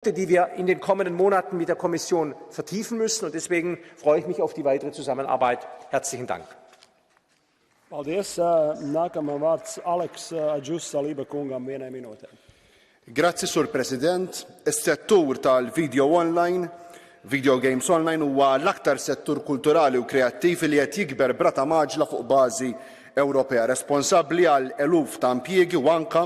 die wir in den kommenden Monaten mit der Kommission vertiefen müssen. Und deswegen freue ich mich auf die weitere Zusammenarbeit. Herzlichen Dank. Paldies. Nākamā vārds Aleks Aģus-Saliba kungam vienai minūtē. Grazzi, Sur President. Is-settur tal-video online, video games online huwa l-aktar settur kulturali u kreattiv li qed jikber brata maġla fuq bażi Ewropea, responsabbli għal eluf ta' impjiegi u anke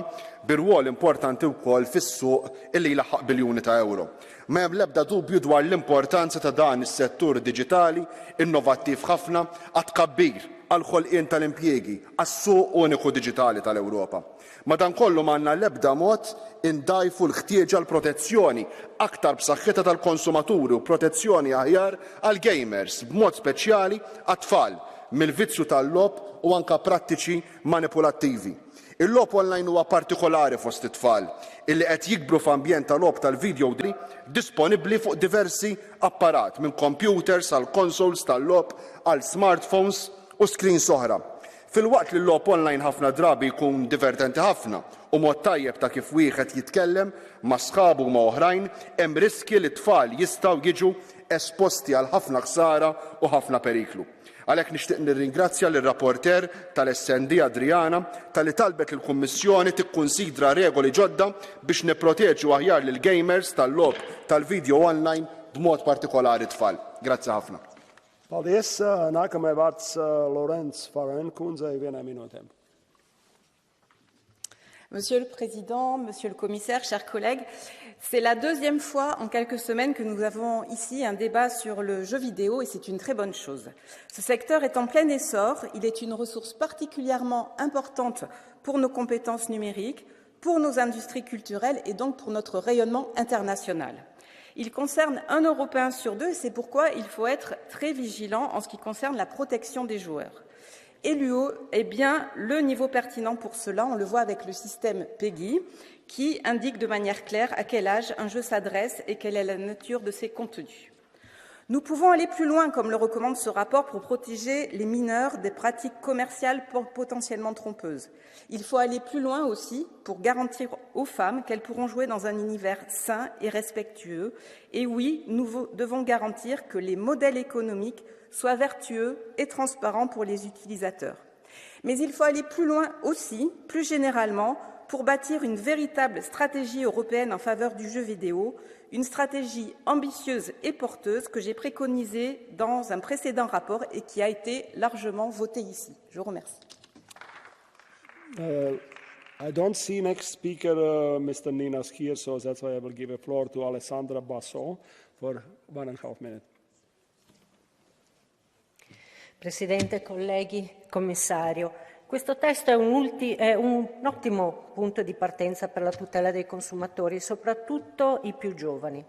bir-rwol importanti wkoll fis-suq illi jlaħħaq biljuni ta' euro. Ma hemm l-ebda dubju dwar l-importanza ta' dan is-settur diġitali innovattiv ħafna għat tkabbir għal ħolqien tal-impjiegi għas-suq uniku diġitali tal-Ewropa. Madankollu m'għandna l-ebda mod indajfu l-ħtieġa għal protezzjoni aktar b'saħħitha tal-konsumaturi u protezzjoni aħjar għal gamers b'mod speċjali għat-tfal mill-vizzju tal-logħob u anke prattiċi manipulattivi. Il-logħob online huwa partikolari fost it-tfal illi qed jikbru f'ambjent ta' logħob tal-video disponibbli fuq diversi apparat minn computers għal consoles tal-logħob għal smartphones u screens oħra. Fil-waqt li l-logħob online ħafna drabi jkun divertenti ħafna u mod tajjeb ta' kif wieħed jitkellem ma' sħabu ma' oħrajn, hemm riski li t-tfal jistgħu jiġu esposti għal ħafna ħsara u ħafna periklu. Għalhekk nixtieq nirringrazzja lir-rapporter tal-SND Adriana talli talbet lill-Kummissjoni tikkunsidra regoli ġodda biex nipproteġu aħjar lil gamers tal-logħob tal-video online b'mod partikolari tfal. Grazzi ħafna. Paldies. Nākamā vārds Lorenz Faran kundzei vienai minūtē. Monsieur le Président, Monsieur le Commissaire, chers collègues, c'est la deuxième fois en quelques semaines que nous avons ici un débat sur le jeu vidéo et c'est une très bonne chose. Ce secteur est en plein essor, il est une ressource particulièrement importante pour nos compétences numériques, pour nos industries culturelles et donc pour notre rayonnement international. Il concerne un Européen sur deux et c'est pourquoi il faut être très vigilant en ce qui concerne la protection des joueurs. Et l'UE est bien le niveau pertinent pour cela. On le voit avec le système PEGI qui indique de manière claire à quel âge un jeu s'adresse et quelle est la nature de ses contenus. Nous pouvons aller plus loin, comme le recommande ce rapport, pour protéger les mineurs des pratiques commerciales potentiellement trompeuses. Il faut aller plus loin aussi pour garantir aux femmes qu'elles pourront jouer dans un univers sain et respectueux. Et oui, nous devons garantir que les modèles économiques soient vertueux et transparents pour les utilisateurs. Mais il faut aller plus loin aussi, plus généralement, pour bâtir une véritable stratégie européenne en faveur du jeu vidéo, une stratégie ambitieuse et porteuse que j'ai préconisée dans un précédent rapport et qui a été largement votée ici. Je vous remercie. I don't see next speaker, Mr. Ninas here, so that's why I will give the floor to Alessandra Basso for 1.5 minutes. Presidente, colleghi, Commissario, questo testo è un ottimo punto di partenza per la tutela dei consumatori, soprattutto i più giovani.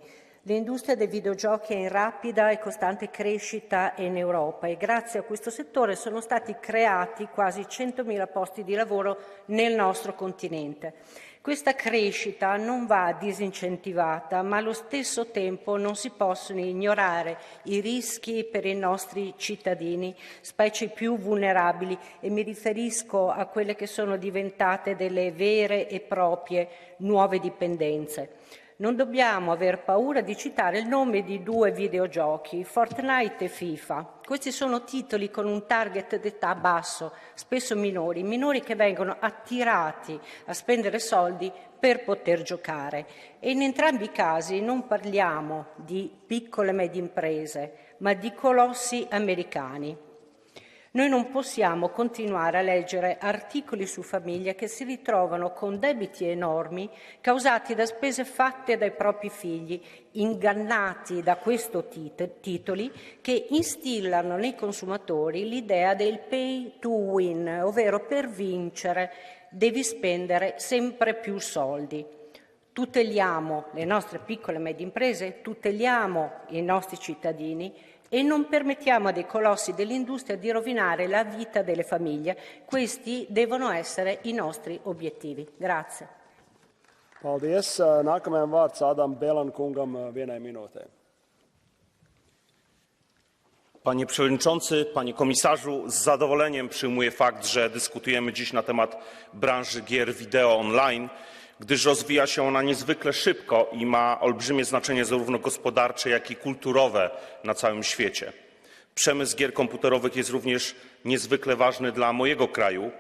L'industria dei videogiochi è in rapida e costante crescita in Europa e grazie a questo settore sono stati creati quasi 100.000 posti di lavoro nel nostro continente. Questa crescita non va disincentivata, ma allo stesso tempo non si possono ignorare i rischi per i nostri cittadini, specie più vulnerabili, e mi riferisco a quelle che sono diventate delle vere e proprie nuove dipendenze. Non dobbiamo aver paura di citare il nome di due videogiochi, Fortnite e FIFA. Questi sono titoli con un target d'età basso, spesso minori che vengono attirati a spendere soldi per poter giocare. E in entrambi i casi non parliamo di piccole e medie imprese, ma di colossi americani. Noi non possiamo continuare a leggere articoli su famiglie che si ritrovano con debiti enormi causati da spese fatte dai propri figli, ingannati da questi titoli che instillano nei consumatori l'idea del pay to win, ovvero per vincere devi spendere sempre più soldi. Tuteliamo le nostre piccole e medie imprese, tuteliamo i nostri cittadini e non permettiamo a dei colossi dell'industria di rovinare la vita delle famiglie. Questi devono essere i nostri obiettivi. Grazie. Paldies. Nākamajam vārds Ādam Bēlan kungam vienai minūtē. Panie Przewodniczący, Panie Komisarzu, z zadowoleniem przyjmuję fakt, że dyskutujemy dziś na temat branży gier wideo online. gdyż rozwija się ona niezwykle szybko i ma olbrzymie znaczenie zarówno gospodarcze, jak i kulturowe na całym świecie. Przemysł gier komputerowych jest również niezwykle ważny dla mojego kraju.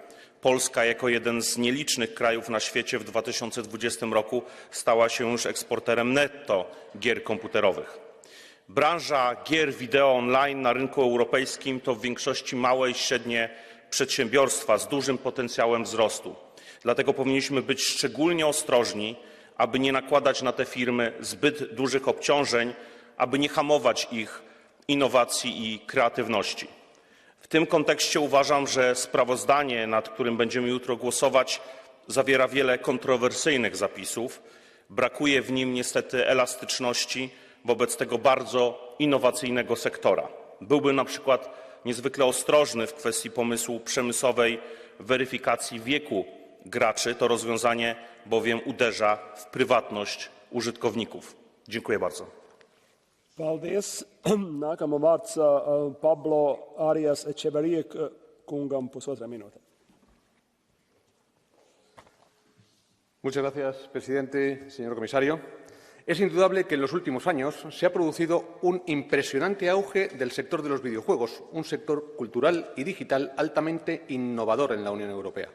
Polska jako jeden z nielicznych krajów na świecie w 2020 roku stała się już eksporterem netto gier komputerowych. Branża gier wideo online na rynku europejskim to w większości małe i średnie przedsiębiorstwa z dużym potencjałem wzrostu. Dlatego powinniśmy być szczególnie ostrożni, aby nie nakładać na te firmy zbyt dużych obciążeń, aby nie hamować ich innowacji i kreatywności. W tym kontekście uważam, że sprawozdanie, nad którym będziemy jutro głosować, zawiera wiele kontrowersyjnych zapisów. Brakuje w nim niestety elastyczności wobec tego bardzo innowacyjnego sektora. Byłbym na przykład niezwykle ostrożny w kwestii pomysłu przymusowej weryfikacji wieku graczy. To rozwiązanie bowiem uderza w prywatność użytkowników. Dziękuję bardzo. Paldies. Nākamā vārds Pablo Arias Echeverría kungam pusotra minūte. Muchas gracias, presidente, señor comisario. Es indudable que en los últimos años se ha producido un impresionante auge del sector de los videojuegos, un sector cultural y digital altamente innovador en la Unión Europea.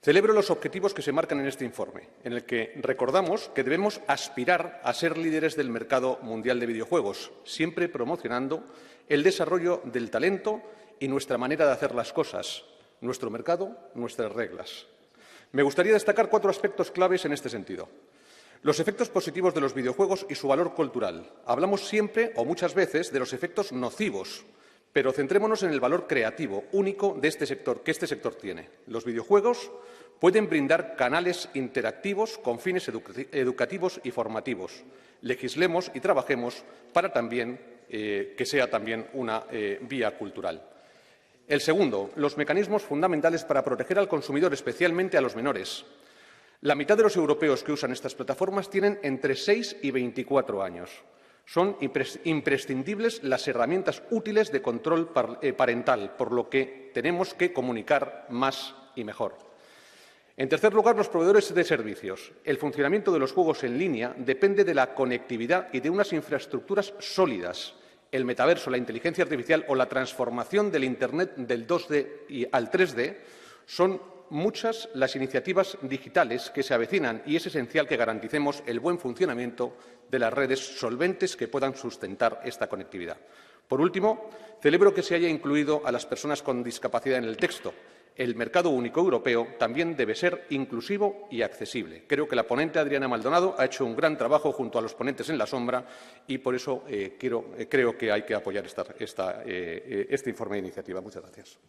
Celebro los objetivos que se marcan en este informe, en el que recordamos que debemos aspirar a ser líderes del mercado mundial de videojuegos, siempre promocionando el desarrollo del talento y nuestra manera de hacer las cosas, nuestro mercado, nuestras reglas. Me gustaría destacar 4 aspectos claves en este sentido. Los efectos positivos de los videojuegos y su valor cultural. Hablamos siempre o muchas veces de los efectos nocivos, pero centrémonos en el valor creativo único de este sector, que este sector tiene. Los videojuegos pueden brindar canales interactivos con fines educativos y formativos. Legislemos y trabajemos para también que sea también una vía cultural. El segundo, los mecanismos fundamentales para proteger al consumidor, especialmente a los menores. La mitad de los europeos que usan estas plataformas tienen entre 6 y 24 años. Son imprescindibles las herramientas útiles de control parental, por lo que tenemos que comunicar más y mejor. En tercer lugar, los proveedores de servicios. El funcionamiento de los juegos en línea depende de la conectividad y de unas infraestructuras sólidas. El metaverso, la inteligencia artificial o la transformación del Internet del 2D al 3D son muchas las iniciativas digitales que se avecinan y es esencial que garanticemos el buen funcionamiento de las redes solventes que puedan sustentar esta conectividad. Por último, celebro que se haya incluido a las personas con discapacidad en el texto. El mercado único europeo también debe ser inclusivo y accesible. Creo que la ponente Adriana Maldonado ha hecho un gran trabajo junto a los ponentes en la sombra y por eso creo que hay que apoyar este informe de iniciativa. Muchas gracias.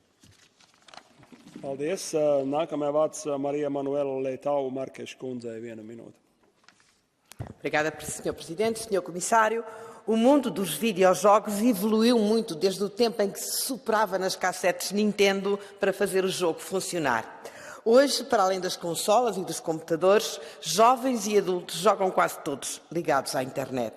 Paldies. Nākamajā vārds Marija Manuela Leitão Marques kundzei 1 minūte. Obrigada, Sr. Presidente, Sr. Comissário. O mundo dos videojogos evoluiu muito desde o tempo em que se soprava nas cassetes Nintendo para fazer o jogo funcionar. Hoje, para além das consolas e dos computadores, jovens e adultos jogam quase todos ligados à internet.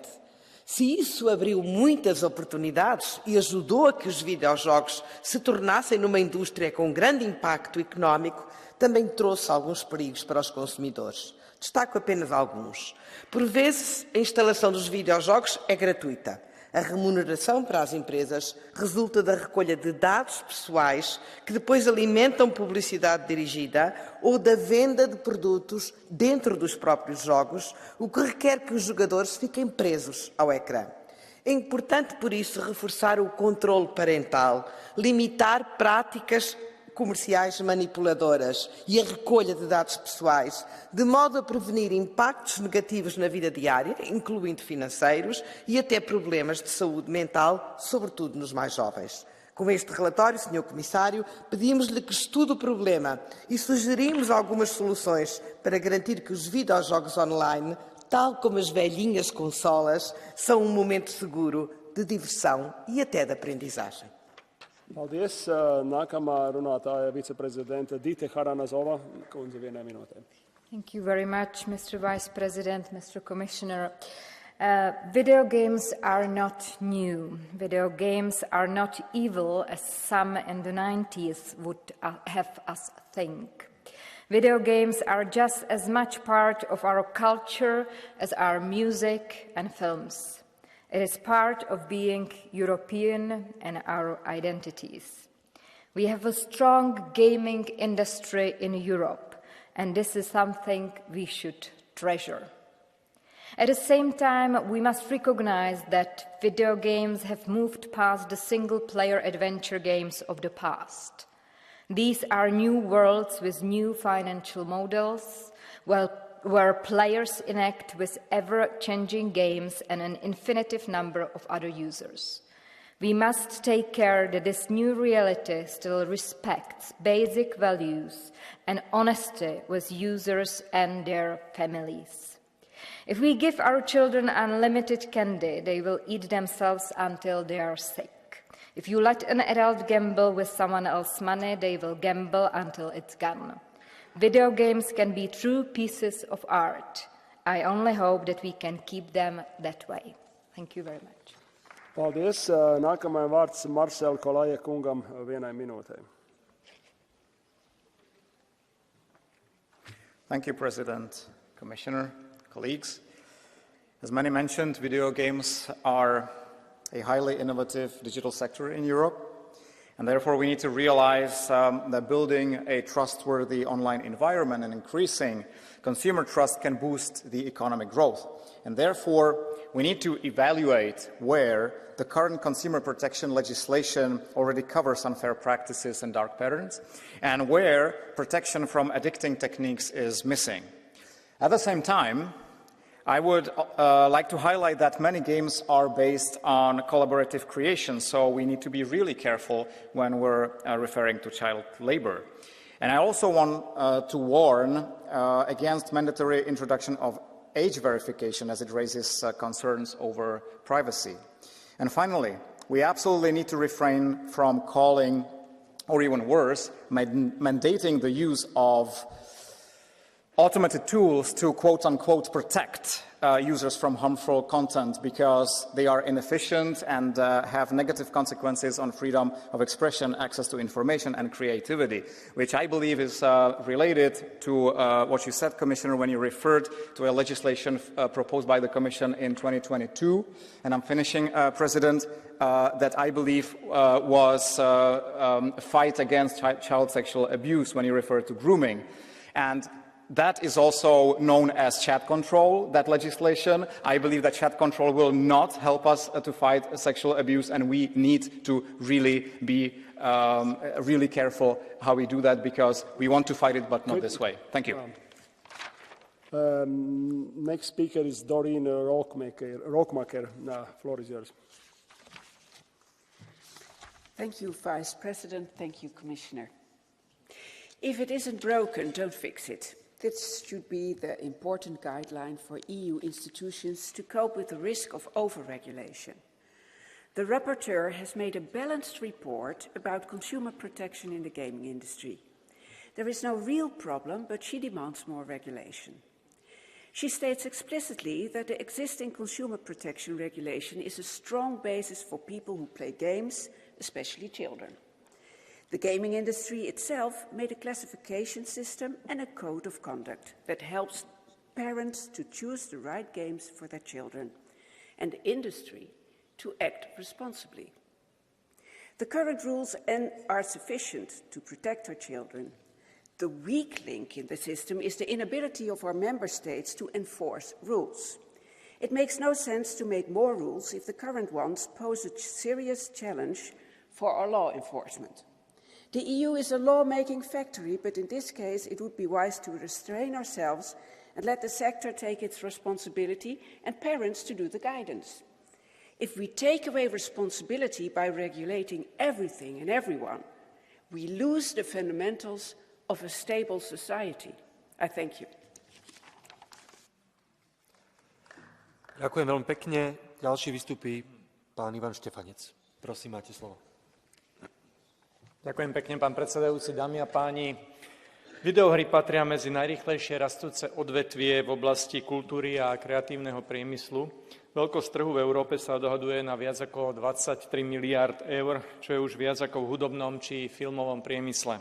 Se isso abriu muitas oportunidades e ajudou a que os videojogos se tornassem numa indústria com grande impacto económico, também trouxe alguns perigos para os consumidores. Destaco apenas alguns. Por vezes, a instalação dos videojogos é gratuita. A remuneração para as empresas resulta da recolha de dados pessoais que depois alimentam publicidade dirigida ou da venda de produtos dentro dos próprios jogos, o que requer que os jogadores fiquem presos ao ecrã. É importante, por isso, reforçar o controle parental, limitar práticas comerciais manipuladoras e a recolha de dados pessoais, de modo a prevenir impactos negativos na vida diária, incluindo financeiros e até problemas de saúde mental, sobretudo nos mais jovens. Com este relatório, Sr. Comissário, pedimos-lhe que estude o problema e sugerimos algumas soluções para garantir que os videojogos online, tal como as velhinhas consolas, são um momento seguro de diversão e até de aprendizagem. Paldies. Nākamā runātāja viceprezidente Dīte Haranazova, kundze 1 minūte. Thank you very much, Mr. Vice President, Mr. Commissioner. Video games are not new. Video games are not evil, as some in the 90s would have us think. Video games are just as much part of our culture as our music and films. It is part of being European and our identities. We have a strong gaming industry in Europe, and this is something we should treasure. At the same time, we must recognize that video games have moved past the single-player adventure games of the past. These are new worlds with new financial models, where players interact with ever-changing games and an infinite number of other users. We must take care that this new reality still respects basic values and honesty with users and their families. If we give our children unlimited candy, they will eat themselves until they are sick. If you let an adult gamble with someone else's money, they will gamble until it's gone. Video games can be true pieces of art. I only hope that we can keep them that way. Thank you very much. Paldies. Nākamajam vārds Marcel Kolaja kungam 1 minūtei. Thank you, President, Commissioner, colleagues. As many mentioned, video games are a highly innovative digital sector in Europe, and therefore we need to realize that building a trustworthy online environment and increasing consumer trust can boost the economic growth. And therefore, we need to evaluate where the current consumer protection legislation already covers unfair practices and dark patterns, and where protection from addicting techniques is missing. At the same time, I would like to highlight that many games are based on collaborative creation, so we need to be really careful when we're referring to child labor. And I also want to warn against mandatory introduction of age verification, as it raises concerns over privacy. And finally, we absolutely need to refrain from calling, or even worse, mandating the use of automated tools to quote-unquote protect users from harmful content, because they are inefficient and have negative consequences on freedom of expression, access to information and creativity, which I believe is related to what you said, Commissioner, when you referred to a legislation proposed by the Commission in 2022. And I'm finishing, President, that I believe was a fight against child sexual abuse when you refer to grooming. And that is also known as chat control, that legislation. I believe that chat control will not help us to fight sexual abuse, and we need to really be really careful how we do that, because we want to fight it, but not this way. Thank you. Next speaker is Doreen Rockmaker. The floor is yours. Thank you, Vice President. Thank you, Commissioner. If it isn't broken, don't fix it. This should be the important guideline for EU institutions to cope with the risk of over-regulation. The rapporteur has made a balanced report about consumer protection in the gaming industry. There is no real problem, but she demands more regulation. She states explicitly that the existing consumer protection regulation is a strong basis for people who play games, especially children. The gaming industry itself made a classification system and a code of conduct that helps parents to choose the right games for their children, and the industry to act responsibly. The current rules are sufficient to protect our children. The weak link in the system is the inability of our member states to enforce rules. It makes no sense to make more rules if the current ones pose a serious challenge for our law enforcement. The EU is a law-making factory, but in this case it would be wise to restrain ourselves and let the sector take its responsibility and parents to do the guidance. If we take away responsibility by regulating everything and everyone, we lose the fundamentals of a stable society. I thank you. Ďakujem veľmi pekne. Ďalší vystupí pán Ivan Štefanec. Prosím, máte slovo. Ďakujem pekne, pán predsedajúci, dámy a páni. Videohry patria medzi najrýchlejšie rastúce odvetvie v oblasti kultúry a kreatívneho priemyslu. Veľkosť trhu v Európe sa odhaduje na viac ako 23 miliárd eur, čo je už viac ako v hudobnom či filmovom priemysle.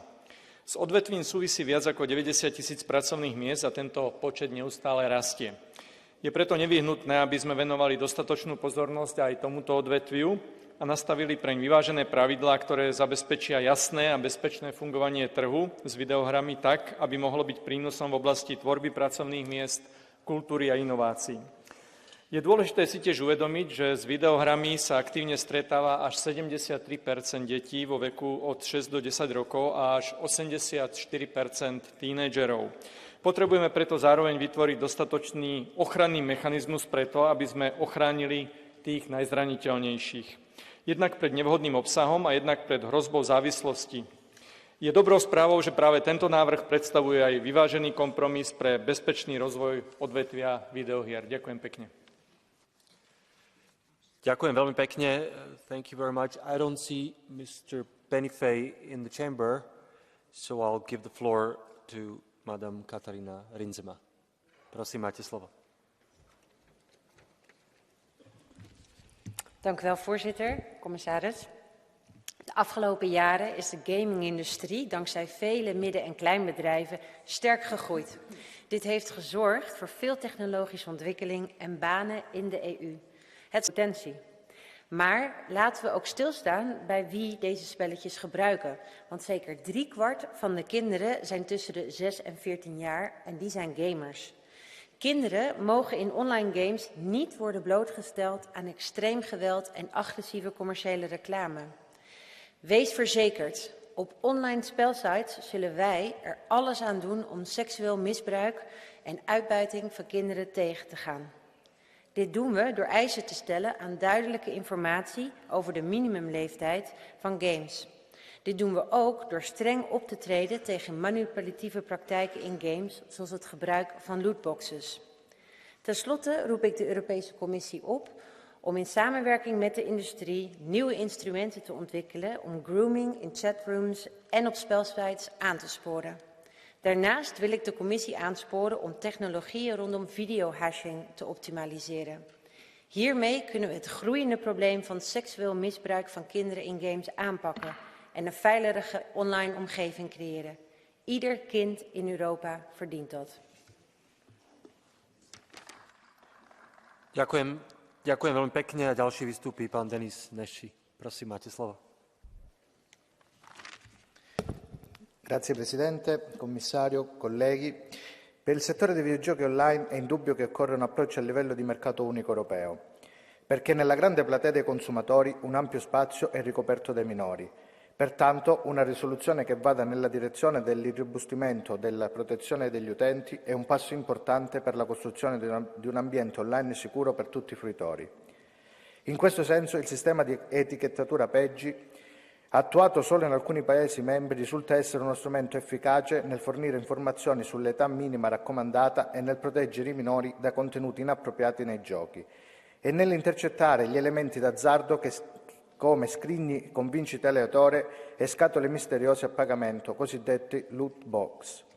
S odvetvím súvisí viac ako 90 000 pracovných miest a tento počet neustále rastie. Je preto nevyhnutné, aby sme venovali dostatočnú pozornosť aj tomuto odvetviu a nastavili preň vyvážené pravidlá, ktoré zabezpečia jasné a bezpečné fungovanie trhu s videohrami tak, aby mohlo byť prínosom v oblasti tvorby pracovných miest, kultúry a inovácií. Je dôležité si tiež uvedomiť, že s videohrami sa aktívne stretáva až 73% detí vo veku od 6 do 10 rokov a až 84% tínedžerov. Potrebujeme preto zároveň vytvoriť dostatočný ochranný mechanizmus preto, aby sme ochránili tých najzraniteľnejších. Jednak pred nevhodným obsahom a jednak pred hrozbou závislosti. Je dobrou správou, že práve tento návrh predstavuje aj vyvážený kompromis pre bezpečný rozvoj odvetvia videohier. Ďakujem pekne. Ďakujem veľmi pekne. Thank you very much. I don't see Mr. Benifei in the chamber, so I'll give the floor to Madam Katarina Rinzema. Prosím, máte slovo. Dank u wel, voorzitter, commissaris. De afgelopen jaren is de gamingindustrie dankzij vele midden- en kleinbedrijven sterk gegroeid. Dit heeft gezorgd voor veel technologische ontwikkeling en banen in de EU. Het is potentie. Maar laten we ook stilstaan bij wie deze spelletjes gebruiken. Want zeker 3/4 van de kinderen zijn tussen de 6 en 14 jaar en die zijn gamers. Kinderen mogen in online games niet worden blootgesteld aan extreem geweld en agressieve commerciële reclame. Wees verzekerd, op online spelsites zullen wij er alles aan doen om seksueel misbruik en uitbuiting van kinderen tegen te gaan. Dit doen we door eisen te stellen aan duidelijke informatie over de minimumleeftijd van games. Dit doen we ook door streng op te treden tegen manipulatieve praktijken in games, zoals het gebruik van lootboxes. Ten slotte roep ik de Europese Commissie op om in samenwerking met de industrie nieuwe instrumenten te ontwikkelen om grooming in chatrooms en op spelsites aan te sporen. Daarnaast wil ik de Commissie aansporen om technologieën rondom videohashing te optimaliseren. Hiermee kunnen we het groeiende probleem van seksueel misbruik van kinderen in games aanpakken en een veilige online omgeving creëren. Ieder kind in Europa verdient dat. Ďakujem veľmi pekne a ďalší vystúpi pán Denis Nesci. Prosím, máte slovo. Grazie Presidente, Commissario, colleghi. Per il settore dei videogiochi online è indubbio che occorre un approccio a livello di mercato unico europeo, perché nella grande platea dei consumatori un ampio spazio è ricoperto dai minori. Pertanto una risoluzione che vada nella direzione dell'irrobustimento della protezione degli utenti è un passo importante per la costruzione di un ambiente online sicuro per tutti i fruitori. In questo senso il sistema di etichettatura PEGI, attuato solo in alcuni Paesi membri, risulta essere uno strumento efficace nel fornire informazioni sull'età minima raccomandata e nel proteggere i minori da contenuti inappropriati nei giochi e nell'intercettare gli elementi d'azzardo come scrigni con vincite aleatorie e scatole misteriose a pagamento, cosiddetti loot box.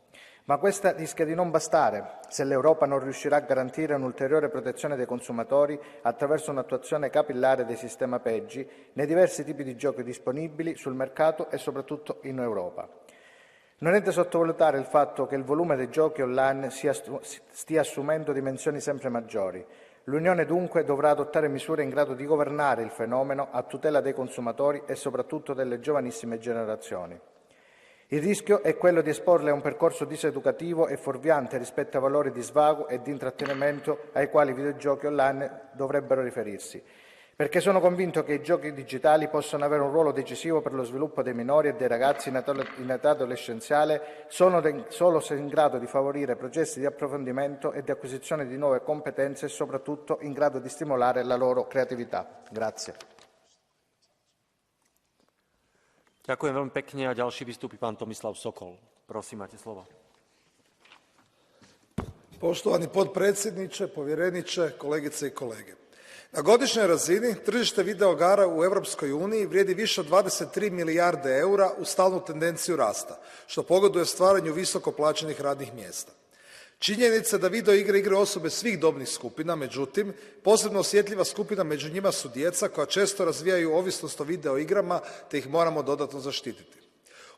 Ma questa rischia di non bastare se l'Europa non riuscirà a garantire un'ulteriore protezione dei consumatori attraverso un'attuazione capillare del sistema PEGI nei diversi tipi di giochi disponibili sul mercato e soprattutto in Europa. Non è da sottovalutare il fatto che il volume dei giochi online stia assumendo dimensioni sempre maggiori. L'Unione dunque dovrà adottare misure in grado di governare il fenomeno a tutela dei consumatori e soprattutto delle giovanissime generazioni. Il rischio è quello di esporle a un percorso diseducativo e fuorviante rispetto ai valori di svago e di intrattenimento ai quali i videogiochi online dovrebbero riferirsi, perché sono convinto che i giochi digitali possano avere un ruolo decisivo per lo sviluppo dei minori e dei ragazzi in età adolescenziale solo se in grado di favorire processi di approfondimento e di acquisizione di nuove competenze e soprattutto in grado di stimolare la loro creatività. Grazie. Ďakujem veľmi pekne a ďalší vystúpi pán Tomislav Sokol. Prosím, máte slovo. Poštovani potpredsjedniče, povjereniče, kolegice i kolege. Na godišnjoj razini tržište videoigara u Europskoj uniji vrijedi više od 23 milijarde eura u stalnu tendenciju rasta, što pogoduje stvaranju visoko plaćenih radnih mjesta. Činjenica da videoigre igraju osobe svih dobnih skupina, međutim, posebno osjetljiva skupina među njima su djeca koja često razvijaju ovisnost o videoigrama te ih moramo dodatno zaštititi.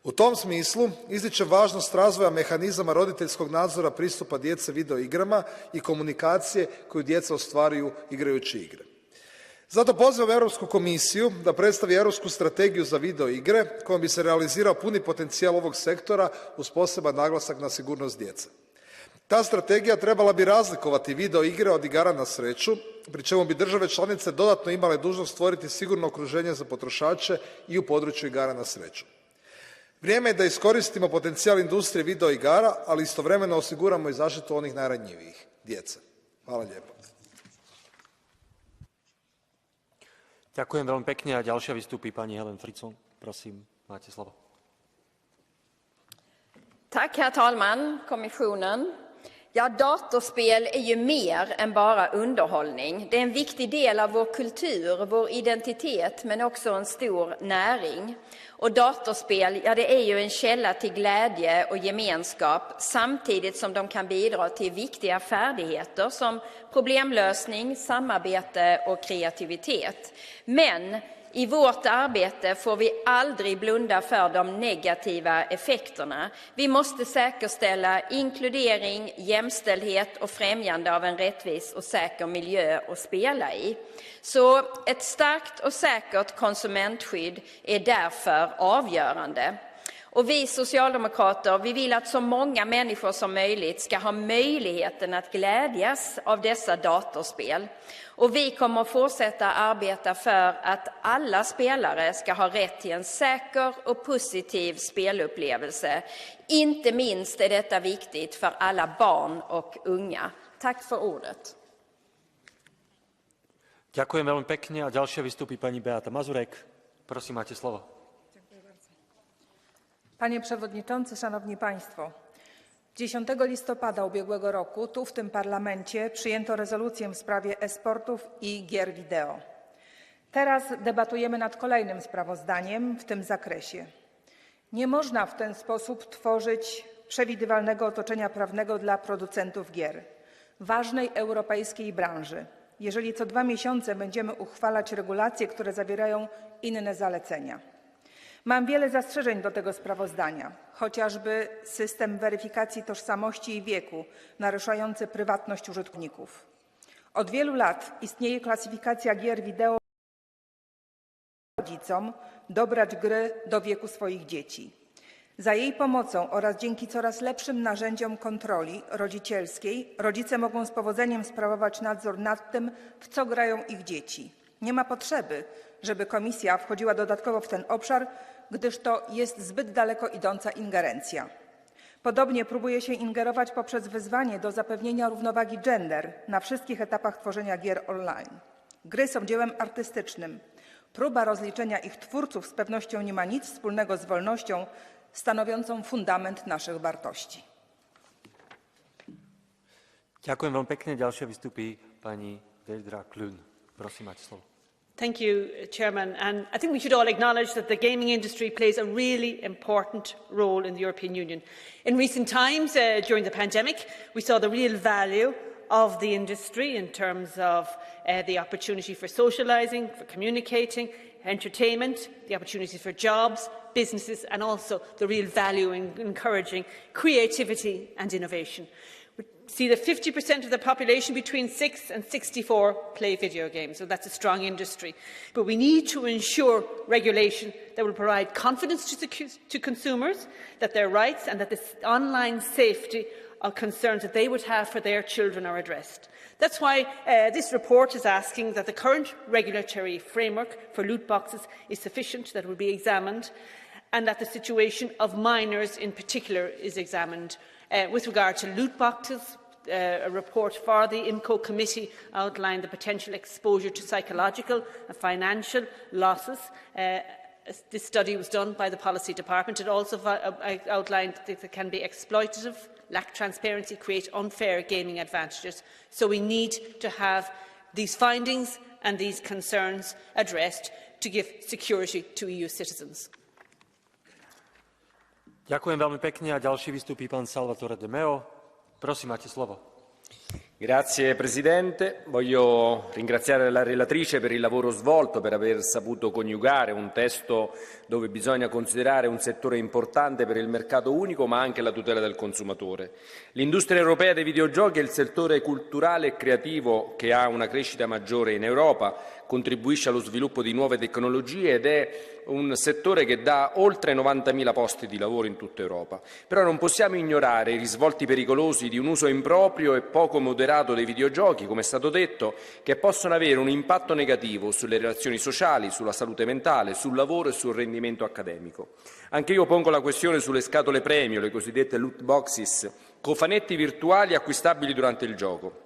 U tom smislu ističe važnost razvoja mehanizama roditeljskog nadzora pristupa djece video igrama i komunikacije koju djeca ostvaruju igrajući igre. Zato pozivam Europsku komisiju da predstavi Europsku strategiju za video igre kojom bi se realizirao puni potencijal ovog sektora uz poseban naglasak na sigurnost djece. Ta strategija trebala bi razlikovati video igre od igara na sreću, pri čemu bi države članice dodatno imale dužnost stvoriti sigurno okruženje za potrošače i u području igara na sreću. Vrijeme je da iskoristimo potencijal industrije video igara, ali istovremeno osiguramo i zaštitu onih najranjivijih, djece. Hvala lijepo. Ďakujem veľmi pekne a ďalšia vystúpi pani Helen Fritzon. Prosím, máte slovo. Tack, herr talman, kommissionen. Ja, datorspel är ju mer än bara underhållning. Det är en viktig del av vår kultur, vår identitet, men också en stor näring. Och datorspel, ja, det är ju en källa till glädje och gemenskap, samtidigt som de kan bidra till viktiga färdigheter som problemlösning, samarbete och kreativitet. Men i vårt arbete får vi aldrig blunda för de negativa effekterna. Vi måste säkerställa inkludering, jämställdhet och främjande av en rättvis och säker miljö att spela i. Så ett starkt och säkert konsumentskydd är därför avgörande. Och vi socialdemokrater, vi vill att så många människor som möjligt ska ha möjligheten att glädjas av dessa datorspel. Och vi kommer att fortsätta arbeta för att alla spelare ska ha rätt till en säker och positiv spelupplevelse. Inte minst är detta viktigt för alla barn och unga. Tack för ordet. Ďakujem veľmi pekne a ďalšia vystúpi pani Beata Mazurek. Prosím, máte slovo. Panie Przewodniczący, Szanowni Państwo! 10 listopada ubiegłego roku tu w tym parlamencie przyjęto rezolucję w sprawie e-sportów i gier wideo. Teraz debatujemy nad kolejnym sprawozdaniem w tym zakresie. Nie można w ten sposób tworzyć przewidywalnego otoczenia prawnego dla producentów gier, ważnej europejskiej branży, jeżeli co 2 miesiące będziemy uchwalać regulacje, które zawierają inne zalecenia. Mam wiele zastrzeżeń do tego sprawozdania, chociażby system weryfikacji tożsamości i wieku naruszający prywatność użytkowników. Od wielu lat istnieje klasyfikacja gier wideo rodzicom dobrać gry do wieku swoich dzieci. Za jej pomocą oraz dzięki coraz lepszym narzędziom kontroli rodzicielskiej rodzice mogą z powodzeniem sprawować nadzór nad tym, w co grają ich dzieci. Nie ma potrzeby, żeby Komisja wchodziła dodatkowo w ten obszar, gdyż to jest zbyt daleko idąca ingerencja. Podobnie próbuje się ingerować poprzez wezwanie do zapewnienia równowagi gender na wszystkich etapach tworzenia gier online. Gry są dziełem artystycznym. Próba rozliczenia ich twórców z pewnością nie ma nic wspólnego z wolnością stanowiącą fundament naszych wartości. Ďakujem veľmi pekne. Ďalšia vystúpi pani Deidre Clune. Prosím, máte slovo. Thank you, Chairman. And I think we should all acknowledge that the gaming industry plays a really important role in the European Union. In recent times, during the pandemic, we saw the real value of the industry in terms of the opportunity for socialising, for communicating, entertainment, the opportunities for jobs, businesses, and also the real value in encouraging creativity and innovation. We see that 50% of the population between 6 and 64 play video games, so that's a strong industry. But we need to ensure regulation that will provide confidence to consumers that their rights and that the online safety concerns that they would have for their children are addressed. That's why this report is asking that the current regulatory framework for loot boxes is sufficient, that it will be examined, and that the situation of minors in particular is examined. With regard to loot boxes, a report for the IMCO committee outlined the potential exposure to psychological and financial losses. This study was done by the Policy Department. It also outlined that it can be exploitative, lack transparency, create unfair gaming advantages. So we need to have these findings and these concerns addressed to give security to EU citizens. Ďakujem veľmi pekne a ďalší vystúpi pán Salvatore De Meo. Prosím, máte slovo. Grazie Presidente, voglio ringraziare la relatrice per il lavoro svolto, per aver saputo coniugare un testo dove bisogna considerare un settore importante per il mercato unico ma anche la tutela del consumatore. L'industria europea dei videogiochi è il settore culturale e creativo che ha una crescita maggiore in Europa, contribuisce allo sviluppo di nuove tecnologie ed è un settore che dà oltre 90.000 posti di lavoro in tutta Europa. Però non possiamo ignorare i risvolti pericolosi di un uso improprio e poco moderato dei videogiochi, come è stato detto, che possono avere un impatto negativo sulle relazioni sociali, sulla salute mentale, sul lavoro e sul rendimento accademico. Anche io pongo la questione sulle scatole premio, le cosiddette loot boxes, cofanetti virtuali acquistabili durante il gioco.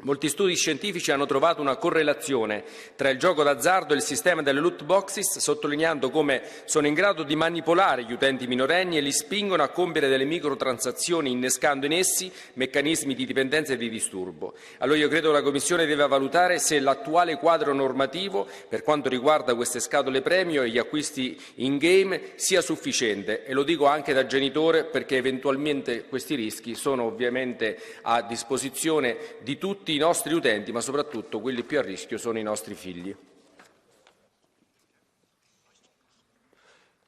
Molti studi scientifici hanno trovato una correlazione tra il gioco d'azzardo e il sistema delle loot boxes, sottolineando come sono in grado di manipolare gli utenti minorenni e li spingono a compiere delle microtransazioni, innescando in essi meccanismi di dipendenza e di disturbo. Allora io credo che la Commissione deve valutare se l'attuale quadro normativo per quanto riguarda queste scatole premio e gli acquisti in game sia sufficiente, e lo dico anche da genitore perché eventualmente questi rischi sono ovviamente a disposizione di tutti i nostri utenti, ma soprattutto quelli più a rischio sono i nostri figli.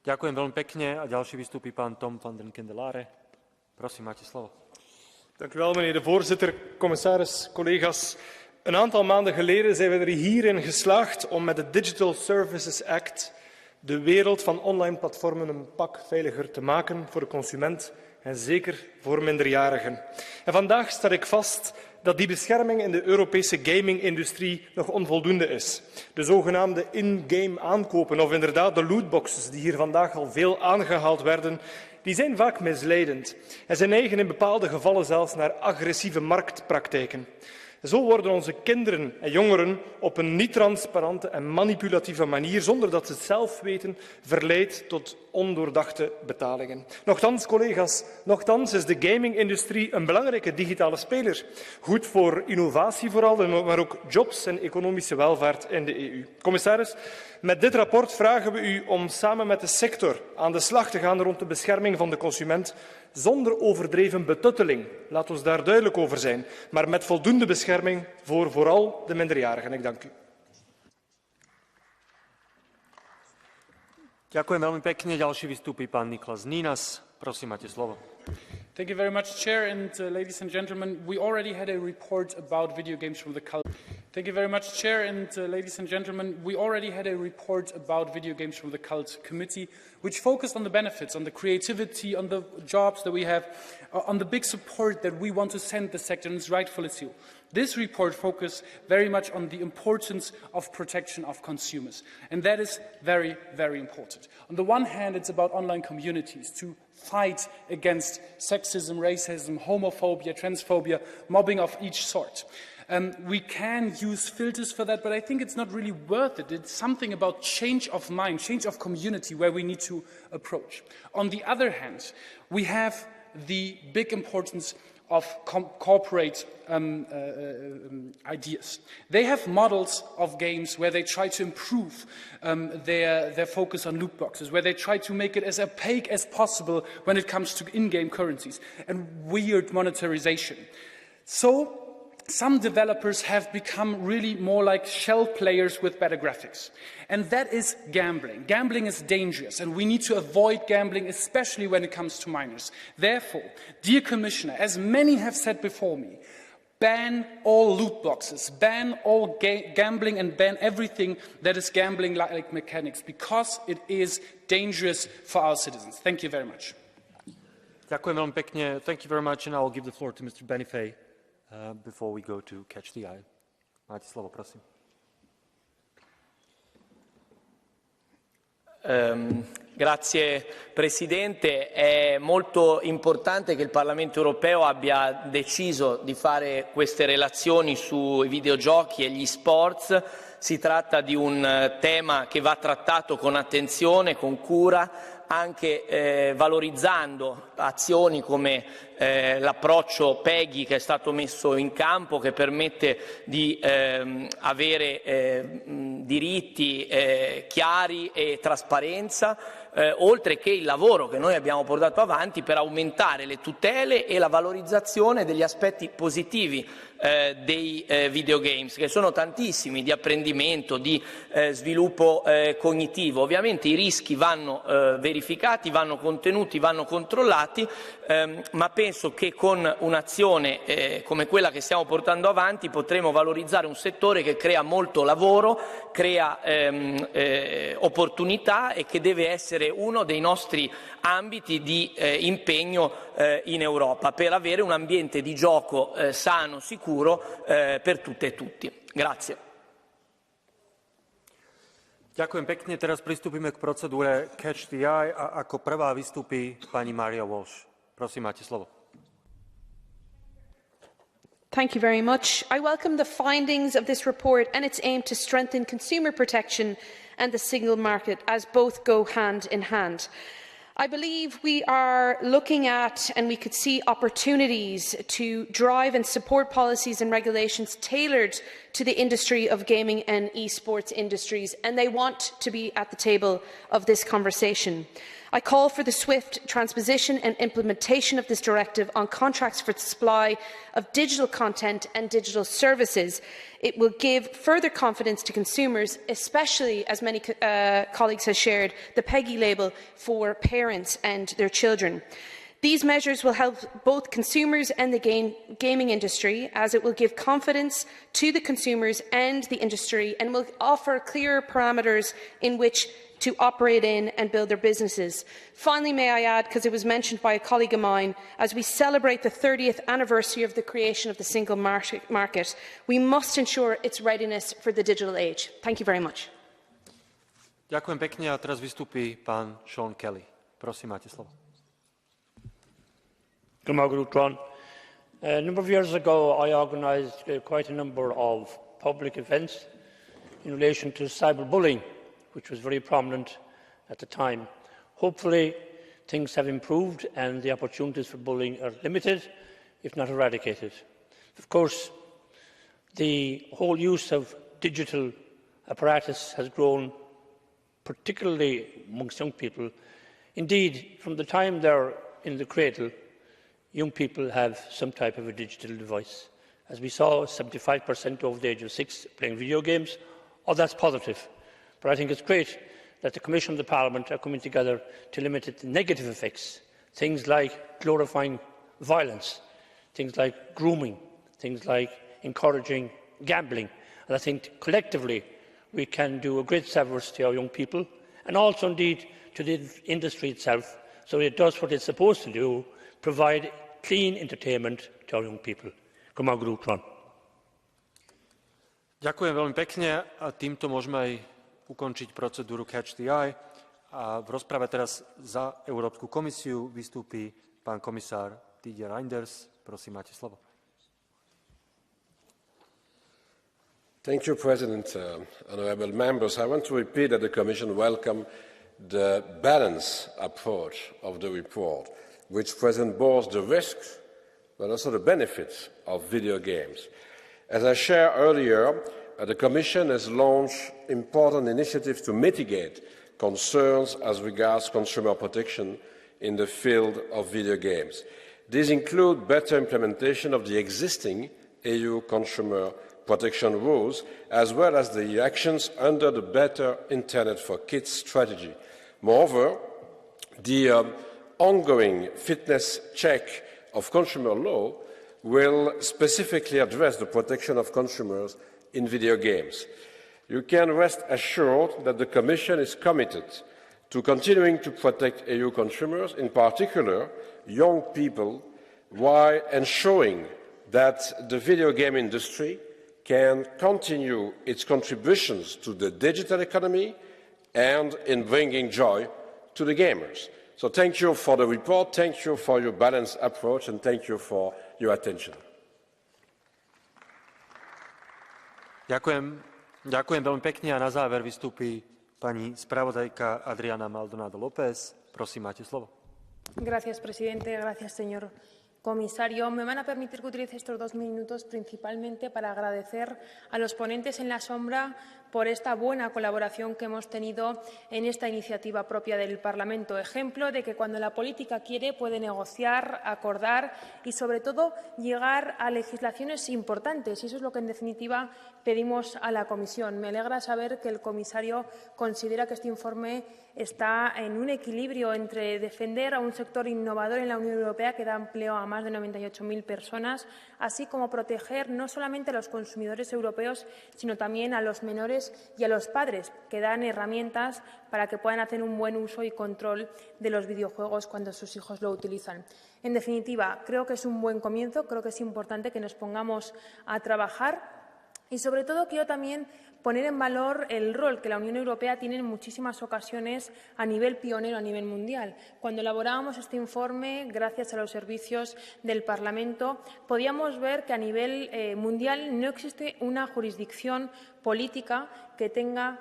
Ďakujem veľmi pekne a ďalší vystúpi pán Tom van den Kendelare. Prosím, máte slovo. Dank u wel, meneer de voorzitter, commissaris, collega's. Een aantal maanden geleden zijn we er hierin geslaagd om met de Digital Services Act de wereld van online platformen een pak veiliger te maken voor de consument en zeker voor minderjarigen. En vandaag stel ik vast dat die bescherming in de Europese gaming-industrie nog onvoldoende is. De zogenaamde in-game aankopen of inderdaad de lootboxes die hier vandaag al veel aangehaald werden, die zijn vaak misleidend en ze neigen in bepaalde gevallen zelfs naar agressieve marktpraktijken. Zo worden onze kinderen en jongeren op een niet-transparante en manipulatieve manier, zonder dat ze het zelf weten, verleid tot ondoordachte betalingen. Nochtans, collega's, nochtans is de gaming-industrie een belangrijke digitale speler. Goed voor innovatie vooral, maar ook jobs en economische welvaart in de EU. Commissaris, met dit rapport vragen we u om samen met de sector aan de slag te gaan rond de bescherming van de consument, zonder overdreven betutteling, laat ons daar duidelijk over zijn, maar met voldoende bescherming voor vooral de minderjarigen. Ik dank u. Ďakujem veľmi pekne. Ďalší vystúpi pán Niklas Nínas. Prosím, máte slovo. Thank you very much, Chair, and ladies and gentlemen, we already had a report about video games from the cult. Thank you very much, Chair, and ladies and gentlemen, we already had a report about video games from the Cult Committee, which focused on the benefits, on the creativity, on the jobs that we have, on the big support that we want to send the sector, and it's rightfully so. This report focused very much on the importance of protection of consumers, and that is very, very important. On the one hand, it's about online communities to fight against sexism, racism, homophobia, transphobia, mobbing of each sort. We can use filters for that, but I think it's not really worth it. It's something about change of mind, change of community where we need to approach. On the other hand, we have the big importance of corporate ideas. They have models of games where they try to improve their focus on loot boxes, where they try to make it as opaque as possible when it comes to in-game currencies and weird monetarization. So some developers have become really more like shell players with better graphics. And that is gambling. Gambling is dangerous, and we need to avoid gambling, especially when it comes to minors. Therefore, dear Commissioner, as many have said before me, ban all loot boxes, ban all gambling, and ban everything that is gambling-like mechanics, because it is dangerous for our citizens. Thank you very much. Ďakujem veľmi pekne. Thank you very much, and I will give the floor to Mr. Benifei. Before we go to catch the eye. Máte slovo, prosím. Grazie Presidente. È molto importante che il Parlamento europeo abbia deciso di fare queste relazioni sui videogiochi e gli sports. Si tratta di un tema che va trattato con attenzione, con cura, anche valorizzando azioni come l'approccio PEGI che è stato messo in campo, che permette di avere diritti chiari e trasparenza, oltre che il lavoro che noi abbiamo portato avanti per aumentare le tutele e la valorizzazione degli aspetti positivi dei videogames, che sono tantissimi, di apprendimento, di sviluppo cognitivo. Ovviamente i rischi vanno verificati, vanno contenuti, vanno controllati, ma penso che con un'azione come quella che stiamo portando avanti potremo valorizzare un settore che crea molto lavoro, crea opportunità e che deve essere uno dei nostri ambiti di impegno in Europa per avere un ambiente di gioco sano, sicuro per tutte e tutti. Grazie. Ďakujem pekne. Teraz pristúpime k procedúre Catch the Eye a ako prvá vystúpi pani Maria Walsh. Prosím, máte slovo. Thank you very much. I welcome the findings of this report and its aim to strengthen consumer protection and the single market, as both go hand in hand. I believe we are looking at, and we could see opportunities to drive and support policies and regulations tailored to the industry of gaming and esports industries, and they want to be at the table of this conversation. I call for the swift transposition and implementation of this directive on contracts for the supply of digital content and digital services. It will give further confidence to consumers, especially, as many colleagues have shared, the PEGI label for parents and their children. These measures will help both consumers and the gaming industry, as it will give confidence to the consumers and the industry and will offer clearer parameters in which to operate in and build their businesses. Finally, may I add, because it was mentioned by a colleague of mine, as we celebrate the 30th anniversary of the creation of the single market, we must ensure its readiness for the digital age. Thank you very much. Ďakujem pekne a teraz vystúpi pán Sean Kelly. Prosím, máte slovo. A number of years ago, I organised quite a number of public events in relation to cyberbullying, which was very prominent at the time. Hopefully, things have improved and the opportunities for bullying are limited, if not eradicated. Of course, the whole use of digital apparatus has grown, particularly amongst young people. Indeed, from the time they're in the cradle, young people have some type of a digital device. As we saw, 75% over the age of 6 playing video games. Oh, that's positive. But I think it's great that the Commission and the Parliament are coming together to limit the negative effects, things like glorifying violence, things like grooming, things like encouraging gambling. And I think collectively we can do a great service to our young people and also indeed to the industry itself, so it does what it's supposed to do, provide clean entertainment to our young people. Ďakujem veľmi pekne a týmto môžeme aj ukončiť procedúru Catch the Eye. A v rozprave teraz za Európsku komisiu vystúpi pán komisár Didier Reynders. Prosím, máte slovo. Thank you, President. Honourable members, I want to repeat that the Commission welcomes the balanced approach of the report, which presents both the risks but also the benefits of video games. As I shared earlier, the Commission has launched important initiatives to mitigate concerns as regards consumer protection in the field of video games. These include better implementation of the existing EU consumer protection rules, as well as the actions under the Better Internet for Kids strategy. Moreover, the ongoing fitness check of consumer law will specifically address the protection of consumers in video games. You can rest assured that the Commission is committed to continuing to protect EU consumers, in particular young people, while ensuring that the video game industry can continue its contributions to the digital economy and in bringing joy to the gamers. So thank you for the report, thank you for your balanced approach, and thank you for your attention. Ďakujem veľmi pekne a na záver vystúpi pani spravodajka Adriana Maldonado López. Prosím, máte slovo. Gracias, presidente. Gracias, señor comisario. Me van a permitir que utilice estos 2 minutos principalmente para agradecer a los ponentes en la sombra por esta buena colaboración que hemos tenido en esta iniciativa propia del Parlamento. Ejemplo de que cuando la política quiere puede negociar, acordar y, sobre todo, llegar a legislaciones importantes. Y eso es lo que, en definitiva, pedimos a la Comisión. Me alegra saber que el comisario considera que este informe está en un equilibrio entre defender a un sector innovador en la Unión Europea que da empleo a más de 98.000 personas, así como proteger no solamente a los consumidores europeos, sino también a los menores y a los padres, que dan herramientas para que puedan hacer un buen uso y control de los videojuegos cuando sus hijos lo utilizan. En definitiva, creo que es un buen comienzo, creo que es importante que nos pongamos a trabajar y, sobre todo, quiero también poner en valor el rol que la Unión Europea tiene en muchísimas ocasiones a nivel pionero, a nivel mundial. Cuando elaborábamos este informe, gracias a los servicios del Parlamento, podíamos ver que a nivel mundial no existe una jurisdicción política que tenga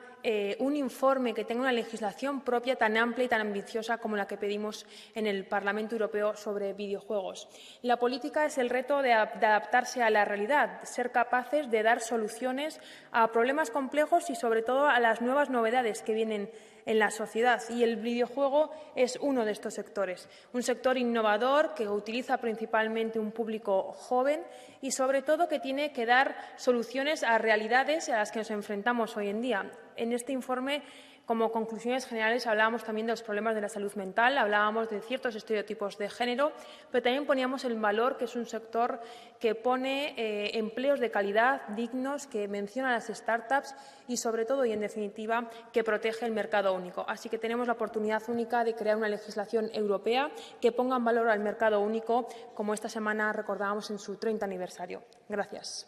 un informe, que tenga una legislación propia tan amplia y tan ambiciosa como la que pedimos en el Parlamento Europeo sobre videojuegos. La política es el reto de adaptarse a la realidad, ser capaces de dar soluciones a problemas complejos y, sobre todo, a las nuevas novedades que vienen en la sociedad, y el videojuego es uno de estos sectores. Un sector innovador que utiliza principalmente un público joven y, sobre todo, que tiene que dar soluciones a realidades a las que nos enfrentamos hoy en día. En este informe, como conclusiones generales, hablábamos también de los problemas de la salud mental, hablábamos de ciertos estereotipos de género, pero también poníamos el valor que es un sector que pone empleos de calidad, dignos, que menciona las startups y, sobre todo y en definitiva, que protege el mercado único. Así que tenemos la oportunidad única de crear una legislación europea que ponga en valor al mercado único, como esta semana recordábamos en su 30 aniversario. Gracias.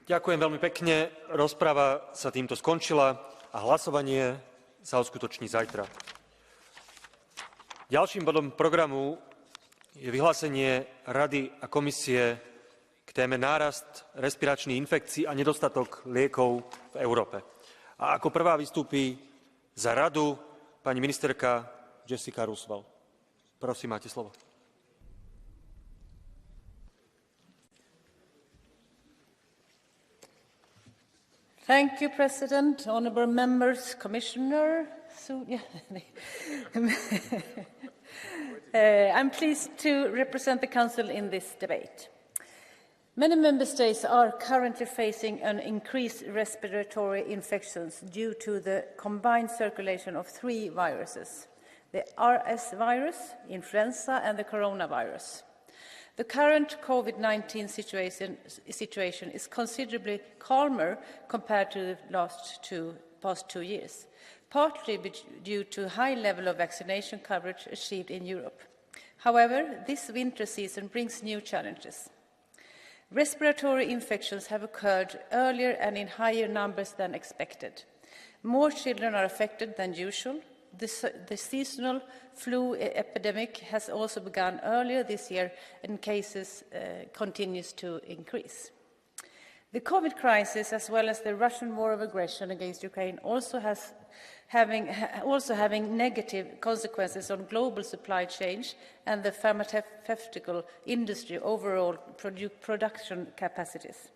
Ďakujem veľmi pekne. Rozprava sa týmto skončila a hlasovanie sa uskutoční zajtra. Ďalším bodom programu je vyhlásenie Rady a Komisie k téme nárast respiračných infekcií a nedostatok liekov v Európe. A ako prvá vystúpi za Radu pani ministerka Jessica Roosevelt. Prosím, máte slovo. Thank you, President, honourable members, Commissioner. I'm pleased to represent the Council in this debate. Many member states are currently facing an increased respiratory infections due to the combined circulation of three viruses: the RS virus, influenza, and the coronavirus. The current COVID-19 situation is considerably calmer compared to the past 2 years, partly due to high level of vaccination coverage achieved in Europe. However, this winter season brings new challenges. Respiratory infections have occurred earlier and in higher numbers than expected. More children are affected than usual. The seasonal flu epidemic has also begun earlier this year, and cases continues to increase. The COVID crisis, as well as the Russian war of aggression against Ukraine, also having negative consequences on global supply chains and the pharmaceutical industry overall production capacities.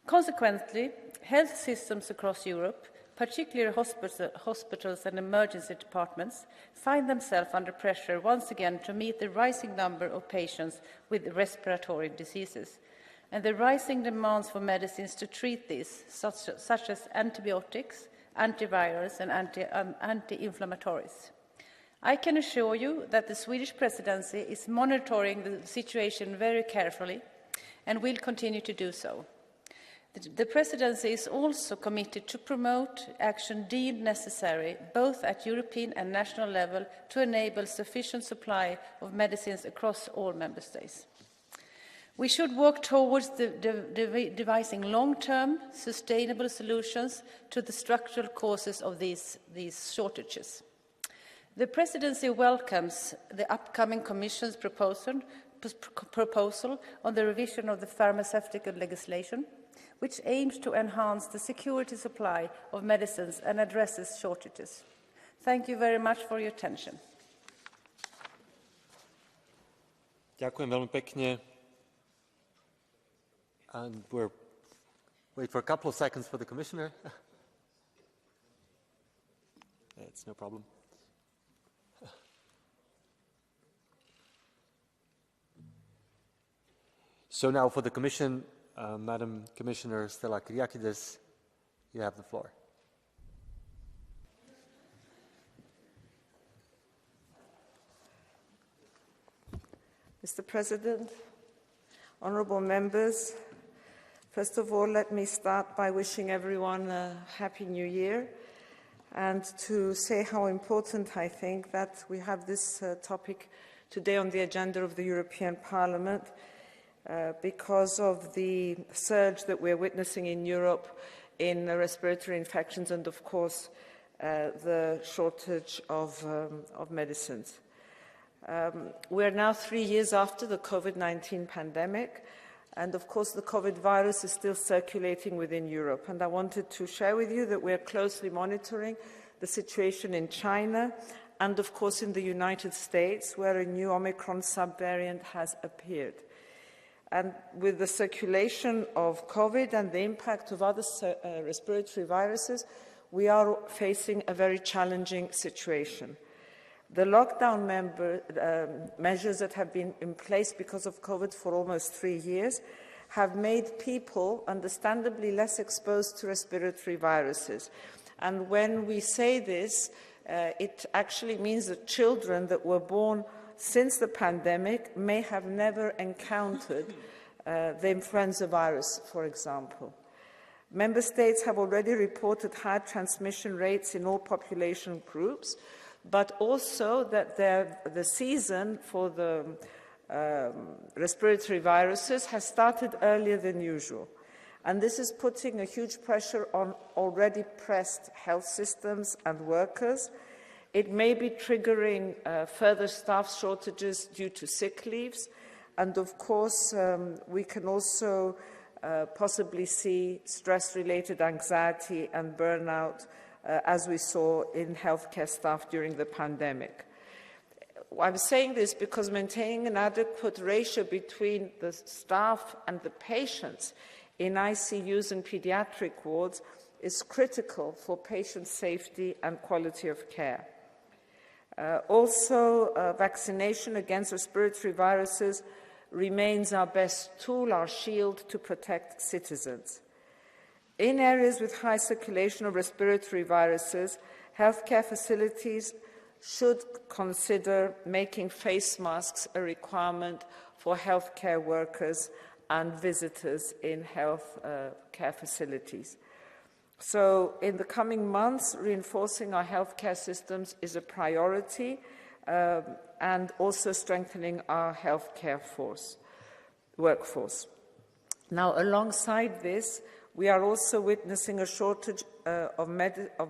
Consequently, health systems across Europe, particularly hospitals and emergency departments, find themselves under pressure once again to meet the rising number of patients with respiratory diseases and the rising demands for medicines to treat these, such as antibiotics, antivirals and anti-inflammatories. I can assure you that the Swedish presidency is monitoring the situation very carefully and will continue to do so. The Presidency is also committed to promote action deemed necessary, both at European and national level, to enable sufficient supply of medicines across all Member States. We should work towards devising long-term, sustainable solutions to the structural causes of these shortages. The Presidency welcomes the upcoming Commission's proposal on the revision of the pharmaceutical legislation, which aims to enhance the security supply of medicines and addresses shortages. Thank you very much for your attention. Ďakujem veľmi pekne. And we'll wait for a couple of seconds for the Commissioner. It's no problem. So now for the Commission, Madam Commissioner Stella Kyriakides, you have the floor. Mr. President, honourable members, first of all, let me start by wishing everyone a Happy New Year and to say how important I think that we have this topic today on the agenda of the European Parliament because of the surge that we're witnessing in Europe in respiratory infections and, of course, the shortage of medicines. We're now 3 years after the COVID-19 pandemic, and of course the COVID virus is still circulating within Europe. And I wanted to share with you that we're closely monitoring the situation in China and of course in the United States, where a new Omicron subvariant has appeared. And with the circulation of COVID and the impact of other respiratory viruses, we are facing a very challenging situation. The lockdown measures that have been in place because of COVID for almost 3 years have made people understandably less exposed to respiratory viruses. And when we say this, it actually means that children that were born since the pandemic may have never encountered the influenza virus, for example. Member States have already reported high transmission rates in all population groups, but also that the season for the respiratory viruses has started earlier than usual. And this is putting a huge pressure on already pressed health systems and workers. It may be triggering further staff shortages due to sick leaves. And of course, we can also possibly see stress-related anxiety and burnout as we saw in healthcare staff during the pandemic. I'm saying this because maintaining an adequate ratio between the staff and the patients in ICUs and pediatric wards is critical for patient safety and quality of care. Vaccination against respiratory viruses remains our best tool, our shield to protect citizens. In areas with high circulation of respiratory viruses, healthcare facilities should consider making face masks a requirement for healthcare workers and visitors in health care facilities. So in the coming months, reinforcing our healthcare systems is a priority, and also strengthening our healthcare workforce. Now, alongside this, we are also witnessing a shortage of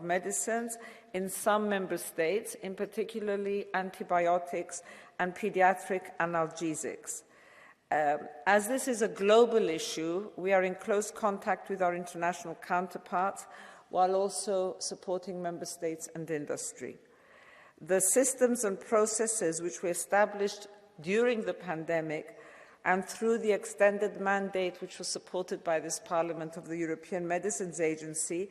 medicines in some member states, in particularly antibiotics and pediatric analgesics. As this is a global issue, we are in close contact with our international counterparts while also supporting member states and industry. The systems and processes which we established during the pandemic and through the extended mandate which was supported by this Parliament of the European Medicines Agency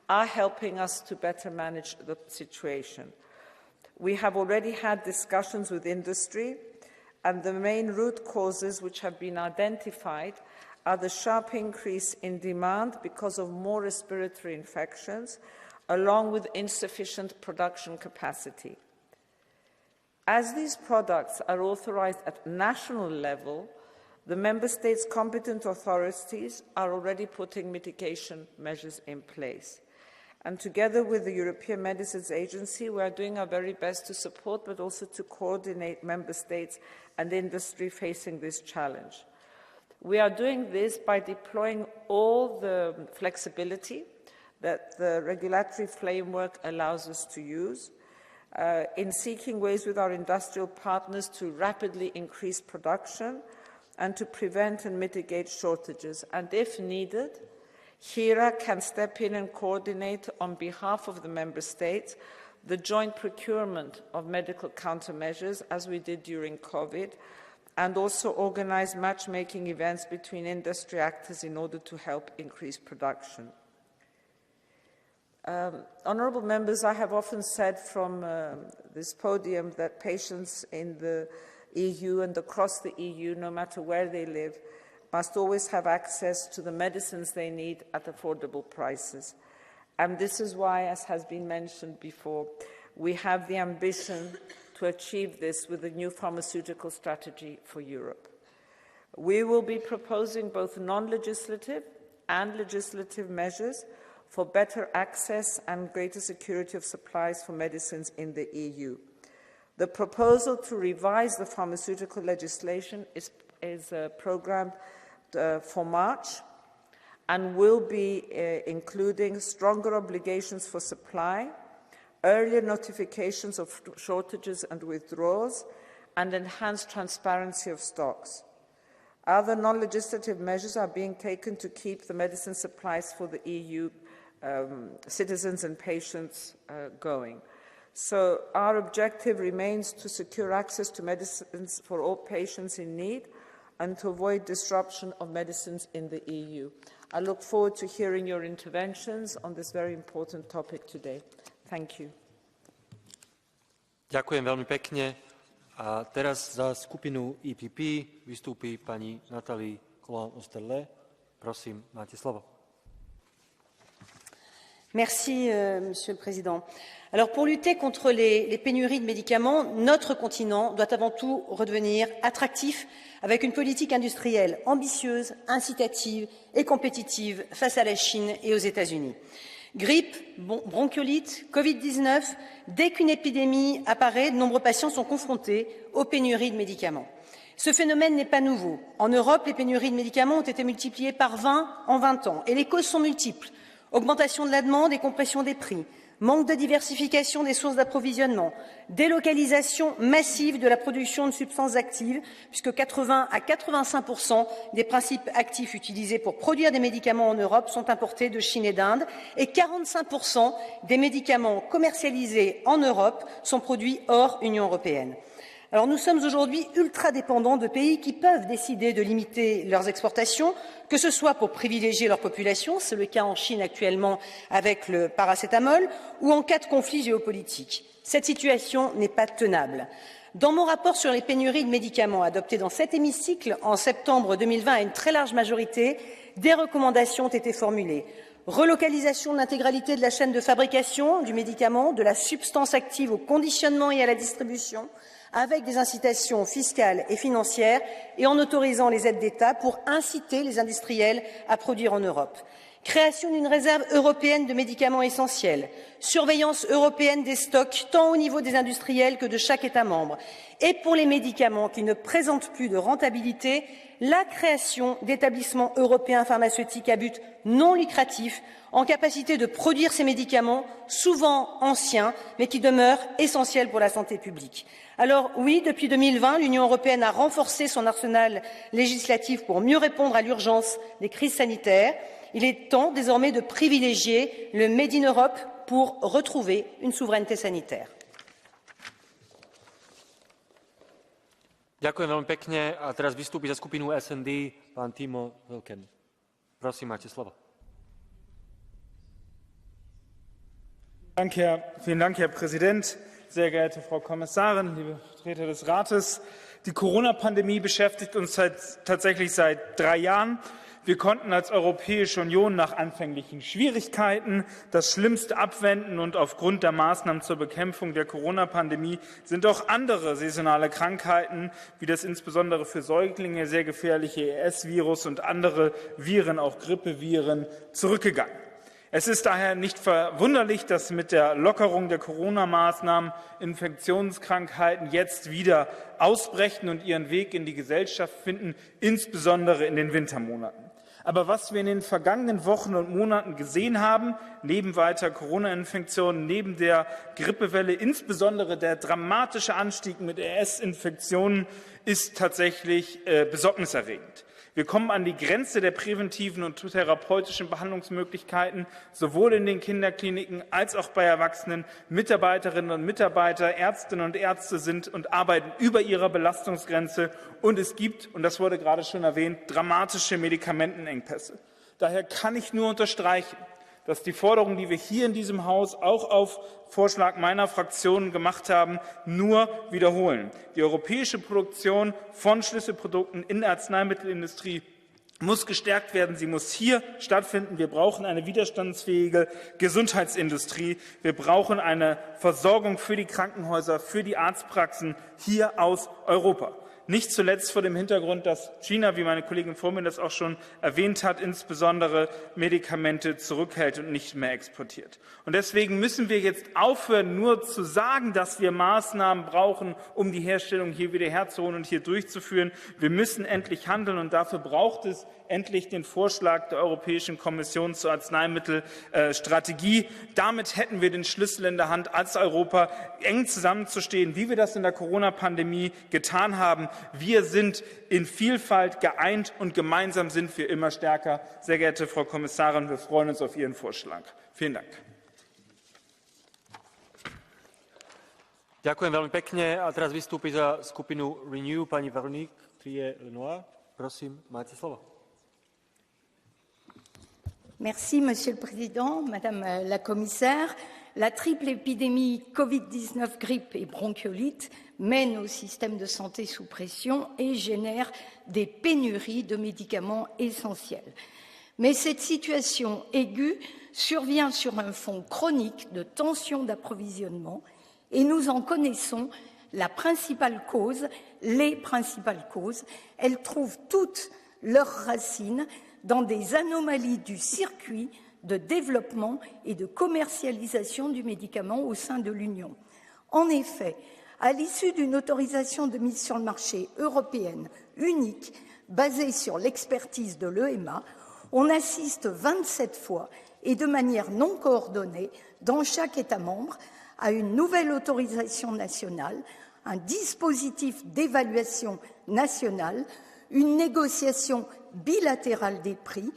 are helping us to better manage the situation. We have already had discussions with industry, and the main root causes which have been identified are the sharp increase in demand because of more respiratory infections, along with insufficient production capacity. As these products are authorized at national level, the Member States' competent authorities are already putting mitigation measures in place. And together with the European Medicines Agency, we are doing our very best to support, but also to coordinate Member States and industry facing this challenge. We are doing this by deploying all the flexibility that the regulatory framework allows us to use, in seeking ways with our industrial partners to rapidly increase production and to prevent and mitigate shortages. And if needed, HERA can step in and coordinate on behalf of the Member States the joint procurement of medical countermeasures, as we did during COVID, and also organize matchmaking events between industry actors in order to help increase production. Honourable members, I have often said from this podium that patients in the EU and across the EU, no matter where they live, must always have access to the medicines they need at affordable prices. And this is why, as has been mentioned before, we have the ambition to achieve this with a new pharmaceutical strategy for Europe. We will be proposing both non-legislative and legislative measures for better access and greater security of supplies for medicines in the EU. The proposal to revise the pharmaceutical legislation is programmed for March and will be including stronger obligations for supply, earlier notifications of shortages and withdrawals, and enhanced transparency of stocks. Other non-legislative measures are being taken to keep the medicine supplies for the EU citizens and patients going. So our objective remains to secure access to medicines for all patients in need and to avoid disruption of medicines in the EU. I look forward to hearing your interventions on this very important topic today. Thank you. Ďakujem veľmi pekne. A teraz za skupinu EPP vystúpi pani Nathalie Colin-Osterle. Prosím, máte slovo. Merci, Monsieur le Président. Alors, pour lutter contre les pénuries de médicaments, notre continent doit avant tout redevenir attractif avec une politique industrielle ambitieuse, incitative et compétitive face à la Chine et aux États-Unis. Grippe, bronchiolite, Covid-19, dès qu'une épidémie apparaît, de nombreux patients sont confrontés aux pénuries de médicaments. Ce phénomène n'est pas nouveau. En Europe, les pénuries de médicaments ont été multipliées par 20 en 20 ans et les causes sont multiples. Augmentation de la demande et compression des prix, manque de diversification des sources d'approvisionnement, délocalisation massive de la production de substances actives, puisque 80 à 85% des principes actifs utilisés pour produire des médicaments en Europe sont importés de Chine et d'Inde, et 45% des médicaments commercialisés en Europe sont produits hors Union européenne. Alors nous sommes aujourd'hui ultra dépendants de pays qui peuvent décider de limiter leurs exportations, que ce soit pour privilégier leur population, c'est le cas en Chine actuellement avec le paracétamol, ou en cas de conflit géopolitique. Cette situation n'est pas tenable. Dans mon rapport sur les pénuries de médicaments adopté dans cet hémicycle en septembre 2020 à une très large majorité, des recommandations ont été formulées. Relocalisation de l'intégralité de la chaîne de fabrication du médicament, de la substance active au conditionnement et à la distribution, avec des incitations fiscales et financières et en autorisant les aides d'État pour inciter les industriels à produire en Europe. Création d'une réserve européenne de médicaments essentiels, surveillance européenne des stocks tant au niveau des industriels que de chaque État membre. Et pour les médicaments qui ne présentent plus de rentabilité, la création d'établissements européens pharmaceutiques à but non lucratif en capacité de produire ces médicaments, souvent anciens, mais qui demeurent essentiels pour la santé publique. Alors oui, depuis 2020, l'Union européenne a renforcé son arsenal législatif pour mieux répondre à l'urgence des crises sanitaires. Il est temps désormais de privilégier le Made in Europe pour retrouver une souveraineté sanitaire. Ďakujem veľmi pekne a teraz vystúpi za skupinu SND pán Timo Wilken. Prosím, máte slovo. Vielen Dank, Herr Präsident, sehr geehrte Frau Kommissarin, liebe Vertreter des Rates. Die Corona-Pandemie beschäftigt uns tatsächlich seit 3 Jahren. Wir konnten als Europäische Union nach anfänglichen Schwierigkeiten das Schlimmste abwenden und aufgrund der Maßnahmen zur Bekämpfung der Corona-Pandemie sind auch andere saisonale Krankheiten, wie das insbesondere für Säuglinge sehr gefährliche ES-Virus und andere Viren, auch Grippeviren, zurückgegangen. Es ist daher nicht verwunderlich, dass mit der Lockerung der Corona-Maßnahmen Infektionskrankheiten jetzt wieder ausbrechen und ihren Weg in die Gesellschaft finden, insbesondere in den Wintermonaten. Aber was wir in den vergangenen Wochen und Monaten gesehen haben, neben weiter Corona-Infektionen, neben der Grippewelle, insbesondere der dramatische Anstieg mit RS-Infektionen, ist tatsächlich besorgniserregend. Wir kommen an die Grenze der präventiven und therapeutischen Behandlungsmöglichkeiten, sowohl in den Kinderkliniken als auch bei Erwachsenen. Mitarbeiterinnen und Mitarbeiter, Ärztinnen und Ärzte sind und arbeiten über ihrer Belastungsgrenze. Und es gibt, und das wurde gerade schon erwähnt, dramatische Medikamentenengpässe. Daher kann ich nur unterstreichen, dass die Forderungen, die wir hier in diesem Haus auch auf Vorschlag meiner Fraktion gemacht haben, nur wiederholen. Die europäische Produktion von Schlüsselprodukten in der Arzneimittelindustrie muss gestärkt werden. Sie muss hier stattfinden. Wir brauchen eine widerstandsfähige Gesundheitsindustrie. Wir brauchen eine Versorgung für die Krankenhäuser, für die Arztpraxen hier aus Europa. Nicht zuletzt vor dem Hintergrund, dass China, wie meine Kollegin vor mir das auch schon erwähnt hat, insbesondere Medikamente zurückhält und nicht mehr exportiert. Und deswegen müssen wir jetzt aufhören, nur zu sagen, dass wir Maßnahmen brauchen, um die Herstellung hier wieder herzuholen und hier durchzuführen. Wir müssen endlich handeln, und dafür braucht es endlich den Vorschlag der Europäischen Kommission zur Arzneimittelstrategie. Damit hätten wir den Schlüssel in der Hand, als Europa eng zusammenzustehen, wie wir das in der Corona-Pandemie getan haben. Wir sind in Vielfalt geeint, und gemeinsam sind wir immer stärker. Sehr geehrte Frau Kommissarin, wir freuen uns auf Ihren Vorschlag. Vielen Dank. Ďakujem veľmi pekne. A teraz vystúpi za skupinu Renew pani Véronique Trillet-Lenoir. Prosím, máte slovo. Merci, Monsieur le Président, Madame la Commissaire. La triple épidémie Covid-19, grippe et bronchiolite met nos systèmes de santé sous pression et génère des pénuries de médicaments essentiels. Mais cette situation aiguë survient sur un fond chronique de tensions d'approvisionnement, et nous en connaissons la principale cause, les principales causes. Elles trouvent toutes leurs racines dans des anomalies du circuit de développement et de commercialisation du médicament au sein de l'Union. En effet, à l'issue d'une autorisation de mise sur le marché européenne unique basée sur l'expertise de l'EMA, on assiste 27 fois et de manière non coordonnée dans chaque État membre à une nouvelle autorisation nationale, un dispositif d'évaluation nationale, une négociation bilatérale des prix,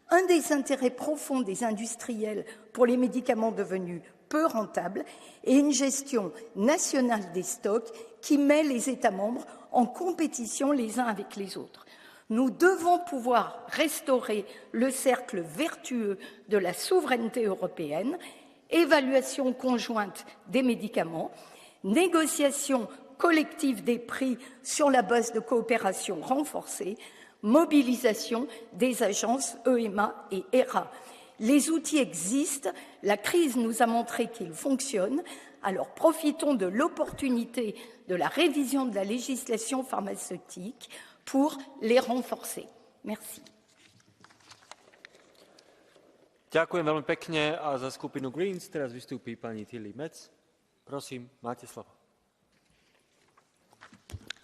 un désintérêt profond des industriels pour les médicaments devenus peu rentables et une gestion nationale des stocks qui met les États membres en compétition les uns avec les autres. Nous devons pouvoir restaurer le cercle vertueux de la souveraineté européenne, évaluation conjointe des médicaments, négociation collective des prix sur la base de coopération renforcée, mobilisation des agences EMA et ERA. Les outils existent, la crise nous a montré qu'ils fonctionnent, alors profitons de l'opportunité de la révision de la législation pharmaceutique pour les renforcer. Merci. Ďakujem veľmi pekne, a za skupinu Greens teraz vystúpi pani Tilly Metz. Prosím, máte slovo.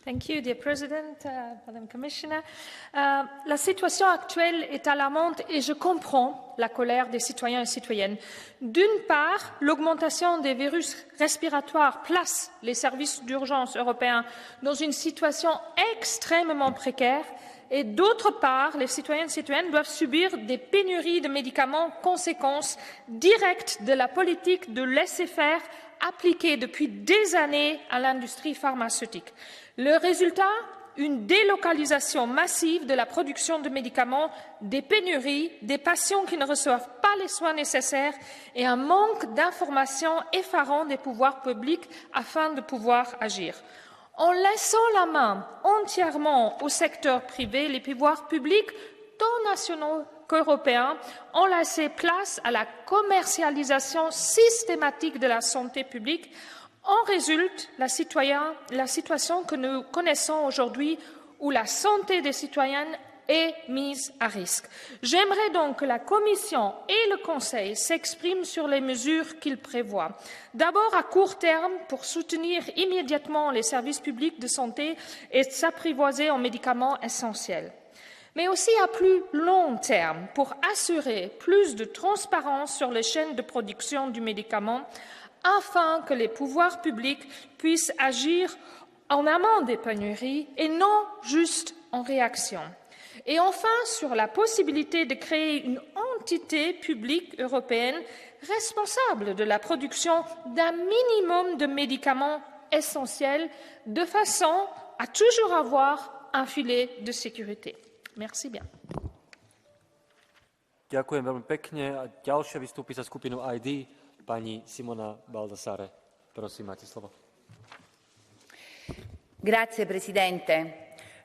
Thank you, dear President, Madam Commissioner. La situation actuelle est alarmante et je comprends la colère des citoyens et citoyennes. D'une part, l'augmentation des virus respiratoires place les services d'urgence européens dans une situation extrêmement précaire. Et d'autre part, les citoyennes et citoyennes doivent subir des pénuries de médicaments, conséquences directes de la politique de laisser-faire appliquée depuis des années à l'industrie pharmaceutique. Le résultat, une délocalisation massive de la production de médicaments, des pénuries, des patients qui ne reçoivent pas les soins nécessaires et un manque d'informations effarant des pouvoirs publics afin de pouvoir agir. En laissant la main entièrement au secteur privé, les pouvoirs publics, tant nationaux qu'européens, ont laissé place à la commercialisation systématique de la santé publique. En résulte la situation que nous connaissons aujourd'hui où la santé des citoyens est mise à risque. J'aimerais donc que la Commission et le Conseil s'expriment sur les mesures qu'ils prévoient. D'abord à court terme pour soutenir immédiatement les services publics de santé et s'apprivoiser en médicaments essentiels. Mais aussi à plus long terme pour assurer plus de transparence sur les chaînes de production du médicament afin que les pouvoirs publics puissent agir en amont des pénuries et non juste en réaction. Et enfin, sur la possibilité de créer une entité publique européenne responsable de la production d'un minimum de médicaments essentiels de façon à toujours avoir un filet de sécurité. Merci bien. Ďakujem veľmi pekne. A ďalšia vystúpi za skupinu ID pani Simona Baldassare. Prosím, máte slovo. Grazie Presidente.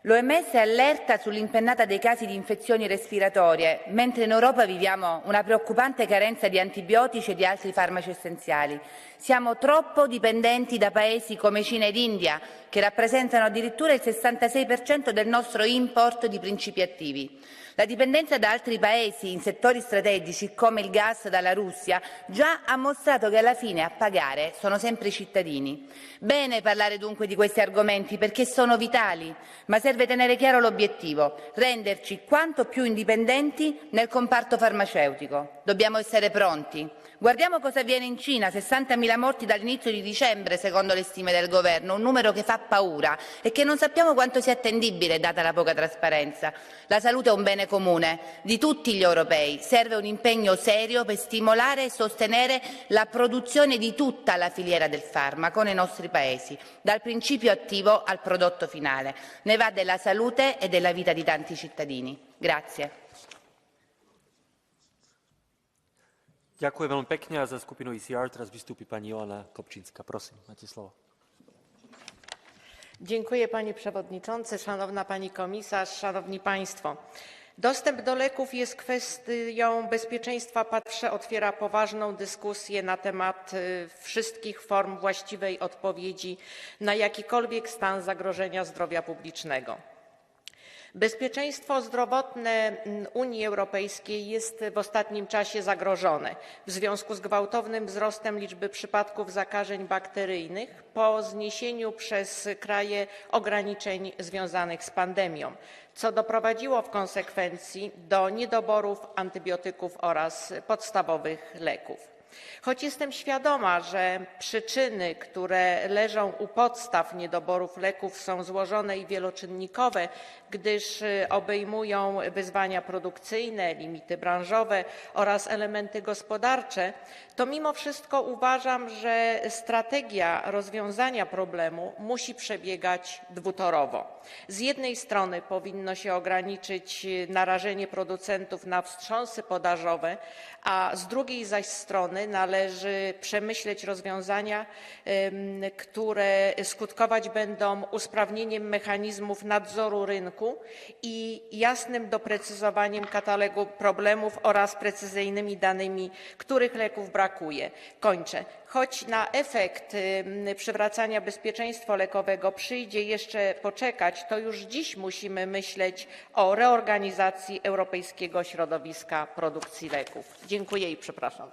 L'OMS allerta sull'impennata dei casi di infezioni respiratorie, mentre in Europa viviamo una preoccupante carenza di antibiotici e di altri farmaci essenziali. Siamo troppo dipendenti da paesi come Cina ed India, che rappresentano addirittura il 66% del nostro import di principi attivi. La dipendenza da altri paesi in settori strategici come il gas dalla Russia già ha mostrato che alla fine a pagare sono sempre i cittadini. Bene parlare dunque di questi argomenti perché sono vitali, ma serve tenere chiaro l'obiettivo, renderci quanto più indipendenti nel comparto farmaceutico. Dobbiamo essere pronti. Guardiamo cosa avviene in Cina, 60.000 morti dall'inizio di dicembre secondo le stime del governo, un numero che fa paura e che non sappiamo quanto sia attendibile data la poca trasparenza. La salute è un bene comune di tutti gli europei, serve un impegno serio per stimolare e sostenere la produzione di tutta la filiera del farmaco nei nostri paesi, dal principio attivo al prodotto finale. Ne va della salute e della vita di tanti cittadini. Grazie. Ďakujem veľmi pekne a za skupinu ICR teraz vystúpi pani Joanna Kopczyńska. Prosím, máte slovo. Dziękuję Panie Przewodniczący, Szanowna Pani Komisarz, Szanowni Państwo. Dostęp do leków jest kwestią bezpieczeństwa. Zawsze otwiera poważną dyskusję na temat wszystkich form właściwej odpowiedzi na jakikolwiek stan zagrożenia zdrowia publicznego. Bezpieczeństwo zdrowotne Unii Europejskiej jest w ostatnim czasie zagrożone w związku z gwałtownym wzrostem liczby przypadków zakażeń bakteryjnych po zniesieniu przez kraje ograniczeń związanych z pandemią, co doprowadziło w konsekwencji do niedoborów antybiotyków oraz podstawowych leków. Choć jestem świadoma, że przyczyny, które leżą u podstaw niedoborów leków są złożone i wieloczynnikowe, gdyż obejmują wyzwania produkcyjne, limity branżowe oraz elementy gospodarcze, to mimo wszystko uważam, że strategia rozwiązania problemu musi przebiegać dwutorowo. Z jednej strony powinno się ograniczyć narażenie producentów na wstrząsy podażowe, a z drugiej zaś strony należy przemyśleć rozwiązania, które skutkować będą usprawnieniem mechanizmów nadzoru rynku i jasnym doprecyzowaniem katalogu problemów oraz precyzyjnymi danymi, których leków brakuje. Kończę. Choć na efekt przywracania bezpieczeństwa lekowego przyjdzie jeszcze poczekać, to już dziś musimy myśleć o reorganizacji europejskiego środowiska produkcji leków. Dziękuję i przepraszam.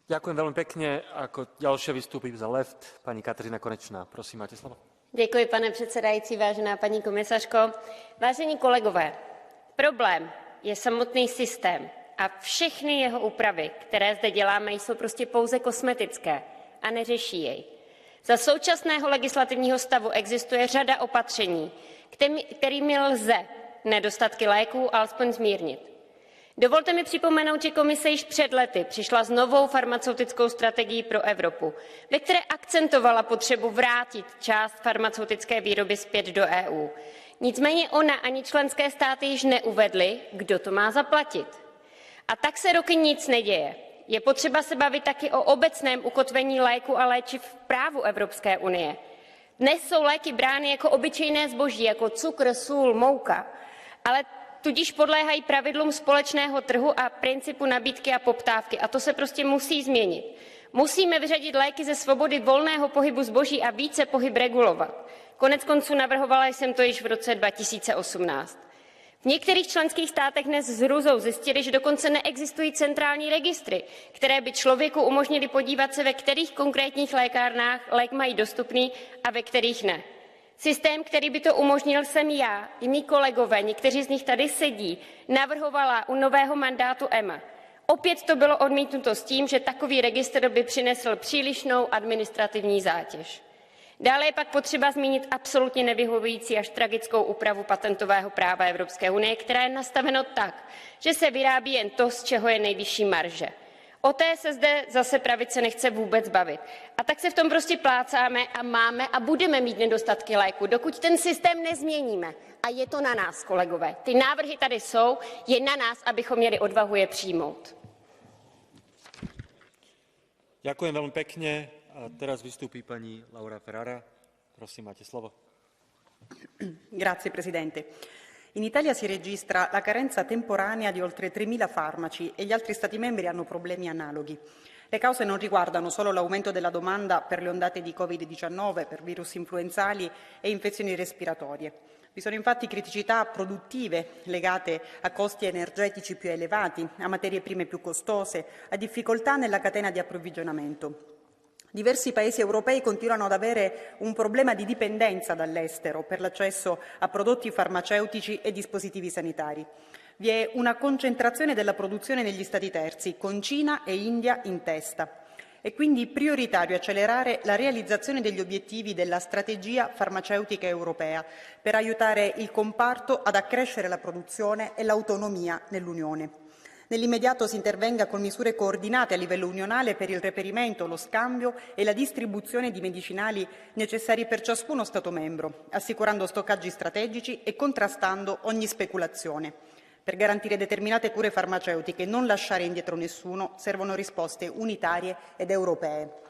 Ďakujem veľmi pekne. Ako ďalšia vystúpi za Left pani Kateřina Konečná. Prosím, máte slovo. Děkuji, pane předsedající, vážená paní komisařko. Vážení kolegové, problém je samotný systém a všechny jeho úpravy, které zde děláme, jsou prostě pouze kosmetické a neřeší jej. Za současného legislativního stavu existuje řada opatření, kterými lze nedostatky léků alespoň zmírnit. Dovolte mi připomenout, že komise již před lety přišla s novou farmaceutickou strategií pro Evropu, ve které akcentovala potřebu vrátit část farmaceutické výroby zpět do EU. Nicméně ona ani členské státy již neuvedly, kdo to má zaplatit. A tak se roky nic neděje. Je potřeba se bavit taky o obecném ukotvení léku a léčiv v právu Evropské unie. Dnes jsou léky brány jako obyčejné zboží, jako cukr, sůl, mouka, ale tudíž podléhají pravidlům společného trhu a principu nabídky a poptávky. A to se prostě musí změnit. Musíme vyřadit léky ze svobody volného pohybu zboží a více pohyb regulovat. Koneckonců navrhovala jsem to již v roce 2018. V některých členských státech dnes s hrůzou zjistili, že dokonce neexistují centrální registry, které by člověku umožnili podívat se, ve kterých konkrétních lékárnách lék mají dostupný a ve kterých ne. Systém, který by to umožnil, jsem já i mí kolegové, někteří z nich tady sedí, navrhovala u nového mandátu EMA. Opět to bylo odmítnuto s tím, že takový registr by přinesl přílišnou administrativní zátěž. Dále je pak potřeba zmínit absolutně nevyhovující až tragickou úpravu patentového práva Evropské unie, která je nastaveno tak, že se vyrábí jen to, z čeho je nejvyšší marže. O té se zde zase pravice nechce vůbec bavit. A tak se v tom prostě plácáme a máme a budeme mít nedostatky léku, dokud ten systém nezměníme. A je to na nás, kolegové. Ty návrhy tady jsou, je na nás, abychom měli odvahu je přijmout. Ďakujem veľmi pekne. A teraz vystúpi pani Laura Ferrara. Prosím, máte slovo. Grazie Presidente. In Italia si registra la carenza temporanea di oltre 3.000 farmaci e gli altri Stati membri hanno problemi analoghi. Le cause non riguardano solo l'aumento della domanda per le ondate di Covid-19, per virus influenzali e infezioni respiratorie. Vi sono infatti criticità produttive legate a costi energetici più elevati, a materie prime più costose, a difficoltà nella catena di approvvigionamento. Diversi paesi europei continuano ad avere un problema di dipendenza dall'estero per l'accesso a prodotti farmaceutici e dispositivi sanitari. Vi è una concentrazione della produzione negli Stati terzi, con Cina e India in testa. È quindi prioritario accelerare la realizzazione degli obiettivi della strategia farmaceutica europea per aiutare il comparto ad accrescere la produzione e l'autonomia nell'Unione. Nell'immediato si intervenga con misure coordinate a livello unionale per il reperimento, lo scambio e la distribuzione di medicinali necessari per ciascuno Stato membro, assicurando stoccaggi strategici e contrastando ogni speculazione. Per garantire determinate cure farmaceutiche e non lasciare indietro nessuno, servono risposte unitarie ed europee.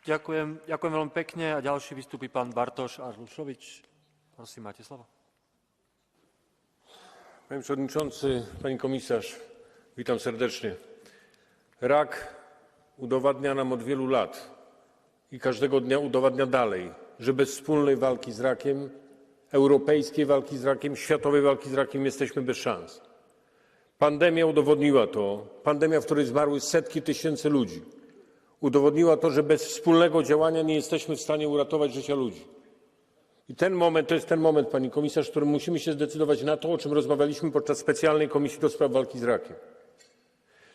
Ďakujem veľmi pekne a ďalší vystúpi pán Bartoš Arlušovič. Prosím, máte slovo. Panie Przewodniczący, Pani Komisarz, witam serdecznie. Rak udowadnia nam od wielu lat i każdego dnia udowadnia dalej, że bez wspólnej walki z rakiem, europejskiej walki z rakiem, światowej walki z rakiem jesteśmy bez szans. Pandemia udowodniła to, pandemia, w której zmarły setki tysięcy ludzi, udowodniła to, że bez wspólnego działania nie jesteśmy w stanie uratować życia ludzi. I ten moment to jest ten moment, Pani Komisarz, w którym musimy się zdecydować na to, o czym rozmawialiśmy podczas specjalnej Komisji do spraw walki z rakiem.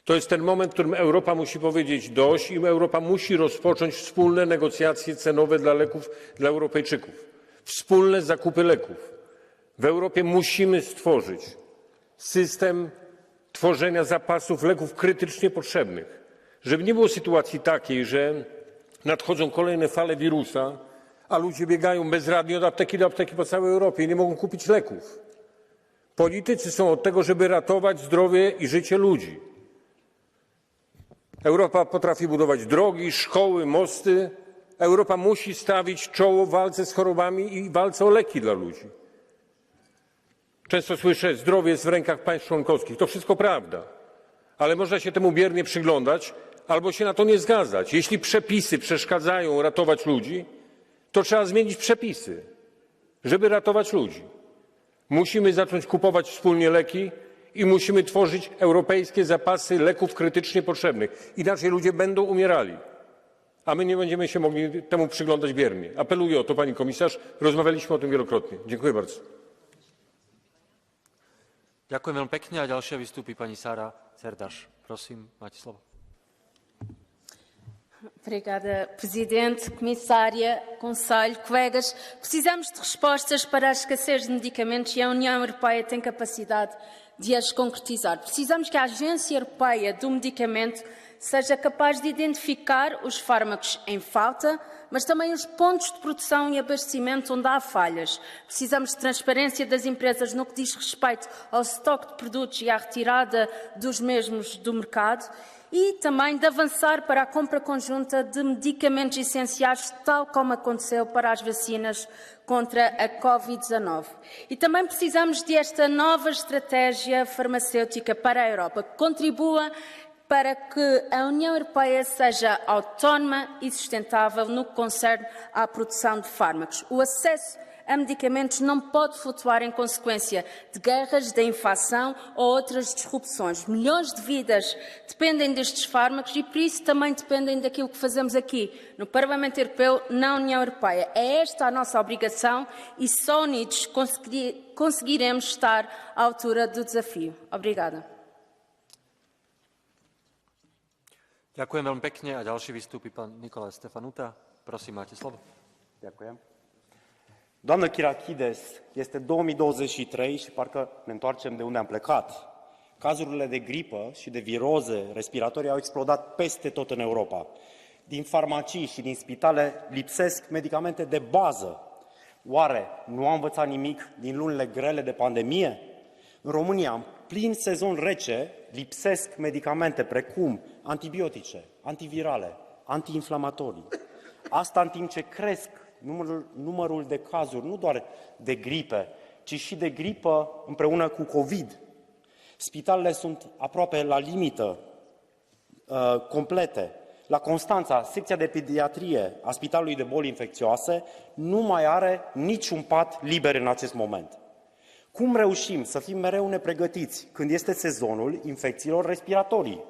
To jest ten moment, w którym Europa musi powiedzieć dość i Europa musi rozpocząć wspólne negocjacje cenowe dla leków dla Europejczyków. Wspólne zakupy leków. W Europie musimy stworzyć system tworzenia zapasów leków krytycznie potrzebnych, żeby nie było sytuacji takiej, że nadchodzą kolejne fale wirusa, a ludzie biegają bezradnie od apteki do apteki po całej Europie i nie mogą kupić leków. Politycy są od tego, żeby ratować zdrowie i życie ludzi. Europa potrafi budować drogi, szkoły, mosty. Europa musi stawić czoło walce z chorobami i walce o leki dla ludzi. Często słyszę, zdrowie jest w rękach państw członkowskich. To wszystko prawda, ale można się temu biernie przyglądać albo się na to nie zgadzać. Jeśli przepisy przeszkadzają ratować ludzi, to trzeba zmienić przepisy, żeby ratować ludzi. Musimy zacząć kupować wspólnie leki i musimy tworzyć europejskie zapasy leków krytycznie potrzebnych. Inaczej ludzie będą umierali, a my nie będziemy się mogli temu przyglądać biernie. Apeluję o to, Pani Komisarz. Rozmawialiśmy o tym wielokrotnie. Dziękuję bardzo. Ďakujem veľmi pekne a ďalšia vystúpi pani Sara Cerdas. Prosím, máte slovo. Obrigada, Presidente, Comissária, Conselho, colegas. Precisamos de respostas para a escassez de medicamentos e a União Europeia tem capacidade de as concretizar. Precisamos que a Agência Europeia do Medicamento seja capaz de identificar os fármacos em falta, mas também os pontos de produção e abastecimento onde há falhas. Precisamos de transparência das empresas no que diz respeito ao estoque de produtos e à retirada dos mesmos do mercado e também de avançar para a compra conjunta de medicamentos essenciais, tal como aconteceu para as vacinas contra a Covid-19. E também precisamos desta nova estratégia farmacêutica para a Europa, que contribua para que a União Europeia seja autónoma e sustentável no que concerne à produção de fármacos. O acesso a medicamentos não pode flutuar em consequência de guerras, de inflação ou outras disrupções. Milhões de vidas dependem destes fármacos e, por isso, também dependem daquilo que fazemos aqui, no Parlamento Europeu, na União Europeia. É esta a nossa obrigação e só unidos conseguiremos estar à altura do desafio. Obrigada. Ďakujem veľmi pekne a ďalší vystúpi pán Nicolae Stefanuta. Prosím, máte slovo. Ďakujem. Doamnă Kyriakides, este 2023 și parcă ne întoarcem de unde am plecat. Cazurile de gripă și de viroze respiratorii au explodat peste tot în Europa. Din farmacii și din spitale lipsesc medicamente de bază. Oare nu am învățat nimic din lunile grele de pandemie? În România, în plin sezon rece, lipsesc medicamente precum antibiotice, antivirale, antiinflamatorii. Asta în timp ce cresc numărul de cazuri, nu doar de gripe, ci și de gripă împreună cu COVID. Spitalele sunt aproape la limită complete. La Constanța, secția de pediatrie a Spitalului de Boli Infecțioase nu mai are niciun pat liber în acest moment. Cum reușim să fim mereu nepregătiți când este sezonul infecțiilor respiratorii?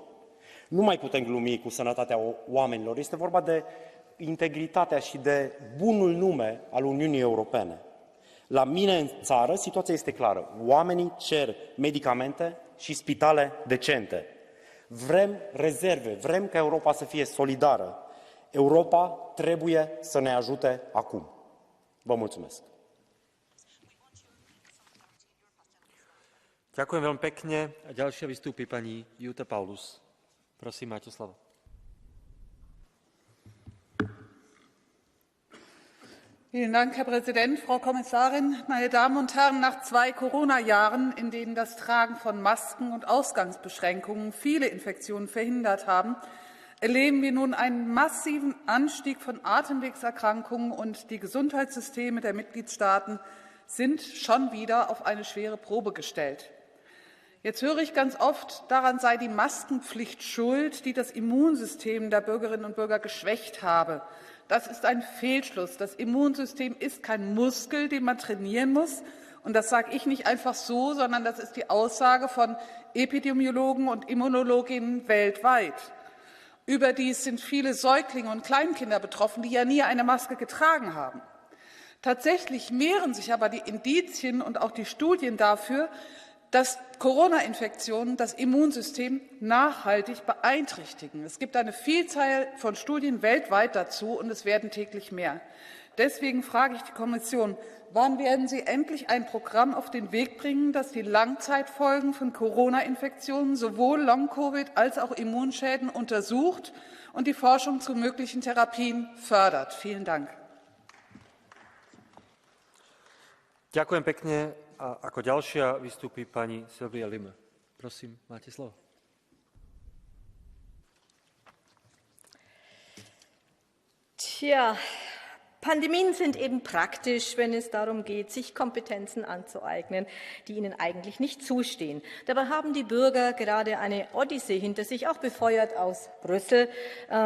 Nu mai putem glumi cu sănătatea oamenilor. Este vorba de integritatea și de bunul nume al Uniunii Europene. La mine în țară, situația este clară. Oamenii cer medicamente și spitale decente. Vrem rezerve, vrem ca Europa să fie solidară. Europa trebuie să ne ajute acum. Vă mulțumesc. Ďakujem veľmi pekne a ďalšia vystúpi pani Jutta Paulus. Prosím, máte slovo. Vielen Dank, Herr Präsident, Frau Kommissarin, meine Damen und Herren! Nach 2 Corona-Jahren, in denen das Tragen von Masken und Ausgangsbeschränkungen viele Infektionen verhindert haben, erleben wir nun einen massiven Anstieg von Atemwegserkrankungen und die Gesundheitssysteme der Mitgliedstaaten sind schon wieder auf eine schwere Probe gestellt. Jetzt höre ich ganz oft, daran sei die Maskenpflicht schuld, die das Immunsystem der Bürgerinnen und Bürger geschwächt habe. Das ist ein Fehlschluss. Das Immunsystem ist kein Muskel, den man trainieren muss. Und das sage ich nicht einfach so, sondern das ist die Aussage von Epidemiologen und Immunologinnen weltweit. Überdies sind viele Säuglinge und Kleinkinder betroffen, die ja nie eine Maske getragen haben. Tatsächlich mehren sich aber die Indizien und auch die Studien dafür, dass Corona-Infektionen das Immunsystem nachhaltig beeinträchtigen. Es gibt eine Vielzahl von Studien weltweit dazu, und es werden täglich mehr. Deswegen frage ich die Kommission, wann werden Sie endlich ein Programm auf den Weg bringen, das die Langzeitfolgen von Corona-Infektionen, sowohl Long-Covid als auch Immunschäden, untersucht und die Forschung zu möglichen Therapien fördert? Vielen Dank. Ďakujem pekne. A ako ďalšia vystúpi pani Silvia Lima. Prosím, máte slovo. Tja, Pandemien sind eben praktisch, wenn es darum geht, sich Kompetenzen anzueignen, die ihnen eigentlich nicht zustehen. Dabei haben die Bürger gerade eine Odyssee hinter sich, auch befeuert aus Brüssel,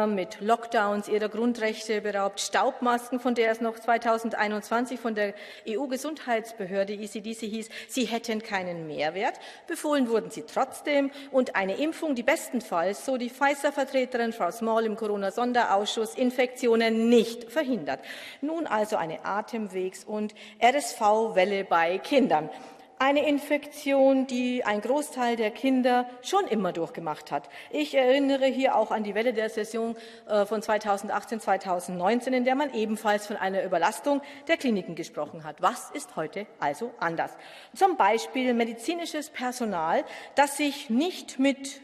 mit Lockdowns ihrer Grundrechte beraubt, Staubmasken, von der es noch 2021 von der EU-Gesundheitsbehörde ECDC hieß, sie hätten keinen Mehrwert. Befohlen wurden sie trotzdem und eine Impfung, die bestenfalls, so die Pfizer-Vertreterin Frau Small im Corona-Sonderausschuss, Infektionen nicht verhindert. Nun also eine Atemwegs- und RSV-Welle bei Kindern. Eine Infektion, die ein Großteil der Kinder schon immer durchgemacht hat. Ich erinnere hier auch an die Welle der Saison von 2018, 2019, in der man ebenfalls von einer Überlastung der Kliniken gesprochen hat. Was ist heute also anders? Zum Beispiel medizinisches Personal, das sich nicht mit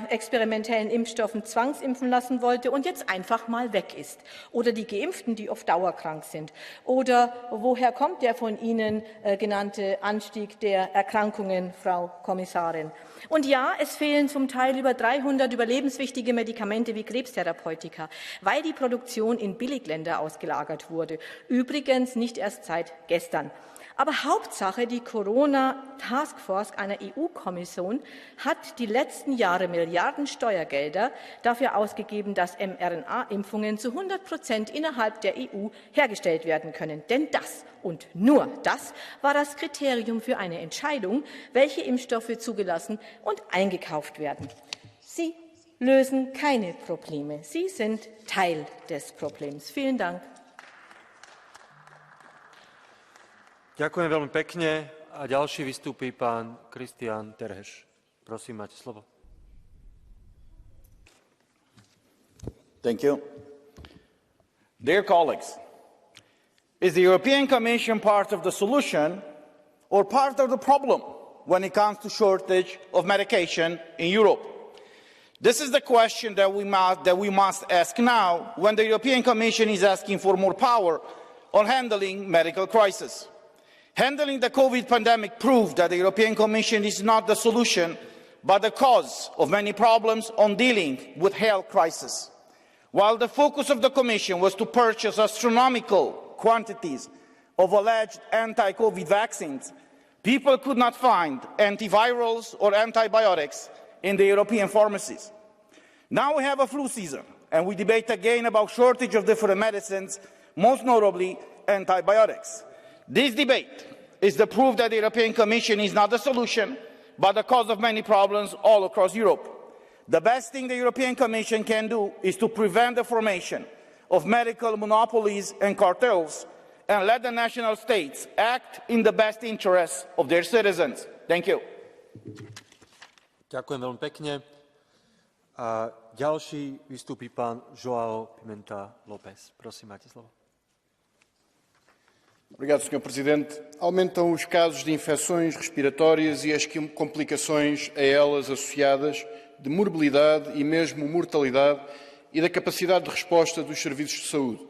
experimentellen Impfstoffen zwangsimpfen lassen wollte und jetzt einfach mal weg ist. Oder die Geimpften, die oft dauerkrank sind. Oder woher kommt der von Ihnen genannte Anstieg der Erkrankungen, Frau Kommissarin? Und ja, es fehlen zum Teil über 300 überlebenswichtige Medikamente wie Krebstherapeutika, weil die Produktion in Billigländer ausgelagert wurde. Übrigens nicht erst seit gestern. Aber Hauptsache, die Corona-Taskforce einer EU-Kommission hat die letzten Jahre Milliarden Steuergelder dafür ausgegeben, dass mRNA-Impfungen zu 100% innerhalb der EU hergestellt werden können. Denn das und nur das war das Kriterium für eine Entscheidung, welche Impfstoffe zugelassen und eingekauft werden. Sie lösen keine Probleme. Sie sind Teil des Problems. Vielen Dank. Ďakujem veľmi pekne a ďalší vystúpi pán Kristián Terheš. Prosím, máte slovo. Thank you. Dear colleagues, is the European Commission part of the solution or part of the problem when it comes to shortage of medication in Europe? This is the question that we must ask now when the European Commission is asking for more power on handling medical crisis. Handling the COVID pandemic proved that the European Commission is not the solution, but the cause of many problems on dealing with health crisis. While the focus of the Commission was to purchase astronomical quantities of alleged anti-COVID vaccines, people could not find antivirals or antibiotics in the European pharmacies. Now we have a flu season, and we debate again about shortage of different medicines, most notably antibiotics. This debate is the proof that the European Commission is not the solution, but the cause of many problems all across Europe. The best thing the European Commission can do is to prevent the formation of medical monopolies and cartels and let the national states act in the best interests of their citizens. Thank you. Ďakujem veľmi pekne. A ďalší vystúpi pán João Pimenta Lopes. Prosím, máte slovo. Obrigado, Sr. Presidente. Aumentam os casos de infecções respiratórias e as complicações a elas associadas, de morbilidade e mesmo mortalidade e da capacidade de resposta dos serviços de saúde.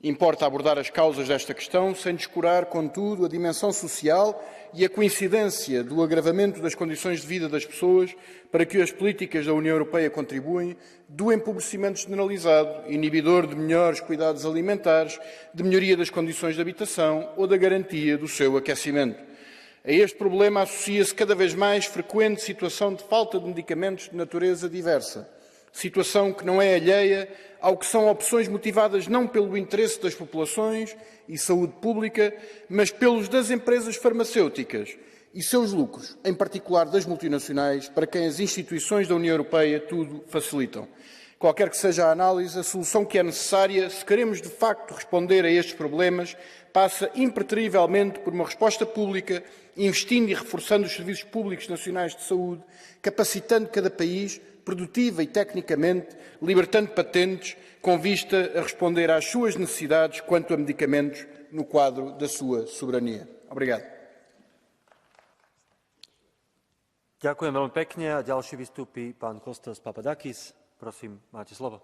Importa abordar as causas desta questão sem descurar, contudo, a dimensão social e a coincidência do agravamento das condições de vida das pessoas para que as políticas da União Europeia contribuem do empobrecimento generalizado, inibidor de melhores cuidados alimentares, de melhoria das condições de habitação ou da garantia do seu aquecimento. A este problema associa-se cada vez mais frequente situação de falta de medicamentos de natureza diversa. Situação que não é alheia ao que são opções motivadas não pelo interesse das populações e saúde pública, mas pelos das empresas farmacêuticas e seus lucros, em particular das multinacionais, para quem as instituições da União Europeia tudo facilitam. Qualquer que seja a análise, a solução que é necessária, se queremos de facto responder a estes problemas, passa impreterivelmente por uma resposta pública, investindo e reforçando os serviços públicos nacionais de saúde, capacitando cada país, produtiva e tecnicamente, libertando patentes, com vista a responder às suas necessidades quanto a medicamentos no quadro da sua soberania. Obrigado. Ďakujem veľmi pekne a ďalší vystúpi pán Kostas Papadakis. Prosím, máte slovo.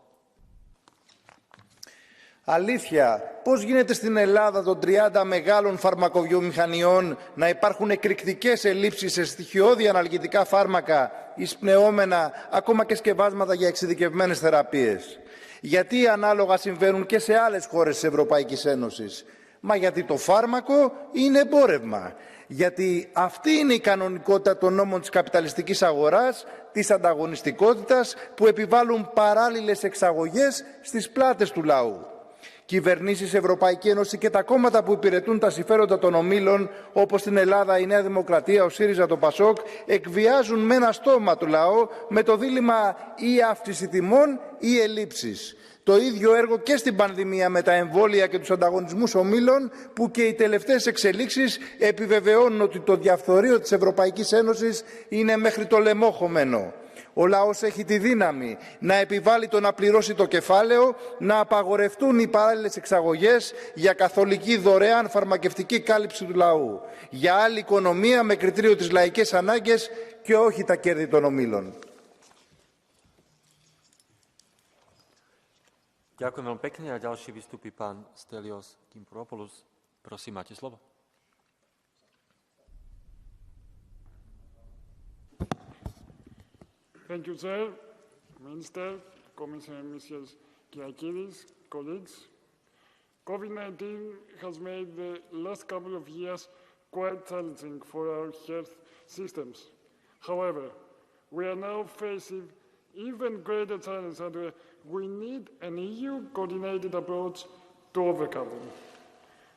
Αλήθεια, πώς γίνεται στην Ελλάδα των 30 μεγάλων φαρμακοβιομηχανιών να υπάρχουν εκρηκτικές ελλείψεις σε στοιχειώδη αναλγητικά φάρμακα, εισπνεώμενα, ακόμα και σκευάσματα για εξειδικευμένες θεραπείες? Γιατί ανάλογα συμβαίνουν και σε άλλες χώρες της Ευρωπαϊκής Ένωσης? Μα γιατί το φάρμακο είναι εμπόρευμα. Γιατί αυτή είναι η κανονικότητα των νόμων της καπιταλιστικής αγοράς, της ανταγωνιστικότητας που επιβάλλουν παράλληλες εξαγωγές στις πλάτες του λαού. Κυβερνήσεις, Ευρωπαϊκή Ένωση και τα κόμματα που υπηρετούν τα συμφέροντα των ομίλων, όπως στην Ελλάδα η Νέα Δημοκρατία, ο ΣΥΡΙΖΑ, το ΠΑΣΟΚ, εκβιάζουν με ένα στόμα το λαό με το δίλημμα ή αύξηση τιμών ή ελλείψεις. Το ίδιο έργο και στην πανδημία με τα εμβόλια και τους ανταγωνισμούς ομίλων, που και οι τελευταίες εξελίξεις επιβεβαιώνουν ότι το διαφθορείο της Ευρωπαϊκής Ένωσης είναι μέχρι το λαιμό χωμένο. Ο λαός έχει τη δύναμη να επιβάλλει το να πληρώσει το κεφάλαιο, να απαγορευτούν οι παράλληλες εξαγωγές για καθολική δωρεάν φαρμακευτική κάλυψη του λαού. Για άλλη οικονομία με κριτήριο τις λαϊκές ανάγκες και όχι τα κέρδη των ομίλων. Ďakujem veľmi pekne a ďalší vystúpi pán Stelios Kympouropoulos. Prosím, máte slovo. Thank you, Sir, Minister, Commissioner, Mrs. Kyriakides, colleagues. COVID-19 has made the last couple of years quite challenging for our health systems. However, we are now facing even greater challenges, and we need an EU-coordinated approach to overcome them.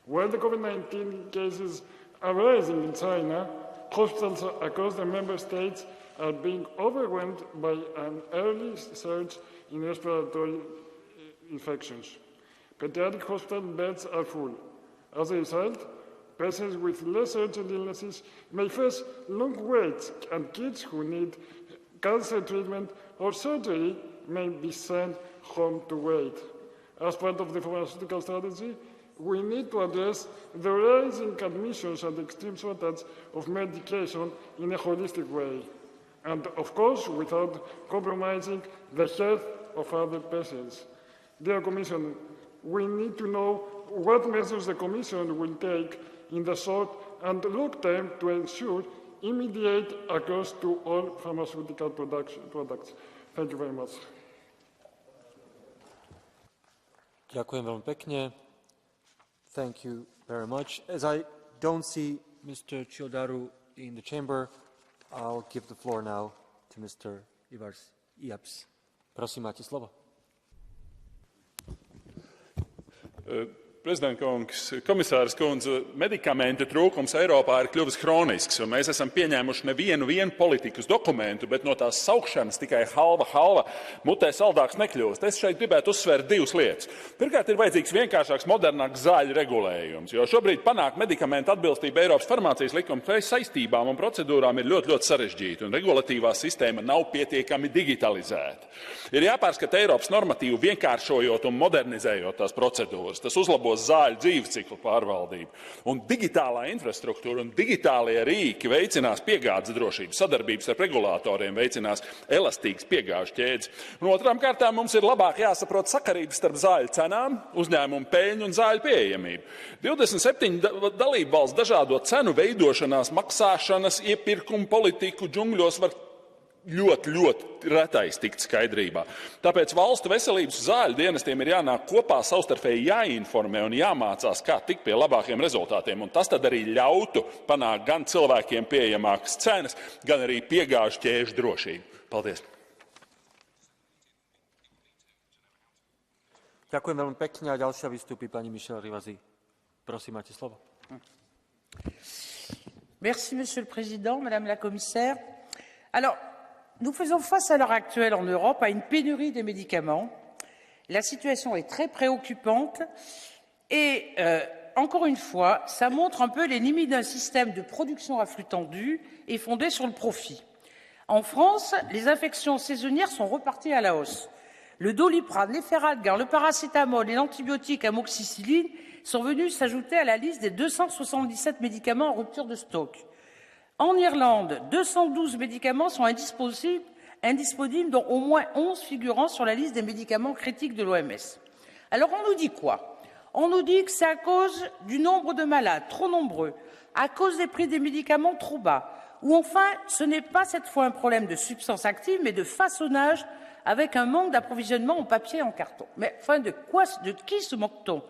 While the COVID-19 cases are rising in China, hospitals across the member states are being overwhelmed by an early surge in respiratory infections. Pediatric hospital beds are full. As a result, patients with less urgent illnesses may face long waits, and kids who need cancer treatment or surgery may be sent home to wait. As part of the pharmaceutical strategy, we need to address the rising admissions and extreme shortage of medication in a holistic way. And of course, without compromising the health of other patients. Dear Commission, we need to know what measures the Commission will take in the short and long term to ensure immediate access to all pharmaceutical products. Thank you very much. Ďakujem veľmi pekne. Thank you very much. As I don't see Mr. Chiodaru in the chamber, I'll give the floor now to Mr. Ivars Iaps. Prosím, máte slovo. Prezidenta kungs, komisārs kundze, medikamentu trūkums Eiropā ir kļuvis hronisks, un mēs esam pieņēmuši nevienu politikas dokumentu, bet no tās saukšanas tikai halva mutē saldāks nekļūst. Es šeit gribētu uzsvērt divas lietas. Pirmkārt, ir vajadzīgs vienkāršāks, modernāks zāļu regulējums, jo šobrīd panākt medikamentu atbilstību Eiropas farmācijas likuma saistībām un procedūrām ir ļoti sarežģīti, un regulatīvā sistēma nav pietiekami digitalizēta. Ir jāpārskata Eiropas normatīvu vienkāršojot un modernizējot tās procedūras. Tas uzlabos zāļu dzīves ciklu pārvaldību. Un digitālā infrastruktūra un digitālie rīki veicinās piegādes drošību, sadarbības ar regulātoriem, veicinās elastīgas piegāžu ķēdes. Un otrām kārtām mums ir labāk jāsaprot sakarības starp zāļu cenām, uzņēmumu peļņu un zāļu pieejamību. 27 dalību valsts dažādo cenu veidošanās, maksāšanas, iepirkumu politiku džungļos var ļoti retais tikt skaidrībā. Tāpēc valstu veselības zāļu dienestiem ir jānāk kopā, savstarpēji jāinformē un jāmācās, kā tikt pie labākiem rezultātiem. Un tas tad arī ļautu panākt gan cilvēkiem pieejamākas cenas, gan arī piegāžu ķēžu drošību. Paldies! Ďakujem veľmi pekne a ďalšia vystúpi pani Michelle Rivasi. Prosím, máte slovo. Merci, Monsieur le Président, Madame la Commissaire. Alors, nous faisons face à l'heure actuelle en Europe à une pénurie de médicaments. La situation est très préoccupante et, encore une fois, ça montre un peu les limites d'un système de production à flux tendu et fondé sur le profit. En France, les infections saisonnières sont reparties à la hausse. Le Doliprane, l'Efferalgan, le paracétamol et l'antibiotique amoxicilline sont venus s'ajouter à la liste des 277 médicaments en rupture de stock. En Irlande, 212 médicaments sont indisponibles, dont au moins 11 figurant sur la liste des médicaments critiques de l'OMS. Alors on nous dit quoi? On nous dit que c'est à cause du nombre de malades trop nombreux, à cause des prix des médicaments trop bas, ou enfin ce n'est pas cette fois un problème de substances actives, mais de façonnage avec un manque d'approvisionnement en papier et en carton. Mais enfin, de qui se moque-t-on?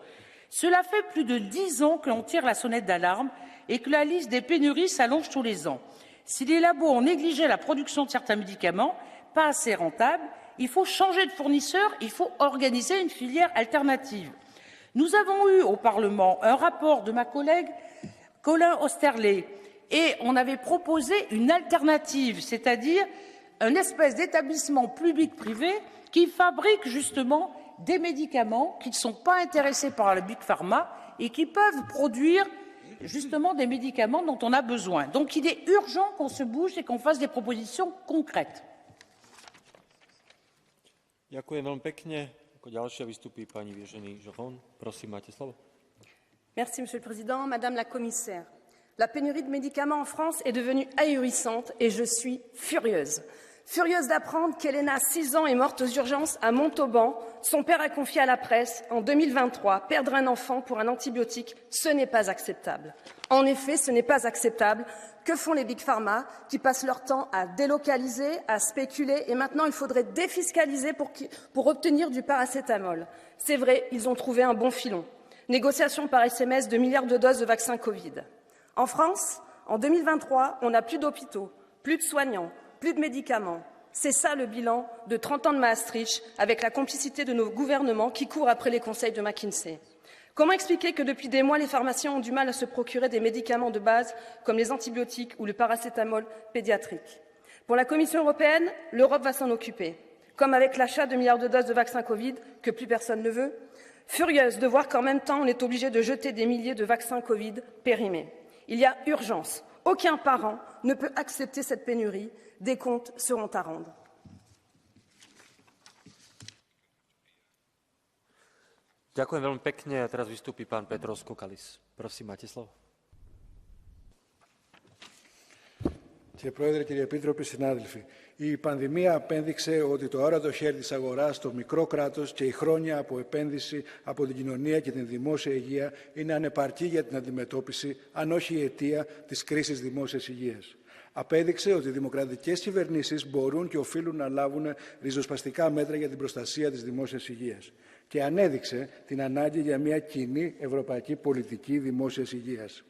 Cela fait plus de 10 ans que l'on tire la sonnette d'alarme et que la liste des pénuries s'allonge tous les ans. Si les labos ont négligé la production de certains médicaments, pas assez rentables, il faut changer de fournisseur, il faut organiser une filière alternative. Nous avons eu au Parlement un rapport de ma collègue Colin Osterley et on avait proposé une alternative, c'est-à-dire une espèce d'établissement public-privé qui fabrique justement des médicaments qui ne sont pas intéressés par le Big Pharma et qui peuvent produire justement des médicaments dont on a besoin. Donc il est urgent qu'on se bouge et qu'on fasse des propositions concrètes. Ďakujem veľmi pekne. Ako ďalšia vystupí pani Virginie Joron. Prosím, máte slovo. Merci, Monsieur le Président. Madame la Commissaire, la pénurie de médicaments en France est devenue ahurissante et je suis furieuse. Furieuse d'apprendre qu'Elena, 6 ans, est morte aux urgences à Montauban. Son père a confié à la presse, en 2023, perdre un enfant pour un antibiotique, ce n'est pas acceptable. En effet, ce n'est pas acceptable. Que font les Big Pharma qui passent leur temps à délocaliser, à spéculer et maintenant il faudrait défiscaliser pour obtenir du paracétamol. C'est vrai, ils ont trouvé un bon filon. Négociation par SMS de milliards de doses de vaccins Covid. En France, en 2023, on n'a plus d'hôpitaux, plus de soignants, plus de médicaments. C'est ça le bilan de 30 ans de Maastricht, avec la complicité de nos gouvernements qui courent après les conseils de McKinsey. Comment expliquer que depuis des mois, les pharmaciens ont du mal à se procurer des médicaments de base comme les antibiotiques ou le paracétamol pédiatrique? Pour la Commission européenne, l'Europe va s'en occuper, comme avec l'achat de milliards de doses de vaccins Covid que plus personne ne veut. Furieuse de voir qu'en même temps, on est obligé de jeter des milliers de vaccins Covid périmés. Il y a urgence. Aucun parent ne peut accepter cette pénurie. Des comptes seront à rendre. Ďakujem veľmi pekne a teraz vystúpi pán Petros Kokalis. Prosím, máte slovo. Κύριε Πρόεδρε, κύριε Επίτροπε, συνάδελφοι, η πανδημία απέδειξε ότι το αόρατο χέρι της αγοράς, το μικρό κράτος και η χρόνια από επένδυση από την κοινωνία και την δημόσια υγεία είναι ανεπαρκή για την αντιμετώπιση, αν όχι η αιτία, της κρίσης δημόσιας υγείας. Απέδειξε ότι οι δημοκρατικές κυβερνήσεις μπορούν και οφείλουν να λάβουν ριζοσπαστικά μέτρα για την προστασία της δημόσιας υγείας. Και ανέδειξε την ανάγκη για μια κοινή ευρωπαϊκή πολιτική δημόσιας υγείας.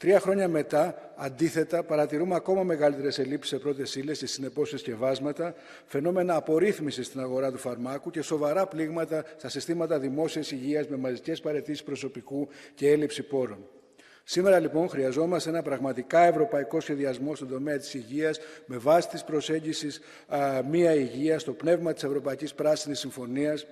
3 χρόνια μετά, αντίθετα, παρατηρούμε ακόμα μεγαλύτερες ελλείψεις σε πρώτες ύλες και συνεπώς συσκευάσματα, φαινόμενα απορρίθμισης στην αγορά του φαρμάκου και σοβαρά πλήγματα στα συστήματα δημόσιας υγείας με μαζικές παραιτήσεις προσωπικού και έλλειψη πόρων. Σήμερα, λοιπόν, χρειαζόμαστε ένα πραγματικά ευρωπαϊκό σχεδιασμό στον τομέα της υγείας με βάση της προσέγγισης μία υγεία στο πνεύμα της Ευρωπαϊκής Πράσινης Συμφωνίας,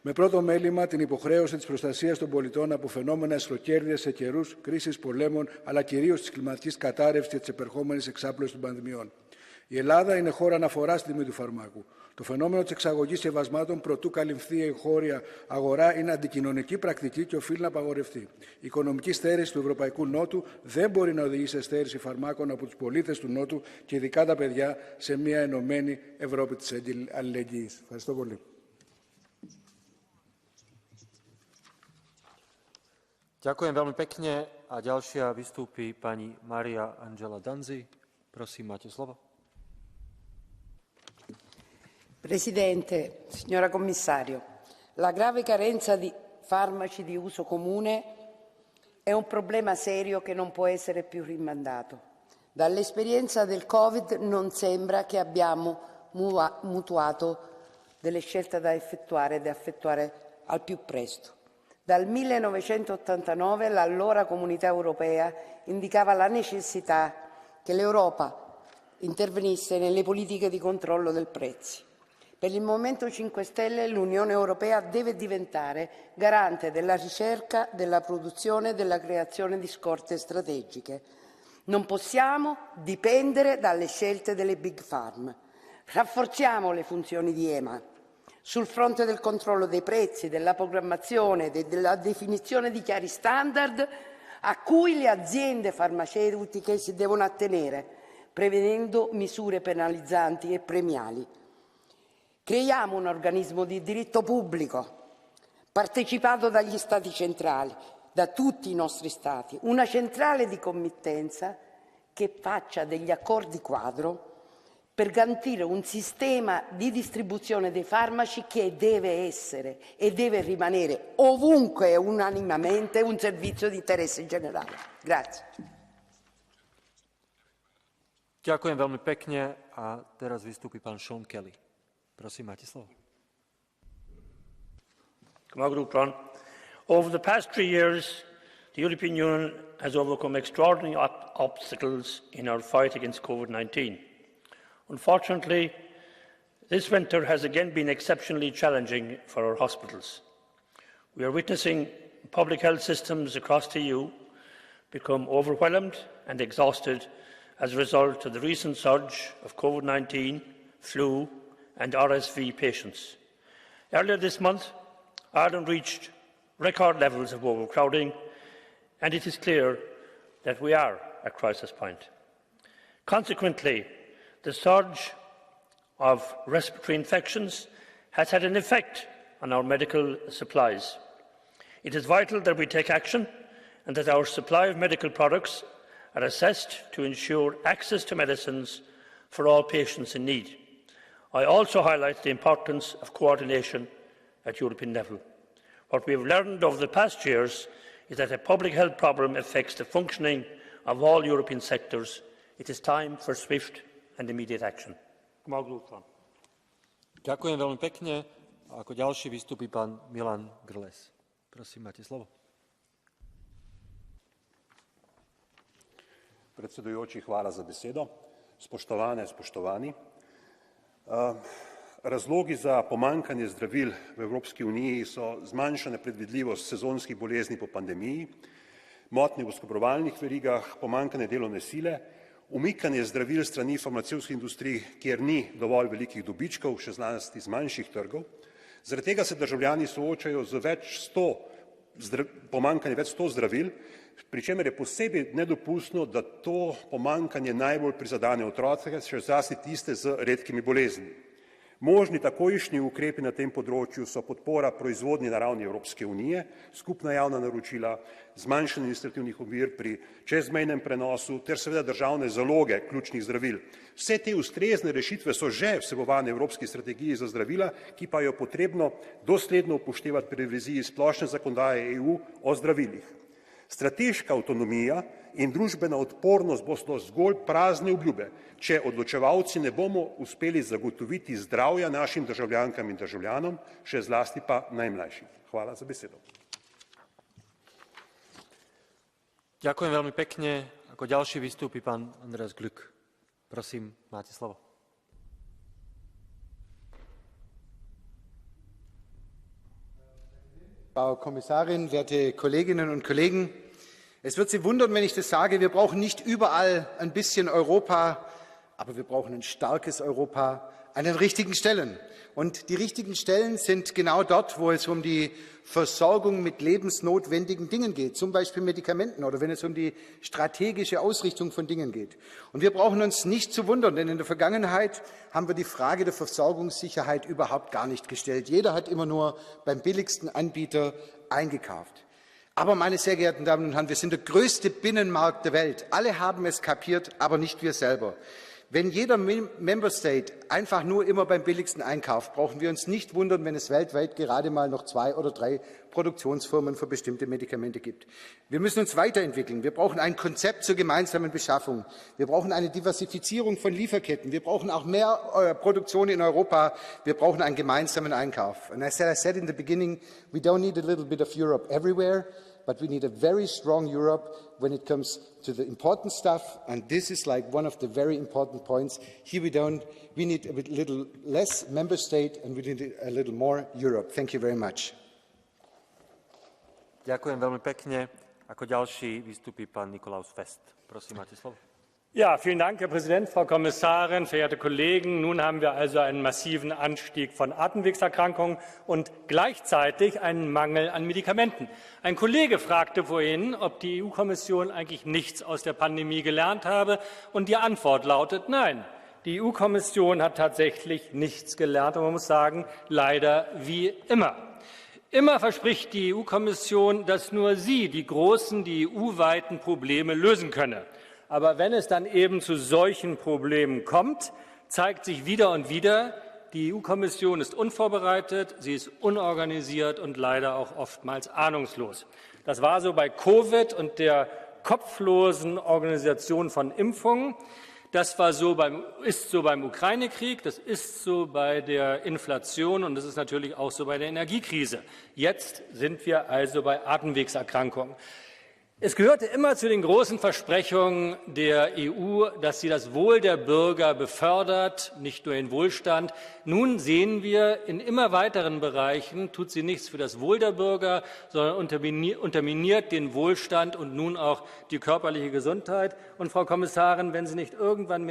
με πρώτο μέλημα την υποχρέωση της προστασίας των πολιτών από φαινόμενα εσχροκέρδειας σε καιρούς κρίσης πολέμων, αλλά κυρίως της κλιματικής κατάρρευσης και της επερχόμενης εξάπλωσης των πανδημιών. Η Ελλάδα είναι χώρα αναφοράς στην τιμή του φαρμάκου. Το φαινόμενο της εξαγωγής σκευασμάτων προτού καλυμφθεί η εγχώρια αγορά είναι αντικοινωνική πρακτική και οφείλει να απαγορευτεί. Η οικονομική στέρηση του Ευρωπαϊκού Νότου δεν μπορεί να οδηγήσει σε στέρηση φαρμάκων από τους πολίτες του Νότου και ειδικά τα παιδιά σε μια ενωμένη Ευρώπη της αλληλεγγύης. Ευχαριστώ πολύ. Ďakujem veľmi pekne a ďalšia vystúpi pani Maria Angela Danzi. Prosím, máte slovo. Presidente, signora Commissario, la grave carenza di farmaci di uso comune è un problema serio che non può essere più rimandato. Dall'esperienza del Covid non sembra che abbiamo mutuato delle scelte da effettuare al più presto. Dal 1989 l'allora Comunità Europea indicava la necessità che l'Europa intervenisse nelle politiche di controllo dei prezzi. Per il Movimento 5 Stelle l'Unione Europea deve diventare garante della ricerca, della produzione e della creazione di scorte strategiche. Non possiamo dipendere dalle scelte delle Big Pharma. Rafforziamo le funzioni di EMA sul fronte del controllo dei prezzi, della programmazione, della definizione di chiari standard a cui le aziende farmaceutiche si devono attenere, prevedendo misure penalizzanti e premiali. Creiamo un organismo di diritto pubblico, partecipato dagli Stati centrali, da tutti i nostri Stati, una centrale di committenza che faccia degli accordi quadro per garantire un sistema di distribuzione dei farmaci che deve essere e deve rimanere ovunque e unanimemente un servizio di interesse generale. Grazie. Ďakujem veľmi pekne a teraz vystúpi pán Sean Kelly. Prosím, máte slovo. Over the past 3 years, the European Union has overcome extraordinary obstacles in our fight against COVID-19. Unfortunately, this winter has again been exceptionally challenging for our hospitals. We are witnessing public health systems across the EU become overwhelmed and exhausted as a result of the recent surge of COVID-19, flu and RSV patients. Earlier this month, Ireland reached record levels of overcrowding, and it is clear that we are at crisis point. Consequently, the surge of respiratory infections has had an effect on our medical supplies. It is vital that we take action and that our supply of medical products are assessed to ensure access to medicines for all patients in need. I also highlight the importance of coordination at European level. What we have learned over the past years is that a public health problem affects the functioning of all European sectors. It is time for swift and immediate action. Ďakujem veľmi pekne. A ako ďalší vystúpi pán Milan Grles. Prosím, máte slovo. Predsedujoči, hvala za besedo. Spoštovane, spoštovani. Razlogi za pomanjkanje zdravil v Evropski uniji so zmanjšana predvidljivost sezonskih bolezni po pandemiji, motnje v oskrbovalnih verigah, pomanjkanje delovne sile, umikanje zdravil strani farmacevtskih industrij, kjer ni dovolj velikih dobičkov, še zlasti z manjših trgov, Zaradi tega se državljani soočajo z pomanjkanjem več 100 zdravil, pri čemer je posebej nedopustno, da to pomanjkanje najbolj prizadene otroke, še zlasti tiste z redkimi boleznimi. Možni takojšnji ukrepi na tem področju so podpora proizvodnji na ravni Evropske unije, skupna javna naročila, zmanjšanje administrativnih ovir pri čezmejnem prenosu ter seveda državne zaloge ključnih zdravil. Vse te ustrezne rešitve so že vsebovane v Evropski strategiji za zdravila, ki pa jo potrebno dosledno upoštevati pri reviziji splošne zakonodaje EU o zdravilih. Strateška avtonomija in družbena odpornost bodo zgolj prazne obljube, če odločevalci ne bomo uspeli zagotoviti zdravja našim državljankam in državljanom, še zlasti pa najmlajšim. Hvala za besedo. Ďakujem veľmi pekne. Ako ďalší vystúpi pán Andreas Glück. Prosím, máte slovo. Frau Kommissarin, werte Kolleginnen und Kollegen! Es wird Sie wundern, wenn ich das sage, wir brauchen nicht überall ein bisschen Europa, aber wir brauchen ein starkes Europa an den richtigen Stellen. Und die richtigen Stellen sind genau dort, wo es um die Versorgung mit lebensnotwendigen Dingen geht, zum Beispiel Medikamenten oder wenn es um die strategische Ausrichtung von Dingen geht. Und wir brauchen uns nicht zu wundern, denn in der Vergangenheit haben wir die Frage der Versorgungssicherheit überhaupt gar nicht gestellt. Jeder hat immer nur beim billigsten Anbieter eingekauft. Aber, meine sehr geehrten Damen und Herren, wir sind der größte Binnenmarkt der Welt. Alle haben es kapiert, aber nicht wir selber. Wenn jeder Member State einfach nur immer beim billigsten einkauft, brauchen wir uns nicht wundern, wenn es weltweit gerade mal noch 2 oder 3 Produktionsfirmen für bestimmte Medikamente gibt. Wir müssen uns weiterentwickeln. Wir brauchen ein Konzept zur gemeinsamen Beschaffung. Wir brauchen eine Diversifizierung von Lieferketten. Wir brauchen auch mehr Produktion in Europa. Wir brauchen einen gemeinsamen Einkauf. And as I said in the beginning, we don't need a little bit of Europe everywhere, but we need a very strong Europe when it comes to the important stuff, and this is like one of the very important points. Here we need a little less member state and we need a little more Europe. Thank you very much. Ďakujem veľmi pekne. Ako ďalší vystúpi pán Nikolaus Fest. Prosím, máte slovo. Ja, vielen Dank, Herr Präsident, Frau Kommissarin, verehrte Kollegen. Nun haben wir also einen massiven Anstieg von Atemwegserkrankungen und gleichzeitig einen Mangel an Medikamenten. Ein Kollege fragte vorhin, ob die EU-Kommission eigentlich nichts aus der Pandemie gelernt habe. Und die Antwort lautet nein. Die EU-Kommission hat tatsächlich nichts gelernt. Und man muss sagen, leider wie immer. Immer verspricht die EU-Kommission, dass nur sie die großen, die EU-weiten Probleme lösen könne. Aber wenn es dann eben zu solchen Problemen kommt, zeigt sich wieder und wieder, die EU-Kommission ist unvorbereitet, sie ist unorganisiert und leider auch oftmals ahnungslos. Das war so bei Covid und der kopflosen Organisation von Impfungen. Das ist so beim Ukraine-Krieg, das ist so bei der Inflation und das ist natürlich auch so bei der Energiekrise. Jetzt sind wir also bei Atemwegserkrankungen. Es gehörte immer zu den großen Versprechungen der EU, dass sie das Wohl der Bürger befördert, nicht nur den Wohlstand. Nun sehen wir, in immer weiteren Bereichen tut sie nichts für das Wohl der Bürger, sondern unterminiert den Wohlstand und nun auch die körperliche Gesundheit. Und Frau Kommissarin, wenn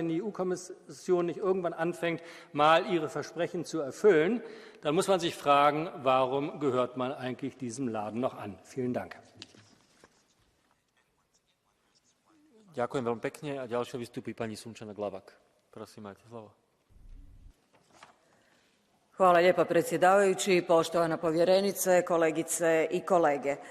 die EU-Kommission nicht irgendwann anfängt, mal ihre Versprechen zu erfüllen, dann muss man sich fragen, warum gehört man eigentlich diesem Laden noch an? Vielen Dank. Ďakujem veľmi pekne a ďalšia vystúpi pani Sunčana Glavak. Prosím, máte slovo. Hvala lijepa predsjedavajući, poštovana povjerenice, kolegice i kolege.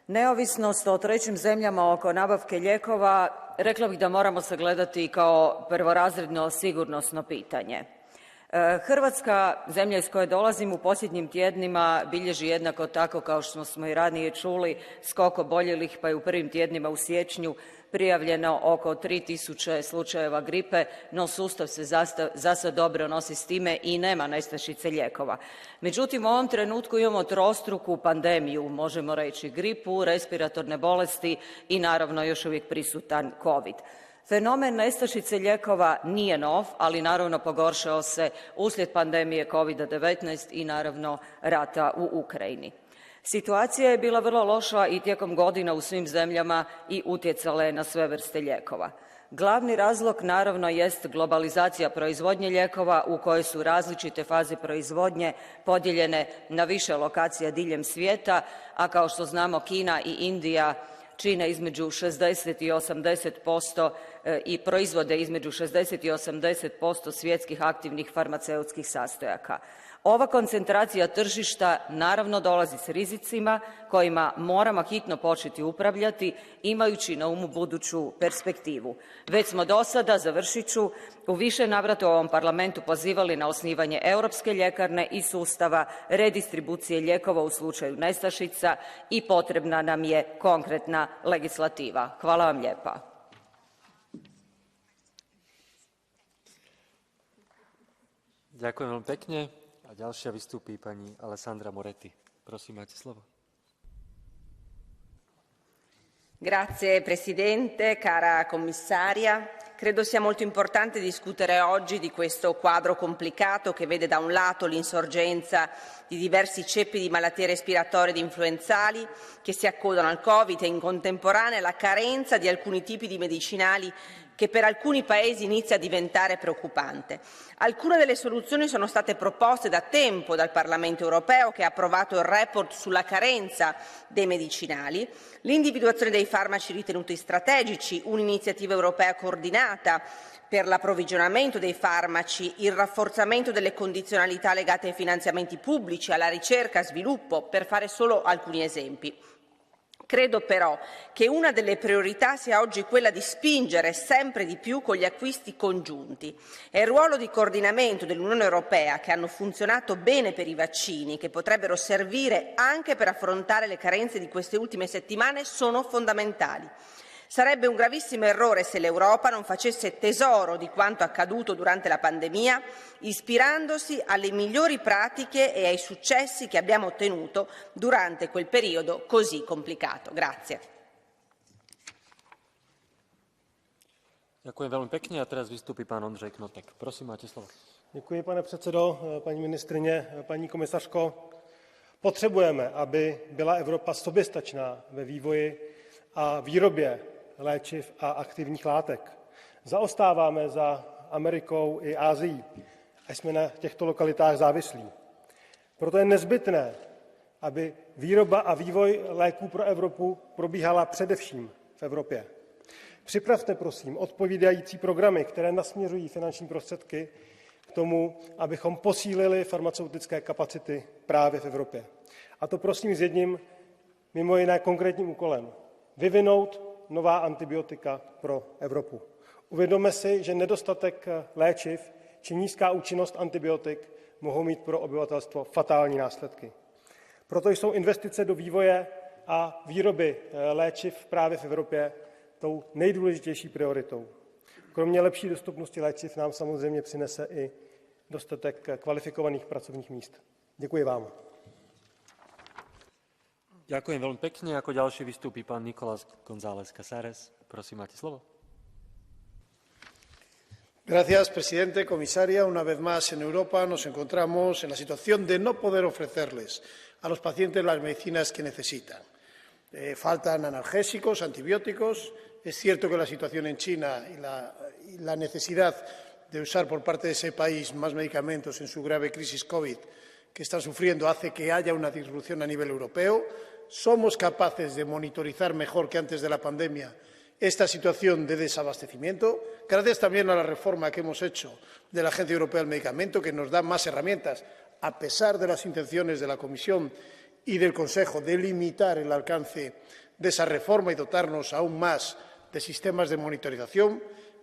Neovisnost o trećim zemljama oko nabavke lijekova rekla bih da moramo sagledati kao prvorazredno sigurnosno pitanje. Hrvatska, zemlja iz koje dolazim, u posljednjim tjednima bilježi jednako tako kao što smo i ranije čuli skok oboljelih, pa je u prvim tjednima u siječnju prijavljeno oko 3000 slučajeva gripe, no sustav se zasad dobro nosi s time i nema nestašice lijekova. Međutim, u ovom trenutku imamo trostruku pandemiju, možemo reći gripu, respiratorne bolesti i naravno još uvijek prisutan COVID. Fenomen nestašice lijekova nije nov, ali naravno pogoršao se uslijed pandemije COVID-19 i naravno rata u Ukrajini. Situacija je bila vrlo loša i tijekom godina u svim zemljama i utjecala je na sve vrste lijekova. Glavni razlog naravno jest globalizacija proizvodnje lijekova u kojoj su različite faze proizvodnje podijeljene na više lokacija diljem svijeta, a kao što znamo Kina i Indija čine između 60 i 80% i proizvode između 60 i 80% svjetskih aktivnih farmaceutskih sastojaka. Ova koncentracija tržišta naravno dolazi s rizicima kojima moramo hitno početi upravljati imajući na umu buduću perspektivu. Već smo do sada, završit ću, u više navrata u ovom parlamentu pozivali na osnivanje europske ljekarne i sustava redistribucije lijekova u slučaju nestašica i potrebna nam je konkretna legislativa. Hvala vam lijepa. Ďakujem veľmi pekne. A ďalšia vystúpi pani Alessandra Moretti. Prosím, máte slovo. Grazie Presidente, cara Commissaria. Credo sia molto importante discutere oggi di questo quadro complicato che vede da un lato l'insorgenza di diversi ceppi di malattie respiratorie ed influenzali che si accodano al Covid e in contemporanea la carenza di alcuni tipi di medicinali che per alcuni paesi inizia a diventare preoccupante. Alcune delle soluzioni sono state proposte da tempo dal Parlamento europeo, che ha approvato il report sulla carenza dei medicinali, l'individuazione dei farmaci ritenuti strategici, un'iniziativa europea coordinata per l'approvvigionamento dei farmaci, il rafforzamento delle condizionalità legate ai finanziamenti pubblici, alla ricerca e sviluppo, per fare solo alcuni esempi. Credo però che una delle priorità sia oggi quella di spingere sempre di più con gli acquisti congiunti e il ruolo di coordinamento dell'Unione Europea, che hanno funzionato bene per i vaccini, che potrebbero servire anche per affrontare le carenze di queste ultime settimane, sono fondamentali. Sarebbe un gravissimo errore se l'Europa non facesse tesoro di quanto accaduto durante la pandemia, ispirandosi alle migliori pratiche e ai successi che abbiamo ottenuto durante quel periodo così complicato. Grazie. Ďakujem veľmi pekne a teraz vystúpi pán Ondřej Knotek. Prosím, máte slovo. Děkuji, pane předsedo, paní ministryně, paní komisařko. Potřebujeme, aby byla Evropa soběstačná ve vývoji a výrobě léčiv a aktivních látek. Zaostáváme za Amerikou i Asií a jsme na těchto lokalitách závislí. Proto je nezbytné, aby výroba a vývoj léků pro Evropu probíhala především v Evropě. Připravte prosím odpovídající programy, které nasměřují finanční prostředky k tomu, abychom posílili farmaceutické kapacity právě v Evropě. A to prosím s jedním mimo jiné konkrétním úkolem. Vyvinout nová antibiotika pro Evropu. Uvědomme si, že nedostatek léčiv či nízká účinnost antibiotik mohou mít pro obyvatelstvo fatální následky. Proto jsou investice do vývoje a výroby léčiv právě v Evropě tou nejdůležitější prioritou. Kromě lepší dostupnosti léčiv nám samozřejmě přinese i dostatek kvalifikovaných pracovních míst. Děkuji vám. Ďakujem veľmi pekne. Ako ďalší vystúpi pán Nicolás González Casares. Prosím, máte slovo. Gracias, presidente, comisaria. Una vez más en Europa nos encontramos en la situación de no poder ofrecerles a los pacientes las medicinas que necesitan. Faltan analgésicos, antibióticos. Es cierto que la situación en China y la necesidad de usar por parte de ese país más medicamentos en su grave crisis COVID que están sufriendo hace que haya una disrupción a nivel europeo. Somos capaces de monitorizar mejor que antes de la pandemia esta situación de desabastecimiento, gracias también a la reforma que hemos hecho de la Agencia Europea del Medicamento, que nos da más herramientas, a pesar de las intenciones de la Comisión y del Consejo de limitar el alcance de esa reforma y dotarnos aún más de sistemas de monitorización,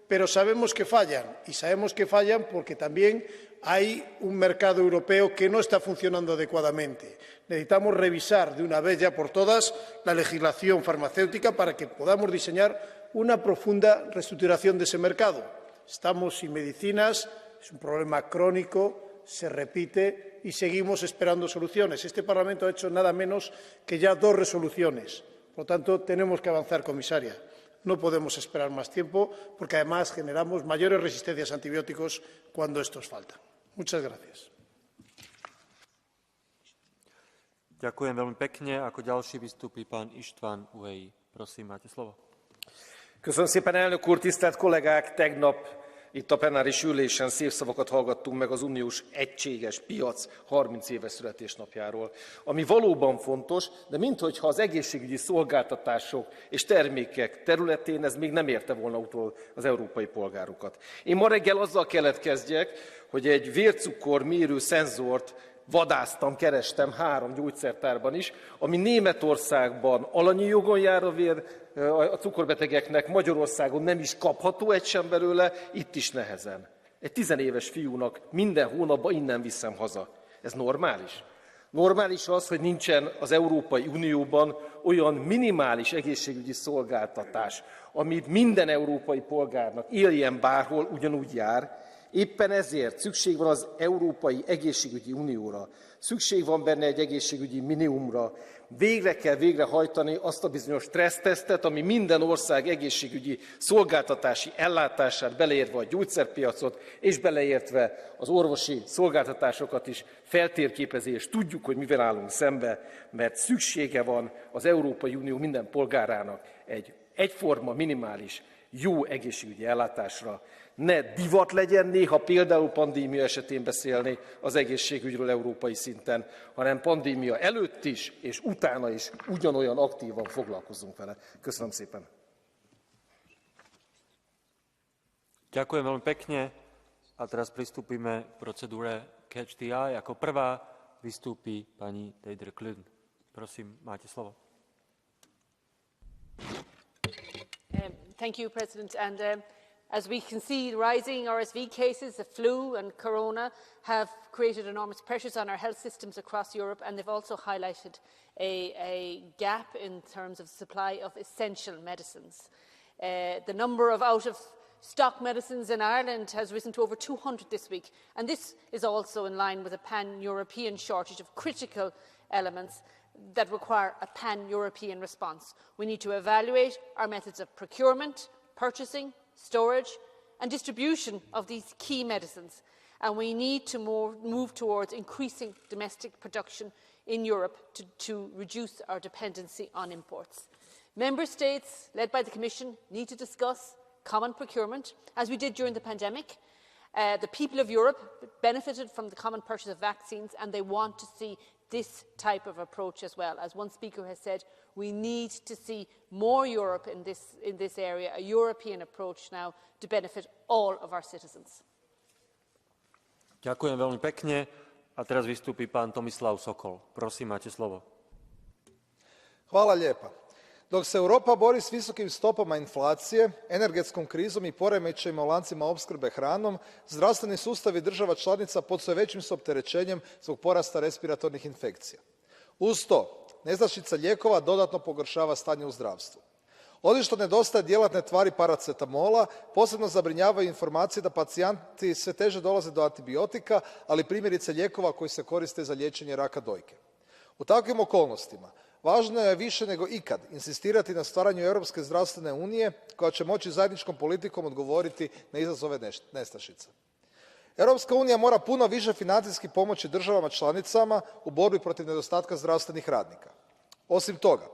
pero sabemos que fallan, y sabemos que fallan porque también hay un mercado europeo que no está funcionando adecuadamente. Necesitamos revisar de una vez ya por todas la legislación farmacéutica para que podamos diseñar una profunda reestructuración de ese mercado. Estamos sin medicinas, es un problema crónico, se repite y seguimos esperando soluciones. Este Parlamento ha hecho nada menos que ya 2 resoluciones. Por lo tanto, tenemos que avanzar, comisaria. No podemos esperar más tiempo porque además generamos mayores resistencias a antibióticos cuando estos faltan. Muchas gracias. Ďakujem veľmi pekne. Ako ďalší vystúpi pán Ištván Uhej. Prosím, máte slovo. Köszönöm szépen, elnök úr, tisztelt kollégák! Tegnap itt a plenáris ülésen szép szavakat hallgattunk meg az uniós egységes piac 30 éves születésnapjáról, ami valóban fontos, de minthogyha az egészségügyi szolgáltatások és termékek területén ez még nem érte volna utol az európai polgárokat. Én ma reggel azzal kellett kezdjek, hogy egy vércukor mérő szenzort vadásztam, kerestem 3 gyógyszertárban is, ami Németországban alanyi jogon jár a cukorbetegeknek, Magyarországon nem is kapható egy sem belőle, itt is nehezen. Egy 10 éves fiúnak minden hónapban innen viszem haza. Ez normális? Normális az, hogy nincsen az Európai Unióban olyan minimális egészségügyi szolgáltatás, amit minden európai polgárnak éljen bárhol, ugyanúgy jár. Éppen ezért szükség van az Európai Egészségügyi Unióra, szükség van benne egy egészségügyi minimumra, végre kell végrehajtani azt a bizonyos stressztesztet, ami minden ország egészségügyi szolgáltatási ellátását, beleértve a gyógyszerpiacot, és beleértve az orvosi szolgáltatásokat is feltérképezi, és tudjuk, hogy mivel állunk szembe, mert szüksége van az Európai Unió minden polgárának egy egyforma, minimális, jó egészségügyi ellátásra. Ne divat legyen néha például pandémia esetén beszélni az egészségügyről európai szinten, hanem pandémia előtt is és utána is ugyanolyan aktívan foglalkozzunk vele. Köszönöm szépen. Ďakujem veľmi pekne a teraz pristúpime k procedúre Catch the Eye. Ako prvá vystúpi pani Deidre Klün. Prosím, máte slovo. Thank you, President. And as we can see, rising RSV cases, the flu and corona have created enormous pressures on our health systems across Europe, and they've also highlighted a gap in terms of supply of essential medicines. The number of out-of-stock medicines in Ireland has risen to over 200 this week, and this is also in line with a pan-European shortage of critical elements that require a pan-European response. We need to evaluate our methods of procurement, purchasing, storage and distribution of these key medicines, and we need to move towards increasing domestic production in Europe to reduce our dependency on imports. Member States, led by the Commission, need to discuss common procurement, as we did during the pandemic. The people of Europe benefited from the common purchase of vaccines, and they want to see this type of approach as well. As one speaker has said, we need to see more Europe in this area, a European approach now to benefit all of our citizens. Ďakujem veľmi pekne a teraz vystúpi pán Tomislav Sokol. Prosím, máte slovo. Hvala lijepa. Dok se Europa bori s visokim stopama inflacije, energetskom krizom i poremećajima u lancima opskrbe hranom, zdravstveni sustavi država članica pod sve većim su opterećenjem zbog porasta respiratornih infekcija. Uz to, nestašica lijekova dodatno pogoršava stanje u zdravstvu. Osim što nedostaje djelatne tvari paracetamola, posebno zabrinjavaju informacije da pacijenti sve teže dolaze do antibiotika, ali primjerice lijekova koji se koriste za liječenje raka dojke. U takvim okolnostima važno je više nego ikad insistirati na stvaranju Europske zdravstvene unije koja će moći zajedničkom politikom odgovoriti na izazove nestašice. Europska unija mora puno više financijski pomoći državama članicama u borbi protiv nedostatka zdravstvenih radnika. Osim toga,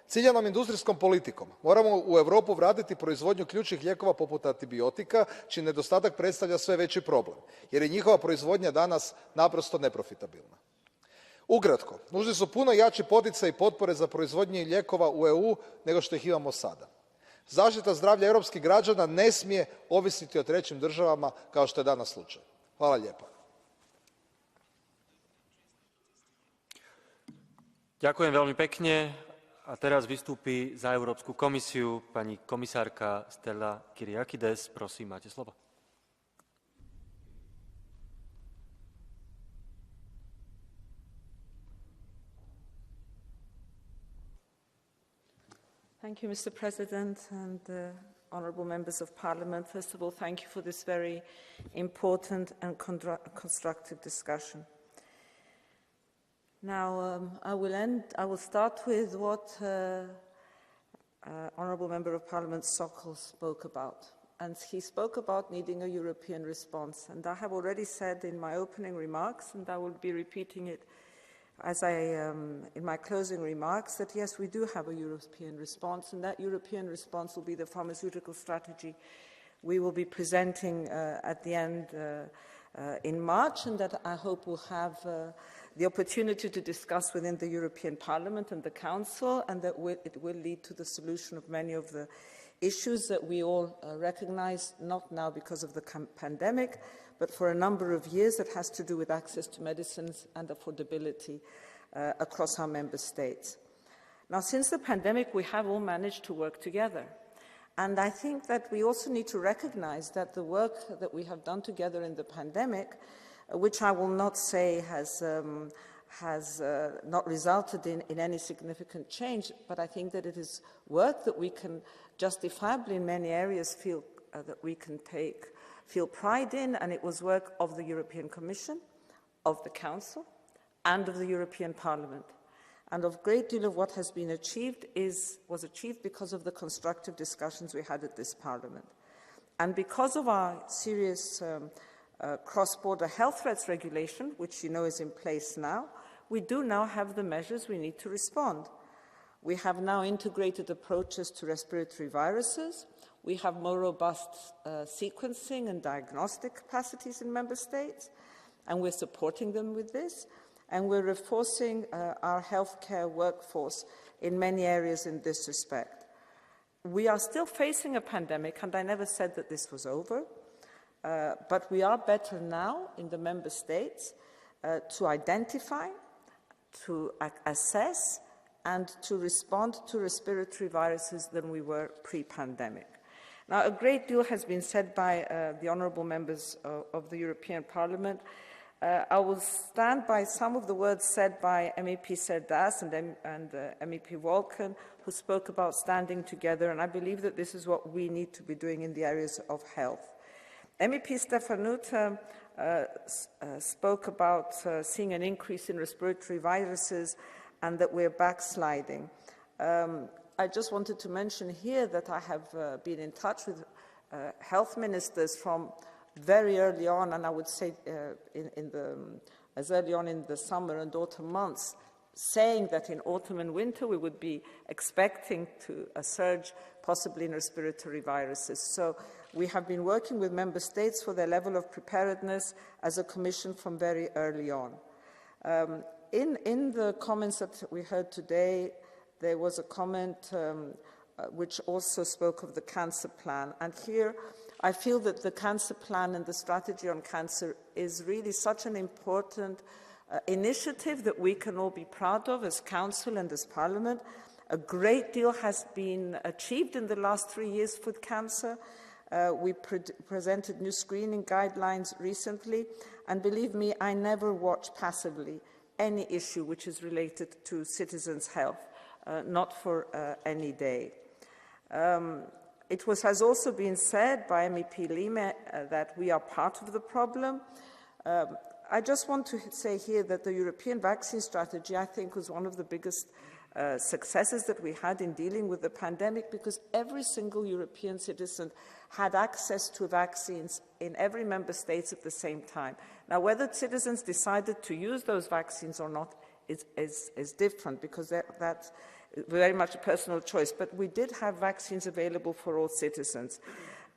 ciljanom industrijskom politikom moramo u Europu vratiti proizvodnju ključnih lijekova poput antibiotika, čiji nedostatak predstavlja sve veći problem, jer je njihova proizvodnja danas naprosto neprofitabilna. Ukratko, nužni su puno jači poticaji i potpore za proizvodnju lijekova u EU nego što ih imamo sada. Zaštita zdravlja europskih građana ne smije ovisiti o trećim državama kao što je danas slučaj. Hvala lijepa. Ďakujem veľmi pekne a teraz vystúpi za Európsku komisiu pani komisárka Stella Kyriakides. Prosím, máte slovo. Thank you, Mr. President, and honourable members of Parliament. First of all, thank you for this very important and constructive discussion. Now, I will start with what honourable member of Parliament Sokol spoke about. And he spoke about needing a European response. And I have already said in my opening remarks, and I will be repeating it in my closing remarks, that yes, we do have a European response, and that European response will be the pharmaceutical strategy we will be presenting at the end in March, and that I hope will have the opportunity to discuss within the European Parliament and the Council, and that it will lead to the solution of many of the issues that we all recognize, not now because of the pandemic, but for a number of years that has to do with access to medicines and affordability across our member states. Now, since the pandemic, we have all managed to work together. And I think that we also need to recognize that the work that we have done together in the pandemic, which I will not say has not resulted in any significant change, but I think that it is work that we can justifiably in many areas feel that we can feel pride in, and it was work of the European Commission, of the Council, and of the European Parliament. And a great deal of what has been achieved was achieved because of the constructive discussions we had at this Parliament. And because of our serious cross-border health threats regulation, which you know is in place now, we do now have the measures we need to respond. We have now integrated approaches to respiratory viruses. We have more robust sequencing and diagnostic capacities in member states, and we're supporting them with this. And we're reinforcing our healthcare workforce in many areas in this respect. We are still facing a pandemic, and I never said that this was over, but we are better now in the member states to identify, to assess, and to respond to respiratory viruses than we were pre-pandemic. Now, a great deal has been said by the honourable members of the European Parliament. I will stand by some of the words said by MEP Serdas and MEP Volkan, who spoke about standing together, and I believe that this is what we need to be doing in the areas of health. MEP Stefanuta spoke about seeing an increase in respiratory viruses and that we're backsliding. I just wanted to mention here that I have been in touch with health ministers from very early on, and I would say as early on in the summer and autumn months, saying that in autumn and winter we would be expecting a surge possibly in respiratory viruses. So we have been working with member states for their level of preparedness as a commission from very early on. In the comments that we heard today, there was a comment which also spoke of the cancer plan. And here I feel that the cancer plan and the strategy on cancer is really such an important initiative that we can all be proud of as Council and as Parliament. A great deal has been achieved in the last 3 years for cancer. We presented new screening guidelines recently, and believe me, I never watch passively any issue which is related to citizens' health, not for any day. It has also been said by MEP Lima that we are part of the problem. I just want to say here that the European vaccine strategy, I think, was one of the biggest successes that we had in dealing with the pandemic, because every single European citizen had access to vaccines in every member state at the same time. Now, whether citizens decided to use those vaccines or not is different, because that's very much a personal choice, but we did have vaccines available for all citizens.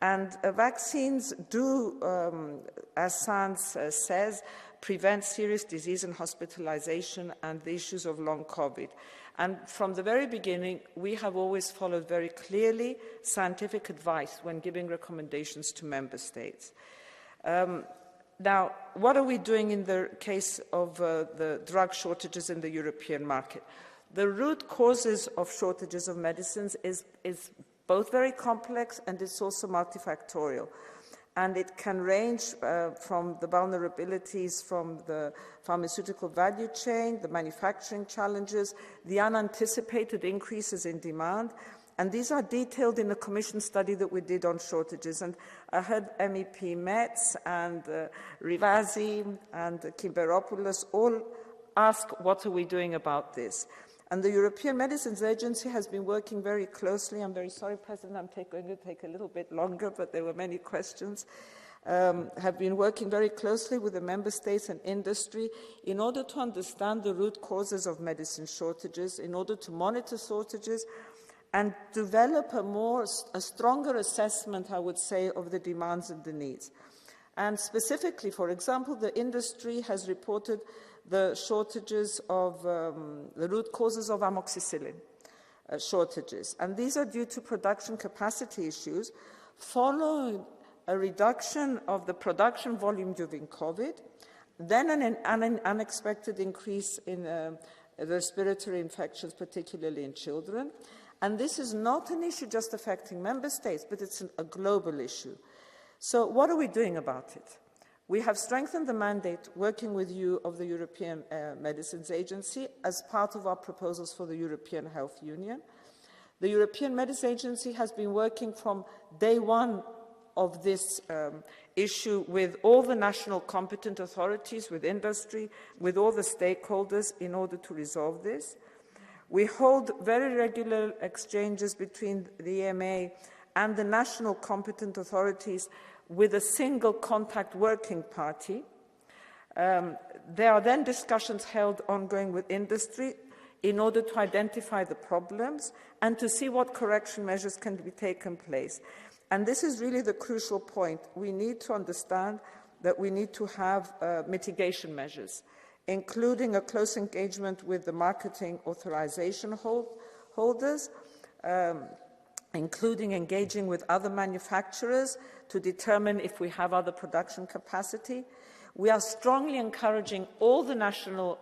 And vaccines do, as Sans says, prevent serious disease and hospitalization and the issues of long COVID. And from the very beginning, we have always followed very clearly scientific advice when giving recommendations to member states. Now, what are we doing in the case of the drug shortages in the European market? The root causes of shortages of medicines is both very complex and it's also multifactorial. And it can range from the vulnerabilities from the pharmaceutical value chain, the manufacturing challenges, the unanticipated increases in demand. And these are detailed in a Commission study that we did on shortages. And I heard MEP Metz and Rivasi and Kimberopoulos all ask, what are we doing about this? And the European Medicines Agency has been working very closely. I'm very sorry, President, I'm going to take a little bit longer, but there were many questions. have been working very closely with the member states and industry in order to understand the root causes of medicine shortages, in order to monitor shortages, and develop a stronger assessment, I would say, of the demands and the needs. And specifically, for example, the industry has reported the shortages of the root causes of amoxicillin shortages. And these are due to production capacity issues following a reduction of the production volume during COVID, then an unexpected increase in respiratory infections, particularly in children. And this is not an issue just affecting member states, but it's a global issue. So what are we doing about it? We have strengthened the mandate working with you of the European Medicines Agency as part of our proposals for the European Health Union. The European Medicines Agency has been working from day one of this issue with all the national competent authorities, with industry, with all the stakeholders in order to resolve this. We hold very regular exchanges between the EMA and the national competent authorities with a single contact working party. There are then discussions held ongoing with industry in order to identify the problems and to see what correction measures can be taken place. And this is really the crucial point. We need to understand that we need to have mitigation measures, including a close engagement with the marketing authorization holders, including engaging with other manufacturers to determine if we have other production capacity. We are strongly encouraging all the national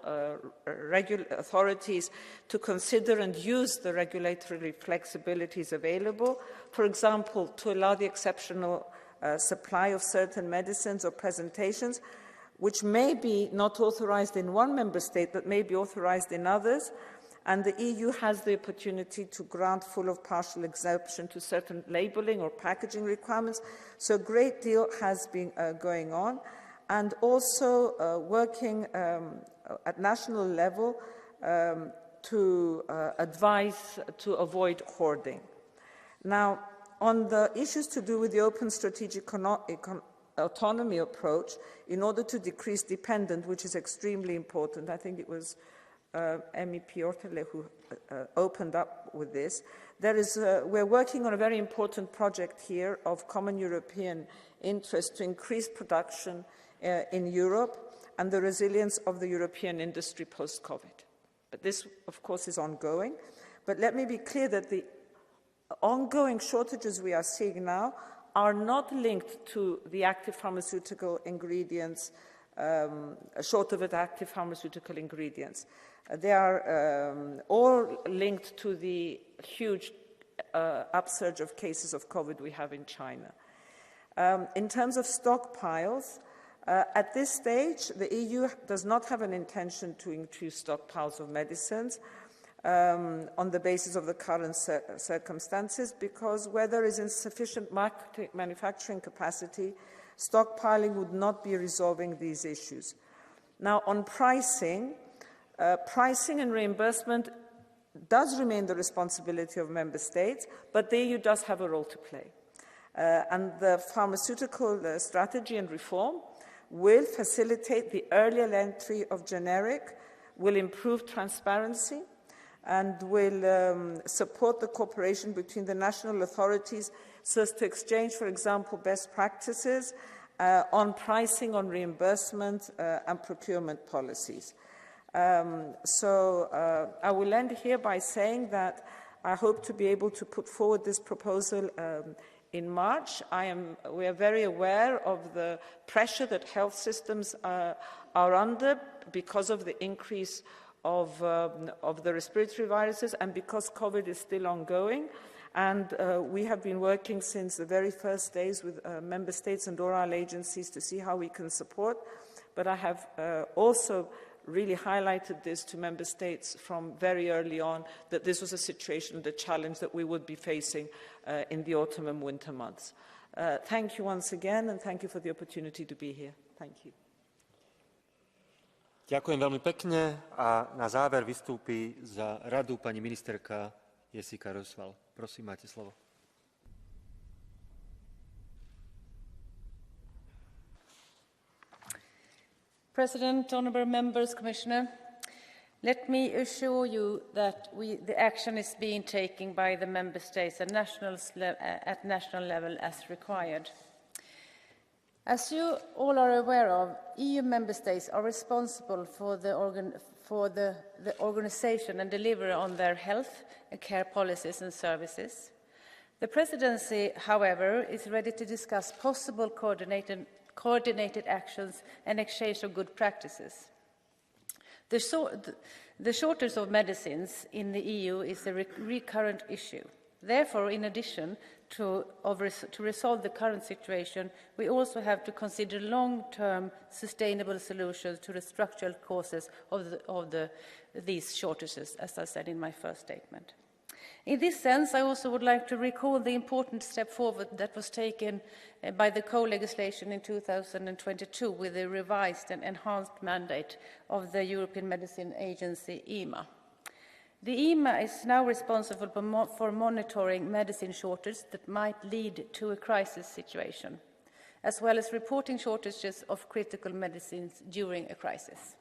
authorities to consider and use the regulatory flexibilities available, for example, to allow the exceptional supply of certain medicines or presentations, which may be not authorized in one member state, but may be authorized in others. And the EU has the opportunity to grant full or partial exemption to certain labeling or packaging requirements. So a great deal has been going on. And also working at national level to advise to avoid hoarding. Now, on the issues to do with the open strategic autonomy approach, in order to decrease dependence, which is extremely important, I think it was MEP Ortele who opened up with this. We're working on a very important project here of common European interest to increase production in Europe and the resilience of the European industry post-COVID. But this, of course, is ongoing. But let me be clear that the ongoing shortages we are seeing now are not linked to the active pharmaceutical ingredients, short of active pharmaceutical ingredients. They are all linked to the huge upsurge of cases of COVID we have in China. In terms of stockpiles, at this stage, the EU does not have an intention to increase stockpiles of medicines on the basis of the current circumstances, because where there is insufficient manufacturing capacity, stockpiling would not be resolving these issues. Now, on pricing, pricing and reimbursement does remain the responsibility of member states, but the EU does have a role to play. And the pharmaceutical strategy and reform will facilitate the earlier entry of generic, will improve transparency, and will support the cooperation between the national authorities so as to exchange, for example, best practices on pricing, on reimbursement, and procurement policies. I will end here by saying that I hope to be able to put forward this proposal in March. We are very aware of the pressure that health systems are under because of the increase of the respiratory viruses and because COVID is still ongoing. And we have been working since the very first days with member states and oral agencies to see how we can support. But I have also really highlighted this to member states from very early on, that this was a situation, the challenge that we would be facing in the autumn and winter months. Thank you once again, and thank you for the opportunity to be here. Thank you. Ďakujem veľmi pekne a na záver vystúpi za radu pani ministerka Jessica Roswall. Prosím, máte slovo. President, honourable members, Commissioner, let me assure you that the action is being taken by the Member States at national level as required. As you all are aware of, EU Member States are responsible for the organisation and delivery on their health and care policies and services. The Presidency, however, is ready to discuss possible coordinated actions and exchange of good practices. The shortage of medicines in the EU is a recurrent issue. Therefore, in addition to resolve the current situation, we also have to consider long-term sustainable solutions to the structural causes of these shortages, as I said in my first statement. In this sense, I also would like to recall the important step forward that was taken by the co-legislation in 2022 with the revised and enhanced mandate of the European Medicines Agency, EMA. The EMA is now responsible for monitoring medicine shortages that might lead to a crisis situation, as well as reporting shortages of critical medicines during a crisis.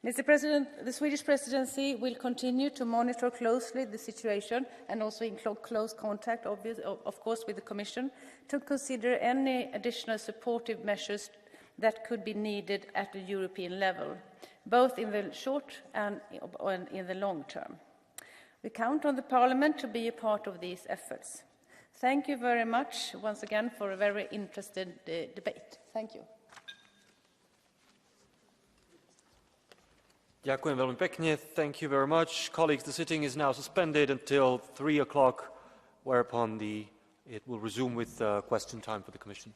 Mr. President, the Swedish Presidency will continue to monitor closely the situation and also in close contact, of course, with the Commission to consider any additional supportive measures that could be needed at the European level, both in the short and in the long term. We count on the Parliament to be a part of these efforts. Thank you very much once again for a very interesting debate. Thank you. Ďakujem veľmi pekne. Thank you very much. Colleagues, the sitting is now suspended until 3 o'clock, whereupon it will resume with question time for the Commission.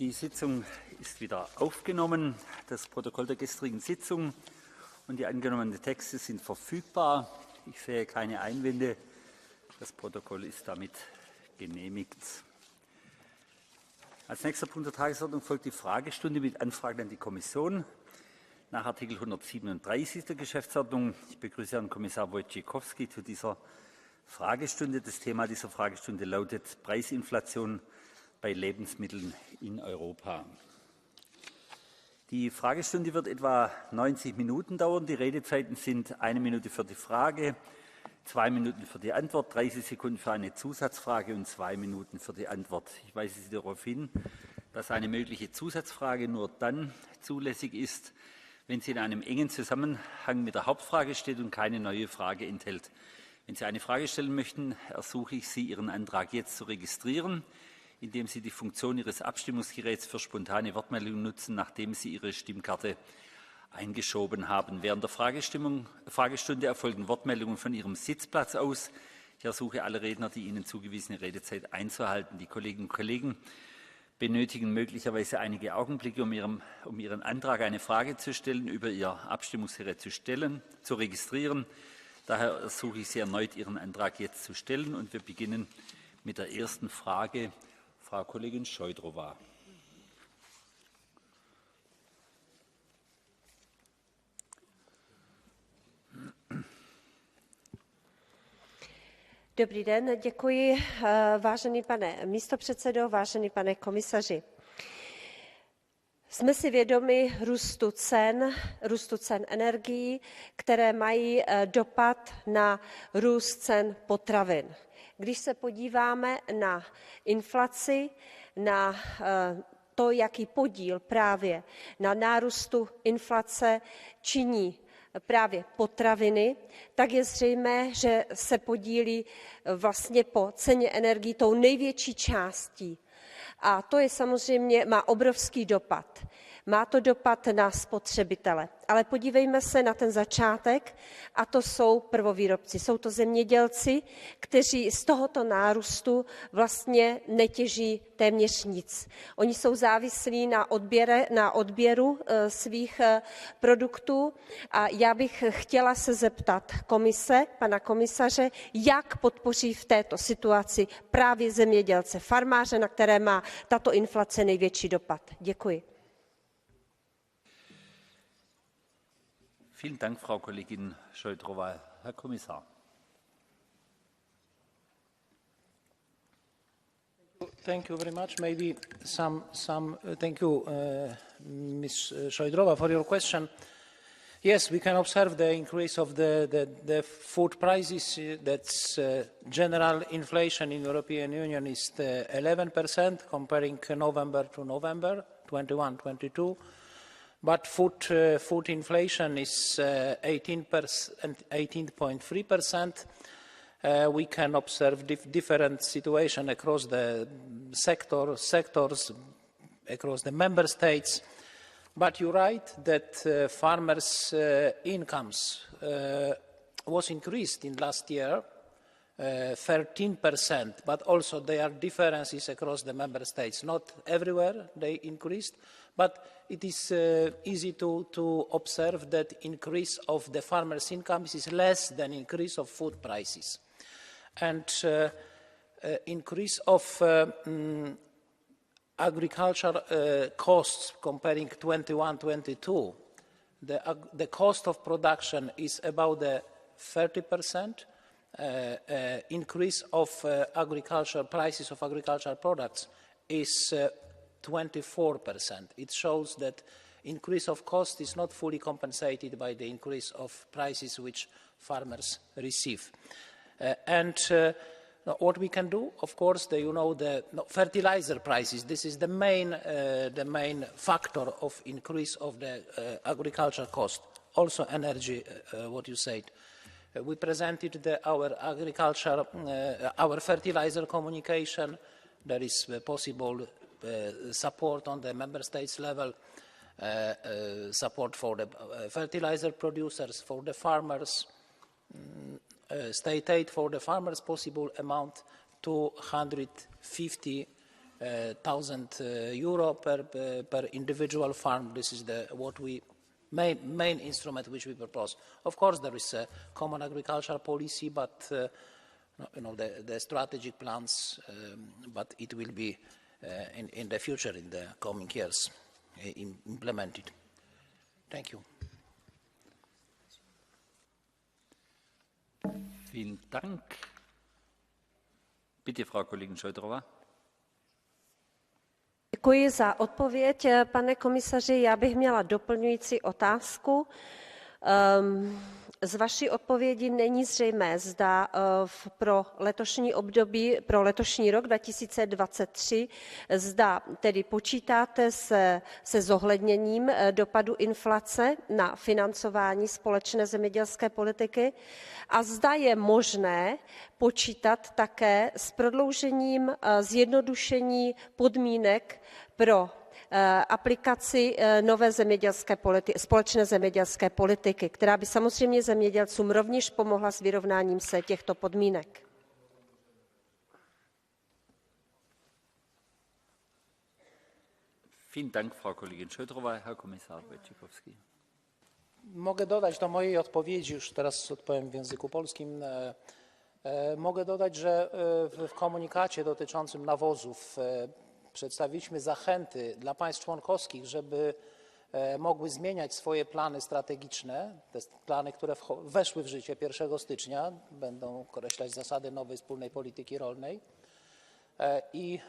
Die Sitzung ist wieder aufgenommen. Das Protokoll der gestrigen Sitzung und die angenommenen Texte sind verfügbar. Ich sehe keine Einwände. Das Protokoll ist damit genehmigt. Als nächster Punkt der Tagesordnung folgt die Fragestunde mit Anfragen an die Kommission nach Artikel 137 der Geschäftsordnung. Ich begrüße Herrn Kommissar Wojciechowski zu dieser Fragestunde. Das Thema dieser Fragestunde lautet Preisinflation bei Lebensmitteln in Europa. Die Fragestunde wird etwa 90 Minuten dauern. Die Redezeiten sind 1 Minute für die Frage, 2 Minuten für die Antwort, 30 Sekunden für eine Zusatzfrage und 2 Minuten für die Antwort. Ich weise Sie darauf hin, dass eine mögliche Zusatzfrage nur dann zulässig ist, wenn sie in einem engen Zusammenhang mit der Hauptfrage steht und keine neue Frage enthält. Wenn Sie eine Frage stellen möchten, ersuche ich Sie, Ihren Antrag jetzt zu registrieren, indem Sie die Funktion Ihres Abstimmungsgeräts für spontane Wortmeldungen nutzen, nachdem Sie Ihre Stimmkarte eingeschoben haben. Während der Fragestunde erfolgen Wortmeldungen von Ihrem Sitzplatz aus. Ich ersuche alle Redner, die ihnen zugewiesene Redezeit einzuhalten. Die Kolleginnen und Kollegen benötigen möglicherweise einige Augenblicke, um Ihren Antrag, eine Frage zu stellen, über Ihr Abstimmungsgerät zu registrieren. Daher ersuche ich Sie erneut, Ihren Antrag jetzt zu stellen. Und wir beginnen mit der ersten Frage. Frau Kollegin Šojdrová. Dobrý den, děkuji, vážený pane místopředsedo, vážený pane komisaři. Jsme si vědomi růstu cen energií, které mají dopad na růst cen potravin. Když se podíváme na inflaci, na to, jaký podíl právě na nárůstu inflace činí právě potraviny, tak je zřejmé, že se podílí vlastně po ceně energií tou největší částí. A to je samozřejmě, má obrovský dopad. Má to dopad na spotřebitele. Ale podívejme se na ten začátek, a to jsou prvovýrobci. Jsou to zemědělci, kteří z tohoto nárůstu vlastně netěží téměř nic. Oni jsou závislí na odběru svých produktů a já bych chtěla se zeptat komise, pana komisaře, jak podpoří v této situaci právě zemědělce, farmáře, na které má tato inflace největší dopad. Děkuji. Vielen Dank, Frau Kollegin Šojdrová. Herr Kommissar. Thank you very much. Maybe thank you, Ms. Šojdrová, for your question. Yes, we can observe the increase of the food prices. That's general inflation in the European Union is 11%, comparing November to November, 21-22. But food inflation is 18.3%. We can observe different situation across the sectors, across the member states. But you're right that farmers' incomes was increased in last year, 13%, but also there are differences across the member states. Not everywhere they increased, but it is easy to observe that increase of the farmers' incomes is less than increase of food prices. And increase of agriculture costs comparing 21-22, the cost of production is about 30%. Increase of agricultural prices of agricultural products is 24%. It shows that increase of cost is not fully compensated by the increase of prices which farmers receive. What we can do, of course, the fertilizer prices. This is the main factor of increase of the agricultural cost. Also energy, what you said. We presented our fertilizer communication. There is possible support on the member states level, support for the fertilizer producers, for the farmers, state aid for the farmers, possible amount 250 euro per individual farm. This is what we main instrument which we propose. Of course, there is a common agricultural policy, but the strategic plans, but it will be in the future, in the coming years, implemented. Thank you. Vielen Dank. Bitte, Frau Kollegin Šojdrová. Děkuji za odpověď, pane komisaři. Já bych měla doplňující otázku. Z vaší odpovědi není zřejmé, zda pro letošní období, pro letošní rok 2023, zda tedy počítáte se zohledněním dopadu inflace na financování společné zemědělské politiky a zda je možné počítat také s prodloužením zjednodušení podmínek pro aplikaci nové společné zemědělské politiky, která by samozřejmě zemědělcům rovněž pomohla s vyrovnáním se těchto podmínek. Vielen Dank, Frau Kollegin Šojdrová. Herr Kommissar Wojciechowski. Mogę dodać do mojej odpowiedzi, już teraz odpowiem w języku polskim, mogę dodać, że w komunikacie dotyczącym nawozów przedstawiliśmy zachęty dla państw członkowskich, żeby mogły zmieniać swoje plany strategiczne, te plany, które weszły w życie 1 stycznia, będą określać zasady nowej wspólnej polityki rolnej. I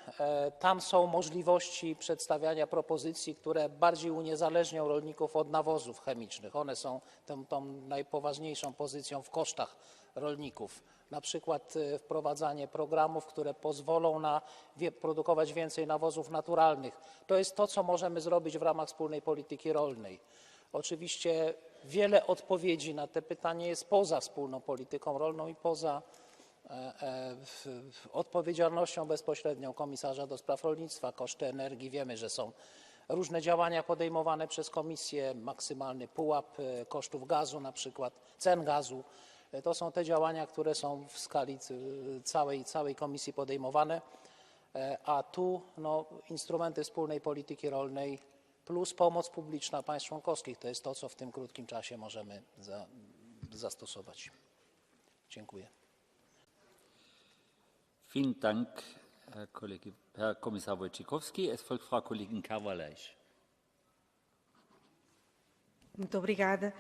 tam są możliwości przedstawiania propozycji, które bardziej uniezależnią rolników od nawozów chemicznych. One są tą najpoważniejszą pozycją w kosztach rolników. Na przykład wprowadzanie programów, które pozwolą produkować więcej nawozów naturalnych. To jest to, co możemy zrobić w ramach wspólnej polityki rolnej. Oczywiście wiele odpowiedzi na te pytania jest poza wspólną polityką rolną i poza odpowiedzialnością bezpośrednią komisarza do spraw rolnictwa. Koszty energii, wiemy, że są różne działania podejmowane przez Komisję, maksymalny pułap kosztów gazu, na przykład cen gazu. To są te działania, które są w skali całej Komisji podejmowane, a tu instrumenty wspólnej polityki rolnej plus pomoc publiczna państw członkowskich to jest to, co w tym krótkim czasie możemy zastosować. Dziękuję. Vielen Dank, Herr Kommissar Wojciechowski. Es folgt Frau Kollegin Carvalho. Muito obrigada.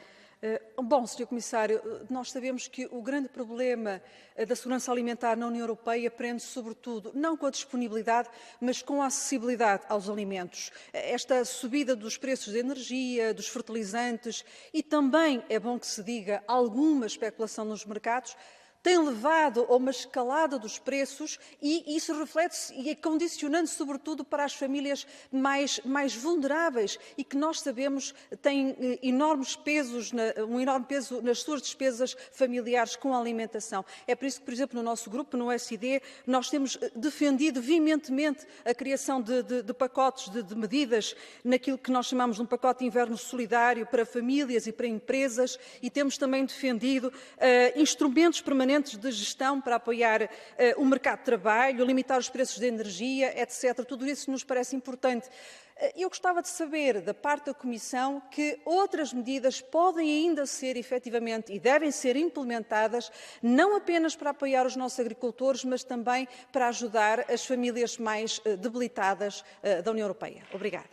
Bom, Sr. Comissário, nós sabemos que o grande problema da segurança alimentar na União Europeia prende-se sobretudo, não com a disponibilidade, mas com a acessibilidade aos alimentos. Esta subida dos preços de energia, dos fertilizantes e também, é bom que se diga, alguma especulação nos mercados, tem levado a uma escalada dos preços e isso reflete-se e é condicionante sobretudo para as famílias mais vulneráveis e que nós sabemos têm enormes pesos, um enorme peso nas suas despesas familiares com a alimentação. É por isso que, por exemplo, no nosso grupo, no SD, nós temos defendido veementemente a criação de pacotes de medidas naquilo que nós chamamos de um pacote de inverno solidário para famílias e para empresas e temos também defendido instrumentos permanentes de gestão para apoiar o mercado de trabalho, limitar os preços de energia, etc. Tudo isso nos parece importante. Eu gostava de saber, da parte da Comissão, que outras medidas podem ainda ser efetivamente e devem ser implementadas, não apenas para apoiar os nossos agricultores, mas também para ajudar as famílias mais debilitadas da União Europeia. Obrigada.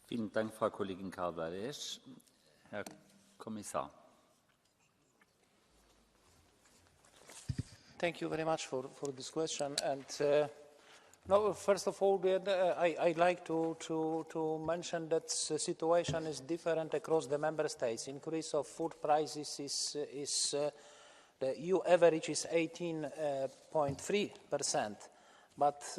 Vielen Dank, Frau Kollegin Carvalho. Herr Kommissar. Thank you very much for this question. And no, first of all, I'd like to mention that the situation is different across the member states. Increase of food prices the EU average is 18.3%, but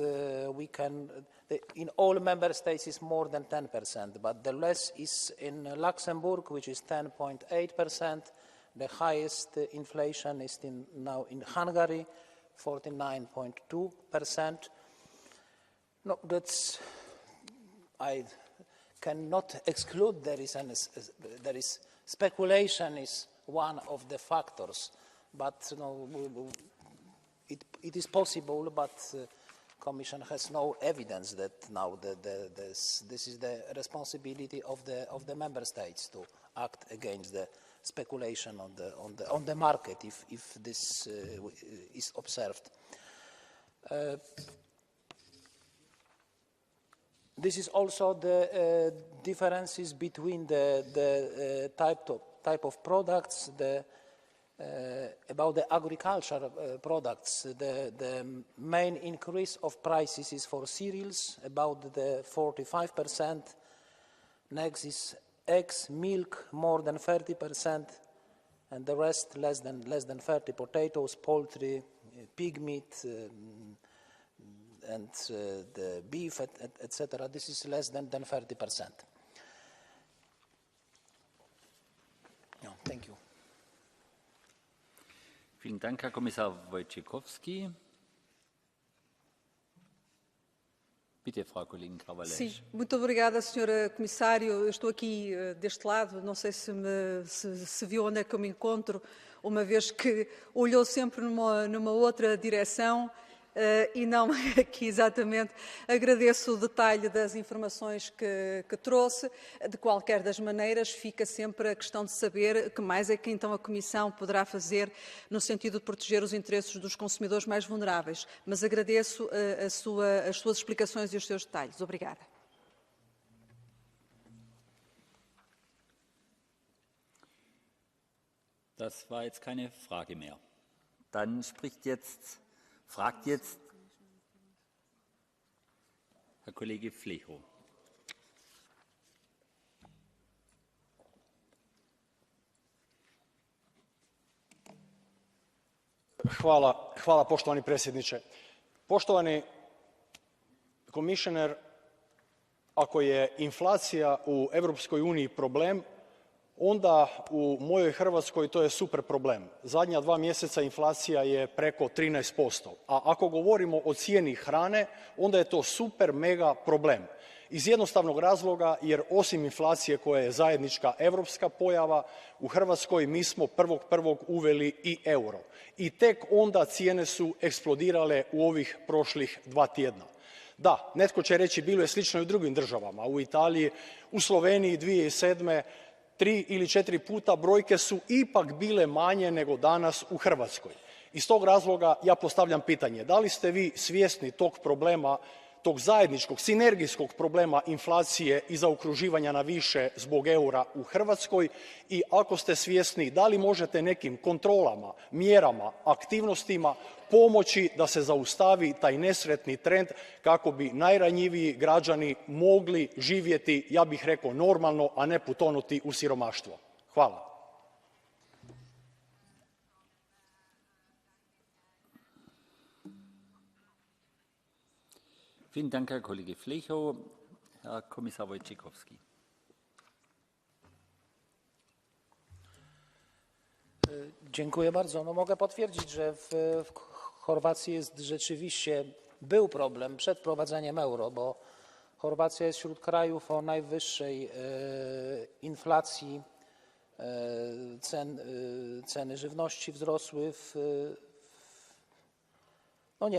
in all member states is more than 10%. But the less is in Luxembourg, which is 10.8%. The highest inflation is now in Hungary, 49.2%. No, I cannot exclude there is speculation is one of the factors, but it is possible, but Commission has no evidence that now this is the responsibility of the member states to act against the speculation on the market if this is observed. This is also the differences between the type of products. About the agricultural products, the main increase of prices is for cereals, about the 45%. Next is eggs, milk, more than 30%, and the rest less than 30%. Potatoes, poultry, pig meat, and the beef, etc. This is less than 30%. No, thank you. Vielen Dank, Herr Kommissar Wojciechowski. Bitte, Frau Kollegin Carvalho. Sim, muito obrigada, Sra. Comissário. Eu estou aqui deste lado, não sei se viu onde é que eu me encontro, uma vez que olhou sempre numa outra direção e não aqui exatamente. Agradeço o detalhe das informações que trouxe. De qualquer das maneiras, fica sempre a questão de saber que mais é que então a Comissão poderá fazer no sentido de proteger os interesses dos consumidores mais vulneráveis. Mas agradeço as suas explicações e os seus detalhes. Obrigada. Das war jetzt keine Frage mehr. Dann fragt jetzt Herr Kollege Flecho. Hvala poštovani predsjedniče. Poštovani komisioner, ako je inflacija u Europskoj uniji problem, onda u mojoj Hrvatskoj to je super problem. Zadnja 2 mjeseca inflacija je preko 13%. A ako govorimo o cijeni hrane, onda je to super mega problem. Iz jednostavnog razloga jer osim inflacije koja je zajednička europska pojava, u Hrvatskoj mi smo 1.1. uveli i euro. I tek onda cijene su eksplodirale u ovih prošlih 2 tjedna. Da, netko će reći bilo je slično i u drugim državama. U Italiji, u Sloveniji 2007. 3 ili 4 puta brojke su ipak bile manje nego danas u Hrvatskoj. Iz tog razloga ja postavljam pitanje, da li ste vi svjesni tog problema, tog zajedničkog, sinergijskog problema inflacije i zaokruživanja na više zbog eura u Hrvatskoj i ako ste svjesni, da li možete nekim kontrolama, mjerama, aktivnostima pomoći da se zaustavi taj nesretni trend kako bi najranjiviji građani mogli živjeti, ja bih rekao, normalno, a ne potonuti u siromaštvo. Hvala. Vielen Dank, Herr Kollege Flecho. Herr Kommissar Wojciechowski. Dziękuję bardzo. No, mogę potwierdzić, że w Chorwacji rzeczywiście był problem przed wprowadzeniem euro, bo Chorwacja jest wśród krajów o najwyższej inflacji. Ceny żywności wzrosły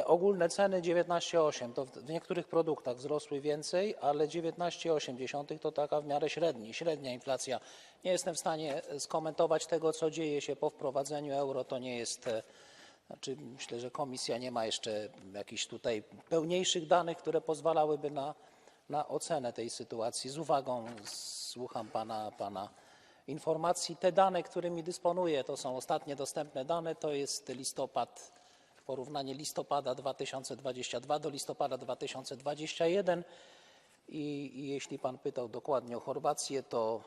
ogólne ceny 19,8, to w niektórych produktach wzrosły więcej, ale 19,8 to taka w miarę średnia inflacja. Nie jestem w stanie skomentować tego, co dzieje się po wprowadzeniu euro. To nie jest, myślę, że Komisja nie ma jeszcze jakichś tutaj pełniejszych danych, które pozwalałyby na ocenę tej sytuacji. Z uwagą słucham pana informacji. Te dane, którymi dysponuję, to są ostatnie dostępne dane, to jest listopad, porównanie listopada 2022 do listopada 2021 i jeśli pan pytał dokładnie o Chorwację, to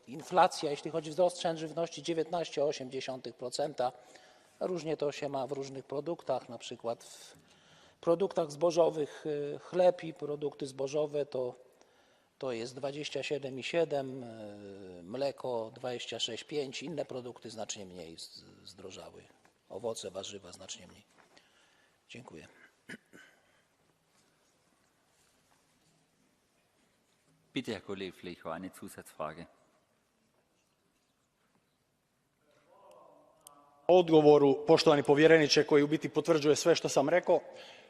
inflacja, jeśli chodzi o wzrost cen żywności, 19,8%. Różnie to się ma w różnych produktach, na przykład w produktach zbożowych chleb i produkty zbożowe to jest 27,7, mleko 26,5, inne produkty znacznie mniej zdrożały. Owoce, warzywa znacznie mniej. Dziękuję. Bitte, Herr Kollege Flecho, eine Zusatzfrage. odgovoru, poštovani povjereniče, koji u biti potvrđuje sve što sam rekao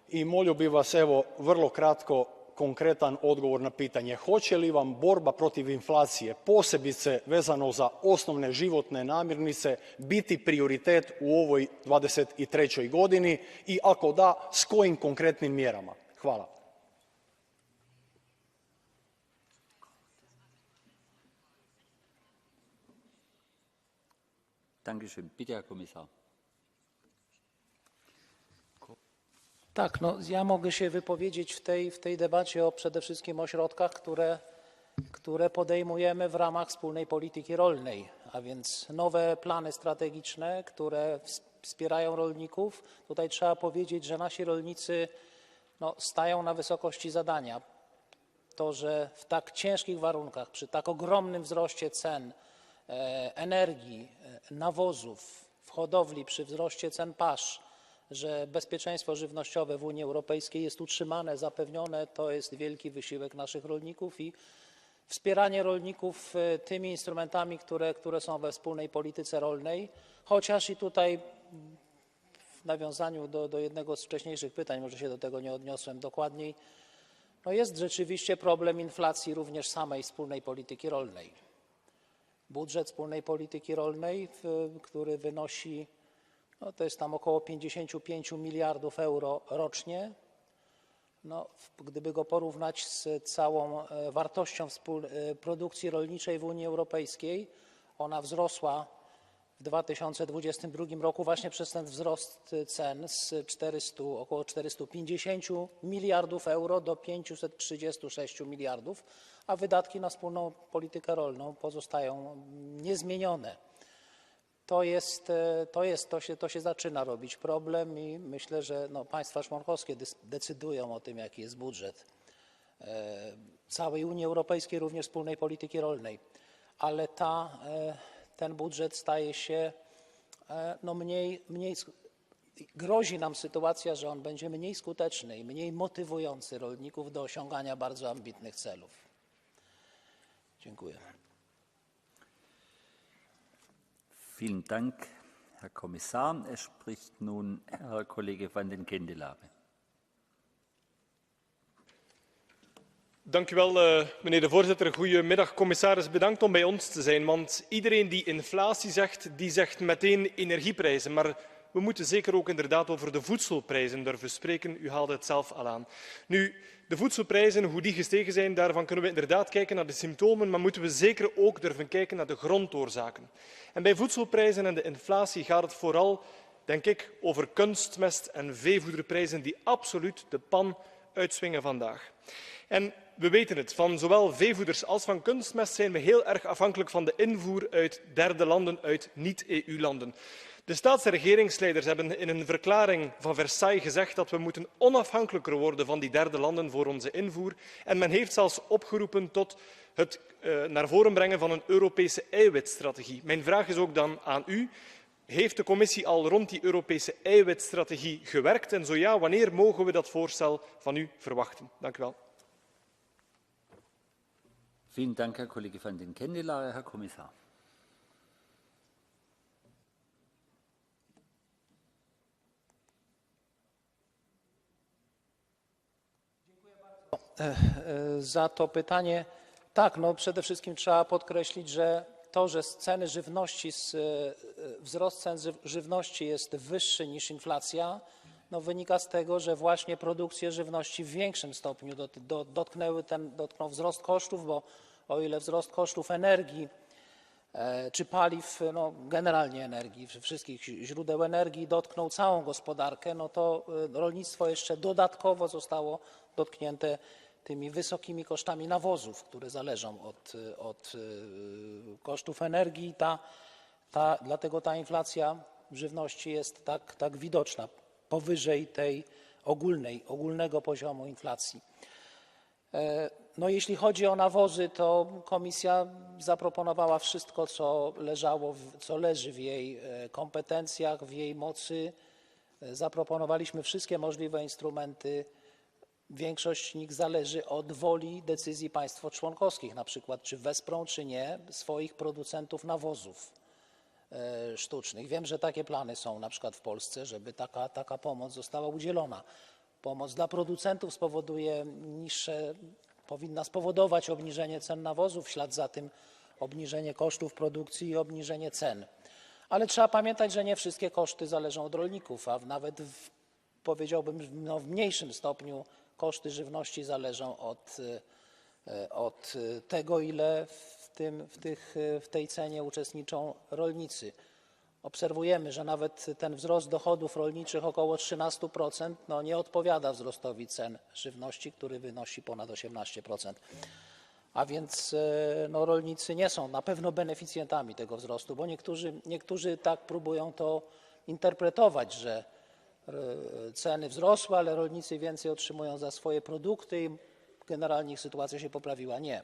i molio bih vas, evo, vrlo kratko, konkretan odgovor na pitanje. Hoće li vam borba protiv inflacije, posebice vezano za osnovne životne namirnice, biti prioritet u ovoj 23. godini i ako da, s kojim konkretnim mjerama? Hvala. Dankeschön. Bitte, Herr Kommissar. Tak, no, ja mogę się wypowiedzieć w tej debacie przede wszystkim o środkach, które podejmujemy w ramach wspólnej polityki rolnej, a więc nowe plany strategiczne, które wspierają rolników. Tutaj trzeba powiedzieć, że nasi rolnicy stają na wysokości zadania. To, że w tak ciężkich warunkach, przy tak ogromnym wzroście cen energii, nawozów, w hodowli, przy wzroście cen pasz, że bezpieczeństwo żywnościowe w Unii Europejskiej jest utrzymane, zapewnione, to jest wielki wysiłek naszych rolników i wspieranie rolników tymi instrumentami, które są we wspólnej polityce rolnej, chociaż i tutaj w nawiązaniu do jednego z wcześniejszych pytań, może się do tego nie odniosłem dokładniej, jest rzeczywiście problem inflacji również samej wspólnej polityki rolnej. Budżet wspólnej polityki rolnej, który wynosi, to jest tam około 55 miliardów euro rocznie. Gdyby go porównać z całą wartością produkcji rolniczej w Unii Europejskiej, ona wzrosła w 2022 roku właśnie przez ten wzrost cen z około 450 miliardów euro do 536 miliardów, a wydatki na wspólną politykę rolną pozostają niezmienione. To się zaczyna robić problem i myślę, że państwa członkowskie decydują o tym, jaki jest budżet całej Unii Europejskiej, również wspólnej polityki rolnej. Ale ten budżet staje się grozi nam sytuacja, że on będzie mniej skuteczny i mniej motywujący rolników do osiągania bardzo ambitnych celów. Dziękuję. Vielen Dank, Herr Kommissar. Es spricht nun Herr Kollege van den Kendelare. Dank u wel, meneer de voorzitter. Goedemiddag, commissaris. Bedankt om bij ons te zijn, want iedereen die inflatie zegt, die zegt meteen energieprijzen. Maar we moeten zeker ook inderdaad over de voedselprijzen durven spreken. U haalde het zelf al aan. Nu, de voedselprijzen, hoe die gestegen zijn, daarvan kunnen we inderdaad kijken naar de symptomen, maar moeten we zeker ook durven kijken naar de grondoorzaken. En bij voedselprijzen en de inflatie gaat het vooral, denk ik, over kunstmest en veevoederprijzen die absoluut de pan uitswingen vandaag. En we weten het, van zowel veevoeders als van kunstmest zijn we heel erg afhankelijk van de invoer uit derde landen, uit niet-EU-landen. De staats- en regeringsleiders hebben in een verklaring van Versailles gezegd dat we moeten onafhankelijker worden van die derde landen voor onze invoer. En men heeft zelfs opgeroepen tot het naar voren brengen van een Europese eiwitstrategie. Mijn vraag is ook dan aan u. Heeft de commissie al rond die Europese eiwitstrategie gewerkt? En zo ja, wanneer mogen we dat voorstel van u verwachten? Dank u wel. Vielen Dank, Herr Kollege van den Kendelare. Herr Kommissar. Za to pytanie. Tak, przede wszystkim trzeba podkreślić, że to, że ceny żywności, wzrost cen żywności jest wyższy niż inflacja, wynika z tego, że właśnie produkcję żywności w większym stopniu dotknął wzrost kosztów, bo o ile wzrost kosztów energii czy paliw, generalnie energii, wszystkich źródeł energii dotknął całą gospodarkę, to rolnictwo jeszcze dodatkowo zostało dotknięte tymi wysokimi kosztami nawozów, które zależą od kosztów energii. Dlatego ta inflacja żywności jest tak widoczna, powyżej tej ogólnego poziomu inflacji. Jeśli chodzi o nawozy, to Komisja zaproponowała wszystko, co leży w jej kompetencjach, w jej mocy. Zaproponowaliśmy wszystkie możliwe instrumenty. Większość z nich zależy od woli decyzji państw członkowskich, na przykład czy wesprą, czy nie swoich producentów nawozów. sztucznych. Wiem, że takie plany są na przykład w Polsce, żeby taka pomoc została udzielona. Pomoc dla producentów powinna spowodować obniżenie cen nawozów, w ślad za tym obniżenie kosztów produkcji i obniżenie cen. Ale trzeba pamiętać, że nie wszystkie koszty zależą od rolników, a nawet powiedziałbym w mniejszym stopniu koszty żywności zależą od tego, ile w tej cenie uczestniczą rolnicy. Obserwujemy, że nawet ten wzrost dochodów rolniczych około 13% nie odpowiada wzrostowi cen żywności, który wynosi ponad 18%. A więc rolnicy nie są na pewno beneficjentami tego wzrostu, bo niektórzy tak próbują to interpretować, że ceny wzrosły, ale rolnicy więcej otrzymują za swoje produkty i generalnie ich sytuacja się poprawiła. Nie.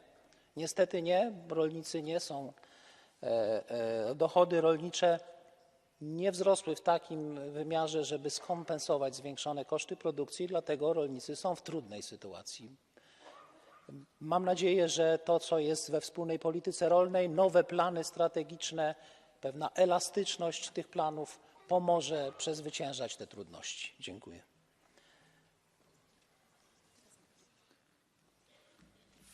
Niestety nie. Rolnicy nie są, dochody rolnicze nie wzrosły w takim wymiarze, żeby skompensować zwiększone koszty produkcji, dlatego rolnicy są w trudnej sytuacji. Mam nadzieję, że to, co jest we wspólnej polityce rolnej, nowe plany strategiczne, pewna elastyczność tych planów pomoże przezwyciężać te trudności. Dziękuję.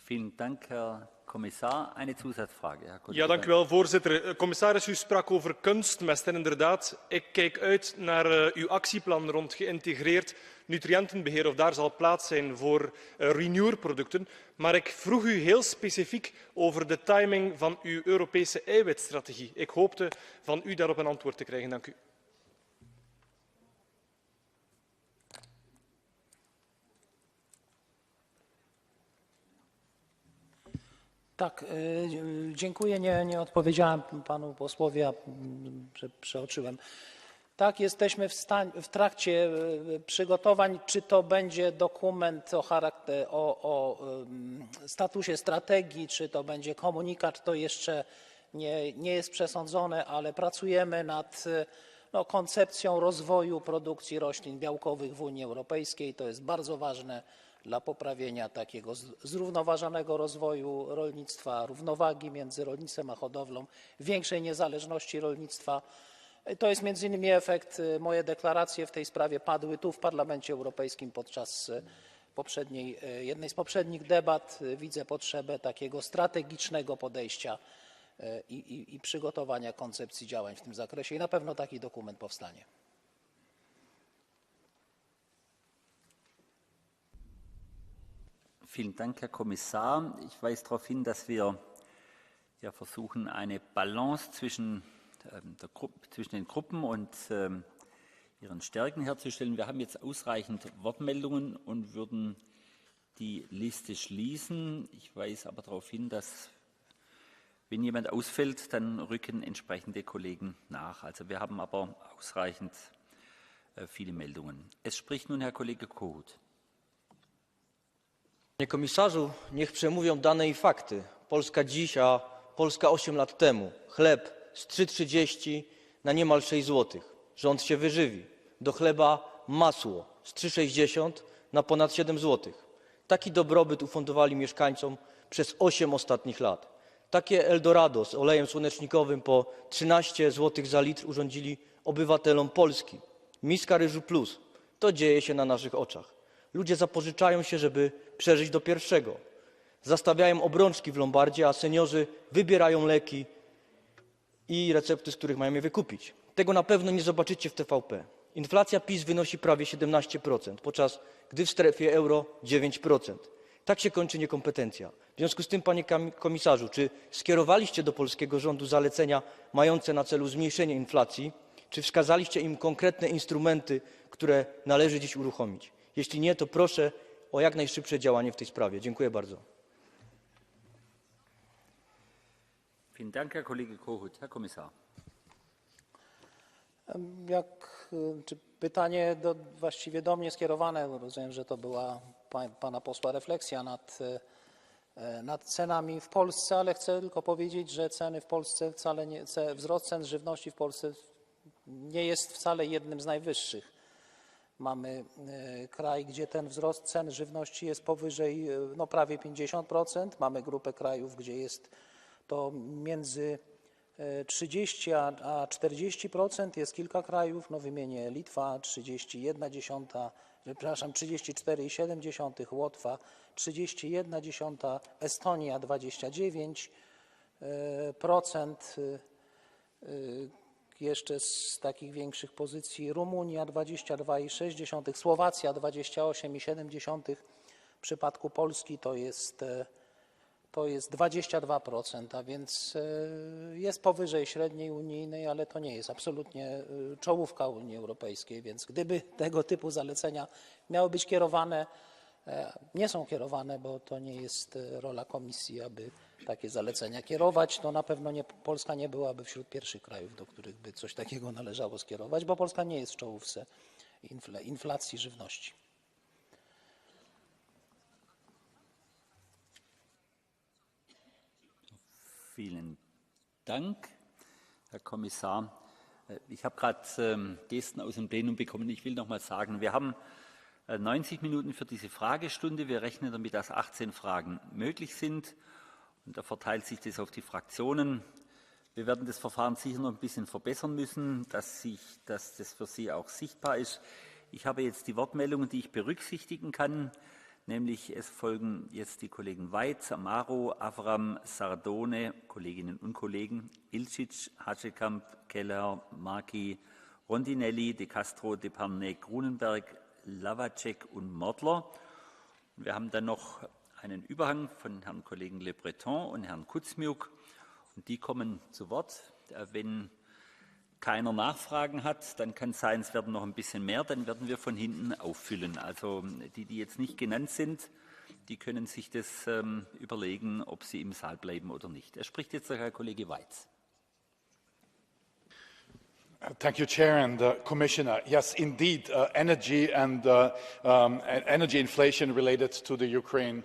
Vielen Dank, Herr Kommissar. Eine Zusatzfrage, Herr Kollege. Ja, dank u wel, voorzitter. Commissaris, u sprak over kunstmest. En inderdaad, ik kijk uit naar uw actieplan rond geïntegreerd nutriëntenbeheer, of daar zal plaats zijn voor Renewer-producten. Maar ik vroeg u heel specifiek over de timing van uw Europese eiwitstrategie. Ik hoopte van u daarop een antwoord te krijgen. Dank u. Tak, dziękuję. Nie odpowiedziałem panu posłowi, a przeoczyłem. Tak, jesteśmy w trakcie przygotowań. Czy to będzie dokument o statusie strategii, czy to będzie komunikat, to jeszcze nie jest przesądzone, ale pracujemy nad koncepcją rozwoju produkcji roślin białkowych w Unii Europejskiej. To jest bardzo ważne dla poprawienia takiego zrównoważonego rozwoju rolnictwa, równowagi między rolnictwem a hodowlą, większej niezależności rolnictwa. To jest między innymi efekt, moje deklaracje w tej sprawie padły tu w Parlamencie Europejskim podczas jednej z poprzednich debat. Widzę potrzebę takiego strategicznego podejścia i przygotowania koncepcji działań w tym zakresie i na pewno taki dokument powstanie. Vielen Dank, Herr Kommissar. Ich weise darauf hin, dass wir ja versuchen, eine Balance zwischen den Gruppen und ihren Stärken herzustellen. Wir haben jetzt ausreichend Wortmeldungen und würden die Liste schließen. Ich weise aber darauf hin, dass, wenn jemand ausfällt, dann rücken entsprechende Kollegen nach. Also wir haben aber ausreichend viele Meldungen. Es spricht nun Herr Kollege Kohut. Panie komisarzu, niech przemówią dane i fakty. Polska dziś, a Polska 8 lat temu. Chleb z 3,30 na niemal 6 zł. Rząd się wyżywi. Do chleba masło z 3,60 na ponad 7 zł. Taki dobrobyt ufundowali mieszkańcom przez 8 ostatnich lat. Takie Eldorado z olejem słonecznikowym po 13 zł za litr urządzili obywatelom Polski. Miska ryżu plus. To dzieje się na naszych oczach. Ludzie zapożyczają się, żeby przeżyć do pierwszego. Zastawiają obrączki w lombardzie, a seniorzy wybierają leki i recepty, z których mają je wykupić. Tego na pewno nie zobaczycie w TVP. Inflacja PiS wynosi prawie 17%, podczas gdy w strefie euro 9%. Tak się kończy niekompetencja. W związku z tym, panie komisarzu, czy skierowaliście do polskiego rządu zalecenia mające na celu zmniejszenie inflacji? Czy wskazaliście im konkretne instrumenty, które należy dziś uruchomić? Jeśli nie, to proszę o jak najszybsze działanie w tej sprawie. Dziękuję bardzo. Vielen Dank, Herr Kollege Kohut. Herr Kommissar. Czy pytanie właściwie do mnie skierowane, rozumiem, że to była pana posła refleksja nad cenami w Polsce, ale chcę tylko powiedzieć, że ceny w Polsce wzrost cen żywności w Polsce nie jest wcale jednym z najwyższych. Mamy kraj, gdzie ten wzrost cen żywności jest powyżej prawie 50%. Mamy grupę krajów, gdzie jest to między 30 a 40%. Jest kilka krajów, no wymienię Litwa 34,7%, Łotwa 31%, Estonia 29%, jeszcze z takich większych pozycji Rumunia 22,6%, Słowacja 28,7%, w przypadku Polski to jest 22%, a więc jest powyżej średniej unijnej, ale to nie jest absolutnie czołówka Unii Europejskiej, więc gdyby tego typu zalecenia miały być kierowane, nie są kierowane, bo to nie jest rola Komisji, aby takie zalecenia kierować, to na pewno Polska nie byłaby wśród pierwszych krajów, do których by coś takiego należało skierować, bo Polska nie jest w czołówce inflacji żywności. Vielen Dank, Herr Kommissar. Ich habe gerade Gesten aus dem Plenum bekommen. Ich will noch mal sagen, wir haben 90 Minuten für diese Fragestunde. Wir rechnen damit, dass 18 Fragen möglich sind. Und da verteilt sich das auf die Fraktionen. Wir werden das Verfahren sicher noch ein bisschen verbessern müssen, dass das für Sie auch sichtbar ist. Ich habe jetzt die Wortmeldungen, die ich berücksichtigen kann. Nämlich es folgen jetzt die Kollegen Weitz, Amaro, Avram, Sardone, Kolleginnen und Kollegen, Ilcic, Hasekamp, Keller, Marki, Rondinelli, De Castro, Deparnay, Grunenberg, Lavacek und Mordler. Wir haben dann noch einen Überhang von Herrn Kollegen Le Breton und Herrn Kuzmiuk. Und die kommen zu Wort. Wenn keiner Nachfragen hat, dann kann es sein, es werden noch ein bisschen mehr, dann werden wir von hinten auffüllen. Also die jetzt nicht genannt sind, die können sich das überlegen, ob sie im Saal bleiben oder nicht. Er spricht jetzt der Herr Kollege Weitz. Thank you, Chair and Commissioner. Yes, indeed, energy and energy inflation related to the Ukraine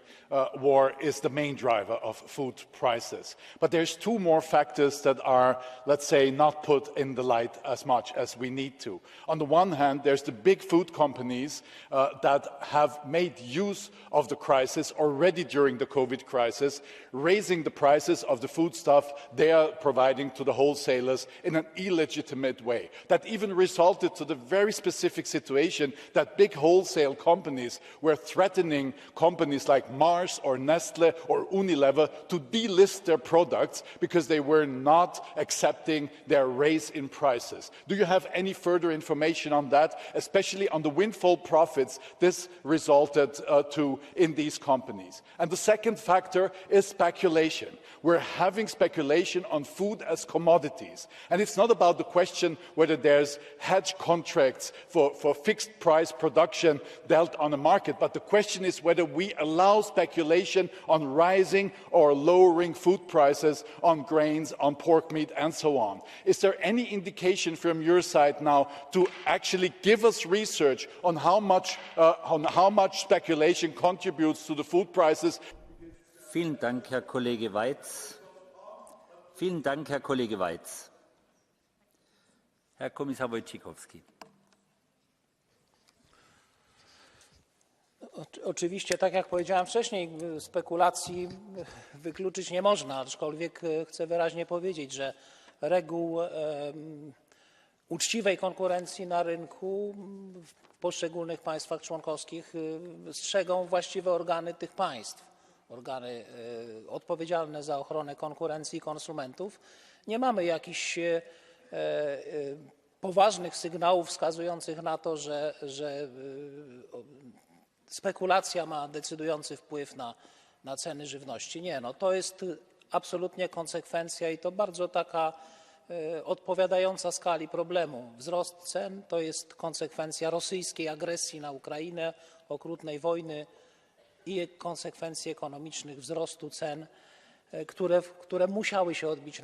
war is the main driver of food prices. But there's two more factors that are, let's say, not put in the light as much as we need to. On the one hand, there's the big food companies that have made use of the crisis already during the COVID crisis, raising the prices of the foodstuff they are providing to the wholesalers in an illegitimate way. That even resulted to the very specific situation that big wholesale companies were threatening companies like Mars or Nestle or Unilever to delist their products because they were not accepting their raise in prices. Do you have any further information on that, especially on the windfall profits this resulted to in these companies? And the second factor is speculation. We're having speculation on food as commodities. And it's not about the question whether there's hedge contracts for fixed price production dealt on a market, but the question is whether we allow speculation on rising or lowering food prices on grains, on pork meat, and so on. Is there any indication from your side now to actually give us research on how much speculation contributes to the food prices? Vielen Dank, Herr Kollege Weitz. Vielen Dank, Herr Kollege Weitz. Herr Kommissar Wojciechowski. Oczywiście, tak jak powiedziałem wcześniej, spekulacji wykluczyć nie można, aczkolwiek chcę wyraźnie powiedzieć, że reguł uczciwej konkurencji na rynku w poszczególnych państwach członkowskich strzegą właściwe organy tych państw, organy odpowiedzialne za ochronę konkurencji i konsumentów. Nie mamy jakichś poważnych sygnałów wskazujących na to, że spekulacja ma decydujący wpływ na ceny żywności. Nie, no to jest absolutnie konsekwencja i to bardzo taka odpowiadająca skali problemu. Wzrost cen to jest konsekwencja rosyjskiej agresji na Ukrainę, okrutnej wojny i konsekwencji ekonomicznych wzrostu cen, które musiały się odbić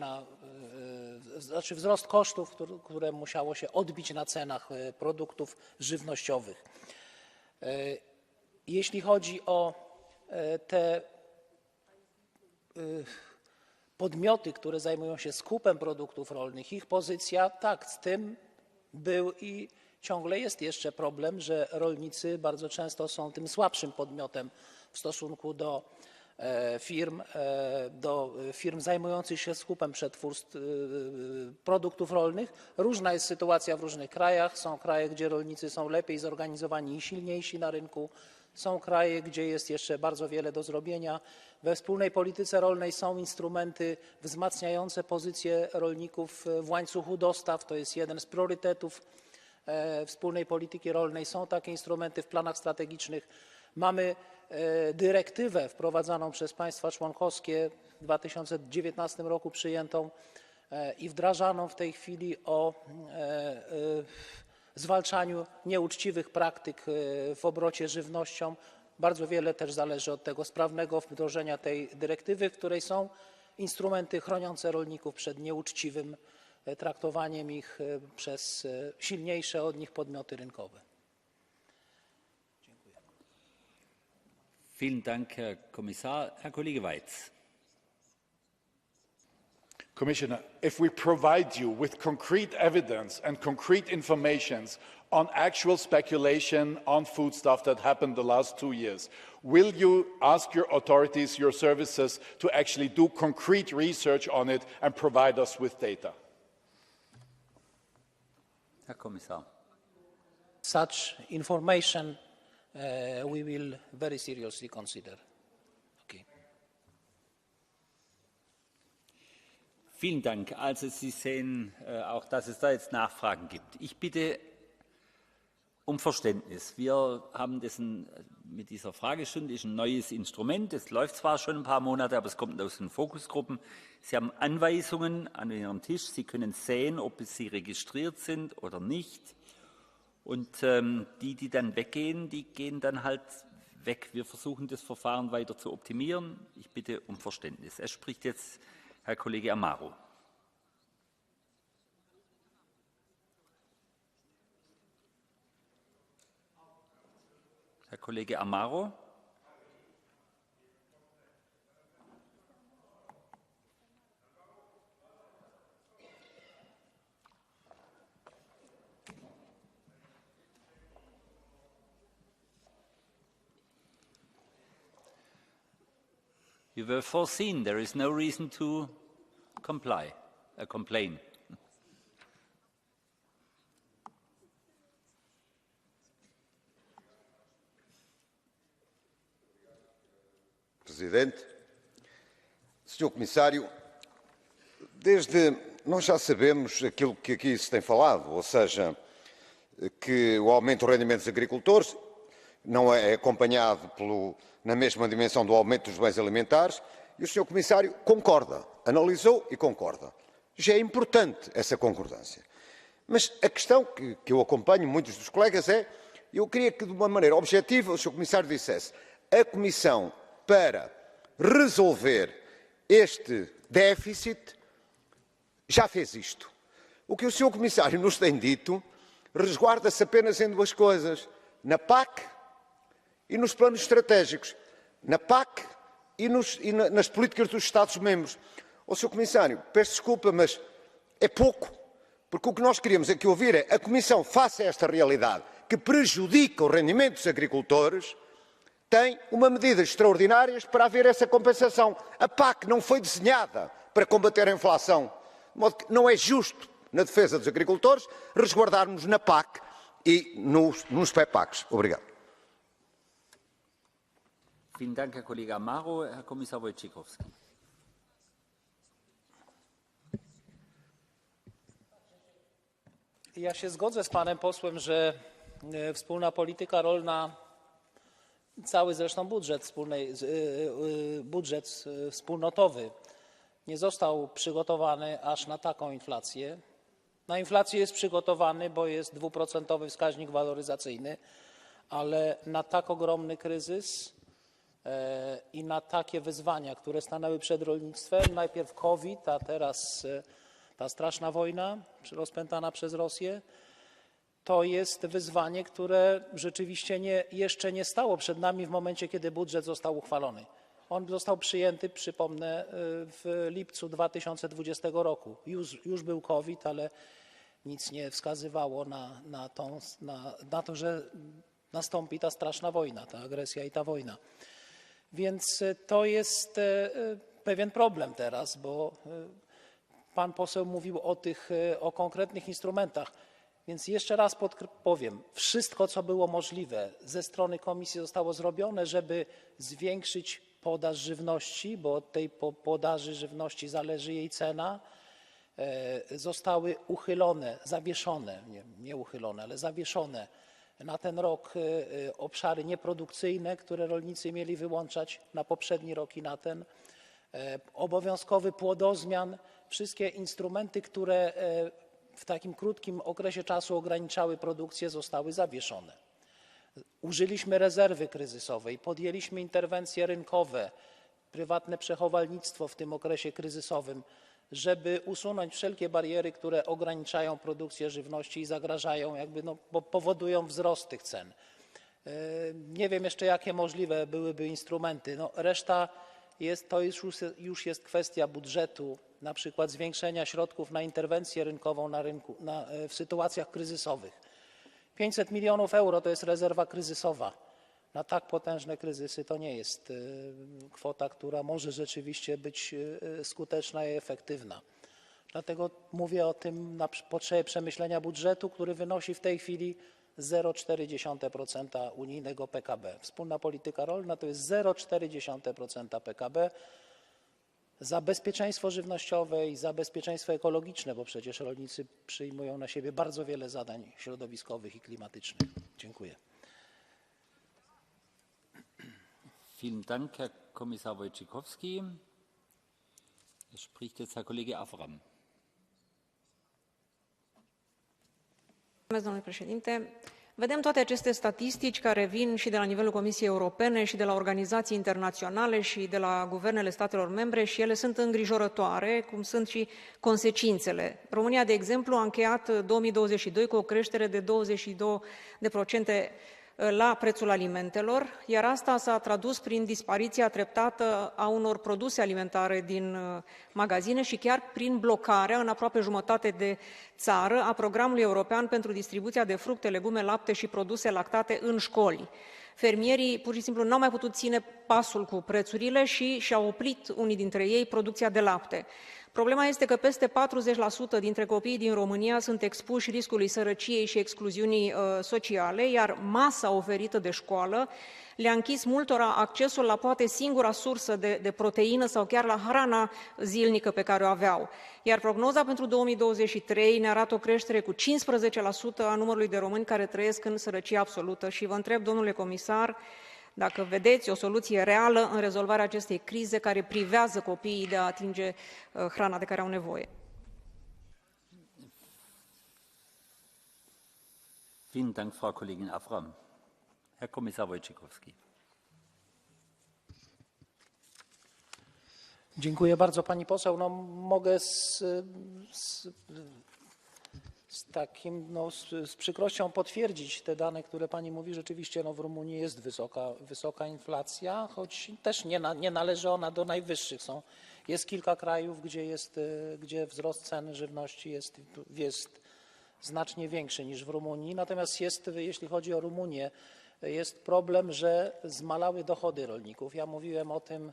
znaczy wzrost kosztów, które musiało się odbić na cenach produktów żywnościowych. Jeśli chodzi o te podmioty, które zajmują się skupem produktów rolnych, ich pozycja, tak, z tym był i ciągle jest jeszcze problem, że rolnicy bardzo często są tym słabszym podmiotem w stosunku do do firm zajmujących się skupem przetwórstw produktów rolnych. Różna jest sytuacja w różnych krajach. Są kraje, gdzie rolnicy są lepiej zorganizowani i silniejsi na rynku. Są kraje, gdzie jest jeszcze bardzo wiele do zrobienia. We wspólnej polityce rolnej są instrumenty wzmacniające pozycję rolników w łańcuchu dostaw. To jest jeden z priorytetów wspólnej polityki rolnej. Są takie instrumenty w planach strategicznych. Mamy dyrektywę wprowadzaną przez państwa członkowskie w 2019 roku przyjętą i wdrażaną w tej chwili o zwalczaniu nieuczciwych praktyk w obrocie żywnością. Bardzo wiele też zależy od tego sprawnego wdrożenia tej dyrektywy, w której są instrumenty chroniące rolników przed nieuczciwym traktowaniem ich przez silniejsze od nich podmioty rynkowe. Vielen Dank, Herr Kommissar. Herr Kollege Weitz. Commissioner, if we provide you with concrete evidence and concrete information on actual speculation on foodstuff that happened the last 2 years, will you ask your authorities, your services, to actually do concrete research on it and provide us with data? Herr Kommissar. Such information we will very seriously consider. Okay. Vielen Dank. Also Sie sehen auch, dass es da jetzt Nachfragen gibt. Ich bitte um Verständnis. Wir haben mit dieser Fragestunde ist ein neues Instrument. Es läuft zwar schon ein paar Monate, aber es kommt aus den Fokusgruppen. Sie haben Anweisungen an Ihrem Tisch. Sie können sehen, ob Sie registriert sind oder nicht. Und die dann weggehen, die gehen dann halt weg. Wir versuchen, das Verfahren weiter zu optimieren. Ich bitte um Verständnis. Es spricht jetzt Herr Kollege Amaro. Herr Kollege Amaro. You were foreseen. There is no reason to complain. Presidente, Sr. Comissário, nós já sabemos aquilo que aqui se tem falado, ou seja, que o aumento do rendimento dos agricultores não é acompanhado na mesma dimensão do aumento dos bens alimentares, e o Sr. Comissário concorda, analisou e concorda. Já é importante essa concordância. Mas a questão que eu acompanho, muitos dos colegas, eu queria que de uma maneira objetiva o Sr. Comissário dissesse: a Comissão, para resolver este déficit, já fez isto. O que o Sr. Comissário nos tem dito resguarda-se apenas em duas coisas: na PAC e nos planos estratégicos. Na PAC e nas políticas dos Estados-membros. Sr. Comissário, peço desculpa, mas é pouco. Porque o que nós queríamos aqui ouvir é: a Comissão, face a esta realidade que prejudica o rendimento dos agricultores, tem uma medidas extraordinárias para haver essa compensação. A PAC não foi desenhada para combater a inflação. De modo que não é justo, na defesa dos agricultores, resguardarmos na PAC e nos PEPACs. Obrigado. Vielen Dank, Herr Kollege Amaro. Herr Kommissar Wojciechowski. Ja się zgodzę z panem posłem, że wspólna polityka rolna, cały zresztą budżet wspólnotowy nie został przygotowany aż na taką inflację. Na inflację jest przygotowany, bo jest 2% wskaźnik waloryzacyjny, ale na tak ogromny kryzys i na takie wyzwania, które stanęły przed rolnictwem, najpierw COVID, a teraz ta straszna wojna rozpętana przez Rosję, to jest wyzwanie, które rzeczywiście jeszcze nie stało przed nami w momencie, kiedy budżet został uchwalony. On został przyjęty, przypomnę, w lipcu 2020 roku. Już był COVID, ale nic nie wskazywało na to, że nastąpi ta straszna wojna, ta agresja i ta wojna. Więc to jest pewien problem teraz, bo pan poseł mówił o konkretnych instrumentach. Więc jeszcze raz powiem, wszystko co było możliwe ze strony Komisji zostało zrobione, żeby zwiększyć podaż żywności, bo od tej podaży żywności zależy jej cena. Zostały uchylone, zawieszone, nie uchylone, ale zawieszone na ten rok obszary nieprodukcyjne, które rolnicy mieli wyłączać na poprzedni rok i na ten. Obowiązkowy płodozmian, wszystkie instrumenty, które w takim krótkim okresie czasu ograniczały produkcję, zostały zawieszone. Użyliśmy rezerwy kryzysowej, podjęliśmy interwencje rynkowe, prywatne przechowalnictwo w tym okresie kryzysowym, żeby usunąć wszelkie bariery, które ograniczają produkcję żywności i zagrażają, bo powodują wzrost tych cen. Nie wiem jeszcze, jakie możliwe byłyby instrumenty. Reszta to już jest kwestia budżetu, na przykład zwiększenia środków na interwencję rynkową w sytuacjach kryzysowych. 500 milionów euro to jest rezerwa kryzysowa. Na tak potężne kryzysy to nie jest kwota, która może rzeczywiście być skuteczna i efektywna. Dlatego mówię o tym na potrzebie przemyślenia budżetu, który wynosi w tej chwili 0,4% unijnego PKB. Wspólna polityka rolna to jest 0,4% PKB. Za bezpieczeństwo żywnościowe i za bezpieczeństwo ekologiczne, bo przecież rolnicy przyjmują na siebie bardzo wiele zadań środowiskowych i klimatycznych. Dziękuję. Vielen Dank, Herr Kommissar Wojciechowski. Es spricht jetzt Herr Kollege Avram. Domnule președinte, vedem toate aceste statistici care vin și de la nivelul Comisiei Europene și de la organizații internaționale și de la guvernele statelor membre și ele sunt îngrijorătoare, cum sunt și consecințele. România, de exemplu, a încheiat 2022 cu o creștere de 22% la prețul alimentelor, iar asta s-a tradus prin dispariția treptată a unor produse alimentare din magazine și chiar prin blocarea în aproape jumătate de țară a programului european pentru distribuția de fructe, legume, lapte și produse lactate în școli. Fermierii pur și simplu n-au mai putut ține pasul cu prețurile și și-au oprit unii dintre ei producția de lapte. Problema este că peste 40% dintre copiii din România sunt expuși riscului sărăciei și excluziunii sociale, iar masa oferită de școală le-a închis multora accesul la poate singura sursă de proteină sau chiar la hrana zilnică pe care o aveau. Iar prognoza pentru 2023 ne arată o creștere cu 15% a numărului de români care trăiesc în sărăcie absolută. Și vă întreb, domnule comisar, dacă vedeți o soluție reală în rezolvarea acestei crize care privează copiii de a atinge hrana de care au nevoie. Vielen Dank, Frau Kollegin Avram. Herr Kommissar Wojciechowski. Dziękuję bardzo pani poseł. Mogę z przykrością potwierdzić te dane, które pani mówi. Rzeczywiście w Rumunii jest wysoka inflacja, choć też nie należy ona do najwyższych. Jest kilka krajów, gdzie wzrost cen żywności jest znacznie większy niż w Rumunii. Natomiast jeśli chodzi o Rumunię, jest problem, że zmalały dochody rolników. Ja mówiłem o tym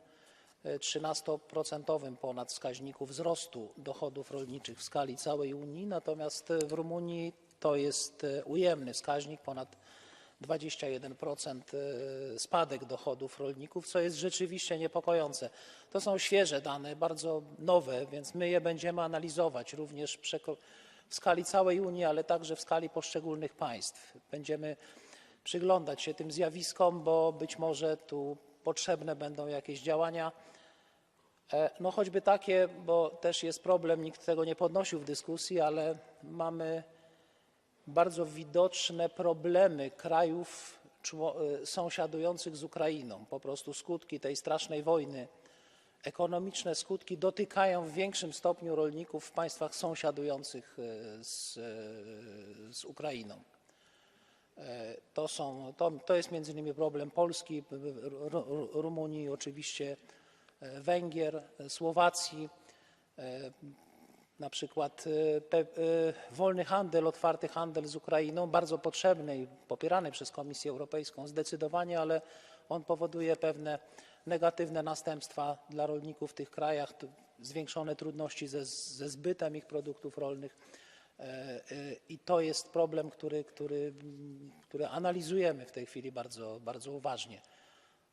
13% ponad wskaźniku wzrostu dochodów rolniczych w skali całej Unii, natomiast w Rumunii to jest ujemny wskaźnik, ponad 21% spadek dochodów rolników, co jest rzeczywiście niepokojące. To są świeże dane, bardzo nowe, więc my je będziemy analizować również w skali całej Unii, ale także w skali poszczególnych państw. Będziemy przyglądać się tym zjawiskom, bo być może tu potrzebne będą jakieś działania, choćby takie, bo też jest problem, nikt tego nie podnosił w dyskusji, ale mamy bardzo widoczne problemy krajów sąsiadujących z Ukrainą. Po prostu skutki tej strasznej wojny, ekonomiczne skutki dotykają w większym stopniu rolników w państwach sąsiadujących z Ukrainą. To jest między innymi problem Polski, Rumunii, oczywiście Węgier, Słowacji. Na przykład wolny handel, otwarty handel z Ukrainą, bardzo potrzebny i popierany przez Komisję Europejską zdecydowanie, ale on powoduje pewne negatywne następstwa dla rolników w tych krajach, zwiększone trudności ze zbytem ich produktów rolnych. I to jest problem, który analizujemy w tej chwili bardzo, bardzo uważnie.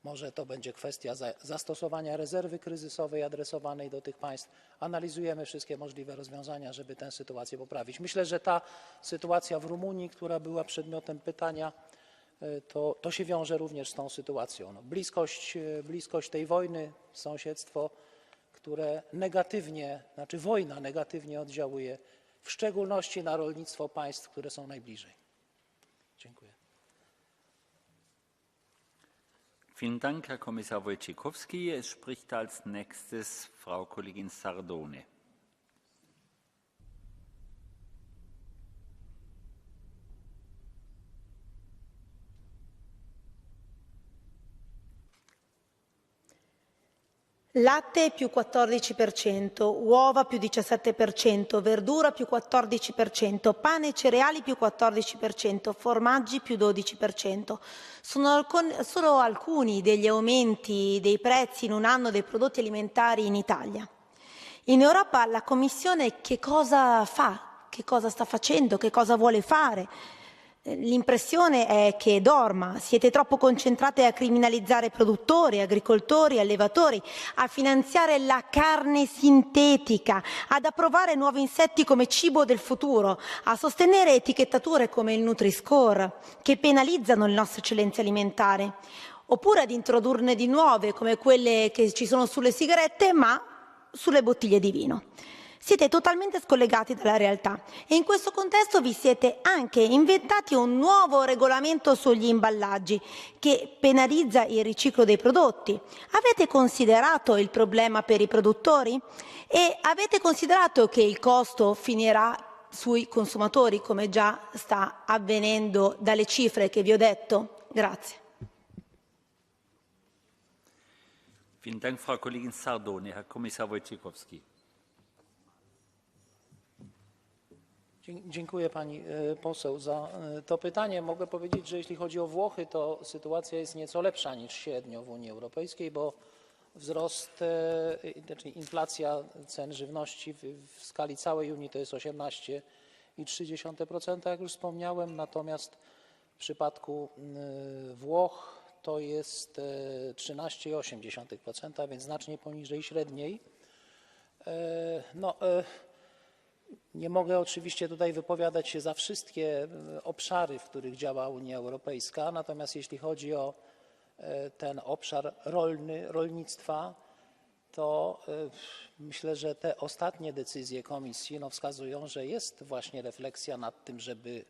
Może to będzie kwestia zastosowania rezerwy kryzysowej adresowanej do tych państw. Analizujemy wszystkie możliwe rozwiązania, żeby tę sytuację poprawić. Myślę, że ta sytuacja w Rumunii, która była przedmiotem pytania, to się wiąże również z tą sytuacją. No, bliskość tej wojny, sąsiedztwo, które negatywnie, znaczy wojna negatywnie oddziałuje, w szczególności na rolnictwo państw, które są najbliżej. Dziękuję. Vielen Dank, Herr Kommissar Wojciechowski. Es spricht als nächstes Frau Kollegin Sardone. Latte più 14%, uova più 17%, verdura più 14%, pane e cereali più 14%, formaggi più 12%. Sono solo alcuni degli aumenti dei prezzi in un anno dei prodotti alimentari in Italia. In Europa la Commissione che cosa fa? Che cosa sta facendo? Che cosa vuole fare? L'impressione è che dorma, siete troppo concentrate a criminalizzare produttori, agricoltori, allevatori, a finanziare la carne sintetica, ad approvare nuovi insetti come cibo del futuro, a sostenere etichettature come il Nutri-Score che penalizzano le nostre eccellenze alimentari, oppure ad introdurne di nuove come quelle che ci sono sulle sigarette ma sulle bottiglie di vino. Siete totalmente scollegati dalla realtà e in questo contesto vi siete anche inventati un nuovo regolamento sugli imballaggi che penalizza il riciclo dei prodotti. Avete considerato il problema per i produttori? E avete considerato che il costo finirà sui consumatori, come già sta avvenendo dalle cifre che vi ho detto? Grazie. Vielen Dank, Frau Kollegin Sardone. Herr Kommissar Wojciechowski. Dziękuję pani poseł za to pytanie. Mogę powiedzieć, że jeśli chodzi o Włochy, to sytuacja jest nieco lepsza niż średnio w Unii Europejskiej, bo wzrost, znaczy inflacja cen żywności w skali całej Unii to jest 18,3%, jak już wspomniałem, natomiast w przypadku Włoch to jest 13,8%, więc znacznie poniżej średniej. Nie mogę oczywiście tutaj wypowiadać się za wszystkie obszary, w których działa Unia Europejska, natomiast jeśli chodzi o ten obszar rolnictwa, to myślę, że te ostatnie decyzje Komisji wskazują, że jest właśnie refleksja nad tym, żeby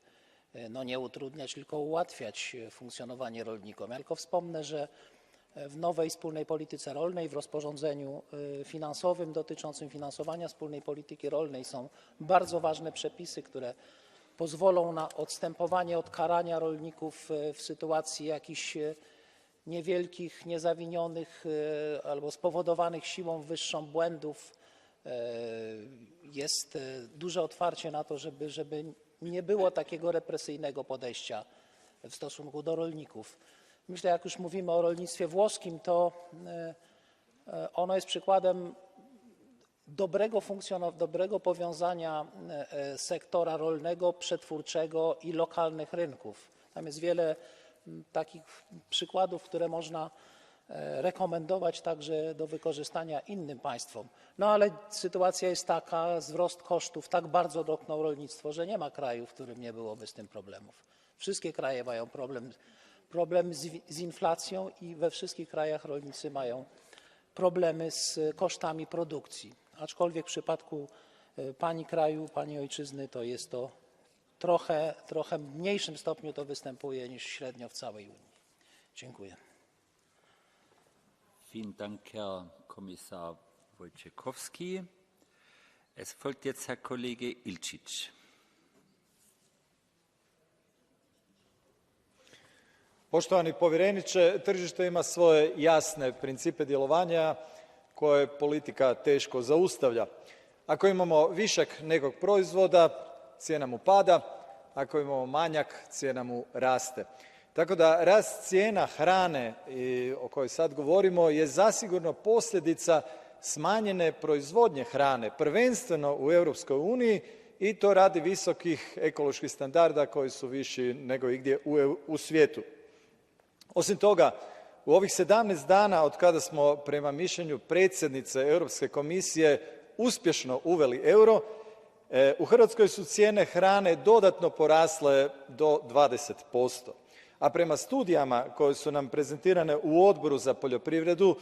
nie utrudniać, tylko ułatwiać funkcjonowanie rolnikom. Ja tylko wspomnę, że w nowej wspólnej polityce rolnej, w rozporządzeniu finansowym dotyczącym finansowania wspólnej polityki rolnej są bardzo ważne przepisy, które pozwolą na odstępowanie od karania rolników w sytuacji jakichś niewielkich, niezawinionych albo spowodowanych siłą wyższą błędów. Jest duże otwarcie na to, żeby nie było takiego represyjnego podejścia w stosunku do rolników. Myślę, jak już mówimy o rolnictwie włoskim, to ono jest przykładem dobrego powiązania sektora rolnego, przetwórczego i lokalnych rynków. Tam jest wiele takich przykładów, które można rekomendować także do wykorzystania innym państwom. Ale sytuacja jest taka, wzrost kosztów tak bardzo dotknął rolnictwo, że nie ma kraju, w którym nie byłoby z tym problemów. Wszystkie kraje mają problem z inflacją i we wszystkich krajach rolnicy mają problemy z kosztami produkcji. Aczkolwiek w przypadku pani kraju, pani ojczyzny to jest to trochę w mniejszym stopniu to występuje niż średnio w całej Unii. Dziękuję. Vielen Dank, Herr Kommissar Wojciechowski. Es folgt jetzt Herr Kollege Ilčić. Poštovani povjereniče, tržište ima svoje jasne principe djelovanja koje politika teško zaustavlja. Ako imamo višak nekog proizvoda, cijena mu pada, ako imamo manjak, cijena mu raste. Tako da rast cijena hrane o kojoj sad govorimo je zasigurno posljedica smanjene proizvodnje hrane, prvenstveno u Europskoj uniji, i to radi visokih ekoloških standarda koji su viši nego igdje u svijetu. Osim toga, u ovih 17 dana od kada smo prema mišljenju predsjednice Europske komisije uspješno uveli euro, u Hrvatskoj su cijene hrane dodatno porasle do 20%. A prema studijama koje su nam prezentirane u Odboru za poljoprivredu,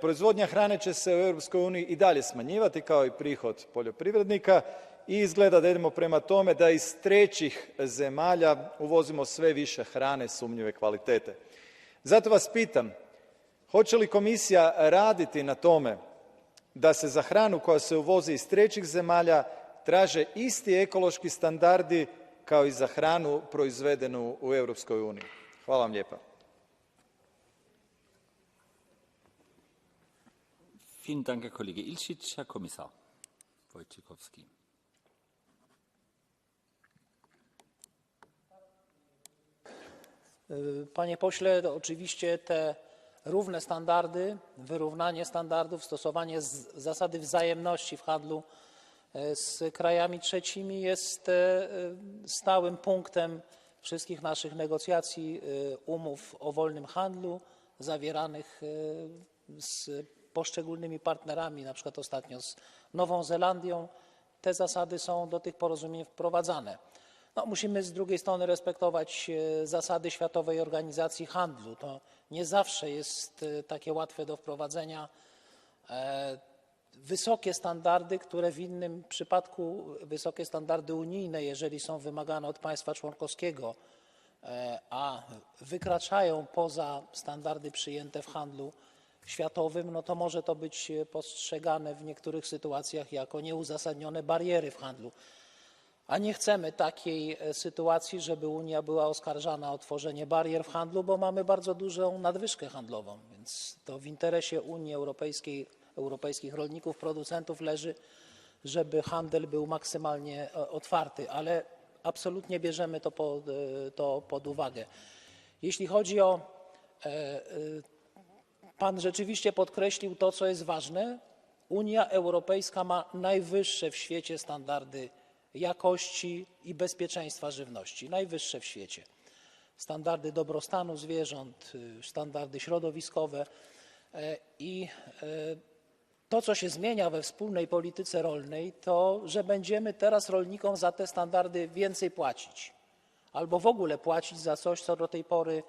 proizvodnja hrane će se u Europskoj uniji i dalje smanjivati kao i prihod poljoprivrednika i izgleda da idemo prema tome da iz trećih zemalja uvozimo sve više hrane sumnjive kvalitete. Zato vas pitam, hoće li komisija raditi na tome da se za hranu koja se uvozi iz trećih zemalja traže isti ekološki standardi kao i za hranu proizvedenu u Europskoj uniji? Hvala vam lijepa. Vielen Dank, Herr Kollege Ilčić. Herr Kommissar Wojciechowski. Panie pośle, to oczywiście te równe standardy, wyrównanie standardów, stosowanie zasady wzajemności w handlu z krajami trzecimi jest stałym punktem wszystkich naszych negocjacji umów o wolnym handlu zawieranych z poszczególnymi partnerami, na przykład ostatnio z Nową Zelandią. Te zasady są do tych porozumień wprowadzane. No, musimy z drugiej strony respektować zasady Światowej Organizacji Handlu. To nie zawsze jest takie łatwe do wprowadzenia. Wysokie standardy, które w innym przypadku, wysokie standardy unijne, jeżeli są wymagane od państwa członkowskiego, a wykraczają poza standardy przyjęte w handlu światowym, no to może to być postrzegane w niektórych sytuacjach jako nieuzasadnione bariery w handlu. A nie chcemy takiej sytuacji, żeby Unia była oskarżana o tworzenie barier w handlu, bo mamy bardzo dużą nadwyżkę handlową, więc to w interesie Unii Europejskiej, europejskich rolników, producentów leży, żeby handel był maksymalnie otwarty, ale absolutnie bierzemy to pod uwagę. Jeśli chodzi o... Pan rzeczywiście podkreślił to, co jest ważne. Unia Europejska ma najwyższe w świecie standardy jakości i bezpieczeństwa żywności, najwyższe w świecie. Standardy dobrostanu zwierząt, standardy środowiskowe i to, co się zmienia we wspólnej polityce rolnej, to, że będziemy teraz rolnikom za te standardy więcej płacić albo w ogóle płacić za coś, co do tej pory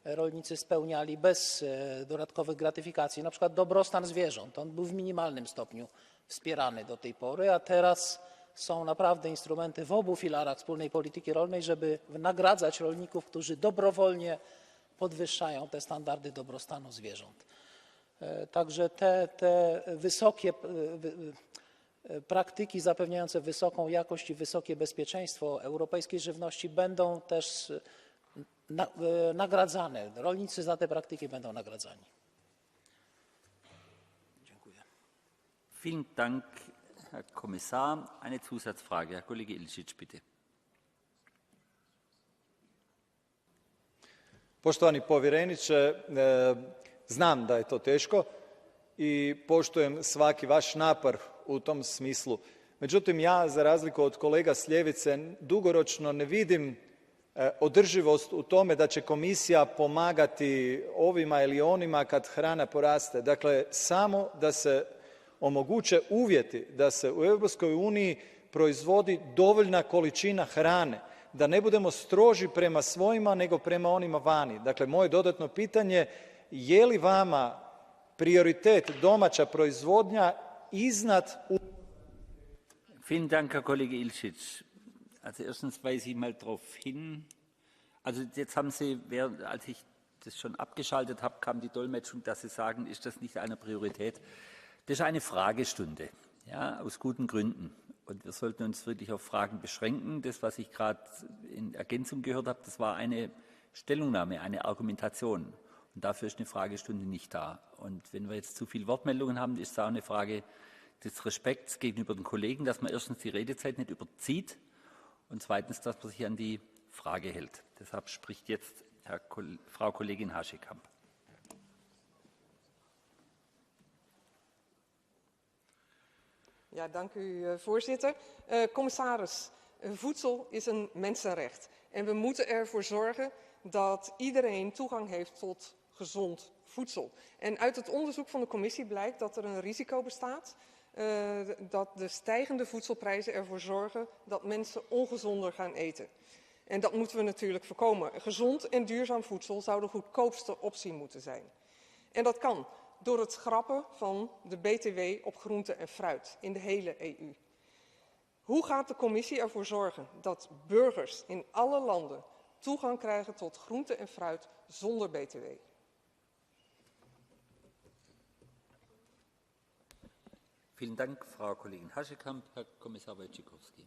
rolnicy spełniali bez dodatkowych gratyfikacji, na przykład dobrostan zwierząt. On był w minimalnym stopniu wspierany do tej pory, a teraz są naprawdę instrumenty w obu filarach wspólnej polityki rolnej, żeby nagradzać rolników, którzy dobrowolnie podwyższają te standardy dobrostanu zwierząt. Także te wysokie praktyki zapewniające wysoką jakość i wysokie bezpieczeństwo europejskiej żywności będą też nagradzane. Rolnicy za te praktyki będą nagradzani. Dziękuję. Vielen Dank, Herr Kommissar. Eine Zusatzfrage. Herr Kollege Ilčić, bitte. Poštovani povjereniče, znam da je to teško i poštujem svaki vaš napor u tom smislu. Međutim, ja, za razliku od kolega s ljevice, dugoročno ne vidim održivost u tome da će komisija pomagati ovima ili onima kad hrana poraste. Dakle, samo da se omoguće uvjeti da se u Europskoj uniji proizvodi dovoljna količina hrane, da ne budemo stroži prema svojima nego prema onima vani. Dakle, moje dodatno pitanje, je li vama prioritet domaća proizvodnja iznad... Vielen Dank, Herr Kollege Ilčić. Also erstens weise ich mal darauf hin, also jetzt haben Sie, als ich das schon abgeschaltet habe, kam die Dolmetschung, dass Sie sagen, ist das nicht eine Priorität? Das ist eine Fragestunde, ja, aus guten Gründen. Und wir sollten uns wirklich auf Fragen beschränken. Das, was ich gerade in Ergänzung gehört habe, das war eine Stellungnahme, eine Argumentation. Und dafür ist eine Fragestunde nicht da. Und wenn wir jetzt zu viele Wortmeldungen haben, ist es auch eine Frage des Respekts gegenüber den Kollegen, dass man erstens die Redezeit nicht überzieht und zweitens, dass man sich an die Frage hält. Deshalb spricht jetzt Frau Kollegin Hasekamp. Ja, dank u, voorzitter. Commissaris, voedsel is een mensenrecht. En we moeten ervoor zorgen dat iedereen toegang heeft tot gezond voedsel. En uit het onderzoek van de commissie blijkt dat er een risico bestaat dat de stijgende voedselprijzen ervoor zorgen dat mensen ongezonder gaan eten. En dat moeten we natuurlijk voorkomen. Gezond en duurzaam voedsel zou de goedkoopste optie moeten zijn. En dat kan door het schrappen van de BTW op groente en fruit in de hele EU. Hoe gaat de commissie ervoor zorgen dat burgers in alle landen toegang krijgen tot groente en fruit zonder BTW? Vielen Dank, Frau Kollegin Hasekamp. Herr Kommissar Wojciechowski.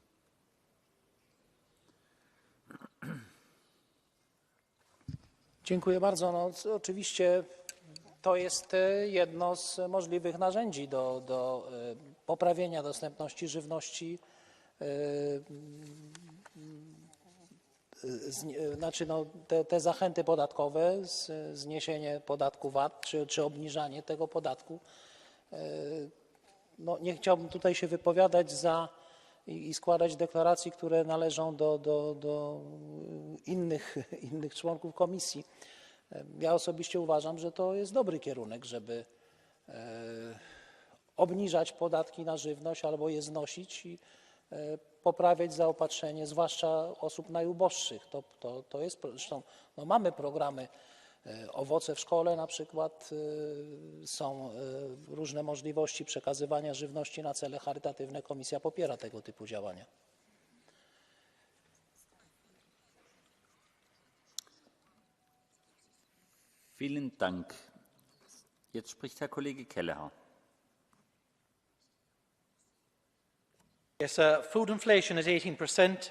Dziękuję bardzo. No, oczywiście to jest jedno z możliwych narzędzi do poprawienia dostępności żywności. Znaczy te zachęty podatkowe, zniesienie podatku VAT czy obniżanie tego podatku. No, nie chciałbym tutaj się wypowiadać za i składać deklaracji, które należą do innych członków komisji. Ja osobiście uważam, że to jest dobry kierunek, żeby obniżać podatki na żywność albo je znosić i poprawiać zaopatrzenie, zwłaszcza osób najuboższych. To jest, zresztą no mamy programy Owoce w szkole na przykład, są różne możliwości przekazywania żywności na cele charytatywne. Komisja popiera tego typu działania. Vielen Dank. Jetzt spricht Herr Kollege Kelleher. Yes, food inflation is 18%,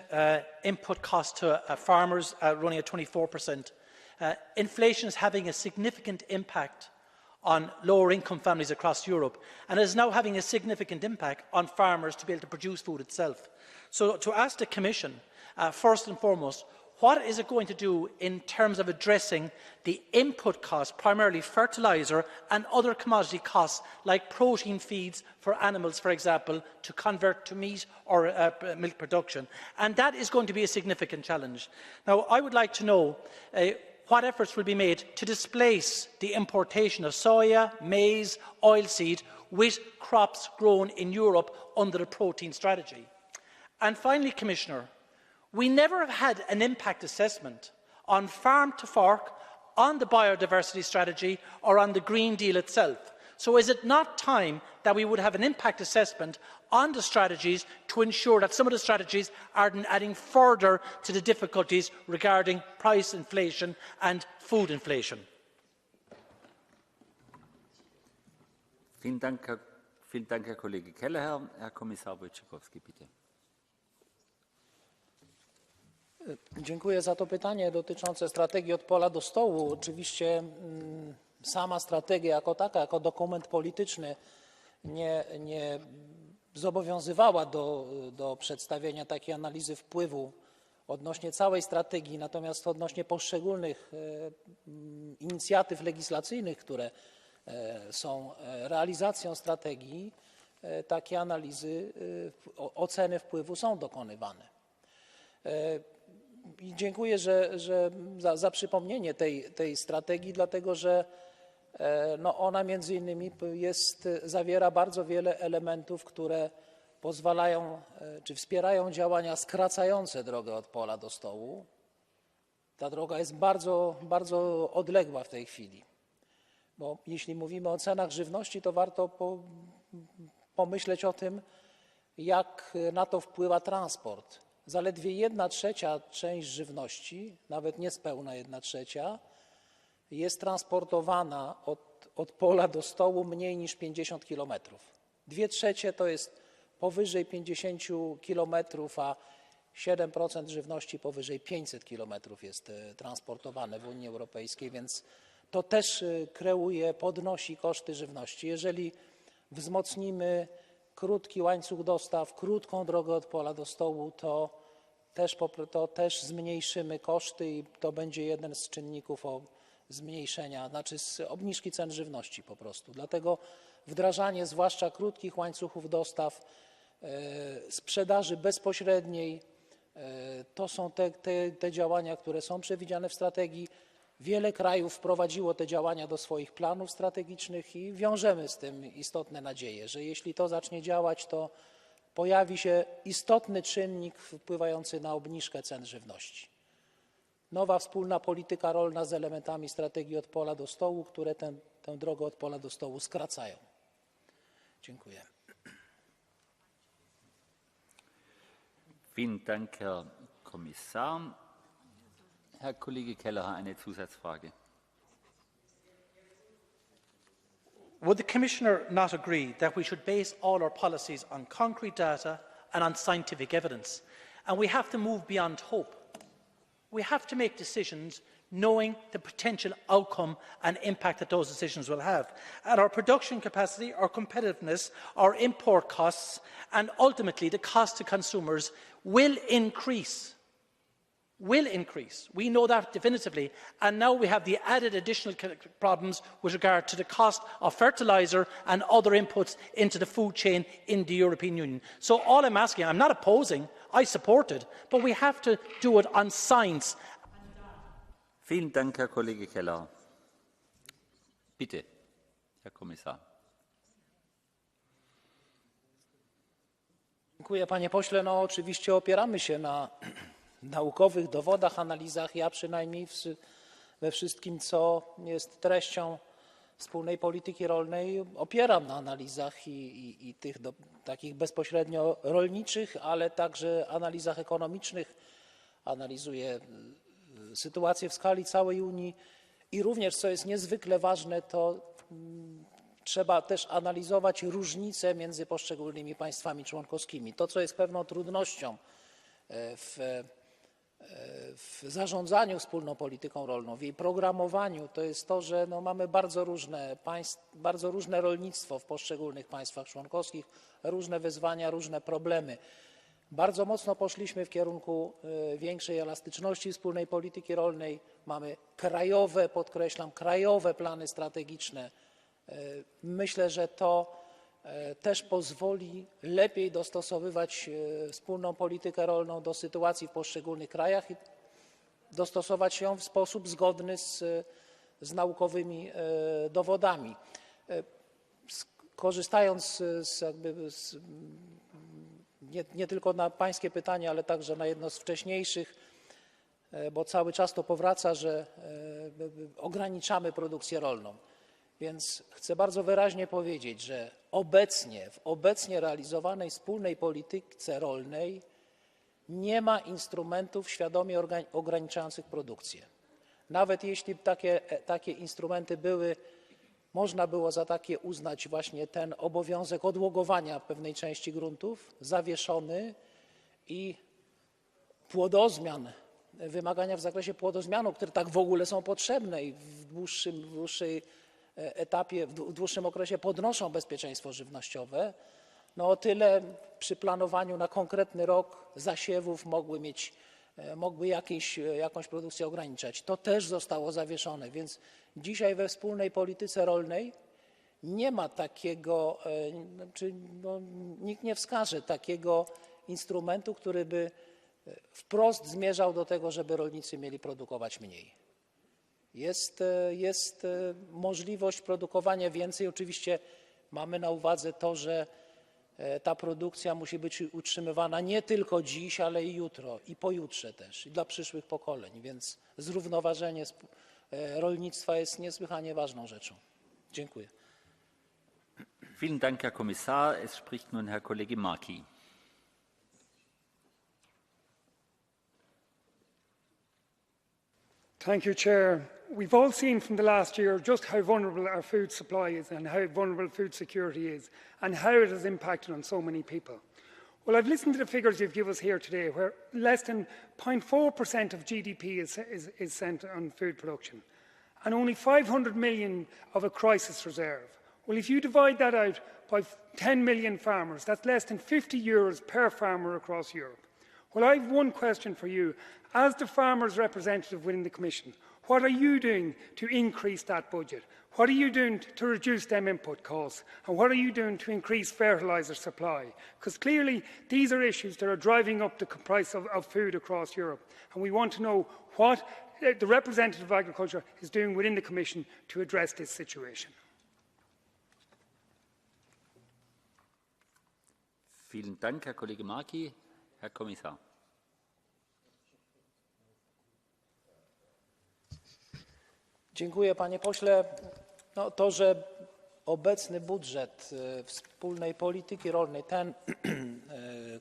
input cost to farmers running at 24%. Inflation is having a significant impact on lower income families across Europe, and it is now having a significant impact on farmers to be able to produce food itself. So to ask the Commission, first and foremost, what is it going to do in terms of addressing the input costs, primarily fertiliser and other commodity costs like protein feeds for animals, for example, to convert to meat or milk production? And that is going to be a significant challenge. Now, I would like to know what efforts will be made to displace the importation of soya, maize, oilseed with crops grown in Europe under the protein strategy. And finally, Commissioner, we never have had an impact assessment on farm to fork, on the biodiversity strategy or on the Green Deal itself. So is it not time that we would have an impact assessment on the strategies to ensure that some of the strategies are adding further to the difficulties regarding price inflation and food inflation? Vielen Dank, Herr Kollege Kelleher. Herr Kommissar Wojciechowski, bitte. Dziękuję za to pytanie dotyczące strategii od pola do stołu. Oczywiście sama strategia jako taka, jako dokument polityczny nie zobowiązywała do przedstawienia takiej analizy wpływu odnośnie całej strategii, natomiast odnośnie poszczególnych inicjatyw legislacyjnych, które są realizacją strategii, takie analizy, oceny wpływu są dokonywane. I dziękuję za przypomnienie tej strategii, dlatego że no ona między innymi zawiera bardzo wiele elementów, które pozwalają czy wspierają działania skracające drogę od pola do stołu. Ta droga jest bardzo, bardzo odległa w tej chwili, bo jeśli mówimy o cenach żywności, to warto pomyśleć o tym, jak na to wpływa transport. Zaledwie 1/3 część żywności, nawet niespełna 1/3, jest transportowana od pola do stołu mniej niż 50 km. 2/3 to jest powyżej 50 km, a 7% żywności powyżej 500 km jest transportowane w Unii Europejskiej, więc to też podnosi koszty żywności. Jeżeli wzmocnimy krótki łańcuch dostaw, krótką drogę od pola do stołu, to to też zmniejszymy koszty i to będzie jeden z czynników zmniejszenia, znaczy z obniżki cen żywności po prostu. Dlatego wdrażanie zwłaszcza krótkich łańcuchów dostaw, sprzedaży bezpośredniej, to są te działania, które są przewidziane w strategii. Wiele krajów wprowadziło te działania do swoich planów strategicznych i wiążemy z tym istotne nadzieje, że jeśli to zacznie działać, to pojawi się istotny czynnik wpływający na obniżkę cen żywności. Nowa wspólna polityka rolna z elementami strategii od pola do stołu, które tę drogę od pola do stołu skracają. Dziękuję. Vielen Dank, Herr Kommissar. Herr Kollege Kelleher, eine Zusatzfrage. Would the Commissioner not agree that we should base all our policies on concrete data and on scientific evidence? And we have to move beyond hope. We have to make decisions knowing the potential outcome and impact that those decisions will have. And our production capacity, our competitiveness, our import costs, and ultimately the cost to consumers will increase. We know that definitively, and now we have the added additional problems with regard to the cost of fertiliser and other inputs into the food chain in the European Union. So all I'm asking, I'm not opposing, I support it, but we have to do it on science. Vielen Dank, Herr Kollege Keller. Bitte, Herr Kommissar. Dziękuję, panie pośle. No, oczywiście opieramy się na naukowych dowodach, analizach. Ja przynajmniej we wszystkim, co jest treścią wspólnej polityki rolnej, opieram na analizach i tych takich bezpośrednio rolniczych, ale także analizach ekonomicznych. Analizuję sytuację w skali całej Unii i również, co jest niezwykle ważne, to trzeba też analizować różnice między poszczególnymi państwami członkowskimi. To, co jest pewną trudnością w zarządzaniu wspólną polityką rolną, w jej programowaniu, to jest to, że mamy bardzo różne rolnictwo w poszczególnych państwach członkowskich, różne wyzwania, różne problemy. Bardzo mocno poszliśmy w kierunku większej elastyczności wspólnej polityki rolnej. Mamy krajowe, podkreślam, krajowe plany strategiczne. Myślę, że to też pozwoli lepiej dostosowywać wspólną politykę rolną do sytuacji w poszczególnych krajach i dostosować ją w sposób zgodny z naukowymi dowodami. Korzystając nie tylko na pańskie pytanie, ale także na jedno z wcześniejszych, bo cały czas to powraca, że ograniczamy produkcję rolną. Więc chcę bardzo wyraźnie powiedzieć, że w obecnie realizowanej wspólnej polityce rolnej nie ma instrumentów świadomie ograniczających produkcję. Nawet jeśli takie instrumenty były, można było za takie uznać właśnie ten obowiązek odłogowania pewnej części gruntów, zawieszony i płodozmian, wymagania w zakresie płodozmianu, które tak w ogóle są potrzebne i w dłuższej etapie, w dłuższym okresie podnoszą bezpieczeństwo żywnościowe, no o tyle przy planowaniu na konkretny rok zasiewów mogły jakąś produkcję ograniczać. To też zostało zawieszone, więc dzisiaj we wspólnej polityce rolnej nie ma takiego, nikt nie wskaże takiego instrumentu, który by wprost zmierzał do tego, żeby rolnicy mieli produkować mniej. Jest możliwość produkowania więcej. Oczywiście mamy na uwadze to, że ta produkcja musi być utrzymywana nie tylko dziś, ale i jutro i pojutrze też i dla przyszłych pokoleń, więc zrównoważenie rolnictwa jest niesłychanie ważną rzeczą. Dziękuję. Vielen Dank, Herr Kommissar. Es spricht nun Herr Kollege Marky. Thank you, Chair. We've all seen from the last year just how vulnerable our food supply is and how vulnerable food security is and how it has impacted on so many people. Well, I've listened to the figures you've given us here today, where less than 0.4% of GDP is spent on food production and only 500 million of a crisis reserve. Well, if you divide that out by 10 million farmers, that's less than €50 per farmer across Europe. Well, I have one question for you. As the farmers' representative within the Commission, what are you doing to increase that budget? What are you doing to reduce them input costs? And what are you doing to increase fertiliser supply? Because clearly these are issues that are driving up the price of food across Europe. And we want to know what the representative of agriculture is doing within the Commission to address this situation. Vielen Dank, Herr Kollege Markey. Herr Kommissar. Dziękuję, panie pośle. No, to, że obecny budżet wspólnej polityki rolnej, ten,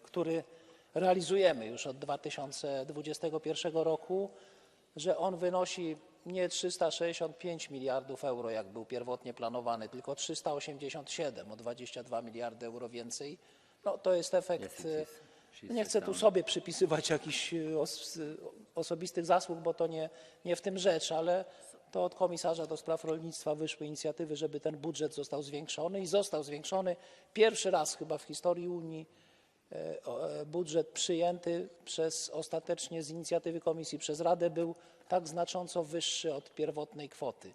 który realizujemy już od 2021 roku, że on wynosi nie 365 miliardów euro, jak był pierwotnie planowany, tylko 387, o 22 miliardy euro więcej. No, to jest efekt, nie chcę tu sobie przypisywać jakichś osobistych zasług, bo to nie w tym rzecz, ale to od komisarza do spraw rolnictwa wyszły inicjatywy, żeby ten budżet został zwiększony i został zwiększony. Pierwszy raz chyba w historii Unii budżet przyjęty ostatecznie z inicjatywy Komisji przez Radę był tak znacząco wyższy od pierwotnej kwoty.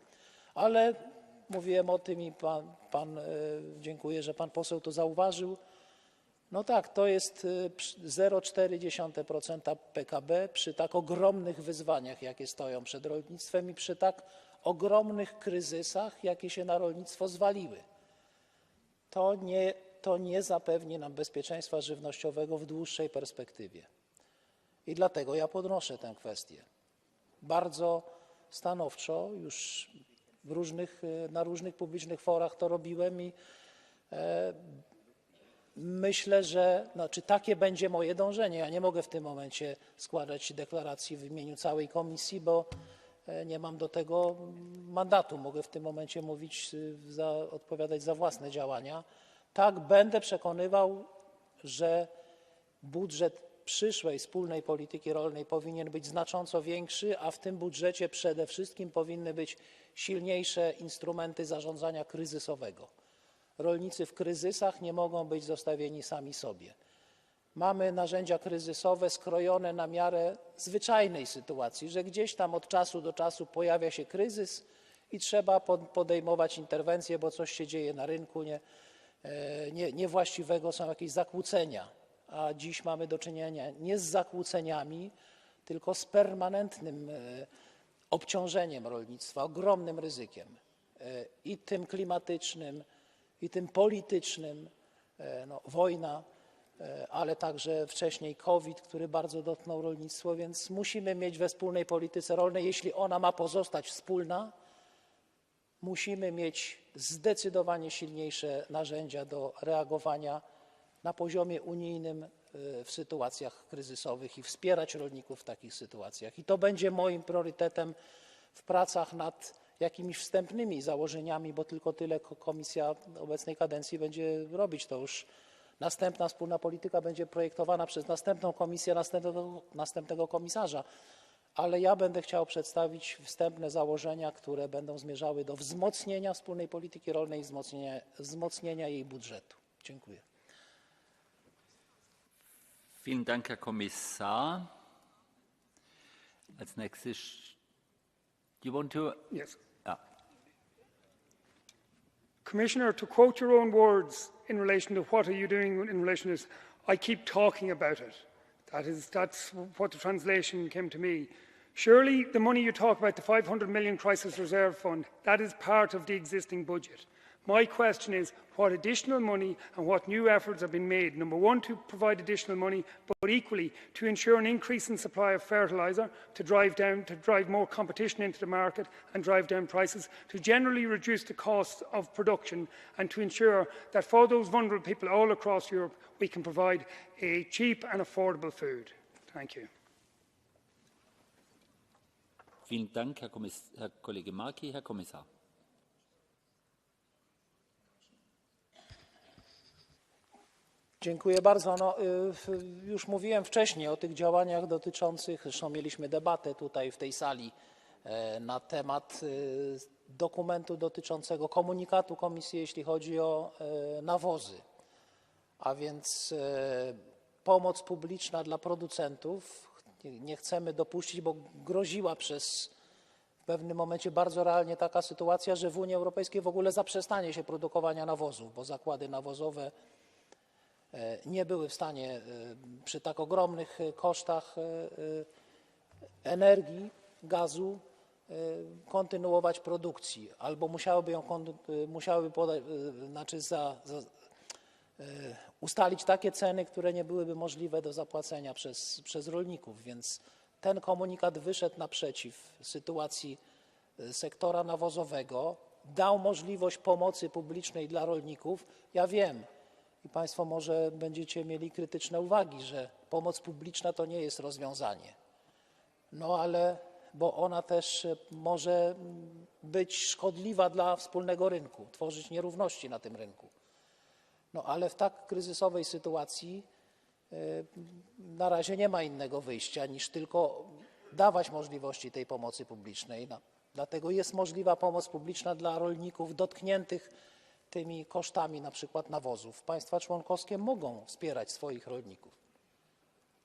Ale mówiłem o tym i dziękuję, że pan poseł to zauważył. No tak, to jest 0,4% PKB przy tak ogromnych wyzwaniach, jakie stoją przed rolnictwem i przy tak ogromnych kryzysach, jakie się na rolnictwo zwaliły. To nie zapewni nam bezpieczeństwa żywnościowego w dłuższej perspektywie. I dlatego ja podnoszę tę kwestię. Bardzo stanowczo już na różnych publicznych forach to robiłem i myślę, że takie będzie moje dążenie. Ja nie mogę w tym momencie składać deklaracji w imieniu całej komisji, bo nie mam do tego mandatu. Mogę w tym momencie odpowiadać za własne działania. Tak, będę przekonywał, że budżet przyszłej wspólnej polityki rolnej powinien być znacząco większy, a w tym budżecie przede wszystkim powinny być silniejsze instrumenty zarządzania kryzysowego. Rolnicy w kryzysach nie mogą być zostawieni sami sobie. Mamy narzędzia kryzysowe skrojone na miarę zwyczajnej sytuacji, że gdzieś tam od czasu do czasu pojawia się kryzys i trzeba podejmować interwencje, bo coś się dzieje na rynku niewłaściwego, są jakieś zakłócenia. A dziś mamy do czynienia nie z zakłóceniami, tylko z permanentnym obciążeniem rolnictwa, ogromnym ryzykiem i tym klimatycznym, i tym politycznym, wojna, ale także wcześniej COVID, który bardzo dotknął rolnictwo, więc musimy mieć we wspólnej polityce rolnej, jeśli ona ma pozostać wspólna, musimy mieć zdecydowanie silniejsze narzędzia do reagowania na poziomie unijnym w sytuacjach kryzysowych i wspierać rolników w takich sytuacjach. I to będzie moim priorytetem w pracach nad jakimiś wstępnymi założeniami, bo tylko tyle komisja obecnej kadencji będzie robić. To już następna wspólna polityka będzie projektowana przez następną komisję, następnego komisarza. Ale ja będę chciał przedstawić wstępne założenia, które będą zmierzały do wzmocnienia wspólnej polityki rolnej i wzmocnienia jej budżetu. Dziękuję. Vielen Dank, Herr Kommissar. Als nächstes, do you want to? Yes. Ah. Commissioner, to quote your own words in relation to what are you doing in relation to this, I keep talking about it. That's what the translation came to me. Surely the money you talk about, the 500 million crisis reserve fund, that is part of the existing budget. My question is, what additional money and what new efforts have been made? Number one, to provide additional money, but equally to ensure an increase in supply of fertiliser, to drive more competition into the market and drive down prices, to generally reduce the costs of production and to ensure that for those vulnerable people all across Europe, we can provide a cheap and affordable food. Thank you. Vielen Dank, Herr Kollege Markey. Herr Kommissar. Dziękuję bardzo. Już mówiłem wcześniej o tych działaniach dotyczących, zresztą mieliśmy debatę tutaj w tej sali na temat dokumentu dotyczącego komunikatu Komisji, jeśli chodzi o nawozy. A więc pomoc publiczna dla producentów nie chcemy dopuścić, bo groziła w pewnym momencie bardzo realnie taka sytuacja, że w Unii Europejskiej w ogóle zaprzestanie się produkowania nawozów, bo zakłady nawozowe nie były w stanie przy tak ogromnych kosztach energii, gazu kontynuować produkcji, albo musiałyby ustalić takie ceny, które nie byłyby możliwe do zapłacenia przez rolników, więc ten komunikat wyszedł naprzeciw sytuacji sektora nawozowego, dał możliwość pomocy publicznej dla rolników. Ja wiem i Państwo może będziecie mieli krytyczne uwagi, że pomoc publiczna to nie jest rozwiązanie. No ale, bo ona też może być szkodliwa dla wspólnego rynku, tworzyć nierówności na tym rynku. No ale w tak kryzysowej sytuacji na razie nie ma innego wyjścia niż tylko dawać możliwości tej pomocy publicznej. No, dlatego jest możliwa pomoc publiczna dla rolników dotkniętych tymi kosztami na przykład nawozów. Państwa członkowskie mogą wspierać swoich rolników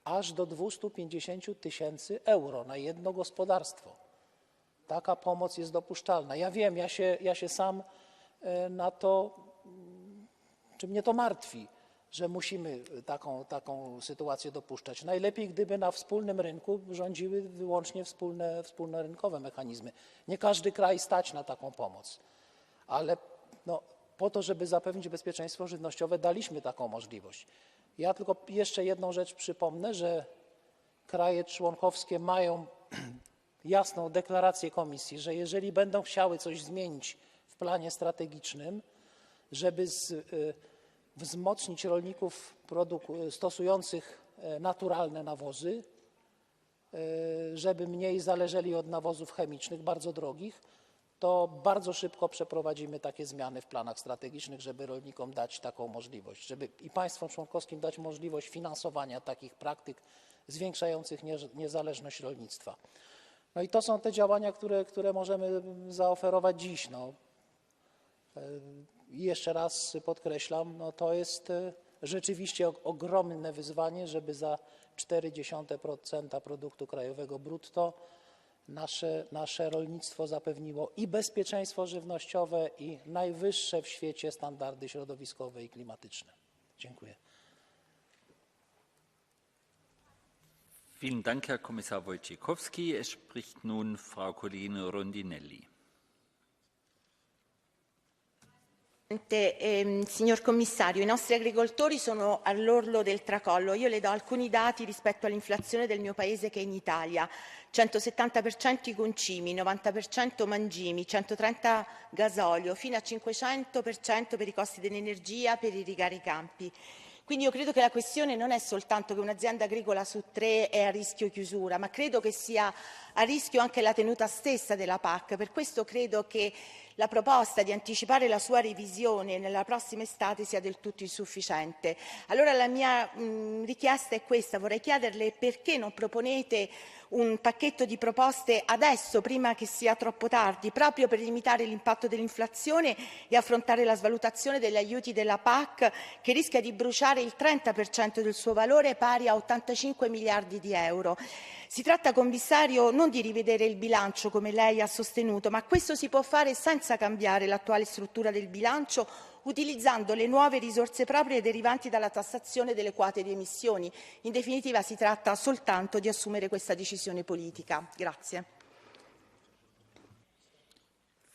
aż do 250 000 euro na jedno gospodarstwo. Taka pomoc jest dopuszczalna. Ja wiem, ja się sam na to, czy mnie to martwi, że musimy taką sytuację dopuszczać. Najlepiej, gdyby na wspólnym rynku rządziły wyłącznie wspólne rynkowe mechanizmy. Nie każdy kraj stać na taką pomoc, ale no, po to, żeby zapewnić bezpieczeństwo żywnościowe, daliśmy taką możliwość. Ja tylko jeszcze jedną rzecz przypomnę, że kraje członkowskie mają jasną deklarację Komisji, że jeżeli będą chciały coś zmienić w planie strategicznym, żeby wzmocnić rolników stosujących naturalne nawozy, żeby mniej zależeli od nawozów chemicznych, bardzo drogich, to bardzo szybko przeprowadzimy takie zmiany w planach strategicznych, żeby rolnikom dać taką możliwość, żeby i państwom członkowskim dać możliwość finansowania takich praktyk zwiększających niezależność rolnictwa. No i to są te działania, które możemy zaoferować dziś. No. I jeszcze raz podkreślam, no to jest rzeczywiście ogromne wyzwanie, żeby za 0,4% produktu krajowego brutto nasze rolnictwo zapewniło i bezpieczeństwo żywnościowe, i najwyższe w świecie standardy środowiskowe i klimatyczne. Dziękuję. Vielen Dank, Herr Kommissar Wojciechowski. Es spricht nun Frau Kollegin Rondinelli. Signor Commissario, i nostri agricoltori sono all'orlo del tracollo. Io le do alcuni dati rispetto all'inflazione del mio paese, che è in Italia. 170% i concimi, 90% mangimi, 130% gasolio, fino a 500% per i costi dell'energia, per irrigare i campi. Quindi io credo che la questione non è soltanto che un'azienda agricola su 3 è a rischio chiusura, ma credo che sia a rischio anche la tenuta stessa della PAC. Per questo credo che la proposta di anticipare la sua revisione nella prossima estate sia del tutto insufficiente. Allora la mia richiesta è questa: vorrei chiederle perché non proponete un pacchetto di proposte adesso, prima che sia troppo tardi, proprio per limitare l'impatto dell'inflazione e affrontare la svalutazione degli aiuti della PAC, che rischia di bruciare il 30% del suo valore, pari a 85 miliardi di euro. Si tratta, commissario, non di rivedere il bilancio, come lei ha sostenuto, ma questo si può fare senza cambiare l'attuale struttura del bilancio, utilizzando le nuove risorse proprie derivanti dalla tassazione delle quote di emissioni. In definitiva si tratta soltanto di assumere questa decisione politica. Grazie.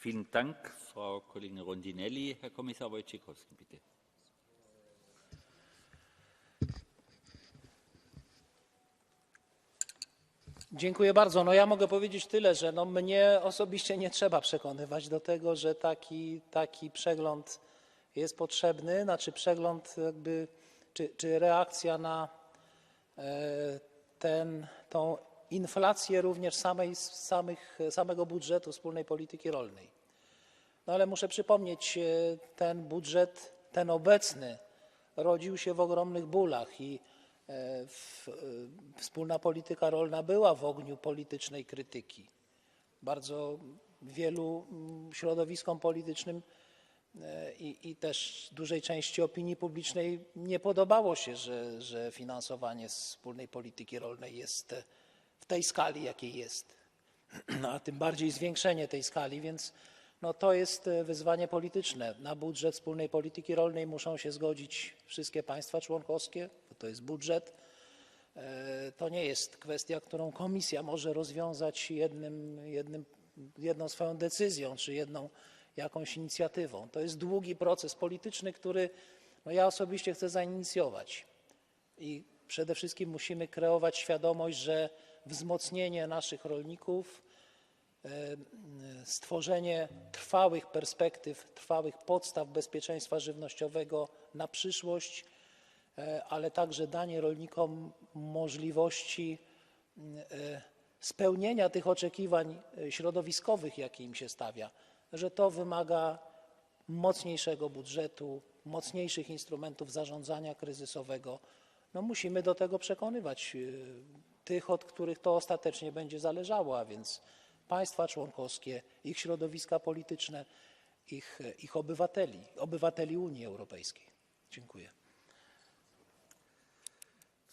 Vielen Dank, Frau Kollegin Rondinelli. Herr Kommissar Wojciechowski, bitte. Dziękuję bardzo. No ja mogę powiedzieć tyle, że no mnie osobiście nie trzeba przekonywać do tego, że taki przegląd jest potrzebny, znaczy przegląd jakby, czy reakcja na tą inflację również samego budżetu wspólnej polityki rolnej. No ale muszę przypomnieć, ten budżet, ten obecny, rodził się w ogromnych bólach i wspólna polityka rolna była w ogniu politycznej krytyki. Bardzo wielu środowiskom politycznym i też dużej części opinii publicznej nie podobało się, że finansowanie wspólnej polityki rolnej jest w tej skali, jakiej jest, no, a tym bardziej zwiększenie tej skali, więc no, to jest wyzwanie polityczne. Na budżet wspólnej polityki rolnej muszą się zgodzić wszystkie państwa członkowskie, bo to jest budżet. To nie jest kwestia, którą Komisja może rozwiązać jedną swoją decyzją czy jedną jakąś inicjatywą. To jest długi proces polityczny, który no, ja osobiście chcę zainicjować. I przede wszystkim musimy kreować świadomość, że wzmocnienie naszych rolników, stworzenie trwałych perspektyw, trwałych podstaw bezpieczeństwa żywnościowego na przyszłość, ale także danie rolnikom możliwości spełnienia tych oczekiwań środowiskowych, jakie im się stawia, że to wymaga mocniejszego budżetu, mocniejszych instrumentów zarządzania kryzysowego. No musimy do tego przekonywać tych, od których to ostatecznie będzie zależało, a więc państwa członkowskie, ich środowiska polityczne, ich obywateli Unii Europejskiej. Dziękuję.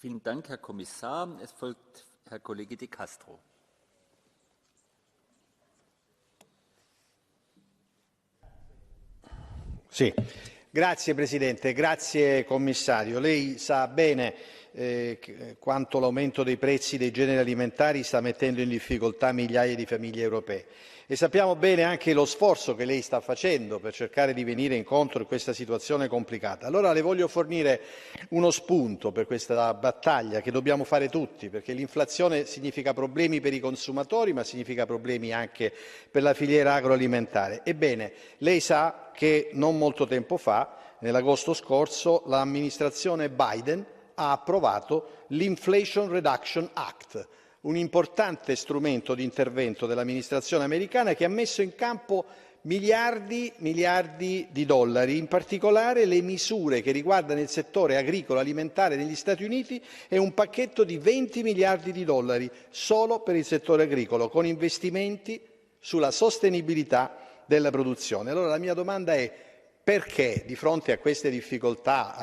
Vielen Dank, Herr Kommissar. Es folgt Herr Kollege De Castro. Sì. Grazie Presidente, grazie Commissario. Lei sa bene quanto l'aumento dei prezzi dei generi alimentari sta mettendo in difficoltà migliaia di famiglie europee e sappiamo bene anche lo sforzo che lei sta facendo per cercare di venire incontro in questa situazione complicata. Allora le voglio fornire uno spunto per questa battaglia che dobbiamo fare tutti, perché l'inflazione significa problemi per i consumatori ma significa problemi anche per la filiera agroalimentare. Ebbene, lei sa che non molto tempo fa, nell'agosto scorso, l'amministrazione Biden ha approvato l'Inflation Reduction Act, un importante strumento di intervento dell'amministrazione americana che ha messo in campo miliardi di dollari, in particolare le misure che riguardano il settore agricolo alimentare negli Stati Uniti e un pacchetto di 20 miliardi di dollari solo per il settore agricolo, con investimenti sulla sostenibilità della produzione. Allora la mia domanda è: perché di fronte a queste difficoltà,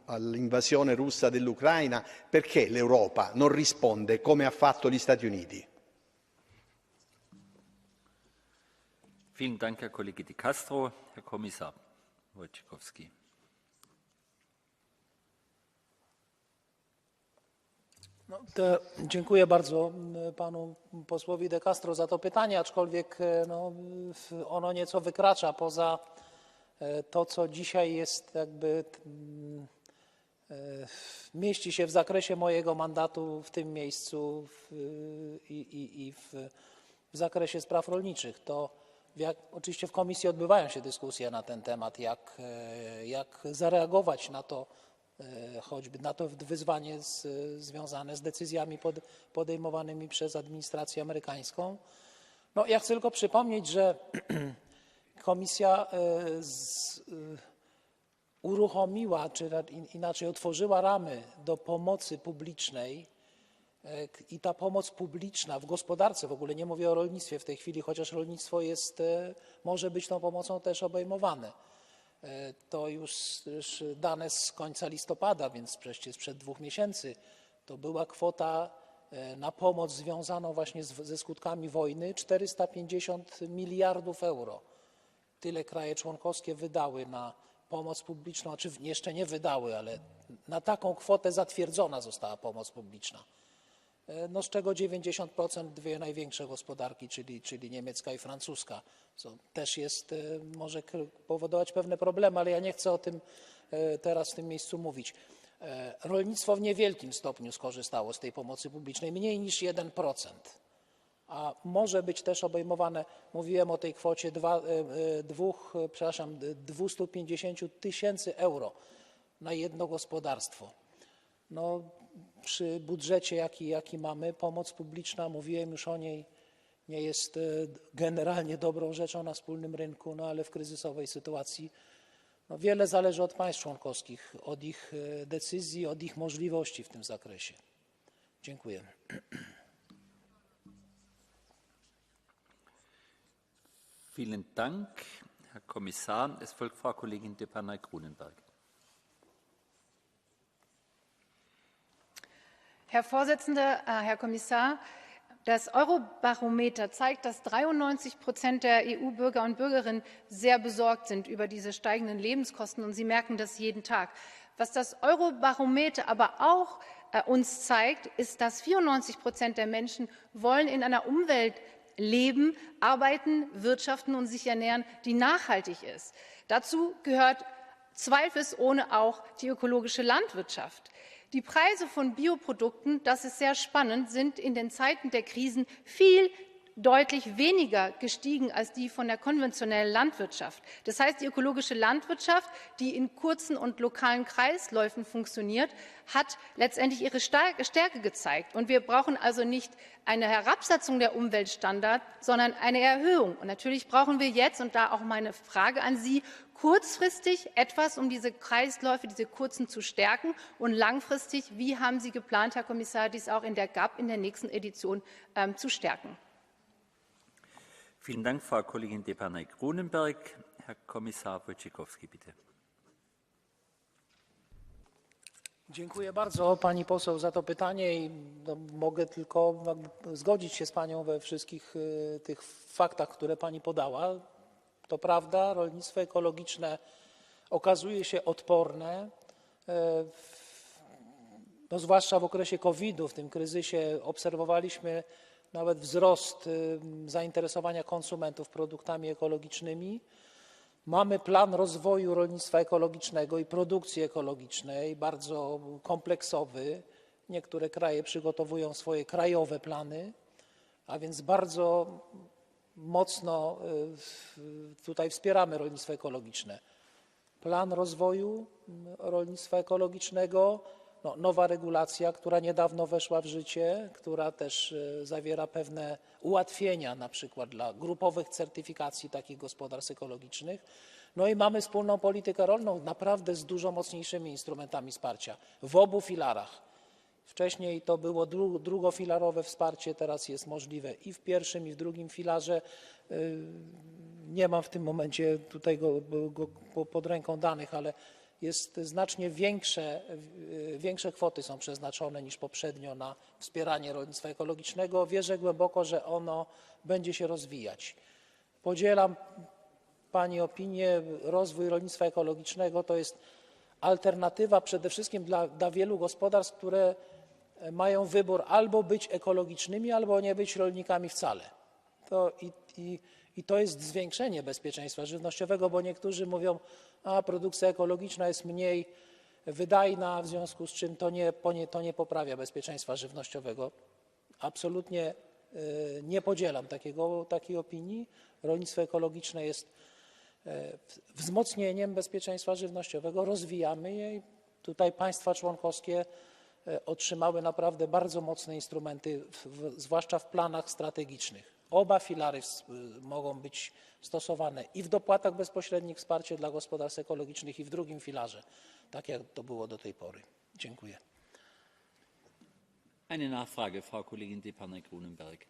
all'invasione russa dell'Ucraina, perché l'Europa non risponde come ha fatto gli Stati Uniti? Vielen Dank, Herr Kollege De Castro. Herr Kommissar Wojciechowski. No, dziękuję bardzo panu posłowi De Castro za to pytanie, aczkolwiek no, ono nieco wykracza poza to, co dzisiaj jest jakby mieści się w zakresie mojego mandatu w tym miejscu i w zakresie spraw rolniczych. To oczywiście w komisji odbywają się dyskusje na ten temat, jak zareagować na to, choćby na to wyzwanie związane z decyzjami podejmowanymi przez administrację amerykańską. No, ja chcę tylko przypomnieć, że Komisja uruchomiła, czy inaczej otworzyła ramy do pomocy publicznej i ta pomoc publiczna w gospodarce, w ogóle nie mówię o rolnictwie w tej chwili, chociaż rolnictwo może być tą pomocą też obejmowane. To już dane z końca listopada, więc przecież sprzed 2 miesięcy, to była kwota na pomoc związaną właśnie ze skutkami wojny 450 miliardów euro. Tyle kraje członkowskie wydały na pomoc publiczną, czy jeszcze nie wydały, ale na taką kwotę zatwierdzona została pomoc publiczna. No, z czego 90% dwie największe gospodarki, czyli niemiecka i francuska, co też może powodować pewne problemy, ale ja nie chcę o tym teraz w tym miejscu mówić. Rolnictwo w niewielkim stopniu skorzystało z tej pomocy publicznej, mniej niż 1%. A może być też obejmowane, mówiłem o tej kwocie 250 tysięcy euro na jedno gospodarstwo. No, przy budżecie, jaki mamy, pomoc publiczna, mówiłem już o niej, nie jest generalnie dobrą rzeczą na wspólnym rynku, no ale w kryzysowej sytuacji no, wiele zależy od państw członkowskich, od ich decyzji, od ich możliwości w tym zakresie. Dziękuję. Vielen Dank. Herr Kommissar. Es folgt Frau Kollegin Depanay-Grunenberg. Herr Vorsitzender, Herr Kommissar, das Eurobarometer zeigt, dass 93% der EU-Bürger und Bürgerinnen sehr besorgt sind über diese steigenden Lebenskosten, und sie merken das jeden Tag. Was das Eurobarometer aber auch uns zeigt, ist, dass 94% der Menschen wollen in einer Umwelt leben, arbeiten, wirtschaften und sich ernähren, die nachhaltig ist. Dazu gehört zweifelsohne auch die ökologische Landwirtschaft. Die Preise von Bioprodukten, das ist sehr spannend, sind in den Zeiten der Krisen deutlich weniger gestiegen als die von der konventionellen Landwirtschaft. Das heißt, die ökologische Landwirtschaft, die in kurzen und lokalen Kreisläufen funktioniert, hat letztendlich ihre Stärke gezeigt. Und wir brauchen also nicht eine Herabsetzung der Umweltstandards, sondern eine Erhöhung. Und natürlich brauchen wir jetzt, und da auch meine Frage an Sie, kurzfristig etwas, um diese Kreisläufe, diese kurzen, zu stärken, und langfristig, wie haben Sie geplant, Herr Kommissar, dies auch in der GAP in der nächsten Edition zu stärken? Vielen Dank, Frau Kollegin Depanay-Grunenberg. Herr Kommissar Wojciechowski, bitte. Dziękuję bardzo pani poseł za to pytanie i mogę tylko zgodzić się z panią we wszystkich tych faktach, które pani podała. To prawda, rolnictwo ekologiczne okazuje się odporne, no zwłaszcza w okresie COVID-u, w tym kryzysie obserwowaliśmy nawet wzrost zainteresowania konsumentów produktami ekologicznymi. Mamy plan rozwoju rolnictwa ekologicznego i produkcji ekologicznej, bardzo kompleksowy. Niektóre kraje przygotowują swoje krajowe plany, a więc bardzo mocno tutaj wspieramy rolnictwo ekologiczne. Plan rozwoju rolnictwa ekologicznego, no, nowa regulacja, która niedawno weszła w życie, która też zawiera pewne ułatwienia, na przykład dla grupowych certyfikacji takich gospodarstw ekologicznych. No i mamy wspólną politykę rolną naprawdę z dużo mocniejszymi instrumentami wsparcia w obu filarach. Wcześniej to było drugofilarowe wsparcie, teraz jest możliwe i w pierwszym, i w drugim filarze. Nie mam w tym momencie tutaj pod ręką danych, ale jest znacznie większe kwoty są przeznaczone niż poprzednio na wspieranie rolnictwa ekologicznego. Wierzę głęboko, że ono będzie się rozwijać. Podzielam pani opinię, rozwój rolnictwa ekologicznego to jest alternatywa przede wszystkim dla wielu gospodarstw, które mają wybór albo być ekologicznymi, albo nie być rolnikami wcale. I to jest zwiększenie bezpieczeństwa żywnościowego, bo niektórzy mówią, a produkcja ekologiczna jest mniej wydajna, w związku z czym to nie poprawia bezpieczeństwa żywnościowego. Absolutnie nie podzielam takiej opinii. Rolnictwo ekologiczne jest wzmocnieniem bezpieczeństwa żywnościowego, rozwijamy je i tutaj państwa członkowskie otrzymały naprawdę bardzo mocne instrumenty, zwłaszcza w planach strategicznych. Oba filary mogą być stosowane i w dopłatach bezpośrednich wsparcie dla gospodarstw ekologicznych, i w drugim filarze, tak jak to było do tej pory. Dziękuję. Eine Nachfrage, Frau Kollegin Depanay-Grunenberg.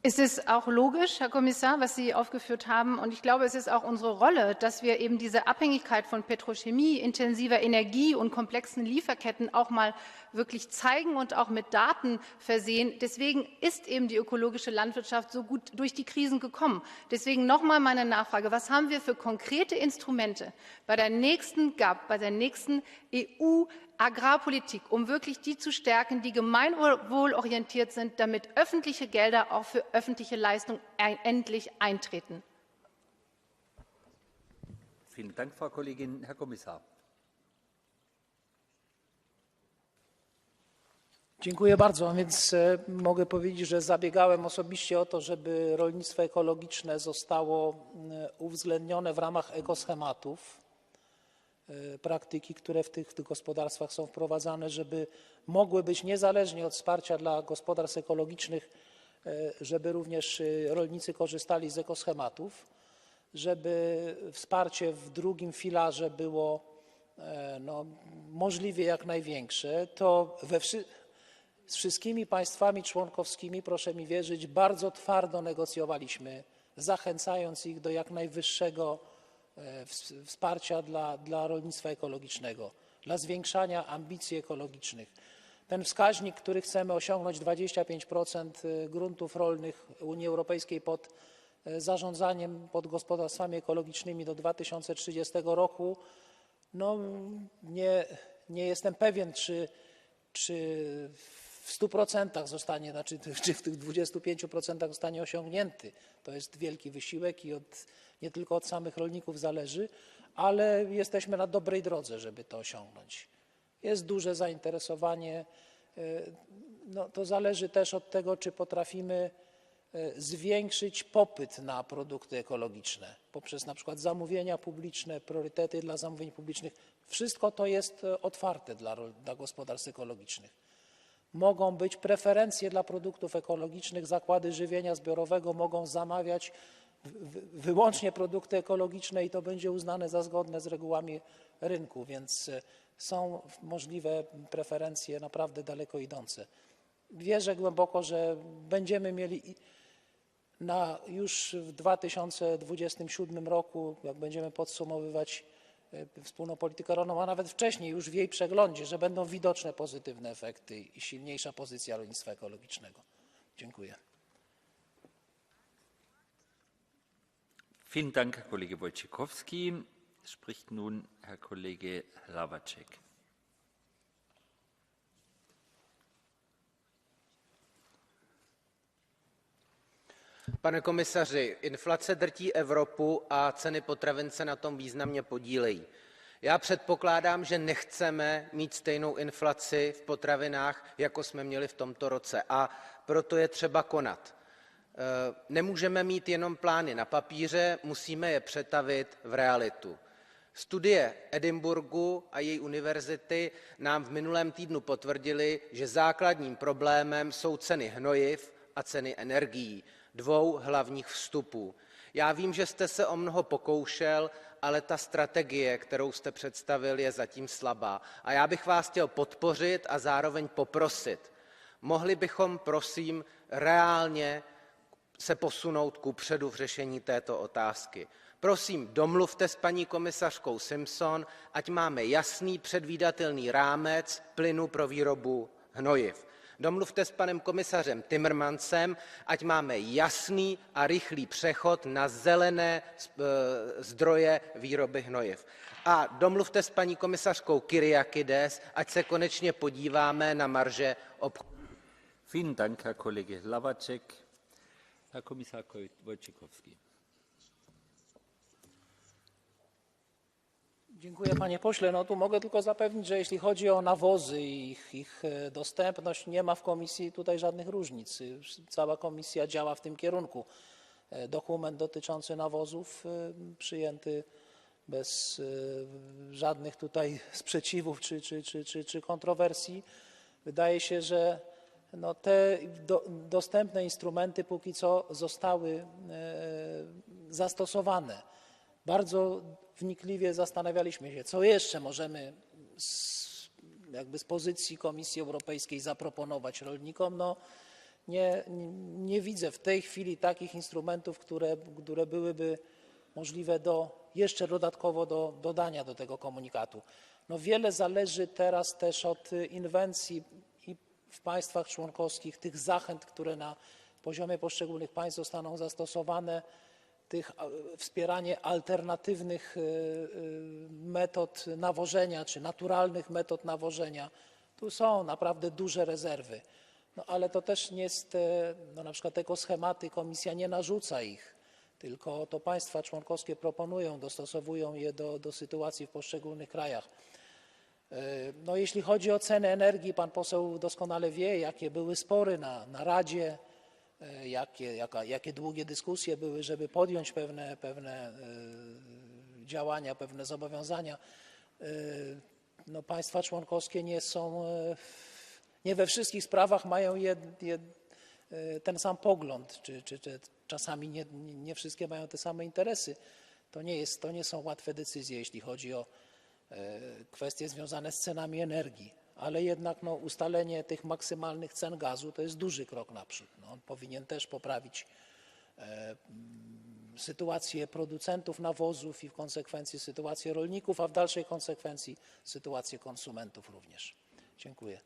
Es ist auch logisch, Herr Kommissar, was Sie aufgeführt haben. Und ich glaube, es ist auch unsere Rolle, dass wir eben diese Abhängigkeit von Petrochemie, intensiver Energie und komplexen Lieferketten auch mal wirklich zeigen und auch mit Daten versehen. Deswegen ist eben die ökologische Landwirtschaft so gut durch die Krisen gekommen. Deswegen nochmal meine Nachfrage. Was haben wir für konkrete Instrumente bei der nächsten GAP, bei der nächsten EU-Agrarpolitik, um wirklich die zu stärken, die gemeinwohlorientiert sind, damit öffentliche Gelder auch für öffentliche Leistungen endlich eintreten? Vielen Dank, Frau Kollegin. Herr Kommissar. Dziękuję bardzo. Więc mogę powiedzieć, że zabiegałem osobiście o to, żeby rolnictwo ekologiczne zostało uwzględnione w ramach ekoschematów. Praktyki, które w tych gospodarstwach są wprowadzane, żeby mogły być niezależnie od wsparcia dla gospodarstw ekologicznych, żeby również rolnicy korzystali z ekoschematów, żeby wsparcie w drugim filarze było możliwie jak największe. To z wszystkimi państwami członkowskimi, proszę mi wierzyć, bardzo twardo negocjowaliśmy zachęcając ich do jak najwyższego wsparcia dla rolnictwa ekologicznego, dla zwiększania ambicji ekologicznych. Ten wskaźnik, który chcemy osiągnąć, 25% gruntów rolnych Unii Europejskiej pod zarządzaniem, pod gospodarstwami ekologicznymi do 2030 roku, no nie jestem pewien, czy w 100% zostanie, czy w tych 25% zostanie osiągnięty. To jest wielki wysiłek i nie tylko od samych rolników zależy, ale jesteśmy na dobrej drodze, żeby to osiągnąć. Jest duże zainteresowanie. No, to zależy też od tego, czy potrafimy zwiększyć popyt na produkty ekologiczne poprzez na przykład zamówienia publiczne, priorytety dla zamówień publicznych. Wszystko to jest otwarte dla gospodarstw ekologicznych. Mogą być preferencje dla produktów ekologicznych. Zakłady żywienia zbiorowego mogą zamawiać wyłącznie produkty ekologiczne i to będzie uznane za zgodne z regułami rynku, więc są możliwe preferencje naprawdę daleko idące. Wierzę głęboko, że będziemy mieli już w 2027 roku, jak będziemy podsumowywać wspólną politykę rolną, a nawet wcześniej już w jej przeglądzie, że będą widoczne pozytywne efekty i silniejsza pozycja rolnictwa ekologicznego. Dziękuję. Vielen Dank, Herr Kollege Wojciechowski. Spricht nun Herr Kollege Hlavaček. Pane komisaři, inflace drtí Evropu a ceny potravin se na tom významně podílejí. Já předpokládám, že nechceme mít stejnou inflaci v potravinách, jako jsme měli v tomto roce, a proto je třeba konat. Nemůžeme mít jenom plány na papíře, musíme je přetavit v realitu. Studie Edinburghu a její univerzity nám v minulém týdnu potvrdily, že základním problémem jsou ceny hnojiv a ceny energií, dvou hlavních vstupů. Já vím, že jste se o mnoho pokoušel, ale ta strategie, kterou jste představil, je zatím slabá. A já bych vás chtěl podpořit a zároveň poprosit. Mohli bychom, prosím, reálně se posunout kupředu v řešení této otázky. Prosím, domluvte s paní komisařkou Simpson, ať máme jasný předvídatelný rámec plynu pro výrobu hnojiv. Domluvte s panem komisařem Timmermansem, ať máme jasný a rychlý přechod na zelené zdroje výroby hnojiv. A domluvte s paní komisařkou Kyriakides, ať se konečně podíváme na marže obchodu. Vielen Dank, Herr Kollege Hlavaček. Herr Kommissar Wojciechowski. Dziękuję, panie pośle. No tu mogę tylko zapewnić, że jeśli chodzi o nawozy i ich dostępność, nie ma w komisji tutaj żadnych różnic. Cała komisja działa w tym kierunku. Dokument dotyczący nawozów przyjęty bez żadnych tutaj sprzeciwów czy kontrowersji. Wydaje się, że no te dostępne instrumenty póki co zostały zastosowane. Bardzo wnikliwie zastanawialiśmy się, co jeszcze możemy z pozycji Komisji Europejskiej zaproponować rolnikom. No, nie widzę w tej chwili takich instrumentów, które byłyby możliwe jeszcze dodatkowo do dodania do tego komunikatu. No, wiele zależy teraz też od inwencji i w państwach członkowskich, tych zachęt, które na poziomie poszczególnych państw zostaną zastosowane, wspieranie alternatywnych metod nawożenia czy naturalnych metod nawożenia. Tu są naprawdę duże rezerwy. No, ale to też nie jest, no, na przykład ekoschematy, komisja nie narzuca ich, tylko to państwa członkowskie proponują, dostosowują je do sytuacji w poszczególnych krajach. No, jeśli chodzi o ceny energii, pan poseł doskonale wie, jakie były spory na Radzie, jakie długie dyskusje były, żeby podjąć pewne działania, pewne zobowiązania. No, państwa członkowskie nie we wszystkich sprawach mają ten sam pogląd, czy czasami nie wszystkie mają te same interesy. To nie są łatwe decyzje, jeśli chodzi o kwestie związane z cenami energii. Ale jednak no, ustalenie tych maksymalnych cen gazu to jest duży krok naprzód. No, on powinien też poprawić sytuację producentów nawozów i w konsekwencji sytuację rolników, a w dalszej konsekwencji sytuację konsumentów również. Dziękuję.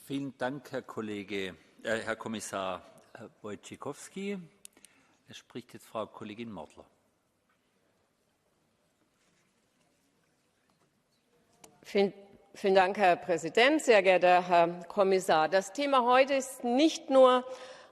Vielen Dank, Herr Kommissar Wojciechowski. Es spricht jetzt Frau Kollegin Mortler. Vielen Dank, Herr Präsident, sehr geehrter Herr Kommissar. Das Thema heute ist nicht nur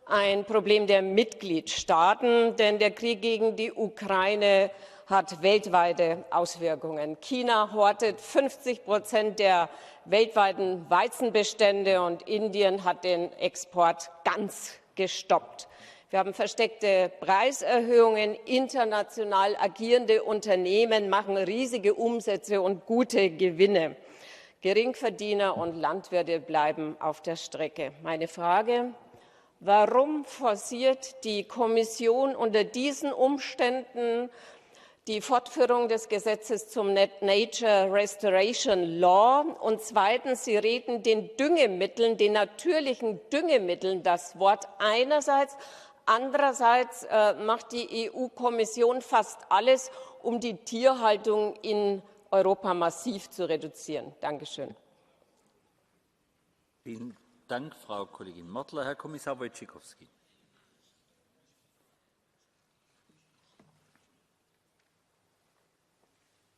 ein Problem der Mitgliedstaaten, denn der Krieg gegen die Ukraine hat weltweite Auswirkungen. China hortet 50% der weltweiten Weizenbestände und Indien hat den Export ganz gestoppt. Wir haben versteckte Preiserhöhungen, international agierende Unternehmen machen riesige Umsätze und gute Gewinne. Geringverdiener und Landwirte bleiben auf der Strecke. Meine Frage: Warum forciert die Kommission unter diesen Umständen die Fortführung des Gesetzes zum Nature Restoration Law? Und zweitens, Sie reden den Düngemitteln, den natürlichen Düngemitteln das Wort einerseits. Andererseits macht die EU-Kommission fast alles, um die Tierhaltung in Europa massiv zu reduzieren. Dankeschön. Vielen Dank, Frau Kollegin Mortler. Herr Kommissar Wojciechowski.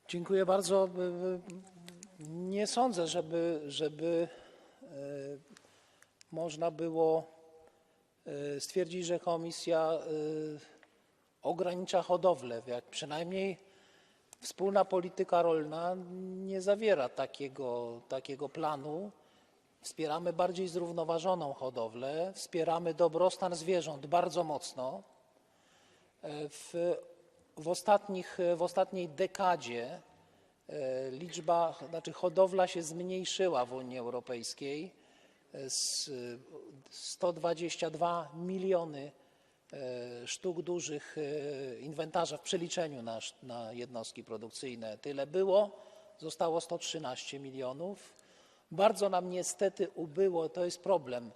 Dziękuję bardzo. Nie sądzę, żeby można było stwierdzić, że Komisja ogranicza hodowlę. Przynajmniej wspólna polityka rolna nie zawiera takiego planu. Wspieramy bardziej zrównoważoną hodowlę, wspieramy dobrostan zwierząt bardzo mocno. W ostatniej dekadzie hodowla się zmniejszyła w Unii Europejskiej. 122 miliony sztuk dużych inwentarza w przeliczeniu na jednostki produkcyjne. Tyle było, zostało 113 milionów. Bardzo nam niestety ubyło, to jest problem,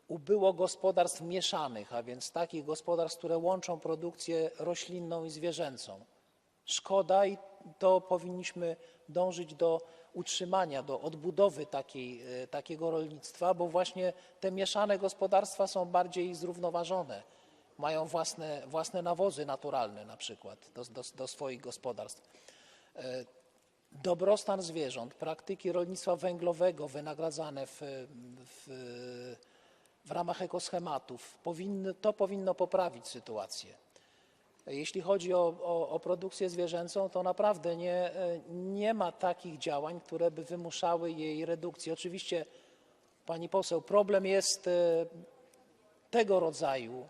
ubyło gospodarstw mieszanych, a więc takich gospodarstw, które łączą produkcję roślinną i zwierzęcą. Szkoda i to powinniśmy dążyć do utrzymania, do odbudowy takiego rolnictwa, bo właśnie te mieszane gospodarstwa są bardziej zrównoważone. Mają własne nawozy naturalne na przykład do swoich gospodarstw. Dobrostan zwierząt, praktyki rolnictwa węglowego wynagradzane w ramach ekoschematów, to powinno poprawić sytuację. Jeśli chodzi o produkcję zwierzęcą, to naprawdę nie ma takich działań, które by wymuszały jej redukcję. Oczywiście, pani poseł, problem jest tego rodzaju,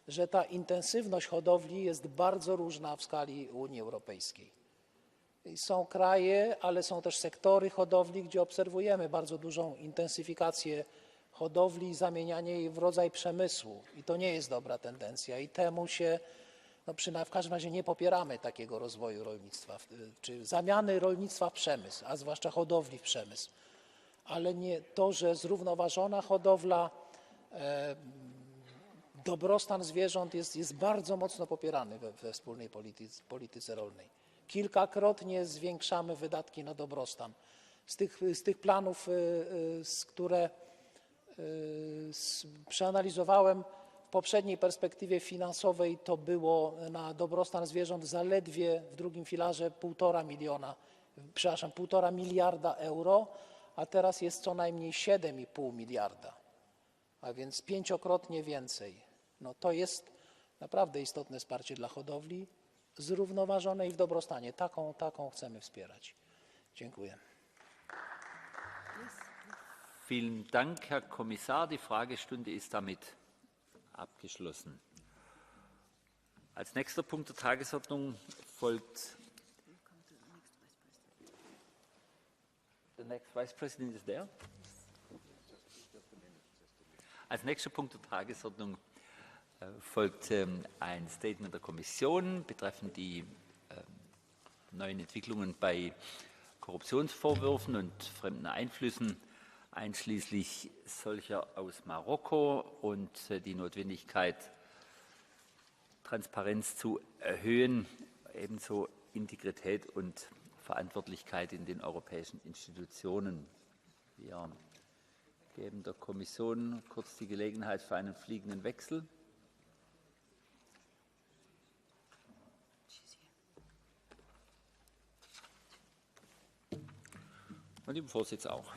że ta intensywność hodowli jest bardzo różna w skali Unii Europejskiej. Są kraje, ale są też sektory hodowli, gdzie obserwujemy bardzo dużą intensyfikację hodowli i zamienianie jej w rodzaj przemysłu. I to nie jest dobra tendencja i temu się w każdym razie nie popieramy takiego rozwoju rolnictwa, czy zamiany rolnictwa w przemysł, a zwłaszcza hodowli w przemysł. Ale nie to, że zrównoważona hodowla, dobrostan zwierząt jest bardzo mocno popierany we wspólnej polityce rolnej. Kilkakrotnie zwiększamy wydatki na dobrostan. Z tych planów, które przeanalizowałem, w poprzedniej perspektywie finansowej to było na dobrostan zwierząt zaledwie w drugim filarze 1,5 miliarda euro, a teraz jest co najmniej 7,5 miliarda, a więc 5-krotnie więcej. To jest naprawdę istotne wsparcie dla hodowli zrównoważonej w dobrostanie. Taką chcemy wspierać. Dziękuję. Vielen Dank, Herr Kommissar. Die Fragestunde ist damit abgeschlossen. Als nächster Punkt der Tagesordnung folgt. The next Vice President is there. Als nächster Punkt der Tagesordnung folgt ein Statement der Kommission betreffend die neuen Entwicklungen bei Korruptionsvorwürfen und fremden Einflüssen einschließlich solcher aus Marokko und die Notwendigkeit, Transparenz zu erhöhen, ebenso Integrität und Verantwortlichkeit in den europäischen Institutionen. Wir geben der Kommission kurz die Gelegenheit für einen fliegenden Wechsel. Und dem Vorsitz auch.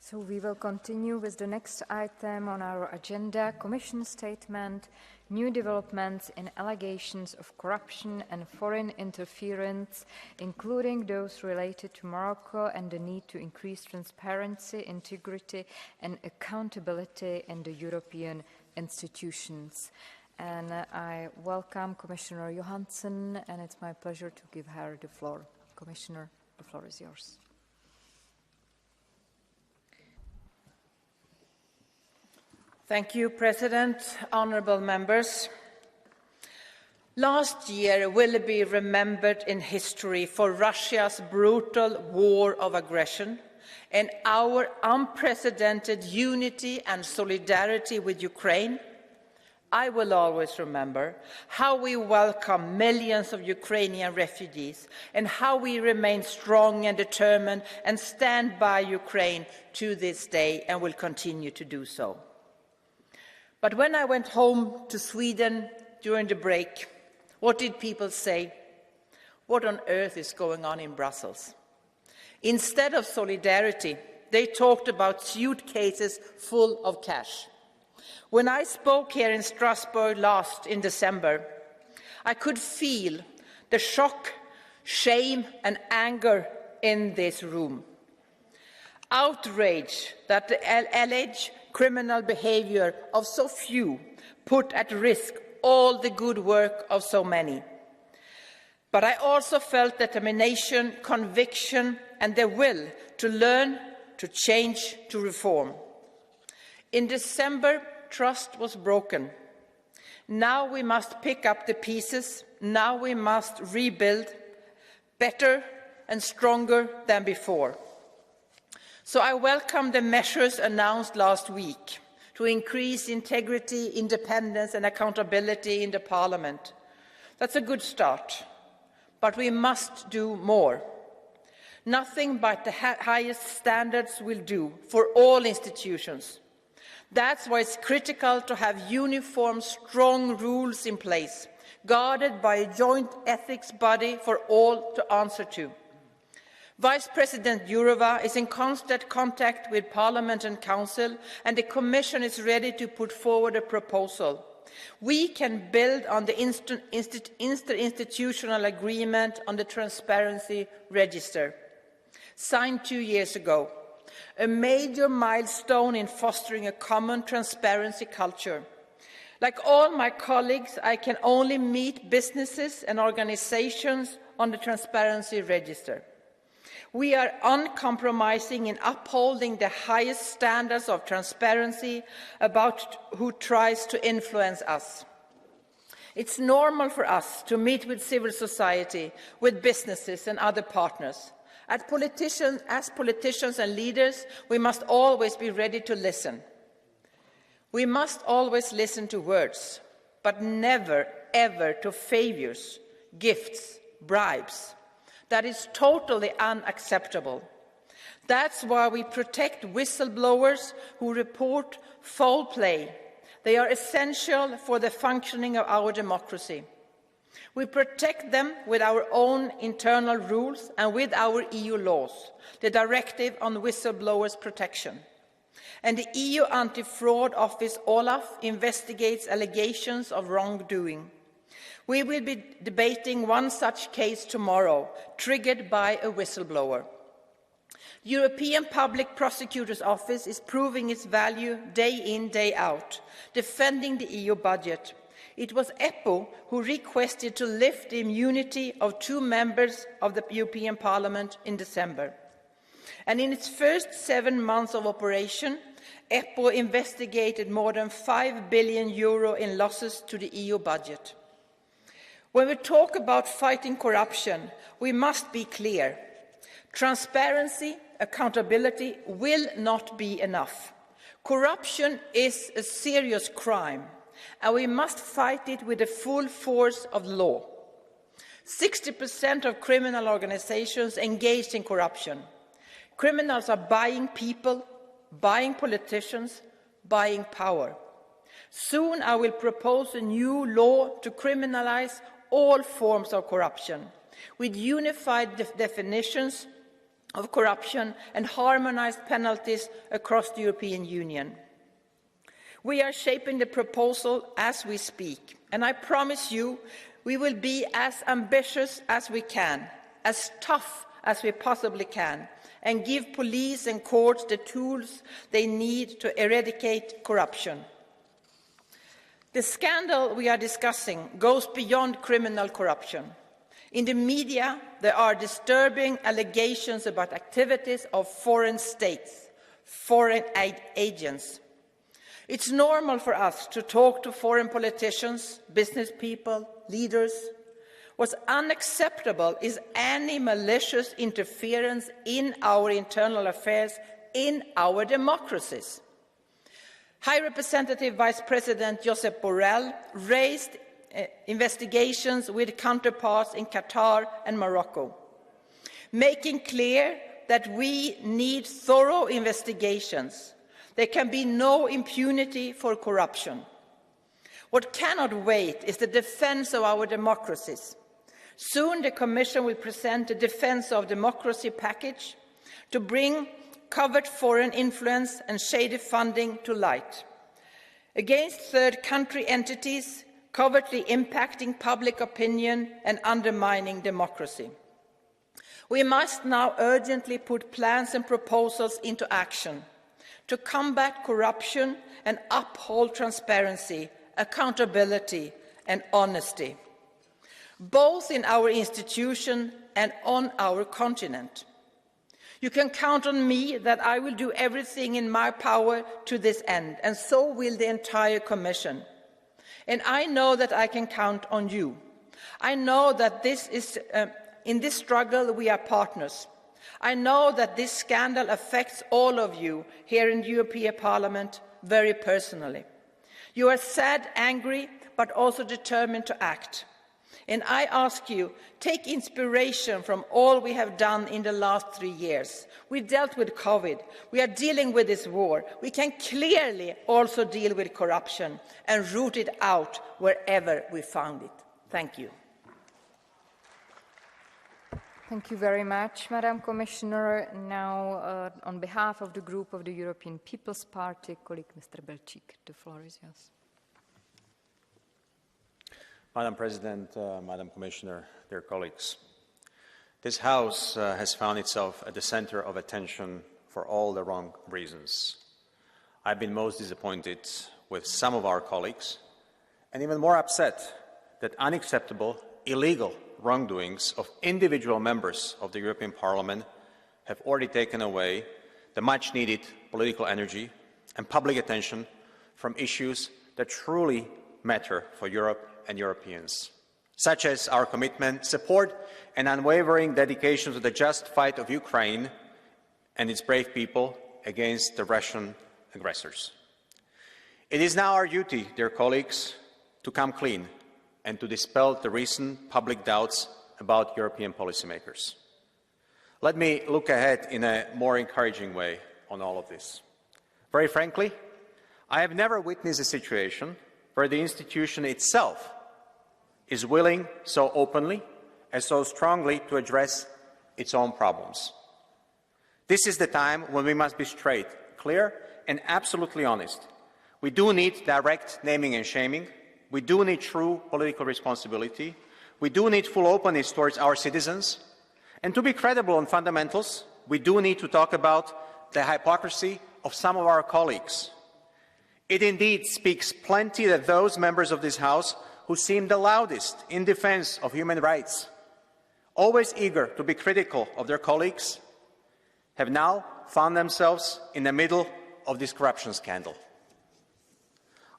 So we will continue with the next item on our agenda, Commission Statement, New Developments in Allegations of Corruption and Foreign Interference, including those related to Morocco and the need to increase transparency, integrity and accountability in the European institutions. And I welcome Commissioner Johansson, and it's my pleasure to give her the floor. Commissioner, the floor is yours. Thank you, President, honourable members. Last year will be remembered in history for Russia's brutal war of aggression and our unprecedented unity and solidarity with Ukraine. I will always remember how we welcome millions of Ukrainian refugees and how we remain strong and determined and stand by Ukraine to this day and will continue to do so. But when I went home to Sweden during the break, what did people say? What on earth is going on in Brussels? Instead of solidarity, they talked about suitcases full of cash. When I spoke here in Strasbourg last in December, I could feel the shock, shame and anger in this room. Outrage that the alleged criminal behaviour of so few put at risk all the good work of so many. But I also felt determination, conviction and the will to learn, to change, to reform. In December, trust was broken. Now we must pick up the pieces. Now we must rebuild better and stronger than before. So I welcome the measures announced last week to increase integrity, independence and accountability in the Parliament. That's a good start, but we must do more. Nothing but the highest standards will do for all institutions. That's why it's critical to have uniform, strong rules in place, guarded by a joint ethics body for all to answer to. Vice President Jourova is in constant contact with Parliament and Council, and the Commission is ready to put forward a proposal. We can build on the interinstitutional agreement on the Transparency Register, signed 2 years ago, a major milestone in fostering a common transparency culture. Like all my colleagues, I can only meet businesses and organisations on the Transparency Register. We are uncompromising in upholding the highest standards of transparency about who tries to influence us. It's normal for us to meet with civil society, with businesses and other partners. As politicians and leaders, we must always be ready to listen. We must always listen to words, but never, ever to favours, gifts, bribes. That is totally unacceptable. That's why we protect whistleblowers who report foul play. They are essential for the functioning of our democracy. We protect them with our own internal rules and with our EU laws, the Directive on Whistleblowers Protection. And the EU Anti-Fraud Office, OLAF, investigates allegations of wrongdoing. We will be debating one such case tomorrow, triggered by a whistleblower. The European Public Prosecutor's Office is proving its value day in, day out, defending the EU budget. It was EPPO who requested to lift the immunity of 2 members of the European Parliament in December. And in its first 7 months of operation, EPPO investigated more than €5 billion in losses to the EU budget. When we talk about fighting corruption, we must be clear. Transparency, accountability will not be enough. Corruption is a serious crime, and we must fight it with the full force of law. 60% of criminal organizations engaged in corruption. Criminals are buying people, buying politicians, buying power. Soon I will propose a new law to criminalize all forms of corruption, with unified definitions of corruption and harmonized penalties across the European Union. We are shaping the proposal as we speak, and I promise you we will be as ambitious as we can, as tough as we possibly can, and give police and courts the tools they need to eradicate corruption. The scandal we are discussing goes beyond criminal corruption. In the media, there are disturbing allegations about activities of foreign states, foreign aid agents. It's normal for us to talk to foreign politicians, business people, leaders. What's unacceptable is any malicious interference in our internal affairs, in our democracies. High Representative Vice President Josep Borrell raised investigations with counterparts in Qatar and Morocco, making clear that we need thorough investigations. There can be no impunity for corruption. What cannot wait is the defense of our democracies. Soon the Commission will present a Defence of Democracy package to bring covert foreign influence and shady funding to light, against third country entities covertly impacting public opinion and undermining democracy. We must now urgently put plans and proposals into action to combat corruption and uphold transparency, accountability and honesty, both in our institution and on our continent. You can count on me that I will do everything in my power to this end, and so will the entire Commission. And I know that I can count on you. I know that in this struggle we are partners. I know that this scandal affects all of you here in the European Parliament very personally. You are sad, angry, but also determined to act. And I ask you, take inspiration from all we have done in the last 3 years. We dealt with COVID. We are dealing with this war. We can clearly also deal with corruption and root it out wherever we found it. Thank you. Thank you very much, Madam Commissioner. Now, on behalf of the group of the European People's Party, colleague Mr. Belčík, the floor is yours. Madam President, Madam Commissioner, dear colleagues, this House has found itself at the center of attention for all the wrong reasons. I've been most disappointed with some of our colleagues and even more upset that unacceptable, illegal wrongdoings of individual members of the European Parliament have already taken away the much-needed political energy and public attention from issues that truly matter for Europe and Europeans, such as our commitment, support and unwavering dedication to the just fight of Ukraine and its brave people against the Russian aggressors. It is now our duty, dear colleagues, to come clean and to dispel the recent public doubts about European policymakers. Let me look ahead in a more encouraging way on all of this. Very frankly, I have never witnessed a situation where the institution itself is willing so openly and so strongly to address its own problems. This is the time when we must be straight, clear, and absolutely honest. We do need direct naming and shaming. We do need true political responsibility. We do need full openness towards our citizens. And to be credible on fundamentals, we do need to talk about the hypocrisy of some of our colleagues. It indeed speaks plenty that those members of this House who seem the loudest in defense of human rights, always eager to be critical of their colleagues, have now found themselves in the middle of this corruption scandal.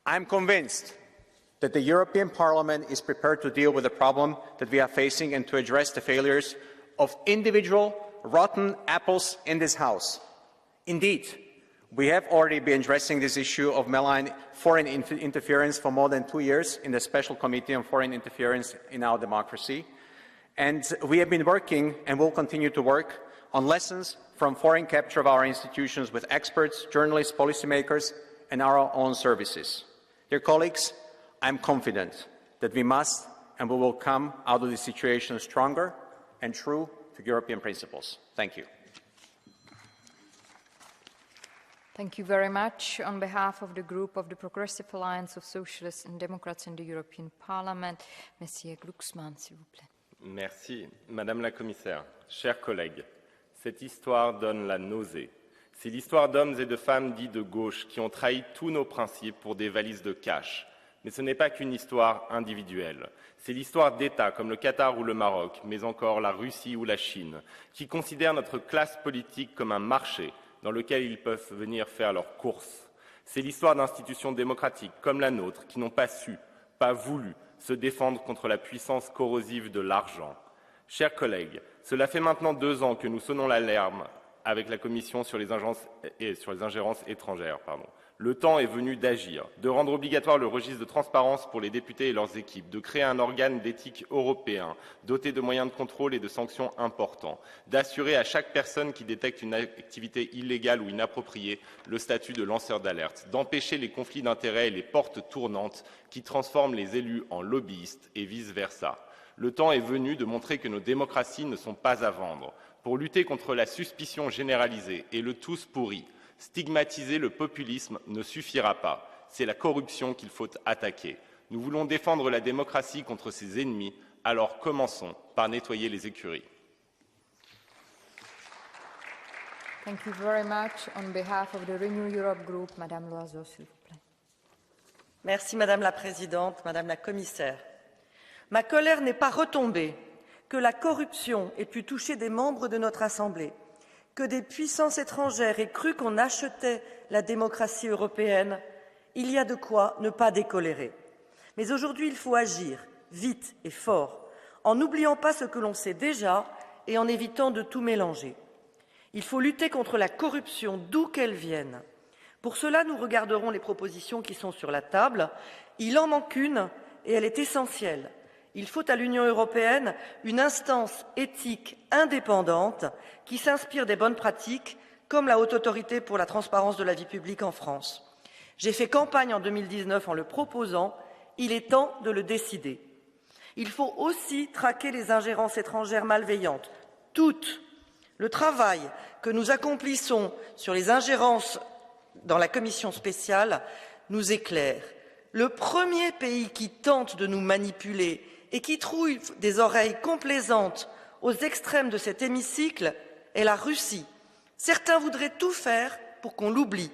I'm convinced that the European Parliament is prepared to deal with the problem that we are facing and to address the failures of individual rotten apples in this House. Indeed, we have already been addressing this issue of malign foreign interference for more than 2 years in the Special Committee on Foreign Interference in Our Democracy. And we have been working and will continue to work on lessons from foreign capture of our institutions with experts, journalists, policymakers, and our own services. Dear colleagues, I'm confident that we must and we will come out of this situation stronger and true to European principles. Thank you. Thank you very much. On behalf of the group of the Progressive Alliance of Socialists and Democrats in the European Parliament, Monsieur Glucksmann, s'il vous plaît. Merci. Madame la Commissaire, chers collègues, cette histoire donne la nausée. C'est l'histoire d'hommes et de femmes dits de gauche qui ont trahi tous nos principes pour des valises de cash. Mais ce n'est pas qu'une histoire individuelle. C'est l'histoire d'États comme le Qatar ou le Maroc, mais encore la Russie ou la Chine, qui considèrent notre classe politique comme un marché dans lequel ils peuvent venir faire leurs courses. C'est l'histoire d'institutions démocratiques comme la nôtre qui n'ont pas su, pas voulu se défendre contre la puissance corrosive de l'argent. Chers collègues, cela fait maintenant 2 ans que nous sonnons l'alarme avec la Commission sur les ingérences étrangères. Le temps est venu d'agir, de rendre obligatoire le registre de transparence pour les députés et leurs équipes, de créer un organe d'éthique européen doté de moyens de contrôle et de sanctions importants, d'assurer à chaque personne qui détecte une activité illégale ou inappropriée le statut de lanceur d'alerte, d'empêcher les conflits d'intérêts et les portes tournantes qui transforment les élus en lobbyistes et vice-versa. Le temps est venu de montrer que nos démocraties ne sont pas à vendre. Pour lutter contre la suspicion généralisée et le tous pourri, stigmatiser le populisme ne suffira pas. C'est la corruption qu'il faut attaquer. Nous voulons défendre la démocratie contre ses ennemis, alors commençons par nettoyer les écuries. Thank you very much. On behalf of the Renew Europe Group, Madame Loiseau, s'il vous plaît. Merci Madame la Présidente, Madame la Commissaire. Ma colère n'est pas retombée que la corruption ait pu toucher des membres de notre Assemblée, que des puissances étrangères aient cru qu'on achetait la démocratie européenne. Il y a de quoi ne pas décolérer. Mais aujourd'hui, il faut agir vite et fort, en n'oubliant pas ce que l'on sait déjà et en évitant de tout mélanger. Il faut lutter contre la corruption, d'où qu'elle vienne. Pour cela, nous regarderons les propositions qui sont sur la table. Il en manque une et elle est essentielle. Il faut à l'Union européenne une instance éthique indépendante qui s'inspire des bonnes pratiques, comme la Haute Autorité pour la transparence de la vie publique en France. J'ai fait campagne en 2019 en le proposant. Il est temps de le décider. Il faut aussi traquer les ingérences étrangères malveillantes, toutes. Le travail que nous accomplissons sur les ingérences dans la commission spéciale nous éclaire. Le premier pays qui tente de nous manipuler et qui trouve des oreilles complaisantes aux extrêmes de cet hémicycle est la Russie. Certains voudraient tout faire pour qu'on l'oublie.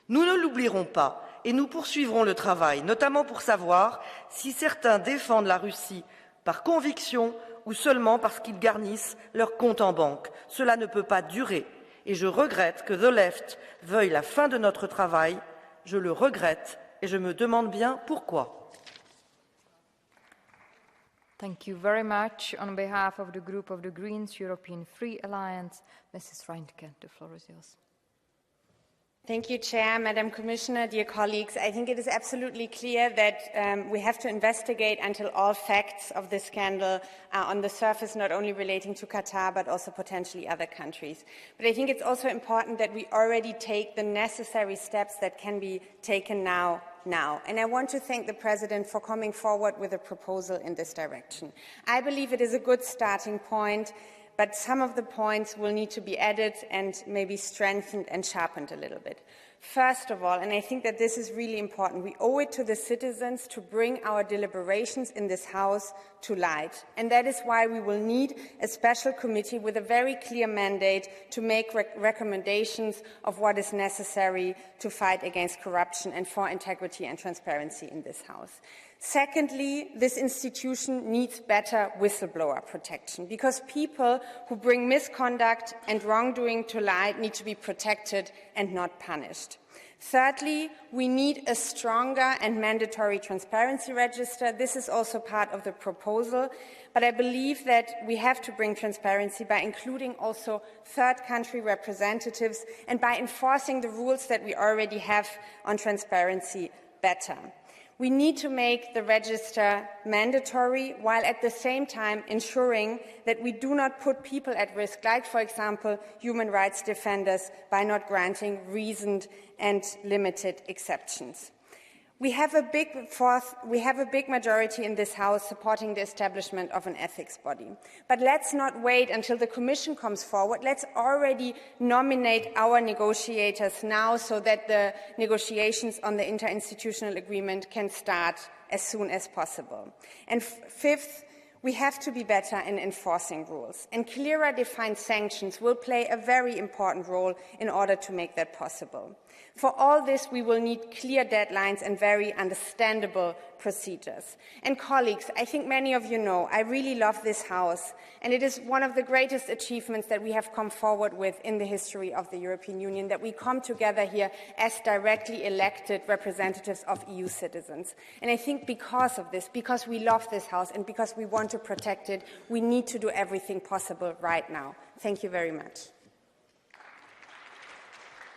Nous ne l'oublierons pas et nous poursuivrons le travail, notamment pour savoir si certains défendent la Russie par conviction ou seulement parce qu'ils garnissent leur compte en banque. Cela ne peut pas durer et je regrette que The Left veuille la fin de notre travail. Je le regrette et je me demande bien pourquoi. Thank you very much. On behalf of the group of the Greens European Free Alliance, Mrs. Reintke, the floor is yours. Thank you, Chair, Madam Commissioner, dear colleagues. I think it is absolutely clear that we have to investigate until all facts of this scandal are on the surface, not only relating to Qatar, but also potentially other countries. But I think it's also important that we already take the necessary steps that can be taken now. And I want to thank the President for coming forward with a proposal in this direction. I believe it is a good starting point, but some of the points will need to be added and maybe strengthened and sharpened a little bit. First of all, and I think that this is really important, we owe it to the citizens to bring our deliberations in this House to light. And that is why we will need a special committee with a very clear mandate to make recommendations of what is necessary to fight against corruption and for integrity and transparency in this House. Secondly, this institution needs better whistleblower protection because people who bring misconduct and wrongdoing to light need to be protected and not punished. Thirdly, we need a stronger and mandatory transparency register. This is also part of the proposal, but I believe that we have to bring transparency by including also third country representatives and by enforcing the rules that we already have on transparency better. We need to make the register mandatory while at the same time ensuring that we do not put people at risk, like, for example, human rights defenders, by not granting reasoned and limited exceptions. We have a big majority in this House supporting the establishment of an ethics body. But let's not wait until the Commission comes forward. Let's already nominate our negotiators now so that the negotiations on the interinstitutional agreement can start as soon as possible. And fifth, we have to be better in enforcing rules, and clearer defined sanctions will play a very important role in order to make that possible. For all this, we will need clear deadlines and very understandable procedures. And colleagues, I think many of you know, I really love this House, and it is one of the greatest achievements that we have come forward with in the history of the European Union, that we come together here as directly elected representatives of EU citizens. And I think because of this, because we love this House and because we want to protect it, we need to do everything possible right now. Thank you very much.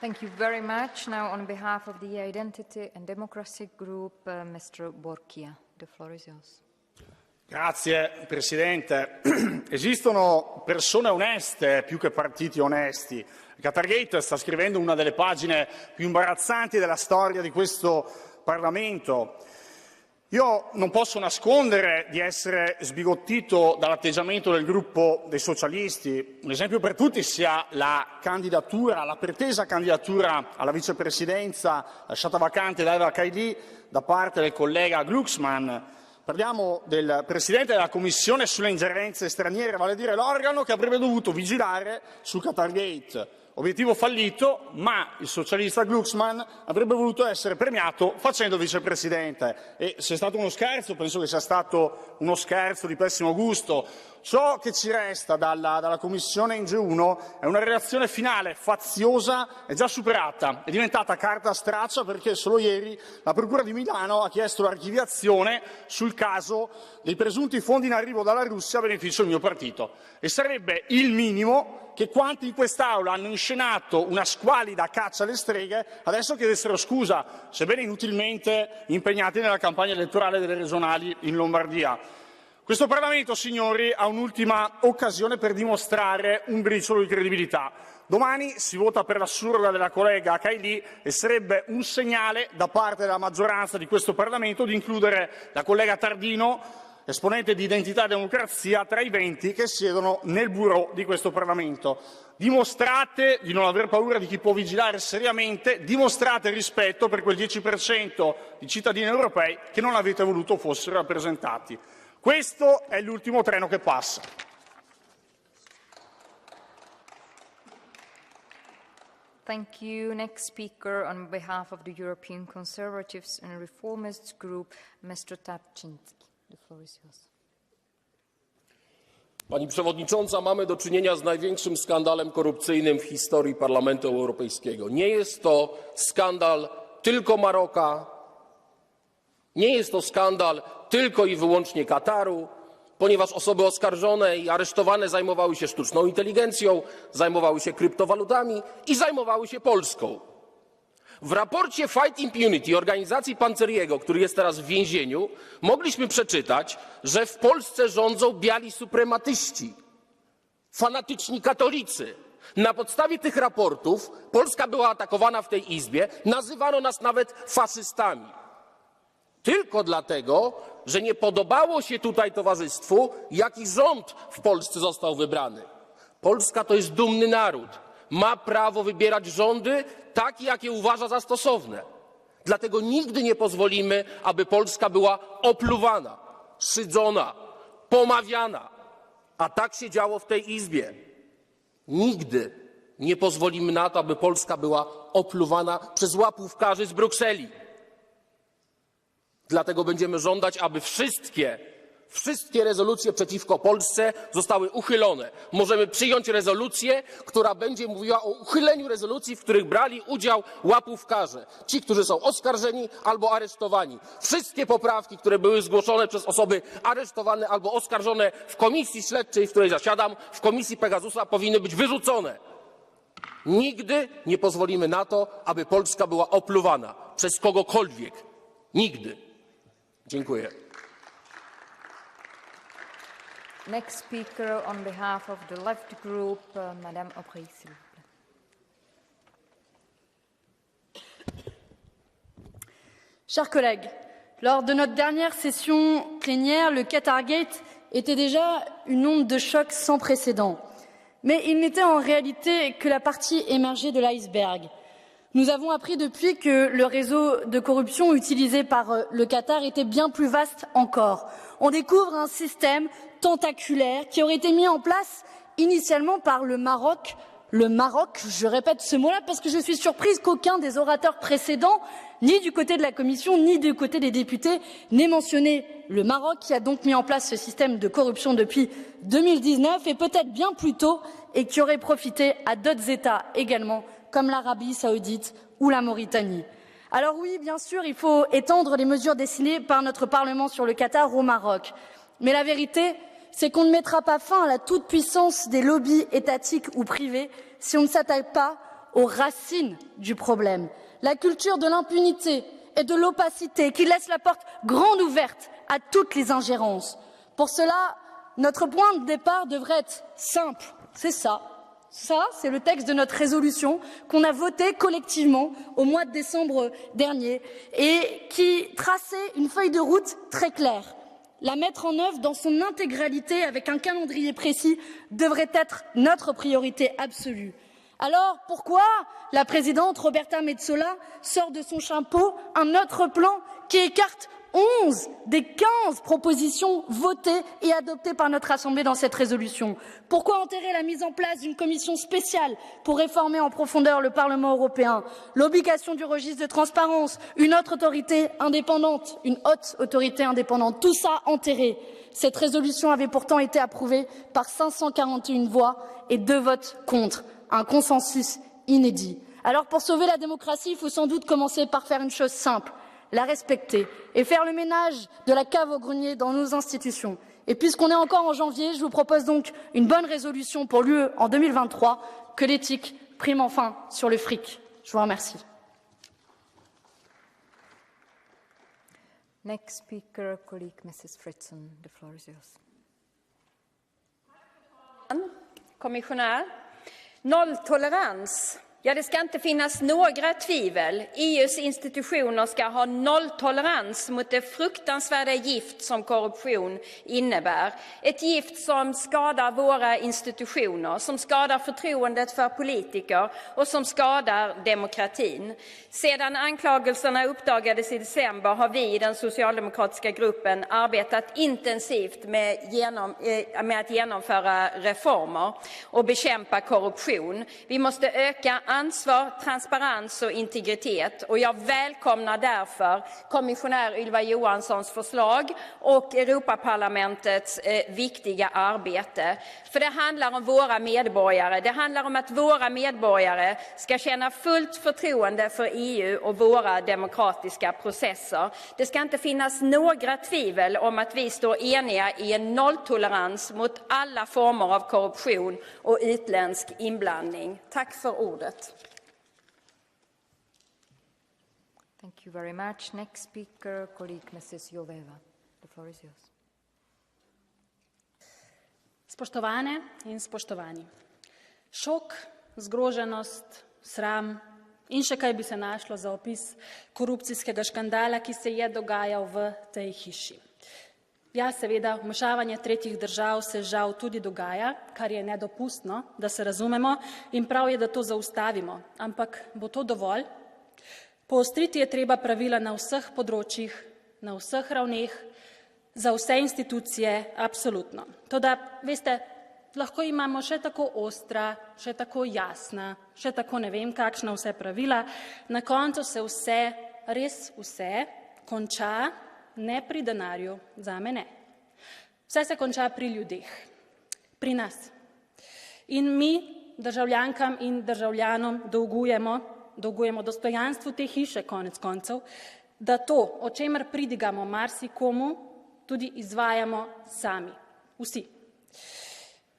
Thank you very much. Now, on behalf of the Identity and Democracy Group, Mr. Borchia, the floor is yours. Grazie Presidente. Esistono persone oneste più che partiti onesti. Qatargate sta scrivendo una delle pagine più imbarazzanti della storia di questo Parlamento. Io non posso nascondere di essere sbigottito dall'atteggiamento del gruppo dei socialisti. Un esempio per tutti sia la pretesa candidatura alla vicepresidenza lasciata vacante da Eva Kaili da parte del collega Glucksmann. Parliamo del Presidente della Commissione sulle ingerenze straniere, vale a dire l'organo che avrebbe dovuto vigilare su Qatargate. Obiettivo fallito, ma il socialista Glucksmann avrebbe voluto essere premiato facendo vicepresidente. E se è stato uno scherzo, penso che sia stato uno scherzo di pessimo gusto. Ciò che ci resta dalla Commissione in G1 è una relazione finale faziosa e già superata. È diventata carta straccia perché solo ieri la Procura di Milano ha chiesto l'archiviazione sul caso dei presunti fondi in arrivo dalla Russia a beneficio del mio partito. E sarebbe il minimo che quanti in quest'Aula hanno inscenato una squalida caccia alle streghe adesso chiedessero scusa, sebbene inutilmente impegnati nella campagna elettorale delle regionali in Lombardia. Questo Parlamento, signori, ha un'ultima occasione per dimostrare un briciolo di credibilità. Domani si vota per la surroga della collega Kaili e sarebbe un segnale da parte della maggioranza di questo Parlamento di includere la collega Tardino, esponente di Identità e Democrazia, tra i 20 che siedono nel bureau di questo Parlamento. Dimostrate di non aver paura di chi può vigilare seriamente, dimostrate rispetto per quel 10% di cittadini europei che non avete voluto fossero rappresentati. Questo è l'ultimo treno che passa. Thank you. Next speaker on behalf of the European Conservatives and Reformists Group, Mr. Tapczynski. The floor is yours. Pani Przewodnicząca, mamy do czynienia z największym skandalem korupcyjnym w historii Parlamentu Europejskiego. Nie jest to skandal tylko Maroka, nie jest to skandal tylko i wyłącznie Kataru, ponieważ osoby oskarżone i aresztowane zajmowały się sztuczną inteligencją, zajmowały się kryptowalutami i zajmowały się Polską. W raporcie Fight Impunity organizacji Panzeriego, który jest teraz w więzieniu, mogliśmy przeczytać, że w Polsce rządzą biali suprematyści, fanatyczni katolicy. Na podstawie tych raportów Polska była atakowana w tej Izbie, nazywano nas nawet faszystami. Tylko dlatego, że nie podobało się tutaj towarzystwu, jaki rząd w Polsce został wybrany. Polska to jest dumny naród. Ma prawo wybierać rządy takie, jakie uważa za stosowne. Dlatego nigdy nie pozwolimy, aby Polska była opluwana, szydzona, pomawiana. A tak się działo w tej Izbie. Nigdy nie pozwolimy na to, aby Polska była opluwana przez łapówkarzy z Brukseli. Dlatego będziemy żądać, aby wszystkie rezolucje przeciwko Polsce zostały uchylone. Możemy przyjąć rezolucję, która będzie mówiła o uchyleniu rezolucji, w których brali udział łapówkarze. Ci, którzy są oskarżeni albo aresztowani. Wszystkie poprawki, które były zgłoszone przez osoby aresztowane albo oskarżone w komisji śledczej, w której zasiadam, w komisji Pegasusa, powinny być wyrzucone. Nigdy nie pozwolimy na to, aby Polska była opluwana przez kogokolwiek. Nigdy. Dziękuję. Next speaker on behalf of the Left Group, Madame Aubry, s'il vous plaît. Chers collègues, lors de notre dernière session plénière, le Qatargate était déjà une onde de choc sans précédent. Mais il n'était en réalité que la partie émergée de l'iceberg. Nous avons appris depuis que le réseau de corruption utilisé par le Qatar était bien plus vaste encore. On découvre un système tentaculaire qui aurait été mis en place initialement par le Maroc. Le Maroc, je répète ce mot-là parce que je suis surprise qu'aucun des orateurs précédents, ni du côté de la Commission, ni du côté des députés, n'ait mentionné le Maroc qui a donc mis en place ce système de corruption depuis 2019 et peut-être bien plus tôt et qui aurait profité à d'autres États également comme l'Arabie saoudite ou la Mauritanie. Alors oui, bien sûr, il faut étendre les mesures décidées par notre Parlement sur le Qatar au Maroc. Mais la vérité, c'est qu'on ne mettra pas fin à la toute-puissance des lobbies étatiques ou privés si on ne s'attaque pas aux racines du problème. La culture de l'impunité et de l'opacité qui laisse la porte grande ouverte à toutes les ingérences. Pour cela, notre point de départ devrait être simple, c'est ça. Ça, c'est le texte de notre résolution qu'on a voté collectivement au mois de décembre dernier et qui traçait une feuille de route très claire. La mettre en œuvre dans son intégralité avec un calendrier précis devrait être notre priorité absolue. Alors, pourquoi la présidente Roberta Metsola sort de son chapeau un autre plan qui écarte 11 des 15 propositions votées et adoptées par notre Assemblée dans cette résolution? Pourquoi enterrer la mise en place d'une commission spéciale pour réformer en profondeur le Parlement européen, l'obligation du registre de transparence, une autre autorité indépendante, une haute autorité indépendante, tout ça enterré? Cette résolution avait pourtant été approuvée par 541 voix et 2 votes contre, un consensus inédit. Alors pour sauver la démocratie, il faut sans doute commencer par faire une chose simple, la respecter et faire le ménage de la cave au grenier dans nos institutions. Et puisqu'on est encore en janvier, je vous propose donc une bonne résolution pour l'UE en 2023, que l'éthique prime enfin sur le fric. Je vous remercie. Next speaker, colleague Mrs. Fritzen. The floor is yours. Kommissionär, nolltolerans. Ja, det ska inte finnas några tvivel. EUs institutioner ska ha nolltolerans mot det fruktansvärda gift som korruption innebär. Ett gift som skadar våra institutioner, som skadar förtroendet för politiker och som skadar demokratin. Sedan anklagelserna uppdagades i december har vi i den socialdemokratiska gruppen arbetat intensivt med att genomföra reformer och bekämpa korruption. Vi måste öka ansvar, transparens och integritet. Och jag välkomnar därför kommissionär Ylva Johanssons förslag och Europaparlamentets viktiga arbete. För det handlar om våra medborgare. Det handlar om att våra medborgare ska känna fullt förtroende för EU och våra demokratiska processer. Det ska inte finnas några tvivel om att vi står eniga i en nolltolerans mot alla former av korruption och utländsk inblandning. Tack för ordet. Thank you very much. Next speaker, colleague Mrs. Joveva. The floor is yours. Spoštovane in spoštovani. Šok, zgroženost, sram in še kaj bi se našlo za opis korupcijskega škandala, ki se je dogajal v tej hiši. Ja, seveda, vmešavanje tretjih držav se žal tudi dogaja, kar je nedopustno, da se razumemo, in prav je, da to zaustavimo. Ampak bo to dovolj? Poostriti je treba pravila na vseh področjih, na vseh ravneh, za vse institucije, absolutno. Toda, veste, lahko imamo še tako ostra, še tako jasna, še tako ne vem kakšna vse pravila, na koncu se vse, res vse, konča ne pri denarju, zame ne. Vse se konča pri ljudeh, pri nas. In mi, državljankam in državljanom, dolgujemo dostojanstvu te hiše, konec koncev, da to, o čemer pridigamo marsikomu, tudi izvajamo sami, vsi.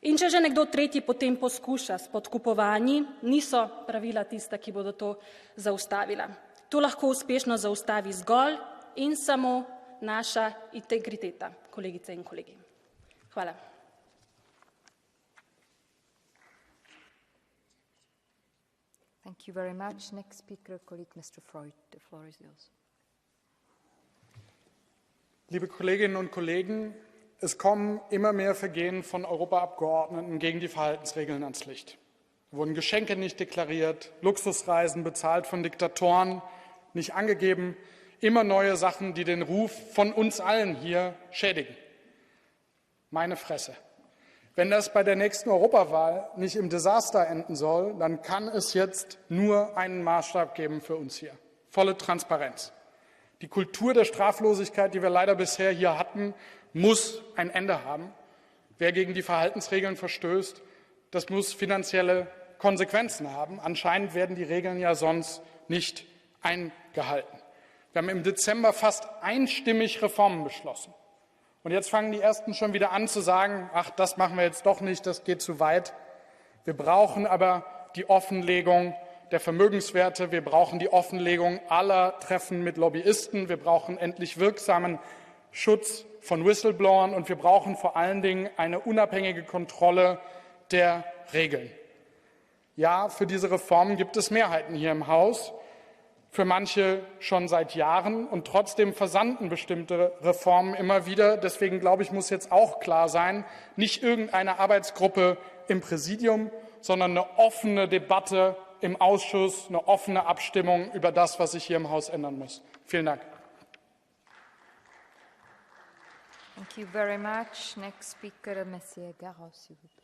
In če že nekdo tretji potem poskuša s podkupovanji, niso pravila tista, ki bodo to zaustavila. To lahko uspešno zaustavi zgolj in samo naša integriteta, kolegice in kolegi. Hvala. Thank you very much. Next speaker, colleague Mr. Freud. The floor is yours. Liebe Kolleginnen und Kollegen, es kommen immer mehr Vergehen von Europaabgeordneten gegen die Verhaltensregeln ans Licht. Es wurden Geschenke nicht deklariert, Luxusreisen bezahlt von Diktatoren, nicht angegeben, immer neue Sachen, die den Ruf von uns allen hier schädigen. Meine Fresse. Wenn das bei der nächsten Europawahl nicht im Desaster enden soll, dann kann es jetzt nur einen Maßstab geben für uns hier. Volle Transparenz. Die Kultur der Straflosigkeit, die wir leider bisher hier hatten, muss ein Ende haben. Wer gegen die Verhaltensregeln verstößt, das muss finanzielle Konsequenzen haben. Anscheinend werden die Regeln ja sonst nicht eingehalten. Wir haben im Dezember fast einstimmig Reformen beschlossen. Und jetzt fangen die Ersten schon wieder an zu sagen, ach, das machen wir jetzt doch nicht, das geht zu weit. Wir brauchen aber die Offenlegung der Vermögenswerte, wir brauchen die Offenlegung aller Treffen mit Lobbyisten, wir brauchen endlich wirksamen Schutz von Whistleblowern und wir brauchen vor allen Dingen eine unabhängige Kontrolle der Regeln. Ja, für diese Reformen gibt es Mehrheiten hier im Haus, für manche schon seit Jahren und trotzdem versanden bestimmte Reformen immer wieder. Deswegen glaube ich, muss jetzt auch klar sein, nicht irgendeine Arbeitsgruppe im Präsidium, sondern eine offene Debatte im Ausschuss, eine offene Abstimmung über das, was sich hier im Haus ändern muss. Vielen Dank. Thank you very much. Next speaker, Monsieur Garros, s'il vous plaît.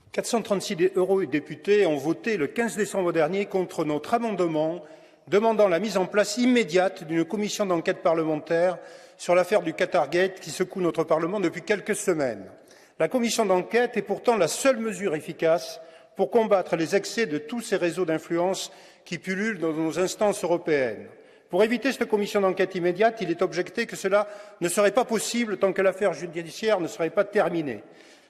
« 436 eurodéputés ont voté le 15 décembre dernier contre notre amendement demandant la mise en place immédiate d'une commission d'enquête parlementaire sur l'affaire du Qatargate qui secoue notre Parlement depuis quelques semaines. La commission d'enquête est pourtant la seule mesure efficace pour combattre les excès de tous ces réseaux d'influence qui pullulent dans nos instances européennes. Pour éviter cette commission d'enquête immédiate, il est objecté que cela ne serait pas possible tant que l'affaire judiciaire ne serait pas terminée.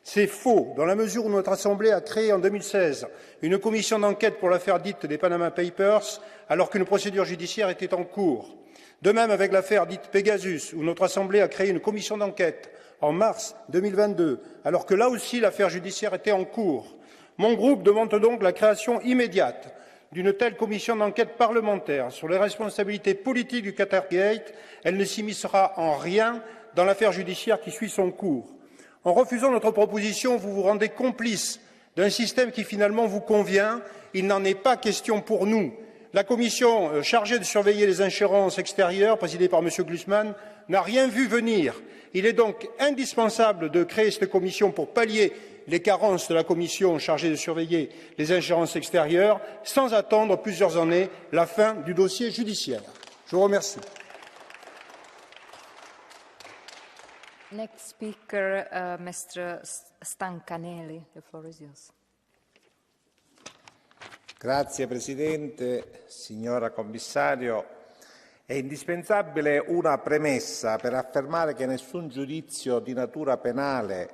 C'est faux, dans la mesure où notre Assemblée a créé en 2016 une commission d'enquête pour l'affaire dite des Panama Papers, alors qu'une procédure judiciaire était en cours. De même avec l'affaire dite Pegasus, où notre Assemblée a créé une commission d'enquête en mars 2022, alors que là aussi l'affaire judiciaire était en cours. Mon groupe demande donc la création immédiate d'une telle commission d'enquête parlementaire sur les responsabilités politiques du Qatargate. Elle ne s'immiscera en rien dans l'affaire judiciaire qui suit son cours. En refusant notre proposition, vous vous rendez complice d'un système qui finalement vous convient. Il n'en est pas question pour nous. La commission chargée de surveiller les ingérences extérieures, présidée par M. Glucksmann, n'a rien vu venir. Il est donc indispensable de créer cette commission pour pallier les carences de la commission chargée de surveiller les ingérences extérieures, sans attendre plusieurs années la fin du dossier judiciaire. Je vous remercie. Next speaker, Mr. Stancanelli. The floor is yours. Grazie Presidente, signora Commissario. È indispensabile una premessa per affermare che nessun giudizio di natura penale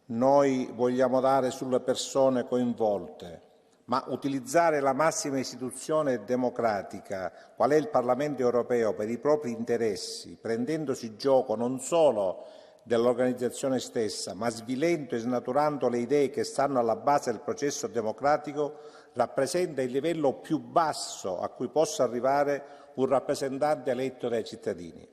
noi vogliamo dare sulle persone coinvolte, ma utilizzare la massima istituzione democratica, qual è il Parlamento europeo, per i propri interessi, prendendosi gioco non solo dell'organizzazione stessa, ma svilendo e snaturando le idee che stanno alla base del processo democratico, rappresenta il livello più basso a cui possa arrivare un rappresentante eletto dai cittadini.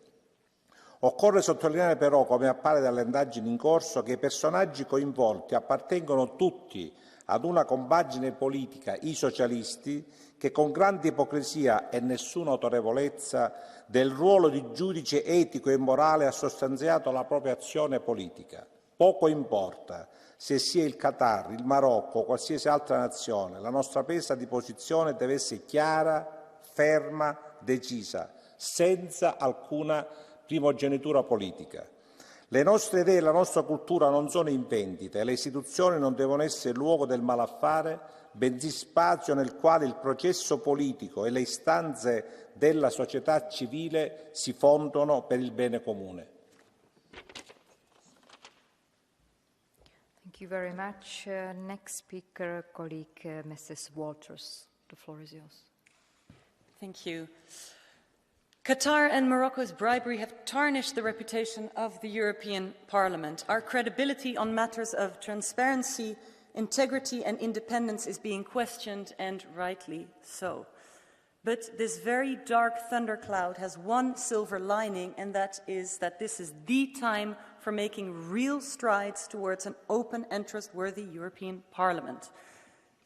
Occorre sottolineare però, come appare dalle indagini in corso, che i personaggi coinvolti appartengono tutti ad una compagine politica, i socialisti, che con grande ipocrisia e nessuna autorevolezza del ruolo di giudice etico e morale ha sostanziato la propria azione politica. Poco importa se sia il Qatar, il Marocco o qualsiasi altra nazione, la nostra presa di posizione deve essere chiara, ferma, decisa, senza alcuna primogenitura politica. Le nostre idee e la nostra cultura non sono in vendita e le istituzioni non devono essere luogo del malaffare, bensì spazio nel quale il processo politico e le istanze della società civile si fondono per il bene comune. Thank you very much. Next speaker, colleague Mrs. Walters. The floor is yours. Thank you. Qatar and Morocco's bribery have tarnished the reputation of the European Parliament. Our credibility on matters of transparency, integrity and independence is being questioned, and rightly so. But this very dark thundercloud has one silver lining, and that is that this is the time for making real strides towards an open and trustworthy European Parliament.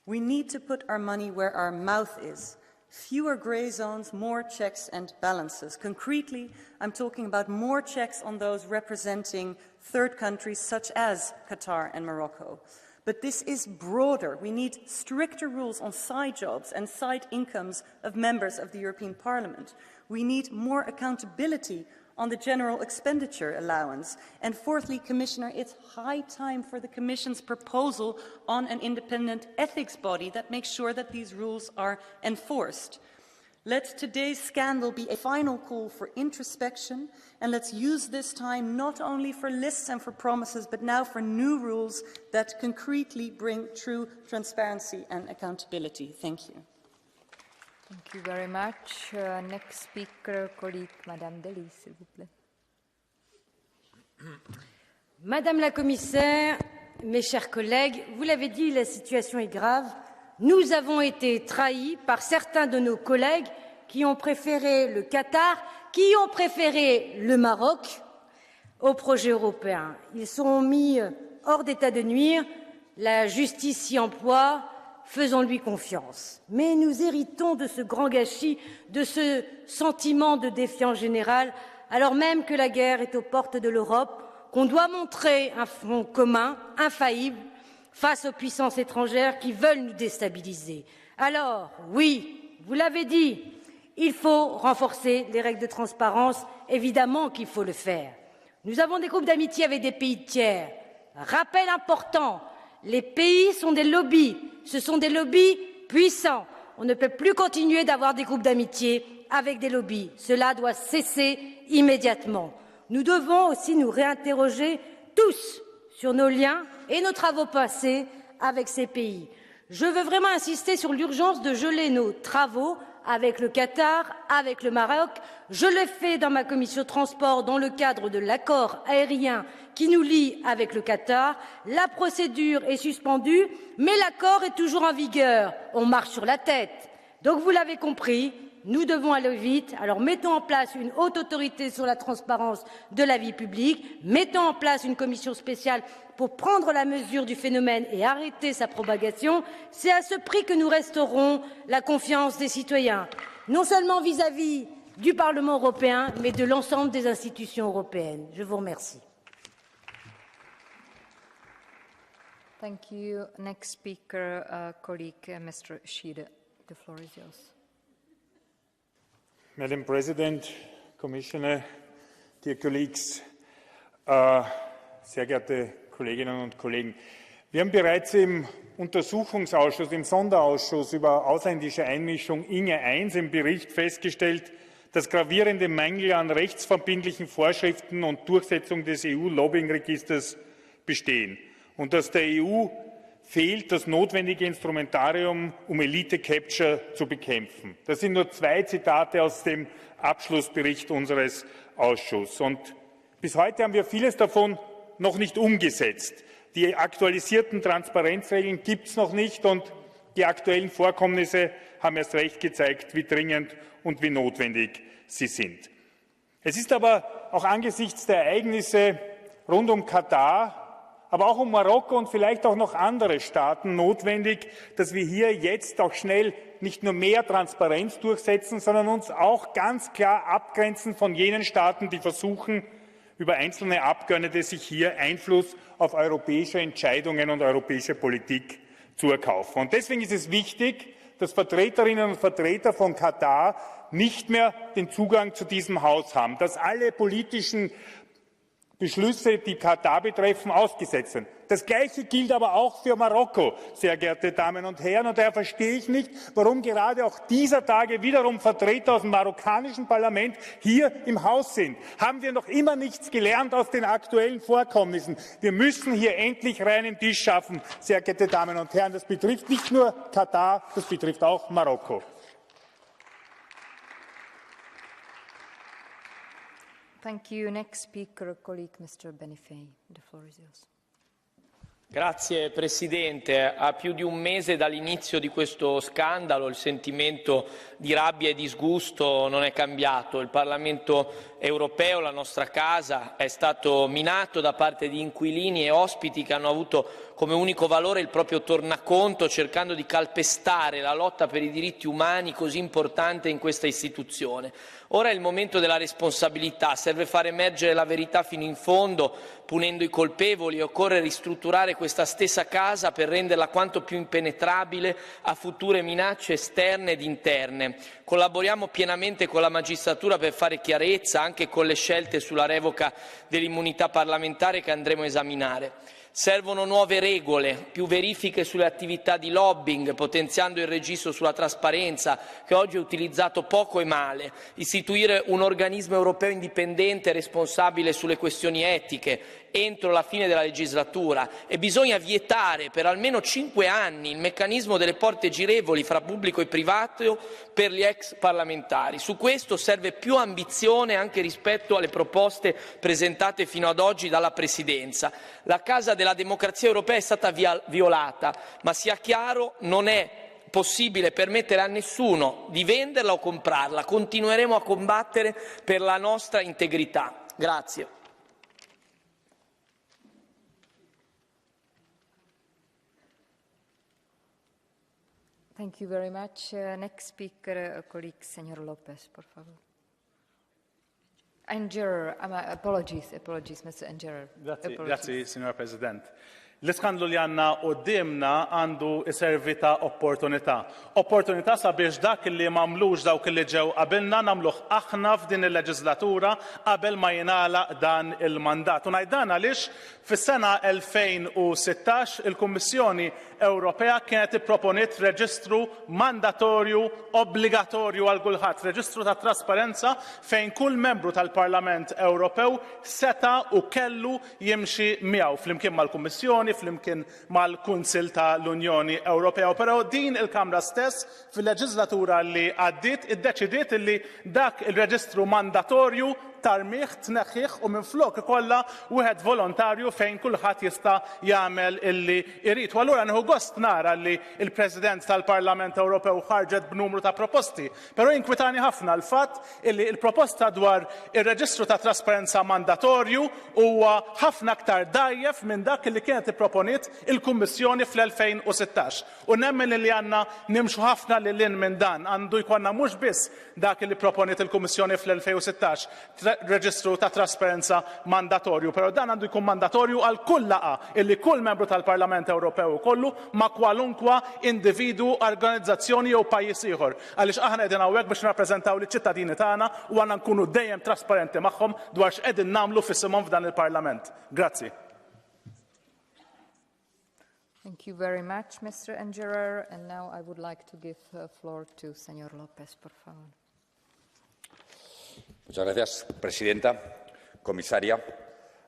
We need to put our money where our mouth is. Fewer grey zones, more checks and balances. Concretely, I'm talking about more checks on those representing third countries such as Qatar and Morocco. But this is broader. We need stricter rules on side jobs and side incomes of members of the European Parliament. We need more accountability on the general expenditure allowance. And fourthly, Commissioner, it's high time for the Commission's proposal on an independent ethics body that makes sure that these rules are enforced. Let today's scandal be a final call for introspection, and let's use this time not only for lists and for promises, but now for new rules that concretely bring true transparency and accountability. Thank you. Thank you very much. Next speaker, colleague Madame Dely, s'il vous plaît. Madame la Commissaire, mes chers collègues, vous l'avez dit, la situation est grave. Nous avons été trahis par certains de nos collègues qui ont préféré le Qatar, qui ont préféré le Maroc au projet européen. Ils sont mis hors d'état de nuire. La justice s'y emploie. Faisons-lui confiance. Mais nous héritons de ce grand gâchis, de ce sentiment de défiance générale, alors même que la guerre est aux portes de l'Europe, qu'on doit montrer un front commun, infaillible, face aux puissances étrangères qui veulent nous déstabiliser. Alors, oui, vous l'avez dit, il faut renforcer les règles de transparence, évidemment qu'il faut le faire. Nous avons des groupes d'amitié avec des pays tiers. Rappel important, les pays sont des lobbies, ce sont des lobbies puissants. On ne peut plus continuer d'avoir des groupes d'amitié avec des lobbies. Cela doit cesser immédiatement. Nous devons aussi nous réinterroger tous sur nos liens et nos travaux passés avec ces pays. Je veux vraiment insister sur l'urgence de geler nos travaux avec le Qatar, avec le Maroc. Je le fais dans ma commission transport dans le cadre de l'accord aérien qui nous lie avec le Qatar. La procédure est suspendue, mais l'accord est toujours en vigueur. On marche sur la tête. Donc vous l'avez compris, nous devons aller vite. Alors mettons en place une haute autorité sur la transparence de la vie publique, mettons en place une commission spéciale pour prendre la mesure du phénomène et arrêter sa propagation. C'est à ce prix que nous restaurerons la confiance des citoyens, non seulement vis-à-vis du Parlement européen, mais de l'ensemble des institutions européennes. Je vous remercie. Thank you. Next speaker, colleague Mr. Schiede. The floor is yours. Madam President, Commissioner, dear colleagues, sehr geehrte Kolleginnen und Kollegen, wir haben bereits im Untersuchungsausschuss, im Sonderausschuss über ausländische Einmischung INGE I im Bericht festgestellt, dass gravierende Mängel an rechtsverbindlichen Vorschriften und Durchsetzung des EU-Lobbying-Registers bestehen und dass der EU fehlt das notwendige Instrumentarium, um Elite-Capture zu bekämpfen. Das sind nur 2 Zitate aus dem Abschlussbericht unseres Ausschusses. Und bis heute haben wir vieles davon noch nicht umgesetzt. Die aktualisierten Transparenzregeln gibt es noch nicht und die aktuellen Vorkommnisse haben erst recht gezeigt, wie dringend und wie notwendig sie sind. Es ist aber auch angesichts der Ereignisse rund um Katar, aber auch um Marokko und vielleicht auch noch andere Staaten notwendig, dass wir hier jetzt auch schnell nicht nur mehr Transparenz durchsetzen, sondern uns auch ganz klar abgrenzen von jenen Staaten, die versuchen, über einzelne Abgeordnete sich hier Einfluss auf europäische Entscheidungen und europäische Politik zu erkaufen. Und deswegen ist es wichtig, dass Vertreterinnen und Vertreter von Katar nicht mehr den Zugang zu diesem Haus haben, dass alle politischen Beschlüsse, die Katar betreffen, ausgesetzt sind. Das Gleiche gilt aber auch für Marokko, sehr geehrte Damen und Herren. Und daher verstehe ich nicht, warum gerade auch dieser Tage wiederum Vertreter aus dem marokkanischen Parlament hier im Haus sind. Haben wir noch immer nichts gelernt aus den aktuellen Vorkommnissen? Wir müssen hier endlich reinen Tisch schaffen, sehr geehrte Damen und Herren. Das betrifft nicht nur Katar, das betrifft auch Marokko. Thank you. Next speaker, colleague Mr. Benifei. The floor is yours. Grazie Presidente. A più di un mese dall'inizio di questo scandalo il sentimento di rabbia e disgusto non è cambiato. Il Parlamento europeo, la nostra casa, è stato minato da parte di inquilini e ospiti che hanno avuto come unico valore il proprio tornaconto, cercando di calpestare la lotta per i diritti umani così importante in questa istituzione. Ora è il momento della responsabilità, serve far emergere la verità fino in fondo, punendo i colpevoli, e occorre ristrutturare questa stessa casa per renderla quanto più impenetrabile a future minacce esterne ed interne. Collaboriamo pienamente con la magistratura per fare chiarezza anche con le scelte sulla revoca dell'immunità parlamentare che andremo a esaminare. Servono nuove regole, più verifiche sulle attività di lobbying, potenziando il registro sulla trasparenza, che oggi è utilizzato poco e male, istituire un organismo europeo indipendente e responsabile sulle questioni etiche entro la fine della legislatura, e bisogna vietare per almeno 5 anni il meccanismo delle porte girevoli fra pubblico e privato per gli ex parlamentari. Su questo serve più ambizione anche rispetto alle proposte presentate fino ad oggi dalla Presidenza. La Casa della democrazia europea è stata violata, ma sia chiaro, non è possibile permettere a nessuno di venderla o comprarla. Continueremo a combattere per la nostra integrità. Grazie. Thank you very much. Next speaker, colleague Senor Lopez, por favor. Angerer, apologies, Mr. Angerer. Grazie, signora President. L-iskandlu li għanna qoddimna għandu iservi ta' opportunità. Opportunità sabiex dak li mamlux dawk li ġew qabilna namluħ aħna f'din il-leġislatura qabel ma jingħalaq dan il-mandat. U ngħid għaliex fis-sena 2016 il-Kummissjoni Ewropea kienet ipproponiet reġistru mandatorju obbligatorju għal kulħadd, reġistru ta' trasparenza fejn kull membru tal-Parlament Ewropew seta' u kellu jimxi miegħu flimkien mal-Kummissjoni, flimkien mal-Kunsil tal-Unjoni Ewropea. Però din il-Kamra stess fil-leġislatura li għaddiet iddeċidiet li dak il-reġistru mandatorju tarmiħ tneħħih u minflok ikollha wieħed volontarju fejn kulħadd jista' jagħmel illi jrid. U allura nieħu gost nara li l-President tal-Parlament Ewropew ħarġet b'numru ta' proposti, però inkwitani ħafna l-fatt illi l-proposta dwar ir-reġistru ta' trasparenza mandatorju huwa ħafna aktar dajjef minn dak li kienet ipproponiet il-Kummissjoni fl-2016. U nemmen li għandna nimxu ħafna lil hinn minn dan, għandu jkollna mhux biss dak li proponiet il-Kummissjoni fl-2016 reġistru ta' trasparenza mandatorju, però dan għandu jkun mandatorju għal kull laqa illi kull membru tal-Parlament Ewropew kollu ma' kwalunkwa individu, organizzazzjoni jew pajjiż ieħor. Għaliex aħna qegħdin hawnhekk biex nirrappreżentaw liċ-ċittadini tagħna u għandna nkunu dejjem trasparenti magħhom dwar x'qegħdin nagħmlu fis-simhom f'dan il-Parlament. Grazzi. Thank you very much, Mr. Angerer. And now I would like to give the floor to Señor López, por favor. Muchas gracias, presidenta, comisaria.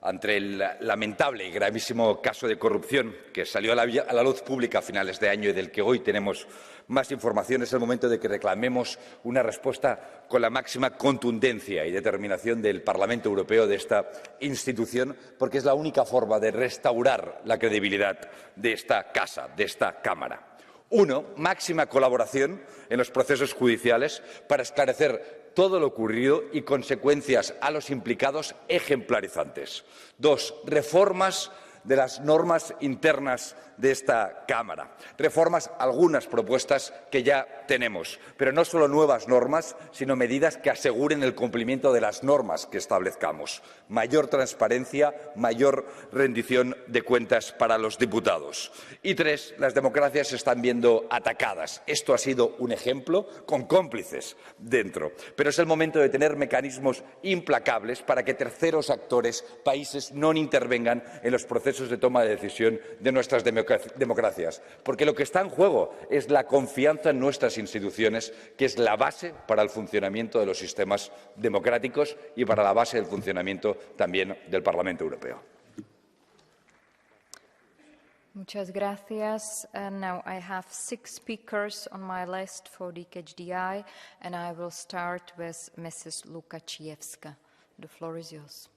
Ante el lamentable y gravísimo caso de corrupción que salió a la luz pública a finales de año y del que hoy tenemos más información, es el momento de que reclamemos una respuesta con la máxima contundencia y determinación del Parlamento Europeo, de esta institución, porque es la única forma de restaurar la credibilidad de esta casa, de esta Cámara. Uno, máxima colaboración en los procesos judiciales para esclarecer todo lo ocurrido y consecuencias a los implicados ejemplarizantes. Dos, reformas de las normas internas de esta Cámara. Reformas, algunas propuestas que ya tenemos, pero no solo nuevas normas, sino medidas que aseguren el cumplimiento de las normas que establezcamos. Mayor transparencia, mayor rendición de cuentas para los diputados. Y tres, las democracias se están viendo atacadas. Esto ha sido un ejemplo con cómplices dentro. Pero es el momento de tener mecanismos implacables para que terceros actores, países, no intervengan en los procesos de toma de decisión de nuestras democracias, porque lo que está en juego es la confianza en nuestras instituciones, que es la base para el funcionamiento de los sistemas democráticos y para la base del funcionamiento también del Parlamento Europeo. Muchas gracias. Now I have 6 speakers on my list for the KHDI, and I will start with Mrs. Łukacijewska. The floor is yours.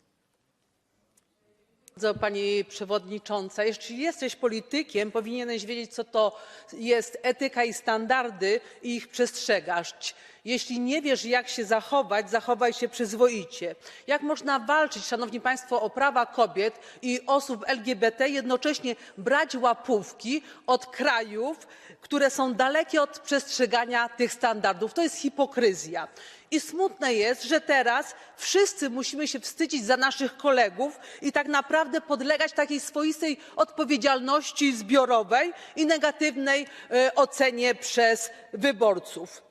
Pani Przewodnicząca, jeśli jesteś politykiem, powinieneś wiedzieć, co to jest etyka i standardy i ich przestrzegasz. Jeśli nie wiesz, jak się zachować, zachowaj się przyzwoicie. Jak można walczyć, Szanowni Państwo, o prawa kobiet i osób LGBT, jednocześnie brać łapówki od krajów, które są dalekie od przestrzegania tych standardów? To jest hipokryzja. I smutne jest, że teraz wszyscy musimy się wstydzić za naszych kolegów i tak naprawdę podlegać takiej swoistej odpowiedzialności zbiorowej i negatywnej ocenie przez wyborców.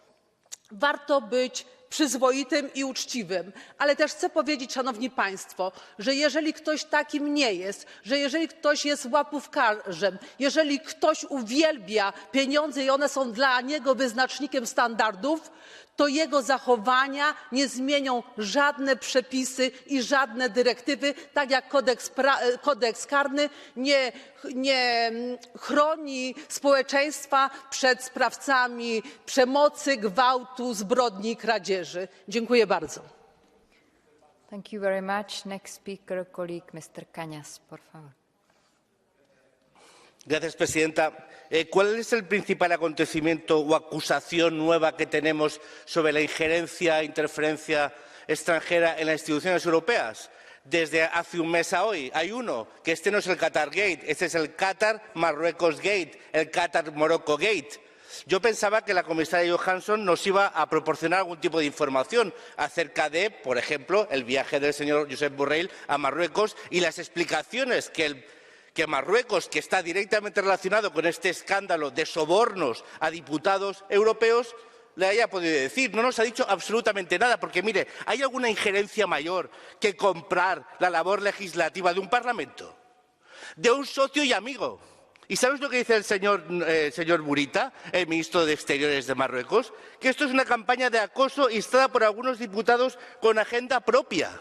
Warto być przyzwoitym i uczciwym, ale też chcę powiedzieć, Szanowni Państwo, że jeżeli ktoś takim nie jest, że jeżeli ktoś jest łapówkarzem, jeżeli ktoś uwielbia pieniądze i one są dla niego wyznacznikiem standardów, to jego zachowania nie zmienią żadne przepisy i żadne dyrektywy, tak jak kodeks karny nie chroni społeczeństwa przed sprawcami przemocy, gwałtu, zbrodni i kradzieży. Dziękuję bardzo. Thank you very much. Next speaker, colleague Mr. Cañas, por favor. Gracias, presidenta. ¿Cuál es el principal acontecimiento o acusación nueva que tenemos sobre la injerencia e interferencia extranjera en las instituciones europeas? Desde hace un mes a hoy hay uno, que este no es el Qatar Gate, este es el Qatar Marruecos Gate, el Qatar Morocco Gate. Yo pensaba que la comisaria Johansson nos iba a proporcionar algún tipo de información acerca de, por ejemplo, el viaje del señor Josep Borrell a Marruecos y las explicaciones que Marruecos, que está directamente relacionado con este escándalo de sobornos a diputados europeos, le haya podido decir. No nos ha dicho absolutamente nada, porque, mire, ¿hay alguna injerencia mayor que comprar la labor legislativa de un Parlamento? De un socio y amigo. ¿Y sabes lo que dice el señor Burita, el ministro de Exteriores de Marruecos? Que esto es una campaña de acoso instada por algunos diputados con agenda propia.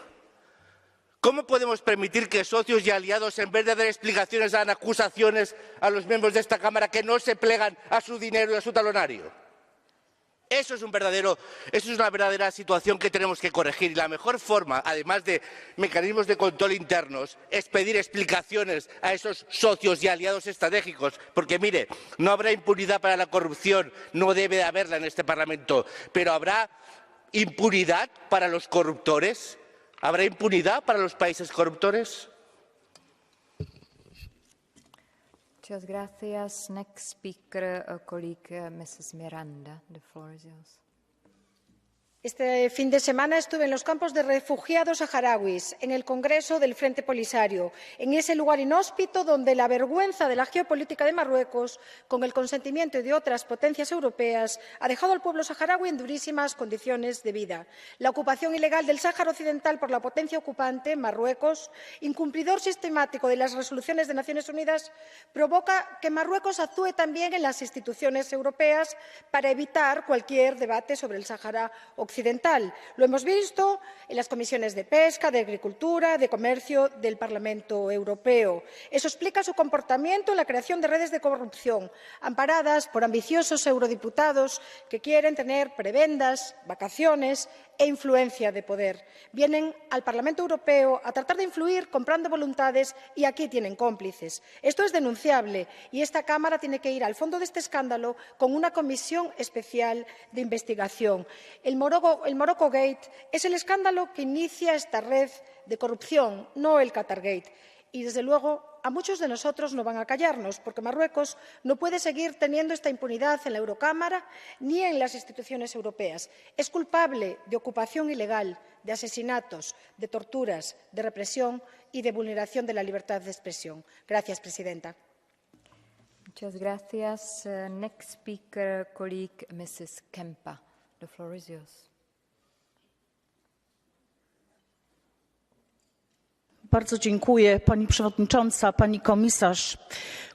¿Cómo podemos permitir que socios y aliados, en vez de dar explicaciones, hagan acusaciones a los miembros de esta Cámara que no se plegan a su dinero y a su talonario? Eso es una verdadera situación que tenemos que corregir. Y la mejor forma, además de mecanismos de control internos, es pedir explicaciones a esos socios y aliados estratégicos. Porque, mire, no habrá impunidad para la corrupción, no debe de haberla en este Parlamento, pero ¿habrá impunidad para los corruptores? ¿Habrá impunidad para los países corruptores? Muchas gracias. Next speaker, colleague Mrs. Miranda. The floor is yours. Este fin de semana estuve en los campos de refugiados saharauis, en el Congreso del Frente Polisario, en ese lugar inhóspito donde la vergüenza de la geopolítica de Marruecos, con el consentimiento de otras potencias europeas, ha dejado al pueblo saharaui en durísimas condiciones de vida. La ocupación ilegal del Sáhara Occidental por la potencia ocupante, Marruecos, incumplidor sistemático de las resoluciones de Naciones Unidas, provoca que Marruecos actúe también en las instituciones europeas para evitar cualquier debate sobre el Sáhara Occidental. occidental. Lo hemos visto en las comisiones de Pesca, de Agricultura, de Comercio del Parlamento Europeo. Eso explica su comportamiento en la creación de redes de corrupción, amparadas por ambiciosos eurodiputados que quieren tener prebendas, vacaciones e influencia de poder. Vienen al Parlamento Europeo a tratar de influir comprando voluntades y aquí tienen cómplices. Esto es denunciable y esta Cámara tiene que ir al fondo de este escándalo con una comisión especial de investigación. El Morocco Gate es el escándalo que inicia esta red de corrupción, no el Qatar Gate. Y, desde luego, a muchos de nosotros no van a callarnos, porque Marruecos no puede seguir teniendo esta impunidad en la Eurocámara ni en las instituciones europeas. Es culpable de ocupación ilegal, de asesinatos, de torturas, de represión y de vulneración de la libertad de expresión. Gracias, presidenta. Muchas gracias. Next speaker, colleague Mrs. Kempa. The floor is yours. Bardzo dziękuję, Pani Przewodnicząca, Pani Komisarz.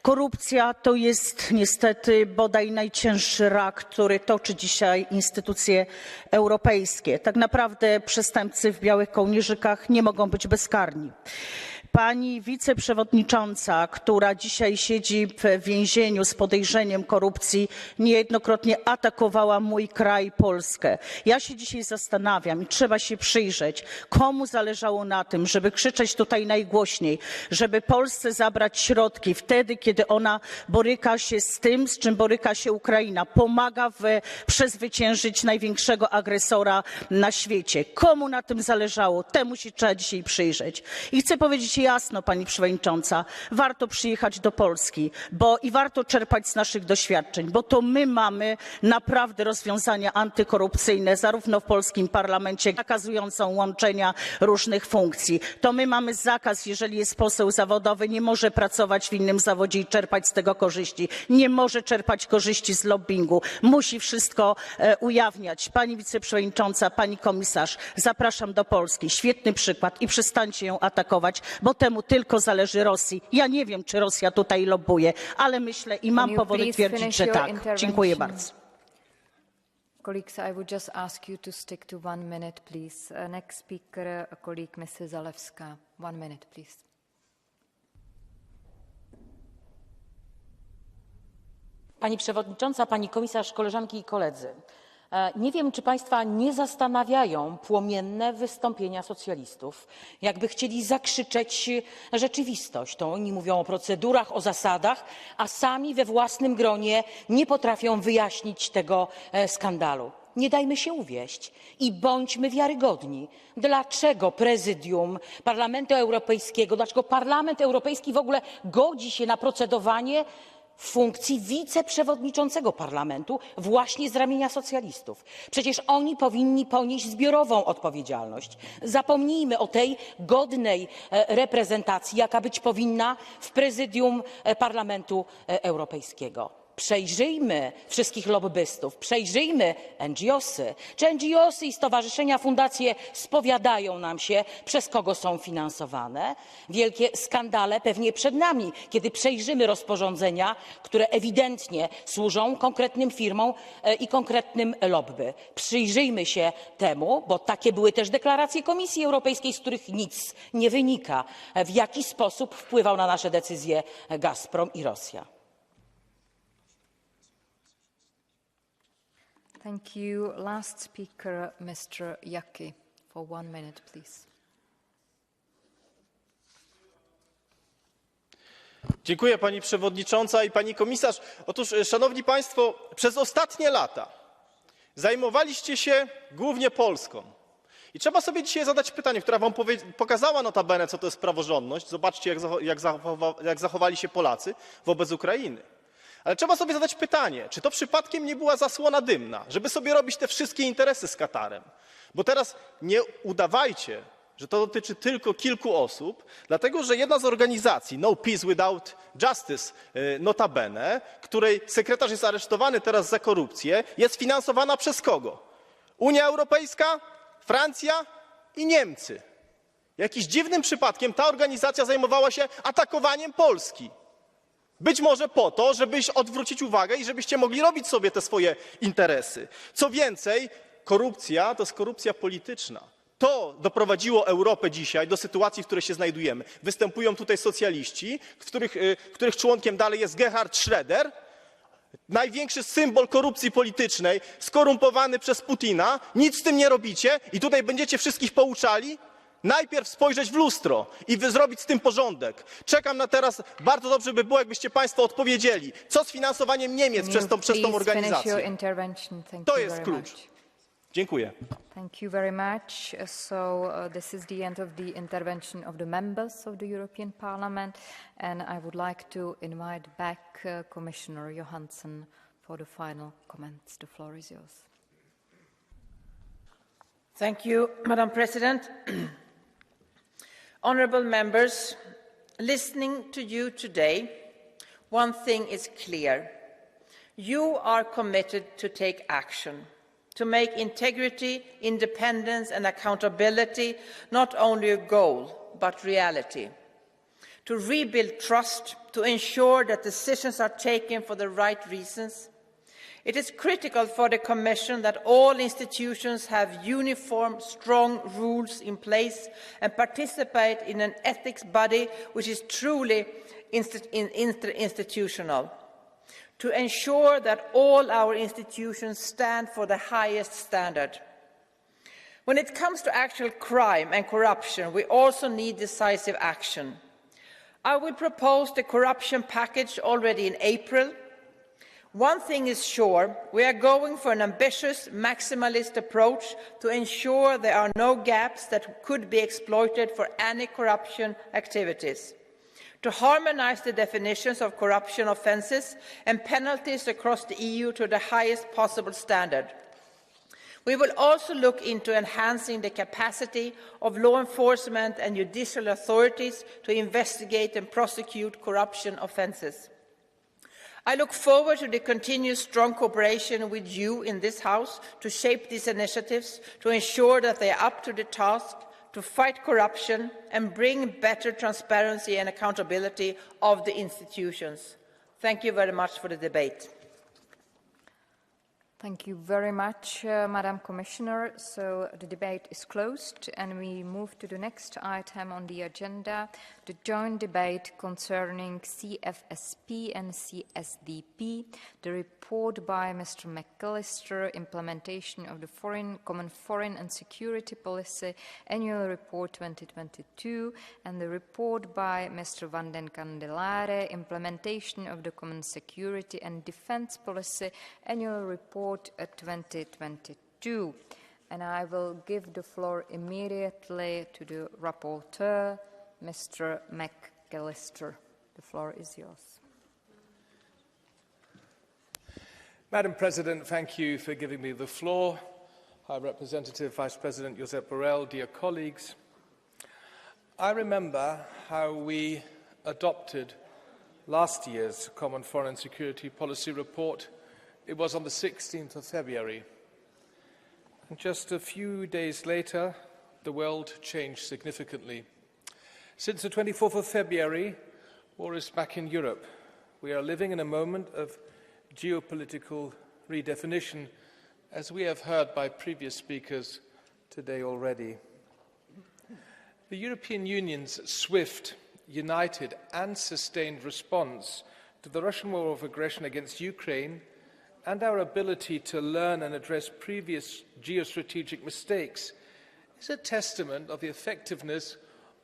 Korupcja to jest niestety bodaj najcięższy rak, który toczy dzisiaj instytucje europejskie. Tak naprawdę przestępcy w białych kołnierzykach nie mogą być bezkarni. Pani wiceprzewodnicząca, która dzisiaj siedzi w więzieniu z podejrzeniem korupcji, niejednokrotnie atakowała mój kraj, Polskę. Ja się dzisiaj zastanawiam i trzeba się przyjrzeć, komu zależało na tym, żeby krzyczeć tutaj najgłośniej, żeby Polsce zabrać środki wtedy, kiedy ona boryka się z tym, z czym boryka się Ukraina. Pomaga przezwyciężyć największego agresora na świecie. Komu na tym zależało? Temu się trzeba dzisiaj przyjrzeć. I chcę powiedzieć jasno, Pani Przewodnicząca, warto przyjechać do Polski i warto czerpać z naszych doświadczeń, bo to my mamy naprawdę rozwiązania antykorupcyjne zarówno w polskim parlamencie, zakazującą łączenia różnych funkcji. To my mamy zakaz, jeżeli jest poseł zawodowy, nie może pracować w innym zawodzie i czerpać z tego korzyści. Nie może czerpać korzyści z lobbingu. Musi wszystko ujawniać. Pani wiceprzewodnicząca, pani komisarz, zapraszam do Polski. Świetny przykład i przestańcie ją atakować, bo temu tylko zależy Rosji. Ja nie wiem, czy Rosja tutaj lobbuje, ale myślę i mam powody twierdzić, że tak. Dziękuję bardzo. Colleagues, I would just ask you to stick to 1 minute, please. Next speaker, colleague Mrs. Zalewska. 1 minute, please. Pani Przewodnicząca, Pani Komisarz, koleżanki i koledzy. Nie wiem, czy Państwa nie zastanawiają płomienne wystąpienia socjalistów, jakby chcieli zakrzyczeć rzeczywistość. To oni mówią o procedurach, o zasadach, a sami we własnym gronie nie potrafią wyjaśnić tego skandalu. Nie dajmy się uwieść i bądźmy wiarygodni. Dlaczego prezydium Parlamentu Europejskiego, dlaczego Parlament Europejski w ogóle godzi się na procedowanie w funkcji wiceprzewodniczącego Parlamentu właśnie z ramienia socjalistów? Przecież oni powinni ponieść zbiorową odpowiedzialność. Zapomnijmy o tej godnej reprezentacji, jaka być powinna w prezydium Parlamentu Europejskiego. Przejrzyjmy wszystkich lobbystów, przejrzyjmy NGOsy. Czy NGOsy i stowarzyszenia, fundacje spowiadają nam się, przez kogo są finansowane? Wielkie skandale pewnie przed nami, kiedy przejrzymy rozporządzenia, które ewidentnie służą konkretnym firmom i konkretnym lobby. Przyjrzyjmy się temu, bo takie były też deklaracje Komisji Europejskiej, z których nic nie wynika, w jaki sposób wpływał na nasze decyzje Gazprom i Rosja. Thank you. Last speaker, Mr. Yaki, for 1 minute, please. Dziękuję Pani Przewodnicząca i Pani Komisarz. Otóż, Szanowni Państwo, przez ostatnie lata zajmowaliście się głównie Polską. I trzeba sobie dzisiaj zadać pytanie, które Wam pokazała notabene, co to jest praworządność. Zobaczcie, jak zachowali się Polacy wobec Ukrainy. Ale trzeba sobie zadać pytanie, czy to przypadkiem nie była zasłona dymna, żeby sobie robić te wszystkie interesy z Katarem. Bo teraz nie udawajcie, że to dotyczy tylko kilku osób, dlatego że jedna z organizacji, No Peace Without Justice notabene, której sekretarz jest aresztowany teraz za korupcję, jest finansowana przez kogo? Unia Europejska, Francja i Niemcy. Jakimś dziwnym przypadkiem ta organizacja zajmowała się atakowaniem Polski. Być może po to, żeby odwrócić uwagę i żebyście mogli robić sobie te swoje interesy. Co więcej, korupcja to jest korupcja polityczna. To doprowadziło Europę dzisiaj do sytuacji, w której się znajdujemy. Występują tutaj socjaliści, których członkiem dalej jest Gerhard Schröder, największy symbol korupcji politycznej, skorumpowany przez Putina. Nic z tym nie robicie i tutaj będziecie wszystkich pouczali? Najpierw spojrzeć w lustro i zrobić z tym porządek. Czekam na teraz, bardzo dobrze by było, jakbyście Państwo odpowiedzieli, co z finansowaniem Niemiec przez tą organizację. To jest klucz. Dziękuję. Thank you very much. So this is the end of the intervention of the members of the European Parliament, and I would like to invite back Commissioner Johansson for the final comments. The floor is yours. Thank you, Madam President. Honourable members, listening to you today, one thing is clear. You are committed to take action, to make integrity, independence and accountability not only a goal, but reality. To rebuild trust, to ensure that decisions are taken for the right reasons. It is critical for the Commission that all institutions have uniform, strong rules in place and participate in an ethics body which is truly institutional. To ensure that all our institutions stand for the highest standard. When it comes to actual crime and corruption, we also need decisive action. I will propose the corruption package already in April. One thing is sure, we are going for an ambitious, maximalist approach to ensure there are no gaps that could be exploited for any corruption activities. To harmonise the definitions of corruption offences and penalties across the EU to the highest possible standard. We will also look into enhancing the capacity of law enforcement and judicial authorities to investigate and prosecute corruption offences. I look forward to the continued strong cooperation with you in this House to shape these initiatives, to ensure that they are up to the task, to fight corruption and bring better transparency and accountability of the institutions. Thank you very much for the debate. Thank you very much, Madam Commissioner. So the debate is closed and we move to the next item on the agenda, the joint debate concerning CFSP and CSDP, the report by Mr. McAllister, implementation of the Common Foreign and Security Policy Annual Report 2022, and the report by Mr. Van den Candelare, implementation of the Common Security and Defence Policy Annual Report 2022. And I will give the floor immediately to the rapporteur, Mr. McAllister. The floor is yours. Madam President, thank you for giving me the floor. High Representative Vice President Josep Borrell, dear colleagues. I remember how we adopted last year's Common Foreign and Security Policy Report. It was on the 16th of February. And just a few days later, the world changed significantly. Since the 24th of February, war is back in Europe. We are living in a moment of geopolitical redefinition, as we have heard by previous speakers today already. The European Union's swift, united and sustained response to the Russian war of aggression against Ukraine and our ability to learn and address previous geostrategic mistakes is a testament of the effectiveness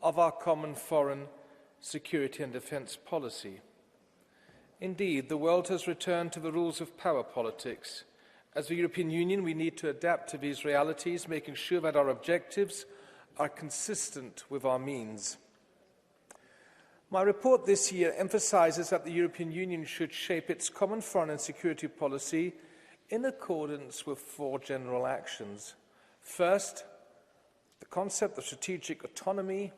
of our common foreign, security and defence policy. Indeed, the world has returned to the rules of power politics. As the European Union, we need to adapt to these realities, making sure that our objectives are consistent with our means. My report this year emphasises that the European Union should shape its common foreign and security policy in accordance with four general actions. First, the concept of strategic autonomy,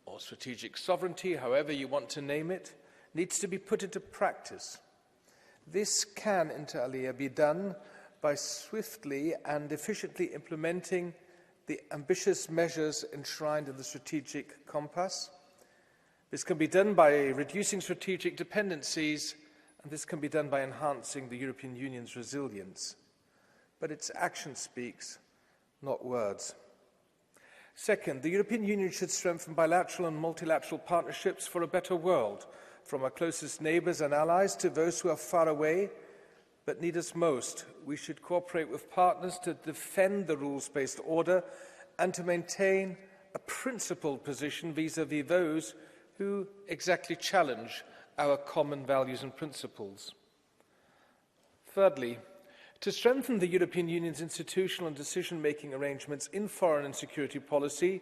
or strategic sovereignty, however you want to name it, needs to be put into practice. This can, inter alia, be done by swiftly and efficiently implementing the ambitious measures enshrined in the Strategic Compass. This can be done by reducing strategic dependencies, and this can be done by enhancing the European Union's resilience. but its action speaks, not words. Second, the European Union should strengthen bilateral and multilateral partnerships for a better world, from our closest neighbours and allies to those who are far away but need us most. We should cooperate with partners to defend the rules-based order and to maintain a principled position vis-à-vis those who exactly challenge our common values and principles. Thirdly, to strengthen the European Union's institutional and decision-making arrangements in foreign and security policy,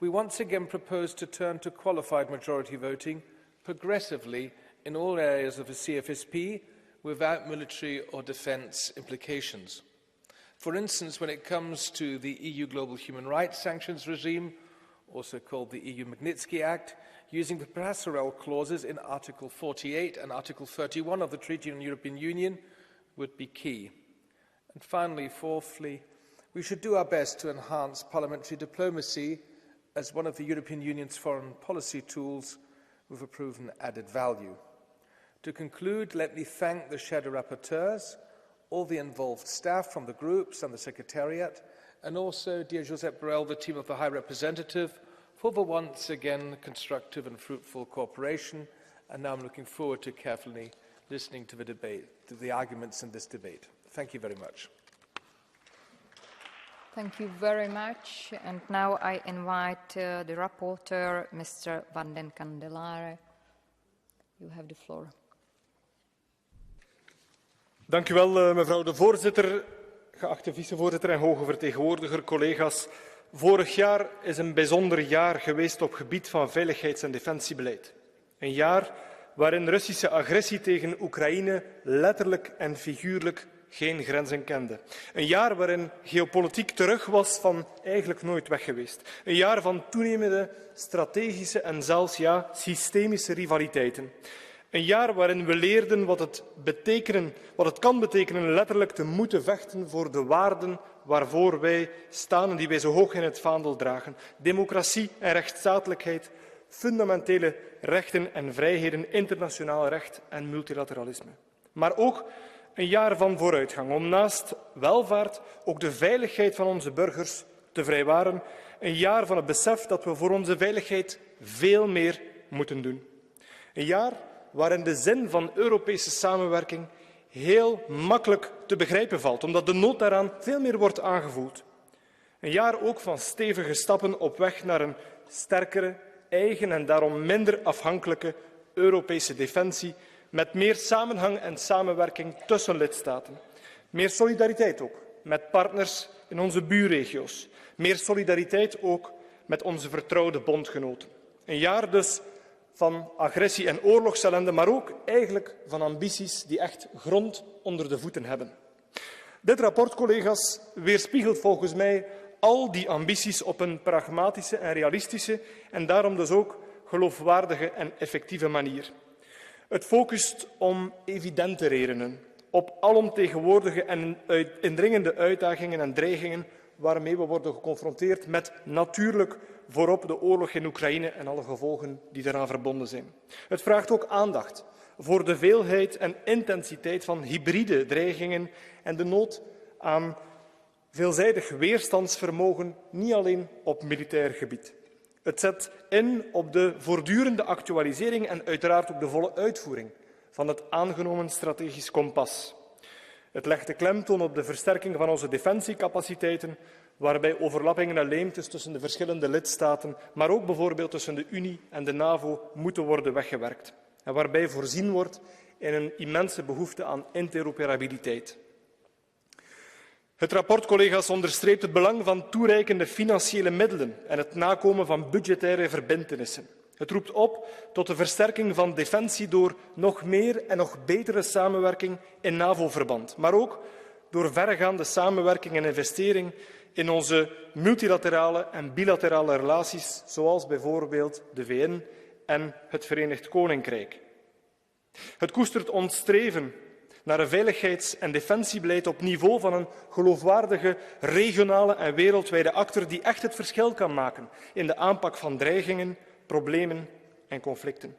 we once again propose to turn to qualified majority voting progressively in all areas of the CFSP without military or defence implications. For instance, when it comes to the EU Global Human Rights Sanctions Regime, also called the EU Magnitsky Act, using the passerelle clauses in Article 48 and Article 31 of the Treaty on the European Union would be key. And finally, fourthly, we should do our best to enhance parliamentary diplomacy as one of the European Union's foreign policy tools with a proven added value. To conclude, let me thank the shadow rapporteurs, all the involved staff from the groups and the Secretariat, and also, dear Josep Borrell, the team of the High Representative, for the once again constructive and fruitful cooperation. And now I'm looking forward to carefully listening to the debate, to the arguments in this debate. Thank you very much. Thank you very much. And now I invite the rapporteur, Mr. Van den Candelare. You have the floor. Dank u wel, mevrouw de voorzitter, geachte vicevoorzitter en hoge vertegenwoordiger, collega's. Vorig jaar is een bijzonder jaar geweest op gebied van veiligheids- en defensiebeleid. Een jaar waarin Russische agressie tegen Oekraïne letterlijk en figuurlijk geen grenzen kende. Een jaar waarin geopolitiek terug was van eigenlijk nooit weg geweest. Een jaar van toenemende strategische en zelfs systemische rivaliteiten. Een jaar waarin we leerden wat het kan betekenen letterlijk te moeten vechten voor de waarden waarvoor wij staan en die wij zo hoog in het vaandel dragen. Democratie en rechtsstatelijkheid, fundamentele rechten en vrijheden, internationaal recht en multilateralisme. Maar ook een jaar van vooruitgang om naast welvaart ook de veiligheid van onze burgers te vrijwaren. Een jaar van het besef dat we voor onze veiligheid veel meer moeten doen. Een jaar waarin de zin van Europese samenwerking heel makkelijk te begrijpen valt, omdat de nood daaraan veel meer wordt aangevoeld. Een jaar ook van stevige stappen op weg naar een sterkere, eigen en daarom minder afhankelijke Europese defensie, met meer samenhang en samenwerking tussen lidstaten. Meer solidariteit ook met partners in onze buurregio's. Meer solidariteit ook met onze vertrouwde bondgenoten. Een jaar dus van agressie en oorlogsellende, maar ook eigenlijk van ambities die echt grond onder de voeten hebben. Dit rapport, collega's, weerspiegelt volgens mij al die ambities op een pragmatische en realistische en daarom dus ook geloofwaardige en effectieve manier. Het focust om evidente redenen op alomtegenwoordige en indringende uitdagingen en dreigingen waarmee we worden geconfronteerd met natuurlijk voorop de oorlog in Oekraïne en alle gevolgen die daaraan verbonden zijn. Het vraagt ook aandacht voor de veelheid en intensiteit van hybride dreigingen en de nood aan veelzijdig weerstandsvermogen, niet alleen op militair gebied. Het zet in op de voortdurende actualisering en uiteraard ook de volle uitvoering van het aangenomen strategisch kompas. Het legt de klemtoon op de versterking van onze defensiecapaciteiten, waarbij overlappingen en leemtes tussen de verschillende lidstaten, maar ook bijvoorbeeld tussen de Unie en de NAVO, moeten worden weggewerkt. En waarbij voorzien wordt in een immense behoefte aan interoperabiliteit. Het rapport, collega's, onderstreept het belang van toereikende financiële middelen en het nakomen van budgettaire verbintenissen. Het roept op tot de versterking van defensie door nog meer en nog betere samenwerking in NAVO-verband, maar ook door verregaande samenwerking en investering in onze multilaterale en bilaterale relaties, zoals bijvoorbeeld de VN en het Verenigd Koninkrijk. Het koestert ons streven naar een veiligheids- en defensiebeleid op niveau van een geloofwaardige regionale en wereldwijde actor die echt het verschil kan maken in de aanpak van dreigingen, problemen en conflicten.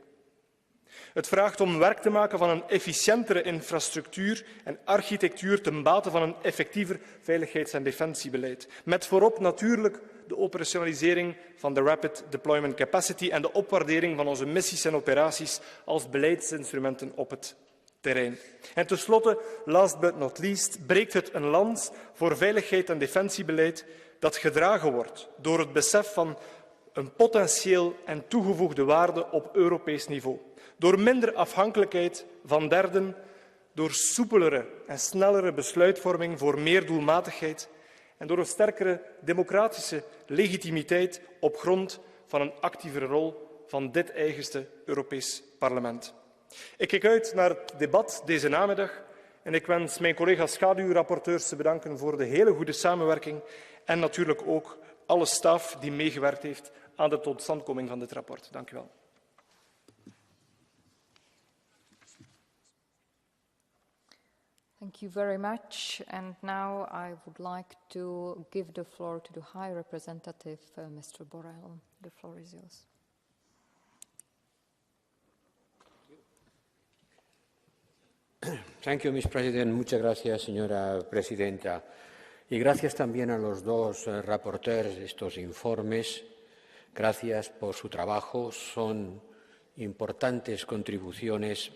Het vraagt om werk te maken van een efficiëntere infrastructuur en architectuur ten bate van een effectiever veiligheids- en defensiebeleid. Met voorop natuurlijk de operationalisering van de Rapid Deployment Capacity en de opwaardering van onze missies en operaties als beleidsinstrumenten op het terrein. En tenslotte, last but not least, breekt het een lans voor veiligheid en defensiebeleid dat gedragen wordt door het besef van een potentieel en toegevoegde waarde op Europees niveau. Door minder afhankelijkheid van derden, door soepelere en snellere besluitvorming voor meer doelmatigheid en door een sterkere democratische legitimiteit op grond van een actievere rol van dit eigenste Europees Parlement. Ik kijk uit naar het debat deze namiddag en ik wens mijn collega's schaduwrapporteurs te bedanken voor de hele goede samenwerking en natuurlijk ook alle staf die meegewerkt heeft aan de totstandkoming van dit rapport. Dank u wel. Thank you very much. And now I would like to give the floor to the High Representative, Mr. Borrell. The floor is yours. Thank you, Ms. President. Muchas gracias, señora presidenta. Y gracias también a los dos rapporteurs de estos informes. Gracias por su trabajo. Son importantes contribuciones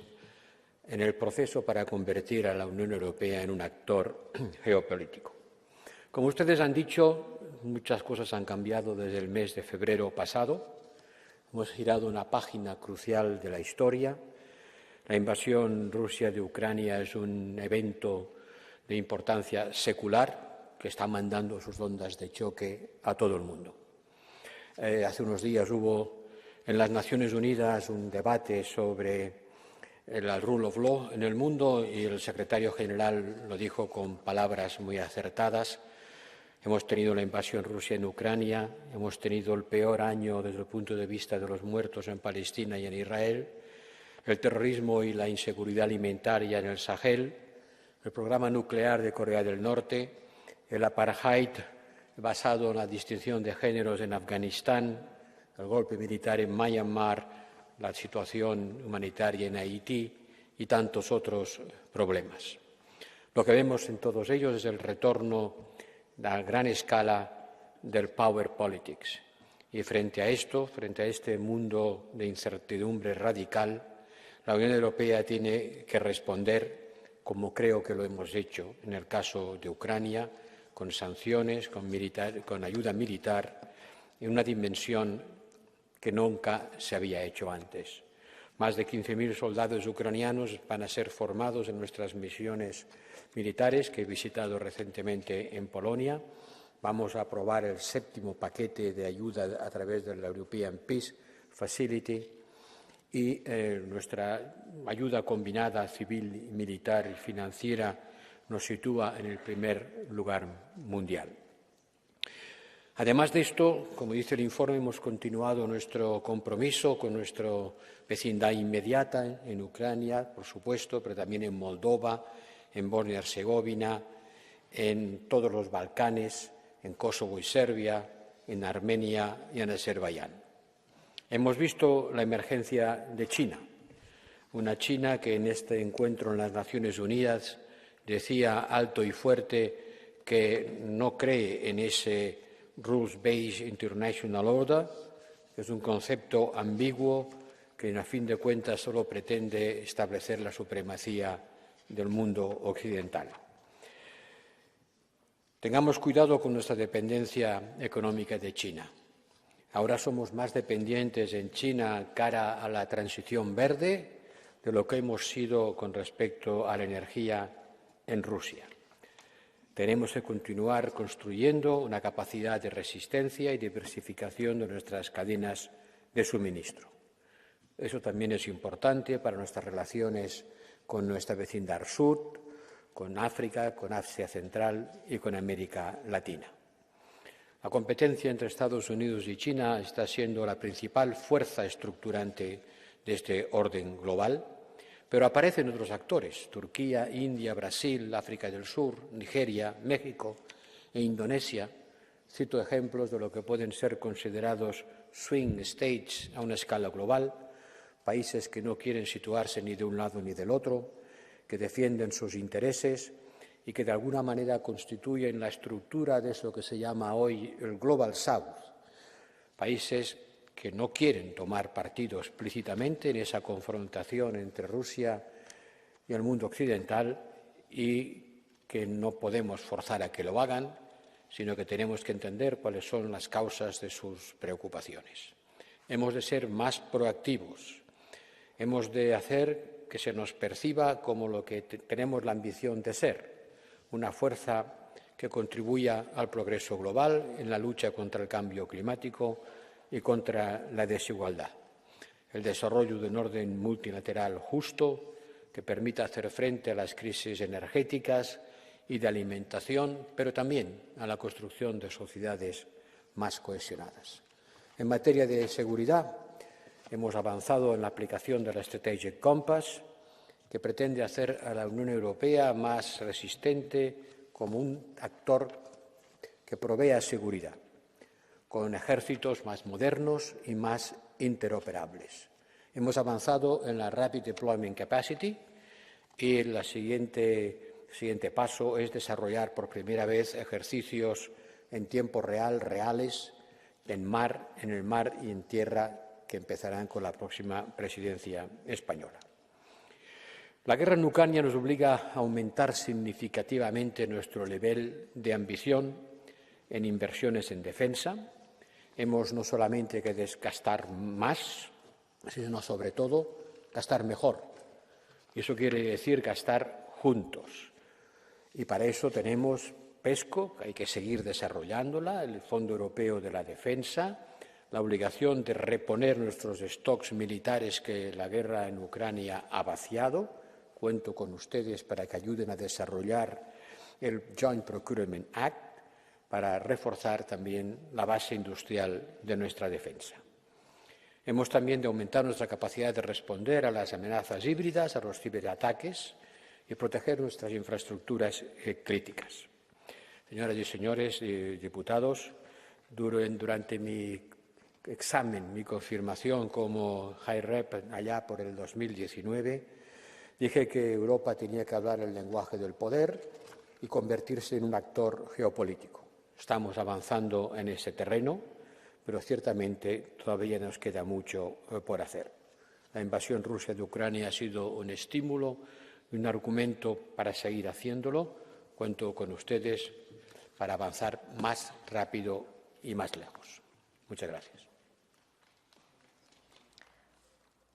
en el proceso para convertir a la Unión Europea en un actor geopolítico. Como ustedes han dicho, muchas cosas han cambiado desde el mes de febrero pasado. Hemos girado una página crucial de la historia. La invasión rusa de Ucrania es un evento de importancia secular que está mandando sus ondas de choque a todo el mundo. Hace unos días hubo en las Naciones Unidas un debate sobre el rule of law en el mundo y el secretario general lo dijo con palabras muy acertadas. Hemos tenido la invasión rusa en Ucrania, hemos tenido el peor año desde el punto de vista de los muertos en Palestina y en Israel, el terrorismo y la inseguridad alimentaria en el Sahel, el programa nuclear de Corea del Norte, el apartheid basado en la distinción de géneros en Afganistán, el golpe militar en Myanmar, la situación humanitaria en Haití y tantos otros problemas. Lo que vemos en todos ellos es el retorno a gran escala del power politics. Y frente a esto, frente a este mundo de incertidumbre radical, la Unión Europea tiene que responder, como creo que lo hemos hecho en el caso de Ucrania, con sanciones, con ayuda militar, en una dimensión que nunca se había hecho antes. Más de 15.000 soldados ucranianos van a ser formados en nuestras misiones militares que he visitado recientemente en Polonia. Vamos a aprobar el 7º paquete de ayuda a través de la European Peace Facility y nuestra ayuda combinada civil, militar y financiera nos sitúa en el primer lugar mundial. Además de esto, como dice el informe, hemos continuado nuestro compromiso con nuestra vecindad inmediata en Ucrania, por supuesto, pero también en Moldova, en Bosnia y Herzegovina, en todos los Balcanes, en Kosovo y Serbia, en Armenia y en Azerbaiyán. Hemos visto la emergencia de China, una China que en este encuentro en las Naciones Unidas decía alto y fuerte que no cree en ese Rules-Based International Order, que es un concepto ambiguo que, a fin de cuentas, solo pretende establecer la supremacía del mundo occidental. Tengamos cuidado con nuestra dependencia económica de China. Ahora somos más dependientes en China cara a la transición verde de lo que hemos sido con respecto a la energía en Rusia. Tenemos que continuar construyendo una capacidad de resistencia y diversificación de nuestras cadenas de suministro. Eso también es importante para nuestras relaciones con nuestra vecindad sur, con África, con Asia Central y con América Latina. La competencia entre Estados Unidos y China está siendo la principal fuerza estructurante de este orden global, pero aparecen otros actores: Turquía, India, Brasil, África del Sur, Nigeria, México e Indonesia. Cito ejemplos de lo que pueden ser considerados swing states a una escala global, países que no quieren situarse ni de un lado ni del otro, que defienden sus intereses y que de alguna manera constituyen la estructura de eso que se llama hoy el Global South. Países que no quieren tomar partido explícitamente en esa confrontación entre Rusia y el mundo occidental y que no podemos forzar a que lo hagan, sino que tenemos que entender cuáles son las causas de sus preocupaciones. Hemos de ser más proactivos, hemos de hacer que se nos perciba como lo que tenemos la ambición de ser, una fuerza que contribuya al progreso global en la lucha contra el cambio climático y contra la desigualdad, el desarrollo de un orden multilateral justo que permita hacer frente a las crisis energéticas y de alimentación, pero también a la construcción de sociedades más cohesionadas. En materia de seguridad, hemos avanzado en la aplicación de la Strategic Compass, que pretende hacer a la Unión Europea más resistente como un actor que provea seguridad, con ejércitos más modernos y más interoperables. Hemos avanzado en la Rapid Deployment Capacity y el siguiente paso es desarrollar por primera vez ejercicios en tiempo real, reales, en el mar y en tierra, que empezarán con la próxima presidencia española. La guerra en Ucrania nos obliga a aumentar significativamente nuestro nivel de ambición en inversiones en defensa. Hemos no solamente que gastar más, sino sobre todo gastar mejor. Y eso quiere decir gastar juntos. Y para eso tenemos PESCO, que hay que seguir desarrollándola, el Fondo Europeo de la Defensa, la obligación de reponer nuestros stocks militares que la guerra en Ucrania ha vaciado. Cuento con ustedes para que ayuden a desarrollar el Joint Procurement Act para reforzar también la base industrial de nuestra defensa. Hemos también de aumentar nuestra capacidad de responder a las amenazas híbridas, a los ciberataques y proteger nuestras infraestructuras críticas. Señoras y señores diputados, durante mi examen, mi confirmación como High Rep allá por el 2019, dije que Europa tenía que hablar el lenguaje del poder y convertirse en un actor geopolítico. Estamos avanzando en ese terreno, pero ciertamente todavía nos queda mucho por hacer. La invasión rusa de Ucrania ha sido un estímulo y un argumento para seguir haciéndolo. Cuento con ustedes para avanzar más rápido y más lejos. Muchas gracias.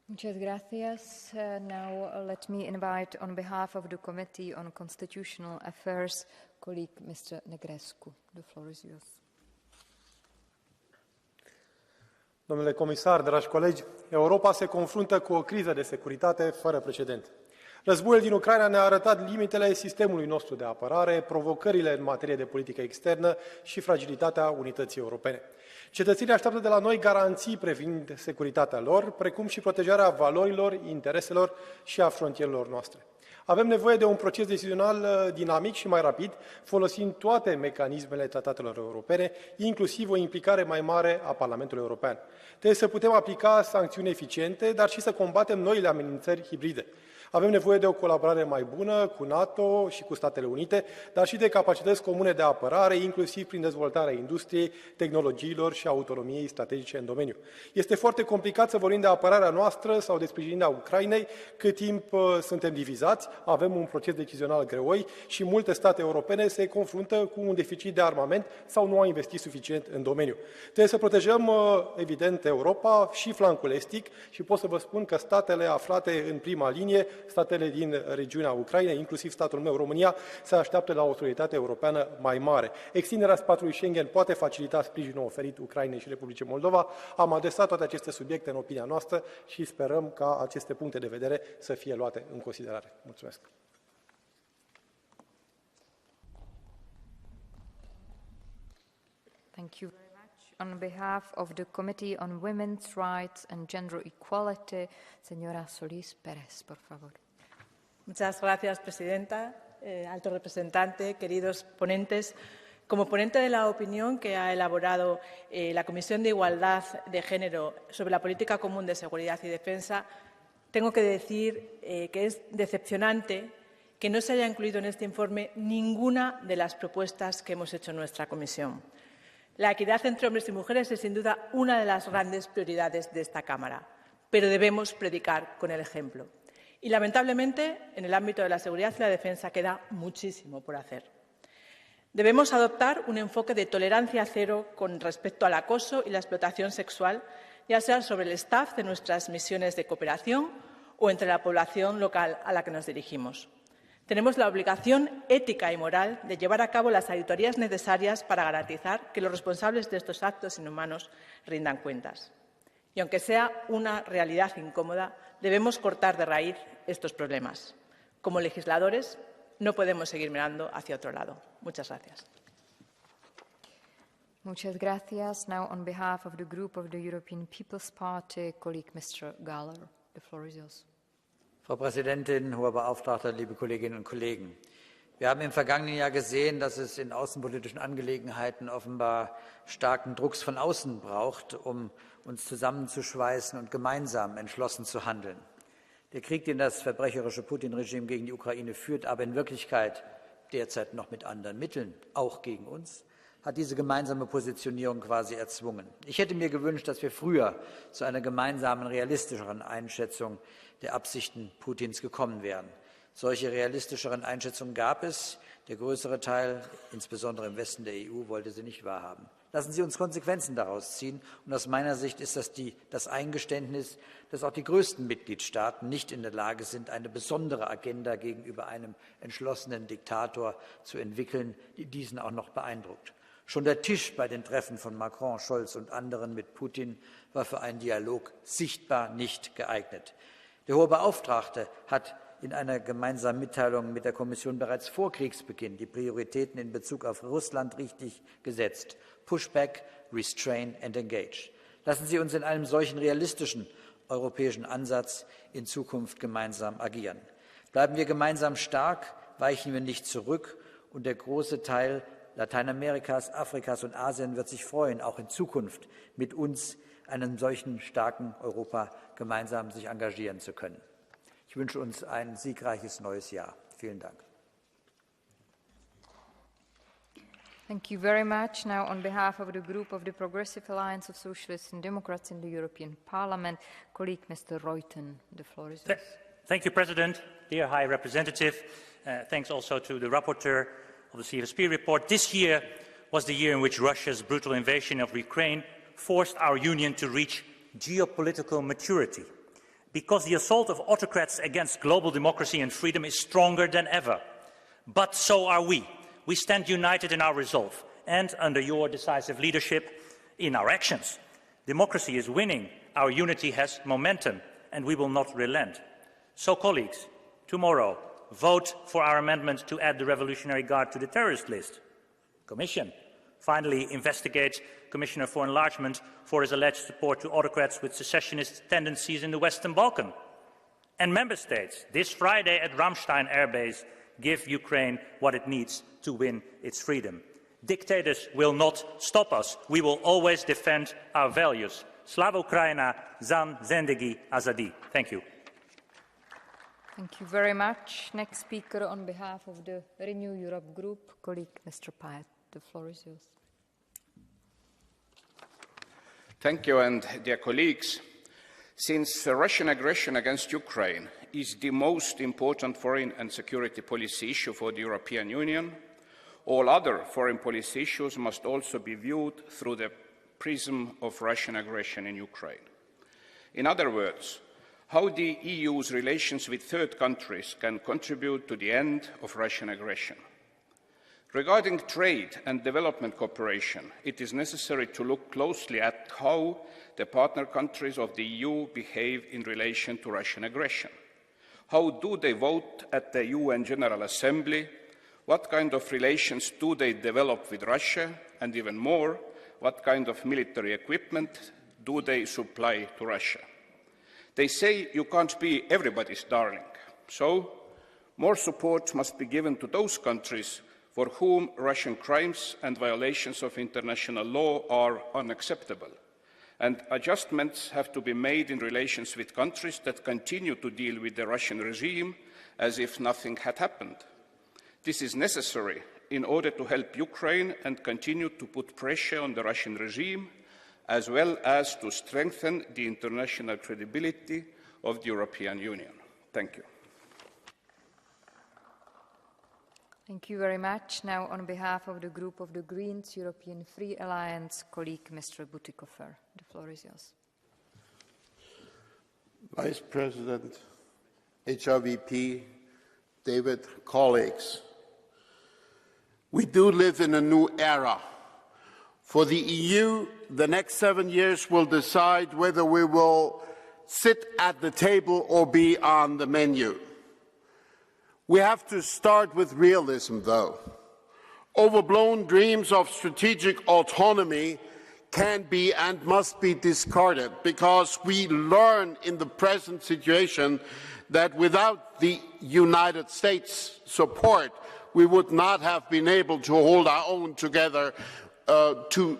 Muchas gracias. Now let me invite, on behalf of the Committee on Constitutional Affairs, colleague Mr. Negrescu. The floor is yours. Domnule comisar, dragi colegi, Europa se confruntă cu o criză de securitate fără precedent. Războiul din Ucraina ne-a arătat limitele sistemului nostru de apărare, provocările în materie de politică externă și fragilitatea unității europene. Cetățenii așteaptă de la noi garanții privind securitatea lor, precum și protejarea valorilor, intereselor și a frontierelor noastre. Avem nevoie de un proces decizional dinamic și mai rapid, folosind toate mecanismele tratatelor europene, inclusiv o implicare mai mare a Parlamentului European. Trebuie să putem aplica sancțiuni eficiente, dar și să combatem noile amenințări hibride. Avem nevoie de o colaborare mai bună cu NATO și cu Statele Unite, dar și de capacități comune de apărare, inclusiv prin dezvoltarea industriei, tehnologiilor și autonomiei strategice în domeniu. Este foarte complicat să vorbim de apărarea noastră sau de sprijinirea Ucrainei cât timp suntem divizați, avem un proces decizional greoi și multe state europene se confruntă cu un deficit de armament sau nu au investit suficient în domeniu. Trebuie să protejăm, evident, Europa și flancul estic și pot să vă spun că statele aflate în prima linie, statele din regiunea Ucrainei, inclusiv statul meu, România, se așteaptă la o autoritate europeană mai mare. Extinderea spațiului Schengen poate facilita sprijinul oferit Ucrainei și Republicii Moldova. Am adresat toate aceste subiecte în opinia noastră și sperăm ca aceste puncte de vedere să fie luate în considerare. Mulțumesc! Thank you very much. On behalf of the Committee on Women's Rights and Gender Equality, señora Solís Pérez, por favor. Muchas gracias, presidenta, alto representante, queridos ponentes. Como ponente de la opinión que ha elaborado la Comisión de Igualdad de Género sobre la Política Común de Seguridad y Defensa, tengo que decir que es decepcionante que no se haya incluido en este informe ninguna de las propuestas que hemos hecho en nuestra comisión. La equidad entre hombres y mujeres es, sin duda, una de las grandes prioridades de esta Cámara, pero debemos predicar con el ejemplo. Y, lamentablemente, en el ámbito de la seguridad y la defensa queda muchísimo por hacer. Debemos adoptar un enfoque de tolerancia cero con respecto al acoso y la explotación sexual, ya sea sobre el staff de nuestras misiones de cooperación o entre la población local a la que nos dirigimos. Tenemos la obligación ética y moral de llevar a cabo las auditorías necesarias para garantizar que los responsables de estos actos inhumanos rindan cuentas. Y aunque sea una realidad incómoda, debemos cortar de raíz estos problemas. Como legisladores, no podemos seguir mirando hacia otro lado. Muchas gracias. Muchas gracias. Now, on behalf of the group of the European People's Party, colleague Mr. Galler, the floor is yours. Frau Präsidentin, hoher Beauftragter, liebe Kolleginnen und Kollegen! Wir haben im vergangenen Jahr gesehen, dass es in außenpolitischen Angelegenheiten offenbar starken Drucks von außen braucht, um uns zusammenzuschweißen und gemeinsam entschlossen zu handeln. Der Krieg, den das verbrecherische Putin-Regime gegen die Ukraine führt, aber in Wirklichkeit derzeit noch mit anderen Mitteln, auch gegen uns, hat diese gemeinsame Positionierung quasi erzwungen. Ich hätte mir gewünscht, dass wir früher zu einer gemeinsamen, realistischeren Einschätzung der Absichten Putins gekommen wären. Solche realistischeren Einschätzungen gab es. Der größere Teil, insbesondere im Westen der EU, wollte sie nicht wahrhaben. Lassen Sie uns Konsequenzen daraus ziehen. Und aus meiner Sicht ist das Eingeständnis, dass auch die größten Mitgliedstaaten nicht in der Lage sind, eine besondere Agenda gegenüber einem entschlossenen Diktator zu entwickeln, die diesen auch noch beeindruckt. Schon der Tisch bei den Treffen von Macron, Scholz und anderen mit Putin war für einen Dialog sichtbar nicht geeignet. Der Hohe Beauftragte hat in einer gemeinsamen Mitteilung mit der Kommission bereits vor Kriegsbeginn die Prioritäten in Bezug auf Russland richtig gesetzt. Pushback, Restrain and Engage. Lassen Sie uns in einem solchen realistischen europäischen Ansatz in Zukunft gemeinsam agieren. Bleiben wir gemeinsam stark, weichen wir nicht zurück und der große Teil Lateinamerikas, Afrikas und Asien wird sich freuen, auch in Zukunft mit uns einem solchen starken Europa gemeinsam sich engagieren zu können. Ich wünsche uns ein siegreiches neues Jahr. Vielen Dank. Thank you very much. Now, on behalf of the group of the Progressive Alliance of Socialists and Democrats in the European Parliament, colleague Mr. Reuten, the floor is yours. Thank you, President. Dear High Representative, thanks also to the rapporteur of the CFSP report. This year was the year in which Russia's brutal invasion of Ukraine forced our Union to reach geopolitical maturity, because the assault of autocrats against global democracy and freedom is stronger than ever. But so are we. We stand united in our resolve and, under your decisive leadership, in our actions. Democracy is winning, our unity has momentum, and we will not relent. So, colleagues, tomorrow, vote for our amendment to add the Revolutionary Guard to the terrorist list. Commission, finally investigate Commissioner for Enlargement for his alleged support to autocrats with secessionist tendencies in the Western Balkans. And Member States, this Friday at Ramstein Air Base, give Ukraine what it needs to win its freedom. Dictators will not stop us. We will always defend our values. Slava Ukraina, Zan Zendegi Azadi. Thank you. Thank you very much. Next speaker on behalf of the Renew Europe group, colleague Mr. Pyatt. The floor is yours. Thank you, and dear colleagues. Since the Russian aggression against Ukraine is the most important foreign and security policy issue for the European Union, all other foreign policy issues must also be viewed through the prism of Russian aggression in Ukraine. In other words, how the EU's relations with third countries can contribute to the end of Russian aggression. Regarding trade and development cooperation, it is necessary to look closely at how the partner countries of the EU behave in relation to Russian aggression. How do they vote at the UN General Assembly? What kind of relations do they develop with Russia? And even more, what kind of military equipment do they supply to Russia? They say you can't be everybody's darling. So, more support must be given to those countries for whom Russian crimes and violations of international law are unacceptable. And adjustments have to be made in relations with countries that continue to deal with the Russian regime as if nothing had happened. This is necessary in order to help Ukraine and continue to put pressure on the Russian regime, as well as to strengthen the international credibility of the European Union. Thank you. Thank you very much. Now, on behalf of the Group of the Greens, European Free Alliance, colleague Mr. Bütikofer. The floor is yours. Vice President, HRVP, David, colleagues, we do live in a new era. For the EU, the next 7 years will decide whether we will sit at the table or be on the menu. We have to start with realism, though. Overblown dreams of strategic autonomy can be and must be discarded, because we learn in the present situation that without the United States support, we would not have been able to hold our own together to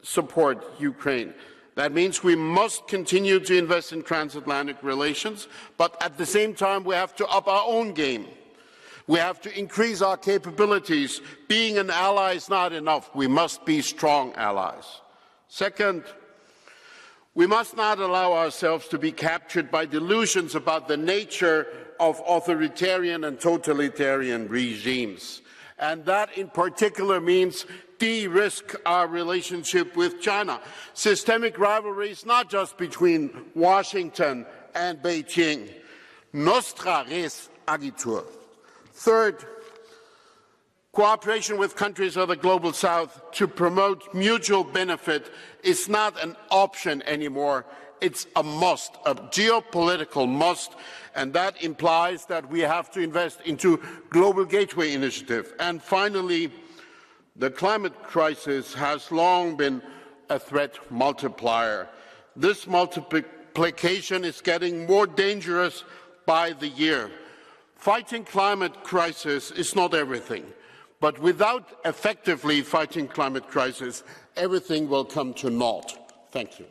support Ukraine. That means we must continue to invest in transatlantic relations, but at the same time we have to up our own game. We have to increase our capabilities. Being an ally is not enough. We must be strong allies. Second, we must not allow ourselves to be captured by delusions about the nature of authoritarian and totalitarian regimes. And that in particular means de-risk our relationship with China. Systemic rivalry is not just between Washington and Beijing. Nostra res agitur. Third, cooperation with countries of the Global South to promote mutual benefit is not an option anymore. It's a must, a geopolitical must, and that implies that we have to invest into Global Gateway Initiative. And finally, the climate crisis has long been a threat multiplier. This multiplication is getting more dangerous by the year. Fighting climate crisis is not everything, but without effectively fighting climate crisis, everything will come to naught. Thank you.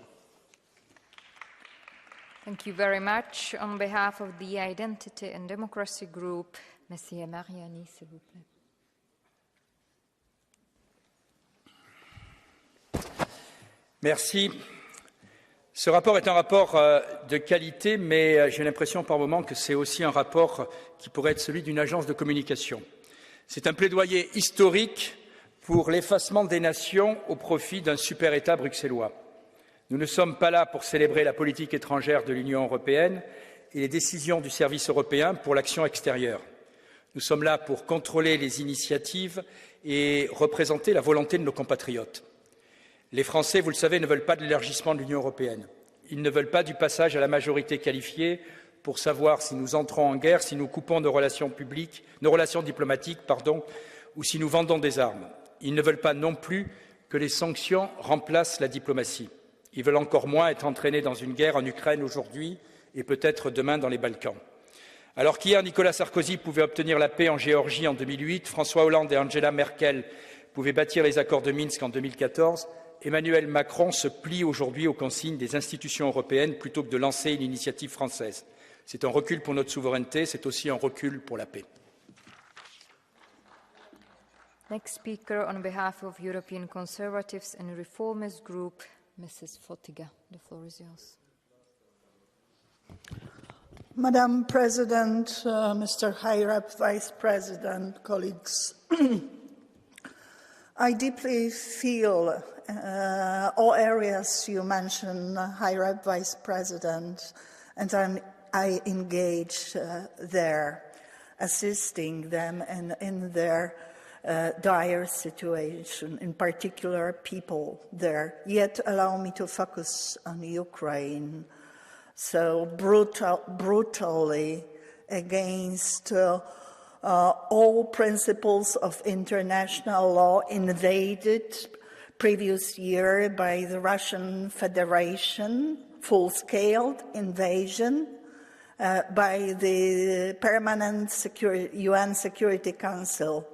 Thank you very much. On behalf of the Identity and Democracy Group, Monsieur Mariani, s'il vous plaît. Merci. Ce rapport est un rapport de qualité, mais j'ai l'impression par moments que c'est aussi un rapport qui pourrait être celui d'une agence de communication. C'est un plaidoyer historique pour l'effacement des nations au profit d'un super-État bruxellois. Nous ne sommes pas là pour célébrer la politique étrangère de l'Union européenne et les décisions du service européen pour l'action extérieure. Nous sommes là pour contrôler les initiatives et représenter la volonté de nos compatriotes. Les Français, vous le savez, ne veulent pas de l'élargissement de l'Union européenne. Ils ne veulent pas du passage à la majorité qualifiée pour savoir si nous entrons en guerre, si nous coupons nos relations diplomatiques, ou si nous vendons des armes. Ils ne veulent pas non plus que les sanctions remplacent la diplomatie. Ils veulent encore moins être entraînés dans une guerre en Ukraine aujourd'hui et peut-être demain dans les Balkans. Alors qu'hier, Nicolas Sarkozy pouvait obtenir la paix en Géorgie en 2008, François Hollande et Angela Merkel pouvaient bâtir les accords de Minsk en 2014, Emmanuel Macron se plie aujourd'hui aux consignes des institutions européennes plutôt que de lancer une initiative française. C'est un recul pour notre souveraineté, c'est aussi un recul pour la paix. Next speaker on behalf of European Conservatives and Reformist Group, Mrs. Fotyga. The floor is yours. Madam President, Mr. High Rep Vice President, colleagues, I deeply feel all areas you mentioned, High Rep Vice President, and I engage there, assisting them in their dire situation, in particular people there. Yet allow me to focus on Ukraine. So brutally against all principles of international law invaded previous year by the Russian Federation, full-scale invasion by the Permanent UN Security Council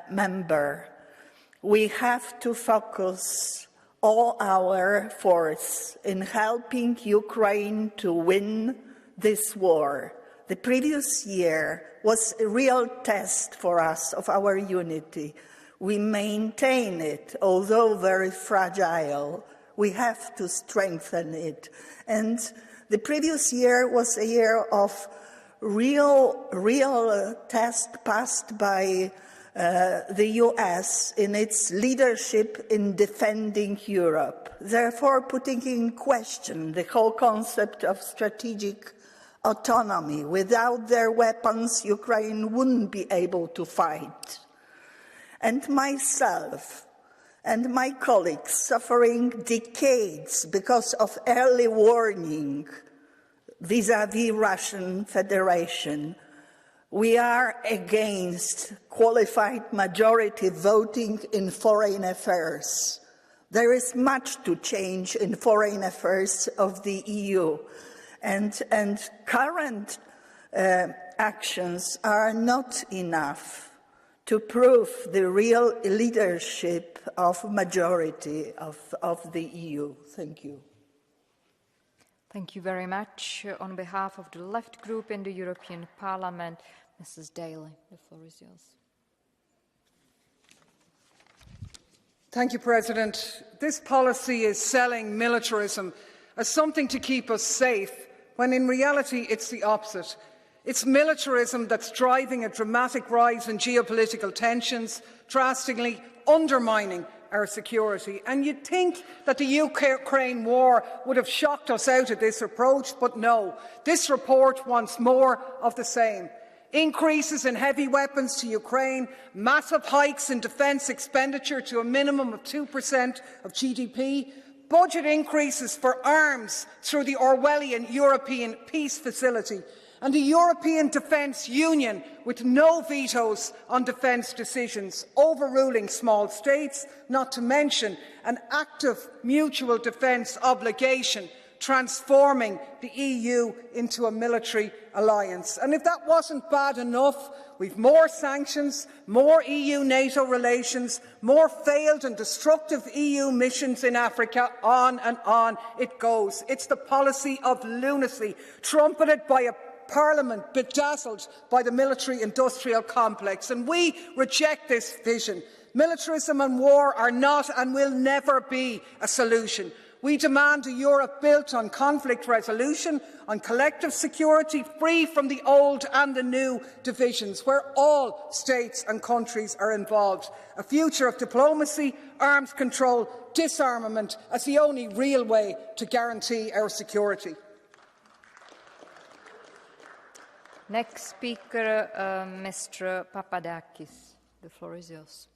member. We have to focus all our force in helping Ukraine to win this war. The previous year was a real test for us of our unity. We maintain it, although very fragile. We have to strengthen it. And the previous year was a year of real test passed by the US in its leadership in defending Europe, therefore putting in question the whole concept of strategic autonomy. Without their weapons, Ukraine wouldn't be able to fight. And myself and my colleagues suffering decades because of early warning vis-à-vis Russian Federation, we are against qualified majority voting in foreign affairs. There is much to change in foreign affairs of the EU, and current actions are not enough to prove the real leadership of majority of the EU. Thank you. Thank you very much. On behalf of the Left Group in the European Parliament, Mrs. Daly, the floor is yours. Thank you, President. This policy is selling militarism as something to keep us safe, when in reality it's the opposite. It's militarism that's driving a dramatic rise in geopolitical tensions, drastically undermining our security. And you'd think that the Ukraine war would have shocked us out of this approach, but no. This report wants more of the same. Increases in heavy weapons to Ukraine, massive hikes in defence expenditure to a minimum of 2% of GDP, budget increases for arms through the Orwellian European Peace Facility, and the European Defence Union with no vetoes on defence decisions, overruling small states, not to mention an active mutual defence obligation, transforming the EU into a military alliance. And if that wasn't bad enough, we've more sanctions, more EU-NATO relations, more failed and destructive EU missions in Africa, on and on it goes. It's the policy of lunacy, trumpeted by a Parliament bedazzled by the military-industrial complex, and we reject this vision. Militarism and war are not and will never be a solution. We demand a Europe built on conflict resolution, on collective security, free from the old and the new divisions, where all states and countries are involved. A future of diplomacy, arms control, disarmament as the only real way to guarantee our security. Next speaker, Mr. Papadakis. The floor is yours.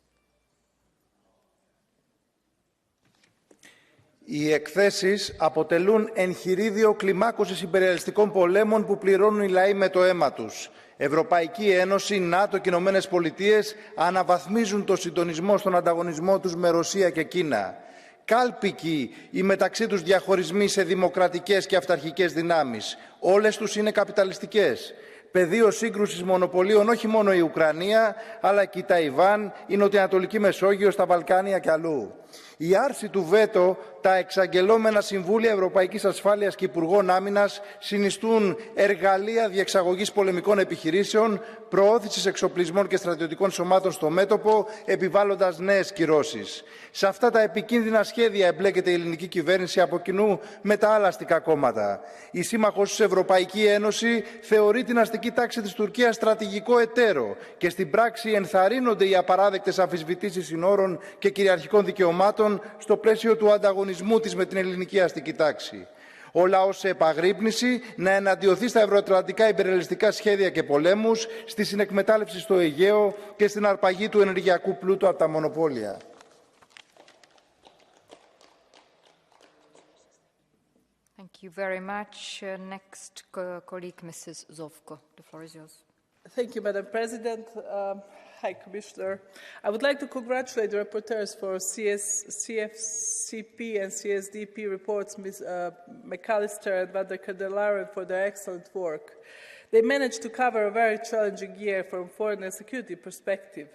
Οι εκθέσεις αποτελούν εγχειρίδιο κλιμάκωσης υπεριαλιστικών πολέμων που πληρώνουν οι λαοί με το αίμα τους. Ευρωπαϊκή Ένωση, ΝΑΤΟ και Ηνωμένες Πολιτείες αναβαθμίζουν το συντονισμό στον ανταγωνισμό τους με Ρωσία και Κίνα. Κάλπικοι οι μεταξύ τους διαχωρισμοί σε δημοκρατικές και αυταρχικές δυνάμεις. Όλες τους είναι καπιταλιστικές. Πεδίο σύγκρουσης μονοπωλίων όχι μόνο η Ουκρανία, αλλά και η Ταϊβάν, η Νοτιοανατολική Μεσόγειος, τα Βαλκάνια και αλλού. Η άρση του βέτο, τα εξαγγελόμενα Συμβούλια Ευρωπαϊκής Ασφάλειας και Υπουργών Άμυνας συνιστούν εργαλεία διεξαγωγής πολεμικών επιχειρήσεων, προώθησης εξοπλισμών και στρατιωτικών σωμάτων στο μέτωπο, επιβάλλοντας νέες κυρώσεις. Σε αυτά τα επικίνδυνα σχέδια εμπλέκεται η ελληνική κυβέρνηση από κοινού με τα άλλα αστικά κόμματα. Η σύμμαχος της Ευρωπαϊκή Ένωση θεωρεί την αστική τάξη της Τουρκίας στρατηγικό εταίρο και στην πράξη ενθαρρύνονται οι απαράδεκτες αμφισβητήσεις συνόρων και κυριαρχικών δικαιωμάτων στο πλαίσιο του ανταγωνισμού της με την ελληνική αστική τάξη. Ο λαός σε επαγρύπνηση να εναντιωθεί στα ευρωατλαντικά υπερελιστικά σχέδια και πολέμους, στη συνεκμετάλλευση στο Αιγαίο και στην αρπαγή του ενεργειακού πλούτου από τα μονοπόλια. Thank you very much. Next colleague, Mrs. Zovko. The floor is yours. Thank you, Madam President. Hi, Commissioner. I would like to congratulate the rapporteurs for CFCP and CSDP reports, Ms. McAllister and Van der Candelaren, for their excellent work. They managed to cover a very challenging year from foreign and security perspective.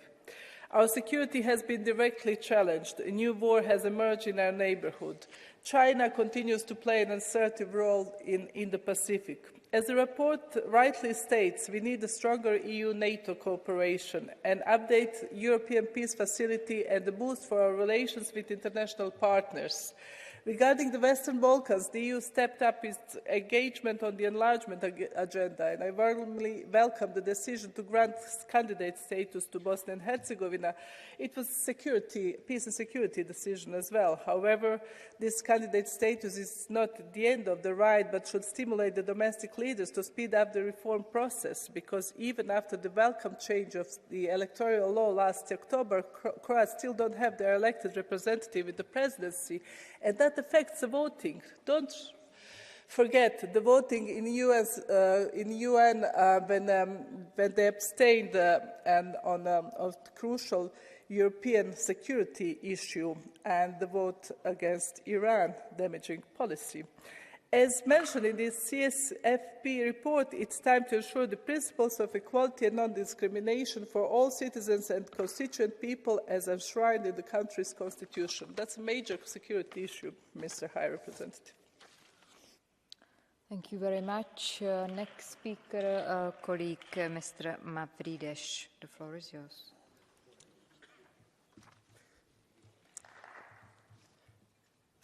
Our security has been directly challenged. A new war has emerged in our neighbourhood. China continues to play an assertive role in the Pacific. As the report rightly states, we need a stronger EU-NATO cooperation, an updated European Peace Facility and a boost for our relations with international partners. Regarding the Western Balkans, the EU stepped up its engagement on the enlargement agenda, and I warmly welcome the decision to grant candidate status to Bosnia and Herzegovina. It was a peace and security decision as well. However, this candidate status is not the end of the ride, but should stimulate the domestic leaders to speed up the reform process, because even after the welcome change of the electoral law last October, Croats still don't have their elected representative in the presidency, and that affects the voting. Don't forget the voting in UN when they abstained on a crucial European security issue and the vote against Iran damaging policy. As mentioned in this CSFP report, it's time to ensure the principles of equality and non-discrimination for all citizens and constituent people as enshrined in the country's constitution. That's a major security issue, Mr. High Representative. Thank you very much. Next speaker, colleague Mr. Mavrides. The floor is yours.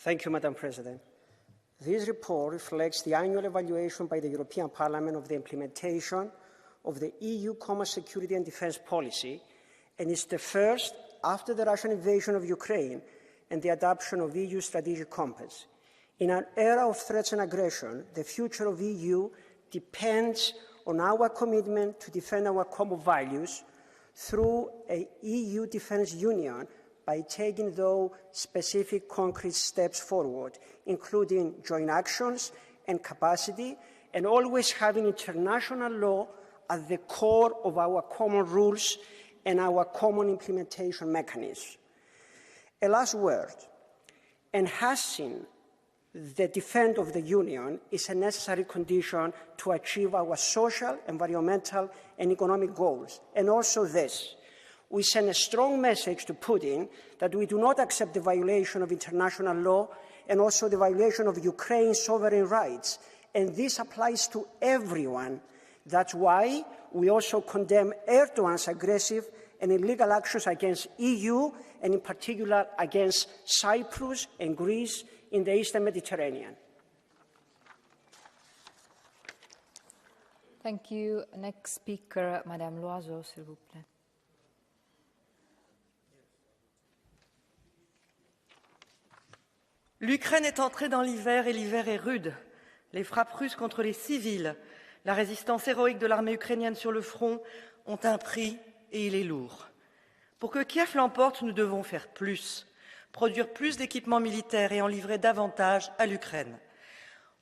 Thank you, Madam President. This report reflects the annual evaluation by the European Parliament of the implementation of the EU Common Security and Defence Policy, and is the first after the Russian invasion of Ukraine and the adoption of EU Strategic Compass. In an era of threats and aggression, the future of the EU depends on our commitment to defend our common values through an EU defence union by taking those specific concrete steps forward, including joint actions and capacity, and always having international law at the core of our common rules and our common implementation mechanisms. A last word: enhancing the defence of the Union is a necessary condition to achieve our social, environmental and economic goals, and also this. We send a strong message to Putin that we do not accept the violation of international law and also the violation of Ukraine's sovereign rights. And this applies to everyone. That's why we also condemn Erdogan's aggressive and illegal actions against the EU, and in particular against Cyprus and Greece in the Eastern Mediterranean. Thank you. Next speaker, Madame Loiseau, s'il vous plaît. L'Ukraine est entrée dans l'hiver et l'hiver est rude. Les frappes russes contre les civils, la résistance héroïque de l'armée ukrainienne sur le front ont un prix et il est lourd. Pour que Kiev l'emporte, nous devons faire plus, produire plus d'équipements militaires et en livrer davantage à l'Ukraine.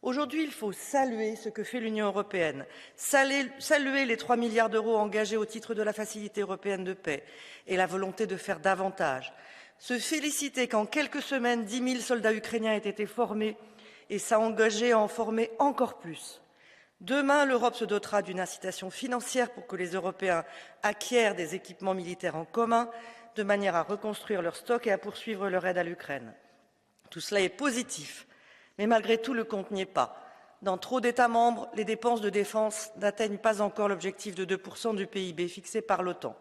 Aujourd'hui, il faut saluer ce que fait l'Union européenne, saluer les 3 milliards d'euros engagés au titre de la Facilité européenne de paix et la volonté de faire davantage. Se féliciter qu'en quelques semaines, 10 000 soldats ukrainiens aient été formés et s'engager à en former encore plus. Demain, l'Europe se dotera d'une incitation financière pour que les Européens acquièrent des équipements militaires en commun, de manière à reconstruire leur stock et à poursuivre leur aide à l'Ukraine. Tout cela est positif, mais malgré tout, le compte n'y est pas. Dans trop d'États membres, les dépenses de défense n'atteignent pas encore l'objectif de 2% du PIB fixé par l'OTAN.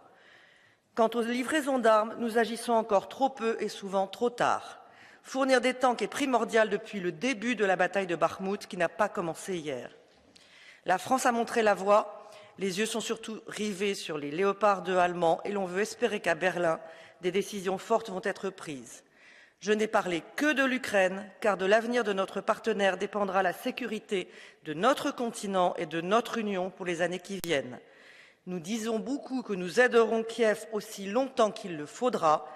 Quant aux livraisons d'armes, nous agissons encore trop peu et souvent trop tard. Fournir des tanks est primordial depuis le début de la bataille de Bakhmout, qui n'a pas commencé hier. La France a montré la voie. Les yeux sont surtout rivés sur les Léopard 2 allemands et l'on veut espérer qu'à Berlin, des décisions fortes vont être prises. Je n'ai parlé que de l'Ukraine, car de l'avenir de notre partenaire dépendra la sécurité de notre continent et de notre Union pour les années qui viennent. Nous disons beaucoup que nous aiderons Kiev aussi longtemps qu'il le faudra,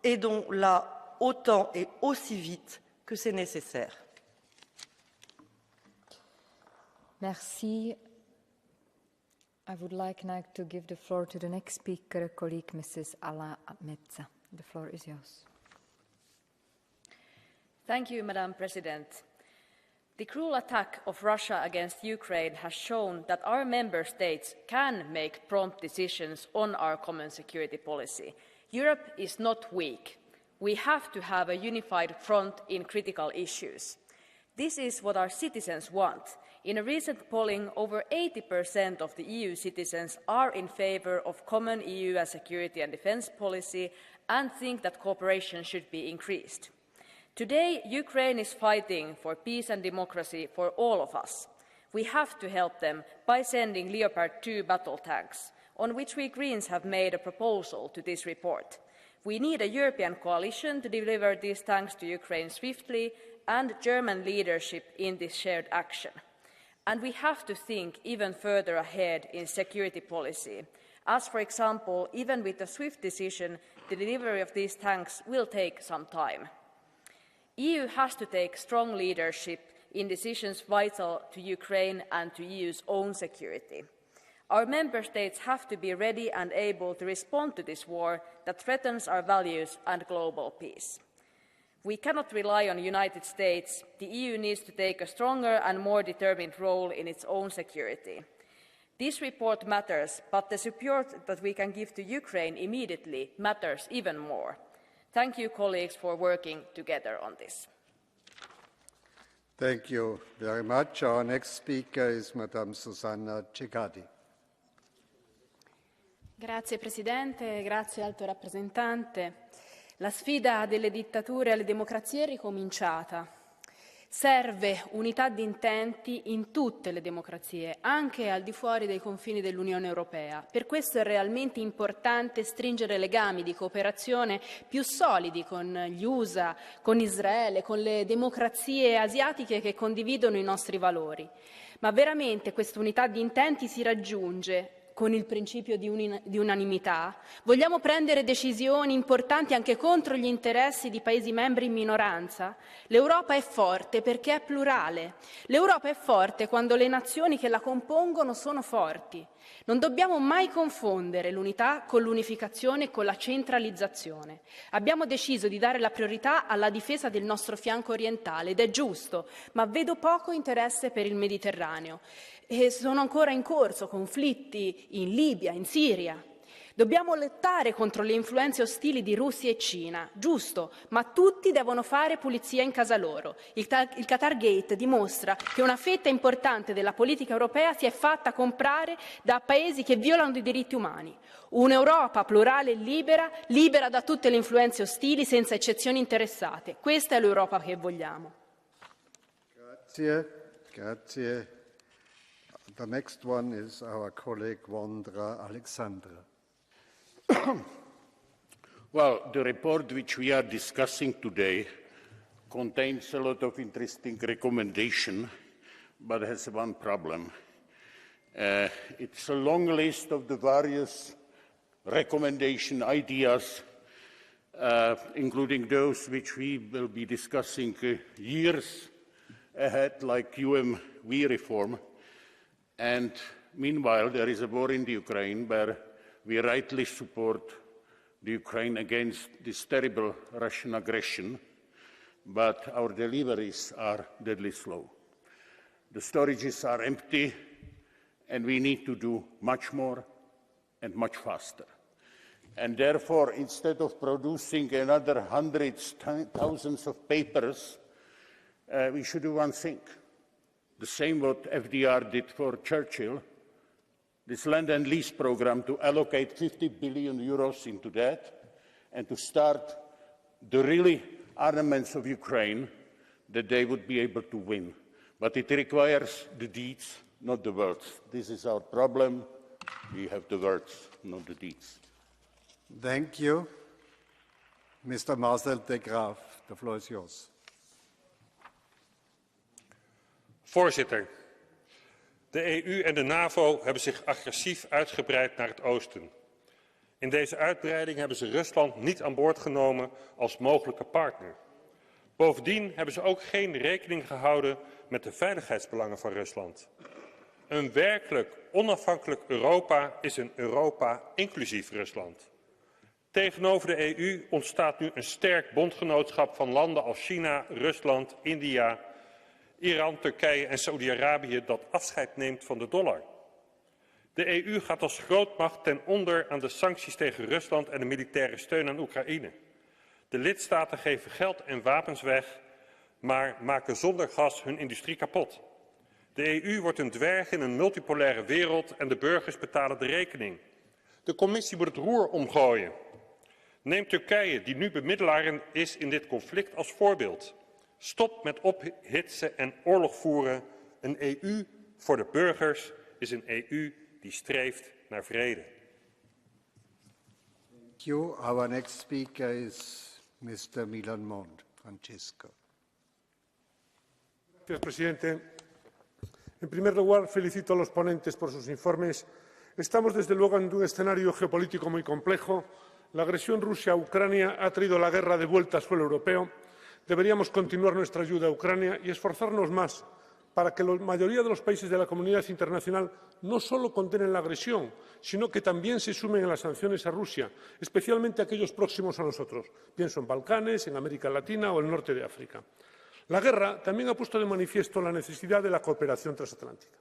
aidons-la autant et aussi vite que c'est nécessaire. Merci. I would like now to give the floor to the next speaker, colleague Mrs. Ala Metsa. The floor is yours. Thank you, Madam President. The cruel attack of Russia against Ukraine has shown that our member states can make prompt decisions on our common security policy, Europe is not weak. We have to have a unified front in critical issues. This is what our citizens want. In a recent polling, over 80% of the EU citizens are in favour of common EU and security and defence policy and think that cooperation should be increased. Today, Ukraine is fighting for peace and democracy for all of us. We have to help them by sending Leopard 2 battle tanks, on which we Greens have made a proposal to this report. We need a European coalition to deliver these tanks to Ukraine swiftly and German leadership in this shared action. And we have to think even further ahead in security policy, as, for example, even with a swift decision, the delivery of these tanks will take some time. EU has to take strong leadership in decisions vital to Ukraine and to EU's own security. Our member states have to be ready and able to respond to this war that threatens our values and global peace. We cannot rely on the United States. The EU needs to take a stronger and more determined role in its own security. This report matters, but the support that we can give to Ukraine immediately matters even more. Thank you, colleagues, for working together on this. Thank you very much. Our next speaker is Madame Susanna Ceccati. Grazie Presidente, grazie Alto Rappresentante. La sfida delle dittature alle democrazie è ricominciata. Serve unità di intenti in tutte le democrazie, anche al di fuori dei confini dell'Unione Europea. Per questo è realmente importante stringere legami di cooperazione più solidi con gli USA, con Israele, con le democrazie asiatiche che condividono i nostri valori. Ma veramente questa unità di intenti si raggiunge con il principio di unanimità? Vogliamo prendere decisioni importanti anche contro gli interessi di Paesi membri in minoranza? L'Europa è forte perché è plurale. L'Europa è forte quando le nazioni che la compongono sono forti. Non dobbiamo mai confondere l'unità con l'unificazione e con la centralizzazione. Abbiamo deciso di dare la priorità alla difesa del nostro fianco orientale ed è giusto, ma vedo poco interesse per il Mediterraneo. E sono ancora in corso conflitti in Libia, in Siria. Dobbiamo lottare contro le influenze ostili di Russia e Cina, giusto, ma tutti devono fare pulizia in casa loro. Il Qatar Gate dimostra che una fetta importante della politica europea si è fatta comprare da paesi che violano i diritti umani. Un'Europa plurale e libera, libera da tutte le influenze ostili, senza eccezioni interessate. Questa è l'Europa che vogliamo. Grazie. The next one is our colleague Vondra Alexandra. Well, the report which we are discussing today contains a lot of interesting recommendations, but has one problem. It's a long list of the various recommendation ideas, including those which we will be discussing years ahead, like UMV reform. And meanwhile, there is a war in the Ukraine where we rightly support the Ukraine against this terrible Russian aggression, but our deliveries are deadly slow. The storages are empty, and we need to do much more and much faster. And therefore, instead of producing another hundreds, thousands of papers, we should do one thing. The same what FDR did for Churchill, this land and lease program to allocate 50 billion euros into that and to start the really armaments of Ukraine that they would be able to win. But it requires the deeds, not the words. This is our problem. We have the words, not the deeds. Thank you. Mr. Marcel de Graaf, the floor is yours. Voorzitter, de EU en de NAVO hebben zich agressief uitgebreid naar het oosten. In deze uitbreiding hebben ze Rusland niet aan boord genomen als mogelijke partner. Bovendien hebben ze ook geen rekening gehouden met de veiligheidsbelangen van Rusland. Een werkelijk onafhankelijk Europa is een Europa inclusief Rusland. Tegenover de EU ontstaat nu een sterk bondgenootschap van landen als China, Rusland, India, Iran, Turkije en Saoedi-Arabië dat afscheid neemt van de dollar. De EU gaat als grootmacht ten onder aan de sancties tegen Rusland en de militaire steun aan Oekraïne. De lidstaten geven geld en wapens weg, maar maken zonder gas hun industrie kapot. De EU wordt een dwerg in een multipolaire wereld en de burgers betalen de rekening. De Commissie moet het roer omgooien. Neem Turkije, die nu bemiddelaar is in dit conflict, als voorbeeld. Stop met ophitsen en oorlog voeren. Een EU voor de burgers is een EU die streeft naar vrede. Thank you. Our next speaker is Mr. Milan Mon. Francisco. Gracias, presidente. En primer lugar, felicito a los ponentes por sus informes. Estamos, desde luego, en un escenario geopolítico muy complejo. La agresión rusa a Ucrania ha traído la guerra de vuelta a suelo europeo. Deberíamos continuar nuestra ayuda a Ucrania y esforzarnos más para que la mayoría de los países de la comunidad internacional no solo condenen la agresión, sino que también se sumen a las sanciones a Rusia, especialmente aquellos próximos a nosotros. Pienso en Balcanes, en América Latina o el norte de África. La guerra también ha puesto de manifiesto la necesidad de la cooperación transatlántica.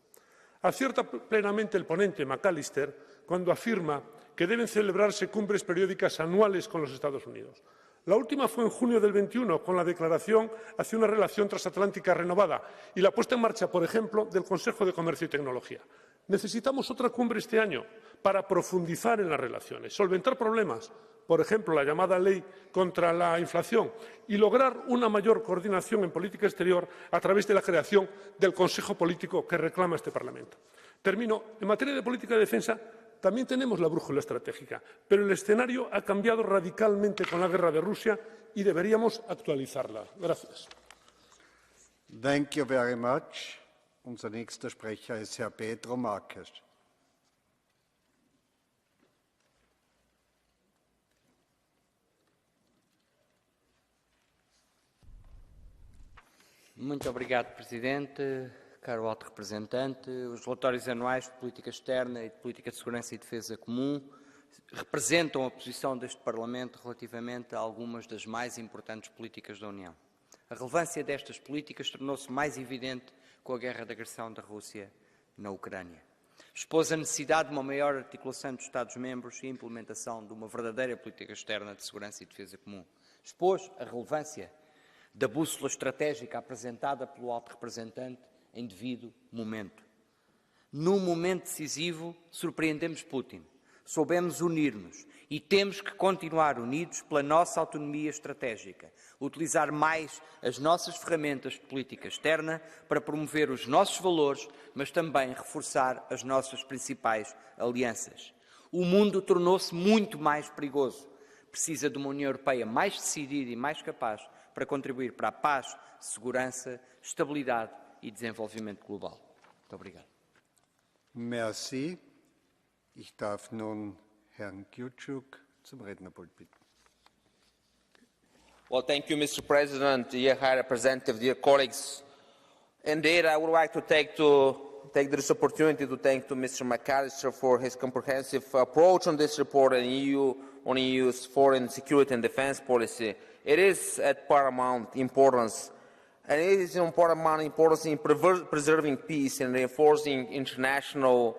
Acierta plenamente el ponente McAllister cuando afirma que deben celebrarse cumbres periódicas anuales con los Estados Unidos. La última fue en junio del 21, con la declaración hacia una relación transatlántica renovada y la puesta en marcha, por ejemplo, del Consejo de Comercio y Tecnología. Necesitamos otra cumbre este año para profundizar en las relaciones, solventar problemas, por ejemplo, la llamada ley contra la inflación, y lograr una mayor coordinación en política exterior a través de la creación del Consejo Político que reclama este Parlamento. Termino. En materia de política de defensa, también tenemos la brújula estratégica, pero el escenario ha cambiado radicalmente con la guerra de Rusia y deberíamos actualizarla. Gracias. Thank you very much. Unser nächster Sprecher ist Herr Pedro Marques. Muito obrigado, Presidente. Caro Alto Representante, os relatórios anuais de política externa e de política de segurança e defesa comum representam a posição deste Parlamento relativamente a algumas das mais importantes políticas da União. A relevância destas políticas tornou-se mais evidente com a guerra de agressão da Rússia na Ucrânia. Expôs a necessidade de uma maior articulação dos Estados-membros e a implementação de uma verdadeira política externa de segurança e defesa comum. Expôs a relevância da bússola estratégica apresentada pelo Alto Representante em devido momento. Num momento decisivo, surpreendemos Putin. Soubemos unir-nos e temos que continuar unidos pela nossa autonomia estratégica, utilizar mais as nossas ferramentas de política externa para promover os nossos valores, mas também reforçar as nossas principais alianças. O mundo tornou-se muito mais perigoso. Precisa de uma União Europeia mais decidida e mais capaz para contribuir para a paz, segurança, estabilidade e desenvolvimento global. Muito obrigado. Merci. Ich darf nun Herrn Kyuchuk zum Rednerpult bitten. Well, thank you, Mr. President, dear High Representative, dear colleagues. Indeed, I would like to take this opportunity to thank Mr. McAllister for his comprehensive approach on this report on EU's foreign security and defense policy. It is at paramount importance, and it is of paramount importance in preserving peace and reinforcing international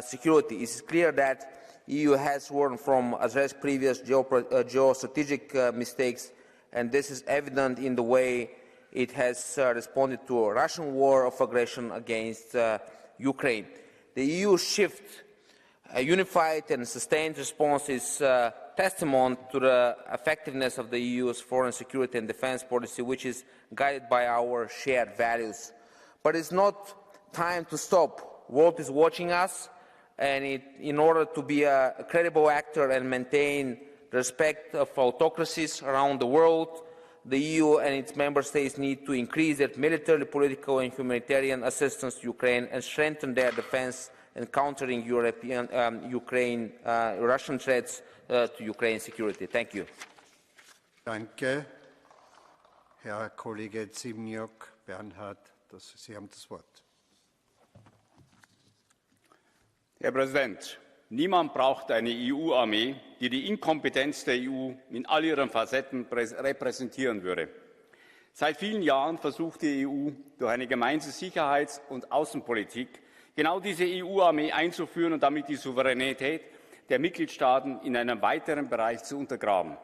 security. It is clear that the EU has learned from address previous geostrategic mistakes, and this is evident in the way it has responded to a Russian war of aggression against Ukraine. The EU shift, a unified and sustained response is testament to the effectiveness of the EU's foreign security and defense policy, which is guided by our shared values. But it's not time to stop. The world is watching us, and in order to be a credible actor and maintain the respect of autocracies around the world, the EU and its member states need to increase their military, political and humanitarian assistance to Ukraine and strengthen their defense and countering Russian threats to Ukraine's security. Thank you. Danke. Herr Kollege Zimniok Bernhard, Sie haben das Wort. Herr Präsident, niemand braucht eine EU-Armee, die die Inkompetenz der EU in all ihren Facetten repräsentieren würde. Seit vielen Jahren versucht die EU durch eine gemeinsame Sicherheits- und Außenpolitik genau diese EU-Armee einzuführen und damit die Souveränität der Mitgliedstaaten in einem weiteren Bereich zu untergraben.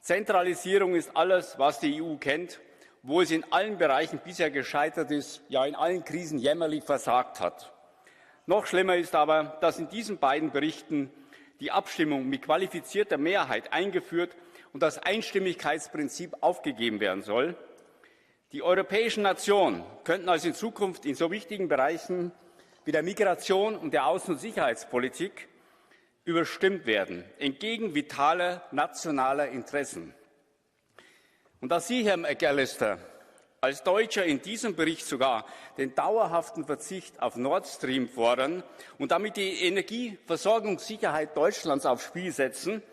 Zentralisierung ist alles, was die EU kennt, wo es in allen Bereichen bisher gescheitert ist, ja in allen Krisen jämmerlich versagt hat. Noch schlimmer ist aber, dass in diesen beiden Berichten die Abstimmung mit qualifizierter Mehrheit eingeführt und das Einstimmigkeitsprinzip aufgegeben werden soll. Die europäischen Nationen könnten also in Zukunft in so wichtigen Bereichen wie der Migration und der Außen- und Sicherheitspolitik überstimmt werden, entgegen vitaler nationaler Interessen. Und dass Sie, Herr McAllister, als Deutscher in diesem Bericht sogar den dauerhaften Verzicht auf Nord Stream fordern und damit die Energieversorgungssicherheit Deutschlands aufs Spiel setzen,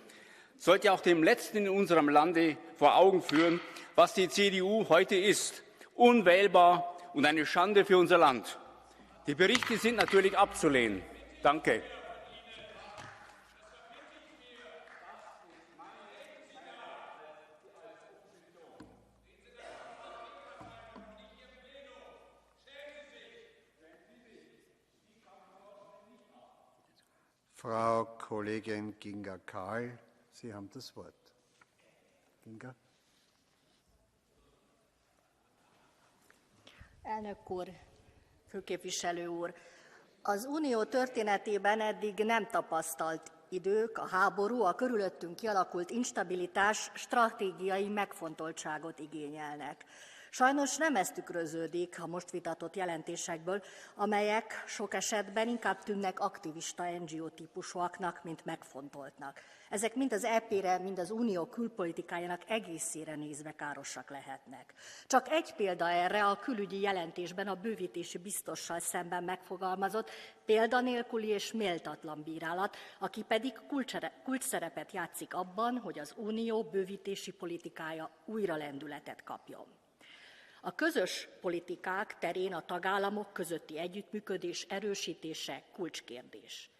sollte auch dem Letzten in unserem Lande vor Augen führen, was die CDU heute ist: unwählbar und eine Schande für unser Land. Die Berichte sind natürlich abzulehnen. Danke. Frau Kollegin Ginga Kahl, Sie haben das Wort. Ginga. Elnök úr, főképviselő úr, az Unió történetében eddig nem tapasztalt idők, a háború, a körülöttünk kialakult instabilitás stratégiai megfontoltságot igényelnek. Sajnos nem ez tükröződik a most vitatott jelentésekből, amelyek sok esetben inkább tűnnek aktivista NGO típusúaknak, mint megfontoltnak. Ezek mind az EP-re, mind az Unió külpolitikájának egészére nézve károsak lehetnek. Csak egy példa erre a külügyi jelentésben a bővítési biztossal szemben megfogalmazott példanélküli és méltatlan bírálat, aki pedig kulcsszerepet játszik abban, hogy az Unió bővítési politikája újra lendületet kapjon. A közös politikák terén a tagállamok közötti együttműködés erősítése kulcskérdés.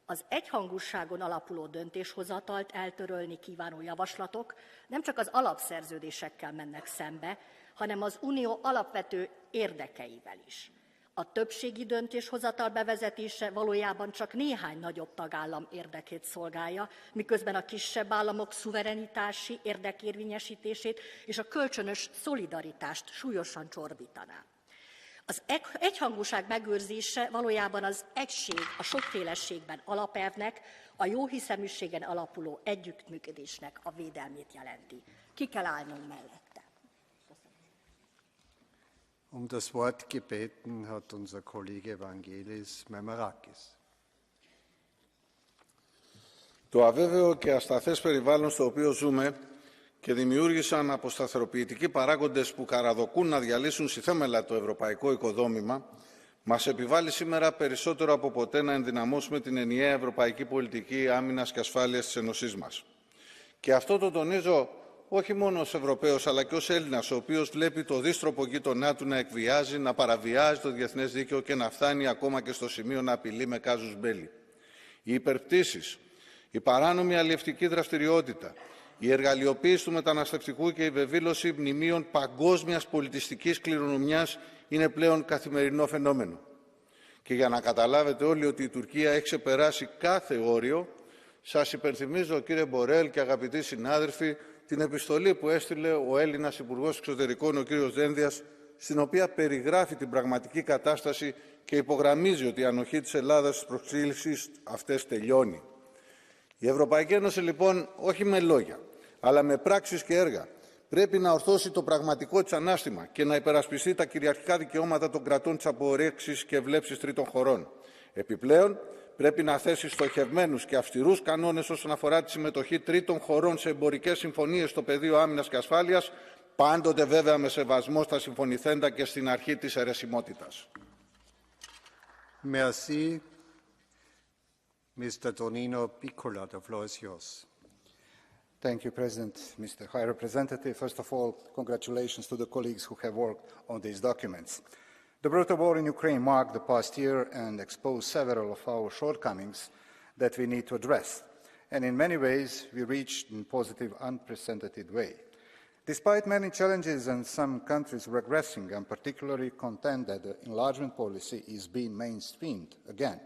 Az egyhangúságon alapuló döntéshozatalt eltörölni kívánó javaslatok nem csak az alapszerződésekkel mennek szembe, hanem az Unió alapvető érdekeivel is. A többségi döntéshozatal bevezetése valójában csak néhány nagyobb tagállam érdekét szolgálja, miközben a kisebb államok szuverenitási érdekérvényesítését és a kölcsönös szolidaritást súlyosan csorbítaná. Az egyhangúság megőrzése valójában az egység a sokféleségben alapelvnek, a jóhiszeműségen alapuló együttműködésnek a védelmét jelenti. Ki kell állnunk mellette. Um das Wort gebeten hat unser Kollege Vangelis Meimarakis. Το αβέβαιο και ασταθές περιβάλλον στο οποίο ζούμε και δημιούργησαν αποσταθεροποιητικοί παράγοντες που καραδοκούν να διαλύσουν στη θέμελα το ευρωπαϊκό οικοδόμημα, μας επιβάλλει σήμερα περισσότερο από ποτέ να ενδυναμώσουμε την ενιαία ευρωπαϊκή πολιτική άμυνας και ασφάλειας της Ένωσής μας. Και αυτό το τονίζω όχι μόνο ως Ευρωπαίος, αλλά και ως Έλληνας, ο οποίος βλέπει το δίστροπο γείτονά του να εκβιάζει, να παραβιάζει το διεθνές δίκαιο και να φτάνει ακόμα και στο σημείο να απειλεί με κάζους μπέλι. Οι υπερπτήσεις, η παράνομη αλλιευτική δραστηριότητα, η εργαλειοποίηση του μεταναστευτικού και η βεβήλωση μνημείων παγκόσμιας πολιτιστικής κληρονομιάς είναι πλέον καθημερινό φαινόμενο. Και για να καταλάβετε όλοι ότι η Τουρκία έχει ξεπεράσει κάθε όριο, σας υπενθυμίζω, κύριε Μπορέλ και αγαπητοί συνάδελφοι, την επιστολή που έστειλε ο Έλληνας Υπουργός Εξωτερικών, ο κύριος Δένδιας, στην οποία περιγράφει την πραγματική κατάσταση και υπογραμμίζει ότι η ανοχή της Ελλάδας στις προσκλήσεις αυτές τελειώνει. Η Ευρωπαϊκή Ένωση, λοιπόν, όχι με λόγια, αλλά με πράξεις και έργα, πρέπει να ορθώσει το πραγματικό της ανάστημα και να υπερασπιστεί τα κυριαρχικά δικαιώματα των κρατών της απορρίξης και βλέψης τρίτων χωρών. Επιπλέον, πρέπει να θέσει στοχευμένους και αυστηρούς κανόνες όσον αφορά τη συμμετοχή τρίτων χωρών σε εμπορικές συμφωνίες στο πεδίο άμυνας και ασφάλειας, πάντοτε βέβαια με σεβασμό στα συμφωνηθέντα και στην αρχή της αιρεσιμότητας. Merci. Mr. Tonino Piccola, the floor is yours. Thank you, President. Mr. High Representative, first of all, congratulations to the colleagues who have worked on these documents. The brutal war in Ukraine marked the past year and exposed several of our shortcomings that we need to address. And in many ways, we reached in a positive, unprecedented way. Despite many challenges and some countries regressing, I'm particularly content that the enlargement policy is being mainstreamed again.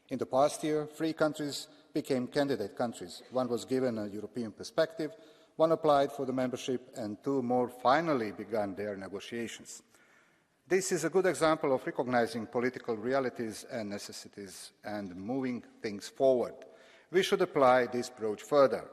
In the past year, 3 countries became candidate countries. 1 was given a European perspective, 1 applied for the membership, and 2 more finally began their negotiations. This is a good example of recognizing political realities and necessities and moving things forward. We should apply this approach further.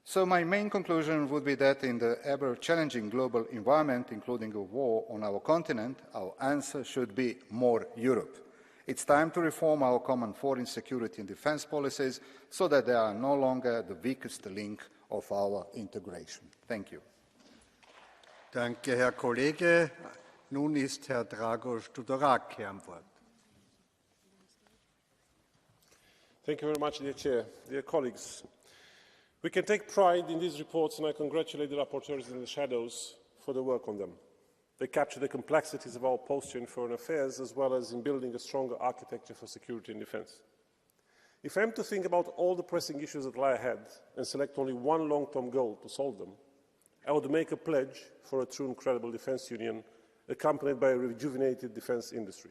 So my main conclusion would be that in the ever-challenging global environment, including a war on our continent, our answer should be more Europe. It's time to reform our common foreign security and defense policies so that they are no longer the weakest link of our integration. Thank you. Danke, Herr Kollege. Nun ist Herr Dragos Tudorakis am Wort. Thank you very much, dear Chair. Dear colleagues, we can take pride in these reports, and I congratulate the rapporteurs and the shadows for the work on them. They capture the complexities of our posture in foreign affairs, as well as in building a stronger architecture for security and defence. If I am to think about all the pressing issues that lie ahead and select only one long-term goal to solve them, I would make a pledge for a true and credible defence union, accompanied by a rejuvenated defence industry.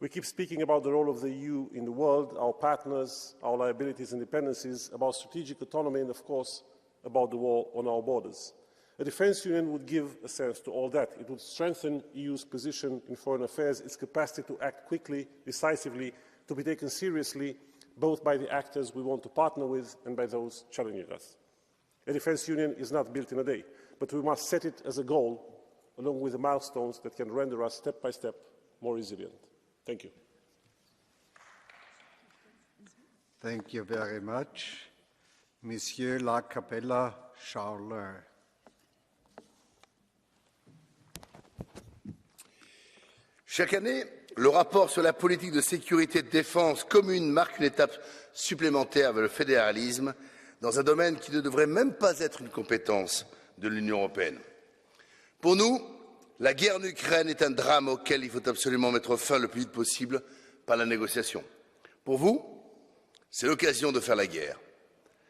We keep speaking about the role of the EU in the world, our partners, our liabilities and dependencies, about strategic autonomy and, of course, about the war on our borders. A defence union would give a sense to all that. It would strengthen the EU's position in foreign affairs, its capacity to act quickly, decisively, to be taken seriously, both by the actors we want to partner with and by those challenging us. A defence union is not built in a day, but we must set it as a goal, along with the milestones that can render us step by step more resilient. Thank you. Thank you very much. Monsieur La Capella Charles. Chaque année, le rapport sur la politique de sécurité et de défense commune marque une étape supplémentaire vers le fédéralisme dans un domaine qui ne devrait même pas être une compétence de l'Union européenne. Pour nous, la guerre en Ukraine est un drame auquel il faut absolument mettre fin le plus vite possible par la négociation. Pour vous, c'est l'occasion de faire la guerre.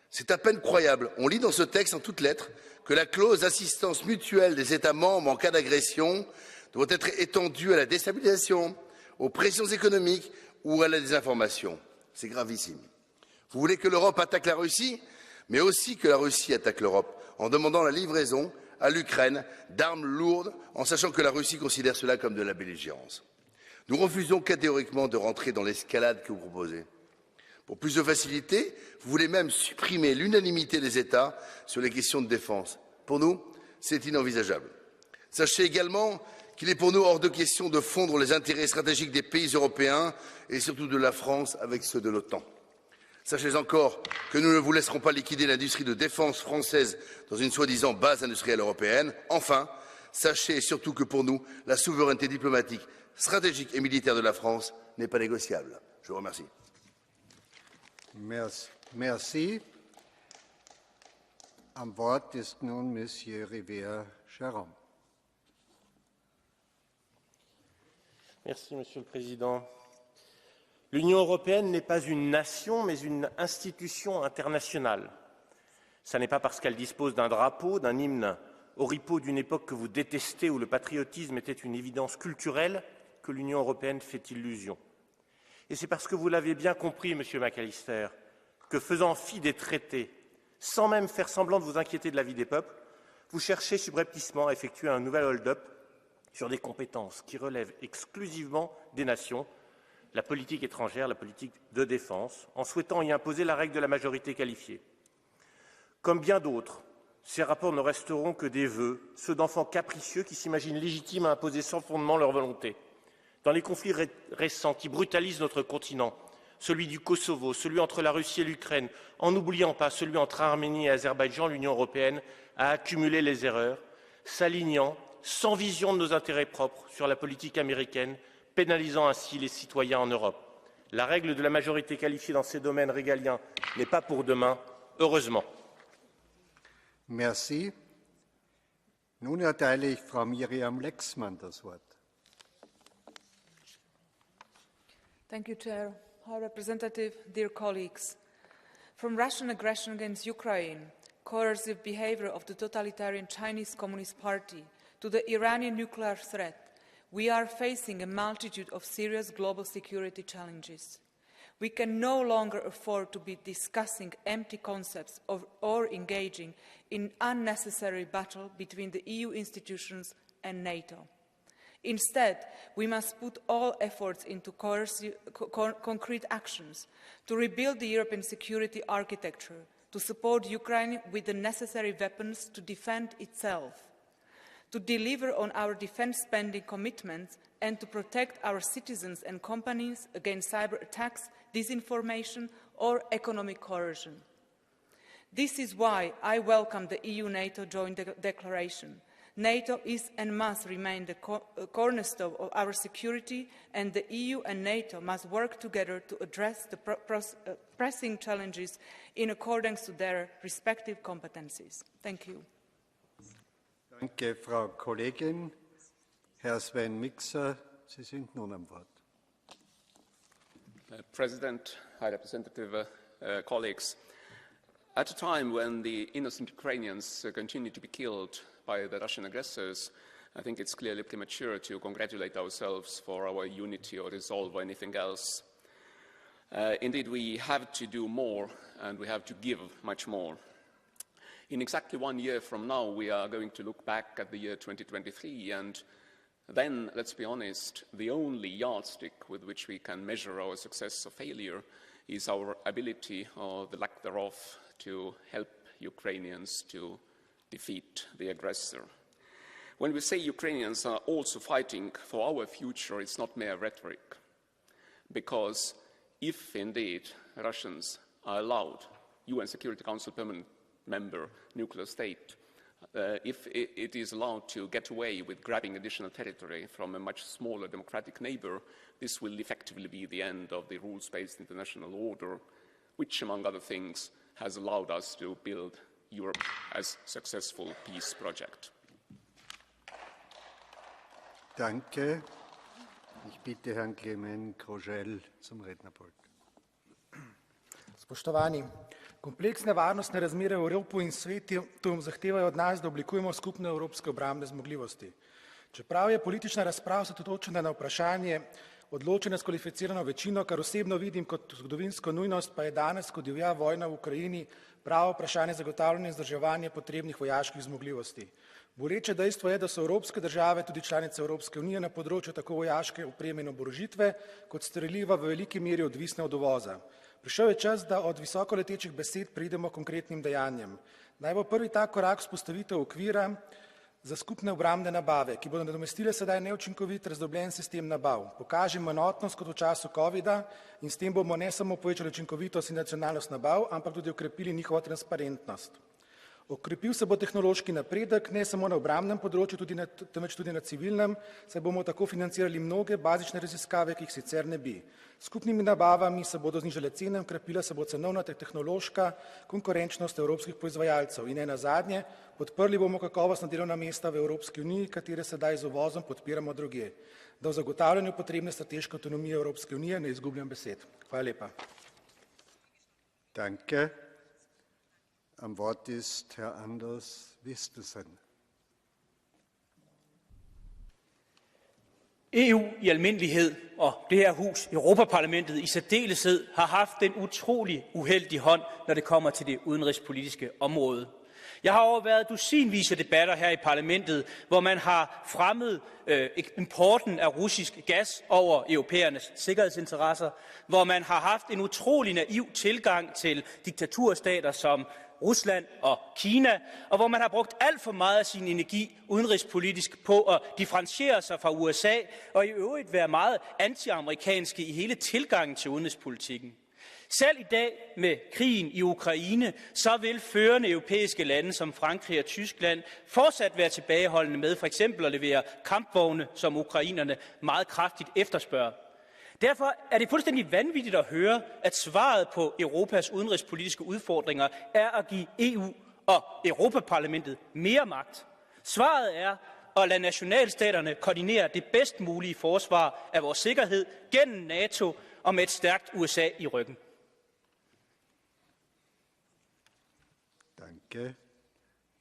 C'est à peine croyable. On lit dans ce texte en toutes lettres que la clause d'assistance mutuelle des États membres en cas d'agression doit être étendue à la déstabilisation, aux pressions économiques ou à la désinformation. C'est gravissime. Vous voulez que l'Europe attaque la Russie, mais aussi que la Russie attaque l'Europe en demandant la livraison à l'Ukraine d'armes lourdes, en sachant que la Russie considère cela comme de la belligérance. Nous refusons catégoriquement de rentrer dans l'escalade que vous proposez. Pour plus de facilité, vous voulez même supprimer l'unanimité des États sur les questions de défense. Pour nous, c'est inenvisageable. Sachez également qu'il est pour nous hors de question de fondre les intérêts stratégiques des pays européens et surtout de la France avec ceux de l'OTAN. Sachez encore que nous ne vous laisserons pas liquider l'industrie de défense française dans une soi-disant base industrielle européenne. Enfin, sachez surtout que pour nous, la souveraineté diplomatique, stratégique et militaire de la France n'est pas négociable. Je vous remercie. Merci. Am Wort ist nun Monsieur Rivière-Jérôme. Merci, Monsieur le Président. L'Union européenne n'est pas une nation, mais une institution internationale. Ce n'est pas parce qu'elle dispose d'un drapeau, d'un hymne oripeau d'une époque que vous détestez, où le patriotisme était une évidence culturelle, que l'Union européenne fait illusion. Et c'est parce que vous l'avez bien compris, Monsieur McAllister, que faisant fi des traités, sans même faire semblant de vous inquiéter de la vie des peuples, vous cherchez subrepticement à effectuer un nouvel hold-up sur des compétences qui relèvent exclusivement des nations, la politique étrangère, la politique de défense, en souhaitant y imposer la règle de la majorité qualifiée. Comme bien d'autres, ces rapports ne resteront que des vœux, ceux d'enfants capricieux qui s'imaginent légitimes à imposer sans fondement leur volonté. Dans les conflits récents qui brutalisent notre continent, celui du Kosovo, celui entre la Russie et l'Ukraine, en n'oubliant pas celui entre Arménie et Azerbaïdjan, l'Union européenne a accumulé les erreurs, s'alignant sans vision de nos intérêts propres sur la politique américaine, pénalisant ainsi les citoyens en Europe. La règle de la majorité qualifiée dans ces domaines régaliens n'est pas pour demain, heureusement. Merci. Nun erteile ich Frau Miriam Lexmann das Wort. Thank you, Chair. High Representative, dear colleagues. From Russian aggression against Ukraine coercive behavior of the totalitarian Chinese Communist Party to the Iranian nuclear threat, we are facing a multitude of serious global security challenges. We can no longer afford to be discussing empty concepts or engaging in unnecessary battle between the EU institutions and NATO. Instead, we must put all efforts into concrete actions to rebuild the European security architecture, to support Ukraine with the necessary weapons to defend itself, to deliver on our defence spending commitments, and to protect our citizens and companies against cyber attacks, disinformation, or economic coercion. This is why I welcome the EU-NATO joint declaration. NATO is and must remain the cornerstone of our security, and the EU and NATO must work together to address the pressing challenges in accordance with their respective competencies. Thank you. Danke, Frau Kollegin. Herr Sven Mikser, Sie sind nun am Wort. President, High Representative, colleagues, at a time when the innocent Ukrainians continue to be killed by the Russian aggressors, I think it's clearly premature to congratulate ourselves for our unity or resolve or anything else. Indeed, we have to do more, and we have to give much more. In exactly 1 year from now, we are going to look back at the year 2023, and then, let's be honest, the only yardstick with which we can measure our success or failure is our ability, or the lack thereof, to help Ukrainians to defeat the aggressor. When we say Ukrainians are also fighting for our future, it's not mere rhetoric. Because if indeed Russians are allowed, UN Security Council permanent member, nuclear state, if it is allowed to get away with grabbing additional territory from a much smaller democratic neighbor, this will effectively be the end of the rules-based international order, which, among other things, has allowed us to build Europe as a successful peace project. Danke. Ich bitte Herrn Clement Krogel zum Rednerpult. Spoštovani, kompleksne varnostne razmere v Evropi in svetu zahtevajo od nas, da oblikujemo skupne evropske obrambne zmogljivosti. Čeprav je politična razprava osredotočena na vprašanje odločanja s kvalificirano večino, kar osebno vidim kot zgodovinsko nujnost, pa je danes, ko divja vojna v Ukrajini, pravo vprašanje zagotavljanja in vzdrževanja potrebnih vojaških zmogljivosti. Boleče dejstvo je, da so evropske države, tudi članice Evropske unije, na področju tako vojaške opreme in oborožitve kot streliva v veliki meri odvisne od uvoza. Prišel je čas, da od visokoletečih besed preidemo k konkretnim dejanjem. Naj bo prvi tak korak vzpostavitev okvira za skupne obrambne nabave, ki bodo nadomestile sedaj neučinkovit razdrobljen sistem nabav. Pokažemo enotnost kot v času covida in s tem bomo ne samo povečali učinkovitost in nacionalnost nabav, ampak tudi okrepili njihovo transparentnost. Okrepil se bo tehnološki napredek ne samo na obrambnem področju, temveč tudi na civilnem, saj bomo tako financirali mnoge bazične raziskave, ki jih sicer ne bi. Skupnimi nabavami se bodo znižale cene, okrepila se bo cenovna ter tehnološka konkurenčnost evropskih proizvajalcev in ne nazadnje, podprli bomo kakovostna delovna mesta v Evropski uniji, katere sedaj z uvozom podpiramo drugje. Da v zagotavljanju potrebne strateške avtonomije Evropske unije ne izgubljam besed. Hvala lepa. Danke. Am Wort ist Herr Anders Vistisen. EU i almindelighed og det her hus, Europaparlamentet i særdeleshed, har haft en utrolig uheldig hånd, når det kommer til det udenrigspolitiske område. Jeg har overværet dusinvis af debatter her i parlamentet, hvor man har fremmet importen af russisk gas over europæernes sikkerhedsinteresser, hvor man har haft en utrolig naiv tilgang til diktaturstater som Rusland og Kina, og hvor man har brugt alt for meget af sin energi udenrigspolitisk på at differentiere sig fra USA og i øvrigt være meget anti-amerikanske i hele tilgangen til udenrigspolitikken. Selv i dag med krigen i Ukraine, så vil førende europæiske lande som Frankrig og Tyskland fortsat være tilbageholdende med for eksempel at levere kampvogne, som ukrainerne meget kraftigt efterspørger. Derfor er det fuldstændig vanvittigt at høre, at svaret på Europas udenrigspolitiske udfordringer er at give EU og Europaparlamentet mere magt. Svaret er at lade nationalstaterne koordinere det bedst mulige forsvar af vores sikkerhed gennem NATO og med et stærkt USA i ryggen. Danke.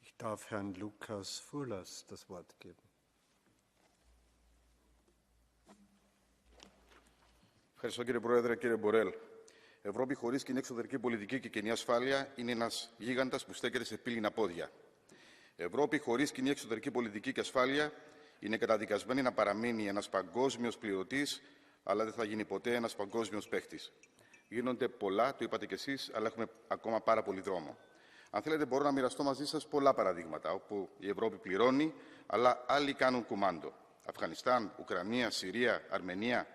Ich darf Herrn Lukas Furlas das Wort geben. Ευχαριστώ κύριε Πρόεδρε, κύριε Μπορέλ. Ευρώπη χωρίς κοινή εξωτερική πολιτική και κοινή ασφάλεια είναι ένας γίγαντας που στέκεται σε πύληνα πόδια. Ευρώπη χωρίς κοινή εξωτερική πολιτική και ασφάλεια είναι καταδικασμένη να παραμείνει ένας παγκόσμιος πληρωτής, αλλά δεν θα γίνει ποτέ ένας παγκόσμιος παίχτης. Γίνονται πολλά, το είπατε κι εσείς, αλλά έχουμε ακόμα πάρα πολύ δρόμο. Αν θέλετε, μπορώ να μοιραστώ μαζί σας πολλά παραδείγματα, όπου η Ευρώπη πληρώνει, αλλά άλλοι κάνουν κουμάντο. Αφγανιστάν, Ουκρανία, Συρία, Αρμενία.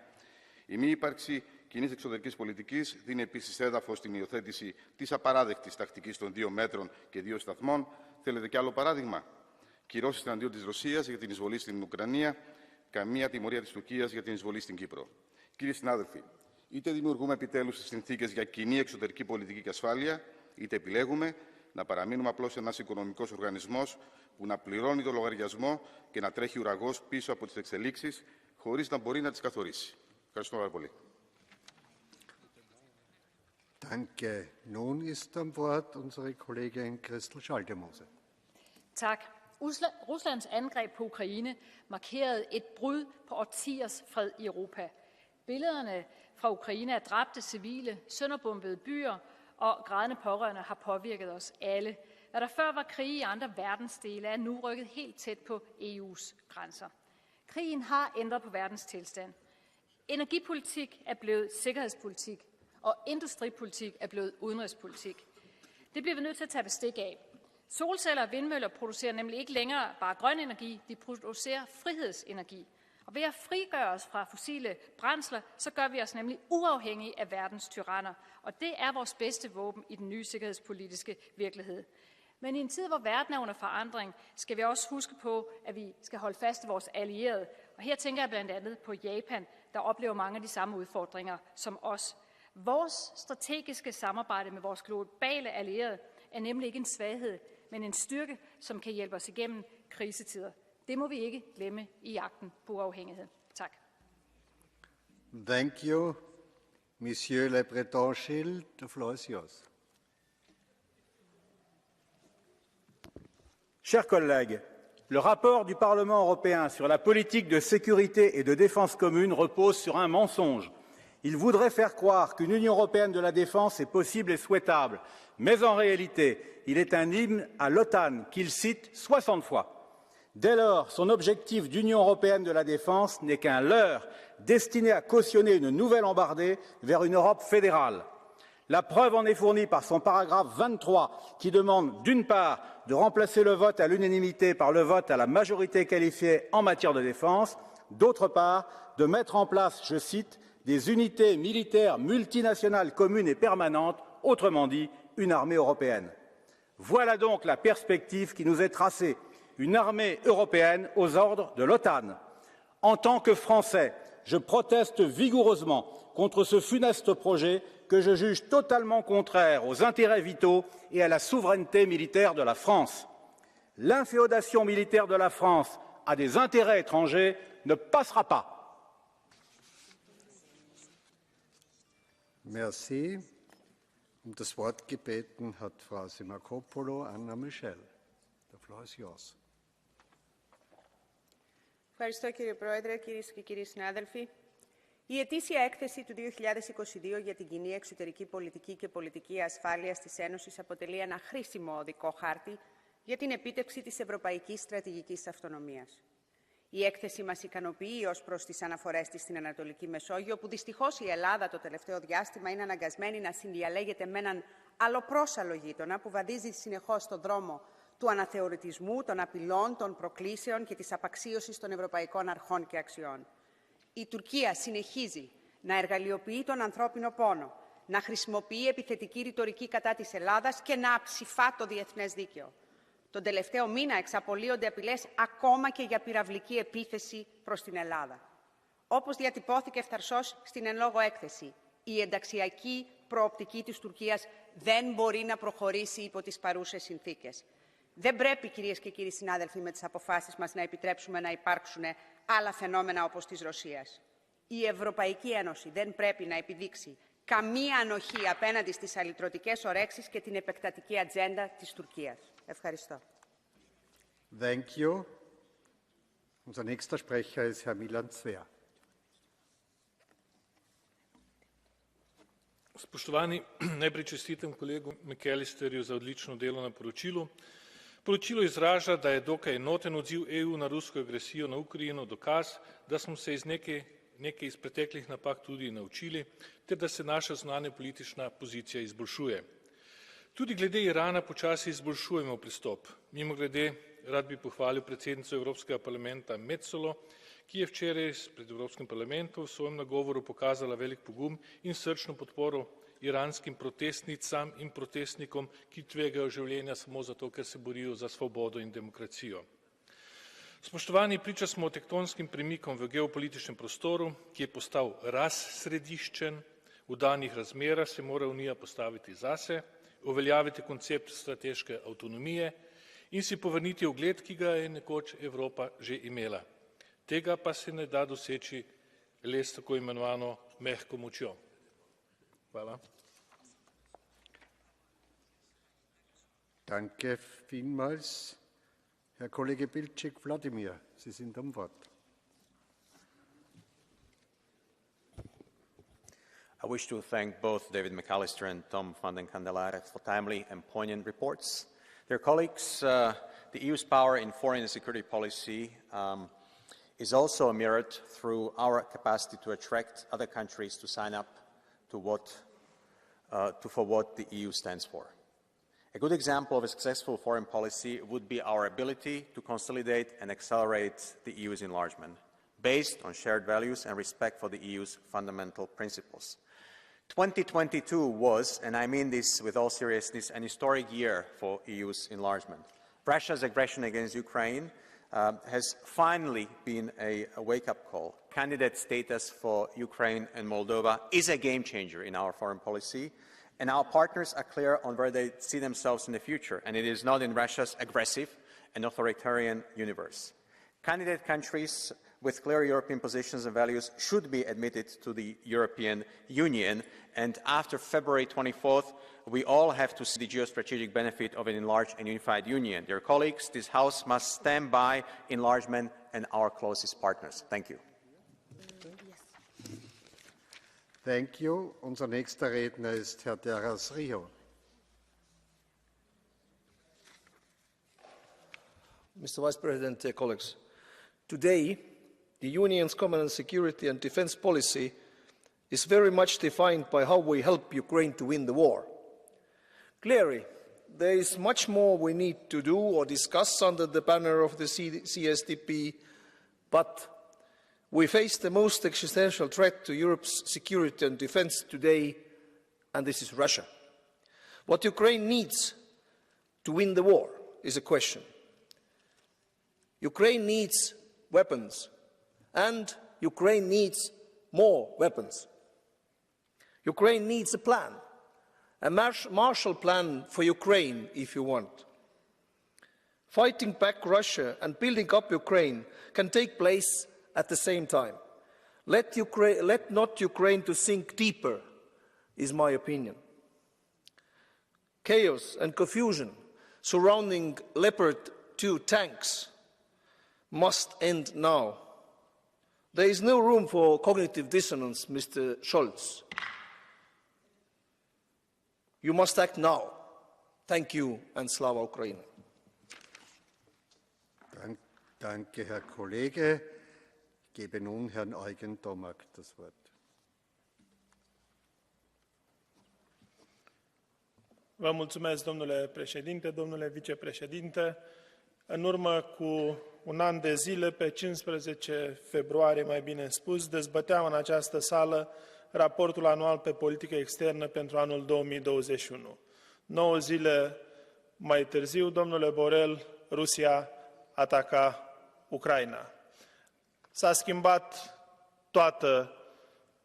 Η μη ύπαρξη κοινής εξωτερικής πολιτικής δίνει επίσης έδαφος στην υιοθέτηση της απαράδεκτης τακτικής των 2 μέτρων και 2 σταθμών. Θέλετε κι άλλο παράδειγμα? Κυρώσεις εναντίον της Ρωσίας για την εισβολή στην Ουκρανία, καμία τιμωρία της Τουρκίας για την εισβολή στην Κύπρο. Κύριοι συνάδελφοι, είτε δημιουργούμε επιτέλους τις συνθήκες για κοινή εξωτερική πολιτική και ασφάλεια, είτε επιλέγουμε να παραμείνουμε απλώς ένας οικονομικός οργανισμός που να πληρώνει το λογαριασμό και να τρέχει ουραγός πίσω από τις εξελίξεις, χωρίς να μπορεί να τις καθορίσει. Ευχαριστώ πάρα πολύ. Danke. Nun ist am Wort unsere Kollegin Christel Schaldemose. Tak. Ruslands angreb på Ukraine markerede et brud på årtiers fred i Europa. Billederne fra Ukraine af dræbte civile, sønderbombede byer og grædende pårørende har påvirket os alle. Hvad der før var krige i andre verdensdele, er nu rykket helt tæt på EU's grænser. Krigen har ændret på verdens tilstand. Energipolitik er blevet sikkerhedspolitik, og industripolitik er blevet udenrigspolitik. Det bliver vi nødt til at tage bestik af. Solceller og vindmøller producerer nemlig ikke længere bare grøn energi, de producerer frihedsenergi. Og ved at frigøre os fra fossile brændsler, så gør vi os nemlig uafhængige af verdens tyranner. Og det er vores bedste våben i den nye sikkerhedspolitiske virkelighed. Men i en tid, hvor verden er under forandring, skal vi også huske på, at vi skal holde fast i vores allierede. Og her tænker jeg blandt andet på Japan, der oplever mange af de samme udfordringer som os. Vores strategiske samarbejde med vores globale allierede er nemlig ikke en svaghed, men en styrke, som kan hjælpe os igennem krisetider. Det må vi ikke glemme i jagten på uafhængighed. Tak. Thank you. Monsieur Le Breton Gilles, the floor is yours. Chers collègues, le rapport du Parlement européen sur la politique de sécurité et de défense commune repose sur un mensonge. Il voudrait faire croire qu'une Union européenne de la défense est possible et souhaitable, mais en réalité, il est un hymne à l'OTAN qu'il cite 60 fois. Dès lors, son objectif d'Union européenne de la défense n'est qu'un leurre destiné à cautionner une nouvelle embardée vers une Europe fédérale. La preuve en est fournie par son paragraphe 23 qui demande d'une part de remplacer le vote à l'unanimité par le vote à la majorité qualifiée en matière de défense, d'autre part de mettre en place, je cite, des unités militaires multinationales communes et permanentes, autrement dit une armée européenne. Voilà donc la perspective qui nous est tracée, une armée européenne aux ordres de l'OTAN. En tant que Français, je proteste vigoureusement contre ce funeste projet que je juge totalement contraire aux intérêts vitaux et à la souveraineté militaire de la France. L'inféodation militaire de la France à des intérêts étrangers ne passera pas. Merci. Das Wort gebeten hat Frau Simakopoulou, Anna Michel. The floor is yours. Ευχαριστώ κύριε Πρόεδρε, κυρίες και κύριοι συνάδελφοι. Η ετήσια έκθεση του 2022 για την κοινή εξωτερική πολιτική και πολιτική ασφάλειας της Ένωσης αποτελεί ένα χρήσιμο οδικό χάρτη για την επίτευξη της ευρωπαϊκής στρατηγικής αυτονομίας. Η έκθεση μας ικανοποιεί ως προς τις αναφορές της στην Ανατολική Μεσόγειο, που δυστυχώς η Ελλάδα το τελευταίο διάστημα είναι αναγκασμένη να συνδιαλέγεται με έναν αλλοπρόσαλλο γείτονα που βαδίζει συνεχώς στον δρόμο του αναθεωρητισμού, των απειλών, των προκλήσεων και της απαξίωσης των ευρωπαϊκών αρχών και αξιών. Η Τουρκία συνεχίζει να εργαλειοποιεί τον ανθρώπινο πόνο, να χρησιμοποιεί επιθετική ρητορική κατά της Ελλάδας και να αψηφά το διεθνές δίκαιο. Τον τελευταίο μήνα εξαπολύονται απειλές ακόμα και για πυραυλική επίθεση προς την Ελλάδα. Όπως διατυπώθηκε ευθαρσώς στην εν λόγω έκθεση, η ενταξιακή προοπτική της Τουρκίας δεν μπορεί να προχωρήσει υπό τις παρούσες συνθήκες. Δεν πρέπει, κυρίες και κύριοι συνάδελφοι, με τις αποφάσεις μας να επιτρέψουμε να υπάρξουν άλλα φαινόμενα όπως της Ρωσίας. Η Ευρωπαϊκή Ένωση δεν πρέπει να επιδείξει καμία ανοχή απέναντι στις αλυτρωτικές ορέξεις και την επεκτατική ατζέντα της Τουρκίας. Ευχαριστώ. Thank you. Unser nächster Sprecher ist Herr Milan Zver. Spoštovani, najprej čestitam kolegu McAllisterju za odlično delo na poročilu. Poročilo izraža, da je dokaj enoten odziv EU na rusko agresijo na Ukrajino dokaz, da smo se nekaj iz preteklih napak tudi naučili, ter da se naša zunanja politična pozicija izboljšuje. Tudi glede Irana počasi izboljšujemo pristop. Mimogrede, rad bi pohvalil predsednico Evropskega parlamenta Metsolo, ki je včeraj pred Evropskim parlamentom v svojem nagovoru pokazala velik pogum in srčno podporo iranskim protestnicam in protestnikom, ki tvegajo življenja samo zato, ker se borijo za svobodo in demokracijo. Spoštovani, priča smo tektonskim premikom v geopolitičnem prostoru, ki je postal razsrediščen. V danih razmerah se mora Unija postaviti zase, uveljaviti koncept strateške avtonomije in si povrniti ugled, ki ga je nekoč Evropa že imela. Tega pa se ne da doseči le s tako imenovano mehko močjo. Hvala. Danke vielmals. Herr Kollege Bilčík Vladimir, Sie sind am Wort. I wish to thank both David McAllister and Tom van den Candelare for timely and poignant reports. Dear colleagues, the EU's power in foreign and security policy is also mirrored through our capacity to attract other countries to sign up to for what the EU stands for. A good example of a successful foreign policy would be our ability to consolidate and accelerate the EU's enlargement, based on shared values and respect for the EU's fundamental principles. 2022 was, and I mean this with all seriousness, an historic year for EU's enlargement. Russia's aggression against Ukraine has finally been a wake-up call. Candidate status for Ukraine and Moldova is a game changer in our foreign policy, and our partners are clear on where they see themselves in the future, and it is not in Russia's aggressive and authoritarian universe. Candidate countries with clear European positions and values should be admitted to the European Union, and after February 24th, we all have to see the geostrategic benefit of an enlarged and unified union. Dear colleagues, this House must stand by enlargement and our closest partners. Thank you. Thank you. Unser nächster Redner ist Herr Teras Rio. Mr. Vice President, colleagues, today the Union's common security and defence policy is very much defined by how we help Ukraine to win the war. Clearly, there is much more we need to do or discuss under the banner of the CSDP, but we face the most existential threat to Europe's security and defence today, and this is Russia. What Ukraine needs to win the war is a question. Ukraine needs weapons, and Ukraine needs more weapons. Ukraine needs a plan, a Marshall Plan for Ukraine, if you want. Fighting back Russia and building up Ukraine can take place at the same time. Let not Ukraine to sink deeper, is my opinion. Chaos and confusion surrounding Leopard 2 tanks must end now. There is no room for cognitive dissonance, Mr. Scholz. You must act now. Thank you, and Slava Ukraini. Danke, Herr Kollege. Ich gebe nun Herrn Eugen Tomak das Wort. Vă mulțumesc, domnule președinte, domnule vicepreședinte. În urmă cu un an de zile, pe 15 februarie, mai bine spus, dezbăteam în această sală raportul anual pe politică externă pentru anul 2021. 9 zile mai târziu, domnule Borrell, Rusia ataca Ucraina. S-a schimbat toată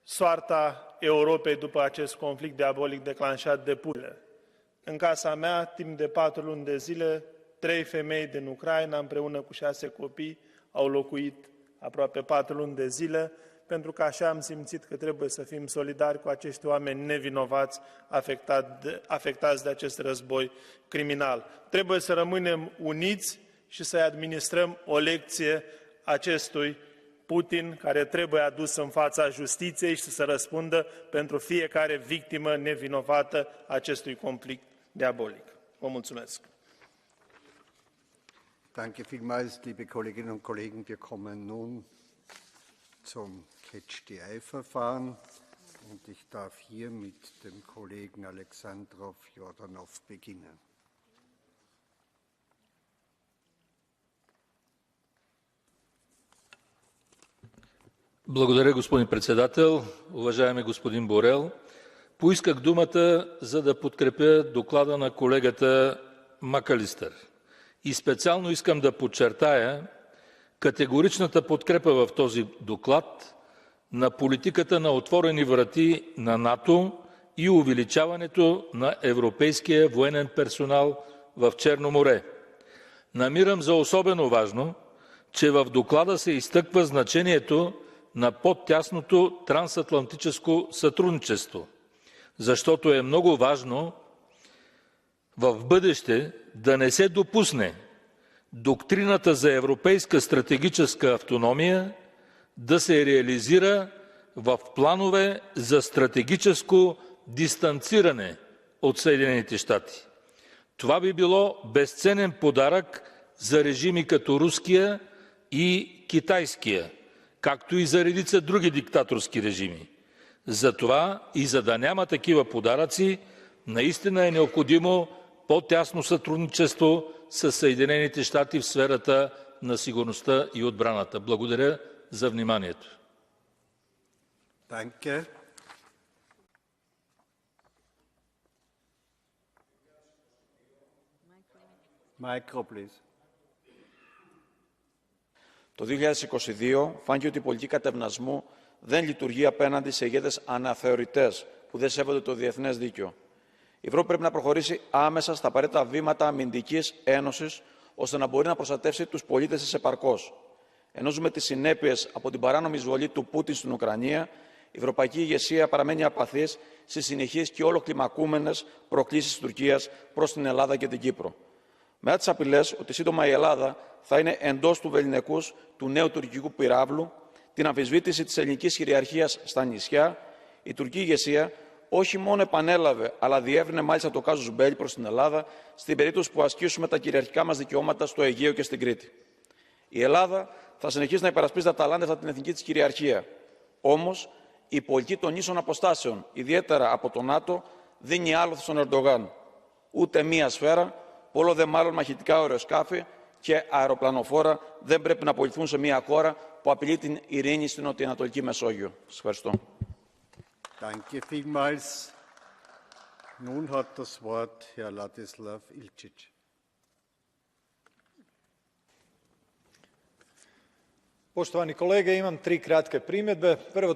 soarta Europei după acest conflict diabolic declanșat de Putin. În casa mea, timp de 4 luni de zile, 3 femei din Ucraina, împreună cu 6 copii, au locuit aproape 4 luni de zile, pentru că așa am simțit că trebuie să fim solidari cu acești oameni nevinovați afectați de acest război criminal. Trebuie să rămânem uniți și să-i administrăm o lecție acestui Putin, care trebuie adus în fața justiției și să răspundă pentru fiecare victimă nevinovată a acestui conflict diabolic. Vă mulțumesc! Danke vielmals, liebe Kolleginnen und Kollegen. Wir kommen nun zum Catch-the-Eye-Verfahren. Und ich darf hier mit dem Kollegen Alexandrov Jordanov beginnen. Благодаря, господин председател. Уважаеми господин Борел, поисках думата, за да подкрепя доклада на колегата Макалистър. И специално искам да подчертая категоричната подкрепа в този доклад на политиката на отворени врати на НАТО и увеличаването на европейския военен персонал в Черно море. Намирам за особено важно, че в доклада се изтъква значението на по-тясното трансатлантическо сътрудничество, защото е много важно в бъдеще да не се допусне доктрината за европейска стратегическа автономия да се реализира в планове за стратегическо дистанциране от Съединените щати. Това би било безценен подарък за режими като руския и китайския, както и за редица други диктаторски режими. Затова и за да няма такива подаръци, наистина е необходимо по-тясно сътрудничество с Съединените щати в сферата на сигурността и отбраната. Благодаря за вниманието. Danke. Micro, please. Το 2022 φάνηκε ότι η πολιτική κατευνασμού δεν λειτουργεί απέναντι σε ηγέτες αναθεωρητές που δεν σέβονται το διεθνές δίκαιο. Η Ευρώπη πρέπει να προχωρήσει άμεσα στα απαραίτητα βήματα αμυντικής ένωσης, ώστε να μπορεί να προστατεύσει τους πολίτες της επαρκώς. Ενώ ζούμε τις συνέπειες από την παράνομη εισβολή του Πούτιν στην Ουκρανία, η ευρωπαϊκή ηγεσία παραμένει απαθής στις συνεχείς και όλο κλιμακούμενες προκλήσεις της Τουρκίας προς την Ελλάδα και την Κύπρο. Μετά τις απειλές ότι σύντομα η Ελλάδα θα είναι εντός του βεληνικούς του νέου τουρκικού πυράβλου, την αμφισβήτηση της ελληνικής κυριαρχίας στα νησιά, η τουρκική ηγεσία όχι μόνο επανέλαβε, αλλά διεύρυνε μάλιστα το κάζους μπέλι προς την Ελλάδα, στην περίπτωση που ασκήσουμε τα κυριαρχικά μας δικαιώματα στο Αιγαίο και στην Κρήτη. Η Ελλάδα θα συνεχίσει να υπερασπίζεται αταλάντευτα την εθνική της κυριαρχία. Όμως, η πολιτική των ίσων αποστάσεων, ιδιαίτερα από το ΝΑΤΟ, δίνει άλοθη στον Ερντογάν. Ούτε μία σφαίρα, πολλό δε μάλλον μαχητικά αεροσκάφη και αεροπλανοφόρα δεν πρέπει να απολυθούν σε μια χώρα που απειλεί την ειρήνη στην νοτιοανατολική Μεσόγειο. Σας ευχαριστώ. Danke vielmals. Nun hat das Wort Herr Ladislav Ilčić. Poštovani kolege, imam 3 kratke primjedbe. Prvo,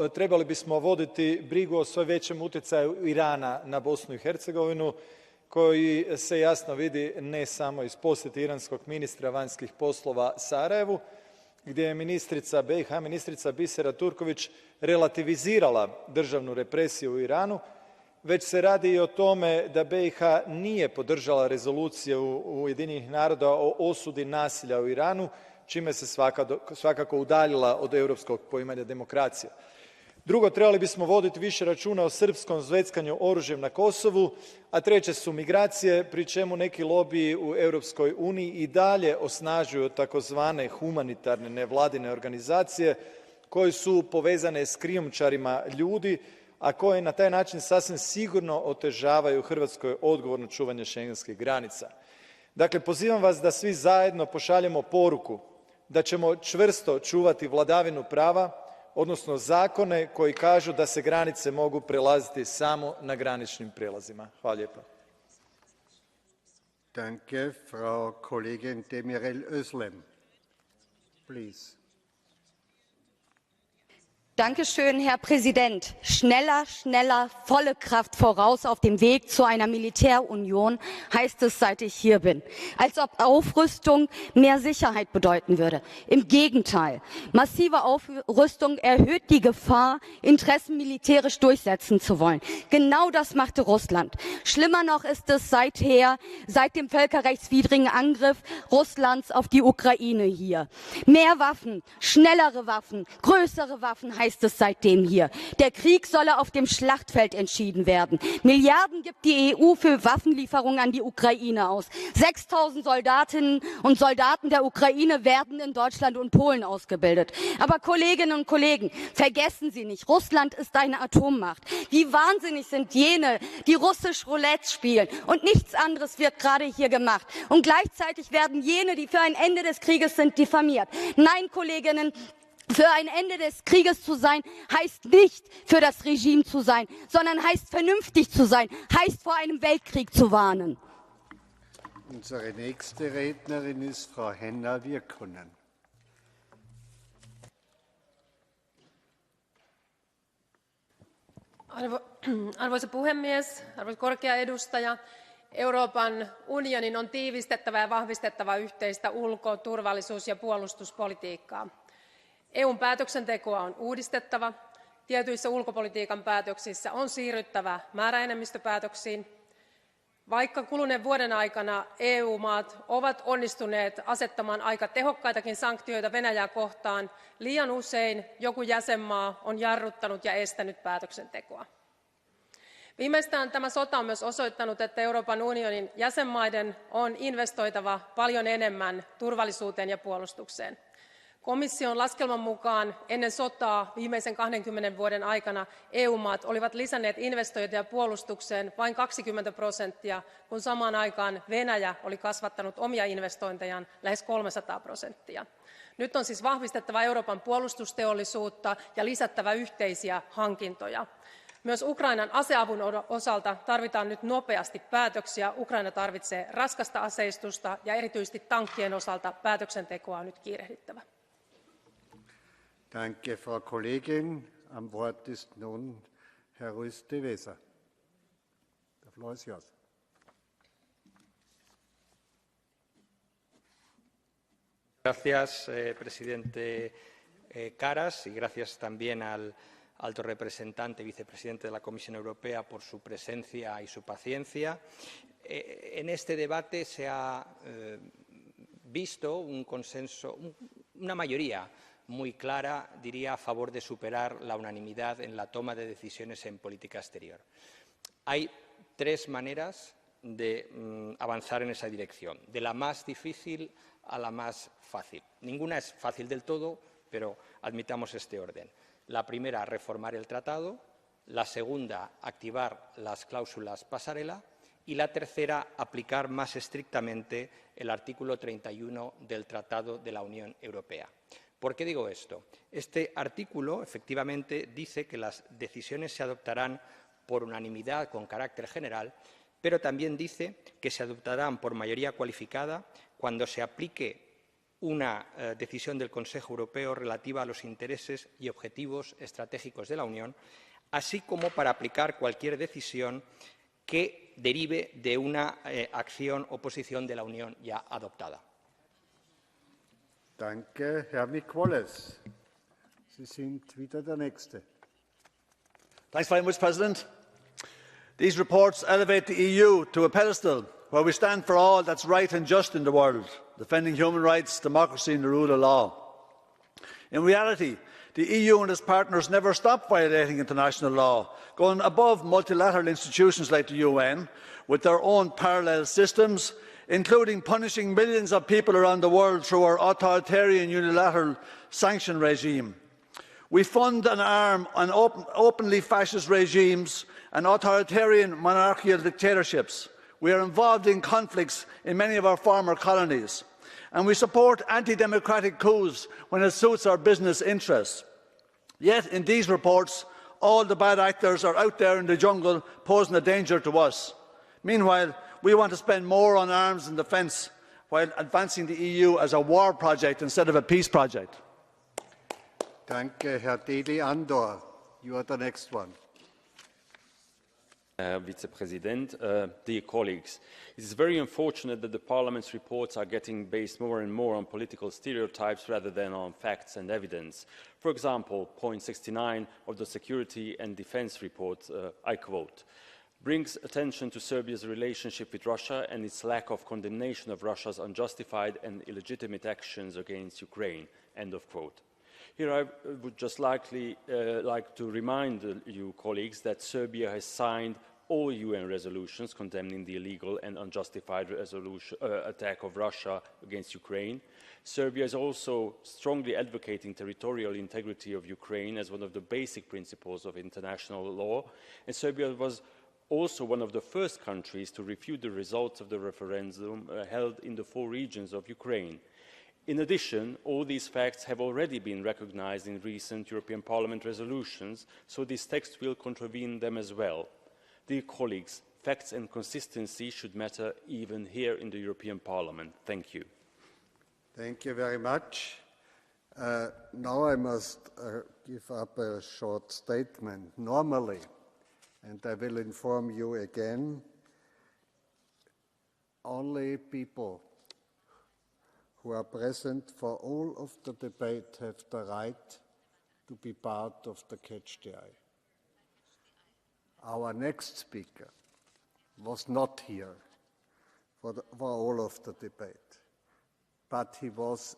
trebali bismo voditi brigu o sve većem utjecaju Irana na Bosnu i Hercegovinu, koji se jasno vidi ne samo iz posjete iranskog ministra vanjskih poslova Sarajevu, gdje je BiH ministrica Bisera Turković relativizirala državnu represiju u Iranu, već se radi i o tome da BiH nije podržala rezoluciju Ujedinjenih naroda o osudi nasilja u Iranu, čime se svakako udaljila od europskog poimanja demokracije. Drugo, trebali bismo voditi više računa o srpskom zveckanju oružjem na Kosovu, a treće su migracije, pri čemu neki lobiji u Europskoj uniji i dalje osnažuju takozvane humanitarne nevladine organizacije koje su povezane s krijumčarima ljudi, a koje na taj način sasvim sigurno otežavaju Hrvatskoj odgovorno čuvanje šengenskih granica. Dakle, pozivam vas da svi zajedno pošaljemo poruku da ćemo čvrsto čuvati vladavinu prava, odnosno zakone koji kažu da se granice mogu prelaziti samo na graničnim prijelazima. Hvala lijepa. Danke, Frau Kollegin Demirel Özlem. Please. Dankeschön, Herr Präsident. Schneller, schneller, volle Kraft voraus auf dem Weg zu einer Militärunion, heißt es, seit ich hier bin. Als ob Aufrüstung mehr Sicherheit bedeuten würde. Im Gegenteil. Massive Aufrüstung erhöht die Gefahr, Interessen militärisch durchsetzen zu wollen. Genau das machte Russland. Schlimmer noch ist es seit dem völkerrechtswidrigen Angriff Russlands auf die Ukraine hier. Mehr Waffen, schnellere Waffen, größere Waffen heißt es seitdem hier. Der Krieg solle auf dem Schlachtfeld entschieden werden. Milliarden gibt die EU für Waffenlieferungen an die Ukraine aus. 6.000 Soldatinnen und Soldaten der Ukraine werden in Deutschland und Polen ausgebildet. Aber Kolleginnen und Kollegen, vergessen Sie nicht, Russland ist eine Atommacht. Wie wahnsinnig sind jene, die russisch Roulette spielen. Und nichts anderes wird gerade hier gemacht. Und gleichzeitig werden jene, die für ein Ende des Krieges sind, diffamiert. Nein, Kolleginnen, für ein Ende des Krieges zu sein, heißt nicht für das Regime zu sein, sondern heißt vernünftig zu sein, heißt vor einem Weltkrieg zu warnen. Unsere nächste Rednerin ist Frau Henna Virkkunen. Arvoisa puhemies, arvoisa korkea edustaja, Euroopan unionin on tiivistettävä ja vahvistettava yhteistä ulko-, turvallisuus- ja puolustuspolitiikkaa. EUn päätöksentekoa on uudistettava, tietyissä ulkopolitiikan päätöksissä on siirryttävä määräenemmistöpäätöksiin. Vaikka kuluneen vuoden aikana EU-maat ovat onnistuneet asettamaan aika tehokkaitakin sanktioita Venäjää kohtaan, liian usein joku jäsenmaa on jarruttanut ja estänyt päätöksentekoa. Viimeistään tämä sota on myös osoittanut, että Euroopan unionin jäsenmaiden on investoitava paljon enemmän turvallisuuteen ja puolustukseen. Komission laskelman mukaan ennen sotaa viimeisen 20 vuoden aikana EU-maat olivat lisänneet investointeja puolustukseen vain 20%, kun samaan aikaan Venäjä oli kasvattanut omia investointejaan lähes 300%. Nyt on siis vahvistettava Euroopan puolustusteollisuutta ja lisättävä yhteisiä hankintoja. Myös Ukrainan aseavun osalta tarvitaan nyt nopeasti päätöksiä. Ukraina tarvitsee raskasta aseistusta ja erityisesti tankkien osalta päätöksentekoa on nyt kiirehdittävä. Danke, Frau Kollegin. Am Wort ist nun Herr Ruiz de Vesa. Der Floor ist yours. Gracias, presidente Karas, y gracias también al alto representante y vicepresidente de la Comisión Europea por su presencia y su paciencia. En este debate se ha visto un consenso, una mayoría muy clara, diría, a favor de superar la unanimidad en la toma de decisiones en política exterior. Hay tres maneras de avanzar en esa dirección, de la más difícil a la más fácil. Ninguna es fácil del todo, pero admitamos este orden. La primera, reformar el tratado. La segunda, activar las cláusulas pasarela. Y la tercera, aplicar más estrictamente el artículo 31 del Tratado de la Unión Europea. ¿Por qué digo esto? Este artículo, efectivamente, dice que las decisiones se adoptarán por unanimidad con carácter general, pero también dice que se adoptarán por mayoría cualificada cuando se aplique una decisión del Consejo Europeo relativa a los intereses y objetivos estratégicos de la Unión, así como para aplicar cualquier decisión que derive de una acción o posición de la Unión ya adoptada. Danke, Herr Mick Wallace. Sie sind wieder der Nächste. Thanks very much, President. These reports elevate the EU to a pedestal where we stand for all that's right and just in the world, defending human rights, democracy and the rule of law. In reality, the EU and its partners never stop violating international law, going above multilateral institutions like the UN with their own parallel systems, including punishing millions of people around the world through our authoritarian unilateral sanction regime. We fund and arm openly fascist regimes and authoritarian monarchical dictatorships. We are involved in conflicts in many of our former colonies. And we support anti-democratic coups when it suits our business interests. Yet, in these reports, all the bad actors are out there in the jungle posing a danger to us. Meanwhile, we want to spend more on arms and defence while advancing the EU as a war project instead of a peace project. Danke, Herr Deli Andor. You are the next one. Vice President, dear colleagues, it is very unfortunate that the Parliament's reports are getting based more and more on political stereotypes rather than on facts and evidence. For example, point 69 of the Security and Defence report, I quote, brings attention to Serbia's relationship with Russia and its lack of condemnation of Russia's unjustified and illegitimate actions against Ukraine, end of quote. Here I would just like to remind you, colleagues, that Serbia has signed all UN resolutions condemning the illegal and unjustified attack of Russia against Ukraine. Serbia is also strongly advocating territorial integrity of Ukraine as one of the basic principles of international law, and Serbia was also one of the first countries to refute the results of the referendum held in the 4 regions of Ukraine. In addition, all these facts have already been recognized in recent European Parliament resolutions, so this text will contravene them as well. Dear colleagues, facts and consistency should matter even here in the European Parliament. Thank you. Thank you very much. Now I must give up a short statement. Normally, and I will inform you again, only people who are present for all of the debate have the right to be part of the Catch the Eye. Our next speaker was not here for all of the debate, but he was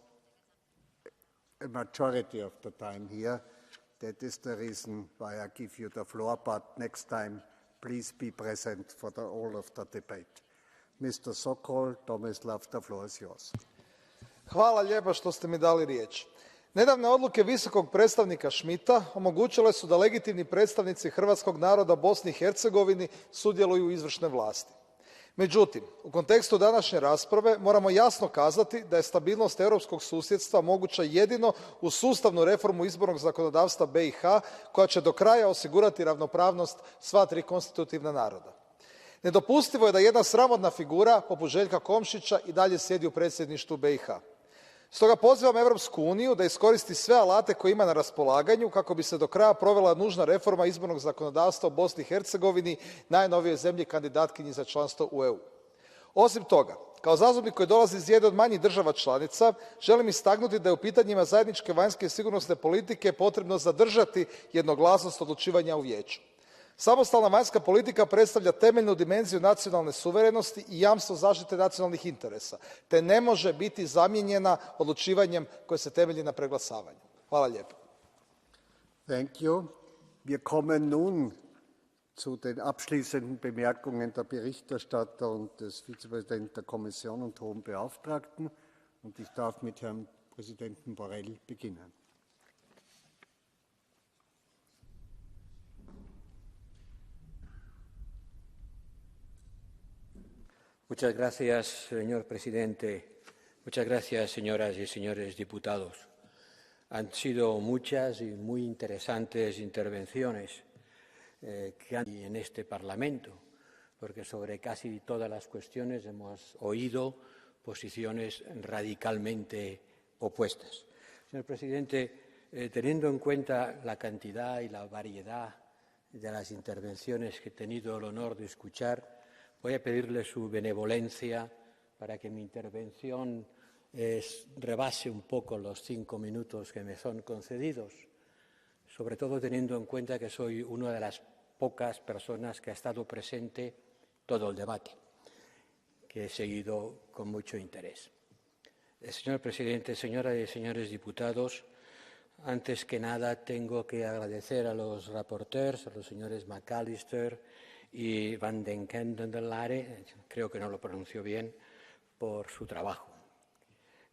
a majority of the time here. That is the reason why I give you the floor, but next time please be present for all of the debate. Mr. Sokol, Tomislav, the floor is yours. Hvala lijepa što ste mi dali riječ. Nedavne odluke visokog predstavnika Schmidta omogućile su da legitimni predstavnici hrvatskog naroda Bosni i Hercegovini sudjeluju u izvršnoj vlasti. Međutim, u kontekstu današnje rasprave moramo jasno kazati da je stabilnost europskog susjedstva moguća jedino uz sustavnu reformu izbornog zakonodavstva BiH koja će do kraja osigurati ravnopravnost sva 3 konstitutivna naroda. Nedopustivo je da jedna sramotna figura poput Željka Komšića i dalje sjedi u predsjedništvu BiH. Stoga pozivam Europsku uniju da iskoristi sve alate koje ima na raspolaganju kako bi se do kraja provela nužna reforma izbornog zakonodavstva u Bosni i Hercegovini, najnovijoj zemlji kandidatkinji za članstvo u EU. Osim toga, kao zastupnik koji dolazi iz jedne od manjih država članica, želim istaknuti da je u pitanjima zajedničke vanjske i sigurnosne politike potrebno zadržati jednoglasnost odlučivanja u Vijeću. Samostalna vanjska politika predstavlja temeljnu dimenziju nacionalne suverenosti i jamstvo zaštite nacionalnih interesa, te ne može biti zamijenjena odlučivanjem koje se temelji na preglasavanju. Hvala lijepo. Thank you. Wir kommen nun zu den abschließenden Bemerkungen der Berichterstatter und des Vizepräsidenten der Kommission und Hohen Beauftragten. Und ich darf mit Herrn Präsidenten Borrell beginnen. Muchas gracias, señor presidente. Muchas gracias, señoras y señores diputados. Han sido muchas y muy interesantes intervenciones que han en este Parlamento, porque sobre casi todas las cuestiones hemos oído posiciones radicalmente opuestas. Señor presidente, teniendo en cuenta la cantidad y la variedad de las intervenciones que he tenido el honor de escuchar, voy a pedirle su benevolencia para que mi intervención rebase un poco los 5 minutos que me son concedidos, sobre todo teniendo en cuenta que soy una de las pocas personas que ha estado presente todo el debate, que he seguido con mucho interés. Señor presidente, señoras y señores diputados, antes que nada tengo que agradecer a los rapporteurs, a los señores McAllister y Van den Kendelare, creo que no lo pronuncio bien, por su trabajo.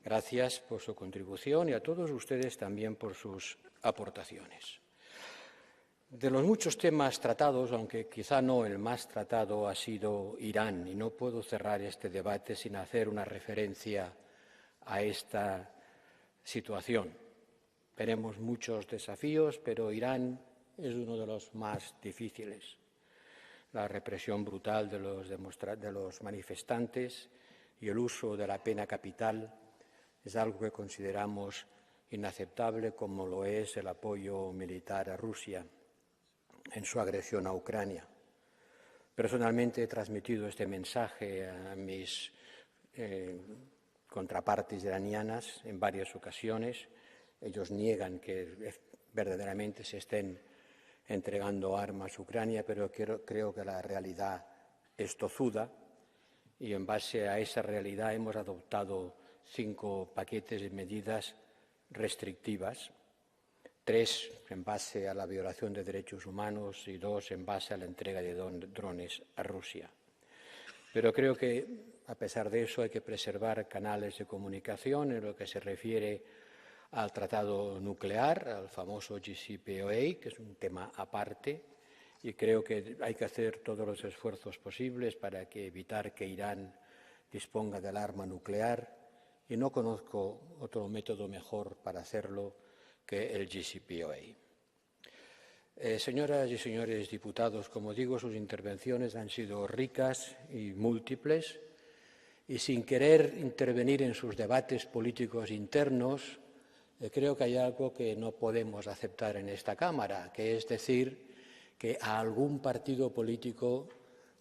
Gracias por su contribución y a todos ustedes también por sus aportaciones. De los muchos temas tratados, aunque quizá no el más tratado, ha sido Irán, y no puedo cerrar este debate sin hacer una referencia a esta situación. Tenemos muchos desafíos, pero Irán es uno de los más difíciles. La represión brutal de los manifestantes y el uso de la pena capital es algo que consideramos inaceptable como lo es el apoyo militar a Rusia en su agresión a Ucrania. Personalmente he transmitido este mensaje a mis contrapartes iranianas en varias ocasiones. Ellos niegan que verdaderamente se estén entregando armas a Ucrania, pero creo que la realidad es tozuda y en base a esa realidad hemos adoptado 5 paquetes de medidas restrictivas, 3 en base a la violación de derechos humanos y 2 en base a la entrega de drones a Rusia. Pero creo que, a pesar de eso, hay que preservar canales de comunicación en lo que se refiere al tratado nuclear, al famoso JCPOA, que es un tema aparte, y creo que hay que hacer todos los esfuerzos posibles para evitar que Irán disponga del arma nuclear, y no conozco otro método mejor para hacerlo que el JCPOA. Señoras y señores diputados, como digo, sus intervenciones han sido ricas y múltiples, y sin querer intervenir en sus debates políticos internos, creo que hay algo que no podemos aceptar en esta Cámara, que es decir que a algún partido político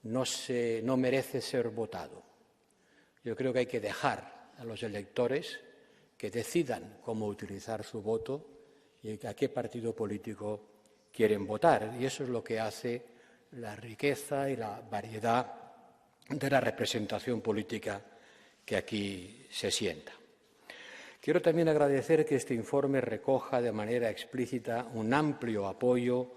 no merece ser votado. Yo creo que hay que dejar a los electores que decidan cómo utilizar su voto y a qué partido político quieren votar. Y eso es lo que hace la riqueza y la variedad de la representación política que aquí se sienta. Quiero también agradecer que este informe recoja de manera explícita un amplio apoyo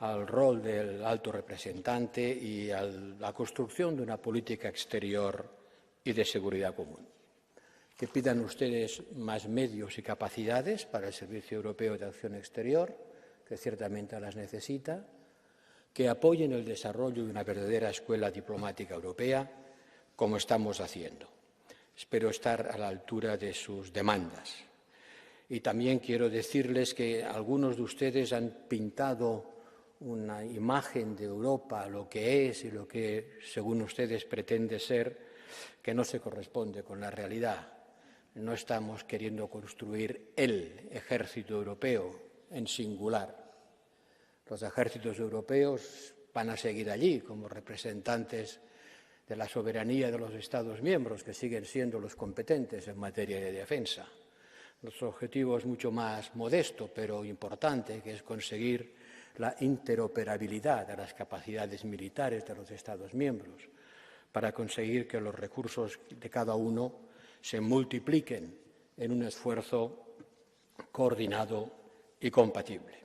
al rol del alto representante y a la construcción de una política exterior y de seguridad común. Que pidan ustedes más medios y capacidades para el Servicio Europeo de Acción Exterior, que ciertamente las necesita, que apoyen el desarrollo de una verdadera escuela diplomática europea, como estamos haciendo. Espero estar a la altura de sus demandas. Y también quiero decirles que algunos de ustedes han pintado una imagen de Europa, lo que es y lo que, según ustedes, pretende ser, que no se corresponde con la realidad. No estamos queriendo construir el ejército europeo en singular. Los ejércitos europeos van a seguir allí como representantes de la soberanía de los Estados miembros, que siguen siendo los competentes en materia de defensa. Nuestro objetivo es mucho más modesto, pero importante, que es conseguir la interoperabilidad de las capacidades militares de los Estados miembros, para conseguir que los recursos de cada uno se multipliquen en un esfuerzo coordinado y compatible.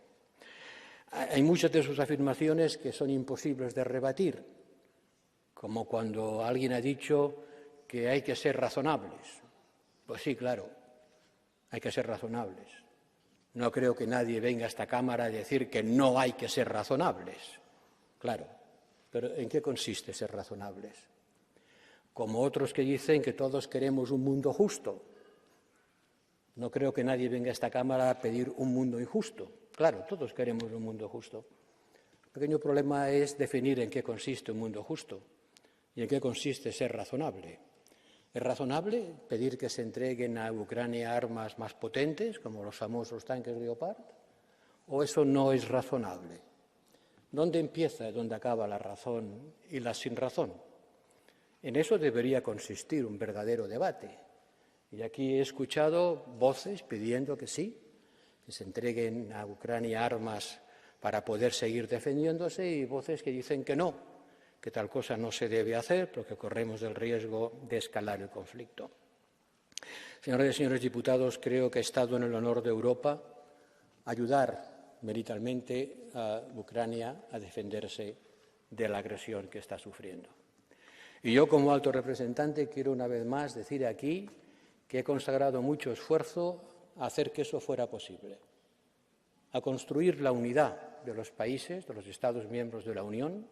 Hay muchas de sus afirmaciones que son imposibles de rebatir, como cuando alguien ha dicho que hay que ser razonables. Pues sí, claro, hay que ser razonables. No creo que nadie venga a esta Cámara a decir que no hay que ser razonables. Claro, pero ¿en qué consiste ser razonables? Como otros que dicen que todos queremos un mundo justo. No creo que nadie venga a esta Cámara a pedir un mundo injusto. Claro, todos queremos un mundo justo. El pequeño problema es definir en qué consiste un mundo justo y en qué consiste ser razonable. ¿Es razonable pedir que se entreguen a Ucrania armas más potentes, como los famosos tanques Leopard? ¿O eso no es razonable? ¿Dónde empieza y dónde acaba la razón y la sinrazón? En eso debería consistir un verdadero debate. Y aquí he escuchado voces pidiendo que sí, que se entreguen a Ucrania armas para poder seguir defendiéndose, y voces que dicen que no, que tal cosa no se debe hacer porque corremos el riesgo de escalar el conflicto. Señoras y señores diputados, creo que ha estado en el honor de Europa ayudar militarmente a Ucrania a defenderse de la agresión que está sufriendo. Y yo, como alto representante, quiero una vez más decir aquí que he consagrado mucho esfuerzo a hacer que eso fuera posible, a construir la unidad de los países, de los Estados miembros de la Unión,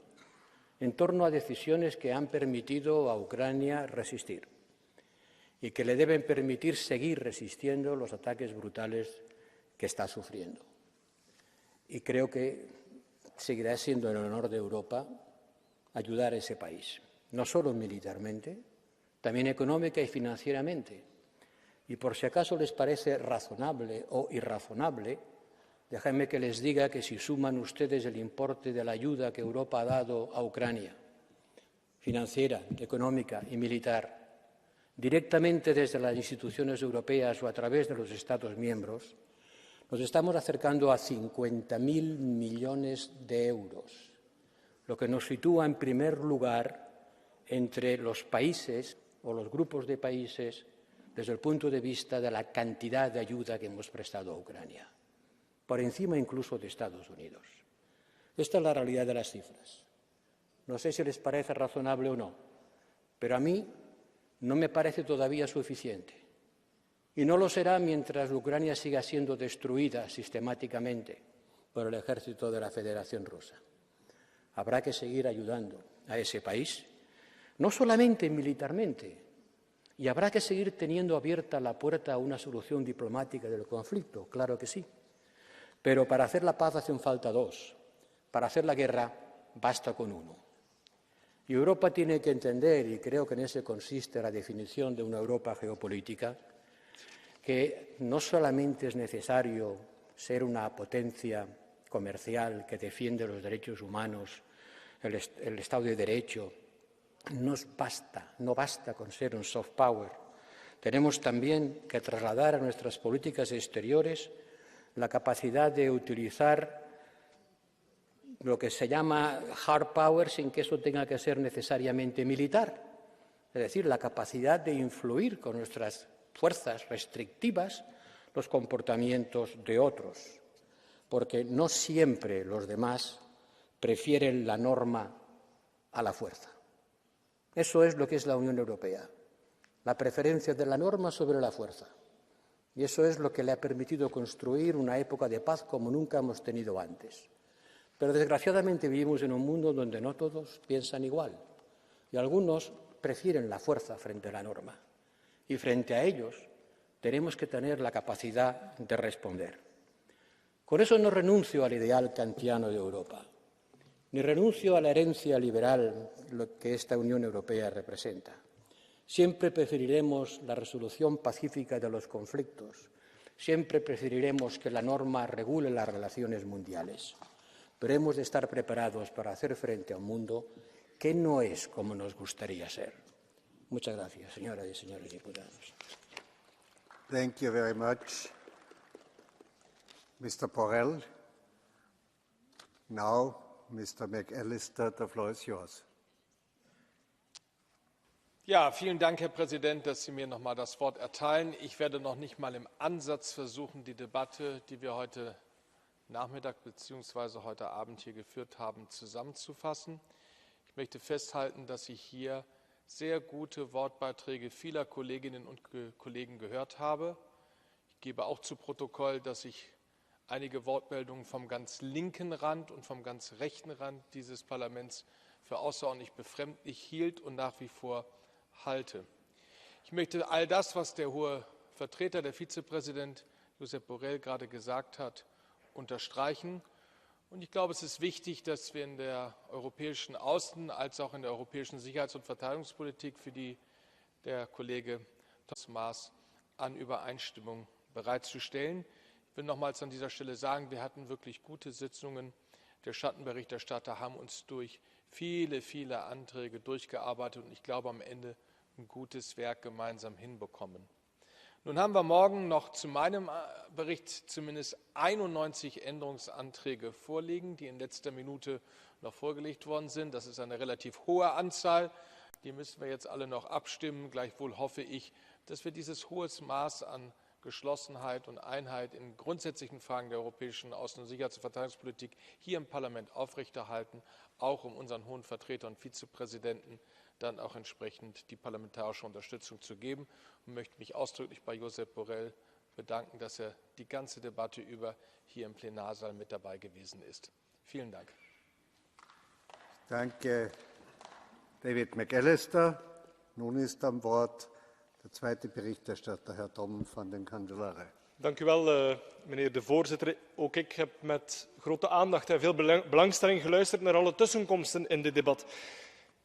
en torno a decisiones que han permitido a Ucrania resistir y que le deben permitir seguir resistiendo los ataques brutales que está sufriendo. Y creo que seguirá siendo en honor de Europa ayudar a ese país, no solo militarmente, también económica y financieramente. Y por si acaso les parece razonable o irrazonable, déjenme que les diga que si suman ustedes el importe de la ayuda que Europa ha dado a Ucrania, financiera, económica y militar, directamente desde las instituciones europeas o a través de los Estados miembros, nos estamos acercando a 50.000 millones de euros, lo que nos sitúa en primer lugar entre los países o los grupos de países desde el punto de vista de la cantidad de ayuda que hemos prestado a Ucrania, por encima incluso de Estados Unidos. Esta es la realidad de las cifras. No sé si les parece razonable o no, pero a mí no me parece todavía suficiente. Y no lo será mientras Ucrania siga siendo destruida sistemáticamente por el ejército de la Federación Rusa. Habrá que seguir ayudando a ese país, no solamente militarmente, y habrá que seguir teniendo abierta la puerta a una solución diplomática del conflicto, claro que sí. Pero para hacer la paz hacen falta dos. Para hacer la guerra basta con uno. Y Europa tiene que entender, y creo que en eso consiste la definición de una Europa geopolítica, que no solamente es necesario ser una potencia comercial que defiende los derechos humanos, el Estado de Derecho, no basta con ser un soft power. Tenemos también que trasladar a nuestras políticas exteriores la capacidad de utilizar lo que se llama hard power sin que eso tenga que ser necesariamente militar. Es decir, la capacidad de influir con nuestras fuerzas restrictivas los comportamientos de otros, porque no siempre los demás prefieren la norma a la fuerza. Eso es lo que es la Unión Europea, la preferencia de la norma sobre la fuerza. Y eso es lo que le ha permitido construir una época de paz como nunca hemos tenido antes. Pero desgraciadamente vivimos en un mundo donde no todos piensan igual y algunos prefieren la fuerza frente a la norma. Y frente a ellos tenemos que tener la capacidad de responder. Con eso no renuncio al ideal kantiano de Europa, ni renuncio a la herencia liberal que esta Unión Europea representa. Siempre preferiremos la resolución pacífica de los conflictos, siempre preferiremos que la norma regule las relaciones mundiales, pero hemos de estar preparados para hacer frente a un mundo que no es como nos gustaría ser. Muchas gracias, señoras y señores diputados. Thank you very much. Mr. Borrell. Now, Mr. McAllister, the floor is yours. Ja, vielen Dank, Herr Präsident, dass Sie mir noch mal das Wort erteilen. Ich werde noch nicht mal im Ansatz versuchen, die Debatte, die wir heute Nachmittag bzw. heute Abend hier geführt haben, zusammenzufassen. Ich möchte festhalten, dass ich hier sehr gute Wortbeiträge vieler Kolleginnen und Kollegen gehört habe. Ich gebe auch zu Protokoll, dass ich einige Wortmeldungen vom ganz linken Rand und vom ganz rechten Rand dieses Parlaments für außerordentlich befremdlich hielt und nach wie vor halte. Ich möchte all das, was der hohe Vertreter, der Vizepräsident Josep Borrell gerade gesagt hat, unterstreichen. Und ich glaube, es ist wichtig, dass wir in der europäischen Außen- als auch in der europäischen Sicherheits- und Verteidigungspolitik, für die der Kollege Thomas Maas an Übereinstimmung bereitzustellen. Ich will nochmals an dieser Stelle sagen, wir hatten wirklich gute Sitzungen. Der Schattenberichterstatter haben uns durch viele, viele Anträge durchgearbeitet und ich glaube, am Ende ein gutes Werk gemeinsam hinbekommen. Nun haben wir morgen noch zu meinem Bericht zumindest 91 Änderungsanträge vorliegen, die in letzter Minute noch vorgelegt worden sind. Das ist eine relativ hohe Anzahl. Die müssen wir jetzt alle noch abstimmen. Gleichwohl hoffe ich, dass wir dieses hohe Maß an Geschlossenheit und Einheit in grundsätzlichen Fragen der europäischen Außen- und Sicherheits- und Verteidigungspolitik hier im Parlament aufrechterhalten, auch um unseren hohen Vertreter und Vizepräsidenten dann auch entsprechend die parlamentarische Unterstützung zu geben und möchte mich ausdrücklich bei Josep Borrell bedanken, dass er die ganze Debatte über hier im Plenarsaal mit dabei gewesen ist. Vielen Dank. Danke, David McAllister. Nun ist am Wort der zweite Berichterstatter, Herr Tom van den Candelare. Dank u wel, meneer de voorzitter. Ook ik heb met grote aandacht en veel belangstelling geluisterd naar alle tussenkomsten in dit debat.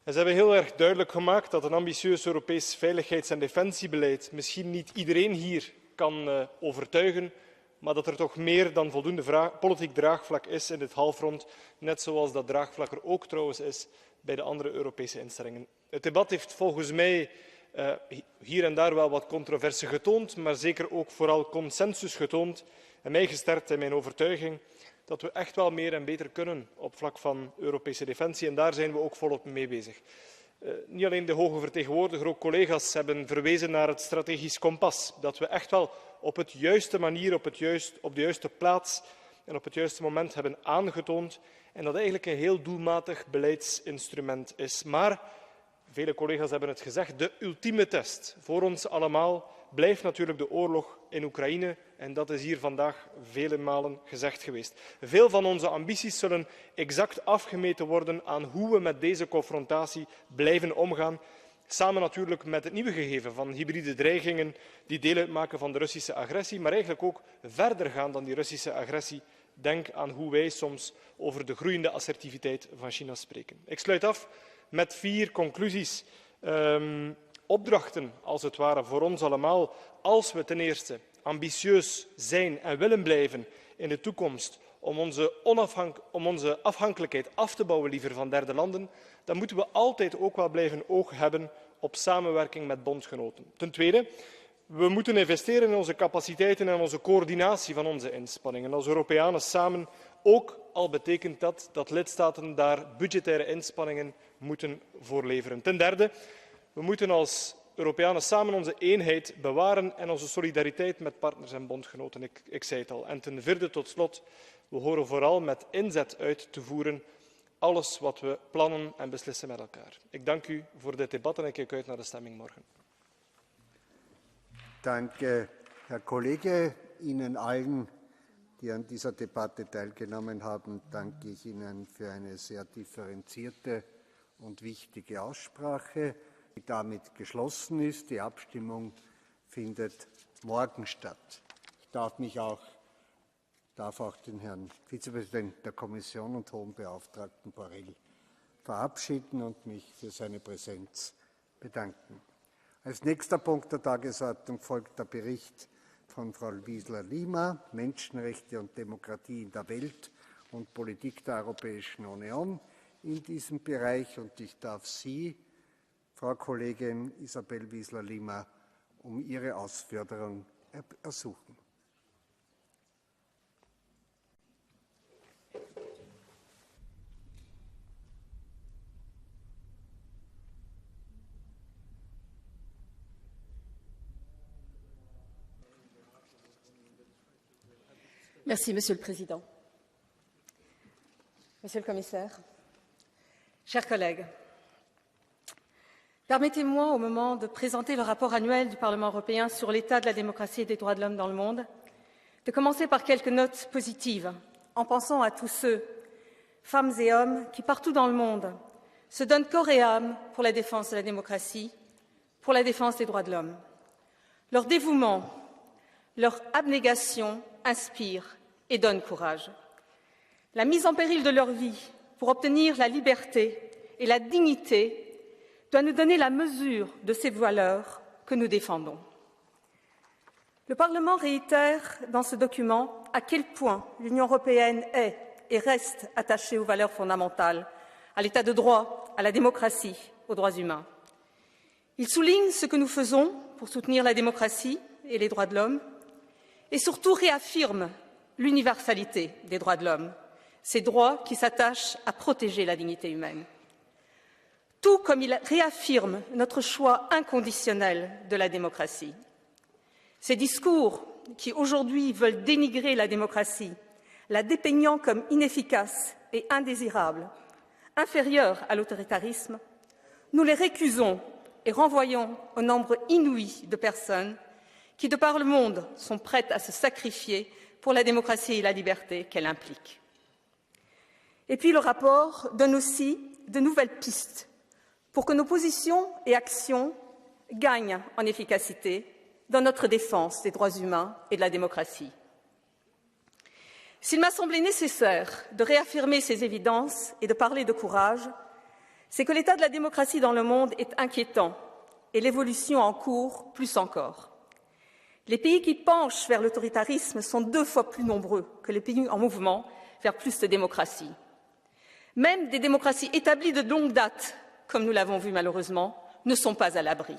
En ze hebben heel erg duidelijk gemaakt dat een ambitieus Europees veiligheids- en defensiebeleid misschien niet iedereen hier kan overtuigen, maar dat er toch meer dan voldoende politiek draagvlak is in dit halfrond, net zoals dat draagvlak er ook trouwens is bij de andere Europese instellingen. Het debat heeft volgens mij hier en daar wel wat controverse getoond, maar zeker ook vooral consensus getoond en mij gesterkt in mijn overtuiging dat we echt wel meer en beter kunnen op vlak van Europese defensie en daar zijn we ook volop mee bezig. Niet alleen de hoge vertegenwoordiger, ook collega's hebben verwezen naar het strategisch kompas, dat we echt wel op de juiste manier, op de juiste plaats en op het juiste moment hebben aangetoond en dat eigenlijk een heel doelmatig beleidsinstrument is. Maar, vele collega's hebben het gezegd, de ultieme test voor ons allemaal blijft natuurlijk de oorlog in Oekraïne en dat is hier vandaag vele malen gezegd geweest. Veel van onze ambities zullen exact afgemeten worden aan hoe we met deze confrontatie blijven omgaan, samen natuurlijk met het nieuwe gegeven van hybride dreigingen die deel uitmaken van de Russische agressie, maar eigenlijk ook verder gaan dan die Russische agressie. Denk aan hoe wij soms over de groeiende assertiviteit van China spreken. Ik sluit af met 4 conclusies. Opdrachten, als het ware, voor ons allemaal, als we ten eerste ambitieus zijn en willen blijven in de toekomst om onze afhankelijkheid af te bouwen liever van derde landen, dan moeten we altijd ook wel blijven oog hebben op samenwerking met bondgenoten. Ten tweede, we moeten investeren in onze capaciteiten en onze coördinatie van onze inspanningen als Europeanen samen, ook al betekent dat dat lidstaten daar budgettaire inspanningen moeten voor leveren. Ten derde, we moeten als Europeanen samen onze eenheid bewaren en onze solidariteit met partners en bondgenoten. Ik zei het al. En ten vierde, tot slot, we horen vooral met inzet uit te voeren alles wat we plannen en beslissen met elkaar. Ik dank u voor dit debat en ik kijk uit naar de stemming morgen. Danke, Herr Kollege. Ihnen allen, die an dieser Debatte teilgenommen haben, danke ich Ihnen für eine sehr differenzierte und wichtige Aussprache, die damit geschlossen ist. Die Abstimmung findet morgen statt. Ich darf auch den Herrn Vizepräsidenten der Kommission und Hohen Beauftragten Borrell verabschieden und mich für seine Präsenz bedanken. Als nächster Punkt der Tagesordnung folgt der Bericht von Frau Wiesler-Lima, Menschenrechte und Demokratie in der Welt und Politik der Europäischen Union in diesem Bereich. Und ich darf Sie, Frau Kollegin Isabel Wiesler-Lima, um Ihre Ausführung ersuchen. Merci, Monsieur le Président. Monsieur le Commissaire, chers collègues, permettez-moi, au moment de présenter le rapport annuel du Parlement européen sur l'état de la démocratie et des droits de l'homme dans le monde, de commencer par quelques notes positives, en pensant à tous ceux, femmes et hommes, qui partout dans le monde se donnent corps et âme pour la défense de la démocratie, pour la défense des droits de l'homme. Leur dévouement, leur abnégation inspire et donne courage. La mise en péril de leur vie pour obtenir la liberté et la dignité doit nous donner la mesure de ces valeurs que nous défendons. Le Parlement réitère dans ce document à quel point l'Union européenne est et reste attachée aux valeurs fondamentales, à l'état de droit, à la démocratie, aux droits humains. Il souligne ce que nous faisons pour soutenir la démocratie et les droits de l'homme et surtout réaffirme l'universalité des droits de l'homme, ces droits qui s'attachent à protéger la dignité humaine. Tout comme il réaffirme notre choix inconditionnel de la démocratie. Ces discours qui aujourd'hui veulent dénigrer la démocratie, la dépeignant comme inefficace et indésirable, inférieure à l'autoritarisme, nous les récusons et renvoyons au nombre inouï de personnes qui, de par le monde, sont prêtes à se sacrifier pour la démocratie et la liberté qu'elle implique. Et puis le rapport donne aussi de nouvelles pistes pour que nos positions et actions gagnent en efficacité dans notre défense des droits humains et de la démocratie. S'il m'a semblé nécessaire de réaffirmer ces évidences et de parler de courage, c'est que l'état de la démocratie dans le monde est inquiétant et l'évolution en cours plus encore. Les pays qui penchent vers l'autoritarisme sont 2 fois plus nombreux que les pays en mouvement vers plus de démocratie. Même des démocraties établies de longue date, comme nous l'avons vu malheureusement, ne sont pas à l'abri.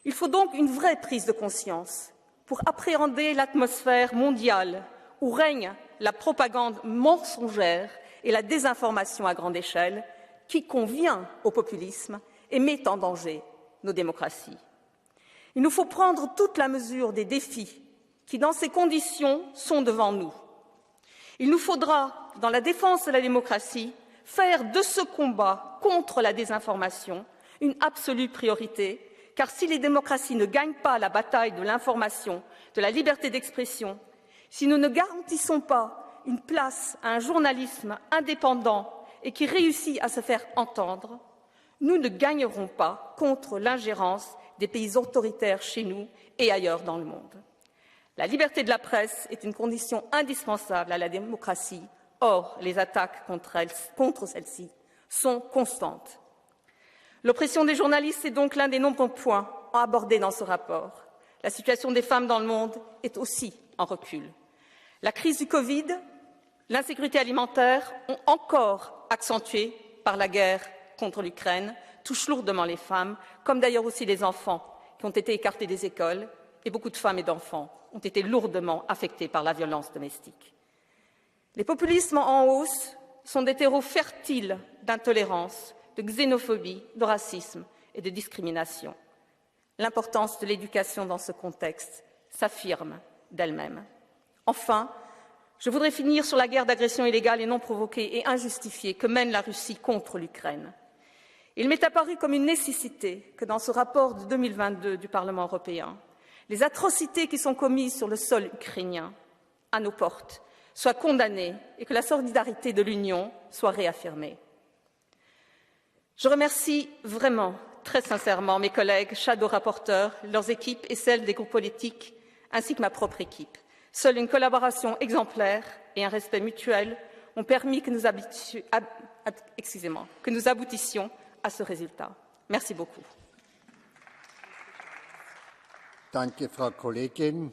Il faut donc une vraie prise de conscience pour appréhender l'atmosphère mondiale où règne la propagande mensongère et la désinformation à grande échelle qui convient au populisme et met en danger nos démocraties. Il nous faut prendre toute la mesure des défis qui, dans ces conditions, sont devant nous. Il nous faudra, dans la défense de la démocratie, faire de ce combat contre la désinformation une absolue priorité, car si les démocraties ne gagnent pas la bataille de l'information, de la liberté d'expression, si nous ne garantissons pas une place à un journalisme indépendant et qui réussit à se faire entendre, nous ne gagnerons pas contre l'ingérence des pays autoritaires chez nous et ailleurs dans le monde. La liberté de la presse est une condition indispensable à la démocratie. Or, les attaques contre celle-ci sont constantes. L'oppression des journalistes est donc l'un des nombreux points abordés dans ce rapport. La situation des femmes dans le monde est aussi en recul. La crise du Covid, l'insécurité alimentaire ont encore accentué par la guerre contre l'Ukraine, touchent lourdement les femmes, comme d'ailleurs aussi les enfants qui ont été écartés des écoles, et beaucoup de femmes et d'enfants ont été lourdement affectés par la violence domestique. Les populismes en hausse sont des terreaux fertiles d'intolérance, de xénophobie, de racisme et de discrimination. L'importance de l'éducation dans ce contexte s'affirme d'elle-même. Enfin, je voudrais finir sur la guerre d'agression illégale et non provoquée et injustifiée que mène la Russie contre l'Ukraine. Il m'est apparu comme une nécessité que dans ce rapport de 2022 du Parlement européen, les atrocités qui sont commises sur le sol ukrainien, à nos portes, soient condamnées et que la solidarité de l'Union soit réaffirmée. Je remercie vraiment, très sincèrement, mes collègues shadow rapporteurs, leurs équipes et celles des groupes politiques, ainsi que ma propre équipe. Seule une collaboration exemplaire et un respect mutuel ont permis que nous aboutissions à ce résultat. Merci beaucoup. Danke, Frau Kollegin.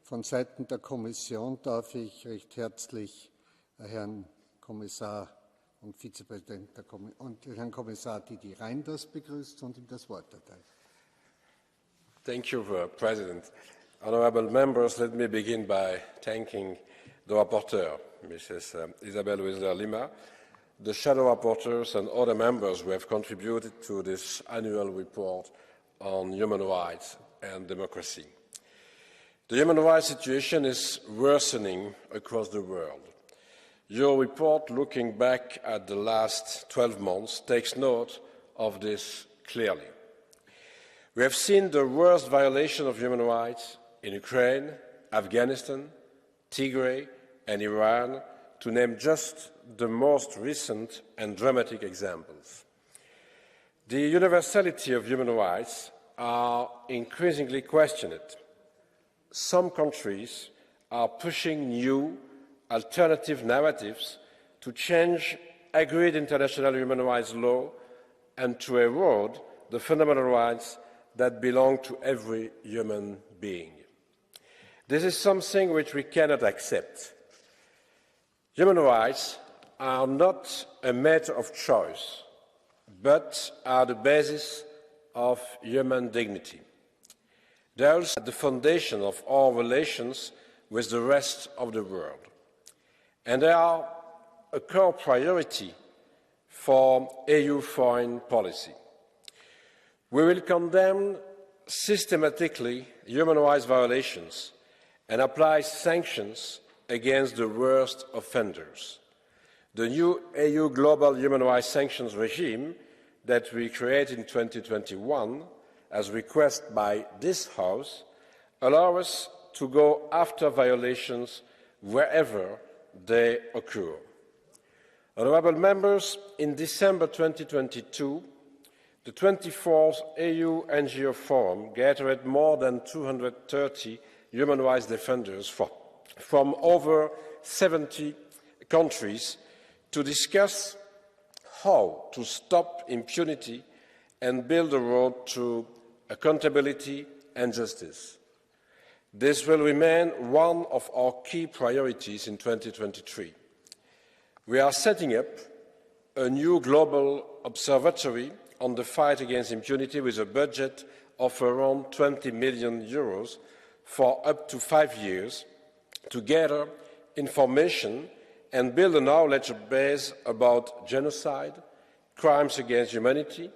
Von Seiten der Kommission darf ich recht herzlich Herrn Kommissar und Vizepräsident und Herrn Kommissar Didier Reynders begrüßen und ihm das Wort erteilen. Thank you, President. Honourable members, let me begin by thanking the rapporteur, Mrs. Isabel Wiesler-Lima, the shadow rapporteurs and other members who have contributed to this annual report on human rights and democracy. The human rights situation is worsening across the world. Your report, looking back at the last 12 months, takes note of this clearly. We have seen the worst violation of human rights in Ukraine, Afghanistan, Tigray and Iran, to name just the most recent and dramatic examples. The universality of human rights are increasingly questioned. Some countries are pushing new alternative narratives to change agreed international human rights law and to erode the fundamental rights that belong to every human being. This is something which we cannot accept. Human rights are not a matter of choice, but are the basis of human dignity. They are also at the foundation of our relations with the rest of the world. And they are a core priority for EU foreign policy. We will condemn systematically human rights violations and apply sanctions against the worst offenders. The new EU Global Human Rights Sanctions regime that we created in 2021, as requested by this House, allows us to go after violations wherever they occur. Honourable members, in December 2022, the 24th EU NGO Forum gathered more than 230 human rights defenders from over 70 countries to discuss how to stop impunity and build a road to accountability and justice. This will remain one of our key priorities in 2023. We are setting up a new global observatory on the fight against impunity with a budget of around 20 million euros for up to 5 years to gather information and build a knowledge base about genocide, crimes against humanity,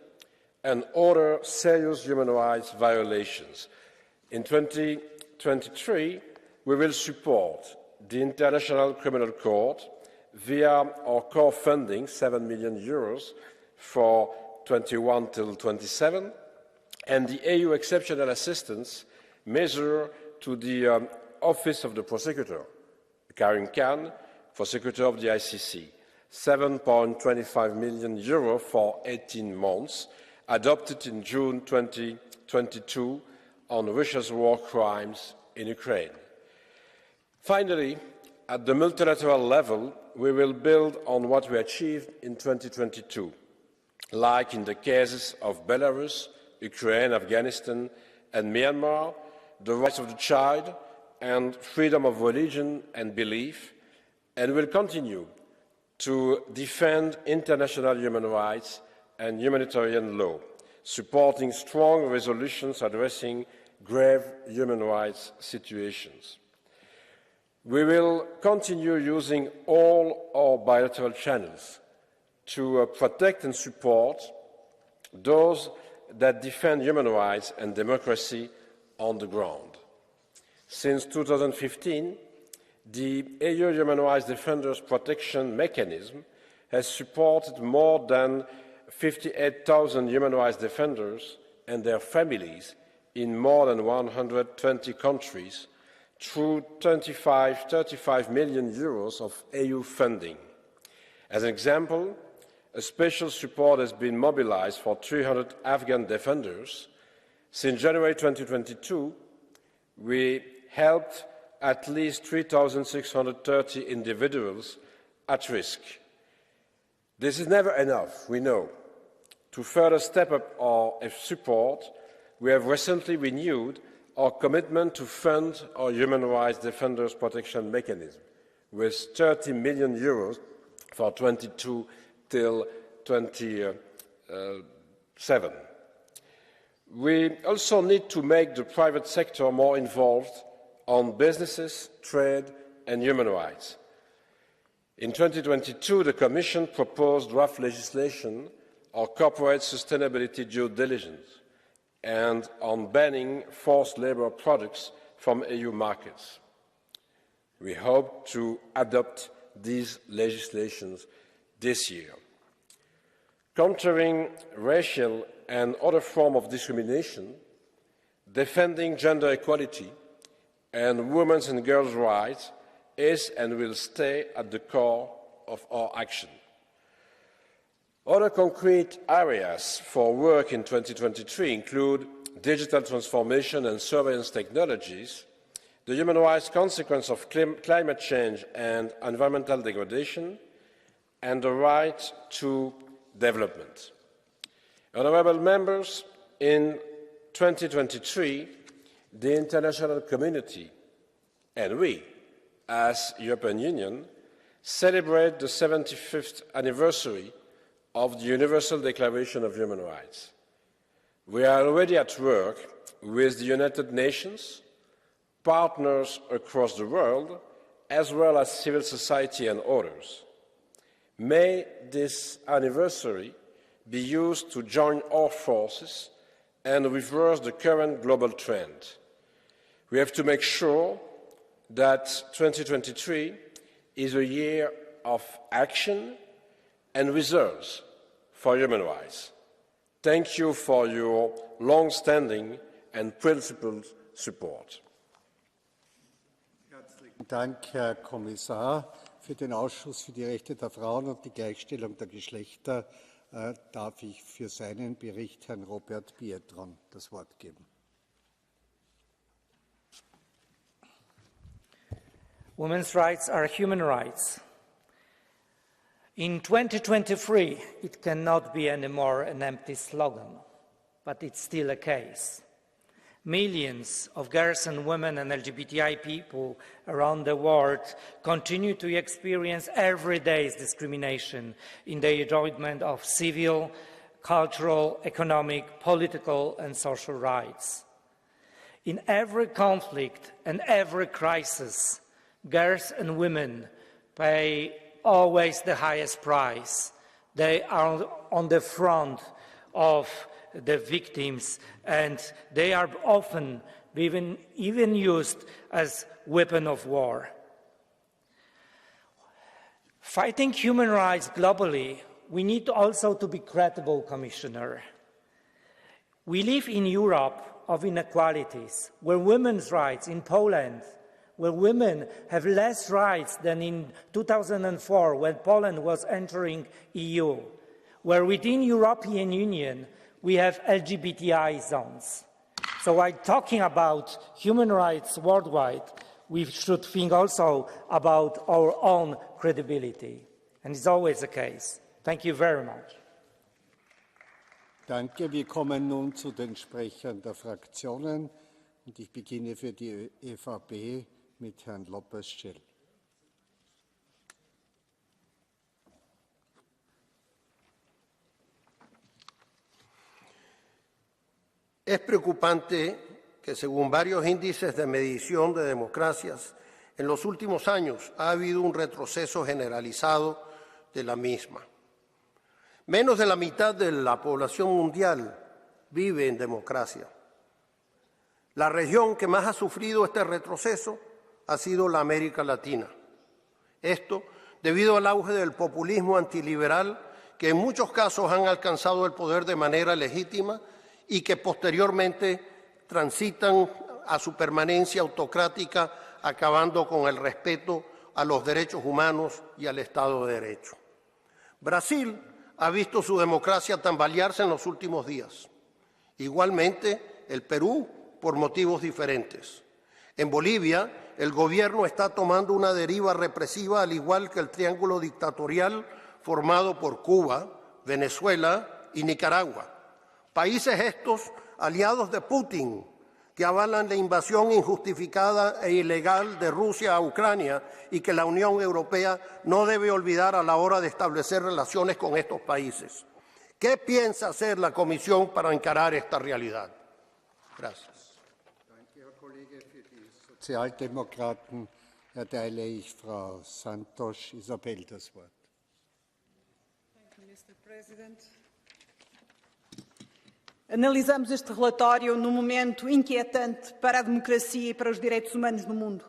and other serious human rights violations. In 2023, we will support the International Criminal Court via our core funding, 7 million euros for 21 till 27, and the EU exceptional assistance measure to the Office of the Prosecutor, Karim Khan, Prosecutor of the ICC, 7.25 million euro for 18 months, adopted in June 2022 on Russia's war crimes in Ukraine. Finally, at the multilateral level, we will build on what we achieved in 2022, like in the cases of Belarus, Ukraine, Afghanistan, and Myanmar, the rights of the child and freedom of religion and belief, and will continue to defend international human rights and humanitarian law, supporting strong resolutions addressing grave human rights situations. We will continue using all our bilateral channels to protect and support those that defend human rights and democracy on the ground. Since 2015, the EU Human Rights Defenders Protection Mechanism has supported more than 58,000 human rights defenders and their families in more than 120 countries through 35 million euros of EU funding. As an example, a special support has been mobilized for 300 Afghan defenders. Since January 2022, we helped at least 3,630 individuals at risk. This is never enough, we know. To further step up our support, we have recently renewed our commitment to fund our Human Rights Defenders Protection Mechanism with 30 million euros for 22 till 27. We also need to make the private sector more involved on businesses, trade and human rights. In 2022, the Commission proposed draft legislation on corporate sustainability due diligence and on banning forced labour products from EU markets. We hope to adopt these legislations this year. Countering racial and other forms of discrimination, defending gender equality and women's and girls' rights is and will stay at the core of our action. Other concrete areas for work in 2023 include digital transformation and surveillance technologies, the human rights consequence of climate change and environmental degradation, and the right to development. Honourable members, in 2023, the international community and we, as European Union, celebrate the 75th anniversary of the Universal Declaration of Human Rights. We are already at work with the United Nations, partners across the world, as well as civil society and others. May this anniversary be used to join our forces and reverse the current global trend. We have to make sure that 2023 is a year of action and results for human rights. Thank you for your long-standing and principled support. Herzlichen Dank, Herr Kommissar. Für den Ausschuss für die Rechte der Frauen und die Gleichstellung der Geschlechter darf ich für seinen Bericht Herrn Robert Biedron das Wort geben. Women's rights are human rights. In 2023, it cannot be anymore an empty slogan, but it's still a case. Millions of girls and women and LGBTI people around the world continue to experience every day's discrimination in the enjoyment of civil, cultural, economic, political, and social rights. In every conflict and every crisis, girls and women pay always the highest price. They are on the front of the victims, and they are often even used as weapon of war. Fighting human rights globally, we need also to be credible, Commissioner. We live in Europe of inequalities, where women's rights in Poland, where women have less rights than in 2004 when Poland was entering EU, where within European Union we have LGBTI zones. So while talking about human rights worldwide, we should think also about our own credibility. And it's always the case. Thank you very much. Danke. Wir kommen nun zu den Sprechern der Fraktionen. Und ich beginne für die ÖVP mit Herrn López-Schell. Es preocupante que, según varios índices de medición de democracias, en los últimos años ha habido un retroceso generalizado de la misma. Menos de la mitad de la población mundial vive en democracia. La región que más ha sufrido este retroceso ha sido la América Latina. Esto debido al auge del populismo antiliberal que en muchos casos han alcanzado el poder de manera legítima y que posteriormente transitan a su permanencia autocrática, acabando con el respeto a los derechos humanos y al Estado de Derecho. Brasil ha visto su democracia tambalearse en los últimos días. Igualmente, el Perú, por motivos diferentes. En Bolivia, el gobierno está tomando una deriva represiva, al igual que el triángulo dictatorial formado por Cuba, Venezuela y Nicaragua. Países estos aliados de Putin, que avalan la invasión injustificada e ilegal de Rusia a Ucrania y que la Unión Europea no debe olvidar a la hora de establecer relaciones con estos países. ¿Qué piensa hacer la Comisión para encarar esta realidad? Gracias. Danke, Herr Kollege. Für die Sozialdemokraten erteile ich Frau Santos Isabel das Wort. Thank you, Mr. President. Analisamos este relatório num momento inquietante para a democracia e para os direitos humanos no mundo.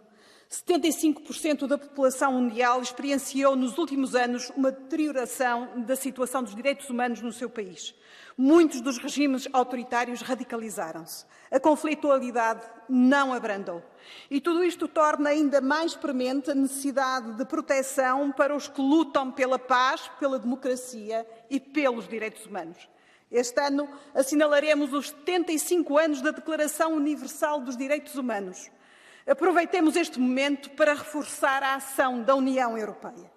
75% da população mundial experienciou nos últimos anos uma deterioração da situação dos direitos humanos no seu país. Muitos dos regimes autoritários radicalizaram-se. A conflitualidade não abrandou. E tudo isto torna ainda mais premente a necessidade de proteção para os que lutam pela paz, pela democracia e pelos direitos humanos. Este ano assinalaremos os 75 anos da Declaração Universal dos Direitos Humanos. Aproveitemos este momento para reforçar a ação da União Europeia.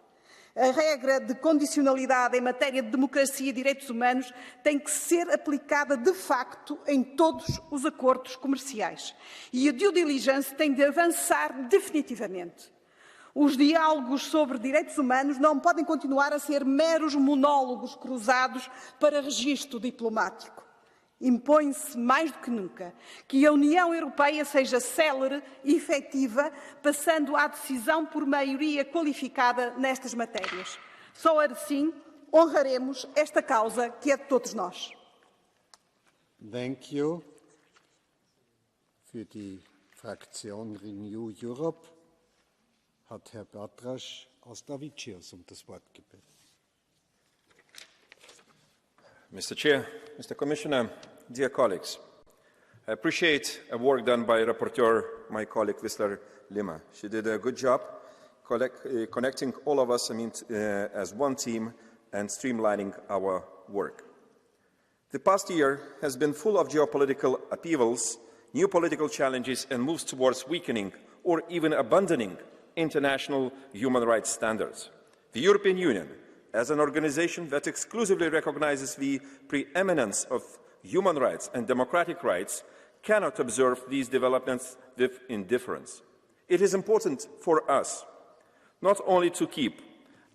A regra de condicionalidade em matéria de democracia e direitos humanos tem que ser aplicada de facto em todos os acordos comerciais. E a due diligence tem de avançar definitivamente. Os diálogos sobre direitos humanos não podem continuar a ser meros monólogos cruzados para registro diplomático. Impõe-se mais do que nunca que a União Europeia seja célere e efetiva, passando à decisão por maioria qualificada nestas matérias. Só assim honraremos esta causa que é de todos nós. Thank you. Für die Fraktion Renew Europe hat Herr Bartras Austavicius das Wort gebeten. Mr. Chair, Mr. Commissioner, dear colleagues, I appreciate the work done by Rapporteur, my colleague Wiesler Lima. She did a good job connecting all of us as one team and streamlining our work. The past year has been full of geopolitical upheavals, new political challenges and moves towards weakening or even abandoning international human rights standards. The European Union as an organization that exclusively recognizes the preeminence of human rights and democratic rights, cannot observe these developments with indifference. It is important for us not only to keep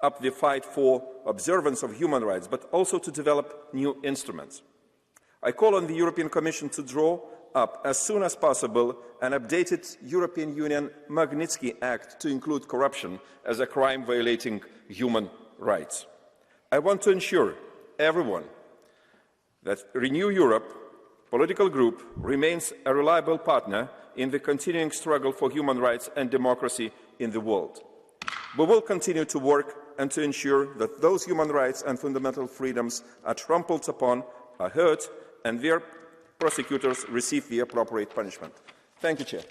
up the fight for observance of human rights, but also to develop new instruments. I call on the European Commission to draw up as soon as possible an updated European Union Magnitsky Act to include corruption as a crime violating human rights. I want to ensure everyone that Renew Europe political group remains a reliable partner in the continuing struggle for human rights and democracy in the world. We will continue to work and to ensure that those human rights and fundamental freedoms are trampled upon, are hurt, and their prosecutors receive the appropriate punishment. Thank you, Chair.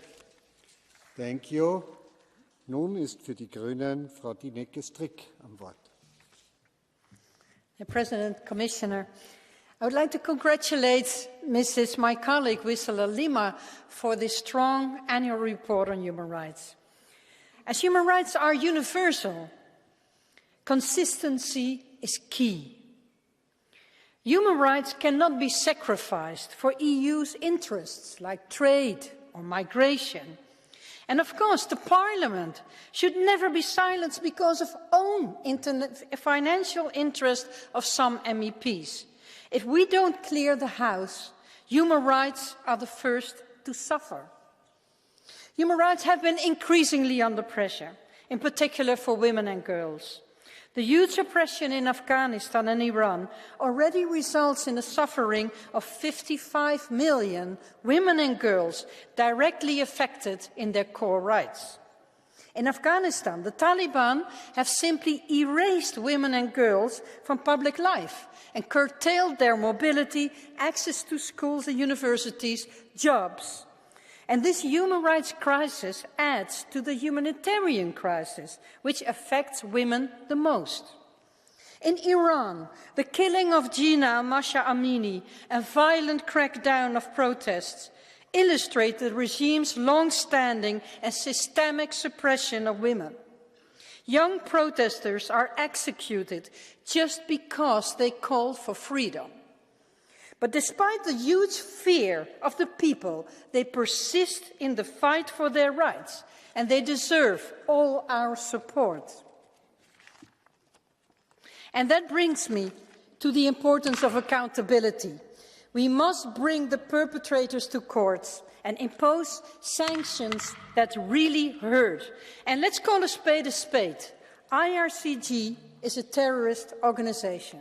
Thank you. Nun ist für die Grünen Frau Dineke-Strick am Wort. Herr President, Commissioner, I would like to congratulate my colleague Gisela Lima for this strong annual report on human rights. As human rights are universal, consistency is key. Human rights cannot be sacrificed for EU's interests like trade or migration. And of course, the Parliament should never be silenced because of own financial interest of some MEPs. If we don't clear the House, human rights are the first to suffer. Human rights have been increasingly under pressure, in particular for women and girls. The huge oppression in Afghanistan and Iran already results in the suffering of 55 million women and girls directly affected in their core rights. In Afghanistan, the Taliban have simply erased women and girls from public life and curtailed their mobility, access to schools and universities, jobs. And this human rights crisis adds to the humanitarian crisis, which affects women the most. In Iran, the killing of Jina Mahsa Amini and violent crackdown of protests illustrate the regime's long-standing and systemic suppression of women. Young protesters are executed just because they called for freedom. But despite the huge fear of the people, they persist in the fight for their rights, and they deserve all our support. And that brings me to the importance of accountability. We must bring the perpetrators to court and impose sanctions that really hurt. And let's call a spade a spade. IRCG is a terrorist organization.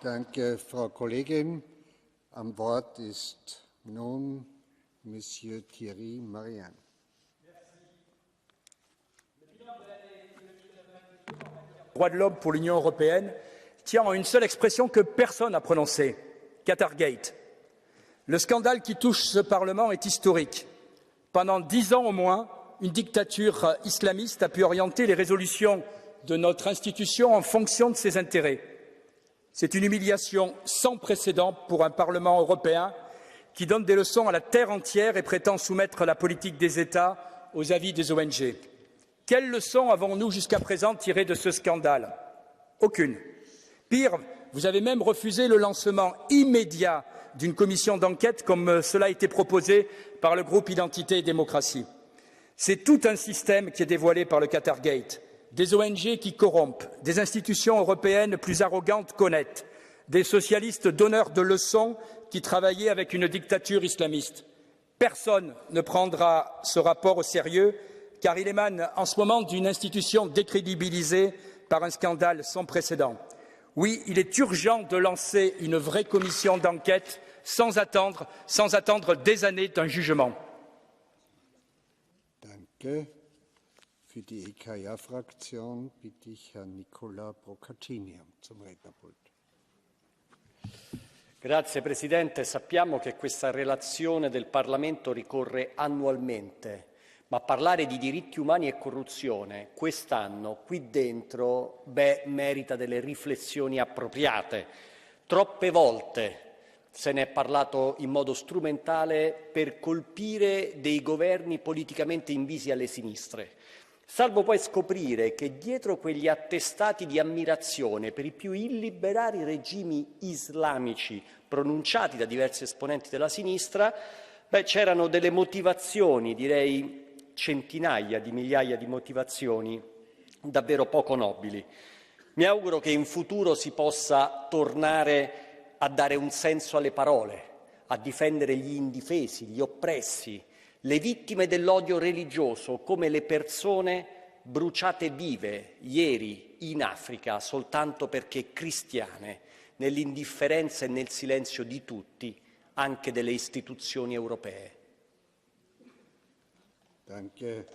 Danke, Frau Kollegin. Am Wort ist nun Monsieur Thierry Marianne. Droits de l'homme pour l'Union européenne tient en une seule expression que personne n'a prononcée, Qatargate. Le scandale qui touche ce Parlement est historique. Pendant 10 ans au moins, une dictature islamiste a pu orienter les résolutions de notre institution en fonction de ses intérêts. C'est une humiliation sans précédent pour un Parlement européen qui donne des leçons à la terre entière et prétend soumettre la politique des États aux avis des ONG. Quelles leçons avons-nous jusqu'à présent tirées de ce scandale? Aucune. Pire, vous avez même refusé le lancement immédiat d'une commission d'enquête comme cela a été proposé par le groupe Identité et démocratie. C'est tout un système qui est dévoilé par le Qatargate. Des ONG qui corrompent, des institutions européennes plus arrogantes qu'honnêtes, des socialistes donneurs de leçons qui travaillaient avec une dictature islamiste. Personne ne prendra ce rapport au sérieux car il émane en ce moment d'une institution décrédibilisée par un scandale sans précédent. Oui, il est urgent de lancer une vraie commission d'enquête sans attendre des années d'un jugement. Danke. Für die EKR-Fraktion bitte ich Herrn Nicola Procaccini zum Rednerpult. Grazie Presidente. Sappiamo che questa relazione del Parlamento ricorre annualmente, ma parlare di diritti umani e corruzione quest'anno qui dentro merita delle riflessioni appropriate. Troppe volte se ne è parlato in modo strumentale per colpire dei governi politicamente invisi alle sinistre. salvo poi scoprire che dietro quegli attestati di ammirazione per i più illiberali regimi islamici pronunciati da diversi esponenti della sinistra, c'erano delle motivazioni, direi centinaia di migliaia di motivazioni davvero poco nobili. Mi auguro che in futuro si possa tornare a dare un senso alle parole, a difendere gli indifesi, gli oppressi, le vittime dell'odio religioso come le persone bruciate vive ieri in Africa soltanto perché cristiane, nell'indifferenza e nel silenzio di tutti, anche delle istituzioni europee. Danke,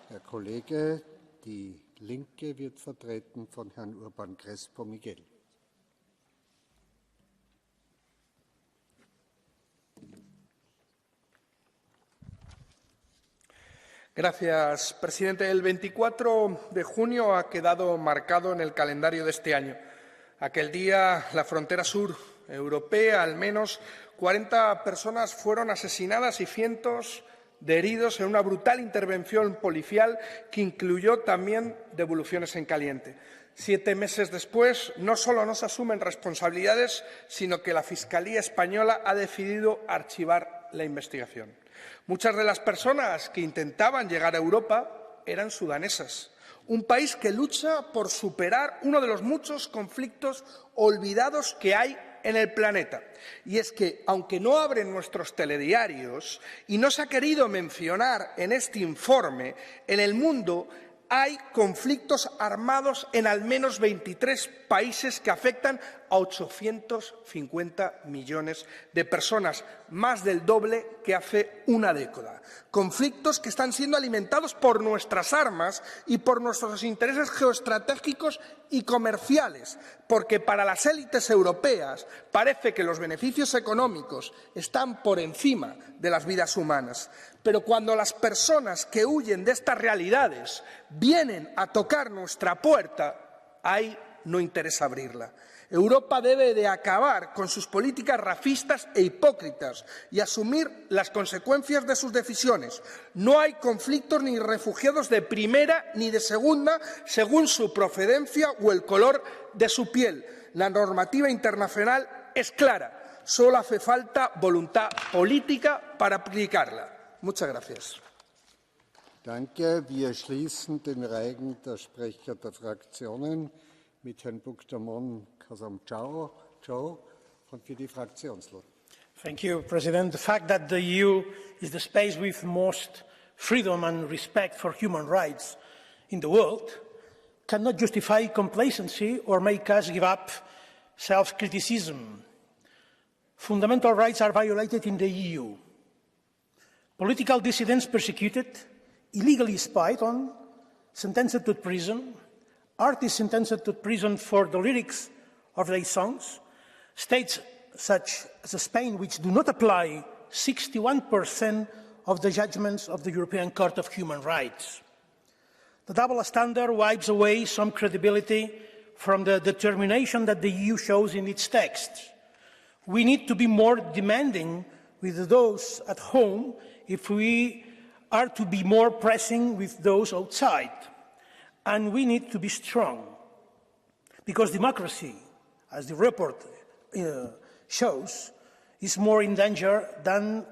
Herr Kollege. Die Linke wird vertreten von Herrn Urban Crespo Miguel. Gracias, presidente. El 24 de junio ha quedado marcado en el calendario de este año. Aquel día, la frontera sur europea, al menos 40 personas fueron asesinadas y cientos de heridos en una brutal intervención policial que incluyó también devoluciones en caliente. 7 meses después, no solo no se asumen responsabilidades, sino que la Fiscalía española ha decidido archivar la investigación. Muchas de las personas que intentaban llegar a Europa eran sudanesas, un país que lucha por superar uno de los muchos conflictos olvidados que hay en el planeta. Y es que, aunque no abren nuestros telediarios y no se ha querido mencionar en este informe, en el mundo hay conflictos armados en al menos 23 países que afectan a 850 millones de personas, más del doble que hace una década. Conflictos que están siendo alimentados por nuestras armas y por nuestros intereses geoestratégicos y comerciales, porque para las élites europeas parece que los beneficios económicos están por encima de las vidas humanas. Pero cuando las personas que huyen de estas realidades vienen a tocar nuestra puerta, ahí no interesa abrirla. Europa debe de acabar con sus políticas racistas e hipócritas y asumir las consecuencias de sus decisiones. No hay conflictos ni refugiados de primera ni de segunda según su procedencia o el color de su piel. La normativa internacional es clara. Solo hace falta voluntad política para aplicarla. Muchas gracias. Danke. Wir schließen den Reigen der Sprecher der Fraktionen mit Herrn Buchtermann Kasam-Chao und für die Fraktionslosen. Thank you, President. The fact that the EU is the space with most freedom and respect for human rights in the world cannot justify complacency or make us give up self-criticism. Fundamental rights are violated in the EU. Political dissidents persecuted, illegally spied on, sentenced to prison, artists sentenced to prison for the lyrics of their songs, states such as Spain, which do not apply 61% of the judgments of the European Court of Human Rights. The double standard wipes away some credibility from the determination that the EU shows in its texts. We need to be more demanding with those at home if we are to be more pressing with those outside. And we need to be strong, because democracy, as the report shows, is more in danger than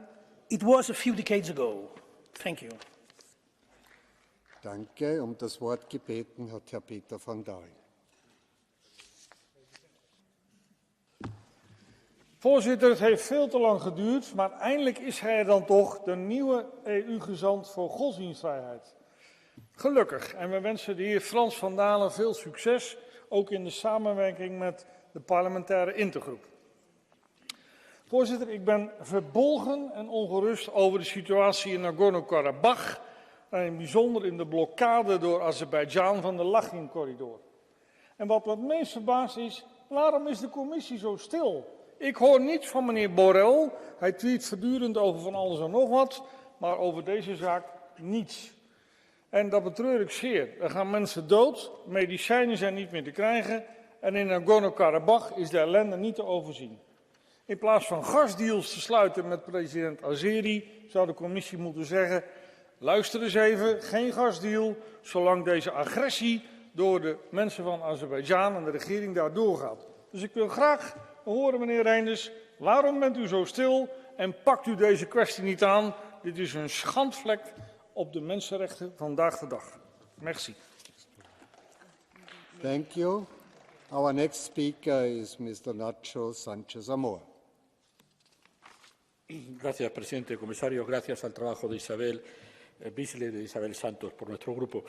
it was a few decades ago. Thank you. Danke. Das Wort gebeten hat Herr Peter van Dalen. Voorzitter, het heeft veel te lang geduurd, maar eindelijk is hij er dan toch, de nieuwe EU-gezant voor godsdienstvrijheid. Gelukkig. En we wensen de heer Frans van Dalen veel succes, ook in de samenwerking met de parlementaire intergroep. Voorzitter, ik ben verbolgen en ongerust over de situatie in Nagorno-Karabakh en in het bijzonder in de blokkade door Azerbeidzjan van de Lachin-corridor. En wat me het meest verbaast is, waarom is de commissie zo stil? Ik hoor niets van meneer Borrell. Hij tweet voortdurend over van alles en nog wat, maar over deze zaak niets. En dat betreur ik zeer. Er gaan mensen dood, medicijnen zijn niet meer te krijgen en in Nagorno-Karabakh is de ellende niet te overzien. In plaats van gasdeals te sluiten met president Azeri zou de commissie moeten zeggen: luister eens even, geen gasdeal zolang deze agressie door de mensen van Azerbeidzjan en de regering daar doorgaat. Dus ik wil graag horen, meneer Reynders, waarom bent u zo stil en pakt u deze kwestie niet aan? Dit is een schandvlek op de mensenrechten vandaag de dag. Merci. Thank you. Our next speaker is Mr. Nacho Sánchez Amor. Gracias, presidente. Comisario, gracias al trabajo de Isabel Beasley y de Isabel Santos por nuestro grupo.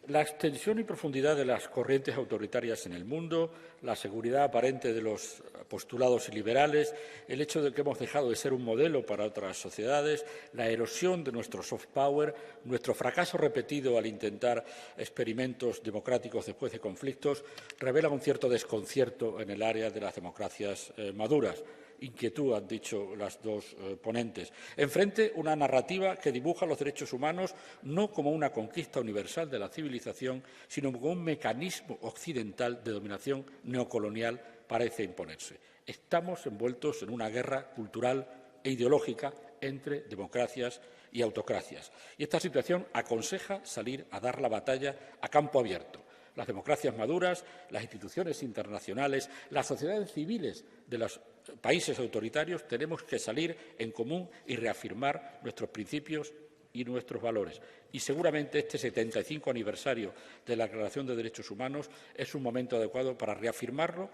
La extensión y profundidad de las corrientes autoritarias en el mundo, la seguridad aparente de los postulados liberales, el hecho de que hemos dejado de ser un modelo para otras sociedades, la erosión de nuestro soft power, nuestro fracaso repetido al intentar experimentos democráticos después de conflictos, revelan un cierto desconcierto en el área de las democracias maduras. Inquietud, han dicho las dos ponentes. Enfrente, una narrativa que dibuja los derechos humanos no como una conquista universal de la civilización, sino como un mecanismo occidental de dominación neocolonial parece imponerse. Estamos envueltos en una guerra cultural e ideológica entre democracias y autocracias. Y esta situación aconseja salir a dar la batalla a campo abierto. Las democracias maduras, las instituciones internacionales, las sociedades civiles de los países autoritarios tenemos que salir en común y reafirmar nuestros principios y nuestros valores. Y seguramente este 75 aniversario de la Declaración de Derechos Humanos es un momento adecuado para reafirmarlo,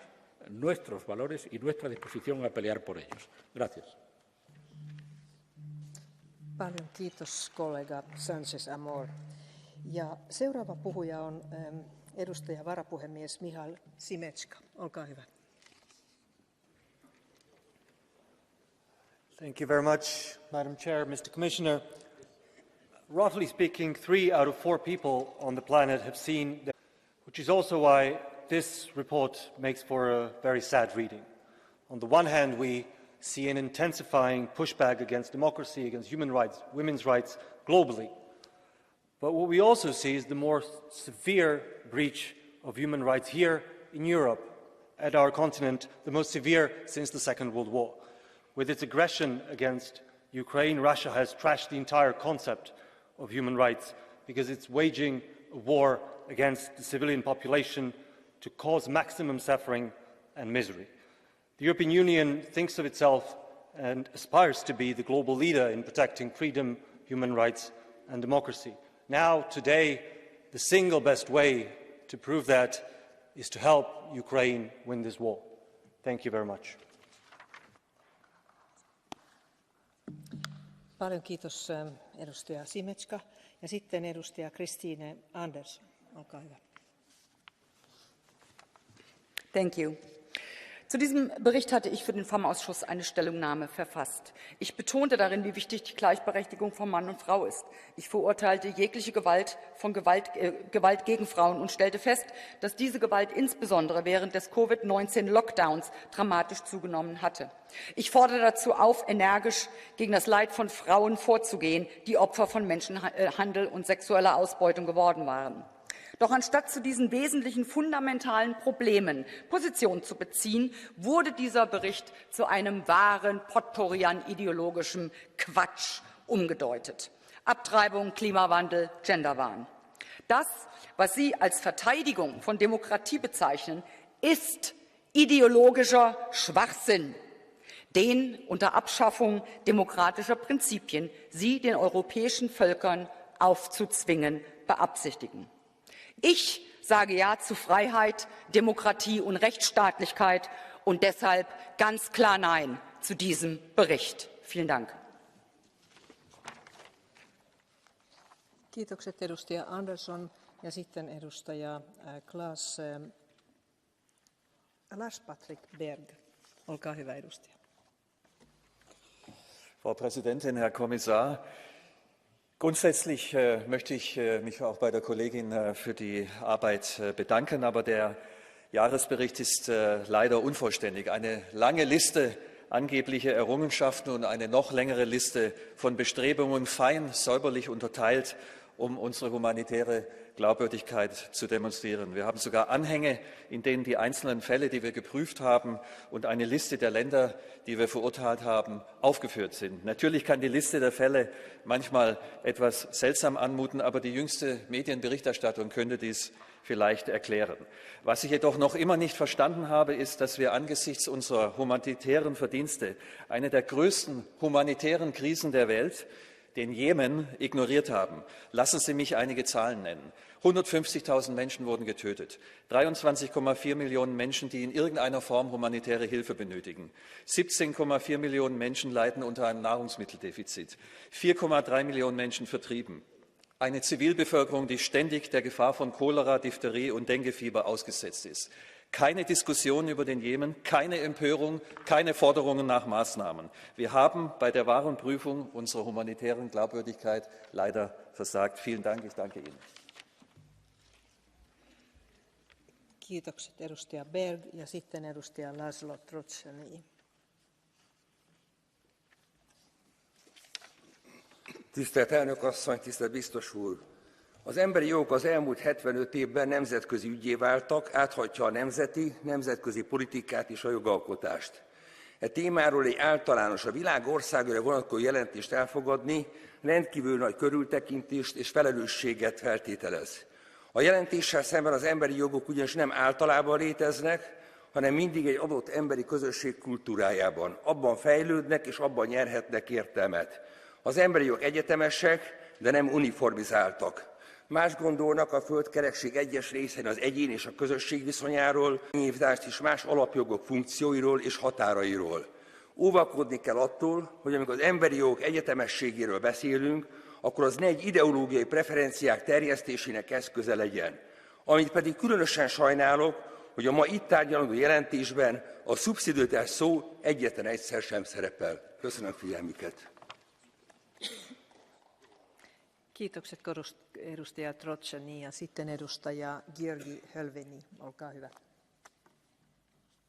nuestros valores y nuestra disposición a pelear por ellos. Gracias. Paljon kiitos kollega Sánchez Amor. Ja seuraava puhuja on edustaja varapuhemies Michal Šimečka. Olkaa hyvä. Thank you very much, Madam Chair, Mr. Commissioner. Roughly speaking, 3 out of 4 people on the planet have seen that, which is also why this report makes for a very sad reading. On the one hand, we see an intensifying pushback against democracy, against human rights, women's rights globally. But what we also see is the more severe breach of human rights here in Europe, at our continent, the most severe since the Second World War. With its aggression against Ukraine, Russia has trashed the entire concept of human rights because it's waging a war against the civilian population to cause maximum suffering and misery. The European Union thinks of itself and aspires to be the global leader in protecting freedom, human rights and democracy. Now, today, the single best way to prove that is to help Ukraine win this war. Thank you very much. Paljon kiitos edustaja Šimečka. Ja sitten edustaja Christine Andersson. Olkaa hyvä. Thank you. Zu diesem Bericht hatte ich für den FEMM-Ausschuss eine Stellungnahme verfasst. Ich betonte darin, wie wichtig die Gleichberechtigung von Mann und Frau ist. Ich verurteilte jegliche Gewalt gegen Frauen und stellte fest, dass diese Gewalt insbesondere während des Covid-19-Lockdowns dramatisch zugenommen hatte. Ich fordere dazu auf, energisch gegen das Leid von Frauen vorzugehen, die Opfer von Menschenhandel und sexueller Ausbeutung geworden waren. Doch anstatt zu diesen wesentlichen fundamentalen Problemen Position zu beziehen, wurde dieser Bericht zu einem wahren Potpourri an ideologischem Quatsch umgedeutet. Abtreibung, Klimawandel, Genderwahn. Das, was Sie als Verteidigung von Demokratie bezeichnen, ist ideologischer Schwachsinn, den unter Abschaffung demokratischer Prinzipien Sie den europäischen Völkern aufzuzwingen beabsichtigen. Ich sage Ja zu Freiheit, Demokratie und Rechtsstaatlichkeit und deshalb ganz klar Nein zu diesem Bericht. Vielen Dank. Kiitokset edustaja Andersson ja sitten edustaja Klaas Lars-Patrick Berg. Olkaa hyvä edustaja. Frau Präsidentin, Herr Kommissar! Grundsätzlich möchte ich mich auch bei der Kollegin für die Arbeit bedanken, aber der Jahresbericht ist leider unvollständig. Eine lange Liste angeblicher Errungenschaften und eine noch längere Liste von Bestrebungen, fein säuberlich unterteilt um unsere humanitäre Glaubwürdigkeit zu demonstrieren. Wir haben sogar Anhänge, in denen die einzelnen Fälle, die wir geprüft haben, und eine Liste der Länder, die wir verurteilt haben, aufgeführt sind. Natürlich kann die Liste der Fälle manchmal etwas seltsam anmuten, aber die jüngste Medienberichterstattung könnte dies vielleicht erklären. Was ich jedoch noch immer nicht verstanden habe, ist, dass wir angesichts unserer humanitären Verdienste eine der größten humanitären Krisen der Welt, den Jemen, ignoriert haben. Lassen Sie mich einige Zahlen nennen. 150.000 Menschen wurden getötet, 23,4 Millionen Menschen, die in irgendeiner Form humanitäre Hilfe benötigen, 17,4 Millionen Menschen leiden unter einem Nahrungsmitteldefizit, 4,3 Millionen Menschen vertrieben, eine Zivilbevölkerung, die ständig der Gefahr von Cholera, Diphtherie und Denguefieber ausgesetzt ist. Keine Diskussion über den Jemen, keine Empörung, keine Forderungen nach Maßnahmen. Wir haben bei der wahren Prüfung unserer humanitären Glaubwürdigkeit leider versagt. Vielen Dank, ich danke Ihnen. Kiitokset edustaja Berg ja sitten edustaja Laszlo Troczani. Tisztelt elnök asszony, tisztelt biztos úr! Az emberi jogok az elmúlt 75 évben nemzetközi üggyé váltak, áthatja a nemzetközi politikát és a jogalkotást. E témáról egy általános, a világ országaira vonatkozó jelentést elfogadni rendkívül nagy körültekintést és felelősséget feltételez. A jelentéssel szemben az emberi jogok ugyanis nem általában léteznek, hanem mindig egy adott emberi közösség kultúrájában. Abban fejlődnek és abban nyerhetnek értelmet. Az emberi jogok egyetemesek, de nem uniformizáltak. Más gondolnak a földkerekség egyes részein az egyén és a közösség viszonyáról, nyilvánítást is más alapjogok funkcióiról és határairól. Óvakodni kell attól, hogy amikor az emberi jogok egyetemességéről beszélünk, akkor az ne egy ideológiai preferenciák terjesztésének eszköze legyen. Amit pedig különösen sajnálok, hogy a ma itt tárgyalandó jelentésben a szubszidiaritás szó egyetlen egyszer sem szerepel. Köszönöm figyelmüket! Kiitokset edustaja Troczani ja sitten edustaja György Hölvényi. Olkaa hyvä.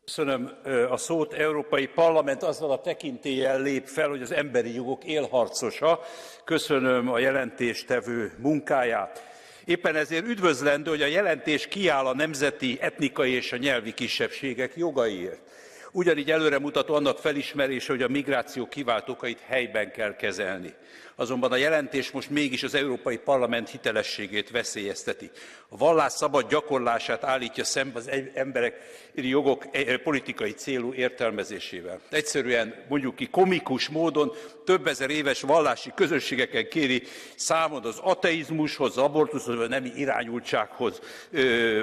Köszönöm a szót. Európai Parlament azzal a tekintéllyel lép fel, hogy az emberi jogok élharcosa. Köszönöm a jelentéstevő munkáját. Éppen ezért üdvözlendő, hogy a jelentés kiáll a nemzeti, etnikai és a nyelvi kisebbségek jogaiért. Ugyanígy előremutató annak felismerése, hogy a migráció kiváltókait helyben kell kezelni. Azonban a jelentés most mégis az Európai Parlament hitelességét veszélyezteti. A vallás szabad gyakorlását állítja szembe az emberek jogok politikai célú értelmezésével. Egyszerűen, mondjuk ki, komikus módon több ezer éves vallási közösségeken kéri számon az ateizmushoz, az abortuszhoz, vagy a nemi irányultsághoz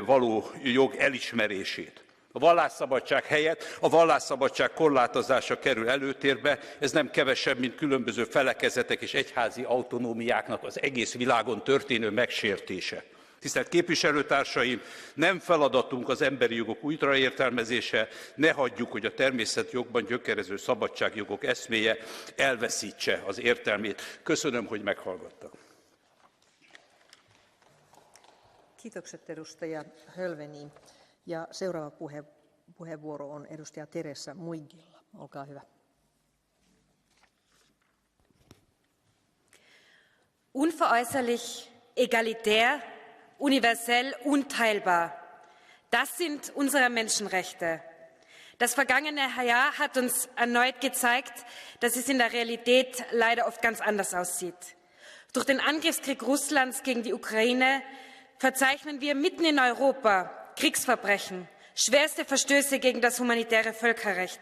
való jog elismerését. A vallásszabadság helyett a vallásszabadság korlátozása kerül előtérbe, ez nem kevesebb, mint különböző felekezetek és egyházi autonómiáknak az egész világon történő megsértése. Tisztelt képviselőtársaim, nem feladatunk az emberi jogok újraértelmezése, ne hagyjuk, hogy a természetjogban gyökerező szabadságjogok eszméje elveszítse az értelmét. Köszönöm, hogy meghallgattak. Kiitokset edustaja Hölveni. Ja seuraava puheenvuoro on edustaja Teresa Muigilla. Olkaa hyvä. Unveräußerlich, egalitär, universell, unteilbar. Das sind unsere Menschenrechte. Das vergangene Jahr hat uns erneut gezeigt, dass es in der Realität leider oft ganz anders aussieht. Durch den Angriffskrieg Russlands gegen die Ukraine verzeichnen wir mitten in Europa Kriegsverbrechen, schwerste Verstöße gegen das humanitäre Völkerrecht.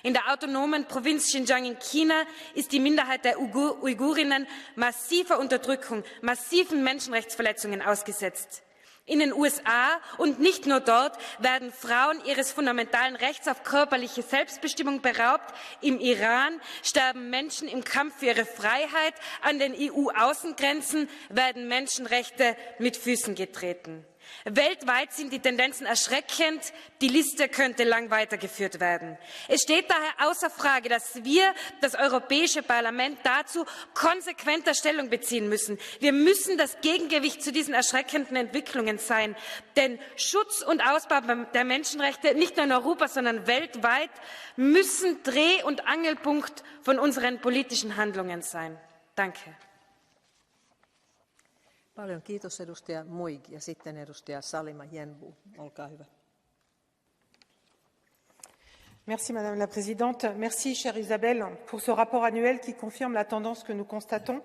In der autonomen Provinz Xinjiang in China ist die Minderheit der Uigurinnen massiver Unterdrückung, massiven Menschenrechtsverletzungen ausgesetzt. In den USA und nicht nur dort werden Frauen ihres fundamentalen Rechts auf körperliche Selbstbestimmung beraubt. Im Iran sterben Menschen im Kampf für ihre Freiheit. An den EU-Außengrenzen werden Menschenrechte mit Füßen getreten. Weltweit sind die Tendenzen erschreckend. Die Liste könnte lang weitergeführt werden. Es steht daher außer Frage, dass wir, das Europäische Parlament, dazu konsequenter Stellung beziehen müssen. Wir müssen das Gegengewicht zu diesen erschreckenden Entwicklungen sein. Denn Schutz und Ausbau der Menschenrechte, nicht nur in Europa, sondern weltweit, müssen Dreh- und Angelpunkt von unseren politischen Handlungen sein. Danke. Paljon kiitos edustaja Muig ja sitten edustaja Salima Yenbu. Olkaa hyvä. Merci Madame la Présidente. Merci, chère Isabelle, pour ce rapport annuel qui confirme la tendance que nous constatons.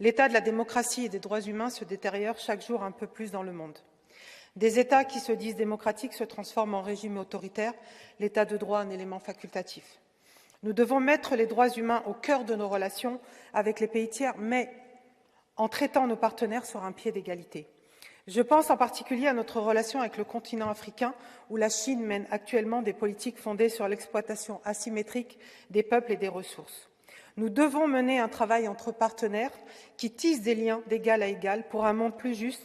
L'état de la démocratie et des droits humains se détériore chaque jour un peu plus dans le monde. Des États qui se disent démocratiques se transforment en régime autoritaire, l'état de droit un élément facultatif. Nous devons mettre les droits humains au cœur de nos relations avec les pays tiers, mais en traitant nos partenaires sur un pied d'égalité. Je pense en particulier à notre relation avec le continent africain, où la Chine mène actuellement des politiques fondées sur l'exploitation asymétrique des peuples et des ressources. Nous devons mener un travail entre partenaires qui tissent des liens d'égal à égal pour un monde plus juste,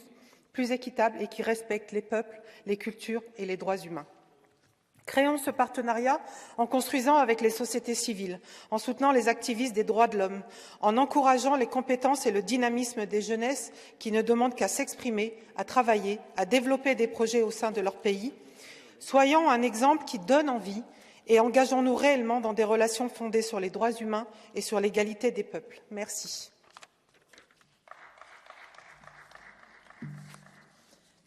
plus équitable et qui respecte les peuples, les cultures et les droits humains. Créons ce partenariat en construisant avec les sociétés civiles, en soutenant les activistes des droits de l'homme, en encourageant les compétences et le dynamisme des jeunesses qui ne demandent qu'à s'exprimer, à travailler, à développer des projets au sein de leur pays. Soyons un exemple qui donne envie et engageons-nous réellement dans des relations fondées sur les droits humains et sur l'égalité des peuples. Merci.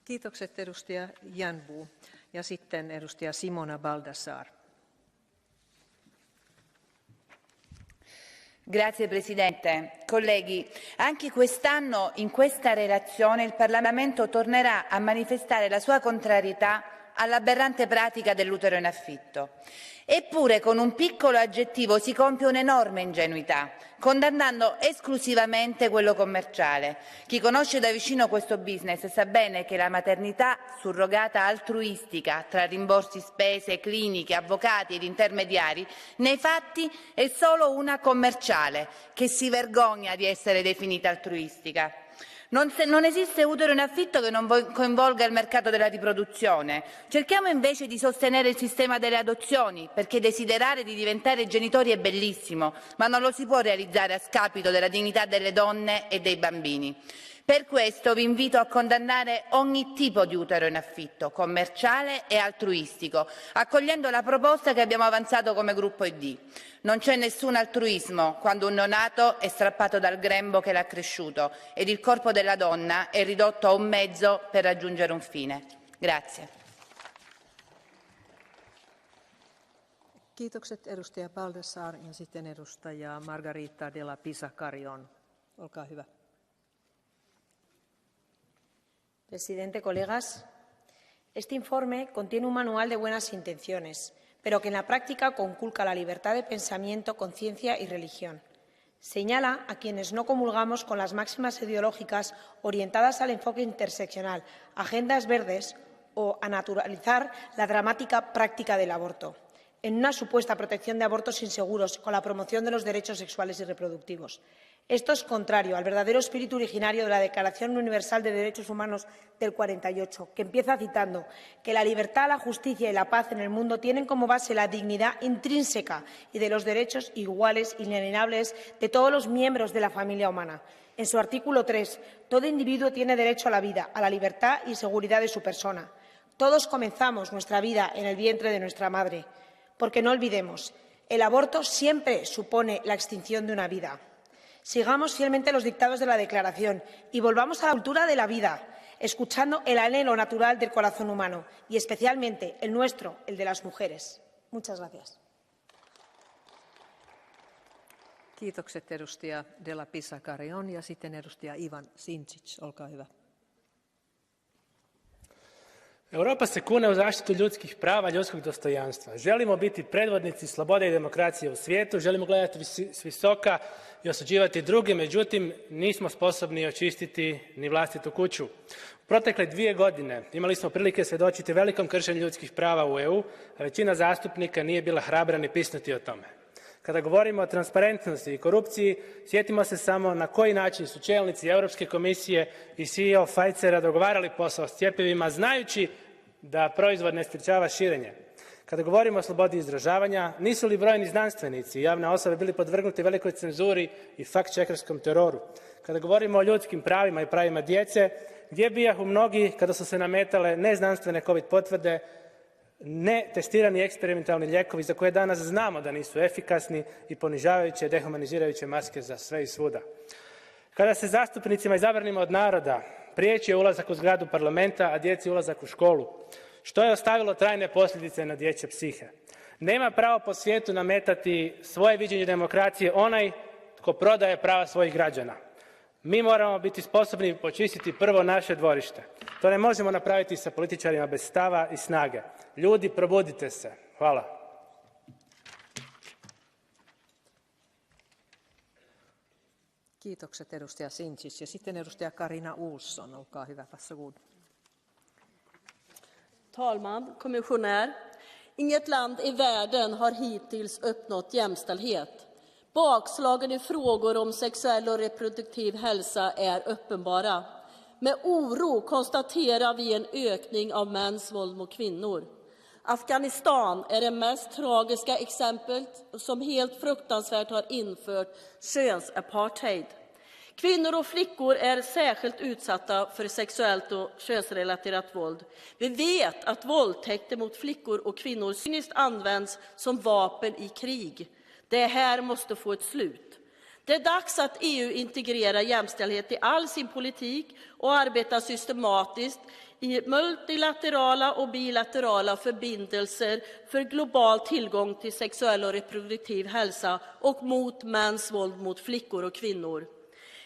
Kiitokset edustaja Janbu. Ja sitten edustaja Simona Baldassar. Grazie Presidente. Colleghi, anche quest'anno in questa relazione il Parlamento tornerà a manifestare la sua contrarietà all'aberrante pratica dell'utero in affitto. Eppure con un piccolo aggettivo si compie un'enorme ingenuità, condannando esclusivamente quello commerciale. Chi conosce da vicino questo business sa bene che la maternità surrogata altruistica, tra rimborsi spese, cliniche, avvocati ed intermediari, nei fatti è solo una commerciale che si vergogna di essere definita altruistica. Non esiste utero in affitto che non coinvolga il mercato della riproduzione. Cerchiamo invece di sostenere il sistema delle adozioni, perché desiderare di diventare genitori è bellissimo, ma non lo si può realizzare a scapito della dignità delle donne e dei bambini. Per questo vi invito a condannare ogni tipo di utero in affitto, commerciale e altruistico, accogliendo la proposta che abbiamo avanzato come gruppo ID. Non c'è nessun altruismo quando un neonato è strappato dal grembo che l'ha cresciuto ed il corpo della donna è ridotto a un mezzo per raggiungere un fine. Grazie. Kiitokset edustaja Baldassar ja sitten edustaja Margarita Della Pisa-Carrion. Olkaa hyvä. Presidente, colegas, este informe contiene un manual de buenas intenciones, pero que en la práctica conculca la libertad de pensamiento, conciencia y religión. Señala a quienes no comulgamos con las máximas ideológicas orientadas al enfoque interseccional, agendas verdes o a naturalizar la dramática práctica del aborto, en una supuesta protección de abortos inseguros con la promoción de los derechos sexuales y reproductivos. Esto es contrario al verdadero espíritu originario de la Declaración Universal de Derechos Humanos del 48, que empieza citando que la libertad, la justicia y la paz en el mundo tienen como base la dignidad intrínseca y de los derechos iguales, inalienables de todos los miembros de la familia humana. En su artículo 3, todo individuo tiene derecho a la vida, a la libertad y seguridad de su persona. Todos comenzamos nuestra vida en el vientre de nuestra madre, porque no olvidemos, el aborto siempre supone la extinción de una vida. Sigamos fielmente los dictados de la Declaración y volvamos a la cultura de la vida, escuchando el anhelo natural del corazón humano y especialmente el nuestro, el de las mujeres. Muchas gracias. Kiitokset edustaja Della Pisa-Carrion ja sitten edustaja Ivan Sinčić. Olkaa hyvä. Europa se kune u zaštitu ljudskih prava, ljudskog dostojanstva. Želimo biti predvodnici slobode i demokracije u svijetu, želimo gledati s visoka i osuđivati druge, međutim nismo sposobni očistiti ni vlastitu kuću. U protekle 2 godine imali smo prilike svjedočiti velikom kršenju ljudskih prava u EU, a većina zastupnika nije bila hrabra ni pisnuti o tome. Kada govorimo o transparentnosti i korupciji, sjetimo se samo na koji način su čelnici Europske komisije i CEO Pfizera dogovarali posao s cjepivima, znajući da proizvod ne sprječava širenje. Kada govorimo o slobodi izražavanja, nisu li brojni znanstvenici i javne osobe bili podvrgnuti velikoj cenzuri i fact-checkerskom teroru? Kada govorimo o ljudskim pravima i pravima djece, gdje bijahu mnogi kada su se nametale neznanstvene COVID potvrde, ne testirani eksperimentalni lijekovi za koje danas znamo da nisu efikasni i ponižavajuće, dehumanizirajuće maske za sve i svuda. Kada se zastupnicima izabranima od naroda priječi ulazak u zgradu parlamenta, a djeci ulazak u školu, što je ostavilo trajne posljedice na dječje psihe. Nema pravo po svijetu nametati svoje viđenje demokracije onaj tko prodaje prava svojih građana. Mi moramo biti sposobni počistiti prvo naše dvorište. To ne možemo napraviti sa političarima bez stava i snage. Ljudi, probudite se. Hvala. Kiitokset edustaja Sinčić. Ja sitten edustaja Carina Olsson, olkaa hyvä. Varsågod. Talman, kommissionär. Inget land i världen har hittills uppnått jämställdhet. Bakslagen i frågor om sexuell och reproduktiv hälsa är uppenbara. Med oro konstaterar vi en ökning av mäns våld mot kvinnor. Afghanistan är det mest tragiska exemplet som helt fruktansvärt har infört könsapartheid. Kvinnor och flickor är särskilt utsatta för sexuellt och könsrelaterat våld. Vi vet att våldtäkter mot flickor och kvinnor cyniskt används som vapen i krig. Det här måste få ett slut. Det är dags att EU integrerar jämställdhet i all sin politik och arbetar systematiskt i multilaterala och bilaterala förbindelser för global tillgång till sexuell och reproduktiv hälsa och mot mäns våld mot flickor och kvinnor.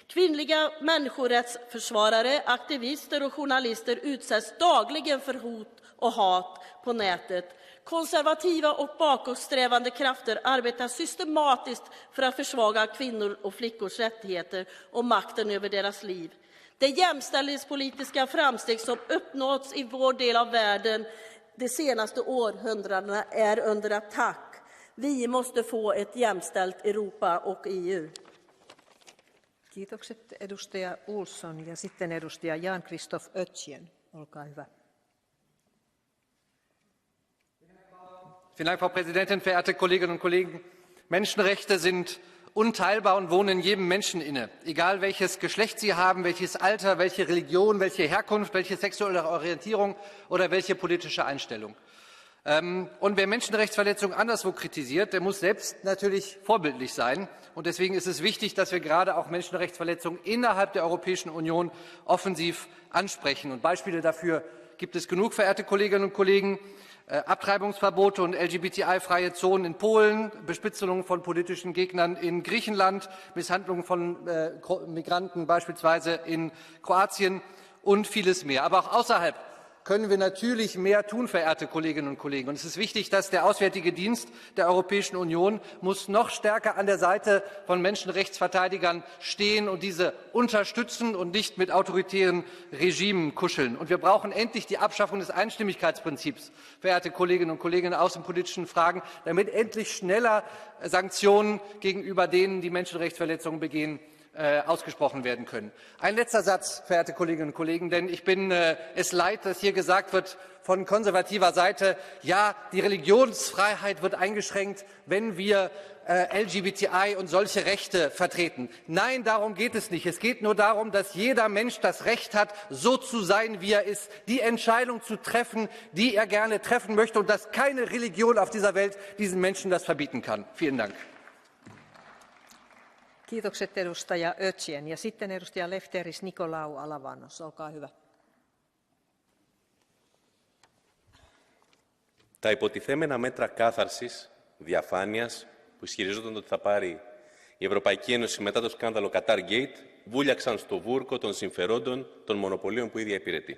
Kvinnliga människorättsförsvarare, aktivister och journalister utsätts dagligen för hot och hat på nätet. Konservativa och bakåtsträvande krafter arbetar systematiskt för att försvaga kvinnor och flickors rättigheter och makten över deras liv. De jämställdhetspolitiska framsteg som uppnåtts i vår del av världen de senaste århundradena är under attack. Vi måste få ett jämställt Europa och EU. Kiitokset edustaja Olsson ja sitten edustaja Jan-Christoph Ötjen. Olkaa hyvä. Vielen Dank, Frau Präsidentin, verehrte Kolleginnen und Kollegen. Menschenrechte sind unteilbar und wohnen in jedem Menschen inne. Egal welches Geschlecht sie haben, welches Alter, welche Religion, welche Herkunft, welche sexuelle Orientierung oder welche politische Einstellung. Und wer Menschenrechtsverletzungen anderswo kritisiert, der muss selbst natürlich vorbildlich sein. Und deswegen ist es wichtig, dass wir gerade auch Menschenrechtsverletzungen innerhalb der Europäischen Union offensiv ansprechen. Und Beispiele dafür gibt es genug, verehrte Kolleginnen und Kollegen. Abtreibungsverbote und LGBTI-freie Zonen in Polen, Bespitzelung von politischen Gegnern in Griechenland, Misshandlung von Migranten beispielsweise in Kroatien und vieles mehr. Aber auch außerhalb können wir natürlich mehr tun, verehrte Kolleginnen und Kollegen. Und es ist wichtig, dass der Auswärtige Dienst der Europäischen Union muss noch stärker an der Seite von Menschenrechtsverteidigern stehen und diese unterstützen und nicht mit autoritären Regimen kuscheln. Und wir brauchen endlich die Abschaffung des Einstimmigkeitsprinzips, verehrte Kolleginnen und Kollegen, in außenpolitischen Fragen, damit endlich schneller Sanktionen gegenüber denen, die Menschenrechtsverletzungen begehen, ausgesprochen werden können. Ein letzter Satz, verehrte Kolleginnen und Kollegen, denn ich bin es leid, dass hier gesagt wird von konservativer Seite, ja, die Religionsfreiheit wird eingeschränkt, wenn wir LGBTI und solche Rechte vertreten. Nein, darum geht es nicht. Es geht nur darum, dass jeder Mensch das Recht hat, so zu sein, wie er ist, die Entscheidung zu treffen, die er gerne treffen möchte und dass keine Religion auf dieser Welt diesen Menschen das verbieten kann. Vielen Dank. Kiitokset edustaja Ötjen. Ja sitten edustaja Lefteris Nikolaou Alavanos. Olkaa hyvä. Τα υποτιθέμενα μέτρα κάθαρσης, διαφάνειας που ισχυριζόταν ότι θα πάρει η Ευρωπαϊκή Ένωση μετά το σκάνδαλο Qatargate βούλιαξαν στο βούρκο των συμφερόντων των μονοπωλίων που ίδια υπηρετεί.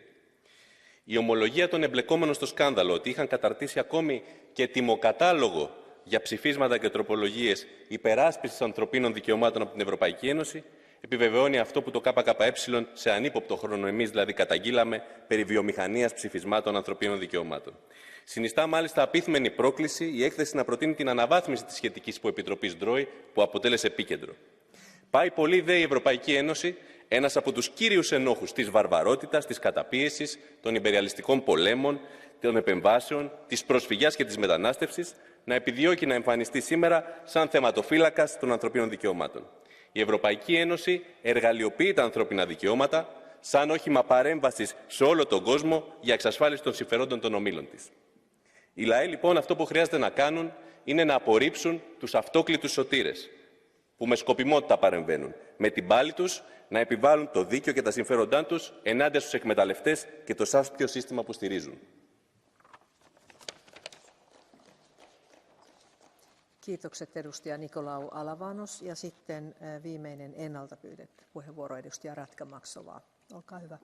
Η ομολογία των εμπλεκόμενων στο σκάνδαλο ότι είχαν καταρτήσει ακόμη και τιμοκατάλογο για ψηφίσματα και τροπολογίες υπεράσπισης ανθρωπίνων δικαιωμάτων από την Ευρωπαϊκή Ένωση, επιβεβαιώνει αυτό που το ΚΚΕ σε ανύποπτο χρόνο εμείς δηλαδή καταγγείλαμε περί βιομηχανίας ψηφισμάτων ανθρωπίνων δικαιωμάτων. Συνιστά μάλιστα απίθμενη πρόκληση η έκθεση να προτείνει την αναβάθμιση της σχετικής υποεπιτροπής Ντρόι που αποτέλεσε επίκεντρο. Πάει πολύ δε η Ευρωπαϊκή Ένωση, ένας από τους κύριους ενόχους της βαρβαρότητας, της καταπίεσης, των ιμπεριαλιστικών πολέμων, των επεμβάσεων, της προσφυγιάς και της μετανάστευσης, να επιδιώκει να εμφανιστεί σήμερα σαν θεματοφύλακας των ανθρωπίνων δικαιωμάτων. Η Ευρωπαϊκή Ένωση εργαλειοποιεί τα ανθρώπινα δικαιώματα σαν όχημα παρέμβασης σε όλο τον κόσμο για εξασφάλιση των συμφερόντων των ομίλων της. Οι λαοί λοιπόν αυτό που χρειάζεται να κάνουν είναι να απορρίψουν τους αυτόκλητους σωτήρες. που με σκοπιμότητα παρεμβαίνουν, με την πάλη τους να επιβάλλουν το δίκαιο και τα συμφέροντά τους ενάντια στους εκμεταλλευτές και το σάπιο σύστημα που στηρίζουν. Kiitokset edustaja Nikolau Alavanos ja sitten viimeinen ennalta pyydetty puheenvuoro edustaja Radka Maksová. Olkaa hyvä.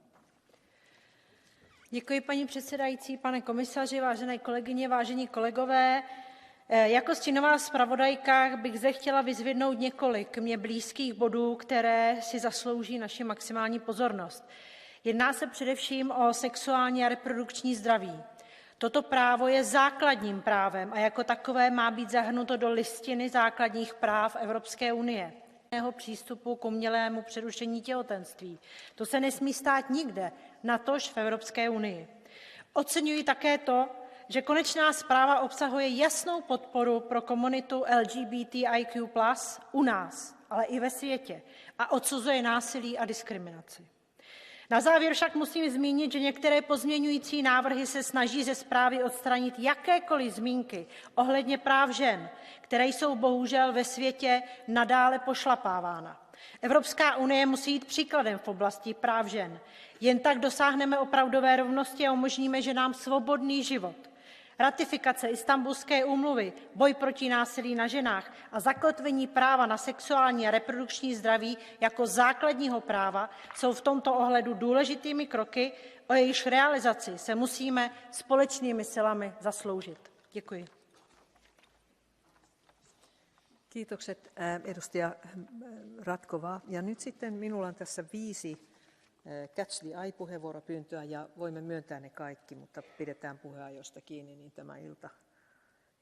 Děkuji, paní předsedající, pane komisaři, vážené kolegyně, vážení kolegové. Jako stínová zpravodajka bych zde chtěla vyzvednout několik mně blízkých bodů, které si zaslouží naši maximální pozornost. Jedná se především o sexuální a reprodukční zdraví. Toto právo je základním právem a jako takové má být zahrnuto do listiny základních práv Evropské unie. Přístupu k umělému přerušení těhotenství. To se nesmí stát nikde, natož v Evropské unii. Oceňuji také to, že konečná zpráva obsahuje jasnou podporu pro komunitu LGBTIQ+ u nás, ale i ve světě a odsuzuje násilí a diskriminaci. Na závěr však musím zmínit, že některé pozměňující návrhy se snaží ze zprávy odstranit jakékoliv zmínky ohledně práv žen, které jsou bohužel ve světě nadále pošlapávána. Evropská unie musí jít příkladem v oblasti práv žen. Jen tak dosáhneme opravdové rovnosti a umožníme ženám svobodný život. Ratifikace Istanbulské úmluvy, boj proti násilí na ženách a zakotvení práva na sexuální a reprodukční zdraví jako základního práva jsou v tomto ohledu důležitými kroky, o jejichž realizaci se musíme společnými silami zasloužit. Děkuji. Kiitokset edustaja Radkova. Ja nyt sitten minulla on tässä 5 Catch the Eye-puheenvuoropyyntöä ja voimme myöntää ne kaikki, mutta pidetään puheajoista kiinni, niin tämä ilta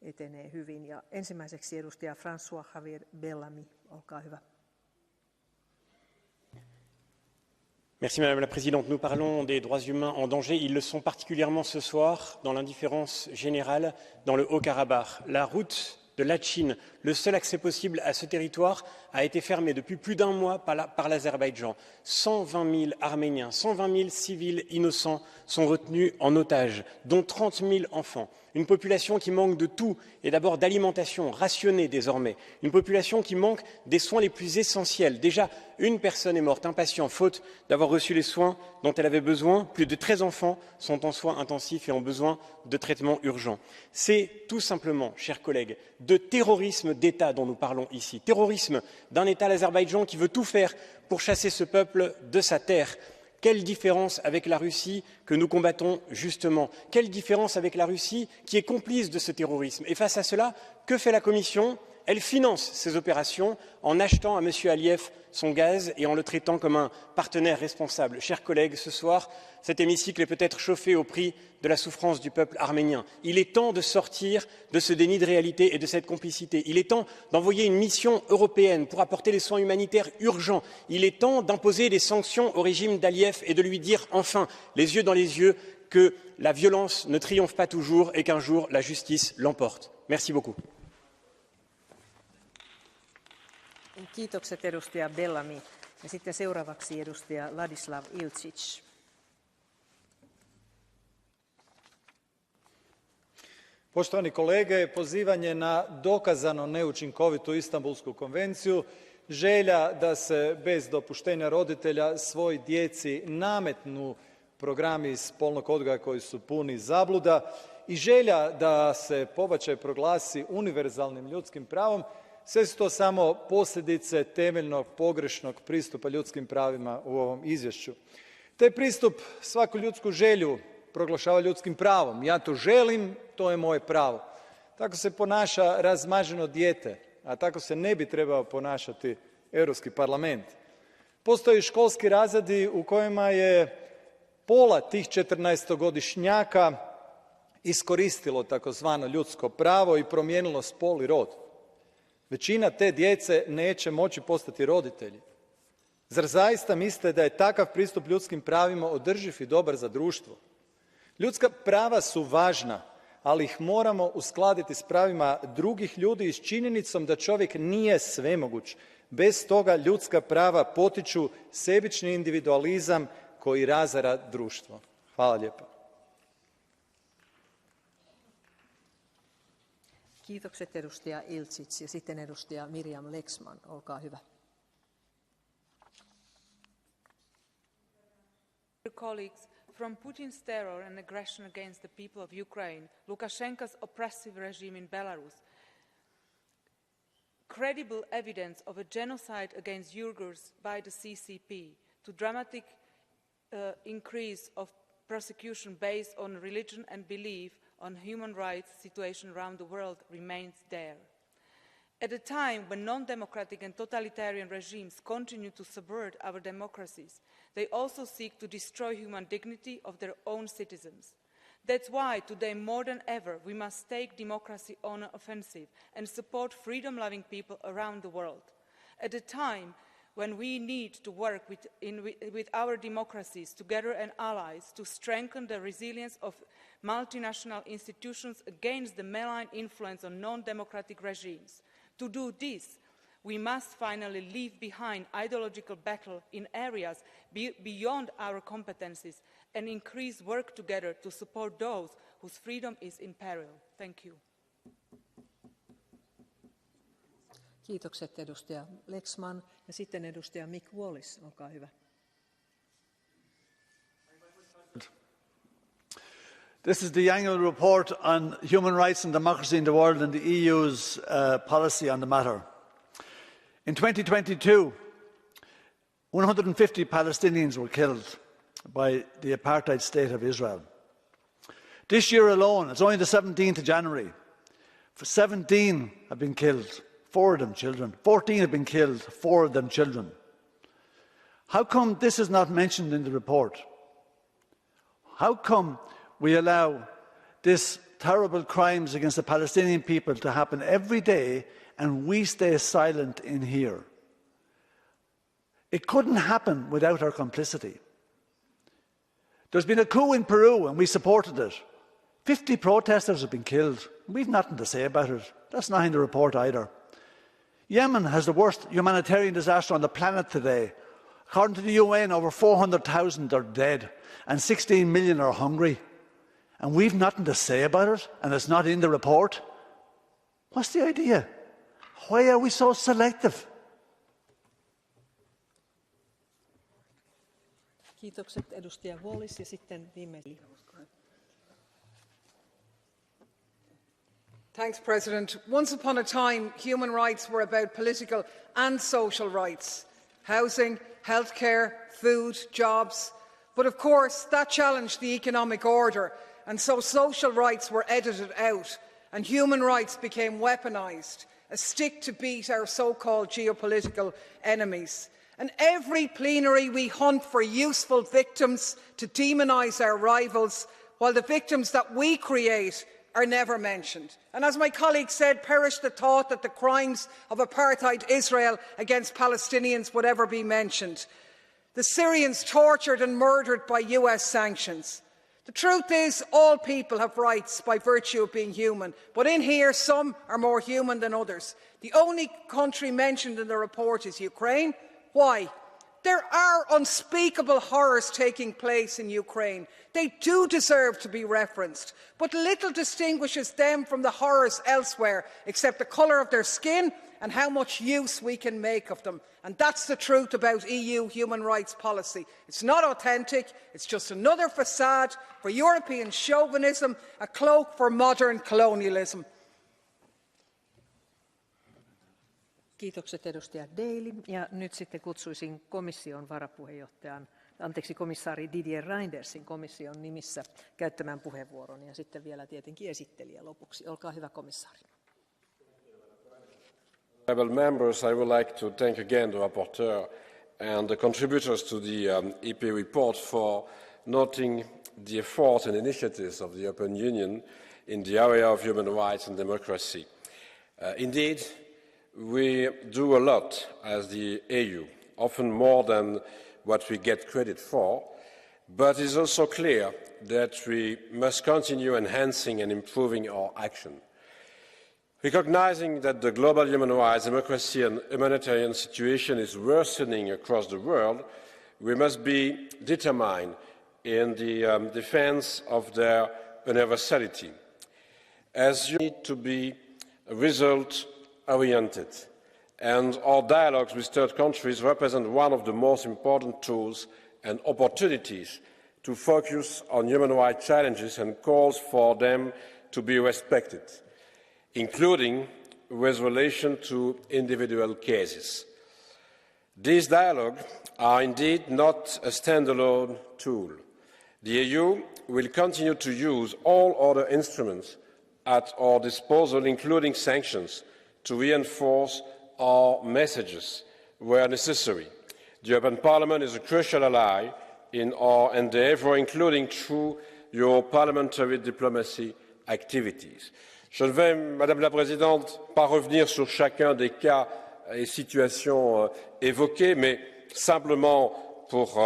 etenee hyvin. Ja ensimmäiseksi edustaja François Javier Bellamy, olkaa hyvä. Merci Madame la Présidente. Nous parlons des droits humains en danger. Ils le sont particulièrement ce soir dans l'indifférence générale dans le Haut-Karabakh. La route de Latchine, le seul accès possible à ce territoire, a été fermé depuis plus d'un mois par l'Azerbaïdjan. 120 000 Arméniens, 120 000 civils innocents sont retenus en otage, dont 30 000 enfants. Une population qui manque de tout, et d'abord d'alimentation rationnée désormais. Une population qui manque des soins les plus essentiels. Déjà, une personne est morte, un patient, faute d'avoir reçu les soins dont elle avait besoin. Plus de 13 enfants sont en soins intensifs et ont besoin de traitements urgents. C'est tout simplement, chers collègues, de terrorisme d'État dont nous parlons ici. Terrorisme d'un État, l'Azerbaïdjan, qui veut tout faire pour chasser ce peuple de sa terre. Quelle différence avec la Russie que nous combattons justement? Quelle différence avec la Russie qui est complice de ce terrorisme? Et face à cela, que fait la Commission? Elle finance ces opérations en achetant à M. Aliyev son gaz et en le traitant comme un partenaire responsable. Chers collègues, ce soir, cet hémicycle est peut-être chauffé au prix de la souffrance du peuple arménien. Il est temps de sortir de ce déni de réalité et de cette complicité. Il est temps d'envoyer une mission européenne pour apporter les soins humanitaires urgents. Il est temps d'imposer des sanctions au régime d'Aliyev et de lui dire enfin, les yeux dans les yeux, que la violence ne triomphe pas toujours et qu'un jour la justice l'emporte. Merci beaucoup. Kiitokset edustaja Bellamy. Ja sitten seuraavaksi edustaja Ladislav Ilčić. Poštovani kolege, pozivanje na dokazano neučinkovitu Istanbulsku konvenciju, želja da se bez dopuštenja roditelja svoj djeci nametnu programi spolnog odgoja koji su puni zabluda i želja da se pobačaj proglasi univerzalnim ljudskim pravom, sve su to samo posljedice temeljnog pogrešnog pristupa ljudskim pravima u ovom izvješću. Taj pristup svaku ljudsku želju proglašava ljudskim pravom. Ja to želim, to je moje pravo. Tako se ponaša razmaženo dijete, a tako se ne bi trebao ponašati Europski parlament. Postoje školski razredi u kojima je pola tih 14-godišnjaka iskoristilo takozvano ljudsko pravo i promijenilo spol i rod. Većina te djece neće moći postati roditelji. Zar zaista mislite da je takav pristup ljudskim pravima održiv i dobar za društvo? Ljudska prava su važna, ali ih moramo uskladiti s pravima drugih ljudi i s činjenicom da čovjek nije svemoguć. Bez toga ljudska prava potiču sebični individualizam koji razara društvo. Hvala lijepa. Kiitokset edustaja Ilčić ja sitten edustaja Miriam Lexman, olkaa hyvä. Colleagues, from Putin's terror and aggression against the people of Ukraine, Lukashenko's oppressive regime in Belarus, credible evidence of a genocide against Uyghurs by the CCP, to dramatic increase of persecution based on religion and belief on human rights situation around the world remains there. At a time when non-democratic and totalitarian regimes continue to subvert our democracies, they also seek to destroy human dignity of their own citizens. That's why today more than ever we must take democracy on an offensive and support freedom-loving people around the world. At a time when we need to work with our democracies together and allies to strengthen the resilience of multinational institutions against the malign influence of non-democratic regimes. To do this, we must finally leave behind ideological battle in areas beyond our competencies and increase work together to support those whose freedom is in peril. Thank you. Kiitokset edustaja Lexman ja sitten edustaja Mick Wallis, olkaa hyvä. This is the annual report on human rights and democracy in the world and the EU's policy on the matter. In 2022, 150 Palestinians were killed by the apartheid state of Israel. This year alone, it's only the 17th of January, 17 have been killed, 4 of them children. 14 have been killed, 4 of them children. How come this is not mentioned in the report? How come we allow these terrible crimes against the Palestinian people to happen every day and we stay silent in here? It couldn't happen without our complicity. There's been a coup in Peru and we supported it. 50 protesters have been killed. We've nothing to say about it. That's not in the report either. Yemen has the worst humanitarian disaster on the planet today. According to the UN, over 400,000 are dead and 16 million are hungry. And we've nothing to say about it, and it's not in the report. What's the idea? Why are we so selective? Kiitokset edustaja Wallis ja sitten viimeinen. Thanks, President. Once upon a time, human rights were about political and social rights. Housing, healthcare, food, jobs. But of course, that challenged the economic order, and so social rights were edited out, and human rights became weaponised, a stick to beat our so-called geopolitical enemies. And every plenary we hunt for useful victims to demonise our rivals, while the victims that we create are never mentioned. And as my colleague said, perish the thought that the crimes of apartheid Israel against Palestinians would ever be mentioned. The Syrians tortured and murdered by US sanctions. The truth is, all people have rights by virtue of being human, but in here some are more human than others. The only country mentioned in the report is Ukraine. Why? There are unspeakable horrors taking place in Ukraine. They do deserve to be referenced, but little distinguishes them from the horrors elsewhere, except the colour of their skin and how much use we can make of them. And that's the truth about EU human rights policy. It's not authentic, it's just another facade for European chauvinism, a cloak for modern colonialism. Kiitokset edustaja Daly. Ja nyt sitten kutsuisin komission komissaari Didier Reynders komission nimissä käyttämään puheenvuoron ja sitten vielä tietenkin esittelijä lopuksi. Olkaa hyvä, komissaari. Honourable members, I would like to thank again the rapporteur and the contributors to the EP report for noting the efforts and initiatives of the European Union in the area of human rights and democracy. Indeed, we do a lot as the EU, often more than what we get credit for, but it is also clear that we must continue enhancing and improving our action. Recognising that the global human rights, democracy and humanitarian situation is worsening across the world, we must be determined in the defence of their universality. As you need to be result-oriented. And our dialogues with third countries represent one of the most important tools and opportunities to focus on human rights challenges and calls for them to be respected, including with relation to individual cases. These dialogues are indeed not a standalone tool. The EU will continue to use all other instruments at our disposal, including sanctions, to reinforce our messages where necessary. The European Parliament is a crucial ally in our endeavour, including through your parliamentary diplomacy activities. Je ne vais, Madame la Présidente, pas revenir sur chacun des cas et situations évoquées, mais simplement pour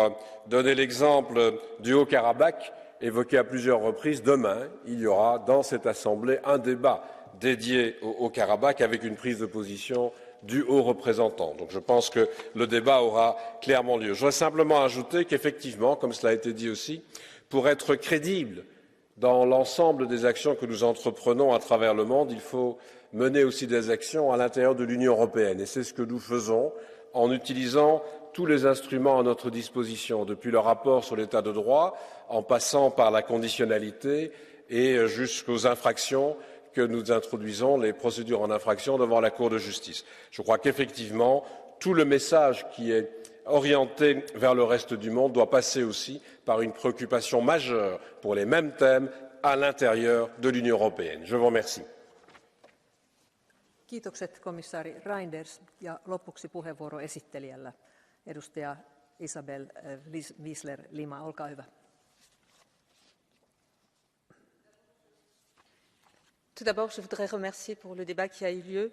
donner l'exemple du Haut-Karabakh, évoqué à plusieurs reprises, demain, il y aura dans cette Assemblée un débat dédié au Haut-Karabakh avec une prise de position du haut représentant. Donc je pense que le débat aura clairement lieu. Je voudrais simplement ajouter qu'effectivement, comme cela a été dit aussi, pour être crédible dans l'ensemble des actions que nous entreprenons à travers le monde, il faut mener aussi des actions à l'intérieur de l'Union européenne. Et c'est ce que nous faisons en utilisant tous les instruments à notre disposition, depuis le rapport sur l'état de droit, en passant par la conditionnalité et jusqu'aux infractions que nous introduisons, les procédures en infraction devant la Cour de justice. Je crois qu'effectivement, tout le message qui est orienté vers le reste du monde doit passer aussi par une préoccupation majeure pour les mêmes thèmes à l'intérieur de l'Union européenne. Je vous remercie. Kiitokset komissaari Reinders ja lopuksi puheenvuoro esittelijällä. Edustaja Isabel Wiesler-Lima, olkaa hyvä. Tout d'abord, je voudrais remercier pour le débat qui a eu lieu.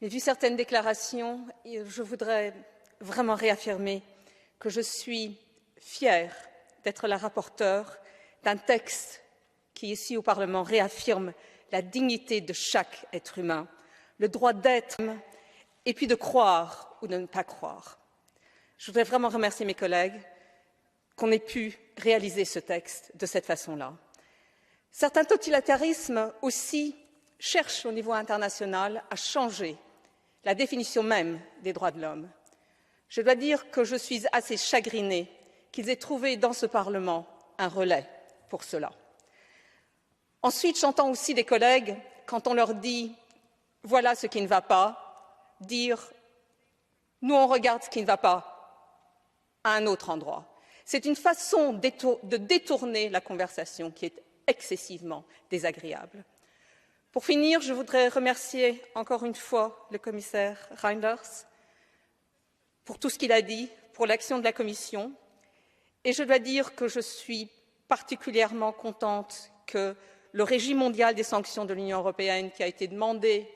Mais vu certaines déclarations, je voudrais vraiment réaffirmer que je suis fière d'être la rapporteure d'un texte qui, ici au Parlement, réaffirme la dignité de chaque être humain, le droit d'être et puis de croire ou de ne pas croire. Je voudrais vraiment remercier mes collègues qu'on ait pu réaliser ce texte de cette façon-là. Certains totalitarismes aussi cherchent au niveau international à changer la définition même des droits de l'homme. Je dois dire que je suis assez chagrinée qu'ils aient trouvé dans ce Parlement un relais pour cela. Ensuite, j'entends aussi des collègues, quand on leur dit « voilà ce qui ne va pas », dire « nous, on regarde ce qui ne va pas à un autre endroit ». C'est une façon de détourner la conversation qui est excessivement désagréable. Pour finir, je voudrais remercier encore une fois le commissaire Reinders pour tout ce qu'il a dit, pour l'action de la Commission. Et je dois dire que je suis particulièrement contente que le régime mondial des sanctions de l'Union européenne, qui a été demandé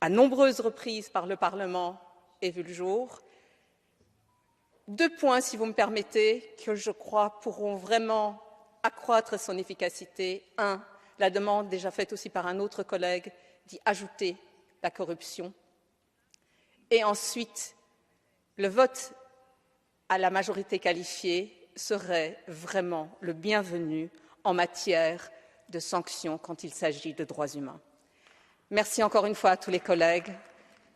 à nombreuses reprises par le Parlement, ait vu le jour. 2 points, si vous me permettez, que je crois pourront vraiment accroître son efficacité. 1, la demande déjà faite aussi par un autre collègue d'y ajouter la corruption. Et ensuite, le vote à la majorité qualifiée serait vraiment le bienvenu en matière de sanctions quand il s'agit de droits humains. Merci encore une fois à tous les collègues.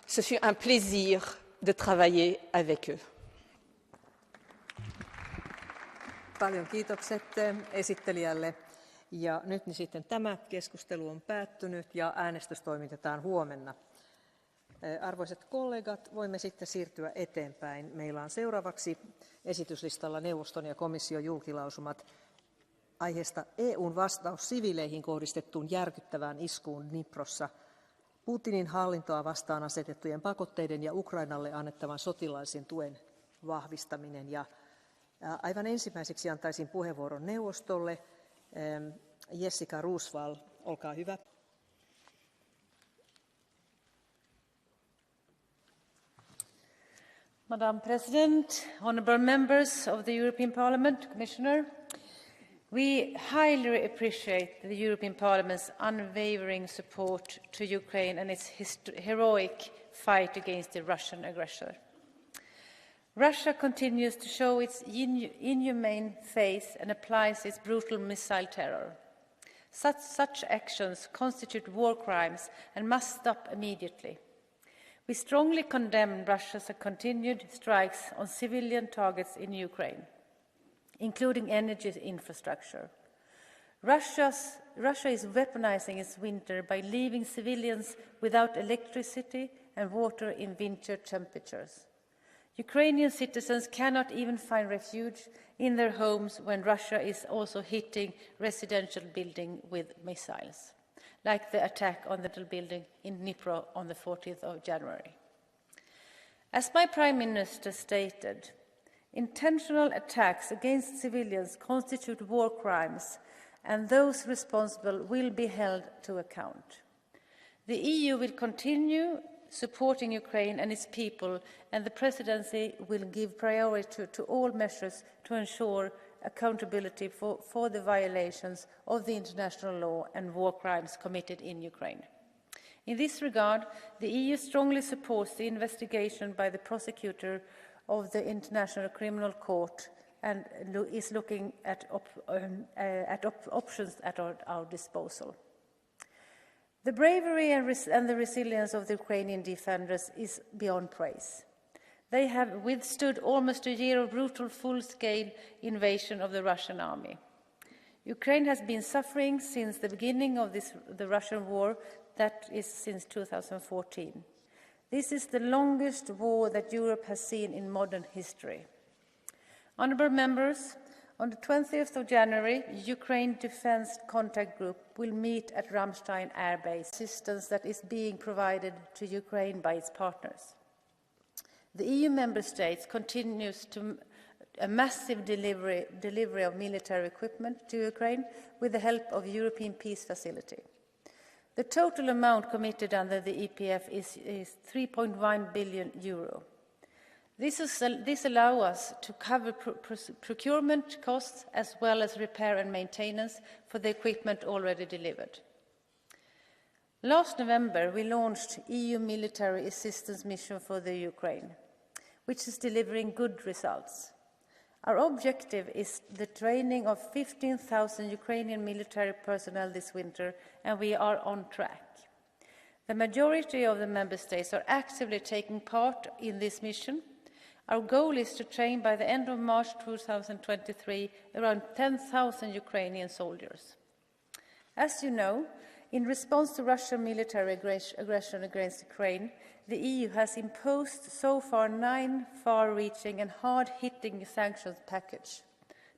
Ce fut un plaisir de travailler avec eux. Paljon kiitokset esittelijälle. Ja nyt niin sitten tämä keskustelu on päättynyt ja äänestys toimitetaan huomenna. Arvoisat kollegat, voimme sitten siirtyä eteenpäin. Meillä on seuraavaksi esityslistalla neuvoston ja komission julkilausumat aiheesta EUn vastaus siviileihin kohdistettuun järkyttävään iskuun Dniprossa, Putinin hallintoa vastaan asetettujen pakotteiden ja Ukrainalle annettavan sotilaallisen tuen vahvistaminen. Ja aivan ensimmäiseksi antaisin puheenvuoron neuvostolle. Jessica Roosevelt, olkaa hyvä. Madam President, honourable members of the European Parliament, Commissioner, we highly appreciate the European Parliament's unwavering support to Ukraine and its heroic fight against the Russian aggressor. Russia continues to show its inhumane face and applies its brutal missile terror. Such actions constitute war crimes and must stop immediately. We strongly condemn Russia's continued strikes on civilian targets in Ukraine, including energy infrastructure. Russia is weaponizing its winter by leaving civilians without electricity and water in winter temperatures. Ukrainian citizens cannot even find refuge in their homes when Russia is also hitting residential buildings with missiles, like the attack on the building in Dnipro on the 14th of January. As my Prime Minister stated, intentional attacks against civilians constitute war crimes, and those responsible will be held to account. The EU will continue supporting Ukraine and its people, and the Presidency will give priority to all measures to ensure accountability for the violations of the international law and war crimes committed in Ukraine. In this regard, the EU strongly supports the investigation by the prosecutor of the International Criminal Court and is looking at options at our disposal. The bravery and the resilience of the Ukrainian defenders is beyond praise. They have withstood almost a year of brutal, full-scale invasion of the Russian army. Ukraine has been suffering since the beginning of the Russian war, that is since 2014. This is the longest war that Europe has seen in modern history. Honourable members, on the 20th of January, Ukraine Defence Contact Group will meet at Ramstein Air Base, assistance that is being provided to Ukraine by its partners. The EU member states continues to a massive delivery of military equipment to Ukraine with the help of European Peace Facility. The total amount committed under the EPF is 3.1 billion euro. This allows us to cover procurement costs as well as repair and maintenance for the equipment already delivered. Last November, we launched EU military assistance mission for the Ukraine, which is delivering good results. Our objective is the training of 15,000 Ukrainian military personnel this winter, and we are on track. The majority of the member states are actively taking part in this mission. Our goal is to train by the end of March 2023 around 10,000 Ukrainian soldiers. As you know, in response to Russian military aggression against Ukraine, the EU has imposed so far 9 far-reaching and hard-hitting sanctions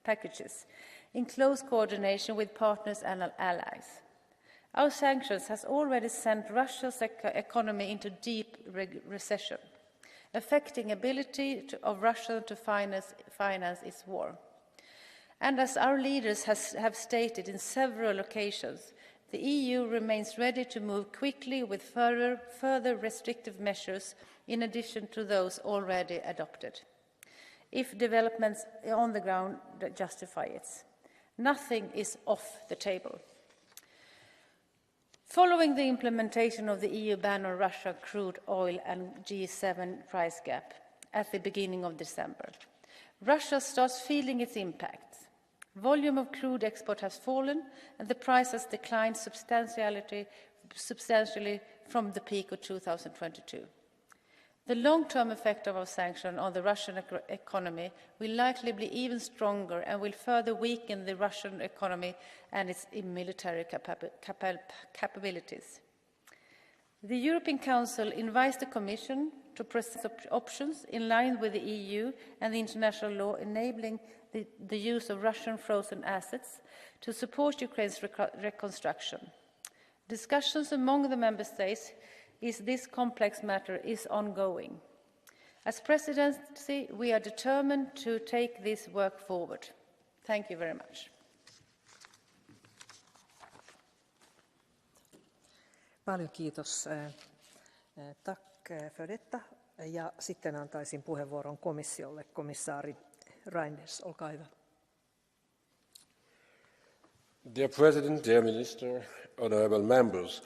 packages in close coordination with partners and allies. Our sanctions have already sent Russia's economy into deep recession, affecting ability of Russia to finance its war. And as our leaders have stated in several occasions, the EU remains ready to move quickly with further restrictive measures in addition to those already adopted, if developments on the ground justify it. Nothing is off the table. Following the implementation of the EU ban on Russian crude oil and G7 price gap at the beginning of December, Russia starts feeling its impact. Volume of crude export has fallen, and the price has declined substantially from the peak of 2022. The long-term effect of our sanction on the Russian economy will likely be even stronger and will further weaken the Russian economy and its military capabilities. The European Council invites the Commission to present options in line with the EU and the international law enabling the use of Russian frozen assets to support Ukraine's reconstruction. Discussions among the Member States is this complex matter is ongoing. As Presidency, we are determined to take this work forward. Thank you very much. Paljon kiitos. Tack för detta. Ja sitten antaisin puheenvuoron komissiolle, komissaari Reynders, olkaa hyvä. Dear President, dear Minister, honourable members,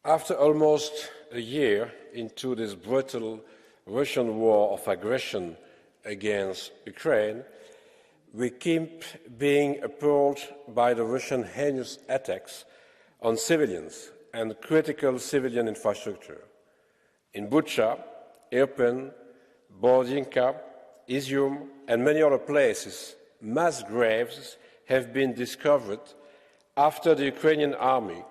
after almost a year into this brutal Russian war of aggression against Ukraine, we keep being appalled by the Russian heinous attacks on civilians and critical civilian infrastructure. In Bucha, Irpin, Borodinka, Izium, and many other places, mass graves have been discovered after the Ukrainian army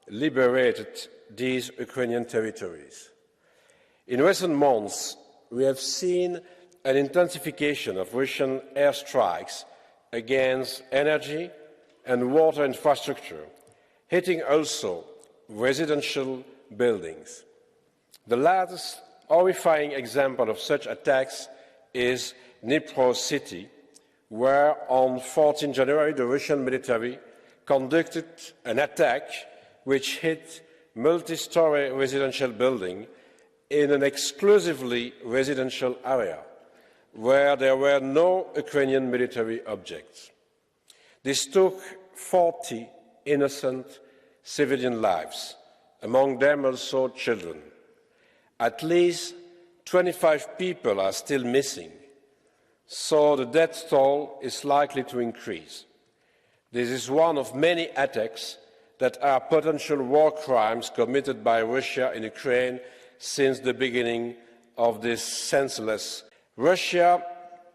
liberated these Ukrainian territories. In recent months, we have seen an intensification of Russian airstrikes against energy and water infrastructure, hitting also residential buildings. The latest horrifying example of such attacks is Dnipro city, where on 14 January the Russian military conducted an attack which hit multi-story residential building in an exclusively residential area where there were no Ukrainian military objects. This took 40 innocent civilian lives, among them also children. At least 25 people are still missing, so the death toll is likely to increase. This is one of many attacks that are potential war crimes committed by Russia in Ukraine since the beginning of this senseless. Russia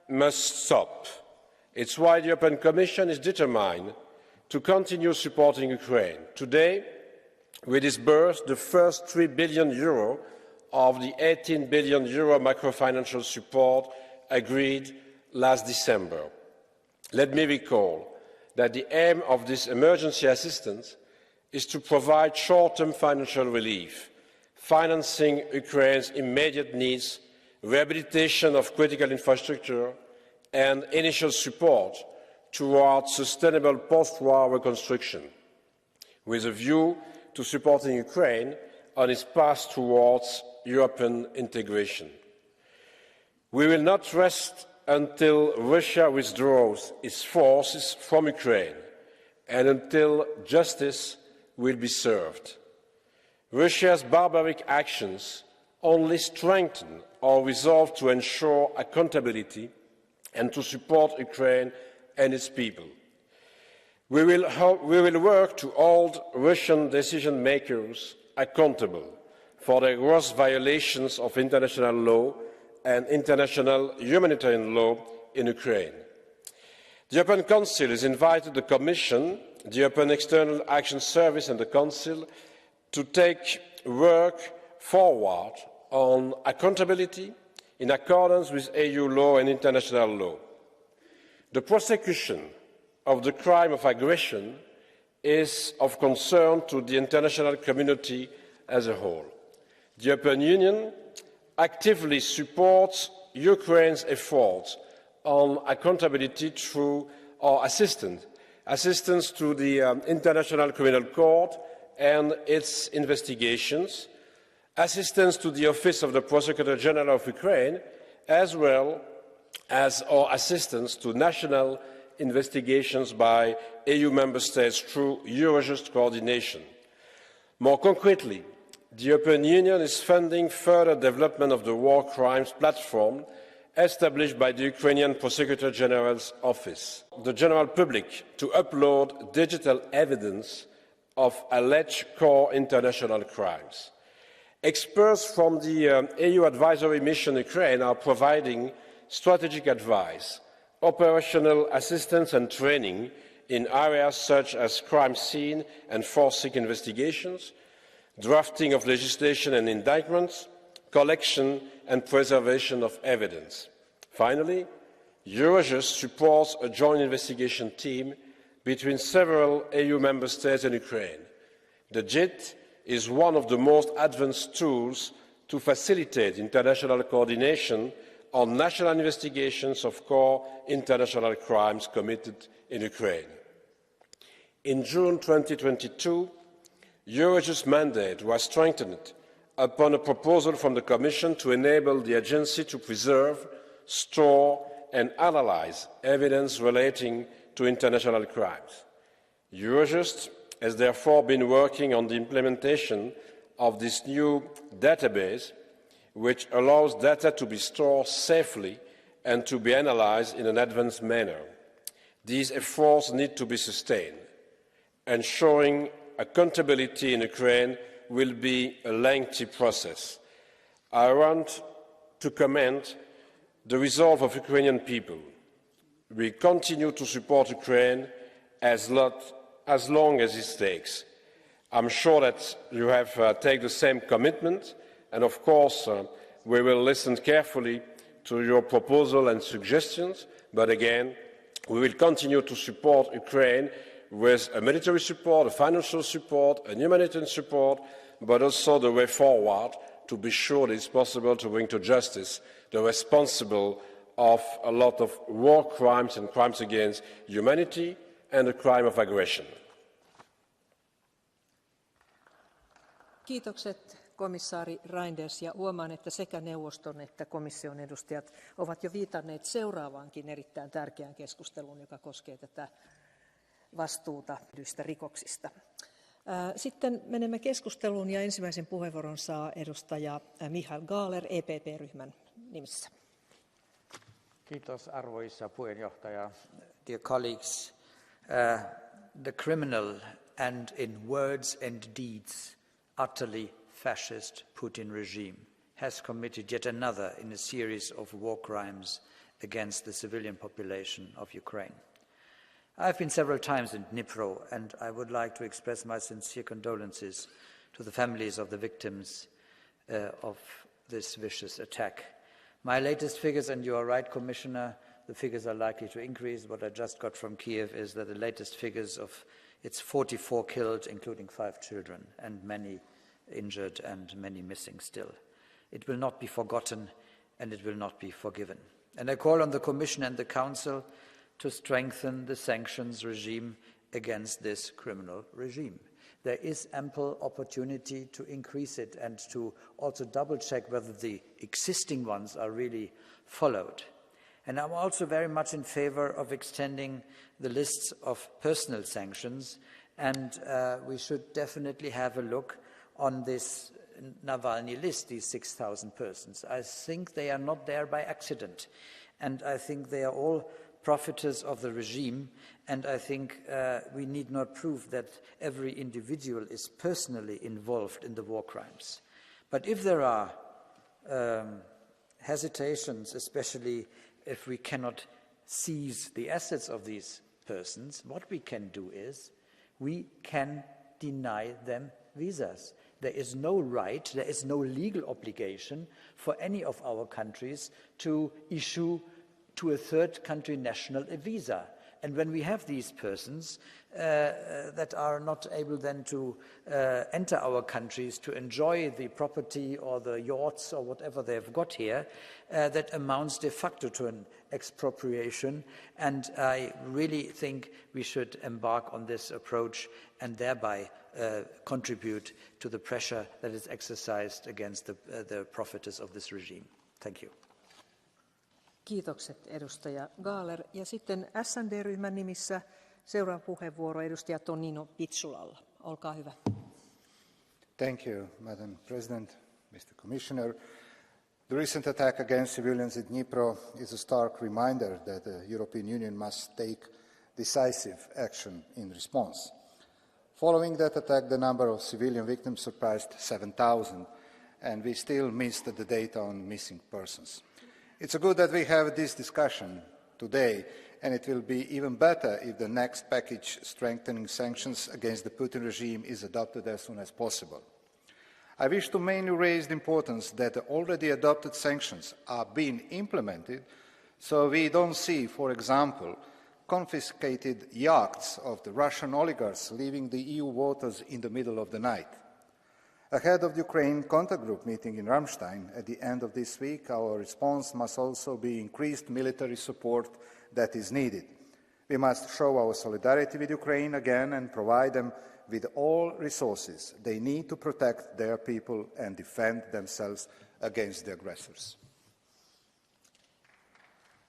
must stop. It's why the European Commission is determined to continue supporting Ukraine. Today, we disbursed the first €3 billion of the €18 billion macrofinancial support agreed last December. Let me recall that the aim of this emergency assistance is to provide short-term financial relief, financing Ukraine's immediate needs, rehabilitation of critical infrastructure, and initial support towards sustainable post-war reconstruction, with a view to supporting Ukraine on its path towards European integration. We will not rest until Russia withdraws its forces from Ukraine and until justice will be served. Russia's barbaric actions only strengthen our resolve to ensure accountability and to support Ukraine and its people. We will work to hold Russian decision-makers accountable for their gross violations of international law and international humanitarian law in Ukraine. The European Council has invited the Commission, the European External Action Service and the Council to take work forward on accountability in accordance with EU law and international law. The prosecution of the crime of aggression is of concern to the international community as a whole. The European Union actively supports Ukraine's efforts on accountability through our assistance to the International Criminal Court and its investigations, assistance to the Office of the Prosecutor General of Ukraine, as well as our assistance to national investigations by EU member states through Eurojust coordination. More concretely, the European Union is funding further development of the war crimes platform established by the Ukrainian Prosecutor General's office. The general public to upload digital evidence of alleged core international crimes. Experts from the EU Advisory Mission Ukraine are providing strategic advice, operational assistance and training in areas such as crime scene and forensic investigations, drafting of legislation and indictments, collection and preservation of evidence. Finally, Eurojust supports a joint investigation team between several EU member states and Ukraine. The JIT is one of the most advanced tools to facilitate international coordination on national investigations of core international crimes committed in Ukraine. In June 2022, Eurojust's mandate was strengthened upon a proposal from the Commission to enable the agency to preserve, store and analyse evidence relating to international crimes. Eurojust has therefore been working on the implementation of this new database, which allows data to be stored safely and to be analysed in an advanced manner. These efforts need to be sustained. Ensuring accountability in Ukraine will be a lengthy process. I want to commend the resolve of Ukrainian people. We continue to support Ukraine as long as it takes. I'm sure that you have taken the same commitment, and of course we will listen carefully to your proposals and suggestions, but again, we will continue to support Ukraine with a military support, a financial support, a humanitarian support, but also the way forward to be sure that it's possible to bring to justice the responsible of a lot of war crimes and crimes against humanity and the crime of aggression. Kiitokset komissaari Reynders, ja huomaan, että sekä neuvoston että komission edustajat ovat jo viitanneet seuraavaankin erittäin tärkeään keskusteluun, joka koskee tätä vastuuta tehdyistä rikoksista. Sitten menemme keskusteluun ja ensimmäisen puheenvuoron saa edustaja Michael Gahler EPP-ryhmän nimissä. Kiitos arvoisa puheenjohtaja. Dear colleagues, the criminal and in words and deeds utterly fascist Putin regime has committed yet another in a series of war crimes against the civilian population of Ukraine. I've been several times in Dnipro, and I would like to express my sincere condolences to the families of the victims of this vicious attack. My latest figures, and you are right, Commissioner, the figures are likely to increase. What I just got from Kiev is that the latest figures of it's 44 killed, including 5 children, and many injured and many missing still. It will not be forgotten, and it will not be forgiven. And I call on the Commission and the Council to strengthen the sanctions regime against this criminal regime. There is ample opportunity to increase it and to also double-check whether the existing ones are really followed. And I'm also very much in favor of extending the lists of personal sanctions, and we should definitely have a look on this Navalny list, these 6,000 persons. I think they are not there by accident, and I think they are all profiteers of the regime, and I think we need not prove that every individual is personally involved in the war crimes. But if there are hesitations, especially if we cannot seize the assets of these persons, what we can do is we can deny them visas. There is no right, there is no legal obligation for any of our countries to issue to a third country national a visa. And when we have these persons that are not able then to enter our countries to enjoy the property or the yachts or whatever they've got here, that amounts de facto to an expropriation. And I really think we should embark on this approach and thereby contribute to the pressure that is exercised against the profiteers of this regime. Thank you. Kiitokset edustaja Gahler. Ja sitten SND-ryhmän nimissä seuraava puheenvuoro edustaja Tonino Pitsulalla. Olkaa hyvä. Thank you, Madam President, Mr. Commissioner. The recent attack against civilians in Dnipro is a stark reminder that the European Union must take decisive action in response. Following that attack, the number of civilian victims surpassed 7,000, and we still missed the data on missing persons. It's good that we have this discussion today, and it will be even better if the next package strengthening sanctions against the Putin regime is adopted as soon as possible. I wish to mainly raise the importance that the already adopted sanctions are being implemented, so we don't see, for example, confiscated yachts of the Russian oligarchs leaving the EU waters in the middle of the night. Ahead of the Ukraine contact group meeting in Ramstein at the end of this week, our response must also be increased military support that is needed. We must show our solidarity with Ukraine again and provide them with all resources they need to protect their people and defend themselves against the aggressors.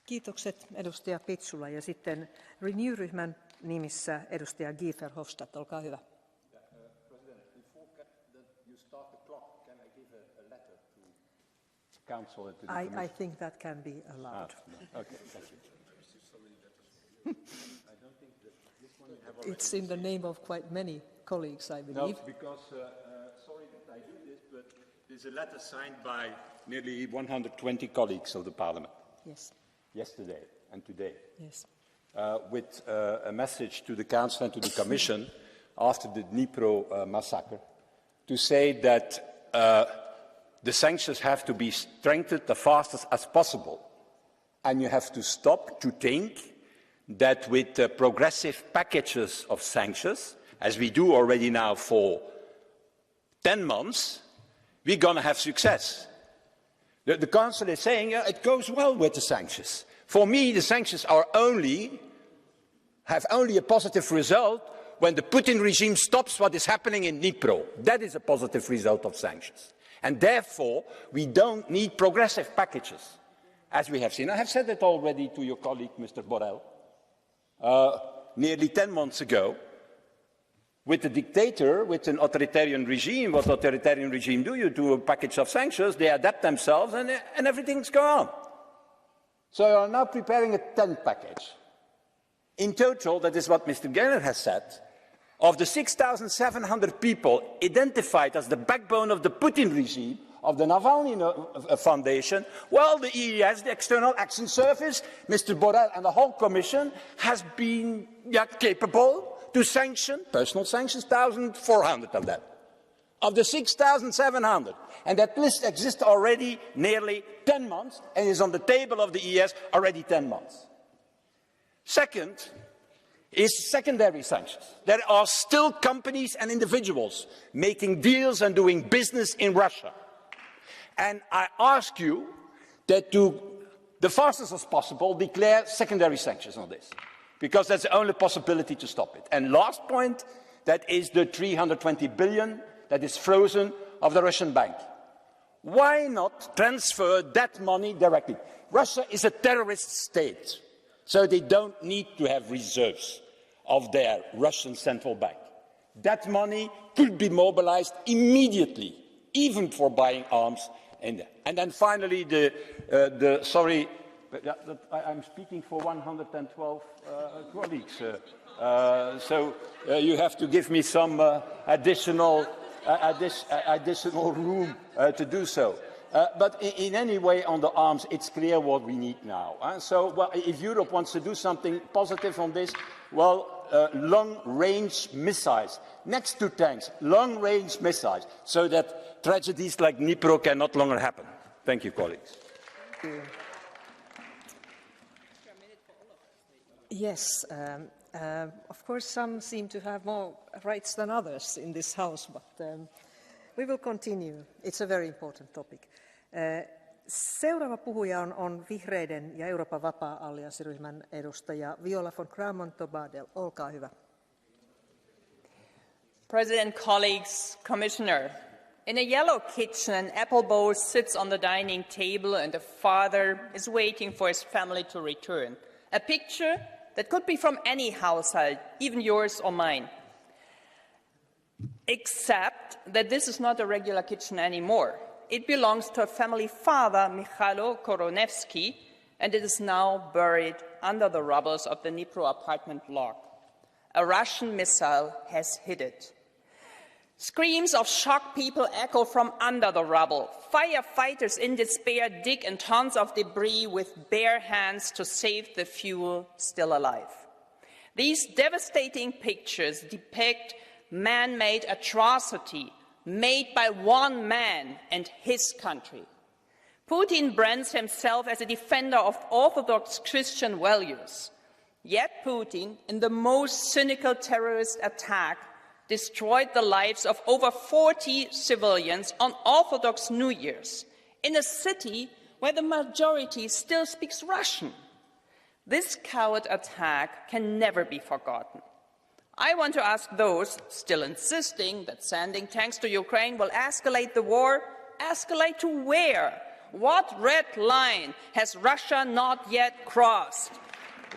Kiitokset edustaja Pitsula, ja sitten Renew-ryhmän nimissä edustaja Guy Verhofstadt, olkaa hyvä. I think that can be allowed. Okay, thank you. It's in the name of quite many colleagues, I believe. No, because, sorry that I do this, but there's a letter signed by nearly 120 colleagues of the Parliament. Yes. Yesterday and today. Yes. With a message to the Council and to the Commission after the Dnipro massacre to say that the sanctions have to be strengthened the fastest as possible. And you have to stop to think that with progressive packages of sanctions, as we do already now for 10 months, we're going to have success. The Council is saying it goes well with the sanctions. For me, the sanctions have only a positive result when the Putin regime stops what is happening in Dnipro. That is a positive result of sanctions. And therefore, we don't need progressive packages, as we have seen. I have said that already to your colleague, Mr. Borrell, nearly 10 months ago. With a dictator, with an authoritarian regime, what authoritarian regime do? You do a package of sanctions, they adapt themselves, and everything's gone. So you are now preparing a 10 package. In total, that is what Mr. Geller has said, of the 6,700 people identified as the backbone of the Putin regime, of the Navalny Foundation, well, the EES, the External Action Service, Mr. Borrell and the whole Commission has been capable to sanction, personal sanctions, 1,400 of them, of the 6,700. And that list exists already nearly 10 months and is on the table of the EES already 10 months. Second is secondary sanctions. There are still companies and individuals making deals and doing business in Russia. And I ask you that to, the fastest as possible, declare secondary sanctions on this, because that's the only possibility to stop it. And last point, that is the 320 billion that is frozen of the Russian bank. Why not transfer that money directly? Russia is a terrorist state, so they don't need to have reserves of their Russian central bank. That money could be mobilized immediately, even for buying arms. And then finally, sorry, I'm speaking for 112 colleagues, so you have to give me some additional room to do so. But in any way, on the arms, it's clear what we need now. So, well, if Europe wants to do something positive on this, well, long-range missiles, next to tanks, long-range missiles, so that tragedies like Dnipro can no longer happen. Thank you, colleagues. Thank you. Yes, of course, some seem to have more rights than others in this House, but we will continue. It's a very important topic. Seuraava puhuja on Vihreiden ja Euroopan vapaa-allianssiryhmän edustaja Viola von Kramon Tobadel. Olkaa hyvä. President, colleagues, Commissioner, in a yellow kitchen, an apple bowl sits on the dining table and a father is waiting for his family to return. A picture that could be from any household, even yours or mine. Except that this is not a regular kitchen anymore. It belongs to a family father, Mikhailo Koronevsky, and it is now buried under the rubble of the Dnipro apartment block. A Russian missile has hit it. Screams of shocked people echo from under the rubble. Firefighters in despair dig in tons of debris with bare hands to save the few still alive. These devastating pictures depict man-made atrocity made by one man and his country. Putin brands himself as a defender of Orthodox Christian values. Yet Putin, in the most cynical terrorist attack, destroyed the lives of over 40 civilians on Orthodox New Year's in a city where the majority still speaks Russian. This coward attack can never be forgotten. I want to ask those still insisting that sending tanks to Ukraine will escalate the war, escalate to where? What red line has Russia not yet crossed?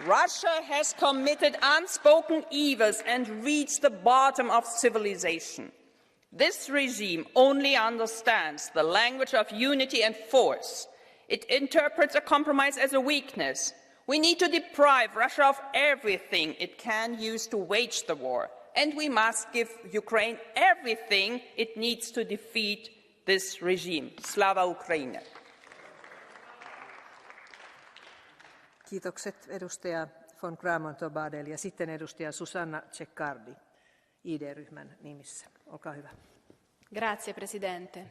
Russia has committed unspoken evils and reached the bottom of civilization. This regime only understands the language of unity and force. It interprets a compromise as a weakness. We need to deprive Russia of everything it can use to wage the war, and we must give Ukraine everything it needs to defeat this regime. Slava Ukraini! Kiitokset edustaja von Kramon Tobadel ja sitten edustaja Susanna Ceccardi ID-ryhmän nimissä. Olkaa hyvä. Grazie Presidente.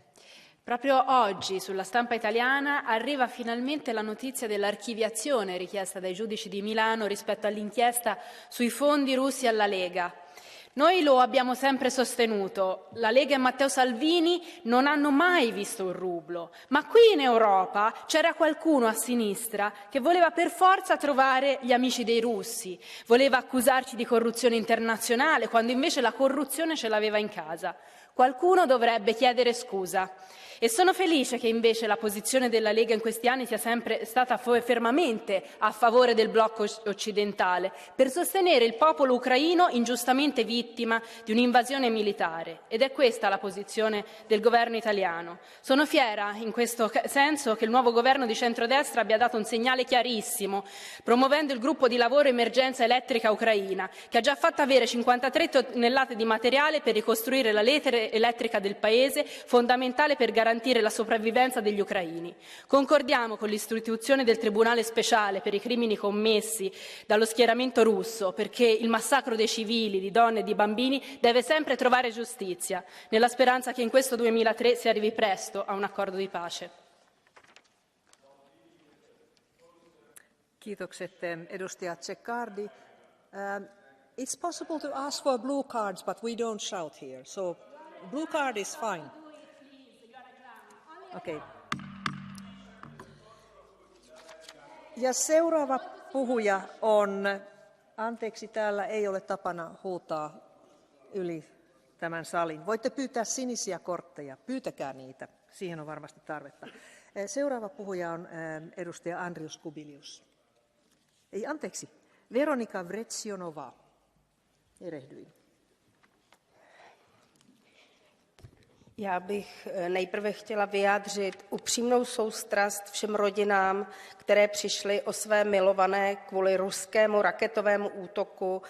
Proprio oggi sulla stampa italiana arriva finalmente la notizia dell'archiviazione richiesta dai giudici di Milano rispetto all'inchiesta sui fondi russi alla Lega. Noi lo abbiamo sempre sostenuto, la Lega e Matteo Salvini non hanno mai visto un rublo, ma qui in Europa c'era qualcuno a sinistra che voleva per forza trovare gli amici dei russi, voleva accusarci di corruzione internazionale quando invece la corruzione ce l'aveva in casa. Qualcuno dovrebbe chiedere scusa. E sono felice che invece la posizione della Lega in questi anni sia sempre stata fermamente a favore del blocco occidentale, per sostenere il popolo ucraino ingiustamente vittima di un'invasione militare. Ed è questa la posizione del governo italiano. Sono fiera in questo senso che il nuovo governo di centrodestra abbia dato un segnale chiarissimo, promuovendo il gruppo di lavoro Emergenza Elettrica Ucraina, che ha già fatto avere 53 tonnellate di materiale per ricostruire la rete elettrica del Paese, fondamentale per garantire la sopravvivenza degli ucraini. Concordiamo con l'istituzione del Tribunale speciale per i crimini commessi dallo schieramento russo, perché il massacro dei civili, di donne e di bambini deve sempre trovare giustizia, nella speranza che in questo 2003 si arrivi presto a un accordo di pace. Kiitokset edustaja Ceccardi. It's possible to ask for blue cards, but we don't shout here, so blue card is fine. Okay. Ja seuraava puhuja on, anteeksi, täällä ei ole tapana huutaa yli tämän salin. Voitte pyytää sinisiä kortteja, pyytäkää niitä, siihen on varmasti tarvetta. Seuraava puhuja on edustaja Andrius Kubilius. Ei, anteeksi, Veronika Vrecionová. Erehdyin. Já bych nejprve chtěla vyjádřit upřímnou soustrast všem rodinám, které přišly o své milované kvůli ruskému raketovému útoku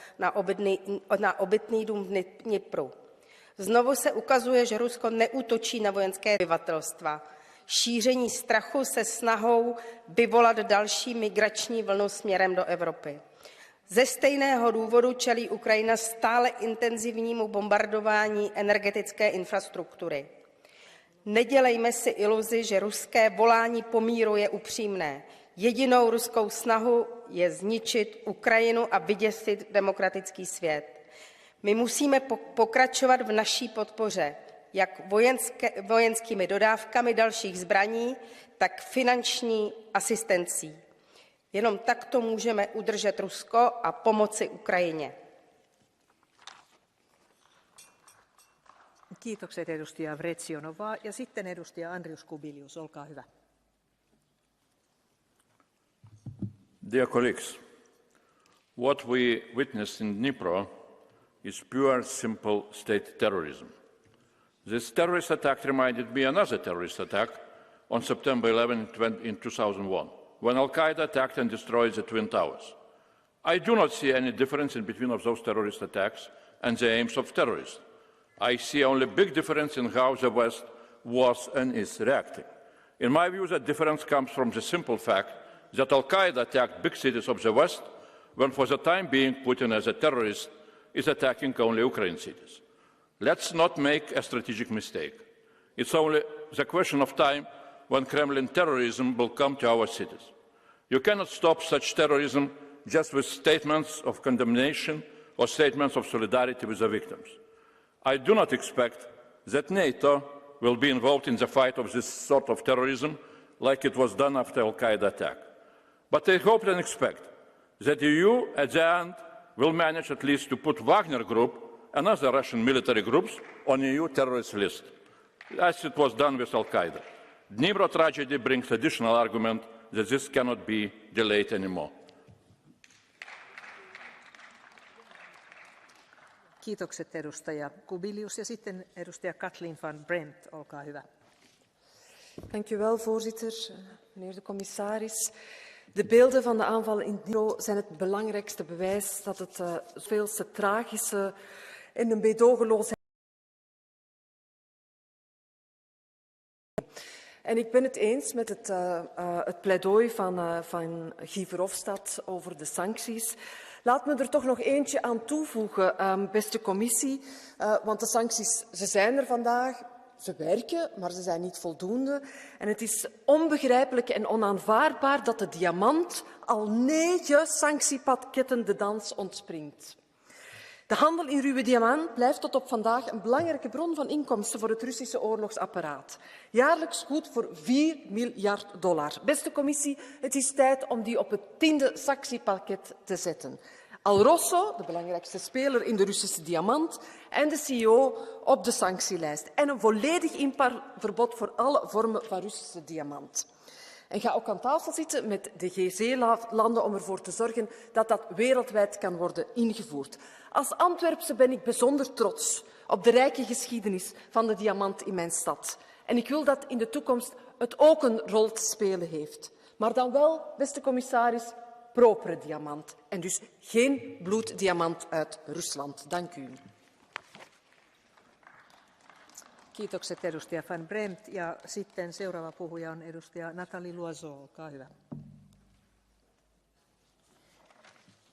na obytný dům v Dnipru. Znovu se ukazuje, že Rusko neútočí na vojenské obyvatelstva. Šíření strachu se snahou vyvolat další migrační vlnu směrem do Evropy. Ze stejného důvodu čelí Ukrajina stále intenzivnímu bombardování energetické infrastruktury. Nedělejme si iluzi, že ruské volání po míru je upřímné. Jedinou ruskou snahu je zničit Ukrajinu a vyděsit demokratický svět. My musíme pokračovat v naší podpoře, jak vojenskými dodávkami dalších zbraní, tak finanční asistencí. Jenom takto můžeme udržet Rusko a pomoci Ukrajině. Kiitokset edustaja Vrecionová ja sitten edustaja Andrius Kubilius, olkaa hyvä. Dear colleagues, what we witnessed in Dnipro is pure, simple state terrorism. This terrorist attack reminded me of another terrorist attack on September 11 in 2001. when Al-Qaeda attacked and destroyed the Twin Towers. I do not see any difference in between of those terrorist attacks and the aims of terrorists. I see only a big difference in how the West was and is reacting. In my view, that difference comes from the simple fact that Al-Qaeda attacked big cities of the West, when for the time being Putin as a terrorist is attacking only Ukrainian cities. Let's not make a strategic mistake. It's only the question of time when Kremlin terrorism will come to our cities. You cannot stop such terrorism just with statements of condemnation or statements of solidarity with the victims. I do not expect that NATO will be involved in the fight of this sort of terrorism like it was done after the Al-Qaeda attack. But I hope and expect that the EU at the end will manage at least to put Wagner Group and other Russian military groups on the EU terrorist list, as it was done with Al-Qaeda. Dnipro tragedy brings additional argument that this cannot be delayed anymore. Kiitokset edustaja Kubilius ja sitten edustaja Kathleen van Bremt, olkaa hyvä. Dank u wel, voorzitter. Meneer de commissaris. De beelden van de aanvallen in Dnipro zijn het belangrijkste bewijs dat het veelste tragische en een meedogenloosheid. En ik ben het eens met het pleidooi van Guy Verhofstadt over de sancties. Laat me er toch nog eentje aan toevoegen, beste commissie, want de sancties, ze zijn er vandaag. Ze werken, maar ze zijn niet voldoende. En het is onbegrijpelijk en onaanvaardbaar dat de diamant al 9 sanctiepakketten de dans ontspringt. De handel in ruwe diamant blijft tot op vandaag een belangrijke bron van inkomsten voor het Russische oorlogsapparaat. Jaarlijks goed voor $4 miljard. Beste commissie, het is tijd om die op het 10e sanctiepakket te zetten. Alrosso, de belangrijkste speler in de Russische diamant, en de CEO op de sanctielijst. En een volledig importverbod voor alle vormen van Russische diamant. En ga ook aan tafel zitten met de G7-landen om ervoor te zorgen dat dat wereldwijd kan worden ingevoerd. Als Antwerpse ben ik bijzonder trots op de rijke geschiedenis van de diamant in mijn stad. En ik wil dat in de toekomst het ook een rol te spelen heeft. Maar dan wel, beste commissaris, propere diamant en dus geen bloeddiamant uit Rusland. Dank u. Kiitokset edustaja Van Bremt ja sitten seuraava puhuja on edustaja Nathalie Loiseau. Olkaa hyvä.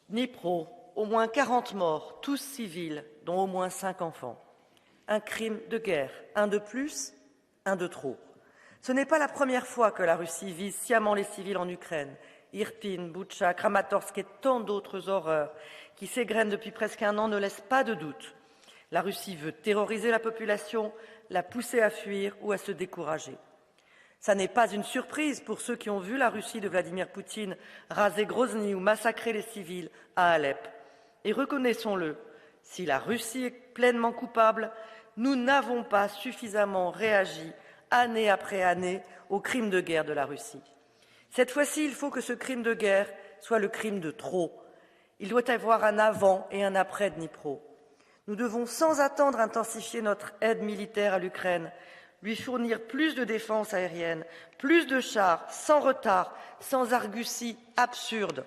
Dnipro, au moins 40 morts, tous civils, dont au moins 5 enfants. Un crime de guerre, un de plus, un de trop. Ce n'est pas la première fois que la Russie vise sciemment les civils en Ukraine. Irpin, Boutcha, Kramatorsk et tant d'autres horreurs qui s'égrènent depuis presque un an ne laissent pas de doute. La Russie veut terroriser la population, la pousser à fuir ou à se décourager. Ça n'est pas une surprise pour ceux qui ont vu la Russie de Vladimir Poutine raser Grozny ou massacrer les civils à Alep. Et reconnaissons-le, si la Russie est pleinement coupable, nous n'avons pas suffisamment réagi année après année aux crimes de guerre de la Russie. Cette fois-ci, il faut que ce crime de guerre soit le crime de trop. Il doit y avoir un avant et un après Dnipro. Nous devons sans attendre intensifier notre aide militaire à l'Ukraine, lui fournir plus de défense aérienne, plus de chars, sans retard, sans arguties absurdes.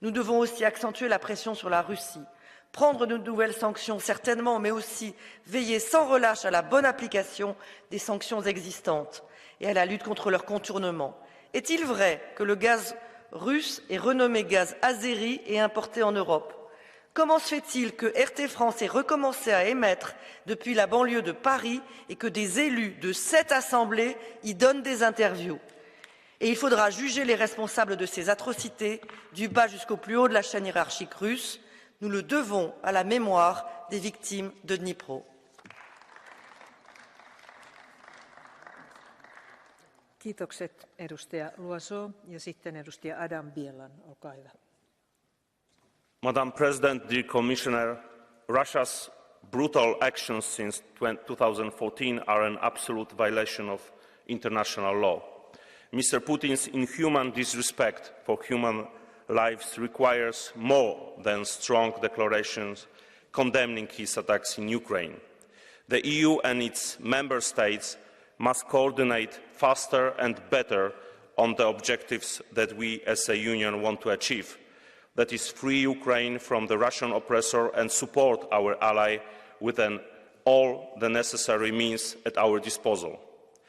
Nous devons aussi accentuer la pression sur la Russie, prendre de nouvelles sanctions certainement, mais aussi veiller sans relâche à la bonne application des sanctions existantes et à la lutte contre leur contournement. Est-il vrai que le gaz russe est renommé gaz azéri et importé en Europe? Comment se fait-il que RT France ait recommencé à émettre depuis la banlieue de Paris et que des élus de cette assemblée y donnent des interviews? Et il faudra juger les responsables de ces atrocités du bas jusqu'au plus haut de la chaîne hiérarchique russe. Nous le devons à la mémoire des victimes de Dnipro. Kiitokset edustaja Loiseau ja sitten edustaja Adam Bielan. Olkaa hyvä. Madam President, dear Commissioner, Russia's brutal actions since 2014 are an absolute violation of international law. Mr. Putin's inhuman disrespect for human lives requires more than strong declarations condemning his attacks in Ukraine. The EU and its member states must coordinate faster and better on the objectives that we as a union want to achieve. That is, free Ukraine from the Russian oppressor and support our ally with all the necessary means at our disposal.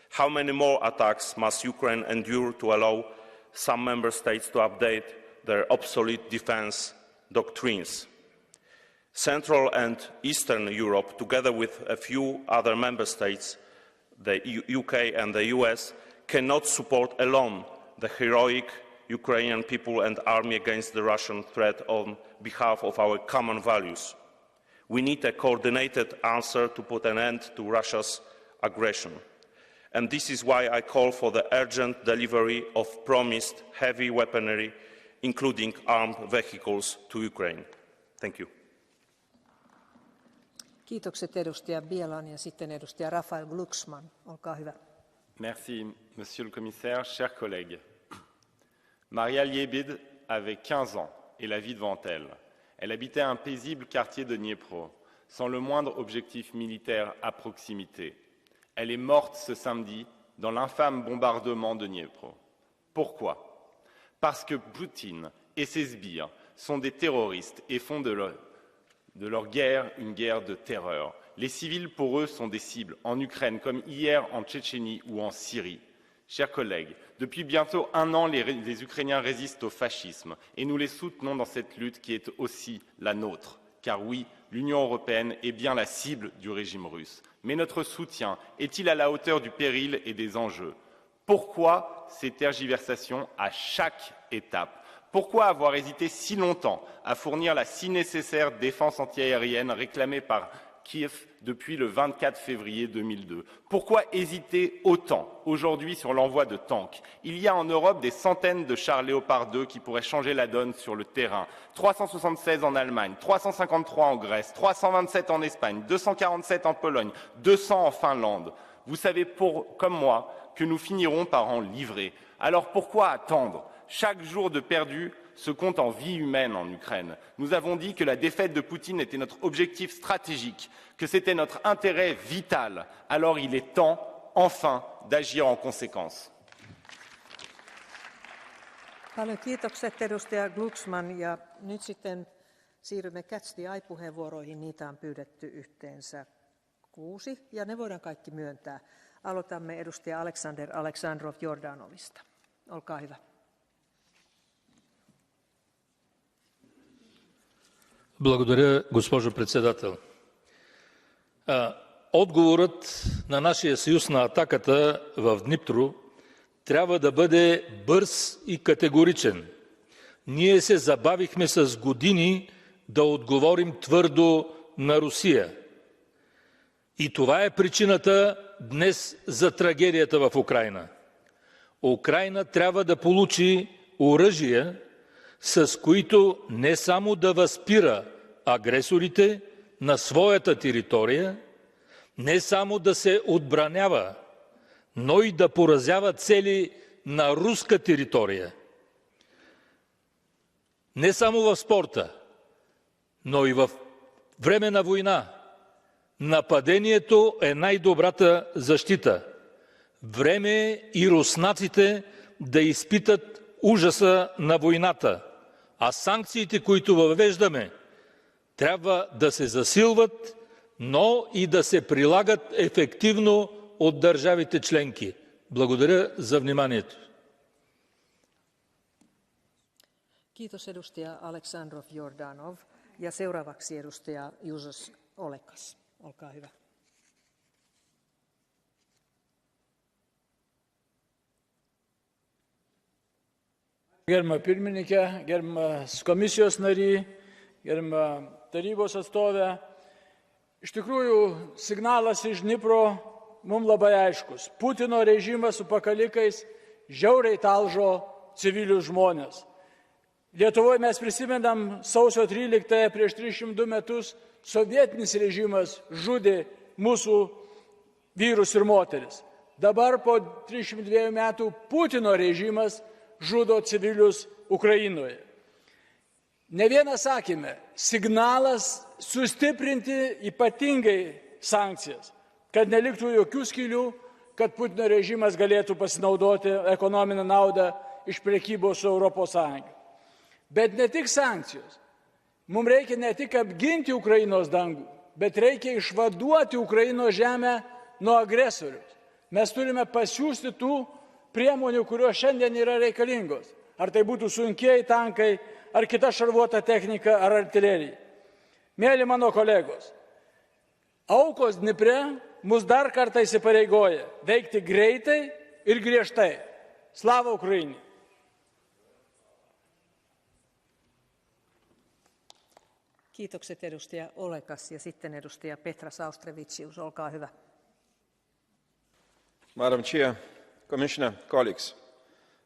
How many more attacks must Ukraine endure to allow some member states to update their obsolete defence doctrines? Central and Eastern Europe, together with a few other member states, the UK and the US, cannot support alone the heroic Ukrainian people and army against the Russian threat on behalf of our common values. We need a coordinated answer to put an end to Russia's aggression. And this is why I call for the urgent delivery of promised heavy weaponry, including armed vehicles, to Ukraine. Thank you. Kiitokset edustaja Bielan ja sitten edustaja Rafael Glucksmann. Olkaa hyvä. Merci, Monsieur le Commissaire, chers collègues. Maria Liebid avait 15 ans et la vie devant elle. Elle habitait un paisible quartier de Dniepro, sans le moindre objectif militaire à proximité. Elle est morte ce samedi dans l'infâme bombardement de Dniepro. Pourquoi? Parce que Poutine et ses sbires sont des terroristes et font de leur guerre une guerre de terreur. Les civils, pour eux, sont des cibles, en Ukraine, comme hier en Tchétchénie ou en Syrie. Chers collègues, depuis bientôt 1 an, les Ukrainiens résistent au fascisme et nous les soutenons dans cette lutte qui est aussi la nôtre. Car oui, l'Union européenne est bien la cible du régime russe. Mais notre soutien est-il à la hauteur du péril et des enjeux? Pourquoi ces tergiversations à chaque étape? Pourquoi avoir hésité si longtemps à fournir la si nécessaire défense antiaérienne réclamée par Kiev depuis le 24 février 2002? Pourquoi hésiter autant aujourd'hui sur l'envoi de tanks? Il y a en Europe des centaines de chars Léopard 2 qui pourraient changer la donne sur le terrain. 376 en Allemagne, 353 en Grèce, 327 en Espagne, 247 en Pologne, 200 en Finlande. Vous savez comme moi que nous finirons par en livrer. Alors pourquoi attendre? Chaque jour de perdu se compte en vies humaines en Ukraine. Nous avons dit que la défaite de Poutine était notre objectif stratégique, que c'était notre intérêt vital. Alors il est temps, enfin, d'agir en conséquence. Paljon kiitokset edustaja Glucksmann ja nyt sitten siirrymme Catch the Eye-puheenvuoroihin. Niitä on pyydetty yhteensä 6 ja ne voidaan kaikki myöntää. Aloitamme edustaja Alexander Alexandrov Jordanovista. Olkaa hyvä. Благодаря, госпожо председател. Отговорът на нашия съюз на атаката в Днипро трябва да бъде бърз и категоричен. Ние се забавихме с години да отговорим твърдо на Русия. И това е причината днес за трагедията в Украйна. Украйна трябва да получи оръжия, с които не само да възпира агресорите на своята територия, не само да се отбранява, но и да поразява цели на руска територия. Не само в спорта, но и в време на война. Нападението е най-добрата защита. Време е и руснаците да изпитат ужаса на войната, а санкциите, които въвеждаме, трябва да се засилват, но и да се прилагат ефективно от държавите членки. Благодаря за вниманието. Kiitos edustaja Aleksandrov Jordanov ja seuraavaksi edustaja Jusos Olekas. Olkaa hyvä. Gerbiama pirmininkė, gerbiamas komisijos nariai, gerbiama tarybos atstovė. Iš tikrųjų, signalas iš Dnipro mums labai aiškus. Putino režimas su pakalikais žiauriai talžo civilius žmonės. Lietuvoje mes prisimenam sausio 13 prieš 302 metus sovietinis režimas žudė mūsų vyrus ir moteris. Dabar po 302 metų Putino režimas žudo civilius Ukrainoje. Ne vieną sakėme, signalas sustiprinti ypatingai sankcijas, kad neliktų jokių skylių, kad Putino režimas galėtų pasinaudoti ekonominę naudą iš prekybos su Europos Sąjunga. Bet ne tik sankcijos. Mums reikia ne tik apginti Ukrainos dangų, bet reikia išvaduoti Ukrainos žemę nuo agresorius. Mes turime pasiųsti tų priemonių, kurios šiandien yra reikalingos. Ar tai būtų sunkieji tankai, ar kita šarvuota technika, ar artilerija. Mėly mano kolegos, aukos Dnipre mus dar kartą įsipareigoja veikti greitai ir griežtai. Slava Ukrainai! Kiitokset edustaja Olekas ja sitten edustaja Petra Saustrevicius, olkaa hyvä. Madam Chair, Commissioner, colleagues,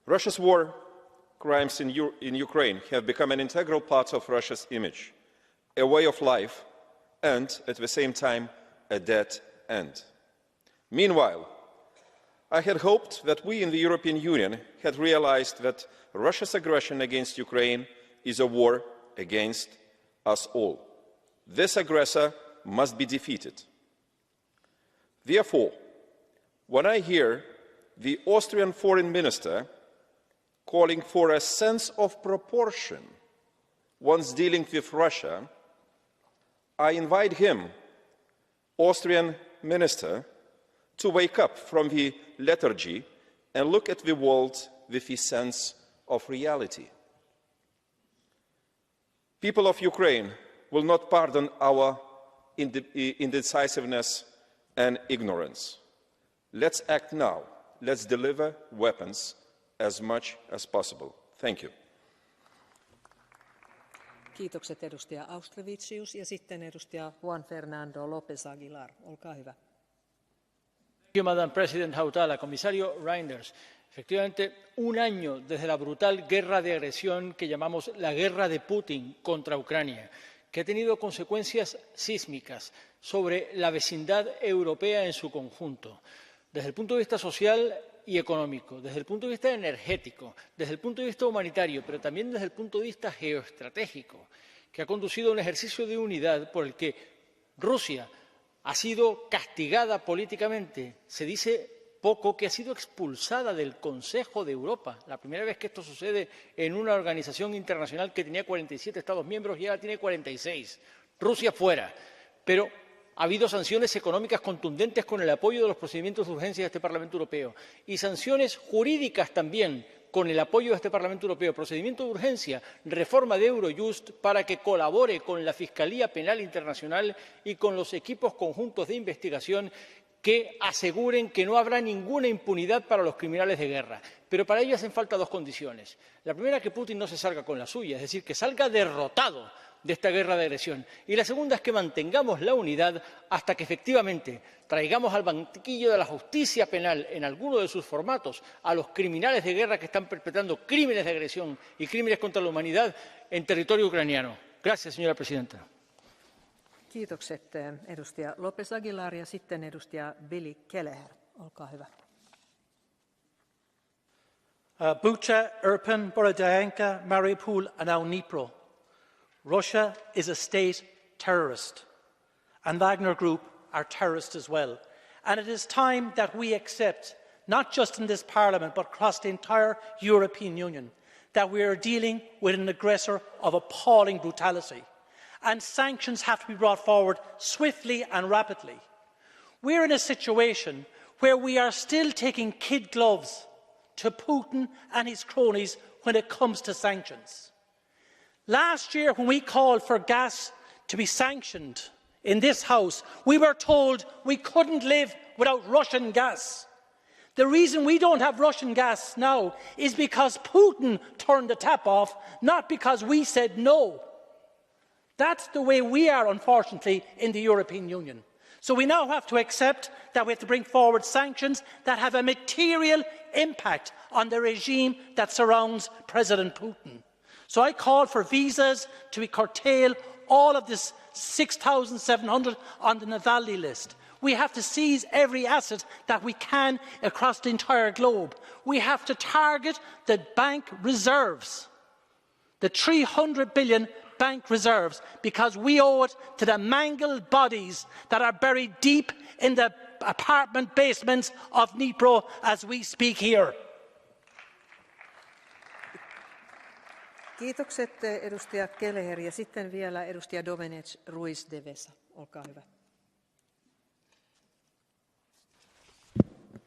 Russia's war crimes in Ukraine have become an integral part of Russia's image, a way of life, and at the same time, a dead end. Meanwhile, I had hoped that we in the European Union had realized that Russia's aggression against Ukraine is a war against us all. This aggressor must be defeated. Therefore, when I hear the Austrian foreign minister calling for a sense of proportion once dealing with Russia, I invite him, Austrian minister, to wake up from the lethargy and look at the world with a sense of reality. People of Ukraine will not pardon our indecisiveness and ignorance. Let's act now. Let's deliver weapons as much as possible. Thank you. Kiitokset edustaja Auštrevičius ja sitten edustaja Juan Fernando López Aguilar. Olkaa hyvä. Madam President Hautala, comisario Reinders, efectivamente, un año desde la brutal guerra de agresión que llamamos la guerra de Putin contra Ucrania, que ha tenido consecuencias sísmicas sobre la vecindad europea en su conjunto, desde el punto de vista social y económico, desde el punto de vista energético, desde el punto de vista humanitario, pero también desde el punto de vista geoestratégico, que ha conducido a un ejercicio de unidad por el que Rusia ha sido castigada políticamente. Se dice poco que ha sido expulsada del Consejo de Europa. La primera vez que esto sucede en una organización internacional que tenía 47 Estados miembros y ahora tiene 46. Rusia fuera. Pero ha habido sanciones económicas contundentes con el apoyo de los procedimientos de urgencia de este Parlamento Europeo y sanciones jurídicas también con el apoyo de este Parlamento Europeo. Procedimiento de urgencia, reforma de Eurojust para que colabore con la Fiscalía Penal Internacional y con los equipos conjuntos de investigación que aseguren que no habrá ninguna impunidad para los criminales de guerra. Pero para ello hacen falta dos condiciones. La primera, que Putin no se salga con la suya, es decir, que salga derrotado de esta guerra de agresión. Y la segunda es que mantengamos la unidad hasta que efectivamente traigamos al banquillo de la justicia penal en alguno de sus formatos a los criminales de guerra que están perpetrando crímenes de agresión y crímenes contra la humanidad en territorio ucraniano. Gracias, señora presidenta. Kiitokset edustaja López Aguilar ja sitten edustaja Billy Kelleher. Olkaa hyvä. Bucha, Irpin, Borodyanka, Mariupol and now Dnipro. Russia is a state terrorist, and Wagner Group are terrorists as well. And it is time that we accept, not just in this Parliament, but across the entire European Union, that we are dealing with an aggressor of appalling brutality. And sanctions have to be brought forward swiftly and rapidly. We're in a situation where we are still taking kid gloves to Putin and his cronies when it comes to sanctions. Last year, when we called for gas to be sanctioned in this House, we were told we couldn't live without Russian gas. The reason we don't have Russian gas now is because Putin turned the tap off, not because we said no. That's the way we are, unfortunately, in the European Union. So we now have to accept that we have to bring forward sanctions that have a material impact on the regime that surrounds President Putin. So I call for visas to be curtailed, all of this 6,700 on the Navalny list. We have to seize every asset that we can across the entire globe. We have to target the bank reserves, the 300 billion bank reserves, because we owe it to the mangled bodies that are buried deep in the apartment basements of Dnipro as we speak here. Kiitokset edustaja Kelleher ja sitten vielä edustaja Domenech Ruiz de Vesa. Olkaa hyvä.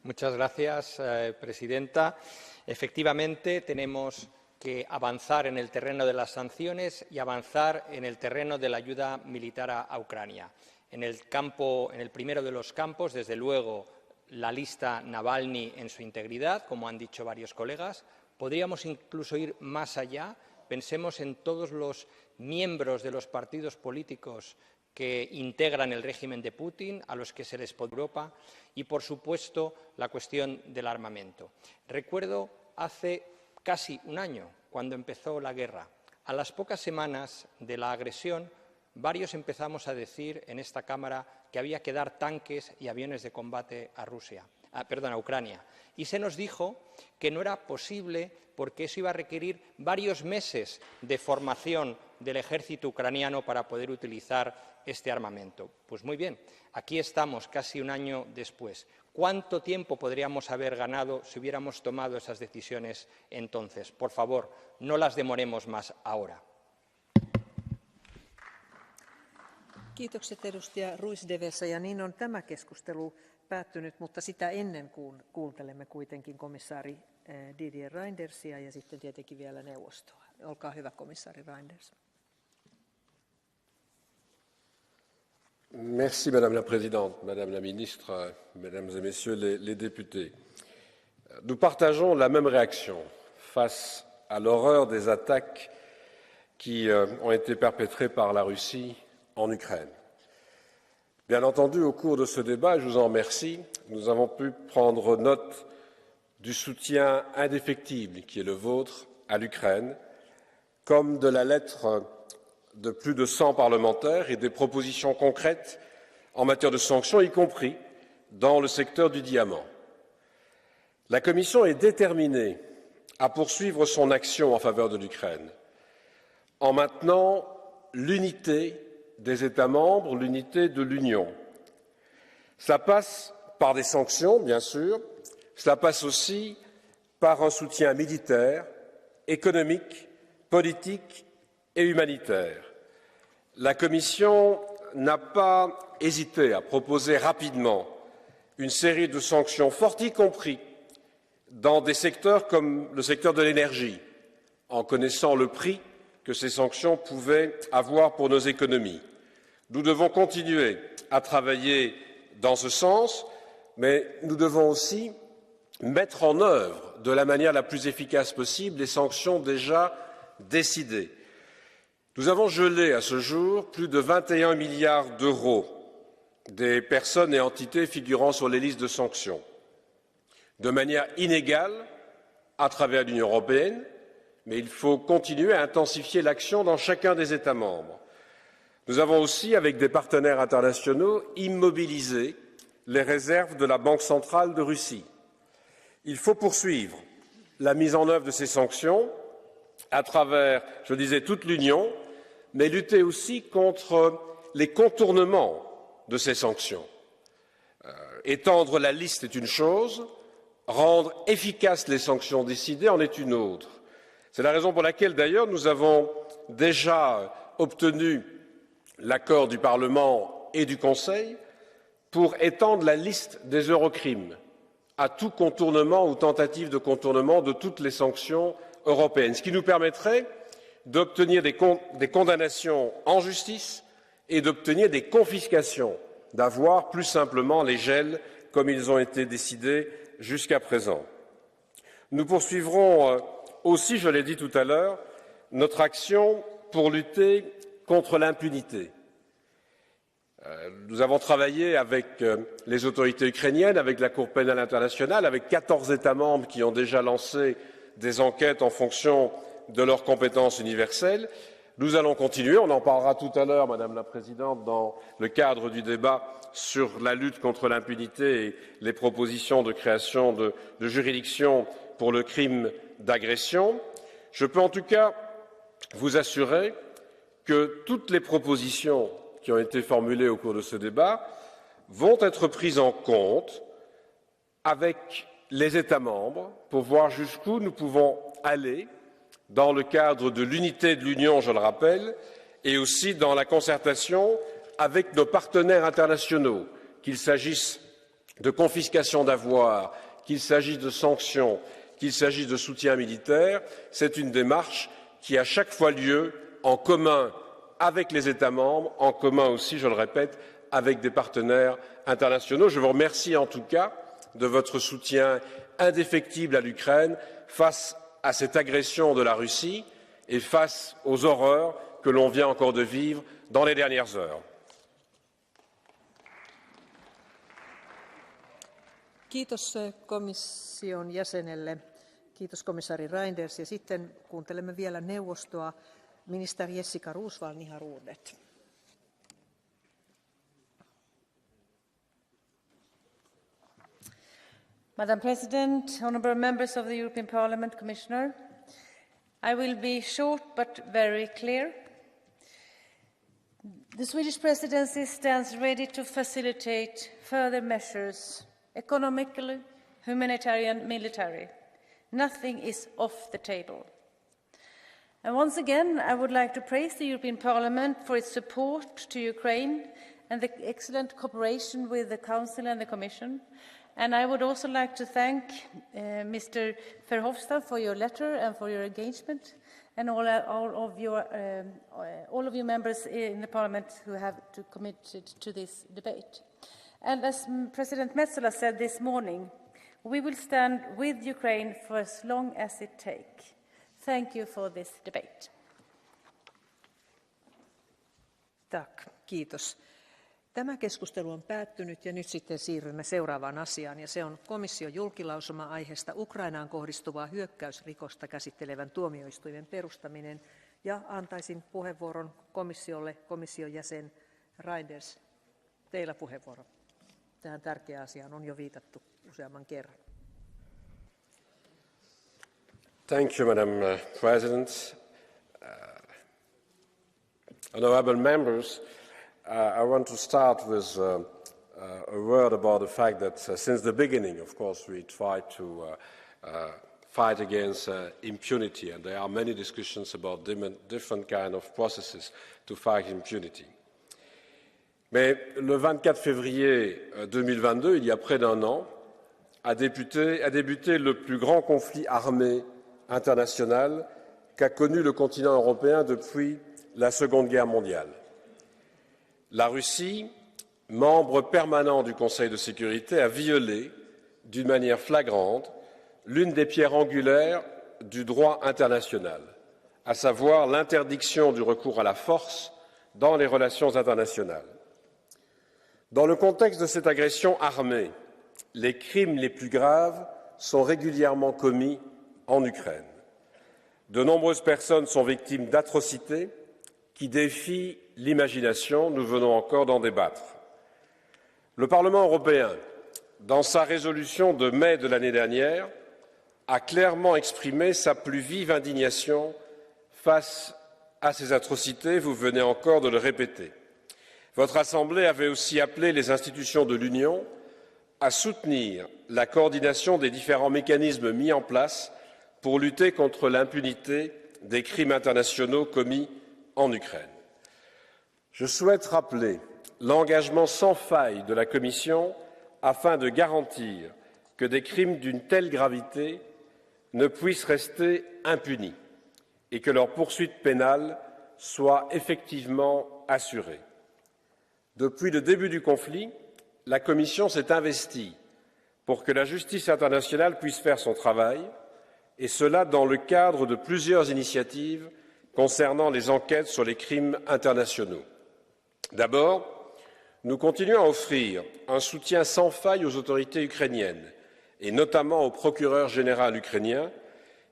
Muchas gracias, presidenta. Efectivamente, tenemos que avanzar en el terreno de las sanciones y avanzar en el terreno de la ayuda militar a Ucrania. En el primero de los campos, desde luego, la lista Navalny en su integridad, como han dicho varios colegas. Podríamos incluso ir más allá. Pensemos en todos los miembros de los partidos políticos que integran el régimen de Putin, a los que se les podrá Europa, y, por supuesto, la cuestión del armamento. Recuerdo hace casi un año, cuando empezó la guerra. A las pocas semanas de la agresión, varios empezamos a decir en esta Cámara que había que dar tanques y aviones de combate a Ucrania. Y se nos dijo que no era posible porque eso iba a requerir varios meses de formación del ejército ucraniano para poder utilizar este armamento. Pues muy bien, aquí estamos casi un año después. ¿Cuánto tiempo podríamos haber ganado si hubiéramos tomado esas decisiones entonces? Por favor, no las demoremos más ahora. Kiitokset edustaja Ruiz de Vesa, ja niin on tämä keskustelu päättynyt, mutta sitä ennen kuuntelemme kuitenkin komissaari Didier Reyndersia ja sitten tietenkin vielä neuvostoa. Olkaa hyvä, komissaari Reynders. Merci Madame la Présidente, Madame la Ministre, Mesdames et Messieurs les députés. Nous partageons la même réaction face à l'horreur des attaques qui ont été perpétrées par la Russie en Ukraine. Bien entendu, au cours de ce débat, et je vous en remercie, nous avons pu prendre note du soutien indéfectible qui est le vôtre à l'Ukraine, comme de la lettre de plus de 100 parlementaires et des propositions concrètes en matière de sanctions, y compris dans le secteur du diamant. La Commission est déterminée à poursuivre son action en faveur de l'Ukraine en maintenant l'unité des États membres, l'unité de l'Union. Cela passe par des sanctions, bien sûr, cela passe aussi par un soutien militaire, économique, politique et humanitaire. La Commission n'a pas hésité à proposer rapidement une série de sanctions fortes, y compris dans des secteurs comme le secteur de l'énergie, en connaissant le prix que ces sanctions pouvaient avoir pour nos économies. Nous devons continuer à travailler dans ce sens, mais nous devons aussi mettre en œuvre de la manière la plus efficace possible les sanctions déjà décidées. Nous avons gelé à ce jour plus de 21 milliards d'euros des personnes et entités figurant sur les listes de sanctions, de manière inégale à travers l'Union européenne, mais il faut continuer à intensifier l'action dans chacun des États membres. Nous avons aussi, avec des partenaires internationaux, immobilisé les réserves de la Banque centrale de Russie. Il faut poursuivre la mise en œuvre de ces sanctions à travers, je disais, toute l'Union, mais lutter aussi contre les contournements de ces sanctions. Étendre la liste est une chose, rendre efficaces les sanctions décidées en est une autre. C'est la raison pour laquelle, d'ailleurs, nous avons déjà obtenu l'accord du Parlement et du Conseil pour étendre la liste des Eurocrimes à tout contournement ou tentative de contournement de toutes les sanctions européennes, ce qui nous permettrait d'obtenir des condamnations en justice et d'obtenir des confiscations, d'avoir plus simplement les gels comme ils ont été décidés jusqu'à présent. Nous poursuivrons aussi, je l'ai dit tout à l'heure, notre action pour lutter contre l'impunité. Nous avons travaillé avec les autorités ukrainiennes, avec la Cour pénale internationale, avec 14 États membres qui ont déjà lancé des enquêtes en fonction de leurs compétences universelles. Nous allons continuer, on en parlera tout à l'heure, Madame la Présidente, dans le cadre du débat sur la lutte contre l'impunité et les propositions de création de juridictions pour le crime d'agression. Je peux en tout cas vous assurer que toutes les propositions qui ont été formulées au cours de ce débat vont être prises en compte avec les États membres pour voir jusqu'où nous pouvons aller dans le cadre de l'unité de l'Union, je le rappelle, et aussi dans la concertation avec nos partenaires internationaux, qu'il s'agisse de confiscation d'avoirs, qu'il s'agisse de sanctions, qu'il s'agisse de soutien militaire. C'est une démarche qui a chaque fois lieu en commun avec les États membres, en commun aussi, je le répète, avec des partenaires internationaux. Je vous remercie en tout cas de votre soutien indéfectible à l'Ukraine face à cette agression de la Russie et face aux horreurs que l'on vient encore de vivre dans les dernières heures. Kiitos komission jäsenelle. Kiitos komissaari Reynders. Ja sitten kuuntelemme vielä neuvostoa. Ministeri Jessica Roosevelt-Niharuudet. Madam President, honourable members of the European Parliament, Commissioner, I will be short but very clear. The Swedish presidency stands ready to facilitate further measures, economically, humanitarian, military. Nothing is off the table. And once again, I would like to praise the European Parliament for its support to Ukraine and the excellent cooperation with the Council and the Commission. And I would also like to thank Mr. Verhofstadt for your letter and for your engagement, and all of you members in the Parliament who have committed to this debate. And as President Metsola said this morning, we will stand with Ukraine for as long as it takes. Thank you for this debate. Tack, kiitos. Tämä keskustelu on päättynyt ja nyt sitten siirrymme seuraavaan asiaan, ja se on komission julkilausuma aiheesta Ukrainaan kohdistuvaa hyökkäysrikosta käsittelevän tuomioistuimen perustaminen, ja antaisin puheenvuoron komissiolle. Komission jäsen Reynders, teillä puheenvuoro. Tähän tärkeään asiaan on jo viitattu useamman kerran. Thank you, Madam President. Honourable members, I want to start with a word about the fact that since the beginning, of course, we tried to fight against impunity, and there are many discussions about different kinds of processes to fight impunity. Mais le 24 février 2022, il y a près d'un an, a débuté le plus grand conflit armé international qu'a connu le continent européen depuis la Seconde Guerre mondiale. La Russie, membre permanent du Conseil de sécurité, a violé d'une manière flagrante l'une des pierres angulaires du droit international, à savoir l'interdiction du recours à la force dans les relations internationales. Dans le contexte de cette agression armée, les crimes les plus graves sont régulièrement commis en Ukraine. De nombreuses personnes sont victimes d'atrocités qui défient l'imagination. Nous venons encore d'en débattre. Le Parlement européen, dans sa résolution de mai de l'année dernière, a clairement exprimé sa plus vive indignation face à ces atrocités. Vous venez encore de le répéter. Votre Assemblée avait aussi appelé les institutions de l'Union à soutenir la coordination des différents mécanismes mis en place pour lutter contre l'impunité des crimes internationaux commis en Ukraine. Je souhaite rappeler l'engagement sans faille de la Commission afin de garantir que des crimes d'une telle gravité ne puissent rester impunis et que leur poursuite pénale soit effectivement assurée. Depuis le début du conflit, la Commission s'est investie pour que la justice internationale puisse faire son travail, et cela dans le cadre de plusieurs initiatives concernant les enquêtes sur les crimes internationaux. D'abord, nous continuons à offrir un soutien sans faille aux autorités ukrainiennes, et notamment au procureur général ukrainien,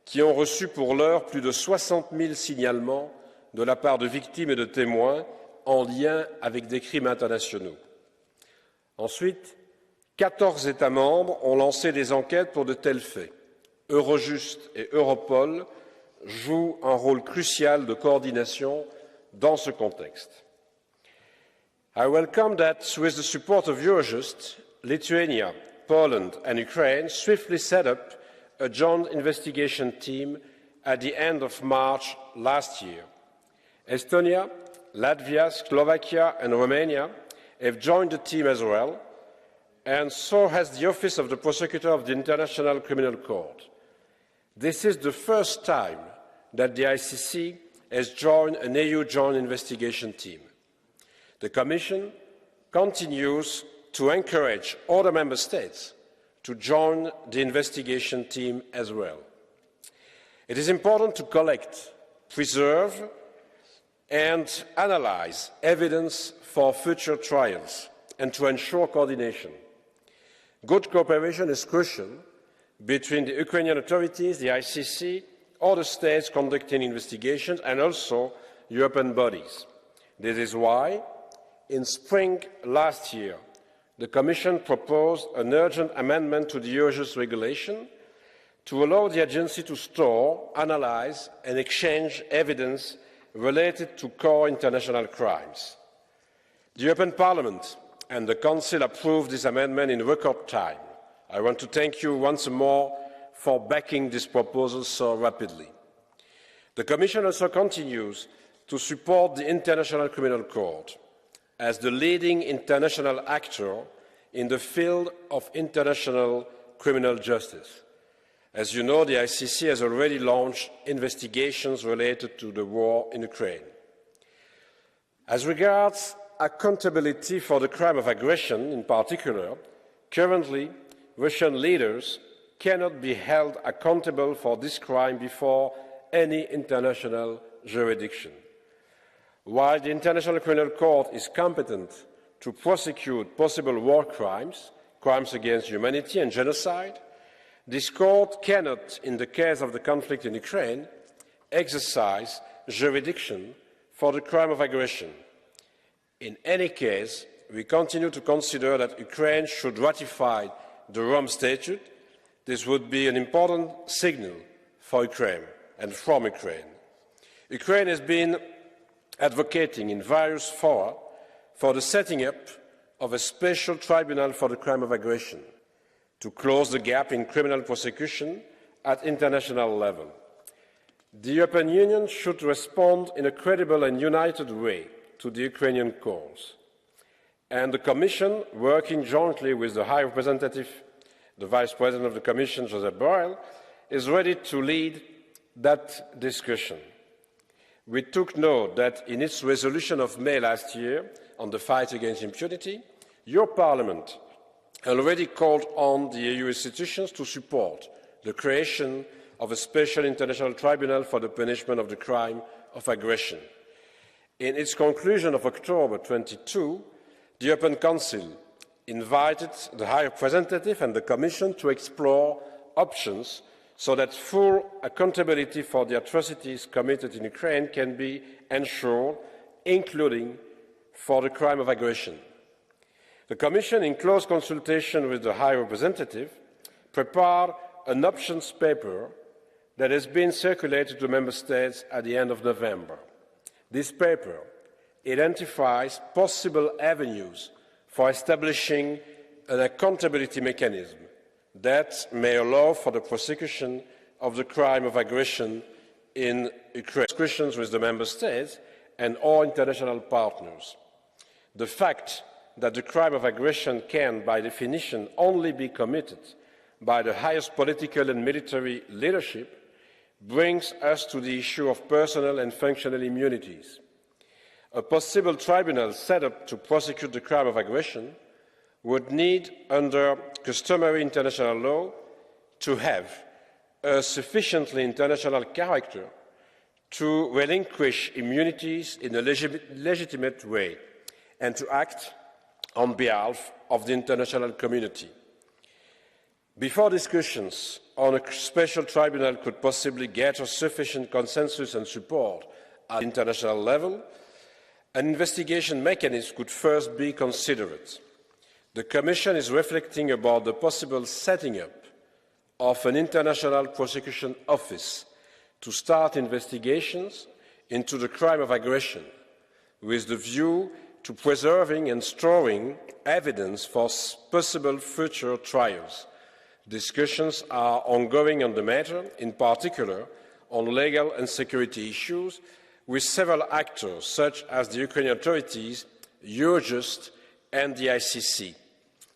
qui ont reçu pour l'heure plus de 60 000 signalements de la part de victimes et de témoins en lien avec des crimes internationaux. Ensuite, 14 États membres ont lancé des enquêtes pour de tels faits. Eurojust et Europol jouent un rôle crucial de coordination dans ce contexte. I welcome that, with the support of Eurojust, Lithuania, Poland and Ukraine swiftly set up a joint investigation team at the end of March last year. Estonia, Latvia, Slovakia and Romania have joined the team as well, and so has the Office of the Prosecutor of the International Criminal Court. This is the first time that the ICC has joined an EU joint investigation team. The Commission continues to encourage other Member States to join the investigation team as well. It is important to collect, preserve and analyse evidence for future trials and to ensure coordination. Good cooperation is crucial between the Ukrainian authorities, the ICC, other states conducting investigations and also European bodies. This is why, in spring last year, the Commission proposed an urgent amendment to the Eurojust regulation to allow the agency to store, analyse and exchange evidence related to core international crimes. The European Parliament and the Council approved this amendment in record time. I want to thank you once more for backing this proposal so rapidly. The Commission also continues to support the International Criminal Court as the leading international actor in the field of international criminal justice. As you know, the ICC has already launched investigations related to the war in Ukraine. As regards accountability for the crime of aggression in particular, currently Russian leaders cannot be held accountable for this crime before any international jurisdiction. While the International Criminal Court is competent to prosecute possible war crimes, crimes against humanity and genocide, this court cannot, in the case of the conflict in Ukraine, exercise jurisdiction for the crime of aggression. In any case, we continue to consider that Ukraine should ratify the Rome Statute. This would be an important signal for Ukraine and from Ukraine. Ukraine has been advocating in various fora for the setting up of a special tribunal for the crime of aggression to close the gap in criminal prosecution at international level. The European Union should respond in a credible and united way to the Ukrainian cause. And the Commission, working jointly with the High Representative, the Vice President of the Commission, Josep Borrell, is ready to lead that discussion. We took note that in its resolution of May last year on the fight against impunity, your Parliament already called on the EU institutions to support the creation of a special international tribunal for the punishment of the crime of aggression. In its conclusion of October 22, the European Council invited the High Representative and the Commission to explore options so that full accountability for the atrocities committed in Ukraine can be ensured, including for the crime of aggression. The Commission, in close consultation with the High Representative, prepared an options paper that has been circulated to Member States at the end of November. This paper identifies possible avenues for establishing an accountability mechanism that may allow for the prosecution of the crime of aggression in Ukraine, discussions with the Member States and all international partners. The fact that the crime of aggression can, by definition, only be committed by the highest political and military leadership brings us to the issue of personal and functional immunities. A possible tribunal set up to prosecute the crime of aggression would need, under customary international law, to have a sufficiently international character to relinquish immunities in a legitimate way and to act on behalf of the international community. Before discussions on a special tribunal could possibly gather sufficient consensus and support at international level, an investigation mechanism could first be considered. The Commission is reflecting about the possible setting up of an international prosecution office to start investigations into the crime of aggression, with the view to preserving and storing evidence for possible future trials. Discussions are ongoing on the matter, in particular on legal and security issues, with several actors such as the Ukrainian authorities, Eurojust and the ICC.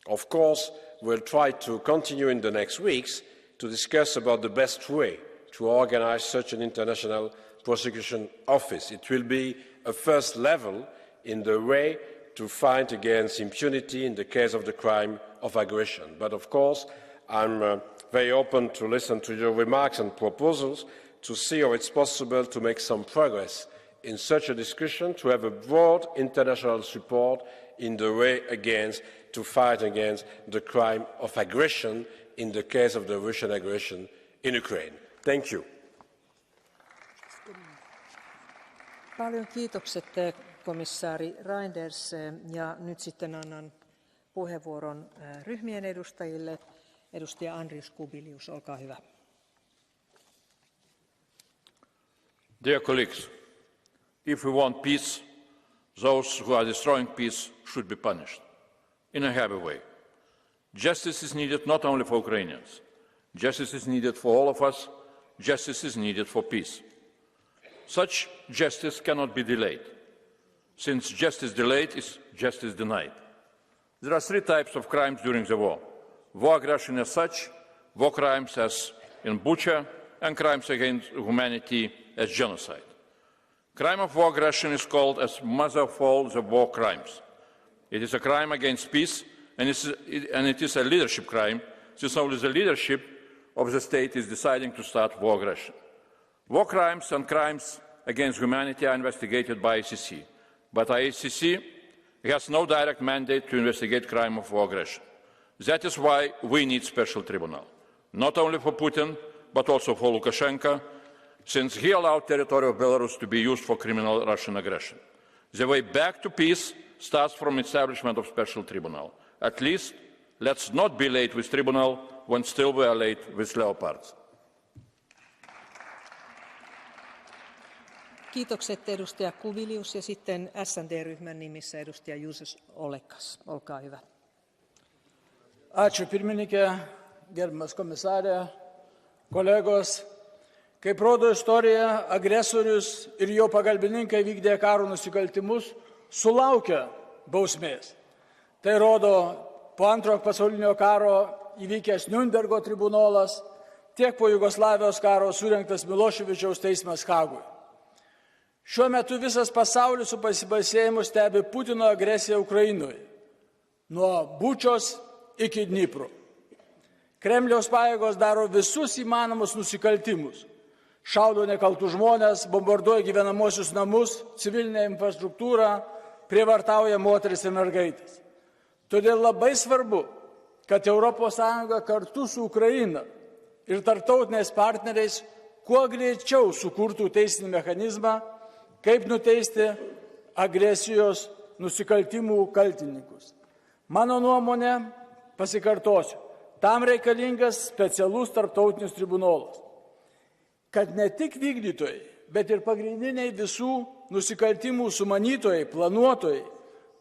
Of course, we'll try to continue in the next weeks to discuss about the best way to organize such an international prosecution office. It will be a first level in the way to fight against impunity in the case of the crime of aggression. But of course, I'm very open to listen to your remarks and proposals to see how it's possible to make some progress in such a discussion, to have a broad international support in the way to fight against the crime of aggression in the case of the Russian aggression in Ukraine. Thank you. Paljon kiitokset komissaari Reynders, ja nyt sitten annan puheenvuoron ryhmien edustajille. Edustaja Andrius Kubilius, olkaa hyvä. Dear colleagues, if we want peace, those who are destroying peace should be punished in a heavy way. Justice is needed not only for Ukrainians. Justice is needed for all of us. Justice is needed for peace. Such justice cannot be delayed. Since justice delayed is justice denied. There are three types of crimes during the war. War aggression as such, war crimes as in Bucha, and crimes against humanity as genocide. Crime of war aggression is called as mother of all the war crimes. It is a crime against peace, and it is a leadership crime, since only the leadership of the state is deciding to start war aggression. War crimes and crimes against humanity are investigated by ICC, but ICC has no direct mandate to investigate crime of war aggression. That is why we need special tribunal, not only for Putin, but also for Lukashenko, since he allowed territory of Belarus to be used for criminal Russian aggression. The way back to peace starts from establishment of special tribunal. At least, let's not be late with tribunal when still we are late with leopards. Kiitokset edustaja Kubilius ja sitten SND-ryhmän nimissä edustaja Juusos Olekas. Olkaa hyvä. Ačiū pirmininkė, gerbiamas komisarė, kolegos. Kaip rodo istorija, agresorius ir jo pagalbininkai vykdė karo nusikaltimus, sulaukia bausmės. Tai rodo po antrojo pasaulinio karo įvykęs Niurnbergo tribunolas, tiek po Jugoslavijos karo surengtas Miloševičiaus teismas Hagui. Šiuo metu visas pasaulis su pasibaisėjimu stebi Putino agresiją Ukrainoje, nuo Bučios iki Dnipro. Kremliaus pajėgos daro visus įmanomus nusikaltimus. Šaudo nekaltų žmonės, bombarduoja gyvenamosius namus, civilinę infrastruktūrą, prievartauja moteris ir mergaitės. Todėl labai svarbu, kad ES kartu su Ukraina ir tarptautiniais partneriais kuo greičiau sukurtų teisinį mechanizmą, kaip nuteisti agresijos nusikaltimų kaltininkus. Mano nuomonė, pasikartosiu, tam reikalingas specialus tarptautinis tribunolas, kad ne tik vykdytojai, bet ir pagrindiniai visų nusikaltimų sumanytojai, planuotojai,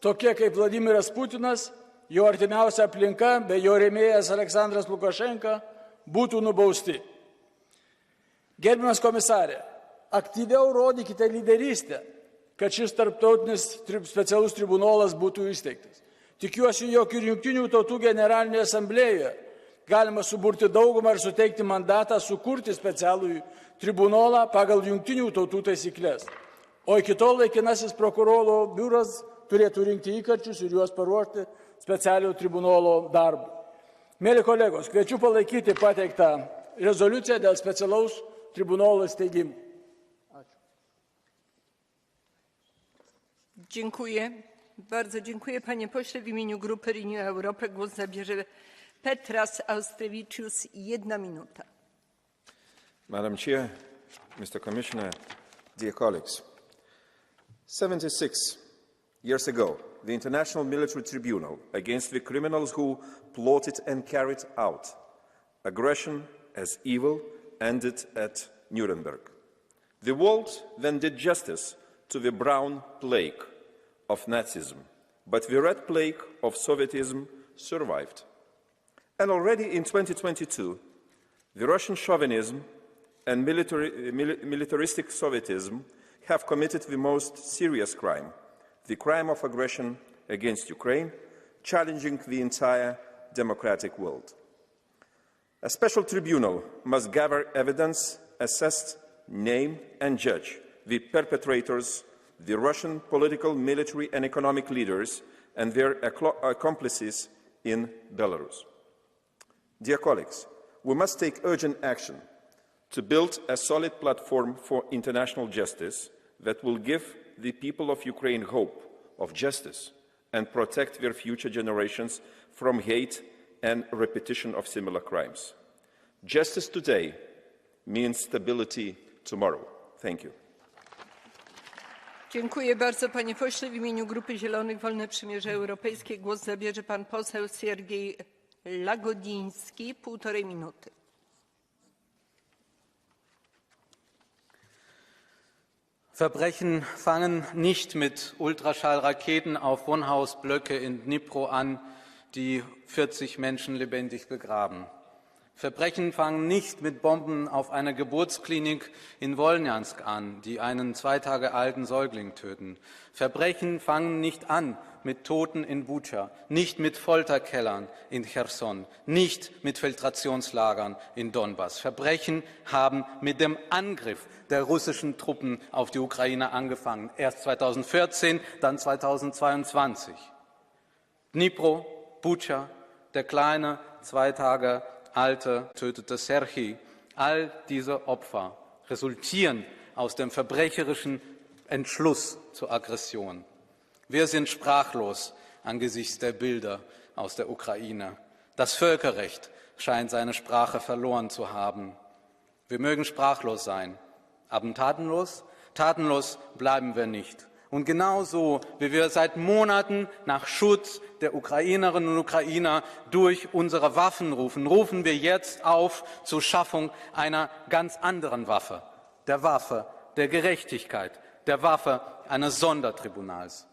tokie kaip Vladimiras Putinas, jo artimiausia aplinka bei jo rėmėjas Aleksandras Lukašenka, būtų nubausti. Gerbiamas komisarė, aktyviau rodykite lyderystę, kad šis tarptautinis specialus tribunolas būtų įsteigtas. Tikiuosi, jog ir Jungtinių tautų generalinėje asamblėjoje galima suburti daugumą ir suteikti mandatą sukurti specialų tribunolą pagal Jungtinių tautų taisyklės. O iki tol laikinasis prokuroro biuras turėtų rinkti įkarčius ir juos paruošti specialiojo tribunolo darbui. Mėly kolegos, kviečiu palaikyti pateiktą rezoliuciją dėl specialaus tribunolo steigimo. Dziękuję. Bardzo dziękuję, panie pośle. W imieniu grupy Renew Europe głos zabierze Petras Austrevicius. 1 minuta. Madam Chair, Mr. Commissioner, dear colleagues, 76 years ago, the International Military Tribunal against the criminals who plotted and carried out aggression as evil ended at Nuremberg. The world then did justice to the brown plague of Nazism, but the red plague of Sovietism survived. And already in 2022, the Russian chauvinism and militaristic Sovietism have committed the most serious crime, the crime of aggression against Ukraine, challenging the entire democratic world. A special tribunal must gather evidence, assess, name and judge the perpetrators, the Russian political, military and economic leaders and their accomplices in Belarus. Dear colleagues, we must take urgent action to build a solid platform for international justice that will give the people of Ukraine hope of justice and protect their future generations from hate and repetition of similar crimes. Justice today means stability tomorrow. Thank you. Dziękuję bardzo, panie pośle. W imieniu Grupy Zielonych Wolne Przymierze Europejskie głos zabierze pan poseł Siergiej Lagodiński. 1,5 minuty. Verbrechen fangen nicht mit Ultraschallraketen auf Wohnhausblöcke in Dnipro an, die 40 Menschen lebendig begraben. Verbrechen fangen nicht mit Bomben auf einer Geburtsklinik in Wolnjansk an, die einen 2 Tage alten Säugling töten. Verbrechen fangen nicht an mit Toten in Bucha, nicht mit Folterkellern in Cherson, nicht mit Filtrationslagern in Donbass. Verbrechen haben mit dem Angriff der russischen Truppen auf die Ukraine angefangen. Erst 2014, dann 2022. Dnipro, Bucha, der kleine, 2 Tage alte, tötete Serhij. All diese Opfer resultieren aus dem verbrecherischen Entschluss zur Aggression. Wir sind sprachlos angesichts der Bilder aus der Ukraine. Das Völkerrecht scheint seine Sprache verloren zu haben. Wir mögen sprachlos sein, aber tatenlos bleiben wir nicht. Und genauso wie wir seit Monaten nach Schutz der Ukrainerinnen und Ukrainer durch unsere Waffen rufen, rufen wir jetzt auf zur Schaffung einer ganz anderen Waffe, der Waffe der Gerechtigkeit, der Waffe eines Sondertribunals.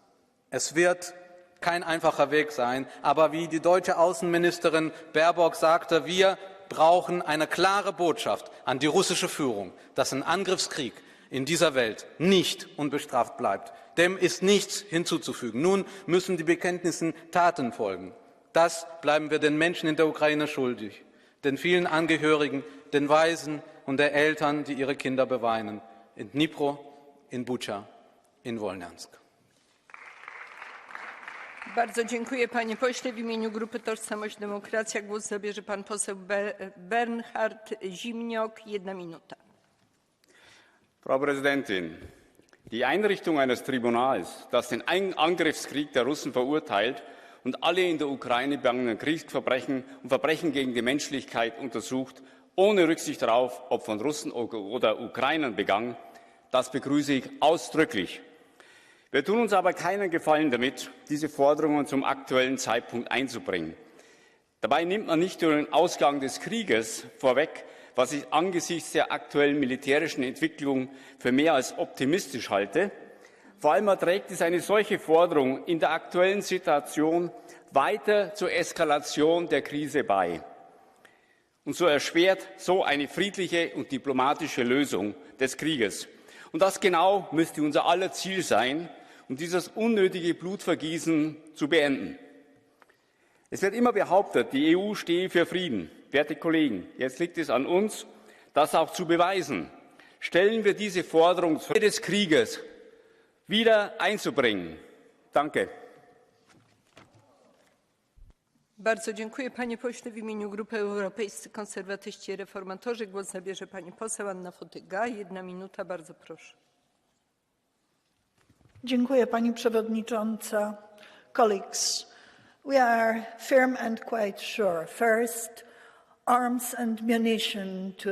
Es wird kein einfacher Weg sein, aber wie die deutsche Außenministerin Baerbock sagte, wir brauchen eine klare Botschaft an die russische Führung, dass ein Angriffskrieg in dieser Welt nicht unbestraft bleibt. Dem ist nichts hinzuzufügen. Nun müssen die Bekenntnissen Taten folgen. Das bleiben wir den Menschen in der Ukraine schuldig, den vielen Angehörigen, den Waisen und den Eltern, die ihre Kinder beweinen, in Dnipro, in Bucha, in Wolnjansk. Bardzo dziękuję, panie pośle. W imieniu Grupy Tożsamość Demokracja głos zabierze pan poseł Bernhard Zimniok. 1 minuta. Frau Präsidentin! Die Einrichtung eines Tribunals, das den Angriffskrieg der Russen verurteilt und alle in der Ukraine begangenen Kriegsverbrechen und Verbrechen gegen die Menschlichkeit untersucht, ohne Rücksicht darauf, ob von Russen oder Ukrainern begangen, das begrüße ich ausdrücklich. Wir tun uns aber keinen Gefallen damit, diese Forderungen zum aktuellen Zeitpunkt einzubringen. Dabei nimmt man nicht nur den Ausgang des Krieges vorweg, was ich angesichts der aktuellen militärischen Entwicklung für mehr als optimistisch halte. Vor allem trägt es eine solche Forderung in der aktuellen Situation weiter zur Eskalation der Krise bei. Und so erschwert so eine friedliche und diplomatische Lösung des Krieges. Und das genau müsste unser aller Ziel sein, um dieses unnötige Blutvergießen zu beenden. Es wird immer behauptet, die EU stehe für Frieden. Werte Kollegen, jetzt liegt es an uns, das auch zu beweisen. Stellen wir diese Forderung des Krieges wieder einzubringen. Danke. Bardzo dziękuję, panie pośle. W imieniu Grupy Europejscy Konserwatyści i Reformatorzy głos zabierze pani poseł Anna Fotyga. 1 minuta, bardzo proszę. Dziękuję, pani przewodnicząca. Colleagues, we are firm and quite sure. First, arms and munition to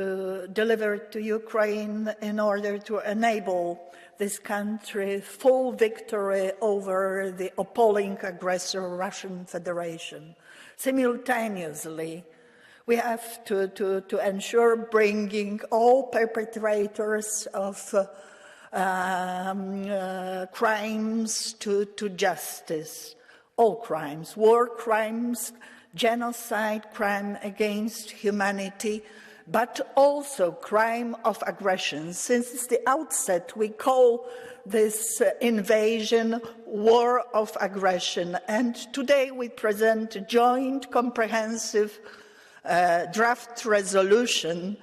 deliver to Ukraine in order to enable this country full victory over the appalling aggressor Russian Federation. Simultaneously, we have to ensure bringing all perpetrators of crimes to justice. All crimes, war crimes, genocide, crime against humanity, but also crime of aggression. Since the outset, we call this invasion war of aggression, and today we present a joint comprehensive draft resolution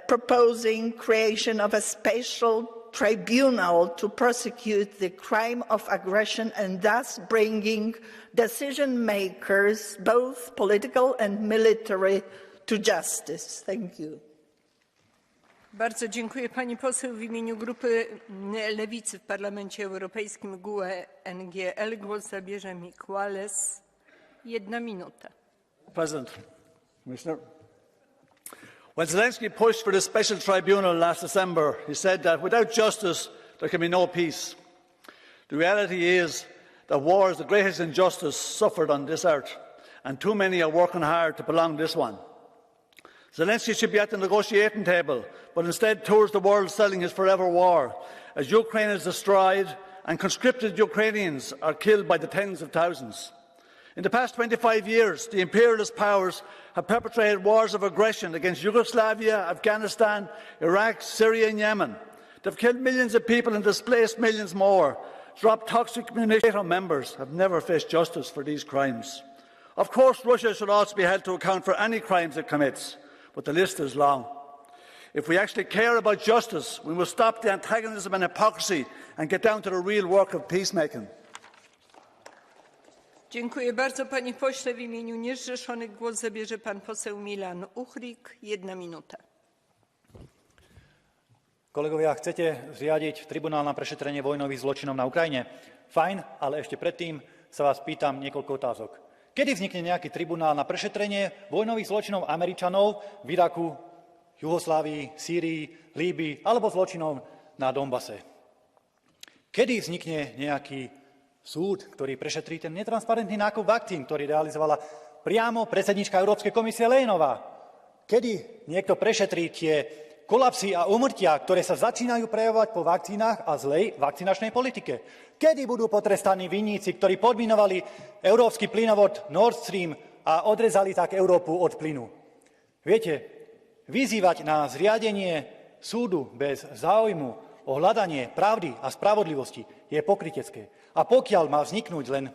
proposing creation of a special tribunal to prosecute the crime of aggression and thus bringing decision makers, both political and military, to justice. Thank you. Bardzo dziękuję, pani poseł. W imieniu Grupy Lewicy w Parlamencie Europejskim GUE NGL głos zabierze Mikłales. 1 minuta. President, Commissioner. When Zelensky pushed for the special tribunal last December, he said that without justice, there can be no peace. The reality is that war is the greatest injustice suffered on this earth, and too many are working hard to prolong this one. Zelensky should be at the negotiating table, but instead tours the world selling his forever war. as Ukraine is destroyed and conscripted Ukrainians are killed by the tens of thousands. In the past 25 years, the imperialist powers have perpetrated wars of aggression against Yugoslavia, Afghanistan, Iraq, Syria and Yemen. They've killed millions of people and displaced millions more. Dropped toxic munitions. NATO members have never faced justice for these crimes. Of course, Russia should also be held to account for any crimes it commits, but the list is long. If we actually care about justice, we must stop the antagonism and hypocrisy and get down to the real work of peacemaking. Dziękuję bardzo, panie pośle. W imieniu niezrzeszonych głos zabierze pan poseł Milan Uhrik. 1 minuta. Kolegovia, chcete zriadiť tribunál na prešetrenie vojnových zločinov na Ukrajine? Fajn, ale ešte predtým sa vás pýtam niekoľko otázok. Kedy vznikne nejaký tribunál na prešetrenie vojnových zločinov Američanov v Iraku, Juhoslávii, Sýrii, Líbii alebo zločinov na Donbase? Kedy vznikne nejaký súd, ktorý prešetrí ten netransparentný nákup vakcín, ktorý realizovala priamo predsedníčka Európskej komisie Leynová? Kedy niekto prešetrí tie kolapsy a úmrtia, ktoré sa začínajú prejavovať po vakcínach a zlej vakcinačnej politike? Kedy budú potrestaní vinníci, ktorí podminovali európsky plynovod Nord Stream a odrezali tak Európu od plynu? Viete, vyzývať na zriadenie súdu bez záujmu o hľadanie pravdy a spravodlivosti je pokrytecké. A pokiaľ má vzniknúť len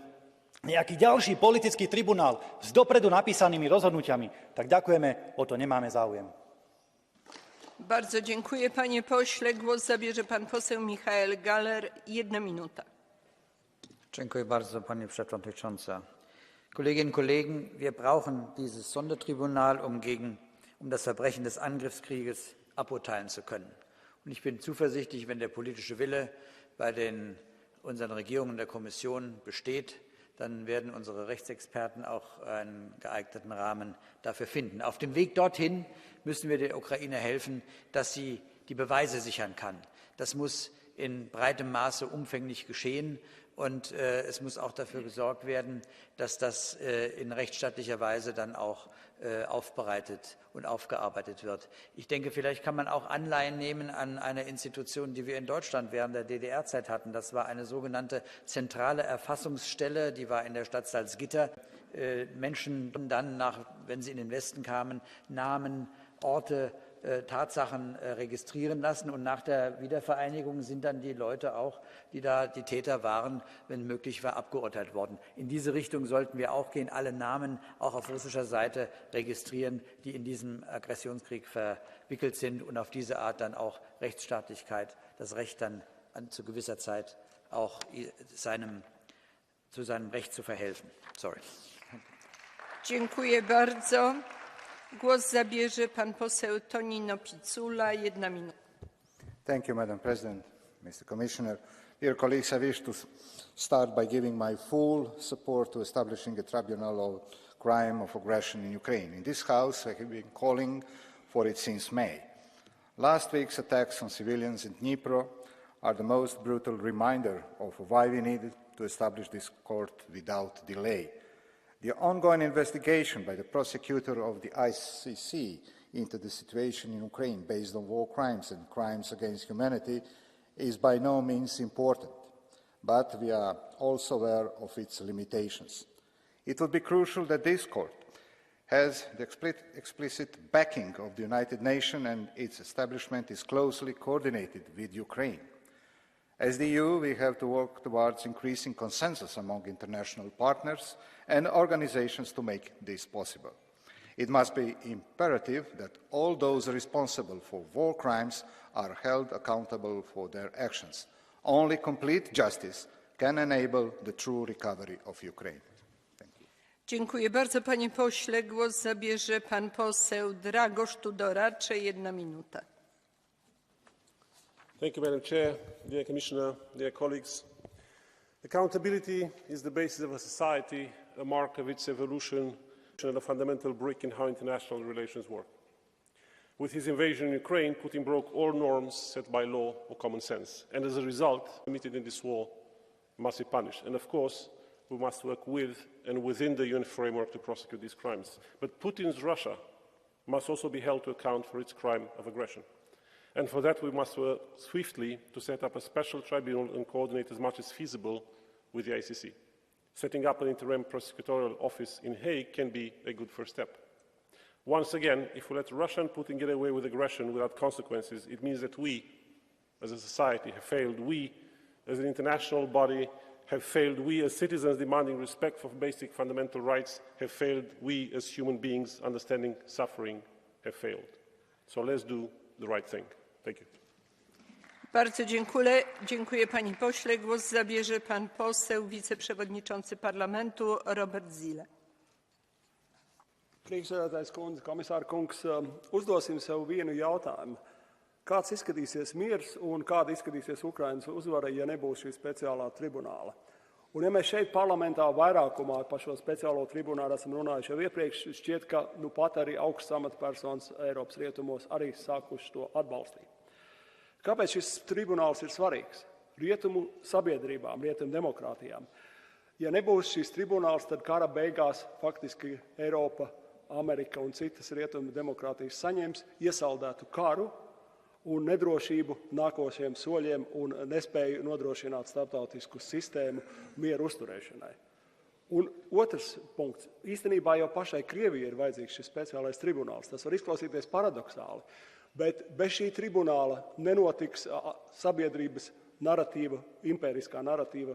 nejaký ďalší politický tribunál s dopredu napísanými rozhodnutiami, tak ďakujeme, o to nemáme záujem. Bardzo dziękuję, panie pośle. Głos zabierze pan poseł Michael Galler. 1 minuta. Dziękuję bardzo, pani Przewodnicząca. Kolleginnen und Kollegen, wir brauchen dieses Sondertribunal, um das Verbrechen des Angriffskrieges aburteilen zu können. Und ich bin zuversichtlich, wenn der politische Wille bei unseren Regierungen und der Kommission besteht, dann werden unsere Rechtsexperten auch einen geeigneten Rahmen dafür finden. Auf dem Weg dorthin müssen wir der Ukraine helfen, dass sie die Beweise sichern kann. Das muss in breitem Maße umfänglich geschehen und es muss auch dafür gesorgt werden, dass das in rechtsstaatlicher Weise dann auch aufbereitet und aufgearbeitet wird. Ich denke, vielleicht kann man auch Anleihen nehmen an eine Institution, die wir in Deutschland während der DDR-Zeit hatten. Das war eine sogenannte zentrale Erfassungsstelle, die war in der Stadt Salzgitter. Menschen dann, wenn sie in den Westen kamen, Namen, Orte, Tatsachen registrieren lassen und nach der Wiedervereinigung sind dann die Leute auch, die da die Täter waren, wenn möglich war, abgeurteilt worden. In diese Richtung sollten wir auch gehen, alle Namen auch auf russischer Seite registrieren, die in diesem Aggressionskrieg verwickelt sind und auf diese Art dann auch Rechtsstaatlichkeit, das Recht dann zu gewisser Zeit auch zu seinem Recht zu verhelfen. Sorry. Dziękuję bardzo. Głos zabierze pan poseł Tonino Picula. 1 minuta. Thank you, Madam President, Mr. Commissioner. Dear colleagues, I wish to start by giving my full support to establishing a tribunal of crime of aggression in Ukraine. In this House, I have been calling for it since May. Last week's attacks on civilians in Dnipro are the most brutal reminder of why we needed to establish this court without delay. The ongoing investigation by the prosecutor of the ICC into the situation in Ukraine based on war crimes and crimes against humanity is by no means important, but we are also aware of its limitations. It would be crucial that this court has the explicit backing of the United Nations and its establishment is closely coordinated with Ukraine. As the EU, we have to work towards increasing consensus among international partners and organizations to make this possible. It must be imperative that all those responsible for war crimes are held accountable for their actions. Only complete justice can enable the true recovery of Ukraine. Dziękuję bardzo, panie pośle. Głos zabierze pan poseł Dragoš Tudorache. 1 minuta. Thank you, Madam Chair, dear Commissioner, dear colleagues. Accountability is the basis of a society, a mark of its evolution, and a fundamental brick in how international relations work. With his invasion in Ukraine, Putin broke all norms set by law or common sense, and as a result, committed in this war must be punished. And of course, we must work with and within the UN framework to prosecute these crimes. But Putin's Russia must also be held to account for its crime of aggression. And for that, we must work swiftly to set up a special tribunal and coordinate as much as feasible with the ICC. Setting up an interim prosecutorial office in Hague can be a good first step. Once again, if we let Russia and Putin get away with aggression without consequences, it means that we, as a society, have failed. We, as an international body, have failed. We, as citizens demanding respect for basic fundamental rights, have failed. We, as human beings understanding suffering, have failed. So let's do the right thing. Thank you. Bardzo dziękuję pani pośle. Głos zabierze pan poseł, wiceprzewodniczący Parlamentu Robert Zīle. Priekšsēdētājs kundze, komisāra kungs, uzdosim sev vienu jautājumu. Kāds izskatīsies miers un kāda izskatīsies Ukrainas uzvara, ja nebūs šī speciālā tribunāla? Un ja mēs šeit parlamentā vairākumā par šo speciālo tribunālu esam runājuši jau iepriekš, šķiet, ka pat arī augsts amatpersonas Eiropas rietumos arī sākuši to atbalstīt. Kāpēc šis tribunāls ir svarīgs? Rietumu sabiedrībām, rietumu demokrātijām. Ja nebūs šis tribunāls, tad kara beigās faktiski Eiropa, Amerika un citas rietumu demokrātijas saņems iesaldētu karu un nedrošību nākošiem soļiem un nespēju nodrošināt starptautisku sistēmu mieru uzturēšanai. Un otrs punkts. Īstenībā jau pašai Krievijai ir vajadzīgs šis speciālais tribunāls. Tas var izklausīties paradoksāli, bet bez šī tribunāla nenotiks sabiedrības naratīva, impēriskā naratīva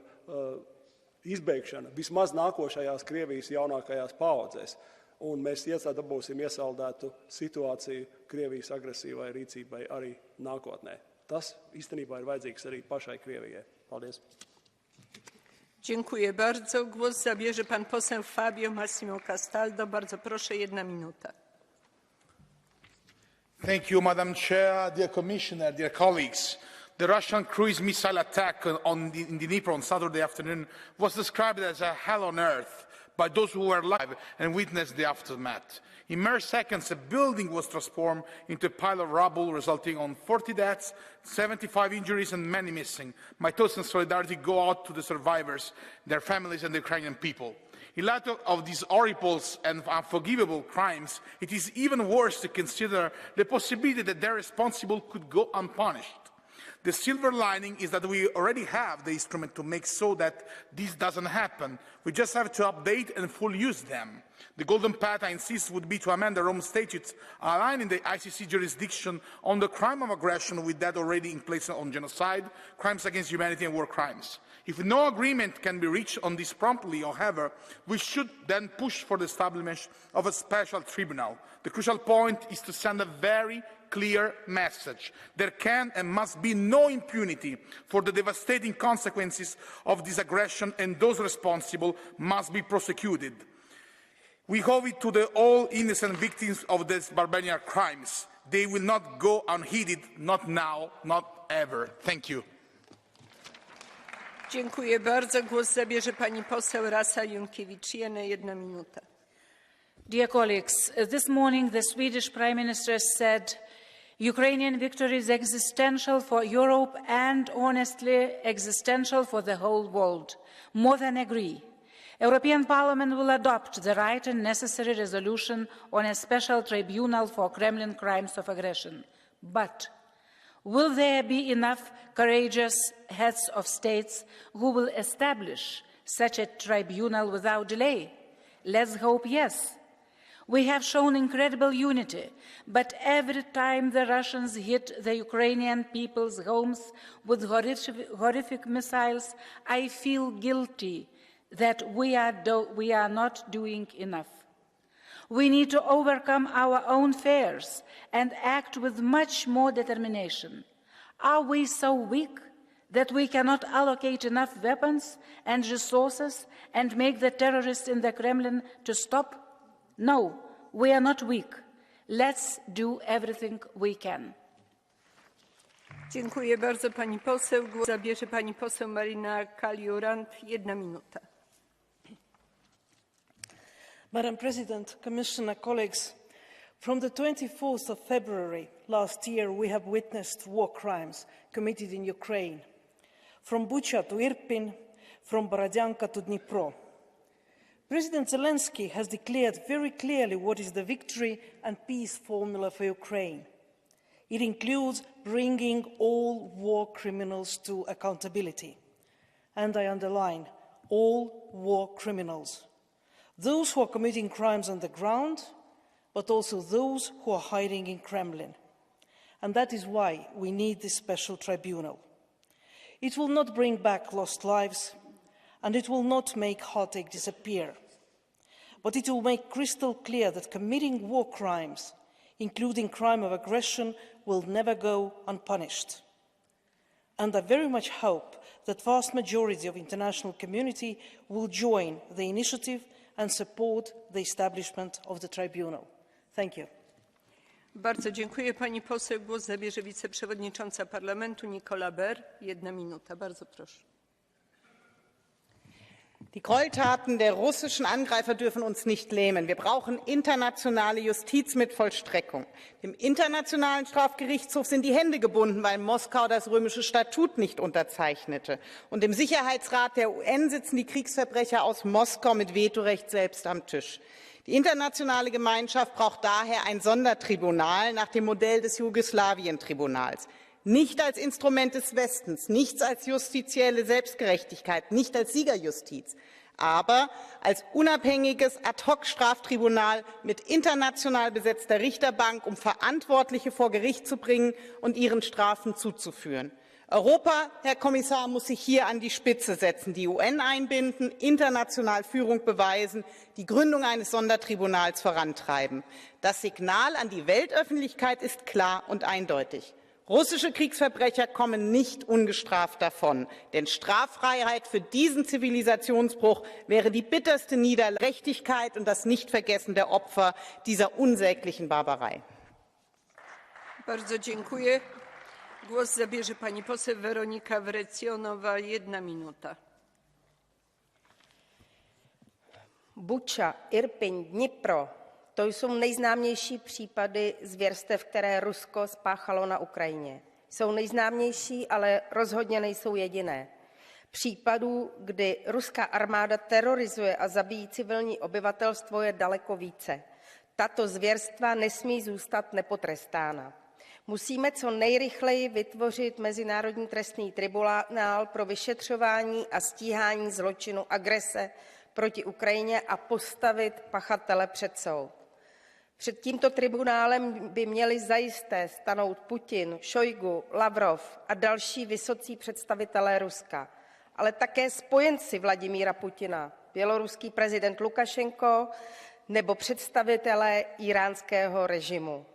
izbeigšana vismaz nākošajās Krievijas jaunākajās paaudzēs. Un mēs dabūsim iesaldētu situāciju Krievijas agresīvai rīcībai arī nākotnē. Tas īstenībā ir vajadzīgs arī pašai Krievijai. Paldies. Dziękuję bardzo. Głos zabierze pan poseł Fabio Massimo Castaldo. Bardzo proszę, 1 minuta. Thank you, Madam Chair, dear Commissioner, dear colleagues. The Russian cruise missile attack in Dnipro on Saturday afternoon was described as a hell on earth by those who were alive and witnessed the aftermath. In mere seconds, a building was transformed into a pile of rubble, resulting in 40 deaths, 75 injuries, and many missing. My thoughts and solidarity go out to the survivors, their families, and the Ukrainian people. In light of these horrible and unforgivable crimes, it is even worse to consider the possibility that their responsible could go unpunished. The silver lining is that we already have the instrument to make so that this doesn't happen. We just have to update and fully use them. The golden path, I insist, would be to amend the Rome Statutes, aligning the ICC jurisdiction on the crime of aggression with that already in place on genocide, crimes against humanity and war crimes. If no agreement can be reached on this promptly, however, we should then push for the establishment of a special tribunal. The crucial point is to send a very clear message. There can and must be no impunity for the devastating consequences of this aggression, and those responsible must be prosecuted. We owe it to all innocent victims of these barbarian crimes. They will not go unheeded, not now, not ever. Thank you. Dziękuję bardzo. Głos zabierze pani poseł Rasa Junkiewicz-Jene, 1 minuta. Dear colleagues, this morning the Swedish Prime Minister said Ukrainian victory is existential for Europe and, honestly, existential for the whole world. More than agree. European Parliament will adopt the right and necessary resolution on a special tribunal for Kremlin crimes of aggression. But will there be enough courageous heads of states who will establish such a tribunal without delay? Let's hope yes. We have shown incredible unity, but every time the Russians hit the Ukrainian people's homes with horrific missiles, I feel guilty that we are not doing enough. We need to overcome our own fears and act with much more determination. Are we so weak that we cannot allocate enough weapons and resources and make the terrorists in the Kremlin to stop? No, we are not weak. Let's do everything we can. Dziękuję bardzo pani poseł. Głos zabierze pani poseł Marina Kaliurant, 1 minuta. Madam President, Commissioner, colleagues, from the 24th of February last year, we have witnessed war crimes committed in Ukraine, from Bucha to Irpin, from Borodyanka to Dnipro. President Zelensky has declared very clearly what is the victory and peace formula for Ukraine. It includes bringing all war criminals to accountability. And I underline, all war criminals. Those who are committing crimes on the ground, but also those who are hiding in Kremlin. And that is why we need this special tribunal. It will not bring back lost lives, and it will not make heartache disappear. But it will make crystal clear that committing war crimes, including crime of aggression, will never go unpunished. And I very much hope that the vast majority of the international community will join the initiative and support the establishment of the tribunal. Thank you. Bardzo dziękuję. Pani poseł, głos zabierze wiceprzewodnicząca Parlamentu Nicola Beer. 1 minuta. Bardzo proszę. Die Gräueltaten der russischen Angreifer dürfen uns nicht lähmen. Wir brauchen internationale Justiz mit Vollstreckung. Dem Internationalen Strafgerichtshof sind die Hände gebunden, weil Moskau das römische Statut nicht unterzeichnete. Und im Sicherheitsrat der UN sitzen die Kriegsverbrecher aus Moskau mit Vetorecht selbst am Tisch. Die internationale Gemeinschaft braucht daher ein Sondertribunal nach dem Modell des Jugoslawien-Tribunals. Nicht als Instrument des Westens, nicht als justizielle Selbstgerechtigkeit, nicht als Siegerjustiz, aber als unabhängiges Ad-hoc-Straftribunal mit international besetzter Richterbank, um Verantwortliche vor Gericht zu bringen und ihren Strafen zuzuführen. Europa, Herr Kommissar, muss sich hier an die Spitze setzen, die UN einbinden, international Führung beweisen, die Gründung eines Sondertribunals vorantreiben. Das Signal an die Weltöffentlichkeit ist klar und eindeutig. Russische Kriegsverbrecher kommen nicht ungestraft davon, denn Straffreiheit für diesen Zivilisationsbruch wäre die bitterste Niedergerechtigkeit und das Nichtvergessen der Opfer dieser unsäglichen Barbarei. Bardzo dziękuję. Głos zabierze pani poseł Weronika Wrecjonowa. 1 minuta. Buča, Irpiň, Dnipro, to jsou nejznámější případy zvěrstev, které Rusko spáchalo na Ukrajině. Jsou nejznámější, ale rozhodně nejsou jediné. Případů, kdy ruská armáda terorizuje a zabíjí civilní obyvatelstvo, je daleko více. Tato zvěrstva nesmí zůstat nepotrestána. Musíme co nejrychleji vytvořit Mezinárodní trestný tribunál pro vyšetřování a stíhání zločinu agrese proti Ukrajině a postavit pachatele před soud. Před tímto tribunálem by měli zajisté stanout Putin, Šojgu, Lavrov a další vysocí představitelé Ruska, ale také spojenci Vladimíra Putina, běloruský prezident Lukašenko nebo představitelé íránského režimu.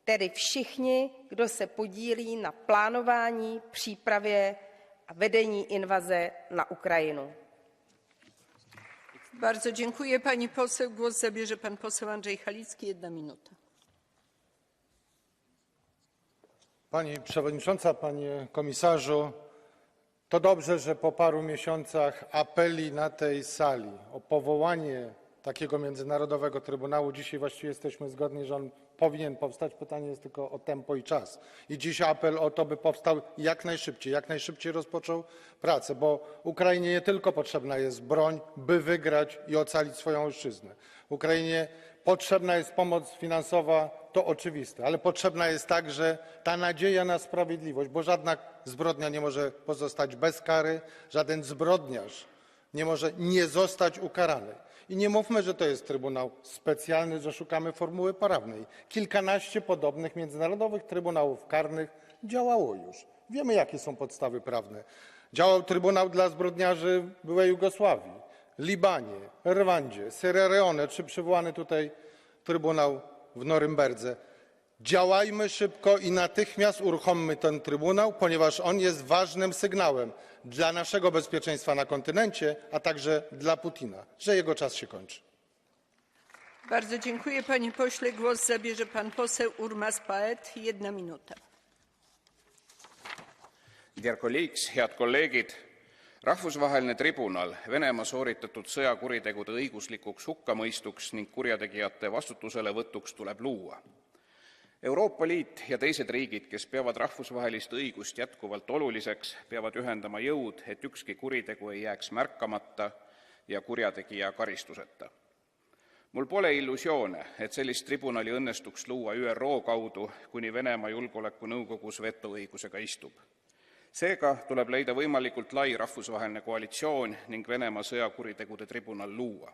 Tedy všichni, kdo se podílí na plánování, přípravě a vedení invaze na Ukrajinu. Bardzo dziękuję. Pani poseł, głos zabierze pan poseł Andrzej Halicki. 1 minuta. Pani Przewodnicząca, Panie Komisarzu, to dobrze, że po paru miesiącach apeli na tej sali o powołanie takiego Międzynarodowego Trybunału dzisiaj właściwie jesteśmy zgodni, że on powinien powstać. Pytanie jest tylko o tempo i czas. I dziś apel o to, by powstał jak najszybciej rozpoczął pracę, bo Ukrainie nie tylko potrzebna jest broń, by wygrać i ocalić swoją ojczyznę. Ukrainie potrzebna jest pomoc finansowa, to oczywiste, ale potrzebna jest także ta nadzieja na sprawiedliwość, bo żadna zbrodnia nie może pozostać bez kary, żaden zbrodniarz nie może nie zostać ukarany. I nie mówmy, że to jest Trybunał Specjalny, że szukamy formuły prawnej. Kilkanaście podobnych międzynarodowych trybunałów karnych działało już. Wiemy, jakie są podstawy prawne. Działał Trybunał dla zbrodniarzy byłej Jugosławii, Libanie, Rwandzie, Sierra Leone, czy przywołany tutaj Trybunał w Norymberdze. Działajmy szybko i natychmiast uruchommy ten Trybunał, ponieważ on jest ważnym sygnałem dla naszego bezpieczeństwa na kontynencie, a także dla Putina, że jego czas się kończy. Bardzo dziękuję, panie pośle. Głos zabierze pan poseł Urmas Paet. 1 minuta. Dear colleagues, head kolleegid, rahvusvaheline tribunal Venemaa sooritatud sõjakuritegude õiguslikuks hukkamõistuks ning kurjategijate vastutuselevõtuks tuleb luua. Euroopa Liit ja teised riigid, kes peavad rahvusvahelist õigust jätkuvalt oluliseks, peavad ühendama jõud, et ükski kuritegu ei jääks märkamata ja kurjategija karistuseta. Mul pole illusioone, et sellist tribunali õnnestuks luua ÜRO kaudu, kuni Venemaa Julgeolekunõukogus vetoõigusega istub. Seega tuleb leida võimalikult lai rahvusvaheline koalitsioon ning Venemaa sõjakuritegude tribunal luua.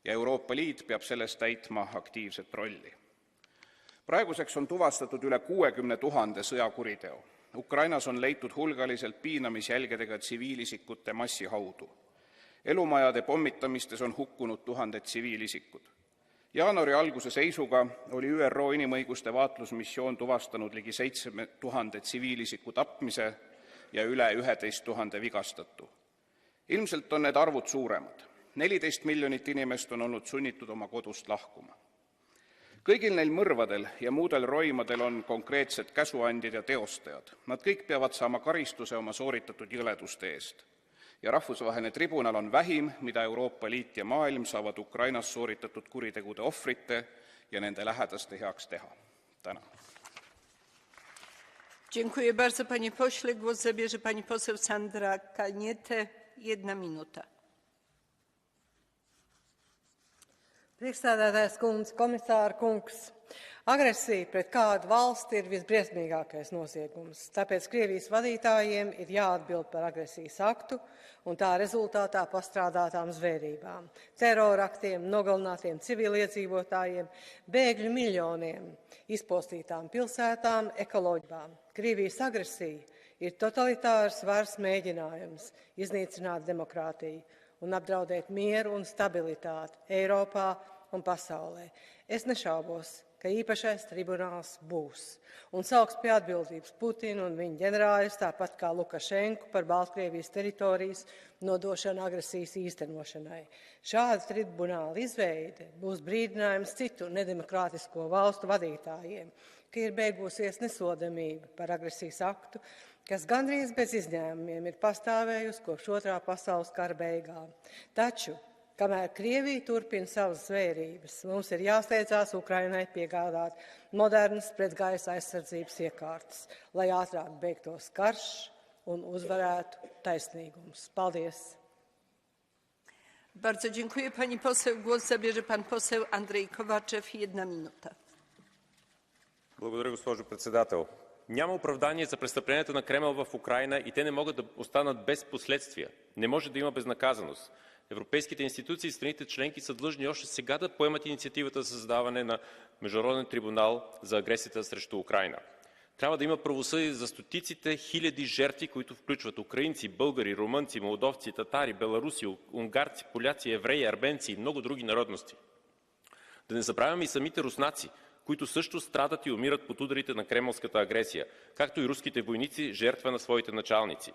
Ja Euroopa Liit peab selles täitma aktiivset rolli. Praeguseks on tuvastatud üle 60 000 sõjakuriteo. Ukrainas on leitud hulgaliselt piinamisjälgedega tsiviilisikute massihaudu. Elumajade pommitamistes on hukkunud tuhanded tsiviilisikud. Jaanuari alguse seisuga oli ÜRO inimõiguste vaatlusmissioon tuvastanud ligi 7000 tsiviilisiku tapmise ja üle 11 000 vigastatu. Ilmselt on need arvud suuremad. 14 miljonit inimest on olnud sunnitud oma kodust lahkuma. Kõigil neil mõrvadel ja muudel roimadel on konkreetsed käsuandjad ja teostajad. Nad kõik peavad saama karistuse oma sooritatud jõleduste eest. Ja rahvusvaheline tribunal on vähim, mida Euroopa Liit ja maailm saavad Ukrainas sooritatud kuritegude ohvrite ja nende lähedaste heaks teha. Tänan. Dziękuję bardzo, panie pośle. Głos zabierze pani poseł Sandra Kalniete. 1 minuta. Priekšsēdētājs kundze, komisāra kungs, agresija pret kādu valsti ir visbriesmīgākais noziegums. Tāpēc Krievijas vadītājiem ir jāatbild par agresijas aktu un tā rezultātā pastrādātām zvērībām, teroraktiem, nogalinātiem civiliedzīvotājiem, bēgļu miljoniem, izpostītām pilsētām, ekoloģijām. Krievijas agresija ir totalitārs varas mēģinājums iznīcināt demokrātiju un apdraudēt mieru un stabilitāti Eiropā un pasaulē. Es nešaubos, ka īpašais tribunāls būs un sauks pie atbildības Putinu un viņa ģenerāļus, tāpat kā Lukašenku par Baltkrievijas teritorijas nodošanu agresijas īstenošanai. Šāda tribunāla izveide būs brīdinājums citu nedemokrātisko valstu vadītājiem, ka ir beigusies nesodamība par agresijas aktu, kas gandrīz bez izņēmumiem ir pastāvējusi kopš Otrā pasaules kara beigām. Taču, kamēr Krievija turpina savas zvērības, mums ir jāsteidzās Ukrainai piegādāt modernas pretgaisa aizsardzības iekārtas, lai ātrāk beigtos karš un uzvarētu taisnīgums. Paldies! Bardzo dziękuję pani poseł. Głos zabierze pan poseł Andrzej Kowačev. 1 minuta. Благодаря, госпожо председател. Няма оправдание за престъпленията на Кремъл в Украйна и те не могат да останат без последствия. Не може да има безнаказаност. Европейските институции и страните членки са длъжни още сега да поемат инициативата за създаване на Международен трибунал за агресията срещу Украйна. Трябва да има правосъдие за стотиците хиляди жертви, които включват украинци, българи, румънци, молдовци, татари, беларуси, унгарци, поляци, евреи, арменци и много други народности. Да не забравяме и самите руснаци, които също страдат и умират под ударите на кремълската агресия, както и руските войници, жертва на своите началници.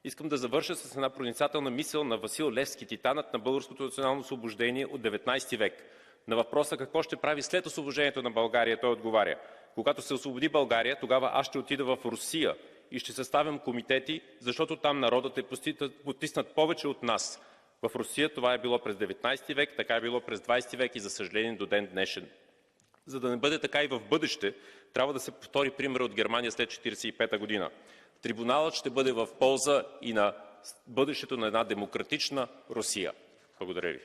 Искам да завърша с една проницателна мисъл на Васил Левски, титанът на българското национално освобождение от 19 век. На въпроса какво ще прави след освобождението на България, той отговаря: когато се освободи България, тогава аз ще отида в Русия и ще съставям комитети, защото там народът е потиснат повече от нас. В Русия това е било през 19 век, така е било през 20 век и за съжаление до ден днешен. За да не бъде така и в бъдеще, трябва да се повтори пример от Германия след 1945 година. Трибуналът ще бъде в полза и на бъдещето на една демократична Русия. Благодаря ви.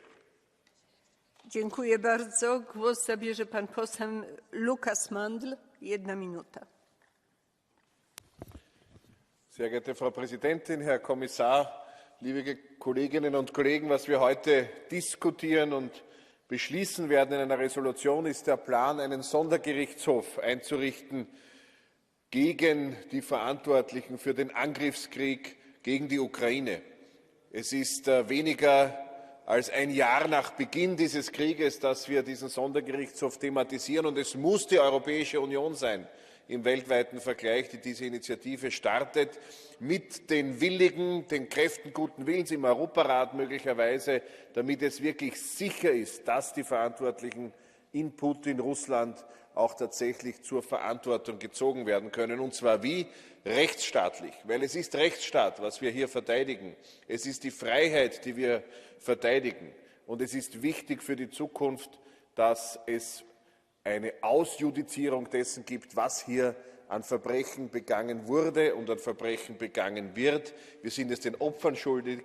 Dziękuję bardzo. Głos zabierze pan poseł Lukas Mandl. 1 minuta. Sehr geehrte Frau Präsidentin, Herr Kommissar, liebe Kolleginnen und Kollegen! Was wir heute diskutieren und beschließen werden in einer Resolution, ist der Plan, einen Sondergerichtshof einzurichten gegen die Verantwortlichen für den Angriffskrieg gegen die Ukraine. Es ist weniger als ein Jahr nach Beginn dieses Krieges, dass wir diesen Sondergerichtshof thematisieren, und es muss die Europäische Union sein, im weltweiten Vergleich, die diese Initiative startet, mit den Willigen, den Kräften guten Willens im Europarat möglicherweise, damit es wirklich sicher ist, dass die Verantwortlichen in Putin, Russland auch tatsächlich zur Verantwortung gezogen werden können. Und zwar wie? Rechtsstaatlich, weil es ist Rechtsstaat, was wir hier verteidigen. Es ist die Freiheit, die wir verteidigen. Und es ist wichtig für die Zukunft, dass es eine Ausjudizierung dessen gibt, was hier an Verbrechen begangen wurde und an Verbrechen begangen wird. Wir sind es den Opfern schuldig,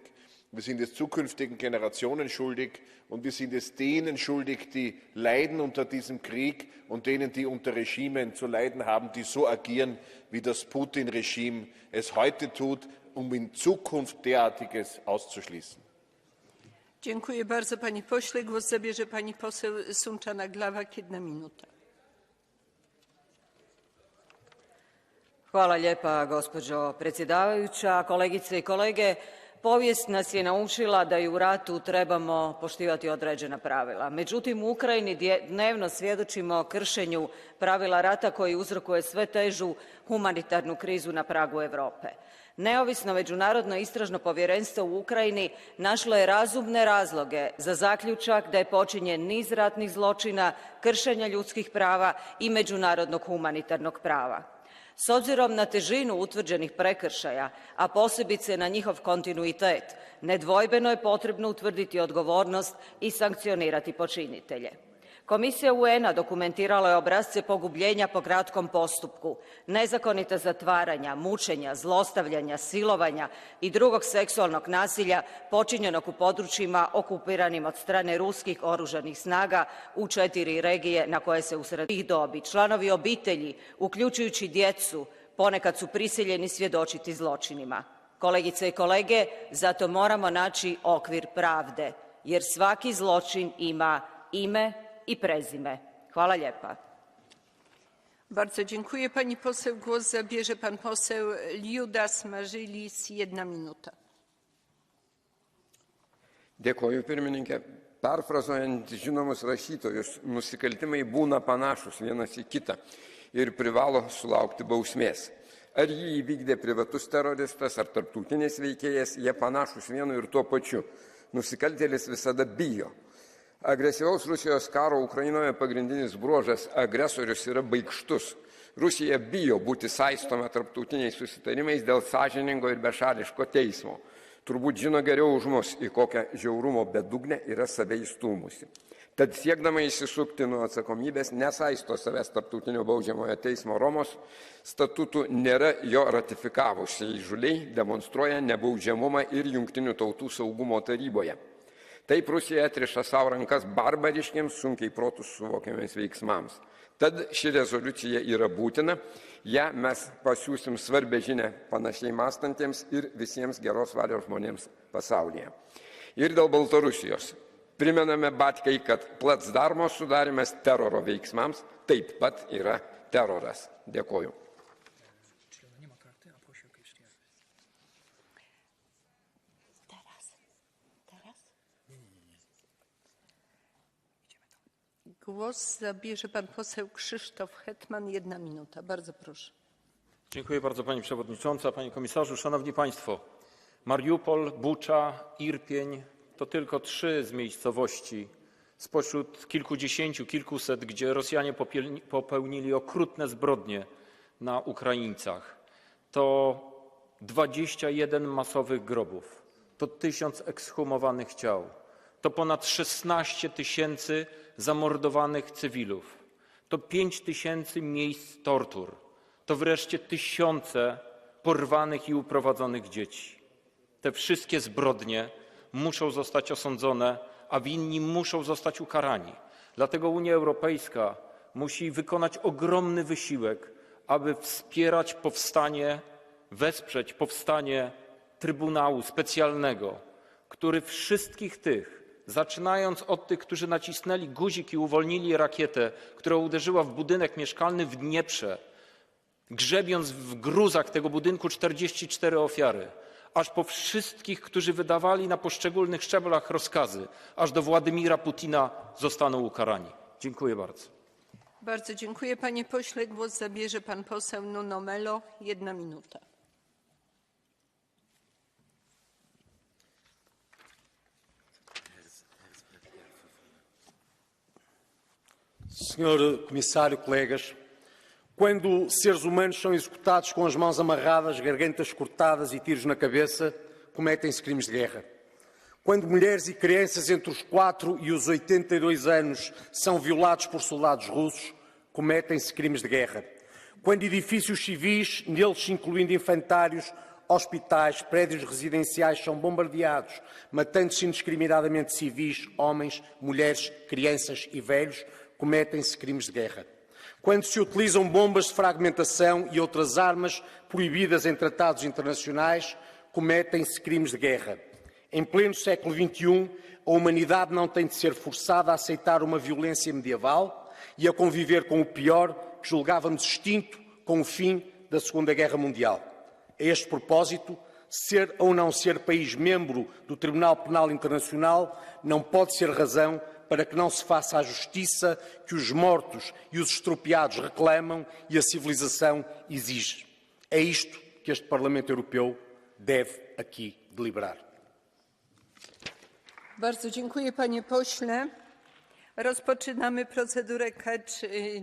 Wir sind es zukünftigen Generationen schuldig und wir sind es denen schuldig, die leiden unter diesem Krieg und denen, die unter Regimen zu leiden haben, die so agieren, wie das Putin-Regime es heute tut, um in Zukunft derartiges auszuschließen. Dziękuję bardzo, panie pośle. Głos zabierze pani poseł Sunčana Glavak, 1 minuta. Hvala lijepa, gospođo predsjedavajuća. Kolegice i kolege, povijest nas je naučila da i u ratu trebamo poštivati određena pravila. Međutim, u Ukrajini dnevno svjedočimo kršenju pravila rata koji uzrokuje sve težu humanitarnu krizu na pragu Europe. Neovisno međunarodno istražno povjerenstvo u Ukrajini našlo je razumne razloge za zaključak da je počinjen niz ratnih zločina, kršenja ljudskih prava i međunarodnog humanitarnog prava. S obzirom na težinu utvrđenih prekršaja, a posebice na njihov kontinuitet, nedvojbeno je potrebno utvrditi odgovornost i sankcionirati počinitelje. Komisija UN-a dokumentirala je obrasce pogubljenja po kratkom postupku, nezakonita zatvaranja, mučenja, zlostavljanja, silovanja i drugog seksualnog nasilja počinjenog u područjima okupiranim od strane ruskih oružanih snaga u 4 regije na koje se usred tih dobi članovi obitelji, uključujući djecu, ponekad su prisiljeni svjedočiti zločinima. Kolegice i kolege, zato moramo naći okvir pravde, jer svaki zločin ima ime i prezime. Hvala lijepa. Bardzo dziękuję. Pani poseł, głos zabierze pan poseł Liudas Mažylis, 1 minuta. Dėkoju, pirmininkė. Perfrazuojant žinomus rašytojus, nusikaltimai būna panašus vienas į kitą ir privalo sulaukti bausmės. Ar jį įvykdė privatus teroristas ar tarptautinis veikėjas, jie panašus vienu ir tuo pačiu. Nusikaltėlis visada bijo. Agresyvaus Rusijos karo Ukrainoje pagrindinis bruožas - agresorius yra baikštus. Rusija bijo būti saistoma tarptautiniais susitarimais dėl sąžiningo ir bešališko teismo. Turbūt žino geriau už mus, į kokią žiaurumo bedugnę yra save įstūmusi. Tad siekdama įsisukti nuo atsakomybės nesaisto savęs tarptautinio baudžiamojo teismo Romos statutų, nėra jo ratifikavusi. Įžuliai demonstruoja nebaudžiamumą ir Jungtinių tautų saugumo taryboje. Taip Rusija atriša savo rankas barbariškiams, sunkiai protus suvokiamiems veiksmams. Tad ši rezoliucija yra būtina, ją mes pasiūsim svarbę žinę panašiai mąstantiems ir visiems geros valios žmonėms pasaulyje. Ir dėl Baltarusijos. Primename Batkai, kad placdarmo sudarimas teroro veiksmams taip pat yra teroras. Dėkoju. Głos zabierze pan poseł Krzysztof Hetman, 1 minuta. Bardzo proszę. Dziękuję bardzo pani przewodnicząca, panie komisarzu, szanowni państwo. Mariupol, Bucza, Irpień to tylko 3 z miejscowości spośród kilkudziesięciu, kilkuset, gdzie Rosjanie popełnili okrutne zbrodnie na Ukraińcach. To 21 masowych grobów, to 1000 ekshumowanych ciał, to ponad 16 000 zamordowanych cywilów, to 5000 miejsc tortur, to wreszcie tysiące porwanych i uprowadzonych dzieci. Te wszystkie zbrodnie muszą zostać osądzone, a winni muszą zostać ukarani. Dlatego Unia Europejska musi wykonać ogromny wysiłek, aby wesprzeć powstanie Trybunału Specjalnego, który wszystkich tych, zaczynając od tych, którzy nacisnęli guzik i uwolnili rakietę, która uderzyła w budynek mieszkalny w Dnieprze, grzebiąc w gruzach tego budynku 44 ofiary, aż po wszystkich, którzy wydawali na poszczególnych szczeblach rozkazy, aż do Władimira Putina zostaną ukarani. Dziękuję bardzo. Bardzo dziękuję, panie pośle. Głos zabierze pan poseł Nuno Melo, 1 minuta. Senhor Comissário, colegas, quando seres humanos são executados com as mãos amarradas, gargantas cortadas e tiros na cabeça, cometem-se crimes de guerra. Quando mulheres e crianças entre os 4 e os 82 anos são violados por soldados russos, cometem-se crimes de guerra. Quando edifícios civis, neles incluindo infantários, hospitais, prédios residenciais são bombardeados, matando-se indiscriminadamente civis, homens, mulheres, crianças e velhos, cometem-se crimes de guerra. Quando se utilizam bombas de fragmentação e outras armas proibidas em tratados internacionais, cometem-se crimes de guerra. Em pleno século XXI, a humanidade não tem de ser forçada a aceitar uma violência medieval e a conviver com o pior que julgávamos extinto com o fim da Segunda Guerra Mundial. A este propósito, ser ou não ser país membro do Tribunal Penal Internacional não pode ser razão para que não se faça a justiça que os mortos e os estropiados reclamam e a civilização exige. É isto que este Parlamento Europeu deve aqui deliberar. Bardzo dziękuję, panie pośle. Rozpoczynamy procedurę Catch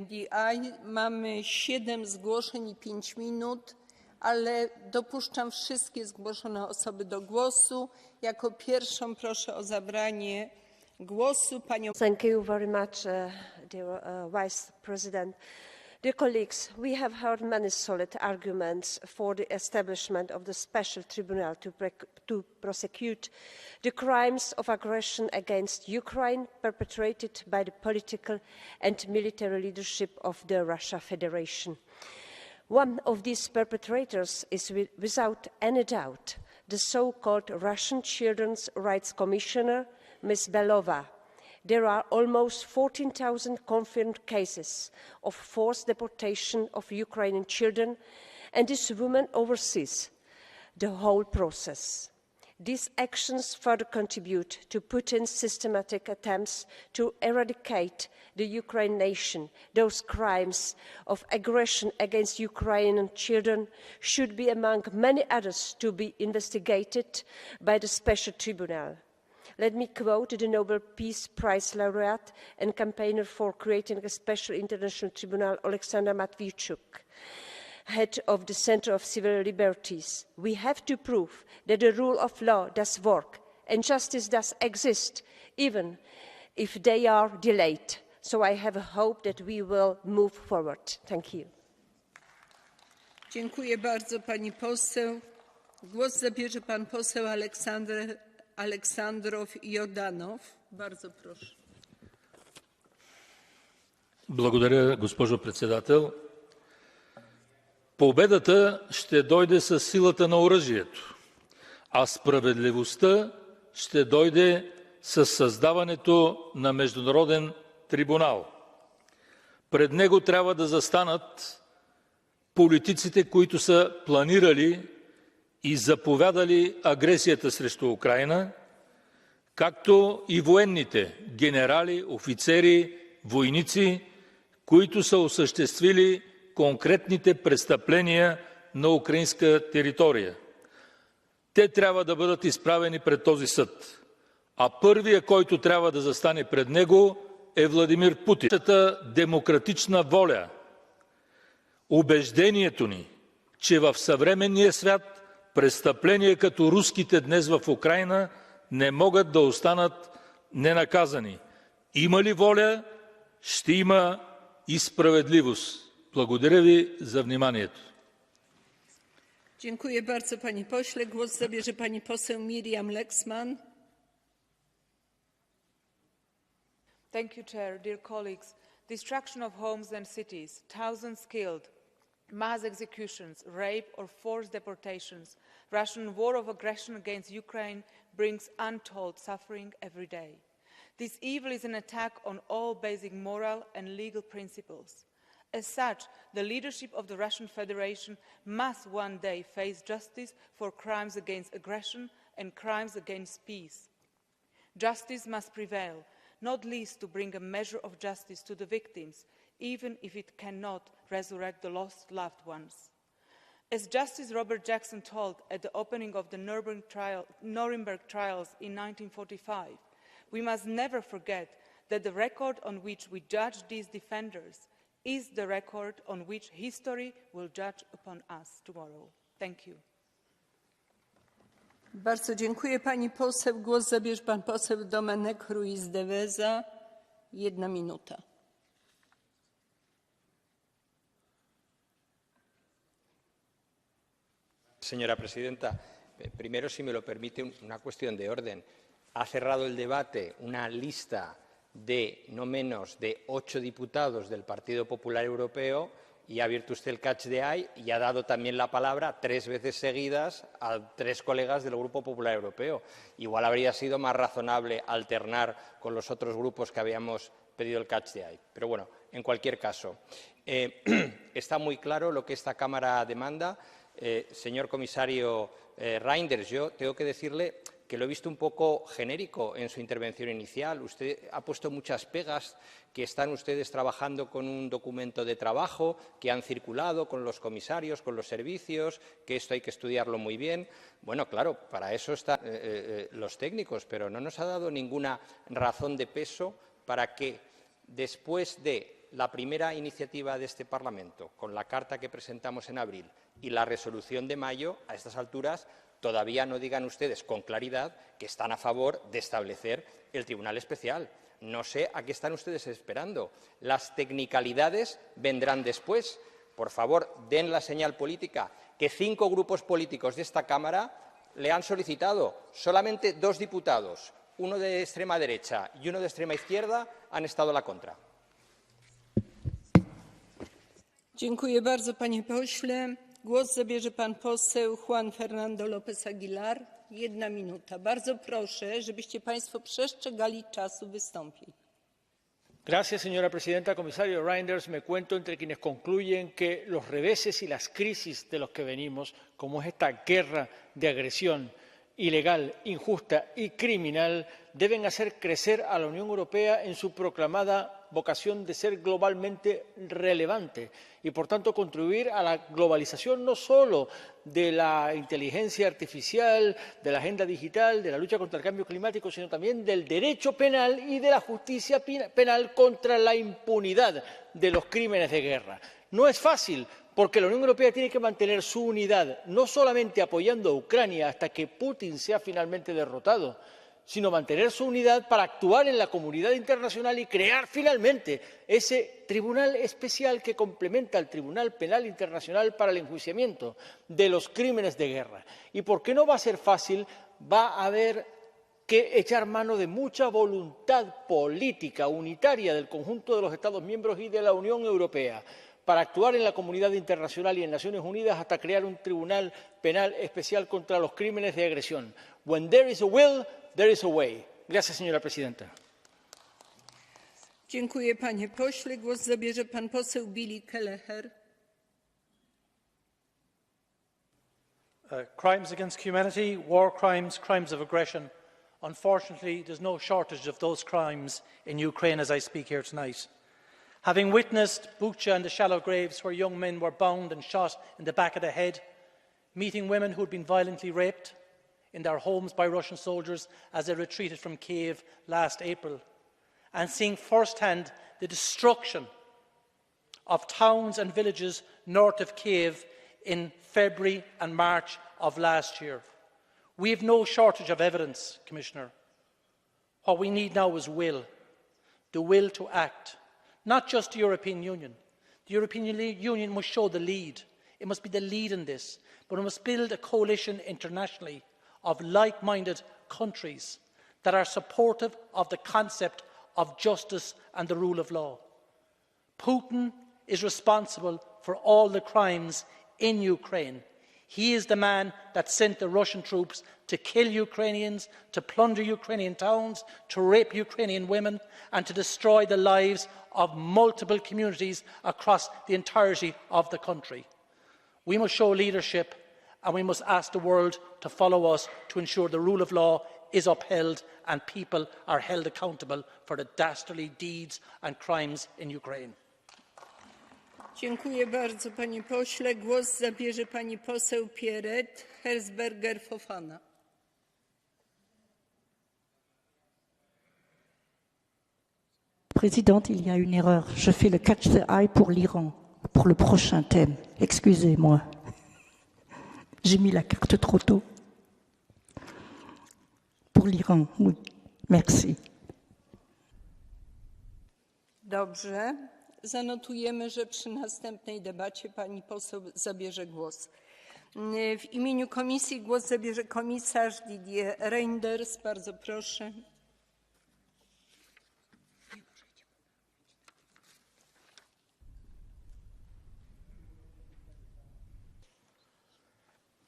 the Eye. Mamy 7 zgłoszeń i 5 minut, ale dopuszczam wszystkie zgłoszone osoby do głosu. Jako pierwszą proszę o zabranie głosu panią. Thank you very much, dear Vice President. Dear colleagues, we have heard many solid arguments for the establishment of the special tribunal to prosecute the crimes of aggression against Ukraine perpetrated by the political and military leadership of the Russian Federation. One of these perpetrators is, without any doubt, the so-called Russian Children's Rights Commissioner, Ms. Belova. There are almost 14,000 confirmed cases of forced deportation of Ukrainian children, and this woman oversees the whole process. These actions further contribute to Putin's systematic attempts to eradicate the Ukrainian nation. Those crimes of aggression against Ukrainian children should be among many others to be investigated by the Special Tribunal. Let me quote the Nobel Peace Prize laureate and campaigner for creating a special international tribunal, Alexander Matviichuk, head of the Center of Civil Liberties. We have to prove that the rule of law does work and justice does exist, even if they are delayed. So I have a hope that we will move forward. Thank you. Dziękuję bardzo pani poseł. Głos zabierze pan poseł Aleksandrov Йорданов. Bardzo proszę. Благодаря, госпожо председател. Победата ще дойде със силата на оръжието, а справедливостта ще дойде със създаването на международен трибунал. Пред него трябва да застанат политиците, които са планирали и заповядали агресията срещу Украйна, както и военните, генерали, офицери, войници, които са осъществили конкретните престъпления на украинска територия. Те трябва да бъдат изправени пред този съд. А първият, който трябва да застане пред него, е Владимир Путин. Демократична воля, убеждението ни, че в съвременния свят престъпления като руските днес в Украйна не могат да останат ненаказани. Има ли воля, ще има и справедливост. Благодаря ви за вниманието. Dziękuję bardzo panie pośle. Głos zabierze pani poseł Miriam Lexman. Thank you, Chair. Dear colleagues, destruction of homes and cities, thousands killed, mass executions, rape or forced deportations, Russian war of aggression against Ukraine brings untold suffering every day. This evil is an attack on all basic moral and legal principles. As such, the leadership of the Russian Federation must one day face justice for crimes against aggression and crimes against peace. Justice must prevail, not least to bring a measure of justice to the victims, even if it cannot resurrect the lost loved ones. As Justice Robert Jackson told at the opening of the Nuremberg trials in 1945, we must never forget that the record on which we judge these defenders is the record on which history will judge upon us tomorrow. Thank you. Bardzo dziękuję pani poseł. Głos zabierze pan poseł Domenech Ruiz de Veza. 1 minuta. Señora presidenta, primero, si me lo permite, una cuestión de orden. Ha cerrado el debate una lista de no menos de 8 diputados del Partido Popular Europeo y ha abierto usted el catch the eye y ha dado también la palabra 3 veces seguidas a 3 colegas del Grupo Popular Europeo. Igual habría sido más razonable alternar con los otros grupos que habíamos pedido el catch the eye. Pero bueno, en cualquier caso, está muy claro lo que esta Cámara demanda. Señor comisario Reynders, yo tengo que decirle que lo he visto un poco genérico en su intervención inicial. Usted ha puesto muchas pegas, que están ustedes trabajando con un documento de trabajo, que han circulado con los comisarios, con los servicios, que esto hay que estudiarlo muy bien. Bueno, claro, para eso están los técnicos, pero no nos ha dado ninguna razón de peso para que, después de la primera iniciativa de este Parlamento, con la carta que presentamos en abril y la resolución de mayo, a estas alturas todavía no digan ustedes con claridad que están a favor de establecer el Tribunal Especial. No sé a qué están ustedes esperando. Las tecnicalidades vendrán después. Por favor, den la señal política que 5 grupos políticos de esta Cámara le han solicitado. Solamente 2 diputados, uno de extrema derecha y uno de extrema izquierda, han estado a la contra. Dziękuję bardzo, panie pośle. Głos zabierze pan poseł Juan Fernando López Aguilar. 1 minuta. Bardzo proszę, żebyście państwo przestrzegali czasu wystąpień. Gracias, señora presidenta. Comisario Reynders, me cuento entre quienes concluyen que los reveses y las crisis de los que venimos, como es esta guerra de agresión ilegal, injusta y criminal, deben hacer crecer a la Unión Europea en su proclamada vocación de ser globalmente relevante y, por tanto, contribuir a la globalización no solo de la inteligencia artificial, de la agenda digital, de la lucha contra el cambio climático, sino también del derecho penal y de la justicia penal contra la impunidad de los crímenes de guerra. No es fácil, porque la Unión Europea tiene que mantener su unidad, no solamente apoyando a Ucrania hasta que Putin sea finalmente derrotado, sino mantener su unidad para actuar en la comunidad internacional y crear finalmente ese tribunal especial que complementa al Tribunal Penal Internacional para el enjuiciamiento de los crímenes de guerra. Y porque no va a ser fácil, va a haber que echar mano de mucha voluntad política unitaria del conjunto de los Estados miembros y de la Unión Europea para actuar en la comunidad internacional y en Naciones Unidas hasta crear un tribunal penal especial contra los crímenes de agresión. When there is a will, there is a way. Gracias, señora presidenta. Dziękuję, panie pośle. Głos zabierze pan poseł Billy Kelleher. Crimes against humanity, war crimes, crimes of aggression. Unfortunately, there's no shortage of those crimes in Ukraine as I speak here tonight. Having witnessed Bucha and the shallow graves where young men were bound and shot in the back of the head, meeting women who had been violently raped in their homes by Russian soldiers as they retreated from Kiev last April, and seeing firsthand the destruction of towns and villages north of Kiev in February and March of last year. We have no shortage of evidence, Commissioner. What we need now is will, the will to act. Not just the European Union. The European Union must show the lead. It must be the lead in this, but it must build a coalition internationally of like-minded countries that are supportive of the concept of justice and the rule of law. Putin is responsible for all the crimes in Ukraine. He is the man that sent the Russian troops to kill Ukrainians, to plunder Ukrainian towns, to rape Ukrainian women, and to destroy the lives of multiple communities across the entirety of the country. We must show leadership, and we must ask the world to follow us to ensure the rule of law is upheld and people are held accountable for the dastardly deeds and crimes in Ukraine. Dziękuję bardzo, panie pośle. Głos zabierze pani poseł Pierret Herzberger-Fofana. Présidente, il y a une erreur. Je fais le catch the eye pour l'Iran, pour le prochain thème. Excusez-moi. J'ai mis la carte trop tôt. Pour l'Iran, oui. Merci. Dobrze. Zanotujemy, że przy następnej debacie pani poseł zabierze głos. W imieniu Komisji głos zabierze komisarz Didier Reynders. Bardzo proszę.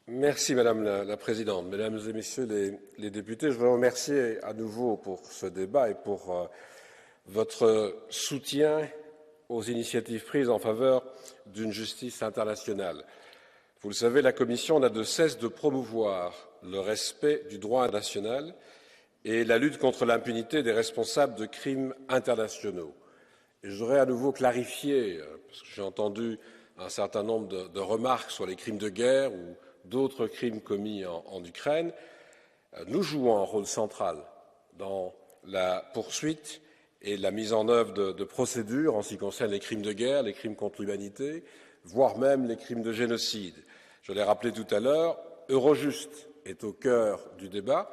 Merci Madame la Présidente. Mesdames et Messieurs les députés, je voudrais vous remercier à nouveau pour ce débat et pour votre soutien aux initiatives prises en faveur d'une justice internationale. Vous le savez, la Commission n'a de cesse de promouvoir le respect du droit international et la lutte contre l'impunité des responsables de crimes internationaux. Et je voudrais à nouveau clarifier, parce que j'ai entendu un certain nombre de remarques sur les crimes de guerre ou d'autres crimes commis en Ukraine, nous jouons un rôle central dans la poursuite et la mise en œuvre de procédures en ce qui concerne les crimes de guerre, les crimes contre l'humanité, voire même les crimes de génocide. Je l'ai rappelé tout à l'heure, Eurojust est au cœur du débat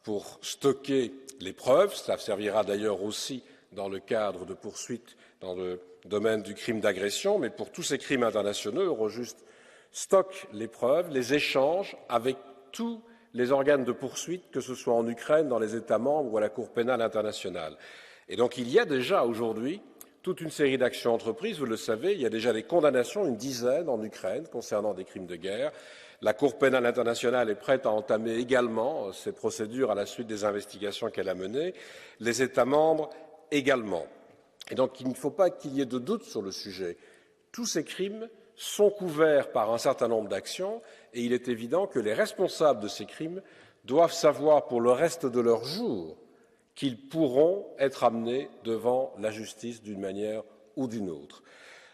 pour stocker les preuves. Cela servira d'ailleurs aussi dans le cadre de poursuites dans le domaine du crime d'agression, mais pour tous ces crimes internationaux, Eurojust stocke les preuves, les échange avec tous les organes de poursuite, que ce soit en Ukraine, dans les États membres ou à la Cour pénale internationale. Et donc il y a déjà aujourd'hui toute une série d'actions entreprises, vous le savez, il y a déjà des condamnations, une dizaine en Ukraine concernant des crimes de guerre. La Cour pénale internationale est prête à entamer également ces procédures à la suite des investigations qu'elle a menées, les États membres également. Et donc il ne faut pas qu'il y ait de doute sur le sujet. Tous ces crimes sont couverts par un certain nombre d'actions et il est évident que les responsables de ces crimes doivent savoir pour le reste de leur jour qu'ils pourront être amenés devant la justice d'une manière ou d'une autre.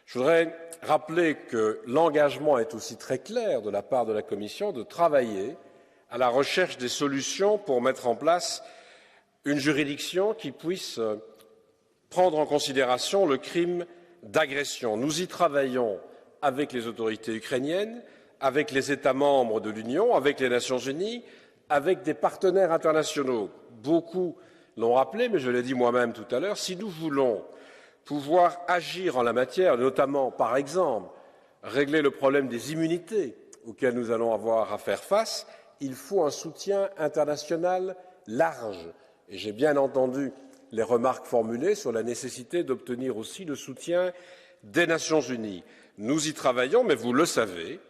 Je voudrais rappeler que l'engagement est aussi très clair de la part de la Commission de travailler à la recherche des solutions pour mettre en place une juridiction qui puisse prendre en considération le crime d'agression. Nous y travaillons avec les autorités ukrainiennes, avec les États membres de l'Union, avec les Nations unies, avec des partenaires internationaux. Beaucoup l'ont rappelé, mais je l'ai dit moi-même tout à l'heure, si nous voulons pouvoir agir en la matière, notamment, par exemple, régler le problème des immunités auxquelles nous allons avoir à faire face, il faut un soutien international large. Et j'ai bien entendu les remarques formulées sur la nécessité d'obtenir aussi le soutien des Nations unies. Nous y travaillons, mais vous le savez,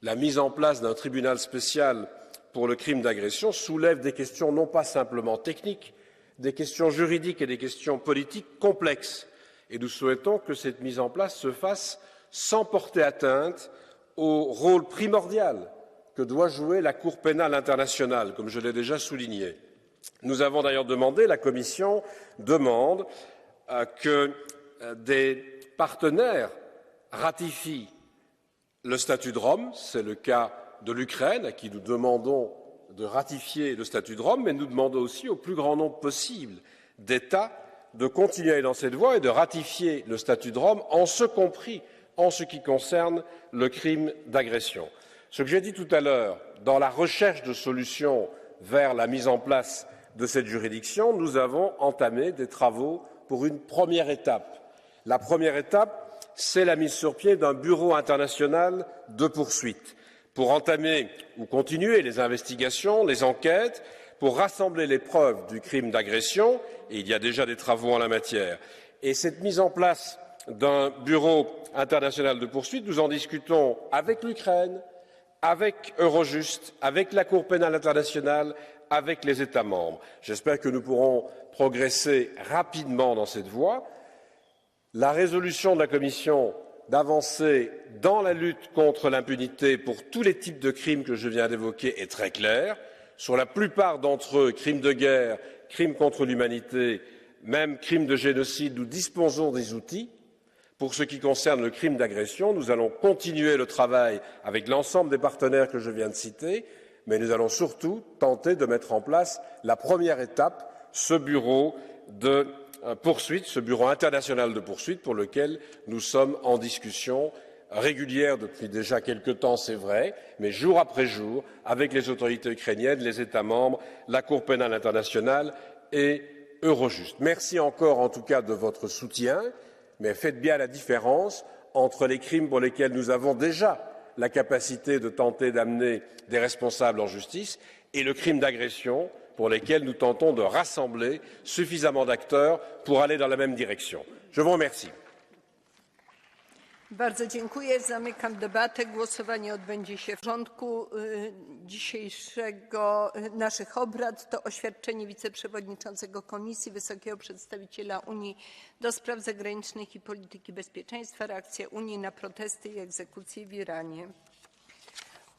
la mise en place d'un tribunal spécial pour le crime d'agression soulève des questions non pas simplement techniques, des questions juridiques et des questions politiques complexes. Et nous souhaitons que cette mise en place se fasse sans porter atteinte au rôle primordial que doit jouer la Cour pénale internationale, comme je l'ai déjà souligné. Nous avons d'ailleurs demandé, la Commission demande que des partenaires ratifient le statut de Rome, c'est le cas de l'Ukraine, à qui nous demandons de ratifier le statut de Rome, mais nous demandons aussi au plus grand nombre possible d'États de continuer dans cette voie et de ratifier le statut de Rome, en ce compris en ce qui concerne le crime d'agression. Ce que j'ai dit tout à l'heure, dans la recherche de solutions vers la mise en place de cette juridiction, nous avons entamé des travaux pour une première étape. La première étape, c'est la mise sur pied d'un bureau international de poursuite pour entamer ou continuer les investigations, les enquêtes, pour rassembler les preuves du crime d'agression, et il y a déjà des travaux en la matière. Et cette mise en place d'un bureau international de poursuite, nous en discutons avec l'Ukraine, avec Eurojust, avec la Cour pénale internationale, avec les États membres. J'espère que nous pourrons progresser rapidement dans cette voie. La résolution de la Commission d'avancer dans la lutte contre l'impunité pour tous les types de crimes que je viens d'évoquer est très claire. Sur la plupart d'entre eux, crimes de guerre, crimes contre l'humanité, même crimes de génocide, nous disposons des outils. Pour ce qui concerne le crime d'agression, nous allons continuer le travail avec l'ensemble des partenaires que je viens de citer, mais nous allons surtout tenter de mettre en place la première étape, ce bureau de poursuite, ce bureau international de poursuite pour lequel nous sommes en discussion régulière depuis déjà quelque temps, c'est vrai, mais jour après jour, avec les autorités ukrainiennes, les États membres, la Cour pénale internationale et Eurojust. Merci encore en tout cas de votre soutien, mais faites bien la différence entre les crimes pour lesquels nous avons déjà la capacité de tenter d'amener des responsables en justice, et le crime d'agression, pour lesquels nous tentons de rassembler suffisamment d'acteurs pour aller dans la même direction. Je vous remercie. Bardzo dziękuję. Zamykam debatę. Głosowanie odbędzie się w porządku dzisiejszego naszych obrad. To oświadczenie wiceprzewodniczącego Komisji, Wysokiego Przedstawiciela Unii do spraw zagranicznych i polityki bezpieczeństwa, reakcja Unii na protesty i egzekucje w Iranie.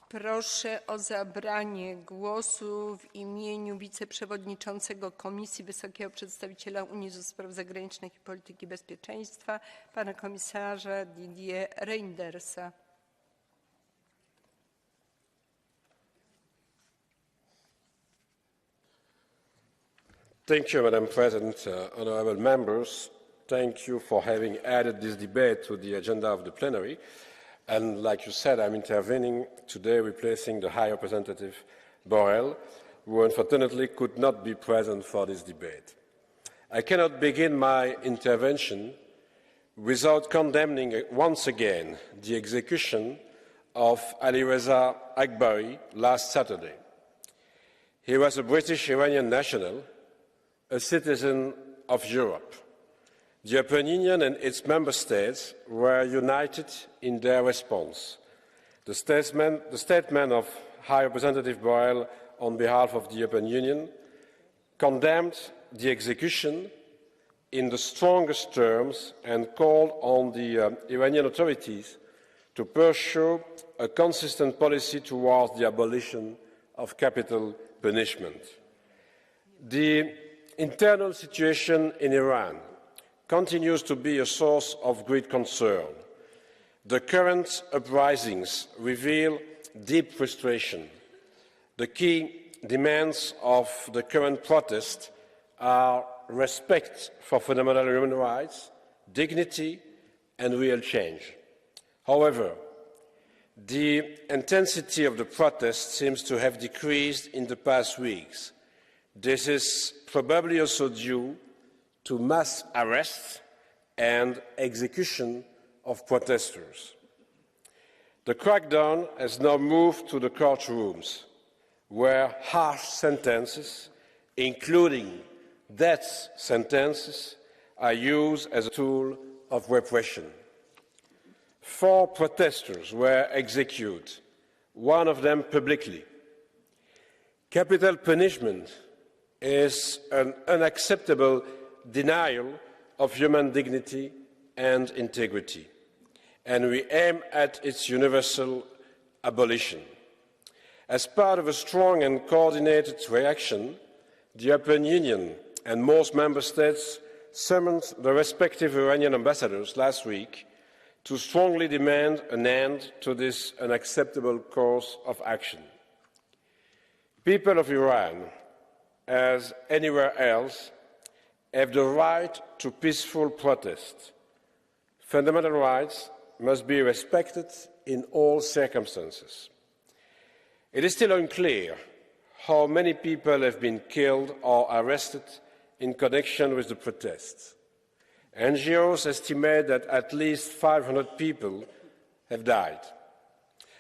Proszę o zabranie głosu w imieniu wiceprzewodniczącego Komisji, Wysokiego Przedstawiciela Unii do spraw zagranicznych i polityki bezpieczeństwa, pana komisarza Didier Reynders. Thank you, Madam President. Honourable members, thank you for having added this debate to the agenda of the plenary. And like you said, I'm intervening today replacing the High Representative Borrell, who unfortunately could not be present for this debate. I cannot begin my intervention without condemning once again the execution of Alireza Akbari last Saturday. He was a British Iranian national, a citizen of Europe. The European Union and its member states were united in their response. The statement of High Representative Borrell on behalf of the European Union condemned the execution in the strongest terms and called on the Iranian authorities to pursue a consistent policy towards the abolition of capital punishment. The internal situation in Iran continues to be a source of great concern. The current uprisings reveal deep frustration. The key demands of the current protest are respect for fundamental human rights, dignity, and real change. However, the intensity of the protest seems to have decreased in the past weeks. This is probably also due to mass arrests and execution of protesters. The crackdown has now moved to the courtrooms, where harsh sentences, including death sentences, are used as a tool of repression. 4 protesters were executed, one of them publicly. Capital punishment is an unacceptable denial of human dignity and integrity, and we aim at its universal abolition. As part of a strong and coordinated reaction, the European Union and most member states summoned the respective Iranian ambassadors last week to strongly demand an end to this unacceptable course of action. People of Iran, as anywhere else, have the right to peaceful protest. Fundamental rights must be respected in all circumstances. It is still unclear how many people have been killed or arrested in connection with the protests. NGOs estimate that at least 500 people have died.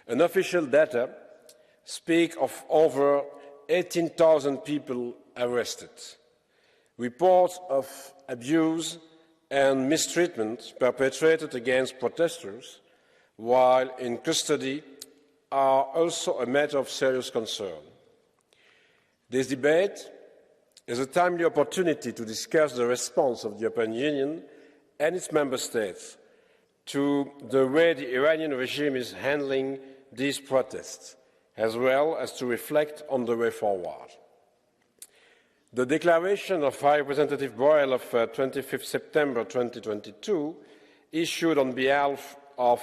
Unofficial data speak of over 18,000 people arrested. Reports of abuse and mistreatment perpetrated against protesters while in custody are also a matter of serious concern. This debate is a timely opportunity to discuss the response of the European Union and its member states to the way the Iranian regime is handling these protests, as well as to reflect on the way forward. The declaration of High Representative Borrell of 25 September 2022, issued on behalf of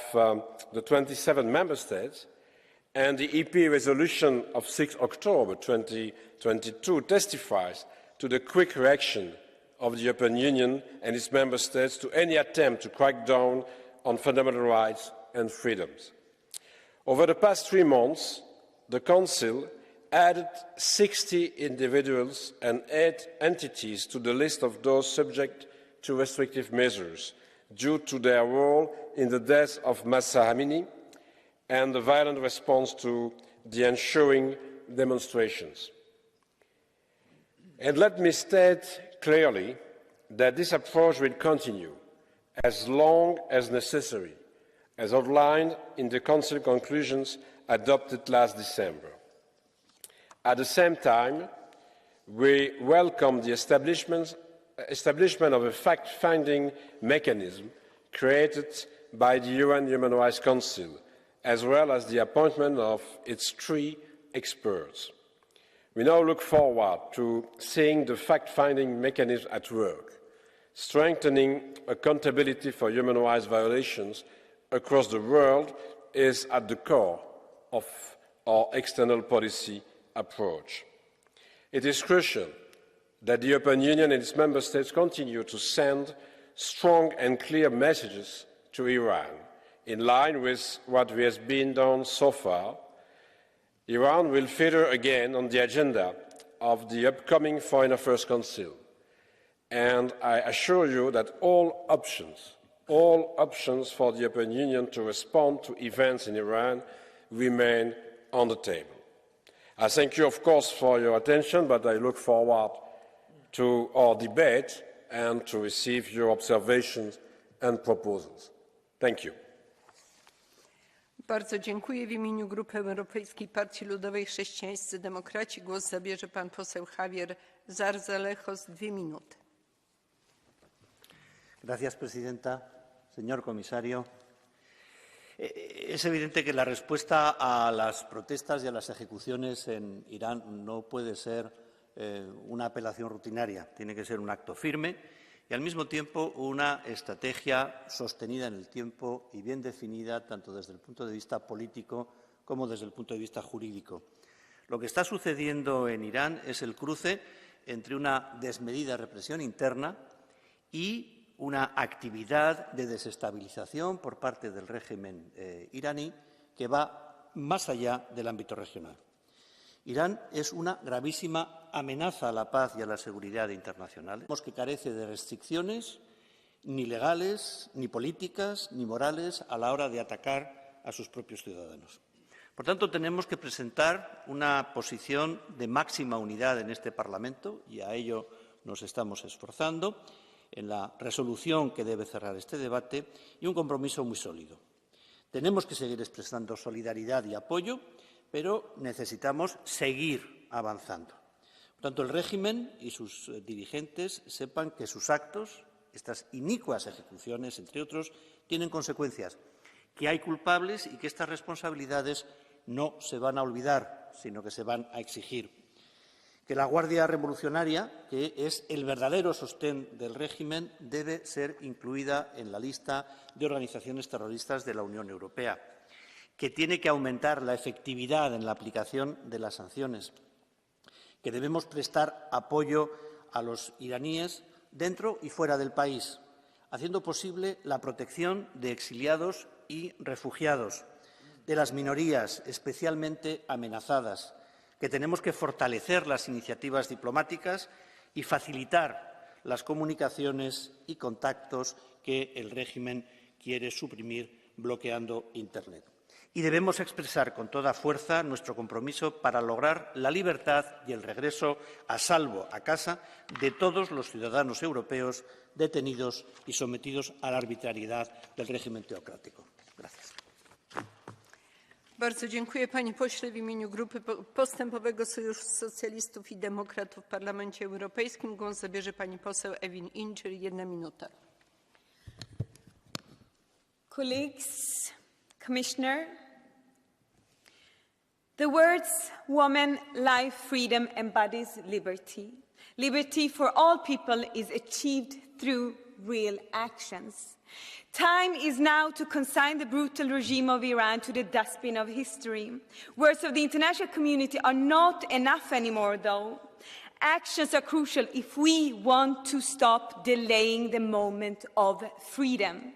the 27 member states, and the EP resolution of 6 October 2022 testifies to the quick reaction of the European Union and its member states to any attempt to crack down on fundamental rights and freedoms. Over the past 3 months, the Council added 60 individuals and 8 entities to the list of those subject to restrictive measures due to their role in the death of Mahsa Amini and the violent response to the ensuing demonstrations. And let me state clearly that this approach will continue as long as necessary, as outlined in the Council conclusions adopted last December. At the same time, we welcome the establishment of a fact-finding mechanism created by the UN Human Rights Council, as well as the appointment of its 3 experts. We now look forward to seeing the fact-finding mechanism at work, strengthening accountability for human rights violations across the world is at the core of our external policy approach. It is crucial that the European Union and its member states continue to send strong and clear messages to Iran, in line with what has been done so far. Iran will feature again on the agenda of the upcoming Foreign Affairs Council, and I assure you that all options for the European Union to respond to events in Iran remain on the table. I thank you, of course, for your attention, but I look forward to our debate and to receive your observations and proposals. Thank you. Bardzo dziękuję. W imieniu Grupy Europejskiej Partii Ludowej Chrześcijańscy Demokraci głos zabierze pan poseł Javier Zarzalejos, 2 minuty. Gracias, presidenta. Señor comisario, es evidente que la respuesta a las protestas y a las ejecuciones en Irán no puede ser una apelación rutinaria. Tiene que ser un acto firme y, al mismo tiempo, una estrategia sostenida en el tiempo y bien definida tanto desde el punto de vista político como desde el punto de vista jurídico. Lo que está sucediendo en Irán es el cruce entre una desmedida represión interna y una actividad de desestabilización por parte del régimen iraní que va más allá del ámbito regional. Irán es una gravísima amenaza a la paz y a la seguridad internacional. Vemos que carece de restricciones ni legales, ni políticas, ni morales a la hora de atacar a sus propios ciudadanos. Por tanto, tenemos que presentar una posición de máxima unidad en este Parlamento y a ello nos estamos esforzando en la resolución que debe cerrar este debate y un compromiso muy sólido. Tenemos que seguir expresando solidaridad y apoyo, pero necesitamos seguir avanzando. Por tanto, el régimen y sus dirigentes sepan que sus actos, estas inicuas ejecuciones, entre otros, tienen consecuencias, que hay culpables y que estas responsabilidades no se van a olvidar, sino que se van a exigir. Que la Guardia Revolucionaria, que es el verdadero sostén del régimen, debe ser incluida en la lista de organizaciones terroristas de la Unión Europea, que tiene que aumentar la efectividad en la aplicación de las sanciones, que debemos prestar apoyo a los iraníes dentro y fuera del país, haciendo posible la protección de exiliados y refugiados, de las minorías especialmente amenazadas, que tenemos que fortalecer las iniciativas diplomáticas y facilitar las comunicaciones y contactos que el régimen quiere suprimir bloqueando Internet. Y debemos expresar con toda fuerza nuestro compromiso para lograr la libertad y el regreso a salvo a casa de todos los ciudadanos europeos detenidos y sometidos a la arbitrariedad del régimen teocrático. Gracias. Bardzo dziękuję, panie pośle. W imieniu Grupy Postępowego Sojuszu Socjalistów i Demokratów w Parlamencie Europejskim głos zabierze pani poseł Evin Incher, 1 minuta. Colleagues, Commissioner, the words woman, life, freedom embodies liberty. Liberty for all people is achieved through real actions. Time is now to consign the brutal regime of Iran to the dustbin of history. Words of the international community are not enough anymore, though. Actions are crucial if we want to stop delaying the moment of freedom.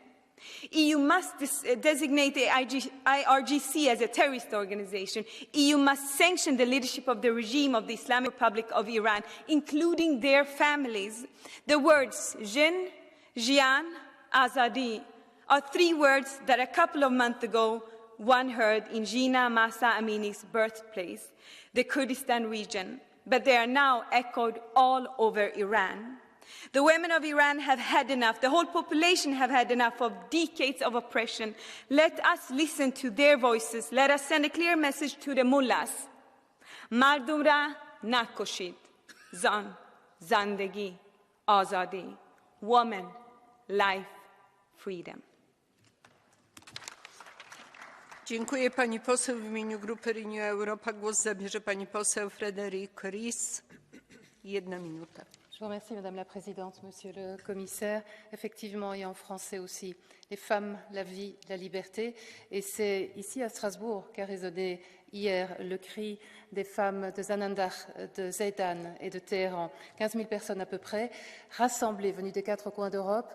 EU must designate the IRGC as a terrorist organization. EU must sanction the leadership of the regime of the Islamic Republic of Iran, including their families. The words jinn, jian, azadi are 3 words that a couple of months ago one heard in Jina Mahsa Amini's birthplace, the Kurdistan region, but they are now echoed all over Iran. The women of Iran have had enough. The whole population have had enough of decades of oppression. Let us listen to their voices. Let us send a clear message to the mullahs. Mardum ra nakoshid. Zan, zandegi, azadi. Woman, life, freedom. Dziękuję pani poseł. W imieniu grupy Renew Europa głos zabierze pani poseł Frédérique Ries. 1 minuta. Je vous remercie, Madame la Présidente, Monsieur le Commissaire. Effectivement, et en français aussi, les femmes, la vie, la liberté. Et c'est ici à Strasbourg qu'a résonné hier le cri des femmes de Zanandar, de Zeydan et de Téhéran. 15 000 personnes à peu près, rassemblées, venues des 4 coins d'Europe,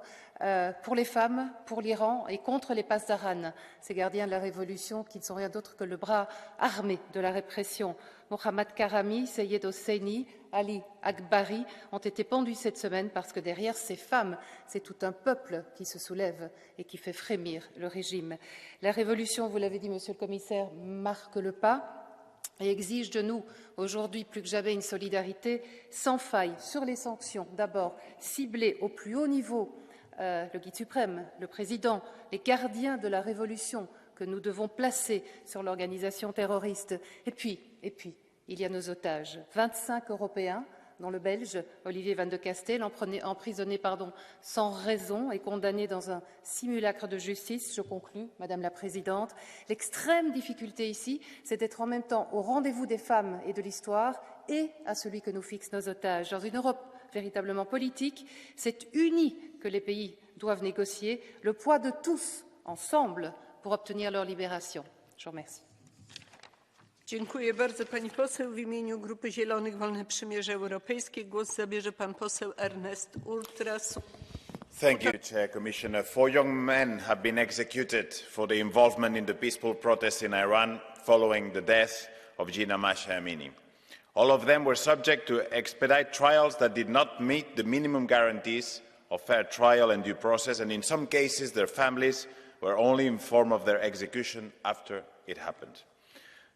pour les femmes, pour l'Iran et contre les Pasdaran, ces gardiens de la révolution qui ne sont rien d'autre que le bras armé de la répression. Mohammad Karami, Seyed Hosseini, Ali Akbari ont été pendus cette semaine parce que derrière ces femmes, c'est tout un peuple qui se soulève et qui fait frémir le régime. La révolution, vous l'avez dit, Monsieur le Commissaire, marque le pas et exige de nous, aujourd'hui plus que jamais, une solidarité sans faille sur les sanctions, d'abord ciblées au plus haut niveau, le guide suprême, le président, les gardiens de la révolution que nous devons placer sur l'organisation terroriste. Et puis, il y a nos otages, 25 Européens, dont le Belge Olivier Van de Castel, emprisonné sans raison et condamné dans un simulacre de justice. Je conclus, Madame la Présidente. L'extrême difficulté ici, c'est d'être en même temps au rendez-vous des femmes et de l'histoire et à celui que nous fixent nos otages. Dans une Europe véritablement politique, c'est unis que les pays doivent négocier le poids de tous, ensemble, pour obtenir leur libération. Je vous remercie. Dziękuję bardzo pani poseł. W imieniu Grupy Zielonych Wolne Przymierze Europejskie głos zabierze pan poseł Ernest Urtasun. Thank you, Chair, Commissioner. 4 young men have been executed for their involvement in the peaceful protests in Iran following the death of Jina Mahsa Amini. All of them were subject to expedite trials that did not meet the minimum guarantees of fair trial and due process, and in some cases their families were only informed of their execution after it happened.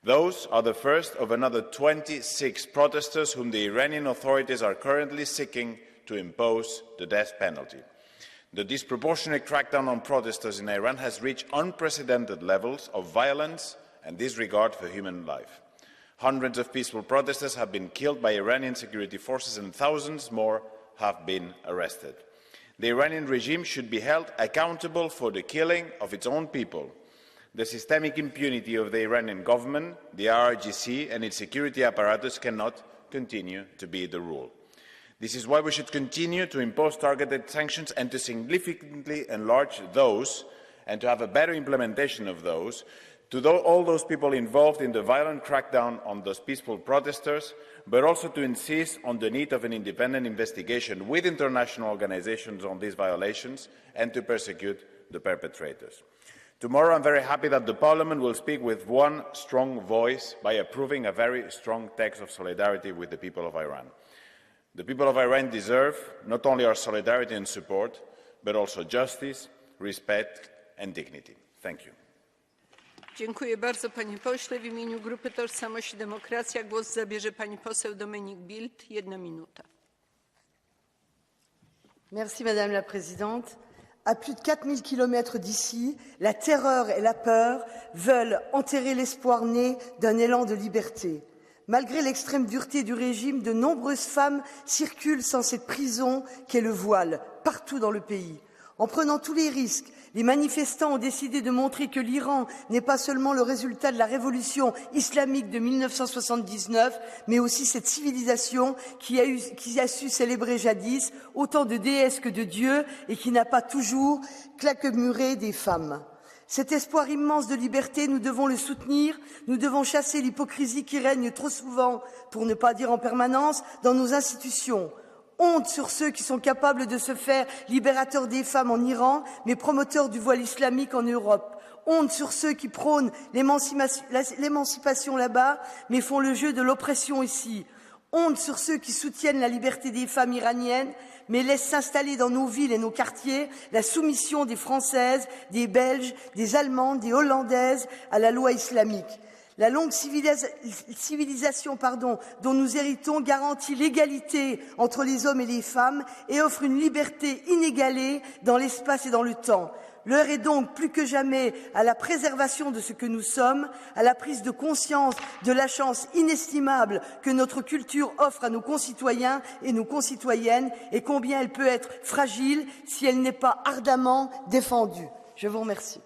Those are the first of another 26 protesters whom the Iranian authorities are currently seeking to impose the death penalty. The disproportionate crackdown on protesters in Iran has reached unprecedented levels of violence and disregard for human life. Hundreds of peaceful protesters have been killed by Iranian security forces and thousands more have been arrested. The Iranian regime should be held accountable for the killing of its own people. The systemic impunity of the Iranian government, the IRGC and its security apparatus cannot continue to be the rule. This is why we should continue to impose targeted sanctions and to significantly enlarge those and to have a better implementation of those to all those people involved in the violent crackdown on those peaceful protesters, but also to insist on the need of an independent investigation with international organizations on these violations and to persecute the perpetrators. Tomorrow, I'm very happy that the Parliament will speak with one strong voice by approving a very strong text of solidarity with the people of Iran. The people of Iran deserve not only our solidarity and support, but also justice, respect and dignity. Thank you. Dziękuję bardzo panie pośle. W imieniu Grupy Tożsamość i Demokracja głos zabierze pani poseł Dominique Bildt. 1 minuta. Merci Madame la Présidente. À plus de 4000 kilomètres d'ici, la terreur et la peur veulent enterrer l'espoir né d'un élan de liberté. Malgré l'extrême dureté du régime, de nombreuses femmes circulent sans cette prison qu'est le voile, partout dans le pays. En prenant tous les risques, les manifestants ont décidé de montrer que l'Iran n'est pas seulement le résultat de la révolution islamique de 1979, mais aussi cette civilisation qui a su célébrer jadis autant de déesses que de dieux et qui n'a pas toujours claquemuré des femmes. Cet espoir immense de liberté, nous devons le soutenir, nous devons chasser l'hypocrisie qui règne trop souvent, pour ne pas dire en permanence, dans nos institutions. Honte sur ceux qui sont capables de se faire libérateurs des femmes en Iran, mais promoteurs du voile islamique en Europe. Honte sur ceux qui prônent l'émancipation là-bas, mais font le jeu de l'oppression ici. Honte sur ceux qui soutiennent la liberté des femmes iraniennes, mais laissent s'installer dans nos villes et nos quartiers la soumission des Françaises, des Belges, des Allemandes, des Hollandaises à la loi islamique. La longue civilisation dont nous héritons garantit l'égalité entre les hommes et les femmes et offre une liberté inégalée dans l'espace et dans le temps. L'heure est donc plus que jamais à la préservation de ce que nous sommes, à la prise de conscience de la chance inestimable que notre culture offre à nos concitoyens et nos concitoyennes et combien elle peut être fragile si elle n'est pas ardemment défendue. Je vous remercie.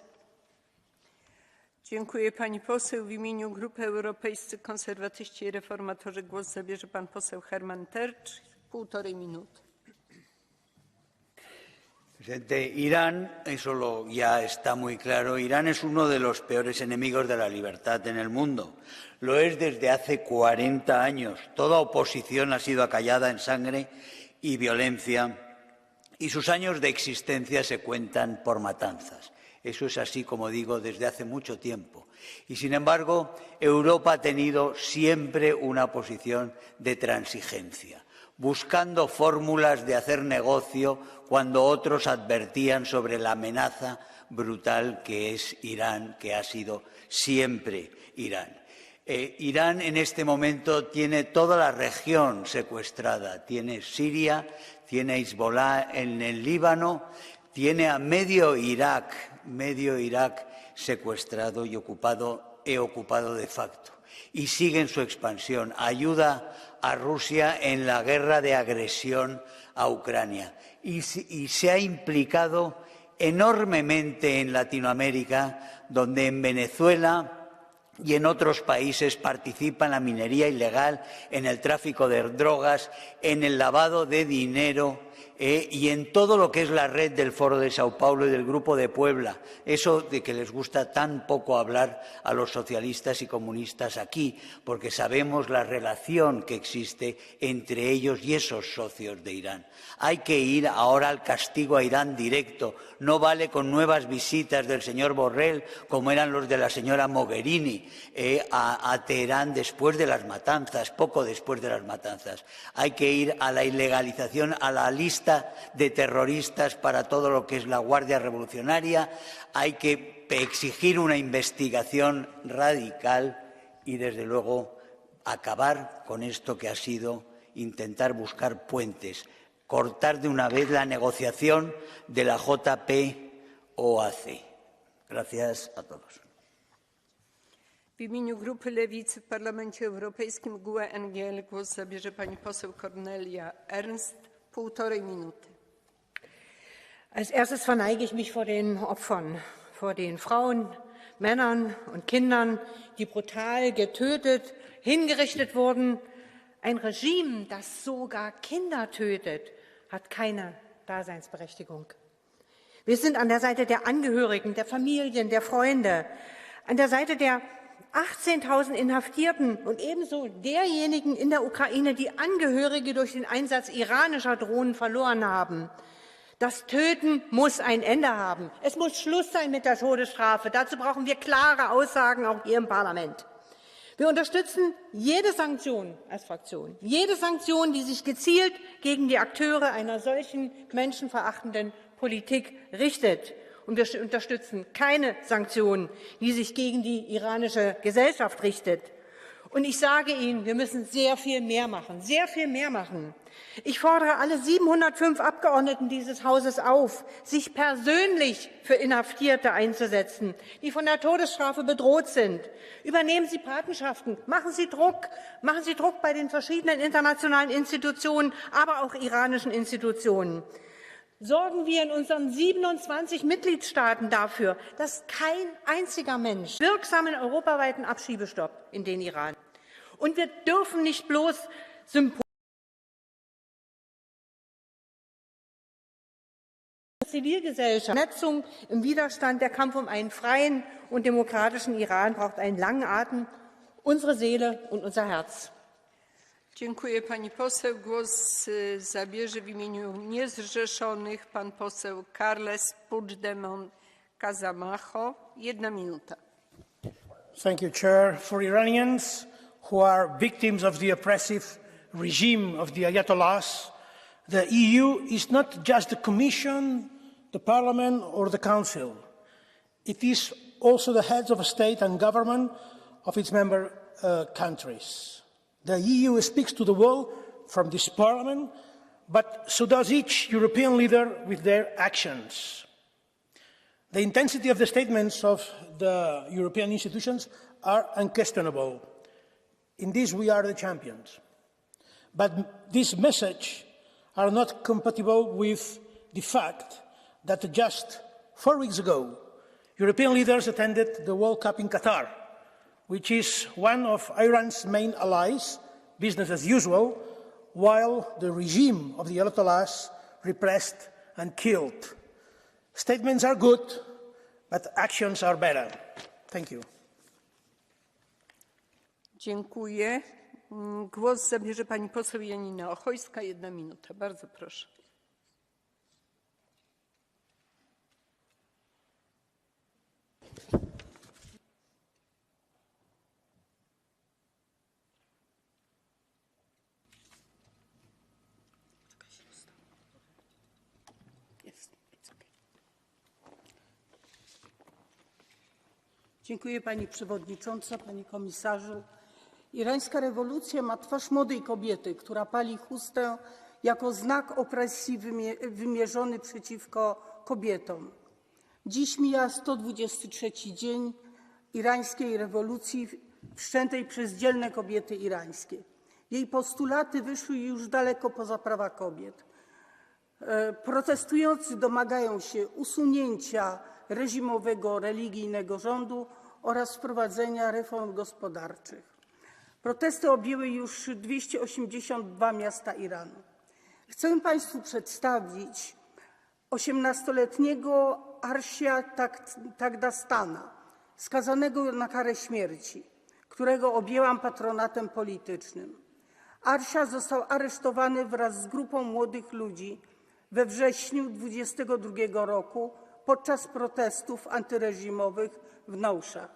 Dziękuję pani poseł. W imieniu Grupy Europejscy Konserwatyści i Reformatorzy głos zabierze pan poseł Herman Tertsch. 1,5 minuty. Presidente, Irán, eso ya está muy claro, Irán es uno de los peores enemigos de la libertad en el mundo. Lo es desde hace 40 años. Toda oposición ha sido acallada en sangre y violencia y sus años de existencia se cuentan por matanzas. Eso es así, como digo, desde hace mucho tiempo. Y, sin embargo, Europa ha tenido siempre una posición de transigencia, buscando fórmulas de hacer negocio cuando otros advertían sobre la amenaza brutal que es Irán, que ha sido siempre Irán. Irán en este momento tiene toda la región secuestrada, tiene Siria, tiene Hezbollah en el Líbano, tiene a medio Irak secuestrado y ocupado de facto. Y sigue en su expansión. Ayuda a Rusia en la guerra de agresión a Ucrania. Y se ha implicado enormemente en Latinoamérica, donde en Venezuela y en otros países participa en la minería ilegal, en el tráfico de drogas, en el lavado de dinero y en todo lo que es la red del Foro de Sao Paulo y del Grupo de Puebla, eso de que les gusta tan poco hablar a los socialistas y comunistas aquí, porque sabemos la relación que existe entre ellos y esos socios de Irán. Hay que ir ahora al castigo a Irán directo, no vale con nuevas visitas del señor Borrell, como eran los de la señora Mogherini, a Teherán después de las matanzas, poco después de las matanzas. Hay que ir a la ilegalización, a la lista de terroristas para todo lo que es la Guardia Revolucionaria, hay que exigir una investigación radical y, desde luego, acabar con esto que ha sido intentar buscar puentes, cortar de una vez la negociación de la JP-OAC. Gracias a todos. W imieniu Grupy Lewicy w Parlamencie Europejskim GUE-NGL głos zabierze pani poseł Cornelia Ernst. 1,5 Minuten. Als erstes verneige ich mich vor den Opfern, vor den Frauen, Männern und Kindern, die brutal getötet, hingerichtet wurden. Ein Regime, das sogar Kinder tötet, hat keine Daseinsberechtigung. Wir sind an der Seite der Angehörigen, der Familien, der Freunde, an der Seite der 18.000 Inhaftierten und ebenso derjenigen in der Ukraine, die Angehörige durch den Einsatz iranischer Drohnen verloren haben. Das Töten muss ein Ende haben. Es muss Schluss sein mit der Todesstrafe. Dazu brauchen wir klare Aussagen, auch hier im Parlament. Wir unterstützen jede Sanktion als Fraktion, jede Sanktion, die sich gezielt gegen die Akteure einer solchen menschenverachtenden Politik richtet. Und wir unterstützen keine Sanktionen, die sich gegen die iranische Gesellschaft richtet. Und ich sage Ihnen, wir müssen sehr viel mehr machen, sehr viel mehr machen. Ich fordere alle 705 Abgeordneten dieses Hauses auf, sich persönlich für Inhaftierte einzusetzen, die von der Todesstrafe bedroht sind. Übernehmen Sie Patenschaften, machen Sie Druck bei den verschiedenen internationalen Institutionen, aber auch iranischen Institutionen. Sorgen wir in unseren 27 Mitgliedstaaten dafür, dass kein einziger Mensch wirksamen europaweiten Abschiebestopp in den Iran. Und wir dürfen nicht bloß Zivilgesellschaft, Vernetzung im Widerstand, der Kampf um einen freien und demokratischen Iran braucht einen langen Atem, unsere Seele und unser Herz. Dziękuję pani poseł. Głos zabierze w imieniu niezrzeszonych pan poseł Carles Puigdemont Casamajo. 1 minuta. Thank you, Chair. For Iranians who are victims of the oppressive regime of the Ayatollahs, the EU is not just the Commission, the Parliament or the Council. It is also the heads of state and government of its member countries. The EU speaks to the world from this Parliament, but so does each European leader with their actions. The intensity of the statements of the European institutions are unquestionable. In this, we are the champions. But these messages are not compatible with the fact that just 4 weeks ago, European leaders attended the World Cup in Qatar, which is one of Iran's main allies, business as usual, while the regime of the Ayatollahs repressed and killed. Statements are good, but actions are better. Thank you. Dziękuję. Głos zabierze pani poseł Janina Ochojska. 1 minuta. Bardzo proszę. Dziękuję Pani Przewodnicząca, Panie Komisarzu. Irańska rewolucja ma twarz młodej kobiety, która pali chustę jako znak opresji wymierzony przeciwko kobietom. Dziś mija 123 dzień irańskiej rewolucji wszczętej przez dzielne kobiety irańskie. Jej postulaty wyszły już daleko poza prawa kobiet. Protestujący domagają się usunięcia reżimowego, religijnego rządu oraz wprowadzenia reform gospodarczych. Protesty objęły już 282 miasta Iranu. Chcę Państwu przedstawić 18-letniego Arsia Tagdastana, skazanego na karę śmierci, którego objęłam patronatem politycznym. Arsia został aresztowany wraz z grupą młodych ludzi we wrześniu 2022 roku podczas protestów antyreżimowych w Nouszach.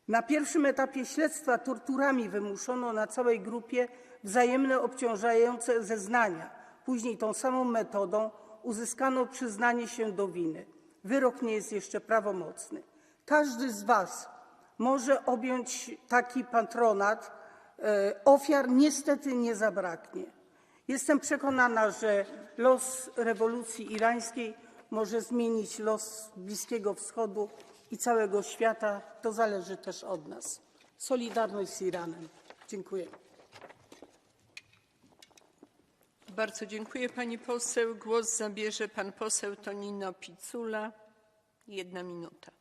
Na pierwszym etapie śledztwa torturami wymuszono na całej grupie wzajemne obciążające zeznania. Później tą samą metodą uzyskano przyznanie się do winy. Wyrok nie jest jeszcze prawomocny. Każdy z Was może objąć taki patronat. Ofiar niestety nie zabraknie. Jestem przekonana, że los rewolucji irańskiej może zmienić los Bliskiego Wschodu i całego świata. To zależy też od nas. Solidarność z Iranem. Dziękuję. Bardzo dziękuję pani poseł. Głos zabierze pan poseł Tonino Picula. 1 minuta.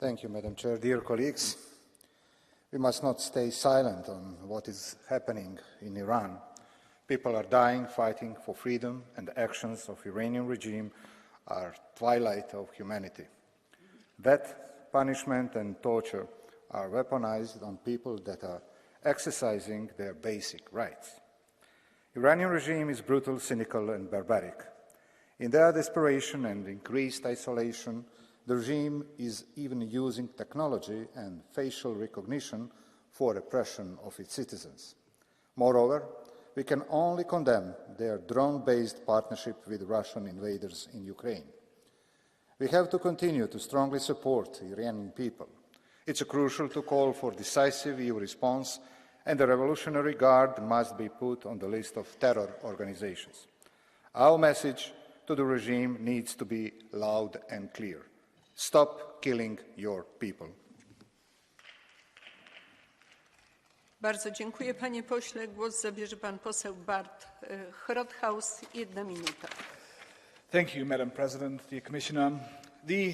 Thank you, Madam Chair. Dear colleagues, we must not stay silent on what is happening in Iran. People are dying, fighting for freedom, and the actions of the Iranian regime are twilight of humanity. Death, punishment, and torture are weaponized on people that are exercising their basic rights. The Iranian regime is brutal, cynical, and barbaric. In their desperation and increased isolation, the regime is even using technology and facial recognition for repression of its citizens. Moreover, we can only condemn their drone-based partnership with Russian invaders in Ukraine. We have to continue to strongly support the Iranian people. It's crucial to call for decisive EU response, and the Revolutionary Guard must be put on the list of terror organizations. Our message to the regime needs to be loud and clear. Stop killing your people. Bardzo dziękuję panie pośle. Głos zabierze pan poseł Bart Hrothaus. 1 minuta. Thank you, Madam President, dear Commissioner. The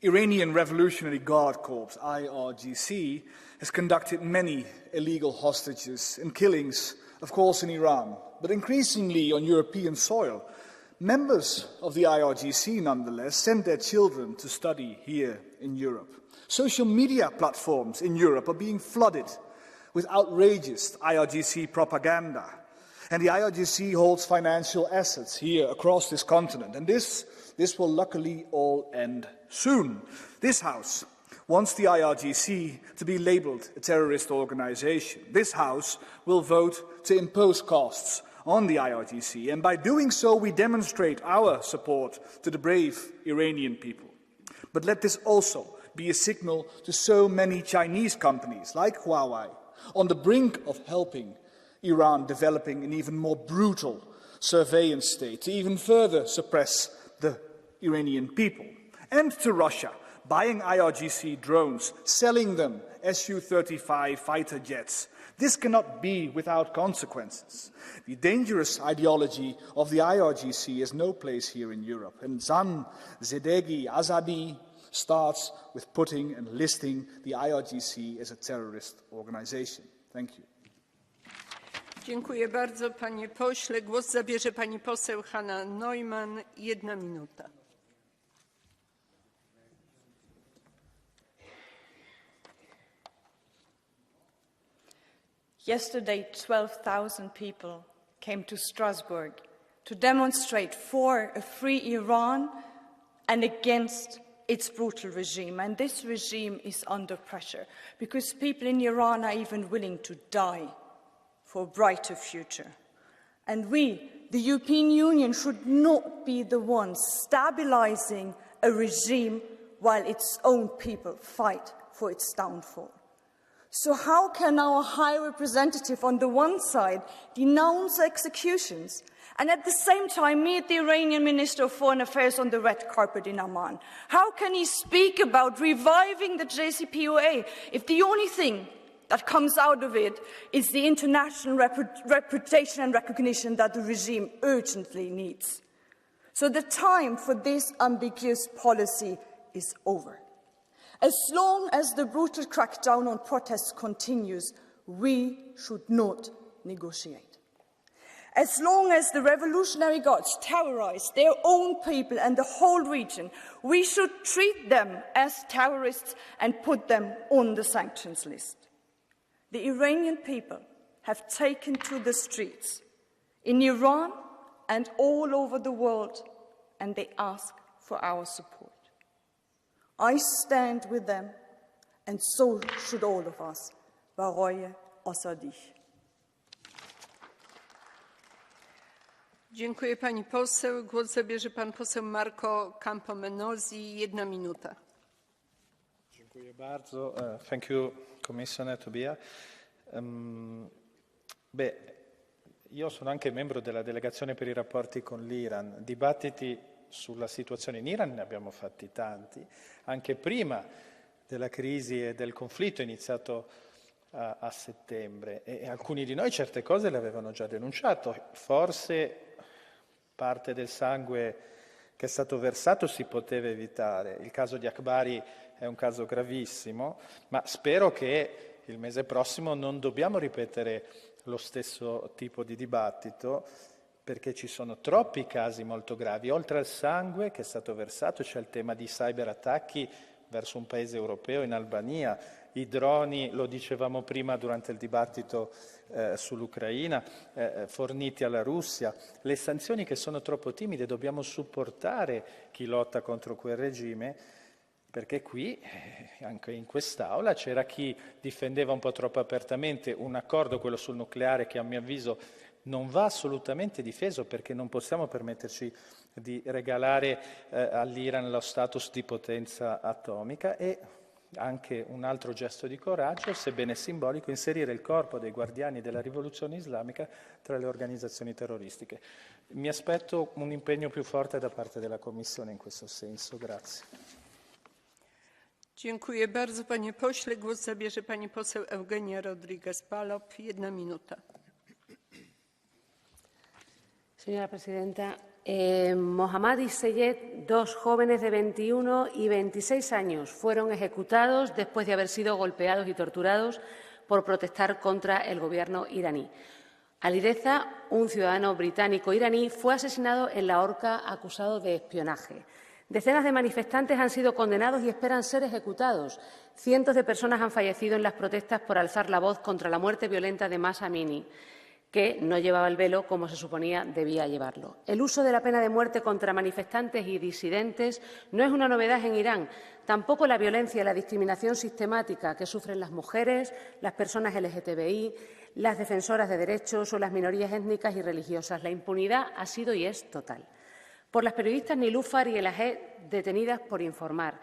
Iranian Revolutionary Guard Corps, IRGC, has conducted many illegal hostages and killings, of course, in Iran, but increasingly on European soil. Members of the IRGC, nonetheless, send their children to study here in Europe. Social media platforms in Europe are being flooded with outrageous IRGC propaganda. And the IRGC holds financial assets here across this continent. And this will luckily all end soon. This House wants the IRGC to be labelled a terrorist organisation. This House will vote to impose costs on the IRGC, and by doing so we demonstrate our support to the brave Iranian people. But let this also be a signal to so many Chinese companies like Huawei on the brink of helping Iran developing an even more brutal surveillance state to even further suppress the Iranian people, and to Russia buying IRGC drones, selling them Su-35 fighter jets. This cannot be without consequences. The dangerous ideology of the IRGC has no place here in Europe, and Zan Zedegi Azadi starts with putting and listing the IRGC as a terrorist organization. Thank you. Dziękuję bardzo, panie pośle. Głos zabierze pani poseł Hanna Neumann. 1 minuta. Yesterday, 12,000 people came to Strasbourg to demonstrate for a free Iran and against its brutal regime. And this regime is under pressure because people in Iran are even willing to die for a brighter future. And we, the European Union, should not be the ones stabilizing a regime while its own people fight for its downfall. So how can our High Representative on the one side denounce executions and at the same time meet the Iranian Minister of Foreign Affairs on the red carpet in Amman? How can he speak about reviving the JCPOA if the only thing that comes out of it is the international reputation and recognition that the regime urgently needs? So the time for this ambiguous policy is over. As long as the brutal crackdown on protests continues, we should not negotiate. As long as the Revolutionary Guards terrorize their own people and the whole region, we should treat them as terrorists and put them on the sanctions list. The Iranian people have taken to the streets in Iran and all over the world, and they ask for our support. I stand with them, and so should all of us. Baroye Asadi. Dziękuję pani poseł. Głos zabierze pan poseł Marco Campomenozzi. 1 minuta. Dziękuję bardzo. Thank you, Commissioner Tobia. Io sono anche membro della delegazione per i rapporti con l'Iran. Dibattiti sulla situazione in Iran ne abbiamo fatti tanti, anche prima della crisi e del conflitto iniziato a settembre, e alcuni di noi certe cose le avevano già denunciato. Forse parte del sangue che è stato versato si poteva evitare. Il caso di Akbari è un caso gravissimo, ma spero che il mese prossimo non dobbiamo ripetere lo stesso tipo di dibattito, perché ci sono troppi casi molto gravi. Oltre al sangue che è stato versato c'è il tema di cyberattacchi verso un paese europeo, in Albania, i droni, lo dicevamo prima durante il dibattito sull'Ucraina, forniti alla Russia, le sanzioni che sono troppo timide. Dobbiamo supportare chi lotta contro quel regime, perché qui, anche in quest'Aula, c'era chi difendeva un po' troppo apertamente un accordo, quello sul nucleare, che a mio avviso non va assolutamente difeso, perché non possiamo permetterci di regalare all'Iran lo status di potenza atomica. E anche un altro gesto di coraggio, sebbene simbolico, inserire il corpo dei guardiani della rivoluzione islamica tra le organizzazioni terroristiche. Mi aspetto un impegno più forte da parte della Commissione in questo senso. Grazie. Dziękuję bardzo, panie pośle. Głos zabierze pani poseł Eugenia Rodríguez-Palop. 1 minuta. Señora presidenta, Mohammad y Seyed, 2 jóvenes de 21 y 26 años, fueron ejecutados después de haber sido golpeados y torturados por protestar contra el gobierno iraní. Ali Reza, un ciudadano británico iraní, fue asesinado en la horca acusado de espionaje. Decenas de manifestantes han sido condenados y esperan ser ejecutados. Cientos de personas han fallecido en las protestas por alzar la voz contra la muerte violenta de Mahsa Amini. que no llevaba el velo como se suponía debía llevarlo. El uso de la pena de muerte contra manifestantes y disidentes no es una novedad en Irán, tampoco la violencia y la discriminación sistemática que sufren las mujeres, las personas LGTBI, las defensoras de derechos o las minorías étnicas y religiosas. La impunidad ha sido y es total. Por las periodistas Nilúfar y Elahé, detenidas por informar.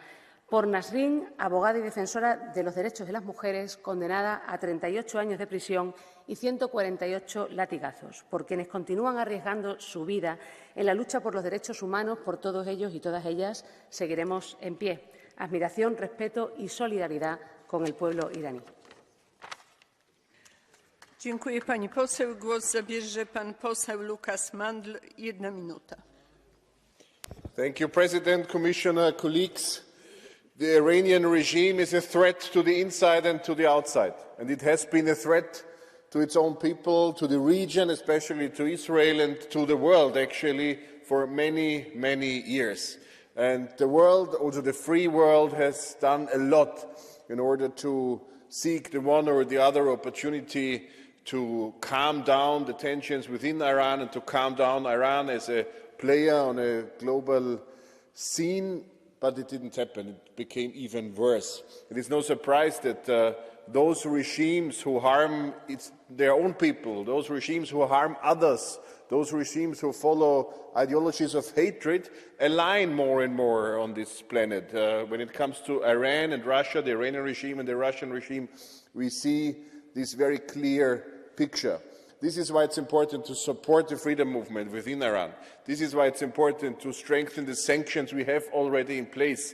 Por Nasrin, abogada y defensora de los derechos de las mujeres, condenada a 38 años de prisión y 148 latigazos. Por quienes continúan arriesgando su vida en la lucha por los derechos humanos, por todos ellos y todas ellas, seguiremos en pie. Admiración, respeto y solidaridad con el pueblo iraní. Dziękuję pani poseł. Głos zabierze pan poseł Lukas Mandl. 1 minuta. Thank you, President, Commissioner, colleagues. The Iranian regime is a threat to the inside and to the outside, and it has been a threat to its own people, to the region, especially to Israel and to the world, actually, for many, many years. And the world, also the free world, has done a lot in order to seek the one or the other opportunity to calm down the tensions within Iran and to calm down Iran as a player on a global scene. But it didn't happen. It became even worse. It is no surprise that those regimes who harm their own people, those regimes who harm others, those regimes who follow ideologies of hatred align more and more on this planet. When it comes to Iran and Russia, the Iranian regime and the Russian regime, we see this very clear picture. This is why it's important to support the freedom movement within Iran. This is why it's important to strengthen the sanctions we have already in place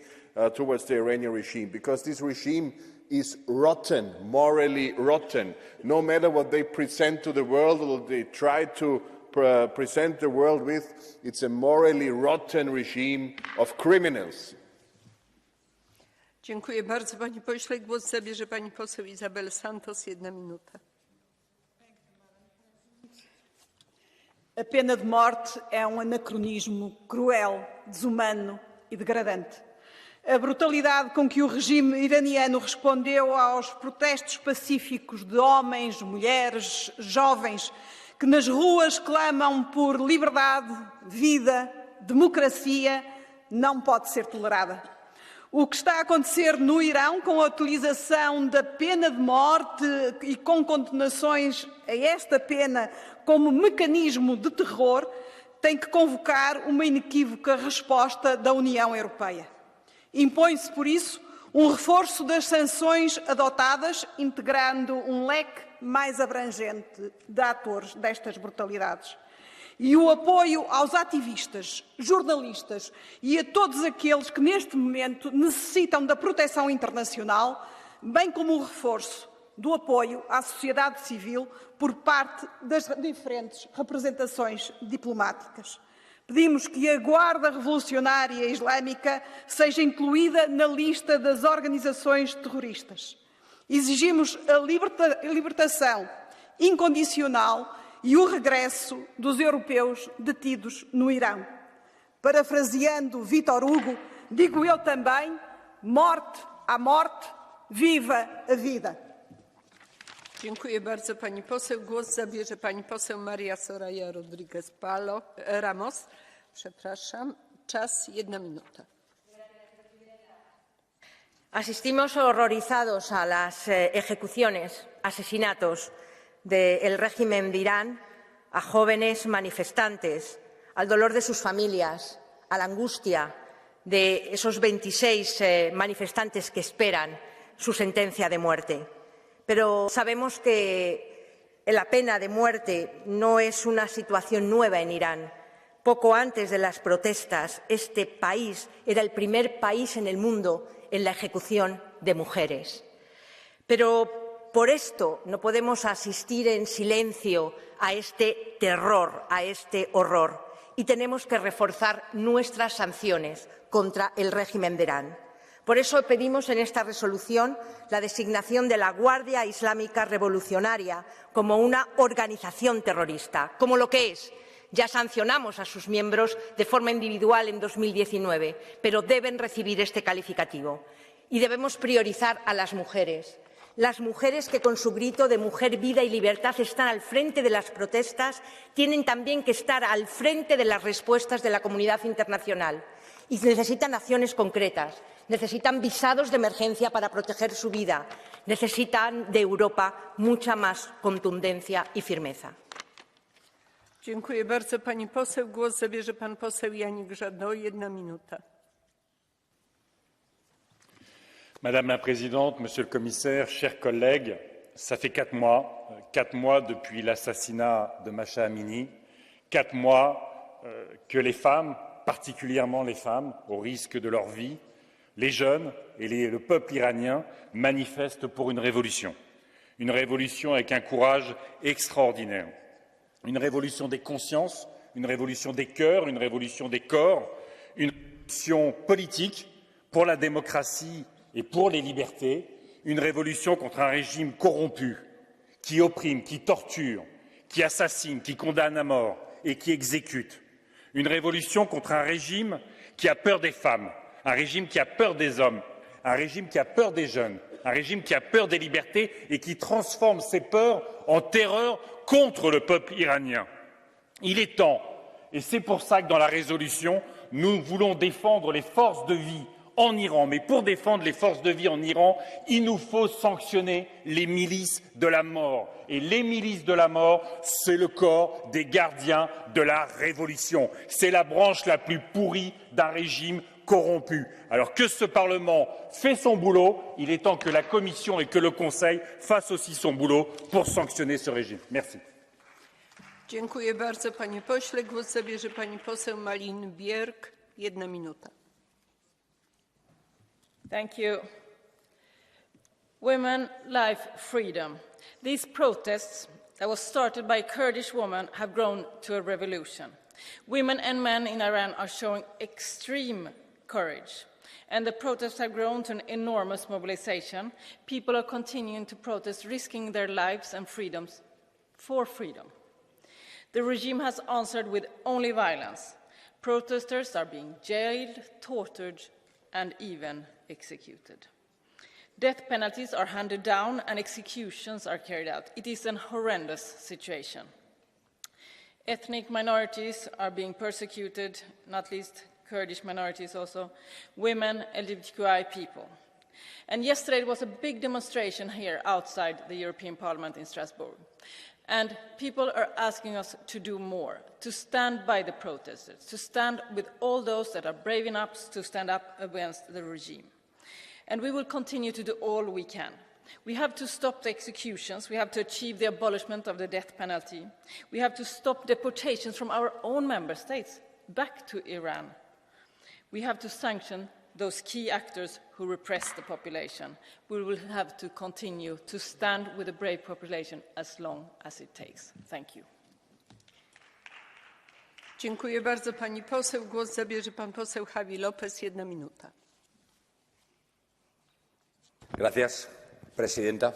towards the Iranian regime, because this regime is rotten, morally rotten. No matter what they present to the world or they try to present the world with, it's a morally rotten regime of criminals. Dziękuję bardzo, panie pośle. Głos zabierze pani poseł Isabel Santos. 1 minuta. A pena de morte é anacronismo cruel, desumano e degradante. A brutalidade com que o regime iraniano respondeu aos protestos pacíficos de homens, mulheres, jovens, que nas ruas clamam por liberdade, vida, democracia, não pode ser tolerada. O que está a acontecer no Irão, com a utilização da pena de morte e com condenações a esta pena como mecanismo de terror, tem que convocar uma inequívoca resposta da União Europeia. Impõe-se, por isso, um reforço das sanções adotadas, integrando um leque mais abrangente de atores destas brutalidades. E o apoio aos ativistas, jornalistas e a todos aqueles que neste momento necessitam da proteção internacional, bem como o reforço do apoio à sociedade civil por parte das diferentes representações diplomáticas. Pedimos que a Guarda Revolucionária Islâmica seja incluída na lista das organizações terroristas. Exigimos a libertação incondicional e o regresso dos europeus detidos no Irão. Parafraseando Vítor Hugo, digo eu também, morte à morte, viva a vida. Dziękuję bardzo pani poseł. Głos zabierze pani poseł Maria Soraya Rodríguez Ramos. Przepraszam. Czas 1 minuta. Asistimos horrorizados a las ejecuciones, asesinatos del régimen de Irán, a jóvenes manifestantes, al dolor de sus familias, a la angustia de esos 26 manifestantes que esperan su sentencia de muerte. Pero sabemos que la pena de muerte no es una situación nueva en Irán. Poco antes de las protestas, este país era el primer país en el mundo en la ejecución de mujeres. Pero por esto no podemos asistir en silencio a este terror, a este horror, y tenemos que reforzar nuestras sanciones contra el régimen de Irán. Por eso pedimos en esta resolución la designación de la Guardia Islámica Revolucionaria como una organización terrorista, como lo que es. Ya sancionamos a sus miembros de forma individual en 2019, pero deben recibir este calificativo. Y debemos priorizar a las mujeres. Las mujeres que con su grito de mujer, vida y libertad están al frente de las protestas tienen también que estar al frente de las respuestas de la comunidad internacional y necesitan acciones concretas, necesitan visados de emergencia para proteger su vida, necesitan de Europa mucha más contundencia y firmeza. Dziękuję bardzo pani poseł. Głos zabierze pan poseł Yannick Jadot. 1 minuta. Madame la Présidente, Monsieur le Commissaire, chers collègues, ça fait 4 mois depuis l'assassinat de Mahsa Amini, 4 mois que les femmes, particulièrement les femmes, au risque de leur vie, les jeunes et le peuple iranien manifestent pour une révolution avec un courage extraordinaire, une révolution des consciences, une révolution des cœurs, une révolution des corps, une révolution politique pour la démocratie et pour les libertés, une révolution contre un régime corrompu, qui opprime, qui torture, qui assassine, qui condamne à mort et qui exécute. Une révolution contre un régime qui a peur des femmes, un régime qui a peur des hommes, un régime qui a peur des jeunes, un régime qui a peur des libertés et qui transforme ses peurs en terreur contre le peuple iranien. Il est temps, et c'est pour ça que dans la résolution, nous voulons défendre les forces de vie en Iran. Mais pour défendre les forces de vie en Iran, il nous faut sanctionner les milices de la mort. Et les milices de la mort, c'est le corps des gardiens de la révolution. C'est la branche la plus pourrie d'un régime corrompu. Alors que ce Parlement fait son boulot, il est temps que la Commission et que le Conseil fassent aussi son boulot pour sanctionner ce régime. Merci. Dziękuję bardzo, panie pośle. Głos zabierze pani poseł Malin Björk. 1 minuta. Thank you. Women, life, freedom. These protests that was started by Kurdish women have grown to a revolution. Women and men in Iran are showing extreme courage, and the protests have grown to an enormous mobilization. People are continuing to protest, risking their lives and freedoms for freedom. The regime has answered with only violence. Protesters are being jailed, tortured, and even executed. Death penalties are handed down and executions are carried out. It is a horrendous situation. Ethnic minorities are being persecuted, not least Kurdish minorities also, women, LGBTQI people. And yesterday there was a big demonstration here outside the European Parliament in Strasbourg. And people are asking us to do more, to stand by the protesters, to stand with all those that are brave enough to stand up against the regime. And we will continue to do all we can. We have to stop the executions. We have to achieve the abolishment of the death penalty. We have to stop deportations from our own member states back to Iran. We have to sanction those key actors who repress the population. We will have to continue to stand with the brave population as long as it takes. Thank you. Dziękuję bardzo pani poseł. Głos zabierze pan poseł Javi López. 1 minuta. Gracias, presidenta.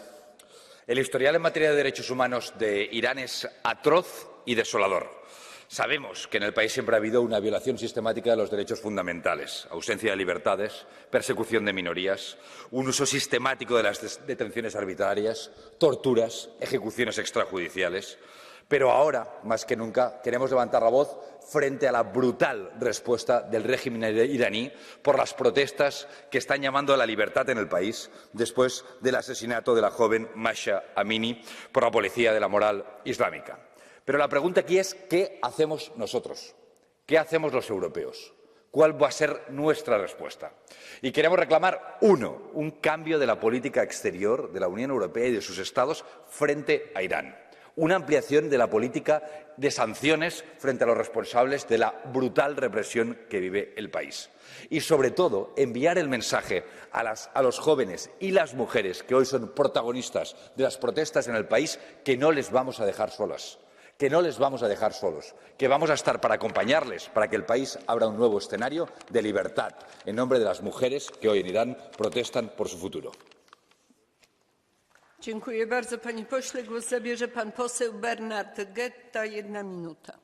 El historial en materia de derechos humanos de Irán es atroz y desolador. Sabemos que en el país siempre ha habido una violación sistemática de los derechos fundamentales, ausencia de libertades, persecución de minorías, un uso sistemático de las detenciones arbitrarias, torturas, ejecuciones extrajudiciales. Pero ahora, más que nunca, queremos levantar la voz frente a la brutal respuesta del régimen iraní por las protestas que están llamando a la libertad en el país después del asesinato de la joven Mahsa Amini por la policía de la moral islámica. Pero la pregunta aquí es ¿qué hacemos nosotros? ¿Qué hacemos los europeos? ¿Cuál va a ser nuestra respuesta? Y queremos reclamar, uno, un cambio de la política exterior de la Unión Europea y de sus Estados frente a Irán. Una ampliación de la política de sanciones frente a los responsables de la brutal represión que vive el país. Y, sobre todo, enviar el mensaje a los jóvenes y las mujeres que hoy son protagonistas de las protestas en el país que no les vamos a dejar solas, que no les vamos a dejar solos, que vamos a estar para acompañarles, para que el país abra un nuevo escenario de libertad en nombre de las mujeres que hoy en Irán protestan por su futuro. Dziękuję bardzo, panie pośle. Głos zabierze pan poseł Bernard Guetta. 1 minuta.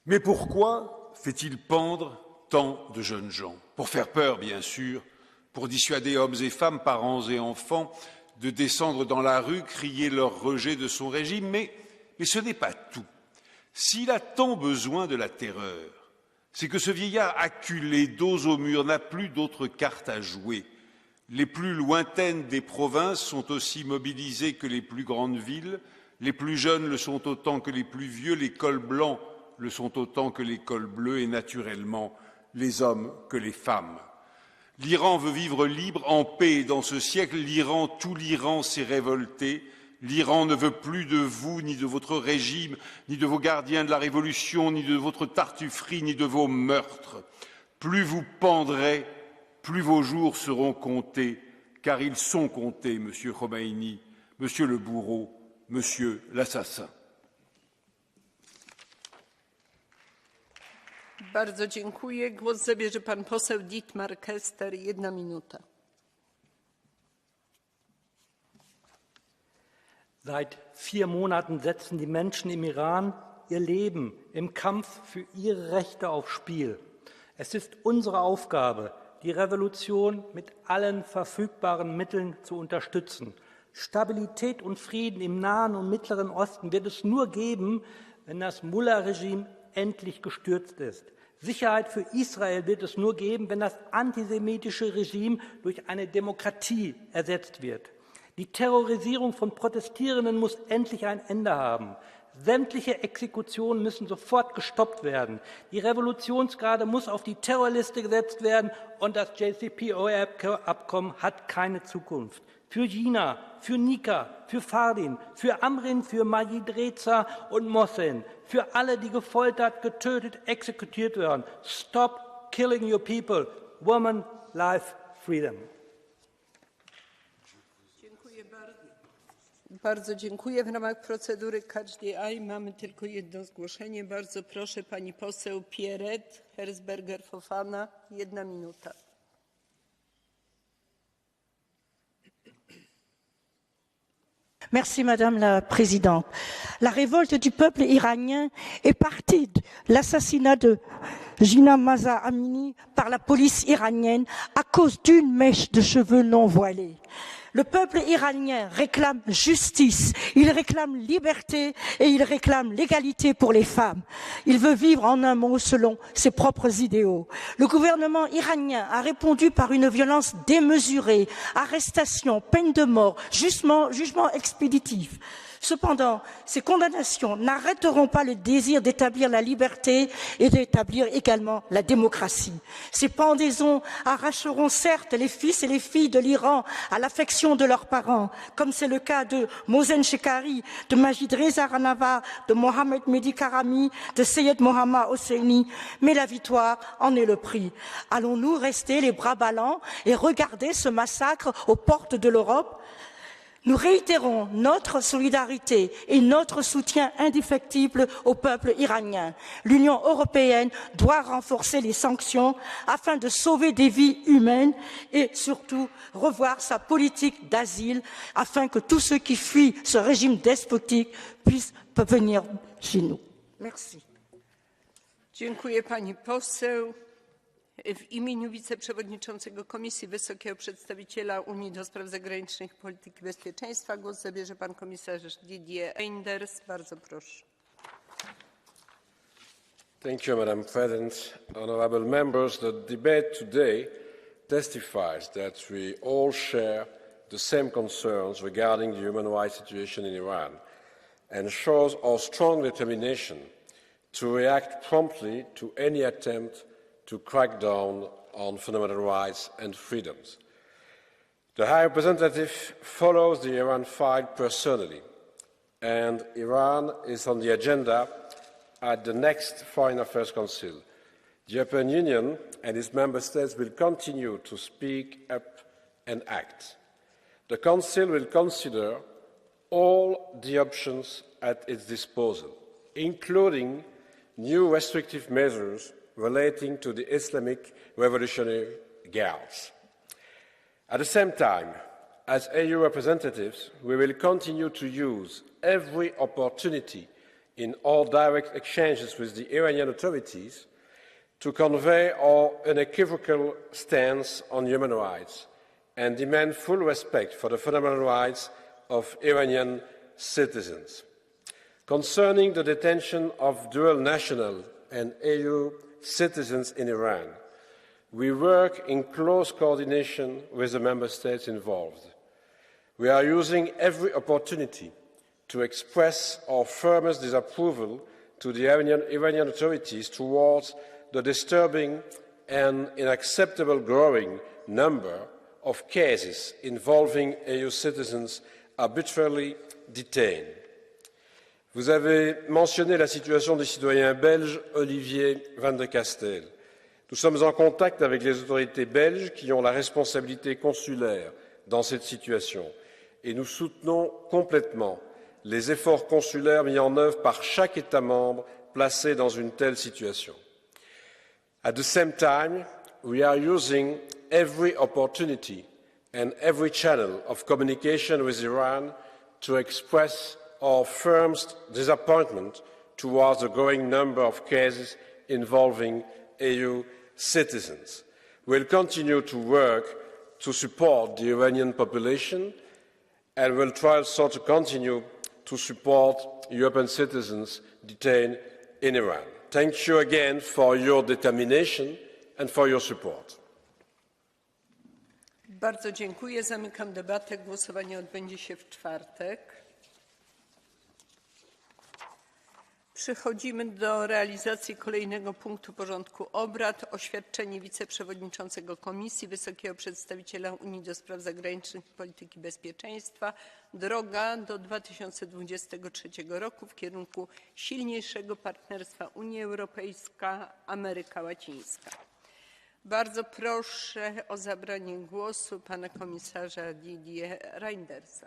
Mais pourquoi fait-il pendre tant de jeunes gens, pour faire peur, bien sûr, pour dissuader hommes et femmes, parents et enfants de descendre dans la rue, crier leur rejet de son régime, mais ce n'est pas tout. S'il a tant besoin de la terreur, c'est que ce vieillard acculé, dos au mur, n'a plus d'autres cartes à jouer. Les plus lointaines des provinces sont aussi mobilisées que les plus grandes villes, les plus jeunes le sont autant que les plus vieux, les cols blancs le sont autant que les cols bleus et naturellement les hommes que les femmes. L'Iran veut vivre libre, en paix, et dans ce siècle, tout l'Iran s'est révolté. L'Iran ne veut plus de vous, ni de votre régime, ni de vos gardiens de la Révolution, ni de votre tartufferie, ni de vos meurtres. Plus vous pendrez, plus vos jours seront comptés, car ils sont comptés, Monsieur Khomeini, Monsieur le bourreau, Monsieur l'assassin. Bardzo dziękuję. Głos zabierze pan poseł Dietmar Kester. 1 minuta. Seit 4 Monaten setzen die Menschen im Iran ihr Leben im Kampf für ihre Rechte aufs Spiel. Es ist unsere Aufgabe, die Revolution mit allen verfügbaren Mitteln zu unterstützen. Stabilität und Frieden im Nahen und Mittleren Osten wird es nur geben, wenn das Mullah-Regime endlich gestürzt ist. Sicherheit für Israel wird es nur geben, wenn das antisemitische Regime durch eine Demokratie ersetzt wird. Die Terrorisierung von Protestierenden muss endlich ein Ende haben. Sämtliche Exekutionen müssen sofort gestoppt werden. Die Revolutionsgarde muss auf die Terrorliste gesetzt werden und das JCPOA-Abkommen hat keine Zukunft. Für Jina, für Nika, für Fardin, für Amrin, für Majid Reza und Mohsen, für alle, die gefoltert, getötet, exekutiert werden. Stop killing your people. Woman, life, freedom. Bardzo dziękuję. W ramach procedury Catch the Eye mamy tylko jedno zgłoszenie. Bardzo proszę, pani poseł Pierret Herzberger-Fofana. 1 minuta. Merci Madame la Présidente. La révolte du peuple iranien est partie de l'assassinat de Jina Mahsa Amini par la police iranienne à cause d'une mèche de cheveux non voilés. Le peuple iranien réclame justice, il réclame liberté et il réclame l'égalité pour les femmes. Il veut vivre en un mot selon ses propres idéaux. Le gouvernement iranien a répondu par une violence démesurée, arrestation, peine de mort, jugement expéditif. Cependant, ces condamnations n'arrêteront pas le désir d'établir la liberté et d'établir également la démocratie. Ces pendaisons arracheront certes les fils et les filles de l'Iran à l'affection de leurs parents, comme c'est le cas de Mohsen Shekari, de Majid Reza Rahnavard, de Mohamed Mehdi Karami, de Seyed Mohammad Hosseini, mais la victoire en est le prix. Allons-nous rester les bras ballants et regarder ce massacre aux portes de l'Europe ? Nous réitérons notre solidarité et notre soutien indéfectible au peuple iranien. L'Union européenne doit renforcer les sanctions afin de sauver des vies humaines et surtout revoir sa politique d'asile afin que tous ceux qui fuient ce régime despotique puissent venir chez nous. Merci. Dziękuję pani poseł. W imieniu wiceprzewodniczącego Komisji Wysokiego Przedstawiciela Unii do Spraw Zagranicznych i Polityki Bezpieczeństwa głos zabierze pan komisarz Didier Reynders. Bardzo proszę. Thank you, Madam President. Honourable members, the debate today testifies that we all share the same concerns regarding the human rights situation in Iran and shows our strong determination to react promptly to any attempt to crack down on fundamental rights and freedoms. The High Representative follows the Iran fight personally, and Iran is on the agenda at the next Foreign Affairs Council. The European Union and its member states will continue to speak up and act. The Council will consider all the options at its disposal, including new restrictive measures relating to the Islamic Revolutionary Guards. At the same time, as EU representatives, we will continue to use every opportunity in all direct exchanges with the Iranian authorities to convey our unequivocal stance on human rights and demand full respect for the fundamental rights of Iranian citizens. Concerning the detention of dual national and EU citizens in Iran, we work in close coordination with the member states involved. We are using every opportunity to express our firmest disapproval to the Iranian authorities towards the disturbing and unacceptable growing number of cases involving EU citizens arbitrarily detained. Vous avez mentionné la situation des citoyens belges Olivier Van de Castel. Nous sommes en contact avec les autorités belges qui ont la responsabilité consulaire dans cette situation et nous soutenons complètement les efforts consulaires mis en œuvre par chaque État membre placé dans une telle situation. At the same time, we are using every opportunity and every channel of communication with Iran to express our firmest disappointment towards the growing number of cases involving EU citizens. We'll continue to work to support the Iranian population and will try also to continue to support European citizens detained in Iran. Thank you again for your determination and for your support. Bardzo dziękuję. Zamykam debatę. Głosowanie odbędzie się w czwartek. Przechodzimy do realizacji kolejnego punktu porządku obrad. Oświadczenie wiceprzewodniczącego Komisji, Wysokiego Przedstawiciela Unii do Spraw Zagranicznych i Polityki Bezpieczeństwa. Droga do 2023 roku w kierunku silniejszego partnerstwa Unia Europejska-Ameryka Łacińska. Bardzo proszę o zabranie głosu pana komisarza Didier Reynders.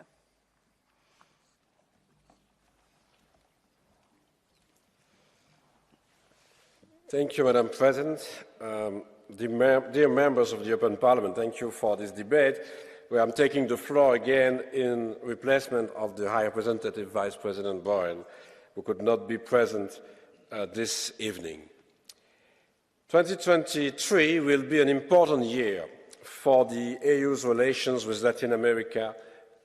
Thank you, Madam President. Dear members of the European Parliament, thank you for this debate, where I'm taking the floor again in replacement of the High Representative Vice President Borrell, who could not be present this evening. 2023 will be an important year for the EU's relations with Latin America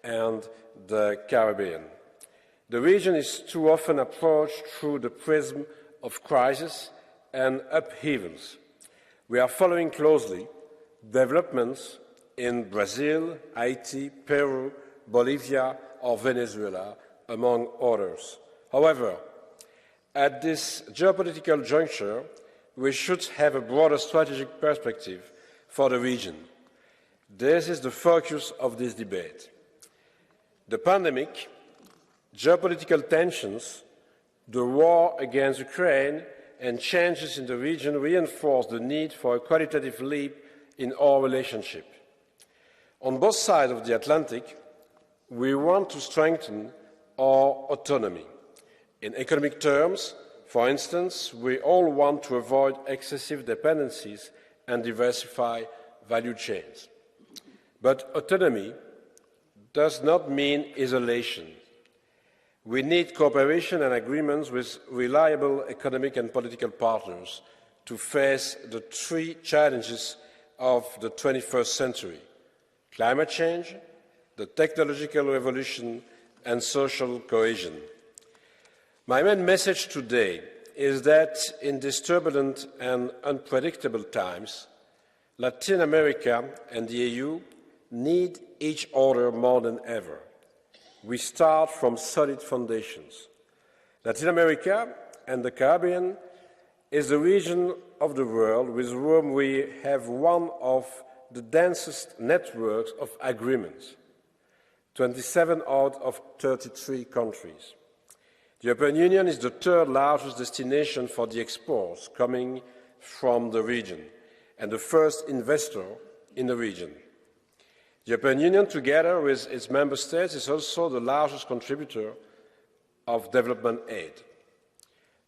and the Caribbean. The region is too often approached through the prism of crisis and upheavals. We are following closely developments in Brazil, Haiti, Peru, Bolivia, or Venezuela, among others. However, at this geopolitical juncture, we should have a broader strategic perspective for the region. This is the focus of this debate. The pandemic, geopolitical tensions, the war against Ukraine, and changes in the region reinforce the need for a qualitative leap in our relationship. On both sides of the Atlantic, we want to strengthen our autonomy. In economic terms, for instance, we all want to avoid excessive dependencies and diversify value chains. But autonomy does not mean isolation. We need cooperation and agreements with reliable economic and political partners to face the three challenges of the 21st century: climate change, the technological revolution, and social cohesion. My main message today is that in these turbulent and unpredictable times, Latin America and the EU need each other more than ever. We start from solid foundations. Latin America and the Caribbean is the region of the world with whom we have one of the densest networks of agreements, 27 out of 33 countries. The European Union is the third largest destination for the exports coming from the region and the first investor in the region. The European Union, together with its member states, is also the largest contributor of development aid.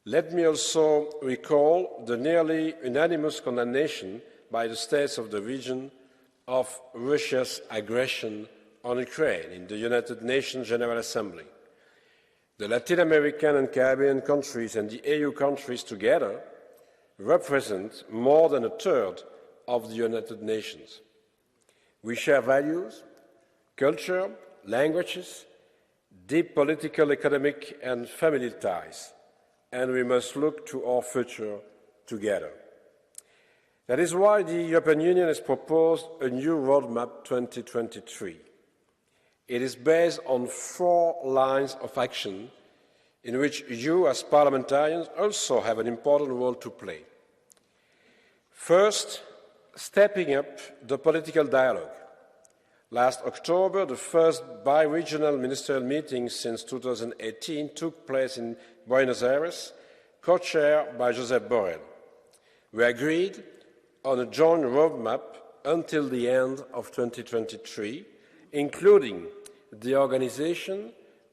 Let me also recall the nearly unanimous condemnation by the states of the region of Russia's aggression on Ukraine in the United Nations General Assembly. The Latin American and Caribbean countries and the EU countries together represent more than a third of the United Nations. We share values, culture, languages, deep political, economic and family ties, and we must look to our future together. That is why the European Union has proposed a new roadmap 2023. It is based on 4 lines of action in which you as parliamentarians also have an important role to play. First, stepping up the political dialogue. Last October, the first bi-regional ministerial meeting since 2018 took place in Buenos Aires, co-chaired by Josep Borrell. We agreed on a joint roadmap until the end of 2023, including the organisation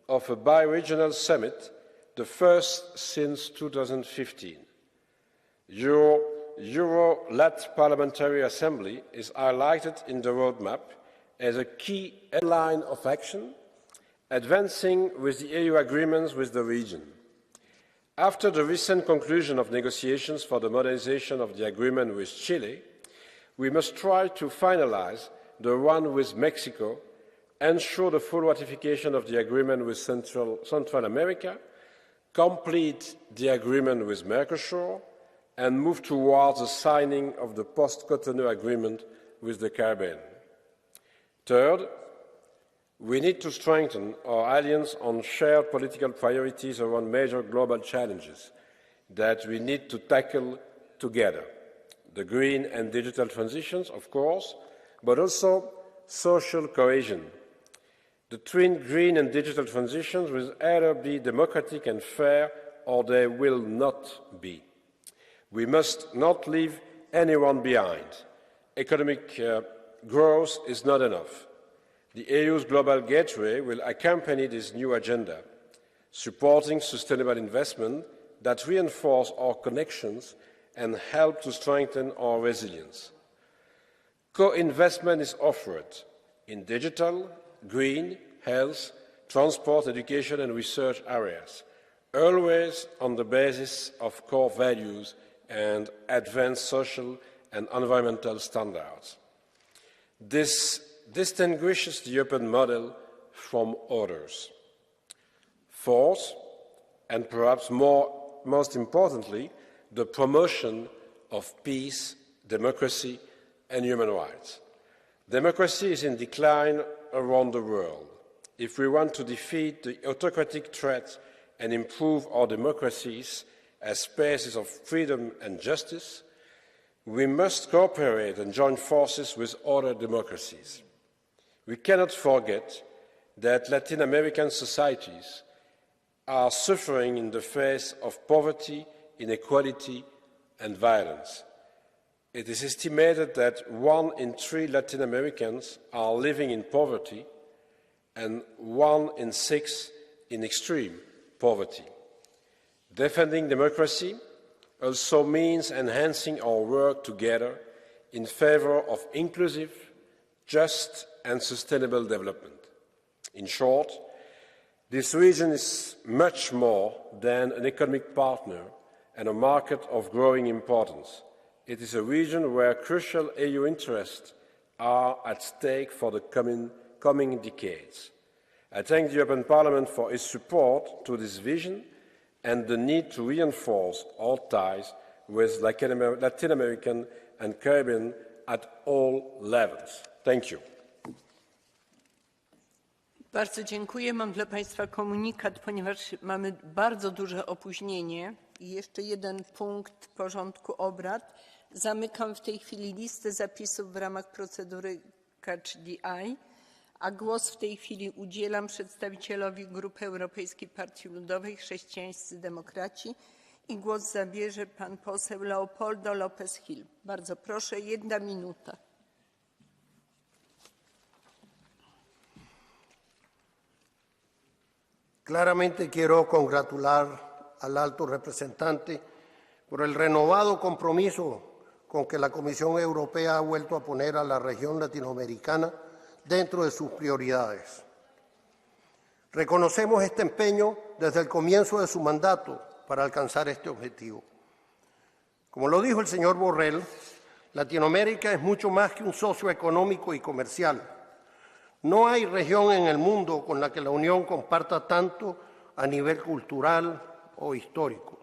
of a bi-regional summit, the first since 2015. Euro-Lat Parliamentary Assembly is highlighted in the roadmap as a key line of action, advancing with the EU agreements with the region. After the recent conclusion of negotiations for the modernisation of the agreement with Chile, we must try to finalise the one with Mexico, ensure the full ratification of the agreement with Central America, complete the agreement with Mercosur, and move towards the signing of the post-Cotonou agreement with the Caribbean. Third, we need to strengthen our alliance on shared political priorities around major global challenges that we need to tackle together. The green and digital transitions, of course, but also social cohesion. The twin green and digital transitions will either be democratic and fair or they will not be. We must not leave anyone behind. Economic growth is not enough. The EU's Global Gateway will accompany this new agenda, supporting sustainable investment that reinforce our connections and help to strengthen our resilience. Co-investment is offered in digital, green, health, transport, education and research areas, always on the basis of core values and advanced social and environmental standards. This distinguishes the European model from others. Fourth, and perhaps most importantly, the promotion of peace, democracy and human rights. Democracy is in decline around the world. If we want to defeat the autocratic threat and improve our democracies as spaces of freedom and justice, we must cooperate and join forces with other democracies. We cannot forget that Latin American societies are suffering in the face of poverty, inequality and violence. It is estimated that 1 in 3 Latin Americans are living in poverty and 1 in 6 in extreme poverty. Defending democracy also means enhancing our work together in favour of inclusive, just and sustainable development. In short, this region is much more than an economic partner and a market of growing importance. It is a region where crucial EU interests are at stake for the coming decades. I thank the European Parliament for its support to this vision and the need to reinforce our ties with Latin American and Caribbean at all levels. Thank you. Bardzo dziękuję. Mam dla Państwa komunikat, ponieważ mamy bardzo duże opóźnienie i jeszcze jeden punkt porządku obrad. Zamykam w tej chwili listę zapisów w ramach procedury Catch the Eye, a głos w tej chwili udzielam przedstawicielowi Grupy Europejskiej Partii Ludowej Chrześcijańscy Demokraci i głos zabierze pan poseł Leopoldo López Gil. Bardzo proszę, 1 minuta. Claramente quiero congratular al alto representante por el renovado compromiso con que la Comisión Europea ha vuelto a poner a la región latinoamericana dentro de sus prioridades. Reconocemos este empeño desde el comienzo de su mandato para alcanzar este objetivo. Como lo dijo el señor Borrell, Latinoamérica es mucho más que un socio económico y comercial. No hay región en el mundo con la que la Unión comparta tanto a nivel cultural o histórico.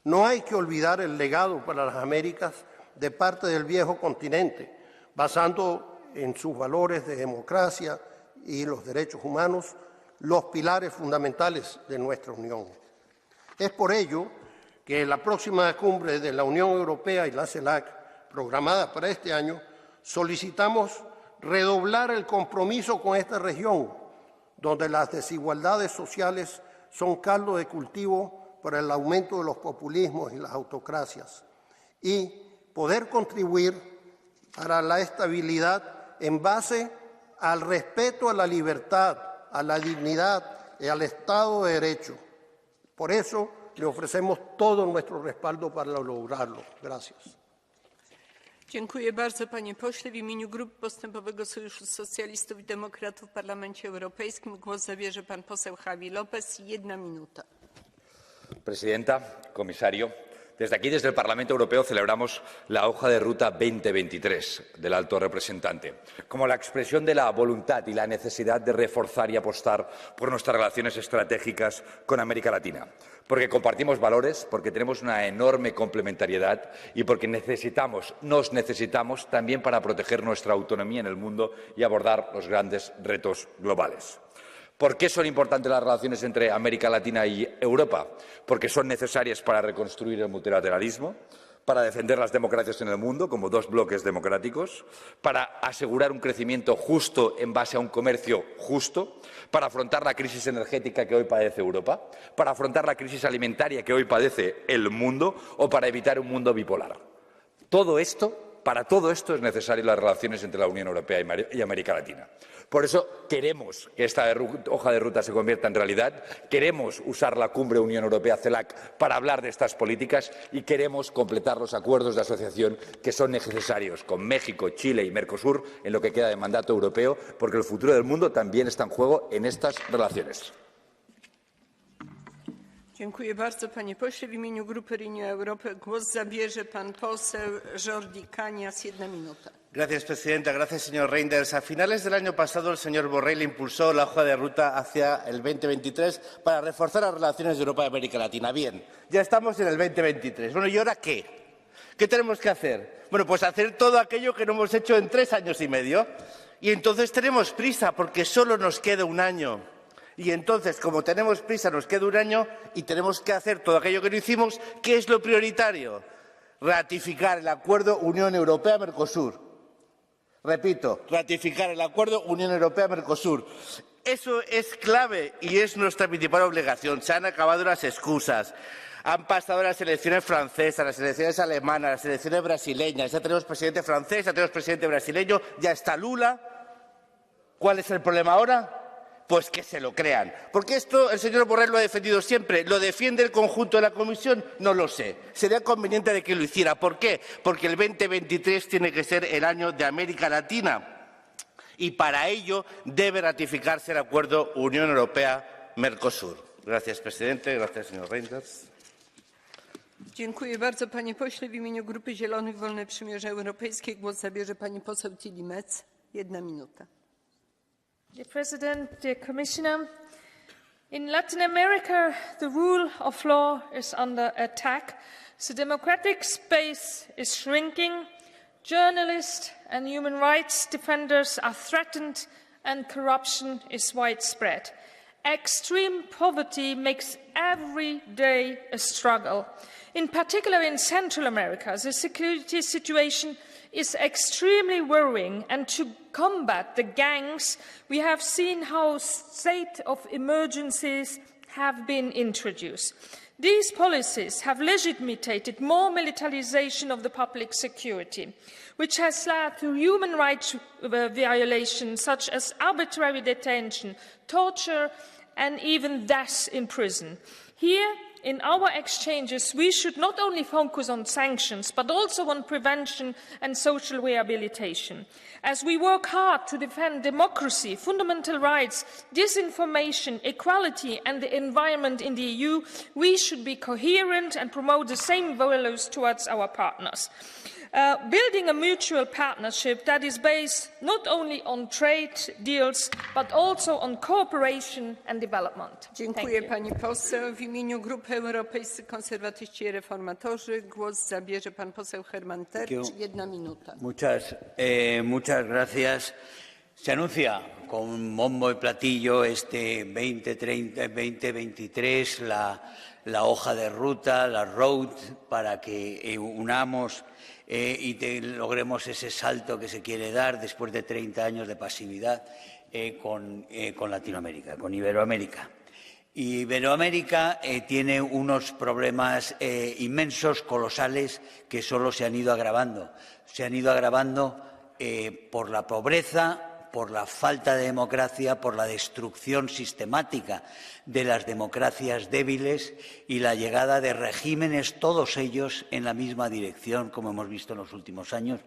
No hay que olvidar el legado para las Américas de parte del viejo continente, basando en sus valores de democracia y los derechos humanos, los pilares fundamentales de nuestra Unión. Es por ello que en la próxima cumbre de la Unión Europea y la CELAC, programada para este año, solicitamos redoblar el compromiso con esta región, donde las desigualdades sociales son caldo de cultivo para el aumento de los populismos y las autocracias, y poder contribuir para la estabilidad en base al respeto a la libertad, a la dignidad y al Estado de Derecho. Por eso le ofrecemos todo nuestro respaldo para lograrlo. Gracias. Dziękuję bardzo, panie pośle. W imieniu Grupy Postępowego Sojuszu Socjalistów i Demokratów w Parlamencie Europejskim głos zabierze pan poseł Javi López. 1 minuta. Presidenta, comisario, desde aquí, desde el Parlamento Europeo, celebramos la hoja de ruta 2023 del alto representante, como la expresión de la voluntad y la necesidad de reforzar y apostar por nuestras relaciones estratégicas con América Latina, porque compartimos valores, porque tenemos una enorme complementariedad y porque nos necesitamos también para proteger nuestra autonomía en el mundo y abordar los grandes retos globales. ¿Por qué son importantes las relaciones entre América Latina y Europa? Porque son necesarias para reconstruir el multilateralismo, para defender las democracias en el mundo como dos bloques democráticos, para asegurar un crecimiento justo en base a un comercio justo, para afrontar la crisis energética que hoy padece Europa, para afrontar la crisis alimentaria que hoy padece el mundo o para evitar un mundo bipolar. Para todo esto es necesario las relaciones entre la Unión Europea y América Latina. Por eso queremos que esta hoja de ruta se convierta en realidad, queremos usar la cumbre Unión Europea-CELAC para hablar de estas políticas y queremos completar los acuerdos de asociación que son necesarios con México, Chile y Mercosur en lo que queda de mandato europeo, porque el futuro del mundo también está en juego en estas relaciones. Dziękuję bardzo, panie pośle. W imieniu Grupy Renew Europe głos zabierze pan poseł Jordi Cañas. 1 minuta. Gracias, presidenta. Gracias, señor Reinders. A finales del año pasado, el señor Borrell impulsó la hoja de ruta hacia el 2023 para reforzar las relaciones de Europa y América Latina. Bien, ya estamos en el 2023. Bueno, ¿y ahora qué? ¿Qué tenemos que hacer? Bueno, pues hacer todo aquello que no hemos hecho en 3 años y medio. Y entonces tenemos prisa, porque solo nos queda un año. Y entonces, como tenemos prisa, nos queda un año y tenemos que hacer todo aquello que no hicimos. ¿Qué es lo prioritario? Ratificar el acuerdo Unión Europea-Mercosur. Repito, ratificar el acuerdo Unión Europea-Mercosur. Eso es clave y es nuestra principal obligación. Se han acabado las excusas. Han pasado las elecciones francesas, las elecciones alemanas, las elecciones brasileñas. Ya tenemos presidente francés, ya tenemos presidente brasileño, ya está Lula. ¿Cuál es el problema ahora? Pues que se lo crean. Porque esto el señor Borrell lo ha defendido siempre. ¿Lo defiende el conjunto de la Comisión? No lo sé. Sería conveniente de que lo hiciera. ¿Por qué? Porque el 2023 tiene que ser el año de América Latina. Y para ello debe ratificarse el acuerdo Unión Europea-Mercosur. Gracias, presidente. Gracias, señor Reinders. Dziękuję bardzo, panie pośle. W imieniu Grupy Zielonych Wolne Przymierze Europejskie głos zabierze pani poseł Tilly Metz. 1 minuta. Dear President, dear Commissioner, in Latin America, the rule of law is under attack. The democratic space is shrinking. Journalists and human rights defenders are threatened, and corruption is widespread. Extreme poverty makes every day a struggle. In particular, in Central America, the security situation is extremely worrying, and to combat the gangs, we have seen how state of emergencies have been introduced. These policies have legitimated more militarization of the public security, which has led to human rights violations such as arbitrary detention, torture, and even death in prison. Here, in our exchanges, we should not only focus on sanctions, but also on prevention and social rehabilitation. As we work hard to defend democracy, fundamental rights, disinformation, equality and the environment in the EU, we should be coherent and promote the same values towards our partners. Building a mutual partnership that is based not only on trade deals, but also on cooperation and development. Dziękuję pani poseł. W imieniu Grupy Europejscy Konserwatyści i Reformatorzy głos zabierze pan poseł Herman Tertsch. 1 minuta. Muchas gracias. Se anuncia con bombo y platillo este 2023 la hoja de ruta, la road, para que unamos y logremos ese salto que se quiere dar después de 30 años de pasividad con Latinoamérica, con Iberoamérica. Iberoamérica tiene unos problemas inmensos, colosales, que solo se han ido agravando. Se han ido agravando por la pobreza, por la falta de democracia, por la destrucción sistemática de las democracias débiles y la llegada de regímenes, todos ellos en la misma dirección, como hemos visto en los últimos años,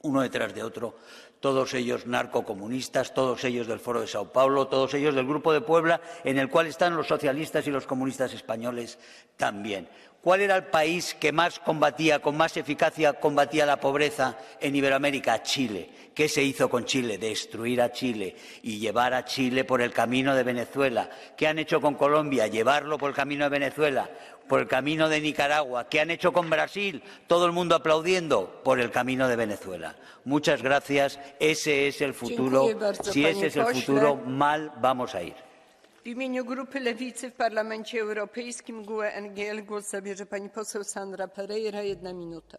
uno detrás de otro, todos ellos narcocomunistas, todos ellos del Foro de Sao Paulo, todos ellos del Grupo de Puebla, en el cual están los socialistas y los comunistas españoles también. ¿Cuál era el país que más combatía, con más eficacia combatía la pobreza en Iberoamérica? Chile. ¿Qué se hizo con Chile? Destruir a Chile y llevar a Chile por el camino de Venezuela. ¿Qué han hecho con Colombia? Llevarlo por el camino de Venezuela, por el camino de Nicaragua. ¿Qué han hecho con Brasil? Todo el mundo aplaudiendo, por el camino de Venezuela. Muchas gracias. Ese es el futuro. Si ese es el futuro, mal vamos a ir. W imieniu Grupy Lewicy w Parlamencie Europejskim GUE-NGL głos zabierze pani poseł Sandra Pereira, 1 minuta.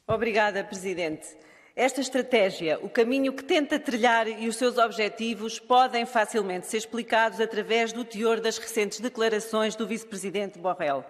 Obrigada, Presidente. Esta estratégia, o caminho que tenta trilhar e os seus objetivos podem facilmente ser explicados através do teor das recentes declarações do Vice-Presidente Borrell.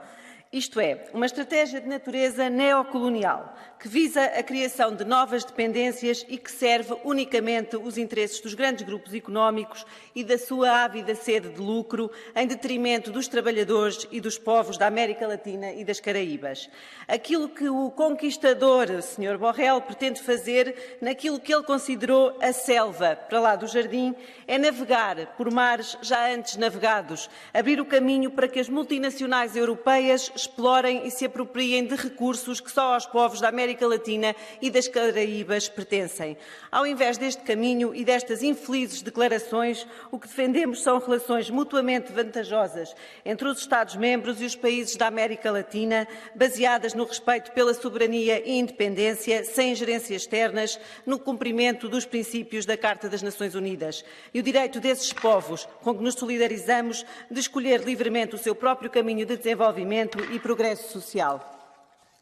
Isto é, uma estratégia de natureza neocolonial, que visa a criação de novas dependências e que serve unicamente os interesses dos grandes grupos económicos e da sua ávida sede de lucro, em detrimento dos trabalhadores e dos povos da América Latina e das Caraíbas. Aquilo que o conquistador, Sr. Borrell, pretende fazer naquilo que ele considerou a selva, para lá do jardim, é navegar por mares já antes navegados, abrir o caminho para que as multinacionais europeias explorem e se apropriem de recursos que só aos povos da América Latina e das Caraíbas pertencem. Ao invés deste caminho e destas infelizes declarações, o que defendemos são relações mutuamente vantajosas entre os Estados-membros e os países da América Latina, baseadas no respeito pela soberania e independência, sem ingerências externas, no cumprimento dos princípios da Carta das Nações Unidas e o direito desses povos, com que nos solidarizamos, de escolher livremente o seu próprio caminho de desenvolvimento e progresso social.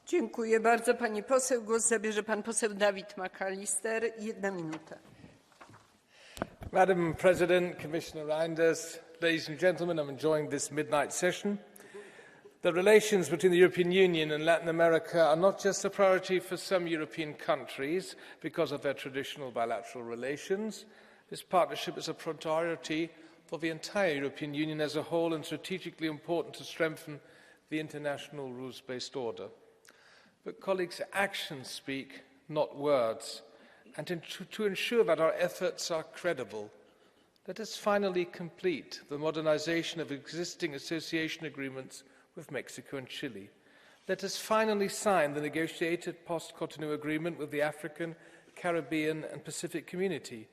Dziękuję bardzo pani poseł. Głos zabierze pan poseł David McAllister. 1 minuta. Madam President, Commissioner Reinders, ladies and gentlemen, I'm enjoying this midnight session. The relations between the European Union and Latin America are not just a priority for some European countries because of their traditional bilateral relations. This partnership is a priority for the entire European Union as a whole and strategically important to strengthen the international rules-based order. But, colleagues, actions speak, not words. And to ensure that our efforts are credible, let us finally complete the modernization of existing association agreements with Mexico and Chile. Let us finally sign the negotiated post-Cotonou agreement with the African, Caribbean and Pacific community.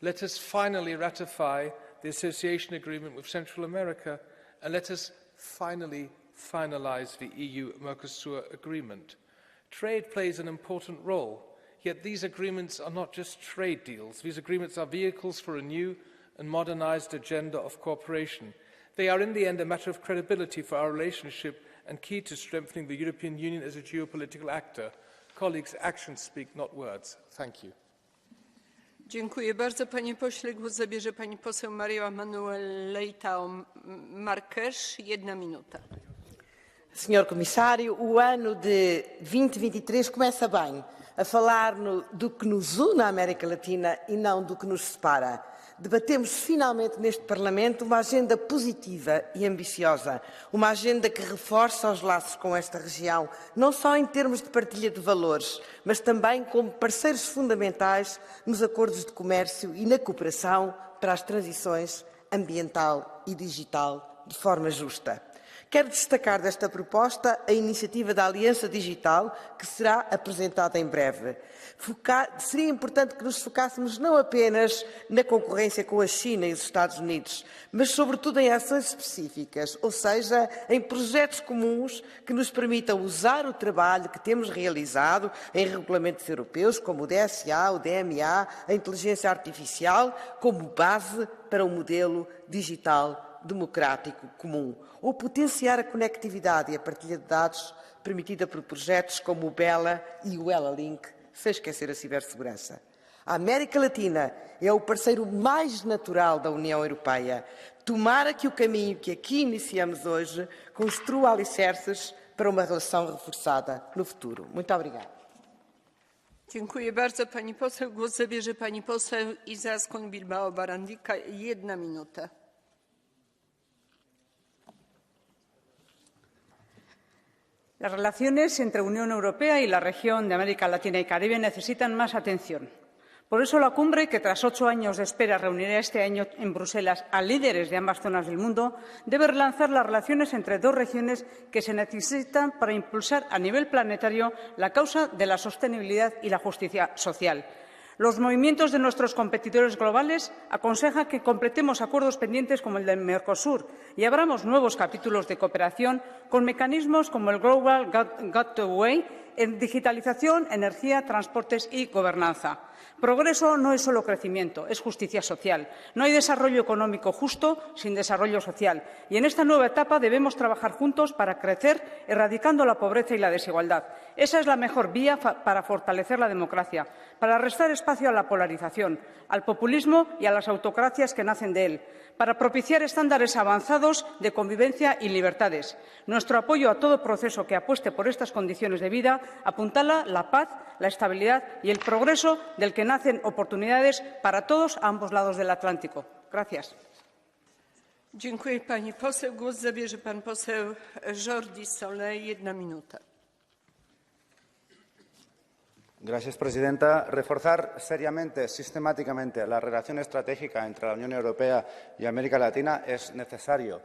Let us finally ratify the association agreement with Central America, and let us finally finalise the EU-Mercosur agreement. Trade plays an important role, yet these agreements are not just trade deals. These agreements are vehicles for a new and modernised agenda of cooperation. They are in the end a matter of credibility for our relationship and key to strengthening the European Union as a geopolitical actor. Colleagues, actions speak, not words. Thank you. Dziękuję bardzo, panie pośle. Głos zabierze pani poseł Maria Manuel Leitão Marques. 1 minuta. Senhor Comissário, o ano de 2023 começa bem, a falar do que nos une à América Latina e não do que nos separa. debatemos finalmente neste Parlamento uma agenda positiva e ambiciosa, uma agenda que reforça os laços com esta região, não só em termos de partilha de valores, mas também como parceiros fundamentais nos acordos de comércio e na cooperação para as transições ambiental e digital de forma justa. Quero destacar desta proposta a iniciativa da Aliança Digital, que será apresentada em breve. Seria importante que nos focássemos não apenas na concorrência com a China e os Estados Unidos, mas sobretudo em ações específicas, ou seja, em projetos comuns que nos permitam usar o trabalho que temos realizado em regulamentos europeus, como o DSA, o DMA, a inteligência artificial, como base para um modelo digital democrático comum, ou potenciar a conectividade e a partilha de dados permitida por projetos como o BELA e o ELA-Link, sem esquecer a cibersegurança. A América Latina é o parceiro mais natural da União Europeia. Tomara que o caminho que aqui iniciamos hoje construa alicerces para uma relação reforçada no futuro. Muito obrigada. Dziękuję bardzo, pani poseł. Głos zabierze pani poseł Izaskun Bilbao Barandika. 1 minuta. Las relaciones entre la Unión Europea y la región de América Latina y Caribe necesitan más atención. Por eso la cumbre, que tras 8 años de espera reunirá este año en Bruselas a líderes de ambas zonas del mundo, debe relanzar las relaciones entre dos regiones que se necesitan para impulsar a nivel planetario la causa de la sostenibilidad y la justicia social. Los movimientos de nuestros competidores globales aconsejan que completemos acuerdos pendientes como el del Mercosur y abramos nuevos capítulos de cooperación con mecanismos como el Global Gateway en digitalización, energía, transportes y gobernanza. Progreso no es solo crecimiento, es justicia social. No hay desarrollo económico justo sin desarrollo social. Y en esta nueva etapa debemos trabajar juntos para crecer, erradicando la pobreza y la desigualdad. Esa es la mejor vía para fortalecer la democracia, para restar espacio a la polarización, al populismo y a las autocracias que nacen de él, para propiciar estándares avanzados de convivencia y libertades. Nuestro apoyo a todo proceso que apueste por estas condiciones de vida apuntala la paz, la estabilidad y el progreso del que nacen oportunidades para todos a ambos lados del Atlántico. Gracias. Dziękuję pani poseł. Głos zabierze pan poseł Jordi Solé. 1 minuta. Gracias, presidenta. Reforzar seriamente, sistemáticamente, la relación estratégica entre la Unión Europea y América Latina es necesario.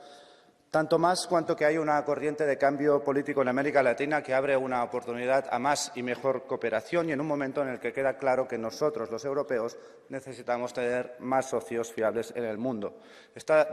Tanto más cuanto que hay una corriente de cambio político en América Latina que abre una oportunidad a más y mejor cooperación y en un momento en el que queda claro que nosotros, los europeos, necesitamos tener más socios fiables en el mundo. Esta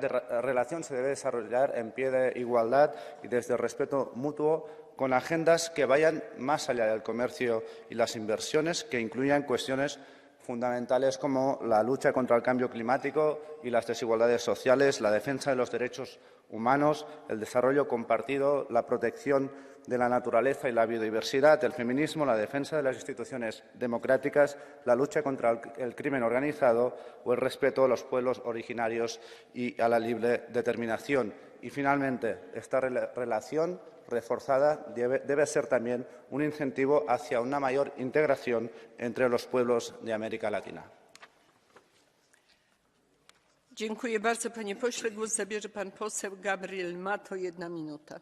relación se debe desarrollar en pie de igualdad y desde el respeto mutuo, con agendas que vayan más allá del comercio y las inversiones, que incluyan cuestiones fundamentales como la lucha contra el cambio climático y las desigualdades sociales, la defensa de los derechos humanos, el desarrollo compartido, la protección de la naturaleza y la biodiversidad, el feminismo, la defensa de las instituciones democráticas, la lucha contra el crimen organizado o el respeto a los pueblos originarios y a la libre determinación. Y, finalmente, esta relación reforzada debe ser también un incentivo hacia una mayor integración entre los pueblos de América Latina. Dziękuję bardzo, panie pośle. Głos zabierze pan poseł Gabriel Mato. 1 minuta.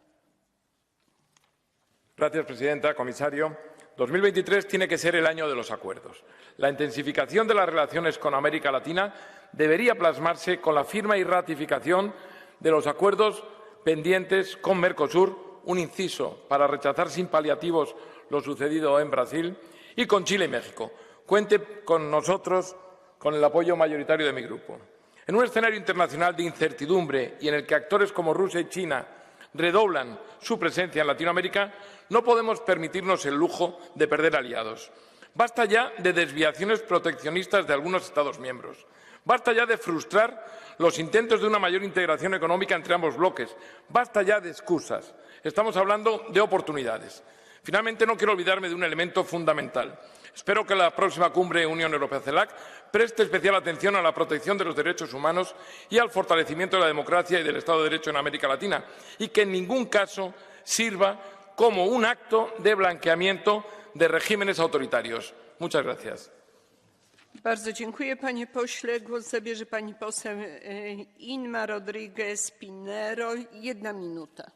Gracias, presidenta. Comisario, 2023 tiene que ser el año de los acuerdos. La intensificación de las relaciones con América Latina debería plasmarse con la firma y ratificación de los acuerdos pendientes con Mercosur, un inciso para rechazar sin paliativos lo sucedido en Brasil, y con Chile y México. Cuente con nosotros, con el apoyo mayoritario de mi grupo. En un escenario internacional de incertidumbre y en el que actores como Rusia y China redoblan su presencia en Latinoamérica, no podemos permitirnos el lujo de perder aliados. Basta ya de desviaciones proteccionistas de algunos Estados miembros. Basta ya de frustrar los intentos de una mayor integración económica entre ambos bloques. Basta ya de excusas. Estamos hablando de oportunidades. Finalmente, no quiero olvidarme de un elemento fundamental. Espero que la próxima cumbre Unión Europea-CELAC preste especial atención a la protección de los derechos humanos y al fortalecimiento de la democracia y del Estado de Derecho en América Latina, y que en ningún caso sirva como un acto de blanqueamiento de regímenes autoritarios. Muchas gracias. Bardzo dziękuję, panie pośle. Głos zabierze pani poseł Inma Rodriguez Pinero. 1 minuta.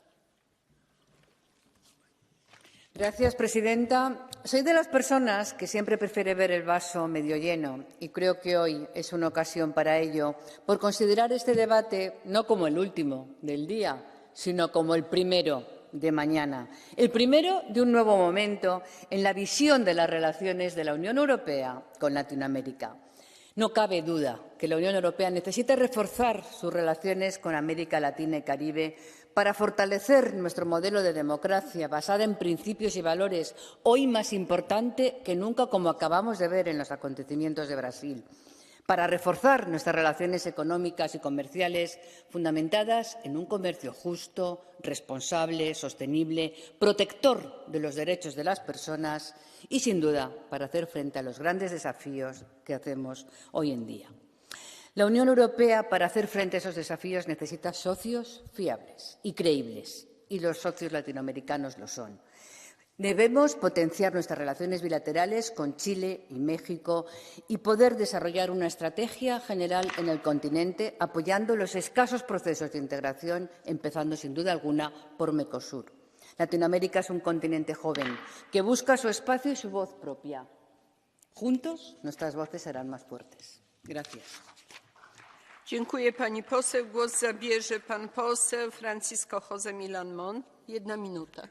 Señora presidenta. Soy de las personas que siempre prefiere ver el vaso medio lleno y creo que hoy es una ocasión para ello, por considerar este debate no como el último del día, sino como el primero de mañana, el primero de un nuevo momento en la visión de las relaciones de la Unión Europea con Latinoamérica. No cabe duda que la Unión Europea necesita reforzar sus relaciones con América Latina y Caribe para fortalecer nuestro modelo de democracia basada en principios y valores, hoy más importante que nunca, como acabamos de ver en los acontecimientos de Brasil, para reforzar nuestras relaciones económicas y comerciales fundamentadas en un comercio justo, responsable, sostenible, protector de los derechos de las personas y, sin duda, para hacer frente a los grandes desafíos que hacemos hoy en día. La Unión Europea, para hacer frente a esos desafíos, necesita socios fiables y creíbles, y los socios latinoamericanos lo son. Debemos potenciar nuestras relaciones bilaterales con Chile y México y poder desarrollar una estrategia general en el continente apoyando los escasos procesos de integración, empezando sin duda alguna por Mercosur. Latinoamérica es un continente joven que busca su espacio y su voz propia. Juntos nuestras voces serán más fuertes. Gracias. Dziękuję pani poseł. Głos zabierze pan poseł Francisco José Milán Mon. 1 minuta.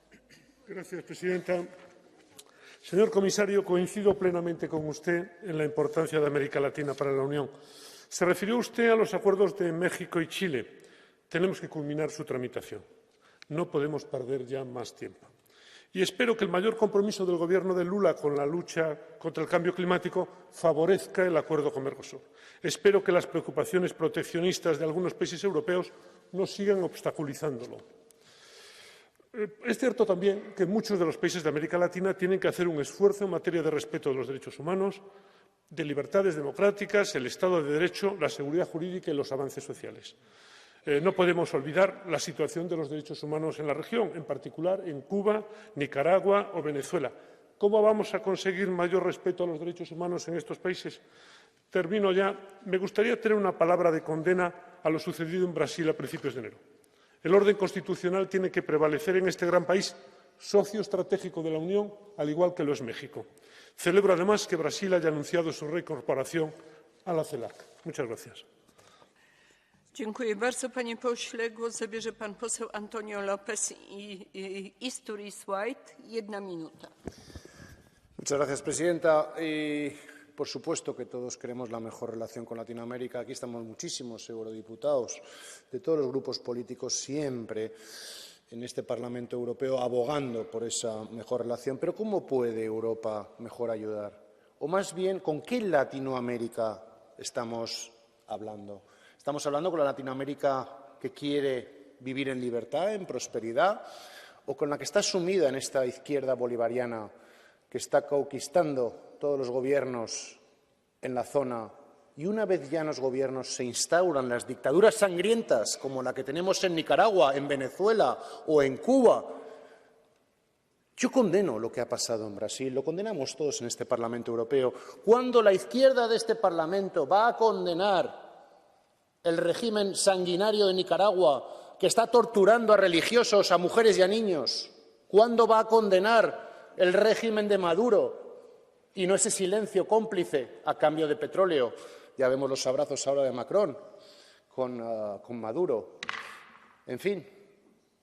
Señora presidenta. Señor comisario, coincido plenamente con usted en la importancia de América Latina para la Unión. Se refirió usted a los acuerdos de México y Chile. Tenemos que culminar su tramitación. No podemos perder ya más tiempo. Y espero que el mayor compromiso del Gobierno de Lula con la lucha contra el cambio climático favorezca el acuerdo con Mercosur. Espero que las preocupaciones proteccionistas de algunos países europeos no sigan obstaculizándolo. Es cierto también que muchos de los países de América Latina tienen que hacer un esfuerzo en materia de respeto de los derechos humanos, de libertades democráticas, el Estado de Derecho, la seguridad jurídica y los avances sociales. No podemos olvidar la situación de los derechos humanos en la región, en particular en Cuba, Nicaragua o Venezuela. ¿Cómo vamos a conseguir mayor respeto a los derechos humanos en estos países? Termino ya. Me gustaría tener una palabra de condena a lo sucedido en Brasil a principios de enero. El orden constitucional tiene que prevalecer en este gran país, socio estratégico de la Unión, al igual que lo es México. Celebro además que Brasil haya anunciado su reincorporación a la CELAC. Muchas gracias. Dziękuję bardzo, panie pośle. Głos zabierze pan poseł Antonio López Istúriz White. 1 minuta. Muchas gracias, presidenta. Por supuesto que todos queremos la mejor relación con Latinoamérica. Aquí estamos muchísimos eurodiputados de todos los grupos políticos siempre en este Parlamento Europeo abogando por esa mejor relación. Pero ¿cómo puede Europa mejor ayudar? O más bien, ¿con qué Latinoamérica estamos hablando? ¿Estamos hablando con la Latinoamérica que quiere vivir en libertad, en prosperidad, o con la que está sumida en esta izquierda bolivariana que está conquistando todos los gobiernos en la zona y una vez ya en los gobiernos se instauran las dictaduras sangrientas como la que tenemos en Nicaragua, en Venezuela o en Cuba? Yo condeno lo que ha pasado en Brasil, lo condenamos todos en este Parlamento Europeo. ¿Cuándo la izquierda de este Parlamento va a condenar el régimen sanguinario de Nicaragua, que está torturando a religiosos, a mujeres y a niños? ¿Cuándo va a condenar el régimen de Maduro y no ese silencio cómplice a cambio de petróleo? Ya vemos los abrazos ahora de Macron con Maduro. En fin,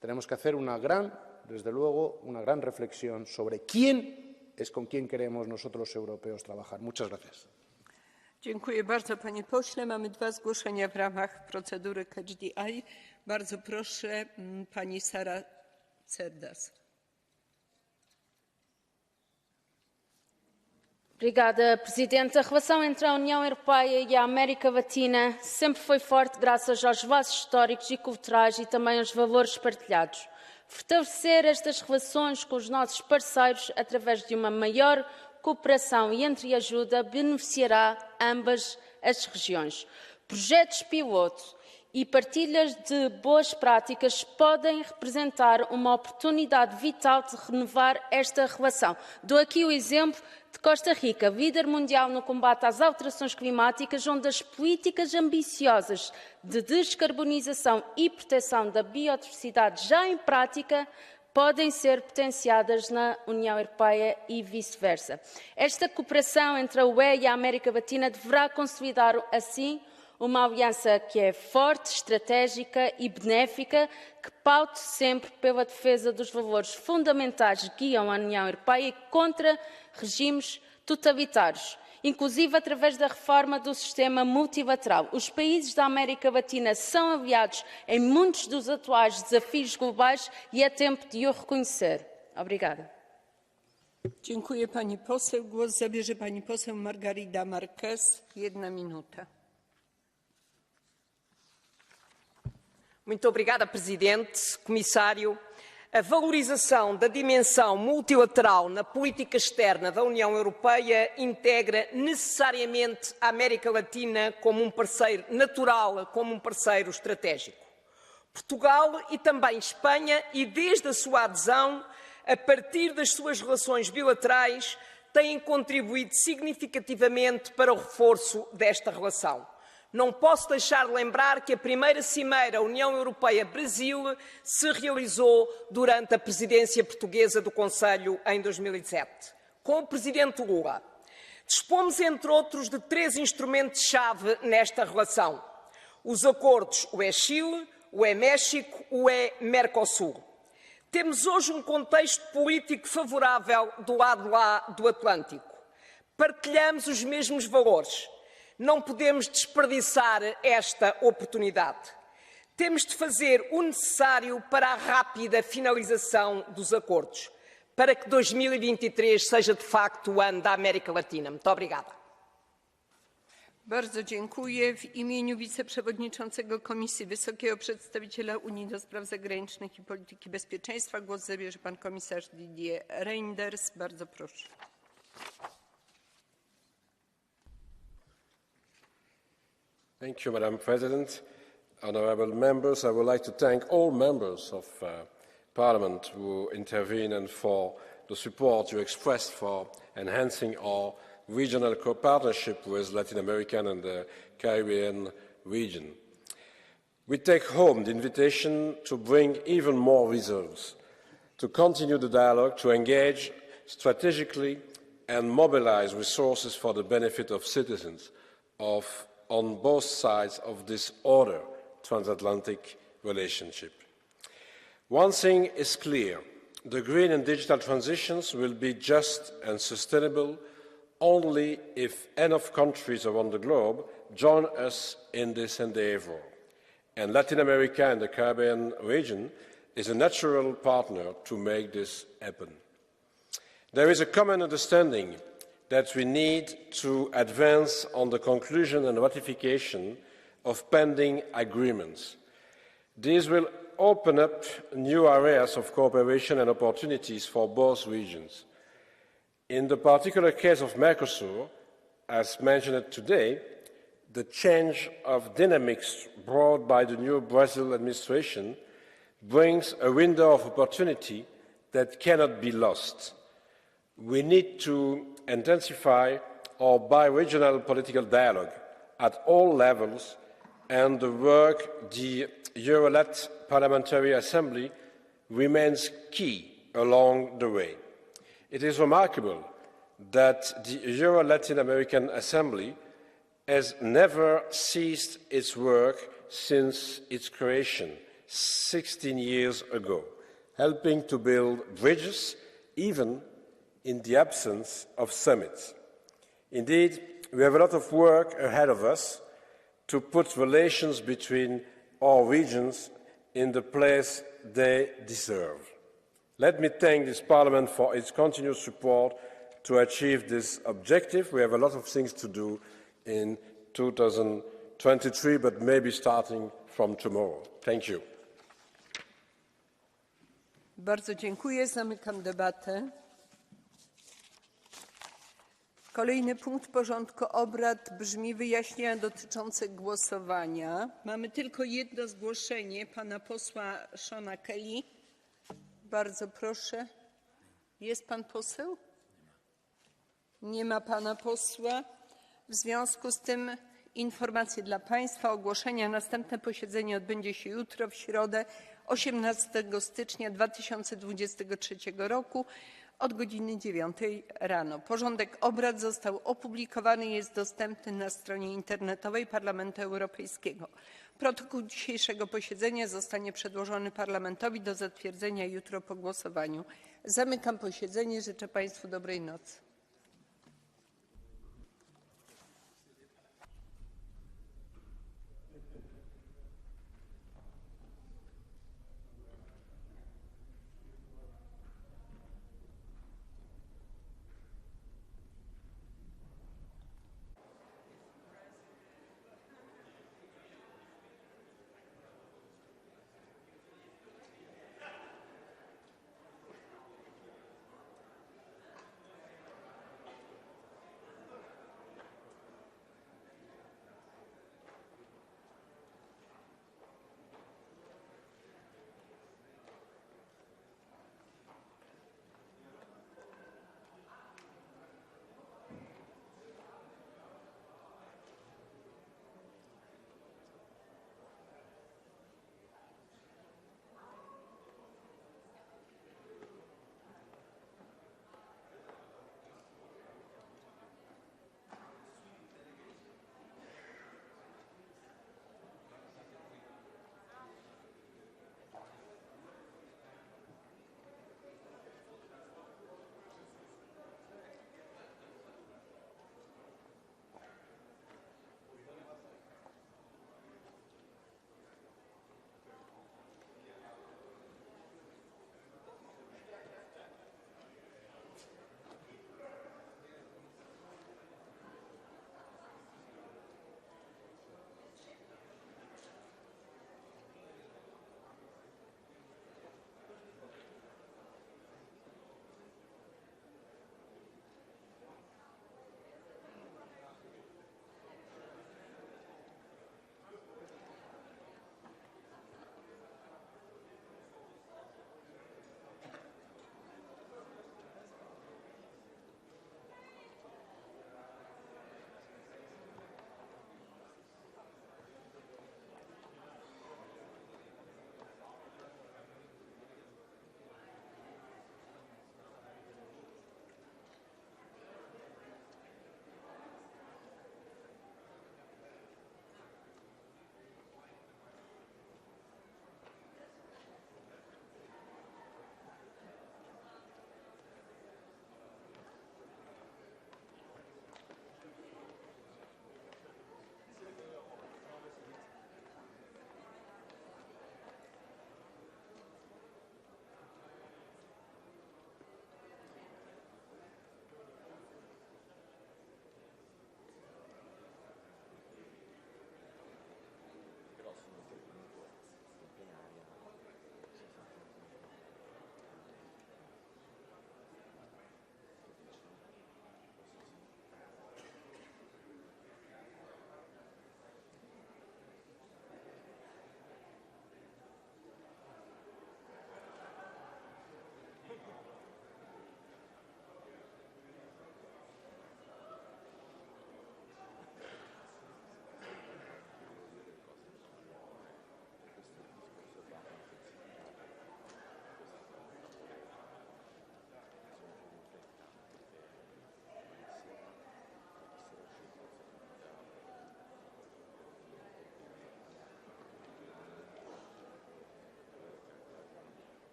tenemos que hacer desde luego, una gran reflexión sobre quién es con quién queremos nosotros los europeos trabajar. Muchas gracias. Dziękuję bardzo, panie pośle. Mamy 2 zgłoszenia w ramach procedury Catch the Eye. Bardzo proszę, pani Sara Cerdas. Obrigada, Presidente. A relação entre a União Europeia e a América Latina sempre foi forte graças aos laços históricos e culturais e também aos valores partilhados. Fortalecer estas relações com os nossos parceiros através de uma maior cooperação e entreajuda beneficiará ambas as regiões. Projetos piloto e partilhas de boas práticas podem representar uma oportunidade vital de renovar esta relação. Dou aqui o exemplo de Costa Rica, líder mundial no combate às alterações climáticas, onde as políticas ambiciosas de descarbonização e proteção da biodiversidade já em prática podem ser potenciadas na União Europeia e vice-versa. Esta cooperação entre a UE e a América Latina deverá consolidar, assim, uma aliança que é forte, estratégica e benéfica, que paute sempre pela defesa dos valores fundamentais que guiam a União Europeia e contra regimes totalitários, inclusive através da reforma do sistema multilateral. Os países da América Latina são aliados em muitos dos atuais desafios globais e é tempo de o reconhecer. Obrigada. Dziękuję pani poseł. Głos zabierze pani poseł Margarida Marques. 1 minuta. Muito obrigada, Presidente, Comissário. A valorização da dimensão multilateral na política externa da União Europeia integra necessariamente a América Latina como um parceiro natural, como um parceiro estratégico. Portugal e também Espanha, e desde a sua adesão, a partir das suas relações bilaterais, têm contribuído significativamente para o reforço desta relação. Não posso deixar de lembrar que a primeira cimeira União Europeia-Brasil se realizou durante a presidência portuguesa do Conselho em 2007. Com o Presidente Lula, dispomos, entre outros, de 3 instrumentos-chave nesta relação. Os acordos UE-Chile, UE-México, UE-Mercosul. Temos hoje um contexto político favorável do lado lá do Atlântico. Partilhamos os mesmos valores. Não podemos desperdiçar esta oportunidade. Temos de fazer o necessário para a rápida finalização dos acordos, para que 2023 seja de facto o ano da América Latina. Muito obrigada. Bardzo dziękuję. W imieniu wiceprzewodniczącego Komisji Wysokiego Przedstawiciela Unii do Spraw Zagranicznych i Polityki Bezpieczeństwa głos zabierze pan komisarz Didier Reynders. Bardzo proszę. Thank you, Madam President. Honourable members, I would like to thank all members of Parliament who intervened and for the support you expressed for enhancing our regional partnership with Latin America and the Caribbean region. We take home the invitation to bring even more reserves, to continue the dialogue, to engage strategically and mobilise resources for the benefit of citizens on both sides of this other transatlantic relationship. One thing is clear, the green and digital transitions will be just and sustainable only if enough countries around the globe join us in this endeavour. And Latin America and the Caribbean region is a natural partner to make this happen. There is a common understanding that we need to advance on the conclusion and ratification of pending agreements. These will open up new areas of cooperation and opportunities for both regions. In the particular case of Mercosur, as mentioned today, the change of dynamics brought by the new Brazil administration brings a window of opportunity that cannot be lost. We need to intensify our bi-regional political dialogue at all levels, and the work the Eurolat Parliamentary Assembly remains key along the way. It is remarkable that the Euro-Latin American Assembly has never ceased its work since its creation 16 years ago, helping to build bridges even in the absence of summits. Indeed, we have a lot of work ahead of us to put relations between our regions in the place they deserve. Let me thank this Parliament for its continued support to achieve this objective. We have a lot of things to do in 2023, but maybe starting from tomorrow. Thank you. Bardzo dziękuję. Zamykam debatę. Kolejny punkt porządku obrad brzmi wyjaśnienia dotyczące głosowania. Mamy tylko jedno zgłoszenie pana posła Seana Kelly. Bardzo proszę. Jest pan poseł? Nie ma pana posła. W związku z tym informacje dla państwa, ogłoszenia. Następne posiedzenie odbędzie się jutro, w środę 18 stycznia 2023 roku od godziny 9 rano. Porządek obrad został opublikowany i jest dostępny na stronie internetowej Parlamentu Europejskiego. Protokół dzisiejszego posiedzenia zostanie przedłożony Parlamentowi do zatwierdzenia jutro po głosowaniu. Zamykam posiedzenie. Życzę państwu dobrej nocy.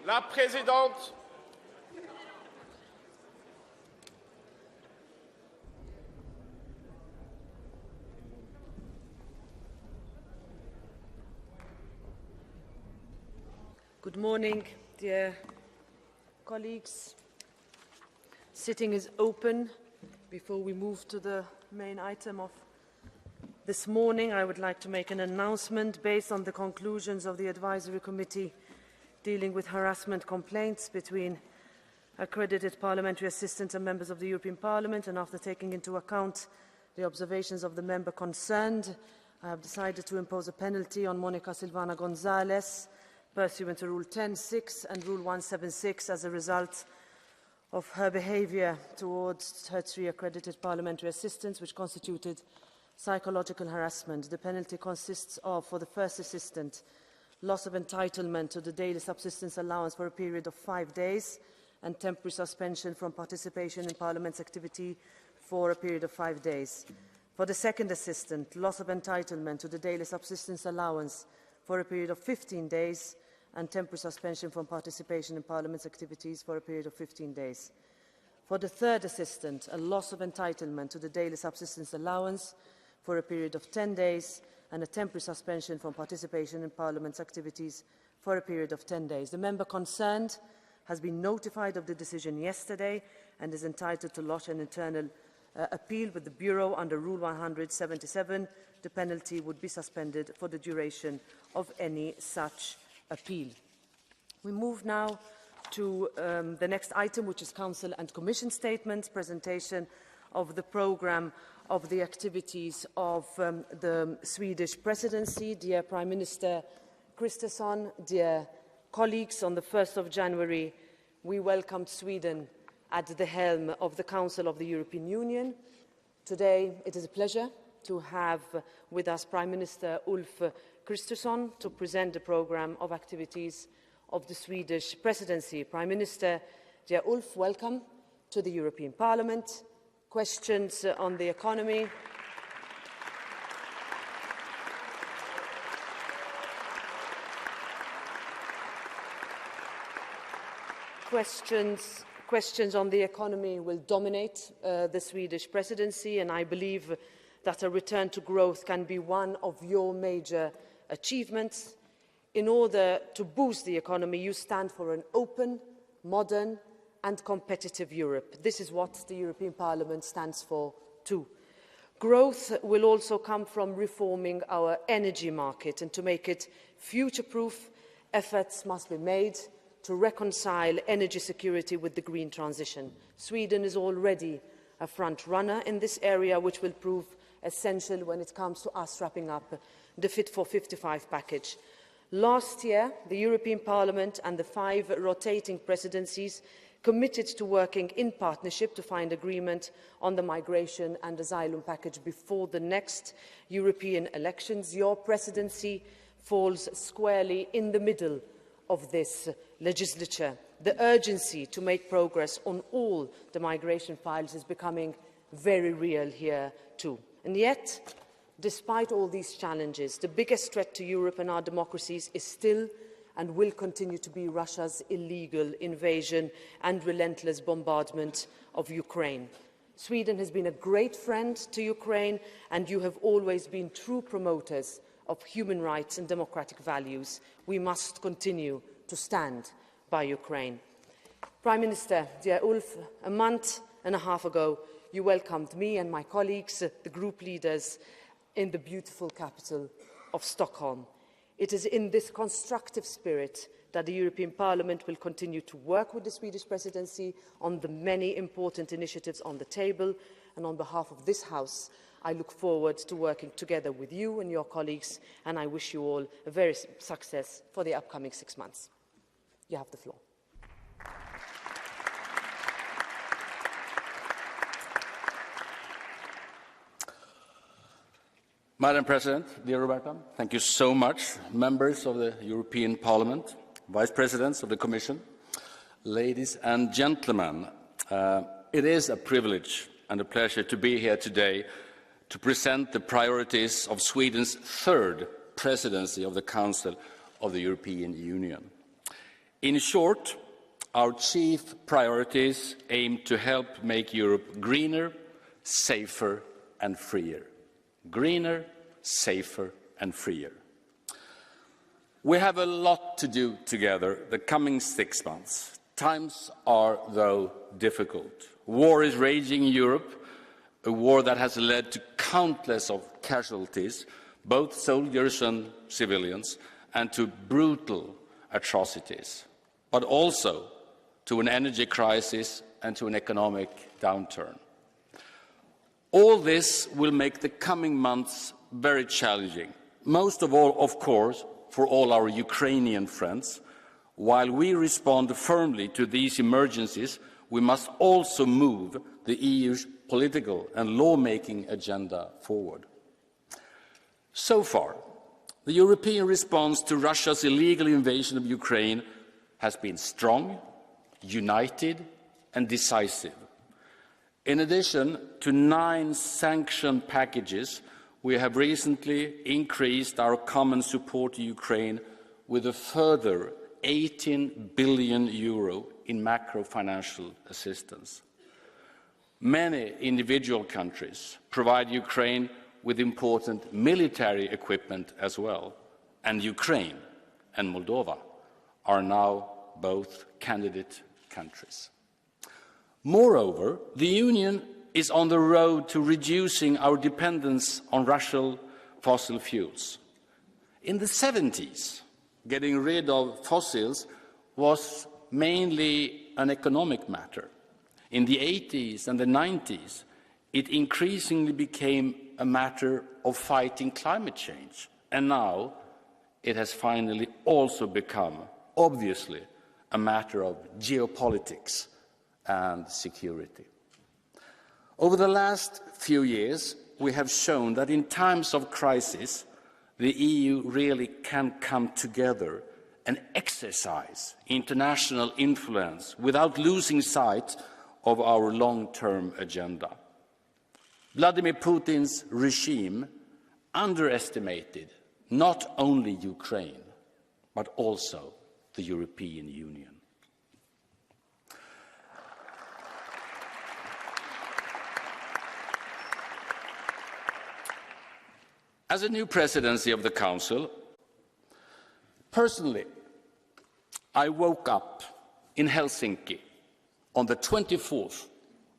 La présidente. Good morning, dear colleagues. Sitting is open. Before we move to the main item of this morning, I would like to make an announcement based on the conclusions of the Advisory Committee dealing with harassment complaints between accredited parliamentary assistants and members of the European Parliament, and after taking into account the observations of the member concerned, I have decided to impose a penalty on Monica Silvana Gonzalez pursuant to Rule 10.6 and Rule 176 as a result of her behaviour towards her 3 accredited parliamentary assistants, which constituted psychological harassment. The penalty consists of, for the first assistant, loss of entitlement to the daily subsistence allowance for a period of 5 days and temporary suspension from participation in Parliament's activity for a period of 5 days. For the second assistant, loss of entitlement to the daily subsistence allowance for a period of 15 days and temporary suspension from participation in Parliament's activities for a period of 15 days. For the third assistant, a loss of entitlement to the daily subsistence allowance for a period of 10 days and a temporary suspension from participation in Parliament's activities for a period of 10 days. The member concerned has been notified of the decision yesterday and is entitled to lodge an internal appeal with the Bureau under Rule 177. The penalty would be suspended for the duration of any such appeal. We move now to the next item, which is Council and Commission statements, presentation of the programme of the activities of the Swedish presidency. Dear Prime Minister Kristersson, dear colleagues, on the 1st of January, we welcomed Sweden at the helm of the Council of the European Union. Today, it is a pleasure to have with us Prime Minister Ulf Kristersson to present the programme of activities of the Swedish presidency. Prime Minister, dear Ulf, welcome to the European Parliament. Questions on the economy. Questions on the economy will dominate the Swedish presidency, and I believe that a return to growth can be one of your major achievements. In order to boost the economy, you stand for an open, modern and competitive Europe. This is what the European Parliament stands for too. Growth will also come from reforming our energy market, and to make it future-proof, efforts must be made to reconcile energy security with the green transition. Sweden is already a front-runner in this area, which will prove essential when it comes to us wrapping up the Fit for 55 package. Last year, the European Parliament and the 5 rotating presidencies committed to working in partnership to find agreement on the migration and asylum package before the next European elections. Your presidency falls squarely in the middle of this legislature. The urgency to make progress on all the migration files is becoming very real here too. And yet, despite all these challenges, the biggest threat to Europe and our democracies is still and will continue to be Russia's illegal invasion and relentless bombardment of Ukraine. Sweden has been a great friend to Ukraine, and you have always been true promoters of human rights and democratic values. We must continue to stand by Ukraine. Prime Minister, dear Ulf, a month and a half ago, you welcomed me and my colleagues, the group leaders, in the beautiful capital of Stockholm. It is in this constructive spirit that the European Parliament will continue to work with the Swedish presidency on the many important initiatives on the table, and on behalf of this House, I look forward to working together with you and your colleagues, and I wish you all a very success for the upcoming 6 months. You have the floor. Madam President, dear Roberta, thank you so much. Members of the European Parliament, Vice Presidents of the Commission, ladies and gentlemen, it is a privilege and a pleasure to be here today to present the priorities of Sweden's third presidency of the Council of the European Union. In short, our chief priorities aim to help make Europe greener, safer and freer. Greener, safer and freer. We have a lot to do together the coming 6 months. Times are, though, difficult. War is raging in Europe, a war that has led to countless of casualties, both soldiers and civilians, and to brutal atrocities, but also to an energy crisis and to an economic downturn. All this will make the coming months very challenging, most of all, of course, for all our Ukrainian friends. While we respond firmly to these emergencies, we must also move the EU's political and lawmaking agenda forward. So far, the European response to Russia's illegal invasion of Ukraine has been strong, united and decisive. In addition to 9 sanction packages, we have recently increased our common support to Ukraine with a further €18 billion in macro-financial assistance. Many individual countries provide Ukraine with important military equipment as well, and Ukraine and Moldova are now both candidate countries. Moreover, the Union is on the road to reducing our dependence on Russian fossil fuels. In the 70s, getting rid of fossils was mainly an economic matter. In the 80s and the 90s, it increasingly became a matter of fighting climate change. And now it has finally also become, obviously, a matter of geopolitics and security. Over the last few years, we have shown that in times of crisis, the EU really can come together and exercise international influence without losing sight of our long-term agenda. Vladimir Putin's regime underestimated not only Ukraine, but also the European Union. As a new presidency of the Council, personally, I woke up in Helsinki on the 24th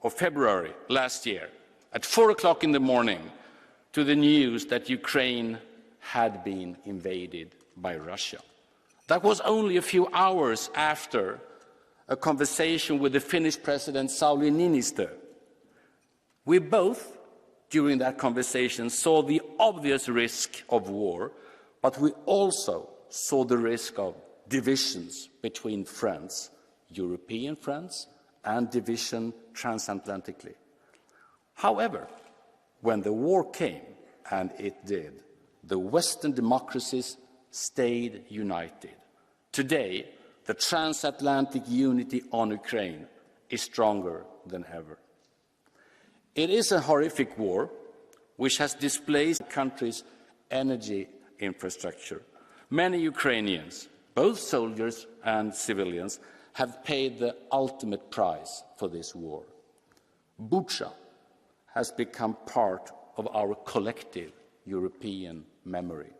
of February last year at 4 o'clock in the morning to the news that Ukraine had been invaded by Russia. That was only a few hours after a conversation with the Finnish President Sauli Niinistö. We both, during that conversation, saw the obvious risk of war, but we also saw the risk of divisions between friends, European friends, and division transatlantically. However, when the war came, and it did, the Western democracies stayed united. Today, the transatlantic unity on Ukraine is stronger than ever. It is a horrific war which has displaced the country's energy infrastructure. Many Ukrainians, both soldiers and civilians, have paid the ultimate price for this war. Bucha has become part of our collective European memory.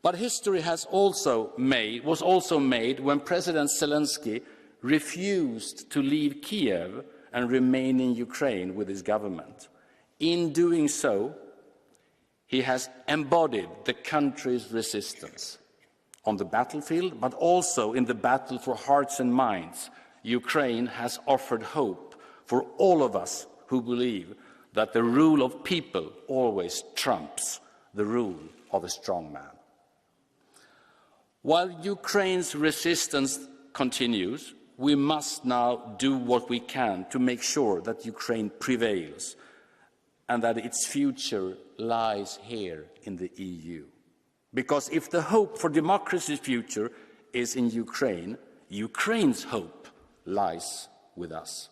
But history was also made when President Zelensky refused to leave Kiev and remain in Ukraine with his government. In doing so, he has embodied the country's resistance on the battlefield, but also in the battle for hearts and minds. Ukraine has offered hope for all of us who believe that the rule of people always trumps the rule of a strong man. While Ukraine's resistance continues, we must now do what we can to make sure that Ukraine prevails and that its future lies here in the EU. Because if the hope for democracy's future is in Ukraine, Ukraine's hope lies with us.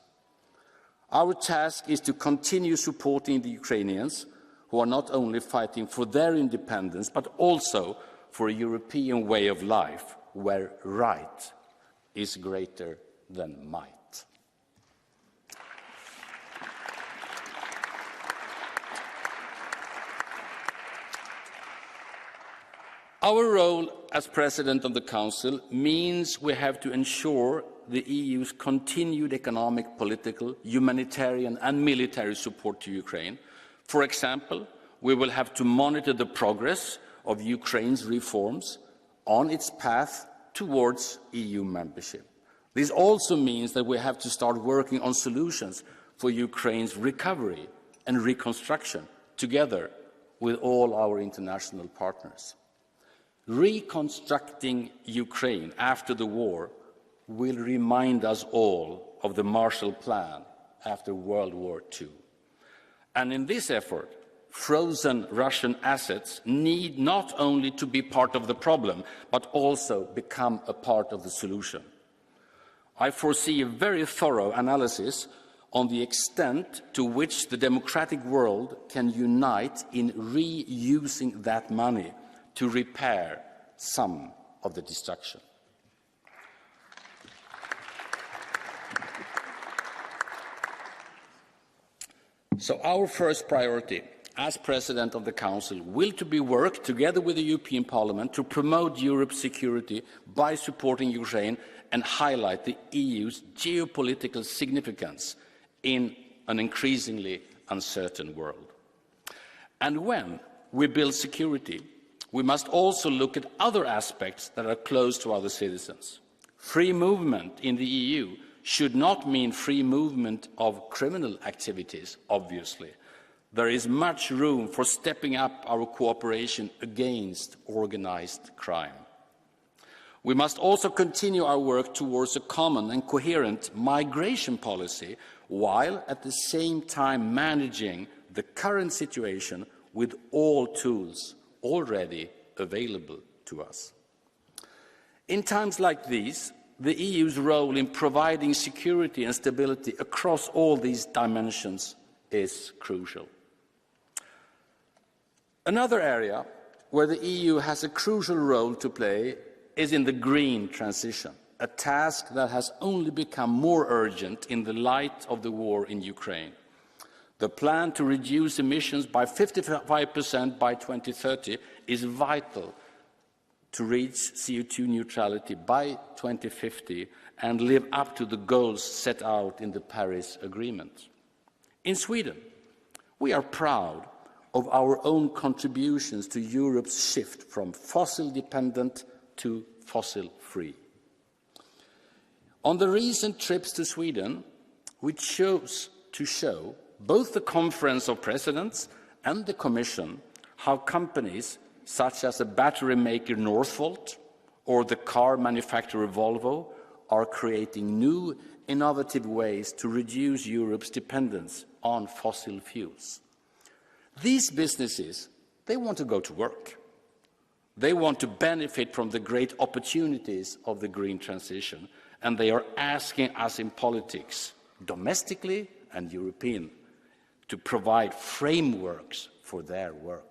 Our task is to continue supporting the Ukrainians who are not only fighting for their independence, but also for a European way of life where right is greater than might. Our role as President of the Council means we have to ensure the EU's continued economic, political, humanitarian and military support to Ukraine. For example, we will have to monitor the progress of Ukraine's reforms on its path towards EU membership. This also means that we have to start working on solutions for Ukraine's recovery and reconstruction, together with all our international partners. Reconstructing Ukraine after the war will remind us all of the Marshall Plan after World War II. And in this effort, frozen Russian assets need not only to be part of the problem, but also become a part of the solution. I foresee a very thorough analysis on the extent to which the democratic world can unite in reusing that money to repair some of the destruction. So our first priority as President of the Council will be work together with the European Parliament to promote Europe's security by supporting Ukraine and highlight the EU's geopolitical significance in an increasingly uncertain world. And when we build security, we must also look at other aspects that are close to our citizens. Free movement in the EU should not mean free movement of criminal activities, obviously. There is much room for stepping up our cooperation against organised crime. We must also continue our work towards a common and coherent migration policy, while at the same time managing the current situation with all tools already available to us. In times like these, the EU's role in providing security and stability across all these dimensions is crucial. Another area where the EU has a crucial role to play is in the green transition, a task that has only become more urgent in the light of the war in Ukraine. The plan to reduce emissions by 55% by 2030 is vital to reach CO2 neutrality by 2050 and live up to the goals set out in the Paris Agreement. In Sweden, we are proud of our own contributions to Europe's shift from fossil-dependent to fossil-free. On the recent trips to Sweden, we chose to show both the Conference of Presidents and the Commission how companies such as the battery maker Northvolt or the car manufacturer Volvo are creating new, innovative ways to reduce Europe's dependence on fossil fuels. These businesses, they want to go to work. They want to benefit from the great opportunities of the green transition, and they are asking us in politics, domestically and European, to provide frameworks for their work.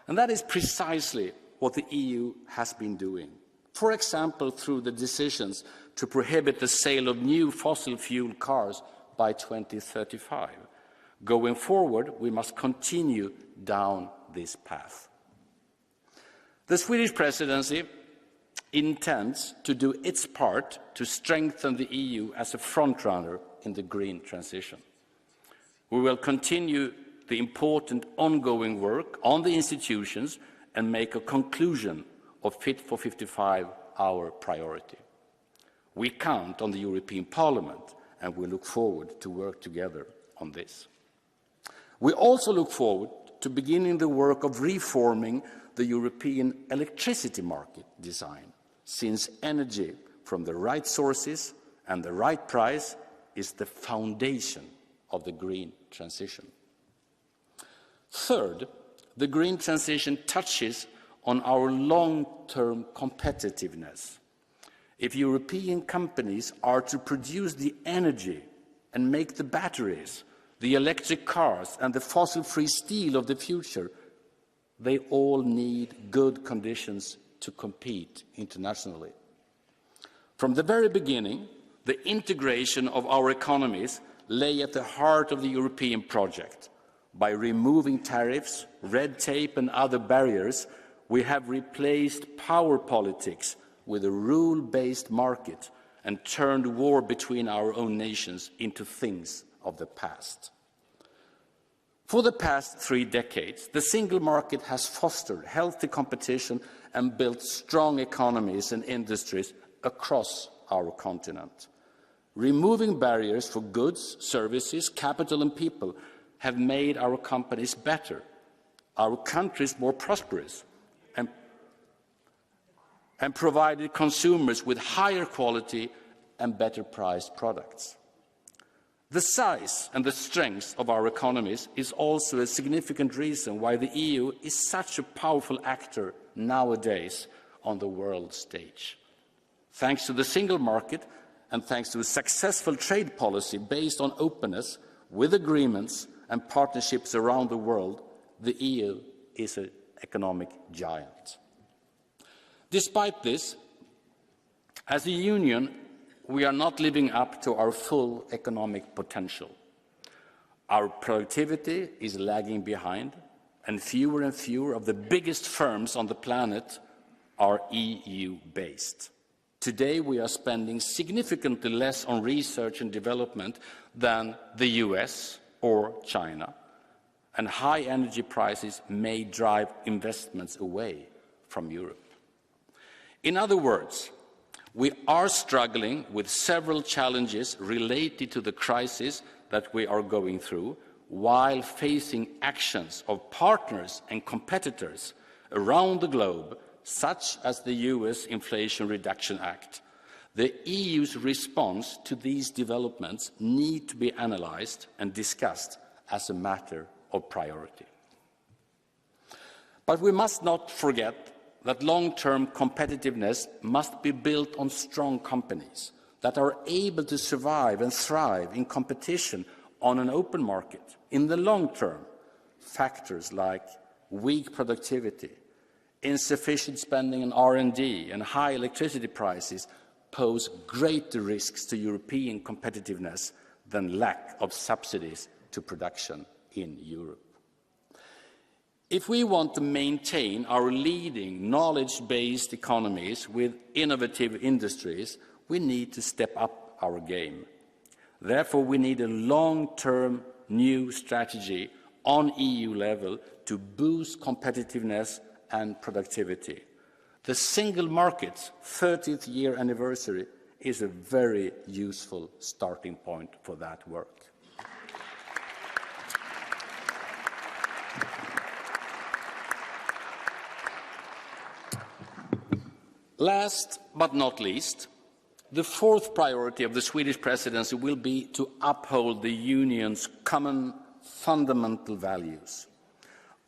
And that is precisely what the EU has been doing. For example, through the decisions to prohibit the sale of new fossil fuel cars by 2035. Going forward, we must continue down this path. The Swedish presidency intends to do its part to strengthen the EU as a frontrunner in the green transition. We will continue the important ongoing work on the institutions and make a conclusion of Fit for 55 our priority. We count on the European Parliament and we look forward to work together on this. We also look forward to beginning the work of reforming the European electricity market design, since energy from the right sources and the right price is the foundation of the green transition. Third, the green transition touches on our long-term competitiveness. If European companies are to produce the energy and make the batteries, the electric cars and the fossil-free steel of the future, they all need good conditions to compete internationally. From the very beginning, the integration of our economies lay at the heart of the European project. By removing tariffs, red tape and other barriers, we have replaced power politics with a rule-based market and turned war between our own nations into things of the past. For the past 3 decades, the single market has fostered healthy competition and built strong economies and industries across our continent. Removing barriers for goods, services, capital and people have made our companies better, our countries more prosperous, and provided consumers with higher quality and better priced products. The size and the strength of our economies is also a significant reason why the EU is such a powerful actor nowadays on the world stage. Thanks to the single market and thanks to a successful trade policy based on openness, with agreements and partnerships around the world, the EU is an economic giant. Despite this, as a union, we are not living up to our full economic potential. Our productivity is lagging behind, and fewer of the biggest firms on the planet are EU-based. Today, we are spending significantly less on research and development than the US or China, and high energy prices may drive investments away from Europe. In other words, we are struggling with several challenges related to the crisis that we are going through, while facing actions of partners and competitors around the globe, such as the US Inflation Reduction Act. The EU's response to these developments need to be analysed and discussed as a matter of priority. But we must not forget that long-term competitiveness must be built on strong companies that are able to survive and thrive in competition on an open market. In the long term, factors like weak productivity, insufficient spending on R&D and high electricity prices pose greater risks to European competitiveness than lack of subsidies to production in Europe. If we want to maintain our leading knowledge-based economies with innovative industries, we need to step up our game. Therefore, we need a long-term new strategy on EU level to boost competitiveness and productivity. The single market's 30th year anniversary is a very useful starting point for that work. Last but not least, the fourth priority of the Swedish presidency will be to uphold the Union's common fundamental values.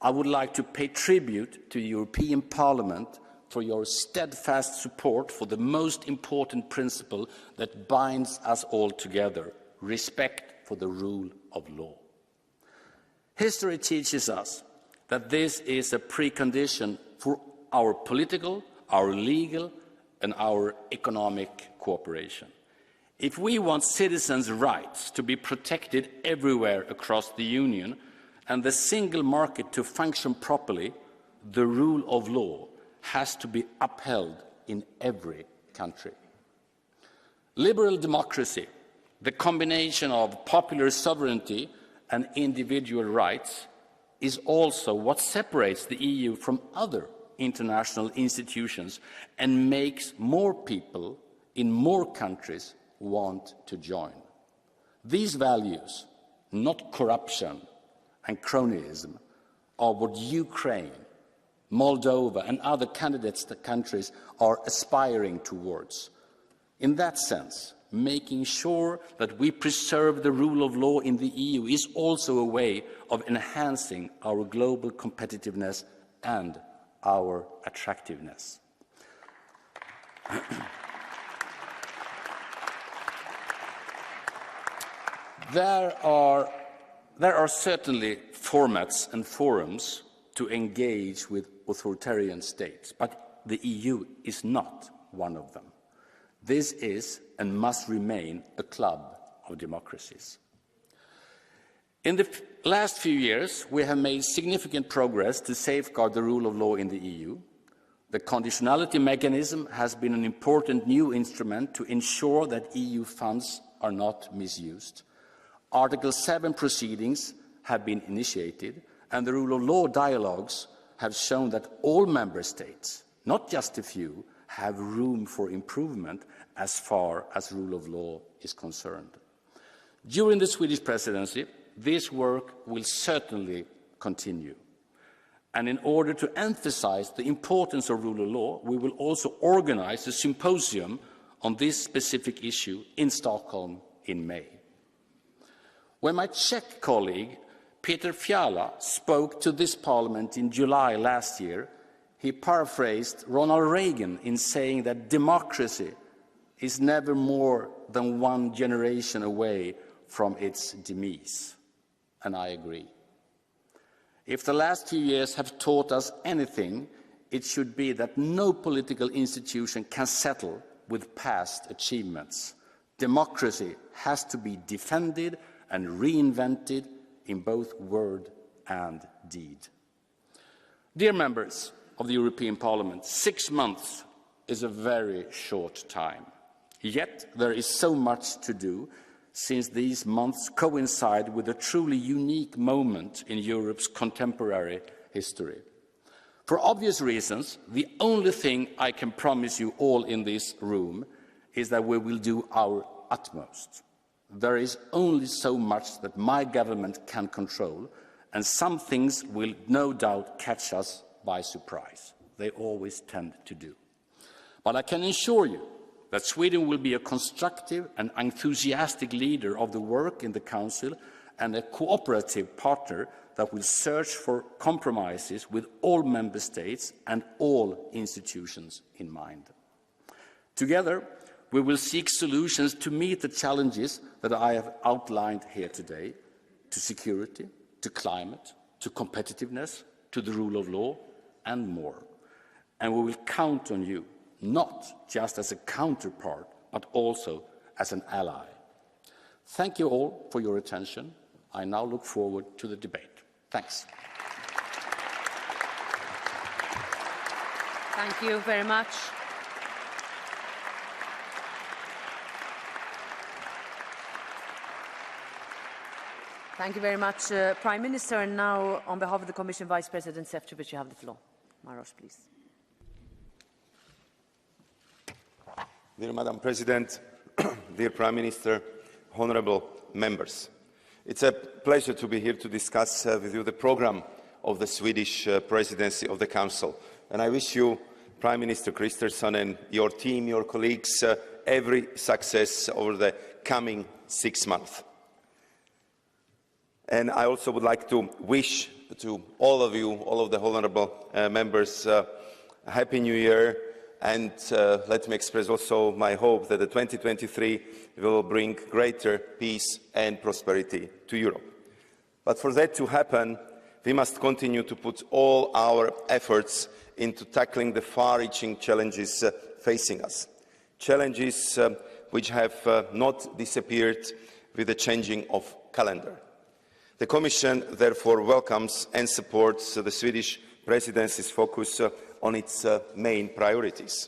I would like to pay tribute to the European Parliament for your steadfast support for the most important principle that binds us all together, respect for the rule of law. History teaches us that this is a precondition for our political, our legal, and our economic cooperation. If we want citizens' rights to be protected everywhere across the Union and the single market to function properly, the rule of law has to be upheld in every country. Liberal democracy, the combination of popular sovereignty and individual rights, is also what separates the EU from other international institutions and makes more people in more countries want to join. These values, not corruption and cronyism, are what Ukraine, Moldova and other candidate countries are aspiring towards. In that sense, making sure that we preserve the rule of law in the EU is also a way of enhancing our global competitiveness and our attractiveness. There are certainly formats and forums to engage with authoritarian states, but the EU is not one of them. This is and must remain a club of democracies. In the last few years, we have made significant progress to safeguard the rule of law in the EU. The conditionality mechanism has been an important new instrument to ensure that EU funds are not misused. Article 7 proceedings have been initiated, and the rule of law dialogues have shown that all member states, not just a few, have room for improvement as far as rule of law is concerned. During the Swedish presidency, this work will certainly continue. And in order to emphasize the importance of rule of law, we will also organize a symposium on this specific issue in Stockholm in May. When my Czech colleague Peter Fiala spoke to this Parliament in July last year, he paraphrased Ronald Reagan in saying that democracy is never more than one generation away from its demise. And I agree. If the last few years have taught us anything, it should be that no political institution can settle with past achievements. Democracy has to be defended and reinvented in both word and deed. Dear members of the European Parliament, 6 months is a very short time. Yet there is so much to do, since these months coincide with a truly unique moment in Europe's contemporary history. For obvious reasons, the only thing I can promise you all in this room is that we will do our utmost. There is only so much that my government can control, and some things will no doubt catch us by surprise. They always tend to do. But I can assure you that Sweden will be a constructive and enthusiastic leader of the work in the Council and a cooperative partner that will search for compromises with all member states and all institutions in mind. Together, we will seek solutions to meet the challenges that I have outlined here today, to security, to climate, to competitiveness, to the rule of law, and more. And we will count on you, not just as a counterpart, but also as an ally. Thank you all for your attention. I now look forward to the debate. Thanks. Thank you very much. Thank you very much, Prime Minister. And now, on behalf of the Commission, Vice President Šefčovič, you have the floor. Maros, please. Dear Madam President, dear Prime Minister, honourable members, it's a pleasure to be here to discuss with you the programme of the Swedish Presidency of the Council. And I wish you, Prime Minister Kristersson, and your team, your colleagues, every success over the coming 6 months. And I also would like to wish to all of you, all of the honourable members, a Happy New Year. And let me express also my hope that the 2023 will bring greater peace and prosperity to Europe. But for that to happen, we must continue to put all our efforts into tackling the far-reaching challenges facing us, challenges which have not disappeared with the changing of calendar. The Commission therefore welcomes and supports the Swedish Presidency's focus on its main priorities.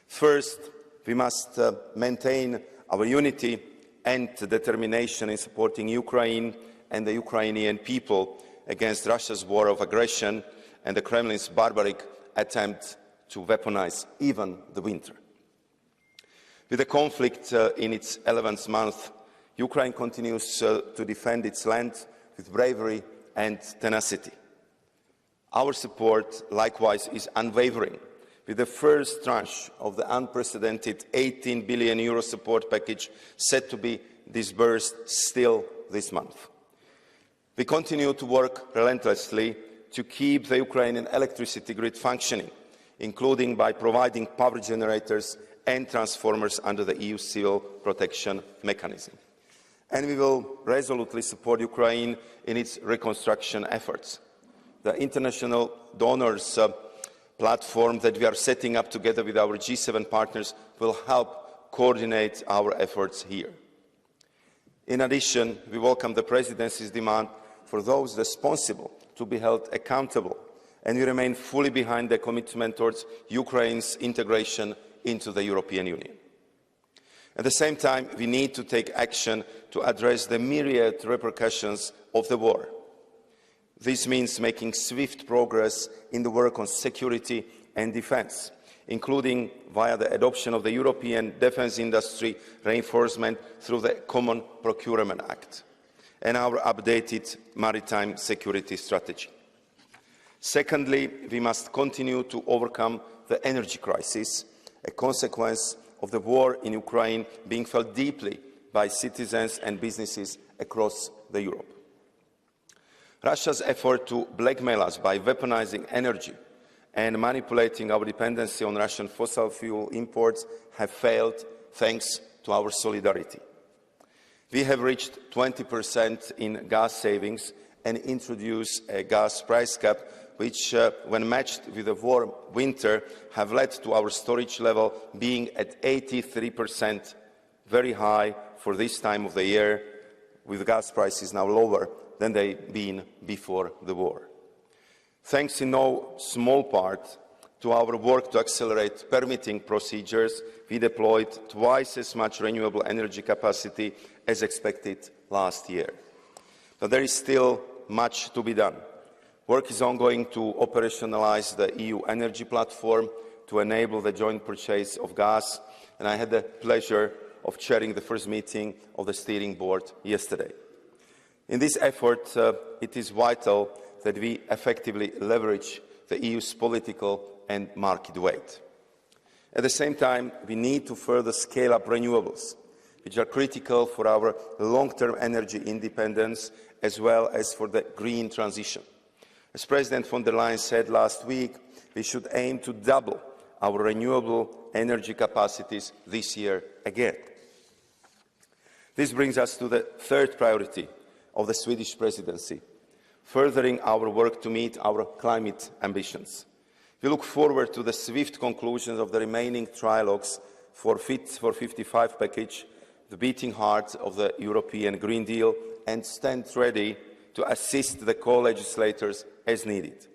First, we must maintain our unity and determination in supporting Ukraine and the Ukrainian people against Russia's war of aggression and the Kremlin's barbaric attempt to weaponize even the winter. With the conflict in its 11th month, Ukraine continues to defend its land with bravery and tenacity. Our support, likewise, is unwavering, with the first tranche of the unprecedented €18 billion support package set to be disbursed still this month. We continue to work relentlessly to keep the Ukrainian electricity grid functioning, including by providing power generators and transformers under the EU Civil Protection Mechanism. And we will resolutely support Ukraine in its reconstruction efforts. The international donors platform that we are setting up together with our G7 partners will help coordinate our efforts here. In addition, we welcome the Presidency's demand for those responsible to be held accountable, and we remain fully behind the commitment towards Ukraine's integration into the European Union. At the same time, we need to take action to address the myriad repercussions of the war. This means making swift progress in the work on security and defence, including via the adoption of the European Defence Industry Reinforcement through the Common Procurement Act and our updated maritime security strategy. Secondly, we must continue to overcome the energy crisis, a consequence of the war in Ukraine being felt deeply by citizens and businesses across Europe. Russia's effort to blackmail us by weaponizing energy and manipulating our dependency on Russian fossil fuel imports have failed thanks to our solidarity. We have reached 20% in gas savings and introduced a gas price cap, which, when matched with a warm winter, have led to our storage level being at 83%, very high for this time of the year, with gas prices now lower than they've been before the war. Thanks in no small part to our work to accelerate permitting procedures, we deployed twice as much renewable energy capacity as expected last year. But there is still much to be done. Work is ongoing to operationalise the EU energy platform to enable the joint purchase of gas, and I had the pleasure of chairing the first meeting of the steering board yesterday. In this effort, it is vital that we effectively leverage the EU's political and market weight. At the same time, we need to further scale up renewables, which are critical for our long-term energy independence as well as for the green transition. As President von der Leyen said last week, we should aim to double our renewable energy capacities this year again. This brings us to the third priority of the Swedish presidency, furthering our work to meet our climate ambitions. We look forward to the swift conclusions of the remaining trilogues for Fit for 55 package, the beating heart of the European Green Deal, and stand ready to assist the co-legislators as needed.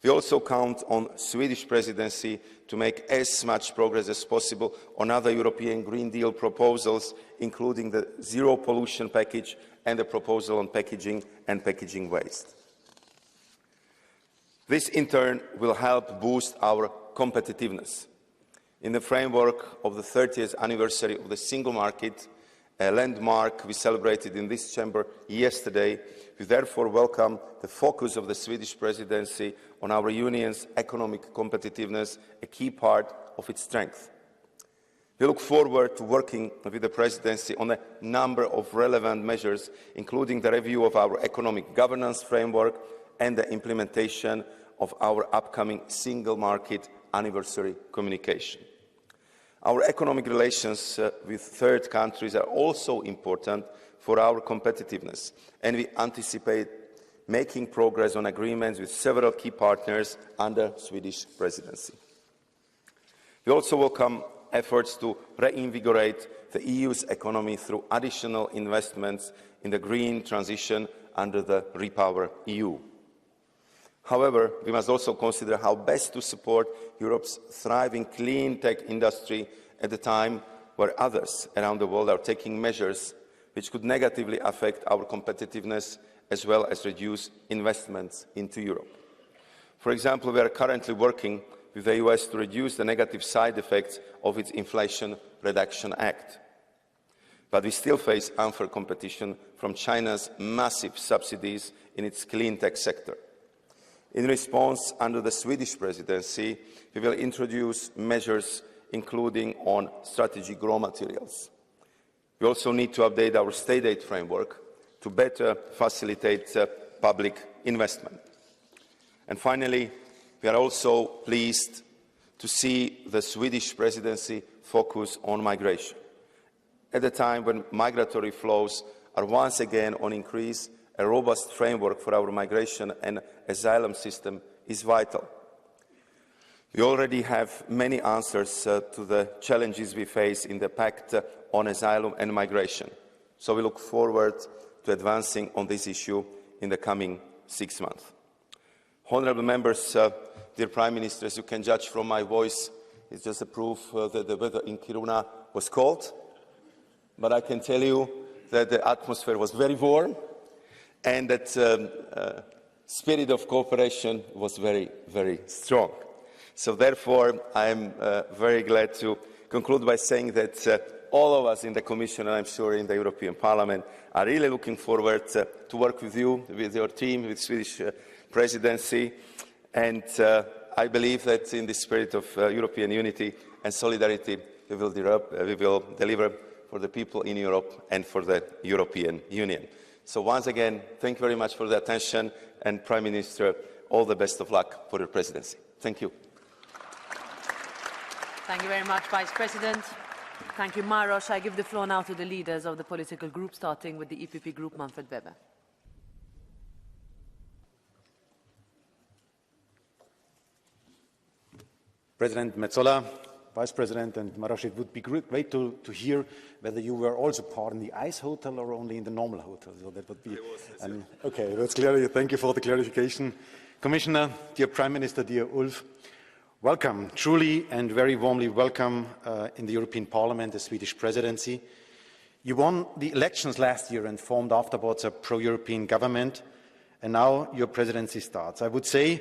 We also count on the Swedish presidency to make as much progress as possible on other European Green Deal proposals, including the zero pollution package and the proposal on packaging and packaging waste. This, in turn, will help boost our competitiveness. In the framework of the 30th anniversary of the single market, a landmark we celebrated in this chamber yesterday, we therefore welcome the focus of the Swedish presidency on our union's economic competitiveness, a key part of its strength. We look forward to working with the presidency on a number of relevant measures, including the review of our economic governance framework and the implementation of our upcoming single market anniversary communication. Our economic relations with third countries are also important for our competitiveness, and we anticipate making progress on agreements with several key partners under the Swedish presidency. We also welcome efforts to reinvigorate the EU's economy through additional investments in the green transition under the REPowerEU. However, we must also consider how best to support Europe's thriving clean tech industry at a time where others around the world are taking measures which could negatively affect our competitiveness as well as reduce investments into Europe. For example, we are currently working with the US to reduce the negative side effects of its Inflation Reduction Act. But we still face unfair competition from China's massive subsidies in its clean tech sector. In response, under the Swedish presidency, we will introduce measures including on strategic raw materials. We also need to update our state aid framework to better facilitate public investment. And finally, we are also pleased to see the Swedish presidency focus on migration. At a time when migratory flows are once again on increase, a robust framework for our migration and asylum system is vital. We already have many answers to the challenges we face in the Pact on Asylum and Migration, so we look forward to advancing on this issue in the coming 6 months. Honourable members, dear Prime Minister, as you can judge from my voice, it's just a proof that the weather in Kiruna was cold, but I can tell you that the atmosphere was very warm and that spirit of cooperation was very, very strong. So therefore, I am very glad to conclude by saying that all of us in the Commission, and I'm sure in the European Parliament, are really looking forward to work with you, with your team, with the Swedish presidency. And I believe that in the spirit of European unity and solidarity, we will deliver for the people in Europe and for the European Union. So once again, thank you very much for the attention, and Prime Minister, all the best of luck for your presidency. Thank you. Thank you very much, Vice President. Thank you, Maros. I give the floor now to the leaders of the political groups, starting with the EPP Group, Manfred Weber. President Metsola, Vice President and Maros, it would be great to hear whether you were also part in the ice hotel or only in the normal hotel. So that would be okay. That's clear. Thank you for the clarification, Commissioner, dear Prime Minister, dear Ulf. Welcome, truly and very warmly welcome in the European Parliament, the Swedish presidency. You won the elections last year and formed afterwards a pro-European government, and now your presidency starts. I would say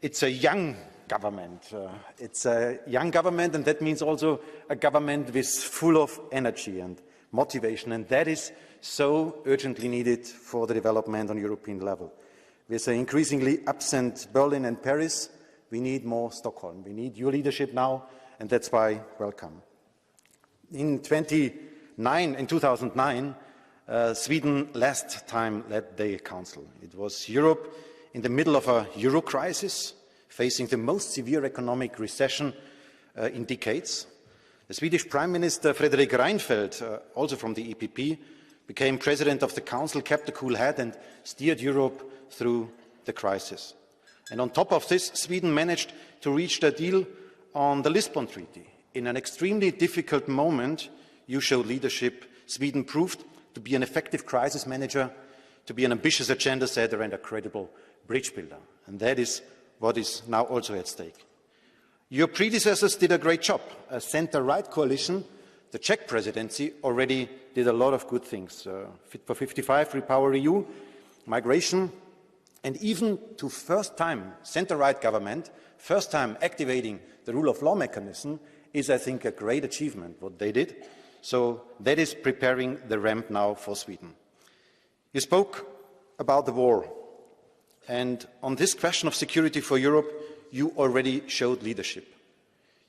it's a young government. It's a young government, and that means also a government with full of energy and motivation, and that is so urgently needed for the development on European level. With increasingly absent Berlin and Paris, we need more Stockholm. We need your leadership now, and that's why welcome. In 2009, Sweden last time led the Council. It was Europe in the middle of a euro crisis, facing the most severe economic recession in decades. The Swedish Prime Minister Fredrik Reinfeldt, also from the EPP, became President of the Council, kept a cool head and steered Europe through the crisis. And on top of this, Sweden managed to reach a deal on the Lisbon Treaty. In an extremely difficult moment, you showed leadership. Sweden proved to be an effective crisis manager, to be an ambitious agenda setter and a credible bridge builder. And that is what is now also at stake. Your predecessors did a great job. A centre-right coalition, the Czech presidency, already did a lot of good things. Fit for 55, Repower EU, migration, and even to first-time centre-right government, first time activating the rule of law mechanism is, I think, a great achievement, what they did. So that is preparing the ramp now for Sweden. You spoke about the war. And on this question of security for Europe, you already showed leadership.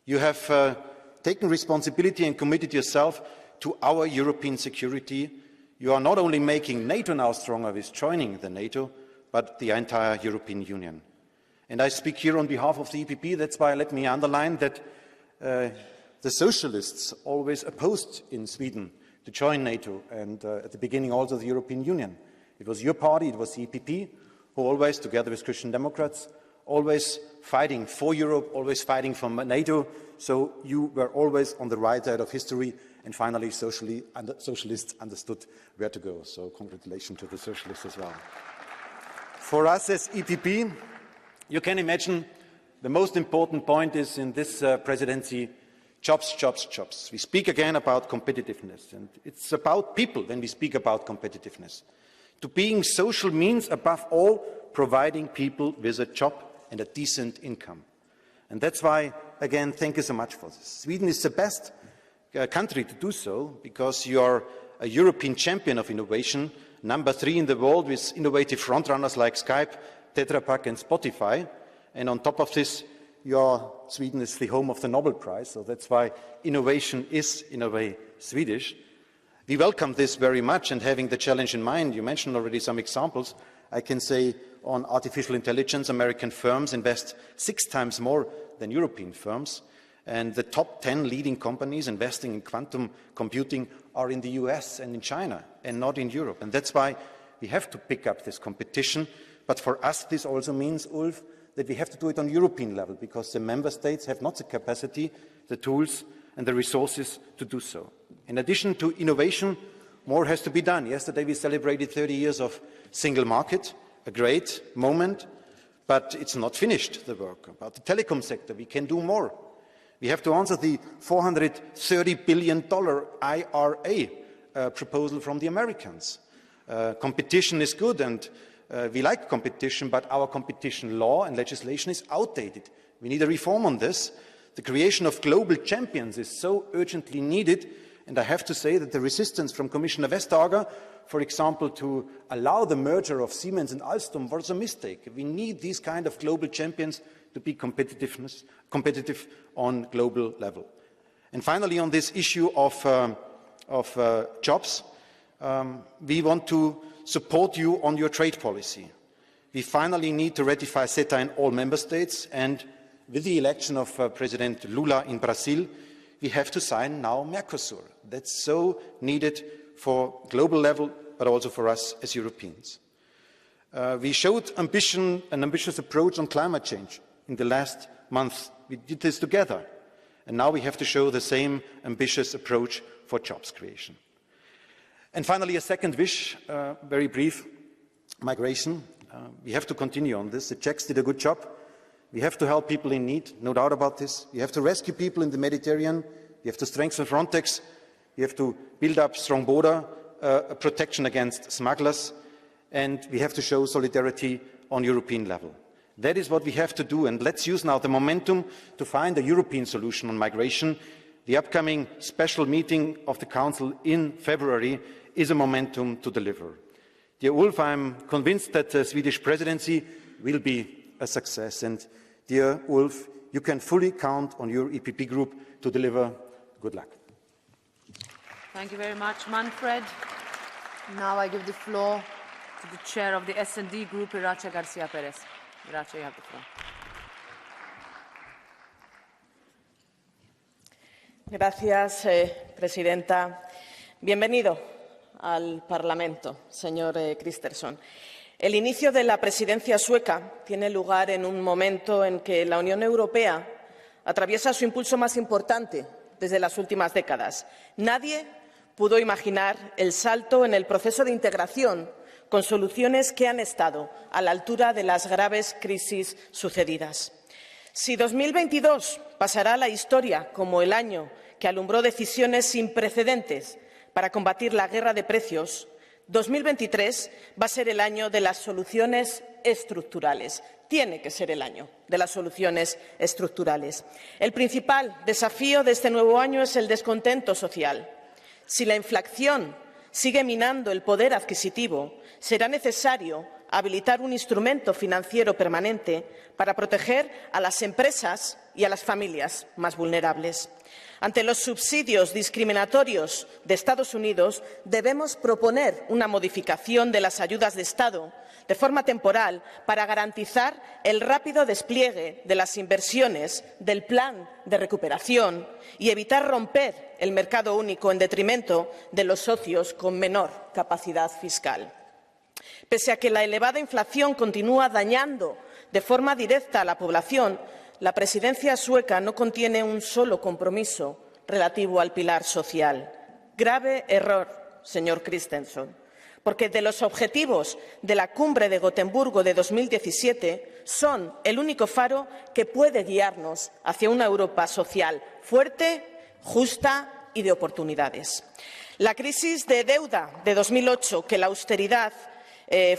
You have taken responsibility and committed yourself to our European security. You are not only making NATO now stronger with joining the NATO, but the entire European Union. And I speak here on behalf of the EPP. That's why let me underline that the socialists always opposed in Sweden to join NATO and at the beginning also the European Union. It was your party, it was the EPP, who always, together with Christian Democrats, always fighting for Europe, always fighting for NATO. So you were always on the right side of history, and finally socialists understood where to go. So congratulations to the socialists as well. For us as EPP, you can imagine the most important point is in this presidency, jobs, jobs, jobs. We speak again about competitiveness, and it's about people when we speak about competitiveness. To being social means, above all, providing people with a job and a decent income. And that's why, again, thank you so much for this. Sweden is the best country to do so because you are a European champion of innovation, number 3 in the world with innovative frontrunners like Skype, Tetra Pak and Spotify. And on top of this, Sweden is the home of the Nobel Prize, so that's why innovation is, in a way, Swedish. We welcome this very much, and having the challenge in mind, you mentioned already some examples, I can say on artificial intelligence, American firms invest 6 times more than European firms, and the top 10 leading companies investing in quantum computing are in the US and in China, and not in Europe. And that's why we have to pick up this competition. But for us, this also means, Ulf, that we have to do it on European level, because the member states have not the capacity, the tools and the resources to do so. In addition to innovation, more has to be done. Yesterday we celebrated 30 years of single market, a great moment, but it's not finished, the work. About the telecom sector, we can do more. We have to answer the $430 billion IRA proposal from the Americans. Competition is good, and we like competition, but our competition law and legislation is outdated. We need a reform on this. The creation of global champions is so urgently needed, and I have to say that the resistance from Commissioner Vestager, for example, to allow the merger of Siemens and Alstom was a mistake. We need these kind of global champions to be competitive on global level. And finally, on this issue of jobs, we want to support you on your trade policy. We finally need to ratify CETA in all member states, and with the election of President Lula in Brazil, we have to sign now Mercosur. That's so needed for global level, but also for us as Europeans. We showed an ambitious approach on climate change in the last month. We did this together, and now we have to show the same ambitious approach for jobs creation. And finally, a second wish, very brief, migration. We have to continue on this. The Czechs did a good job. We have to help people in need, no doubt about this. We have to rescue people in the Mediterranean. We have to strengthen Frontex. We have to build up strong border protection against smugglers. And we have to show solidarity on European level. That is what we have to do. And let's use now the momentum to find a European solution on migration. The upcoming special meeting of the Council in February is a momentum to deliver. Dear Ulf, I'm convinced that the Swedish presidency will be a success. And dear Ulf, you can fully count on your EPP group to deliver. Good luck. Thank you very much, Manfred. Now I give the floor to the chair of the S&D Group, Irache García Pérez. Irache, you have the floor. Gracias, presidenta. Bienvenido al Parlamento, señor Christensen. El inicio de la presidencia sueca tiene lugar en un momento en que la Unión Europea atraviesa su impulso más importante desde las últimas décadas. Nadie pudo imaginar el salto en el proceso de integración con soluciones que han estado a la altura de las graves crisis sucedidas. Si 2022 pasará a la historia como el año que alumbró decisiones sin precedentes para combatir la guerra de precios, 2023 va a ser el año de las soluciones estructurales. Tiene que ser el año de las soluciones estructurales. El principal desafío de este nuevo año es el descontento social. Si la inflación sigue minando el poder adquisitivo, será necesario habilitar un instrumento financiero permanente para proteger a las empresas y a las familias más vulnerables. Ante los subsidios discriminatorios de Estados Unidos, debemos proponer una modificación de las ayudas de Estado de forma temporal para garantizar el rápido despliegue de las inversiones del plan de recuperación y evitar romper el mercado único en detrimento de los socios con menor capacidad fiscal. Pese a que la elevada inflación continúa dañando de forma directa a la población, la presidencia sueca no contiene un solo compromiso relativo al pilar social. Grave error, señor Christensen, porque de los objetivos de la Cumbre de Gotemburgo de 2017 son el único faro que puede guiarnos hacia una Europa social fuerte, justa y de oportunidades. La crisis de deuda de 2008, que la austeridad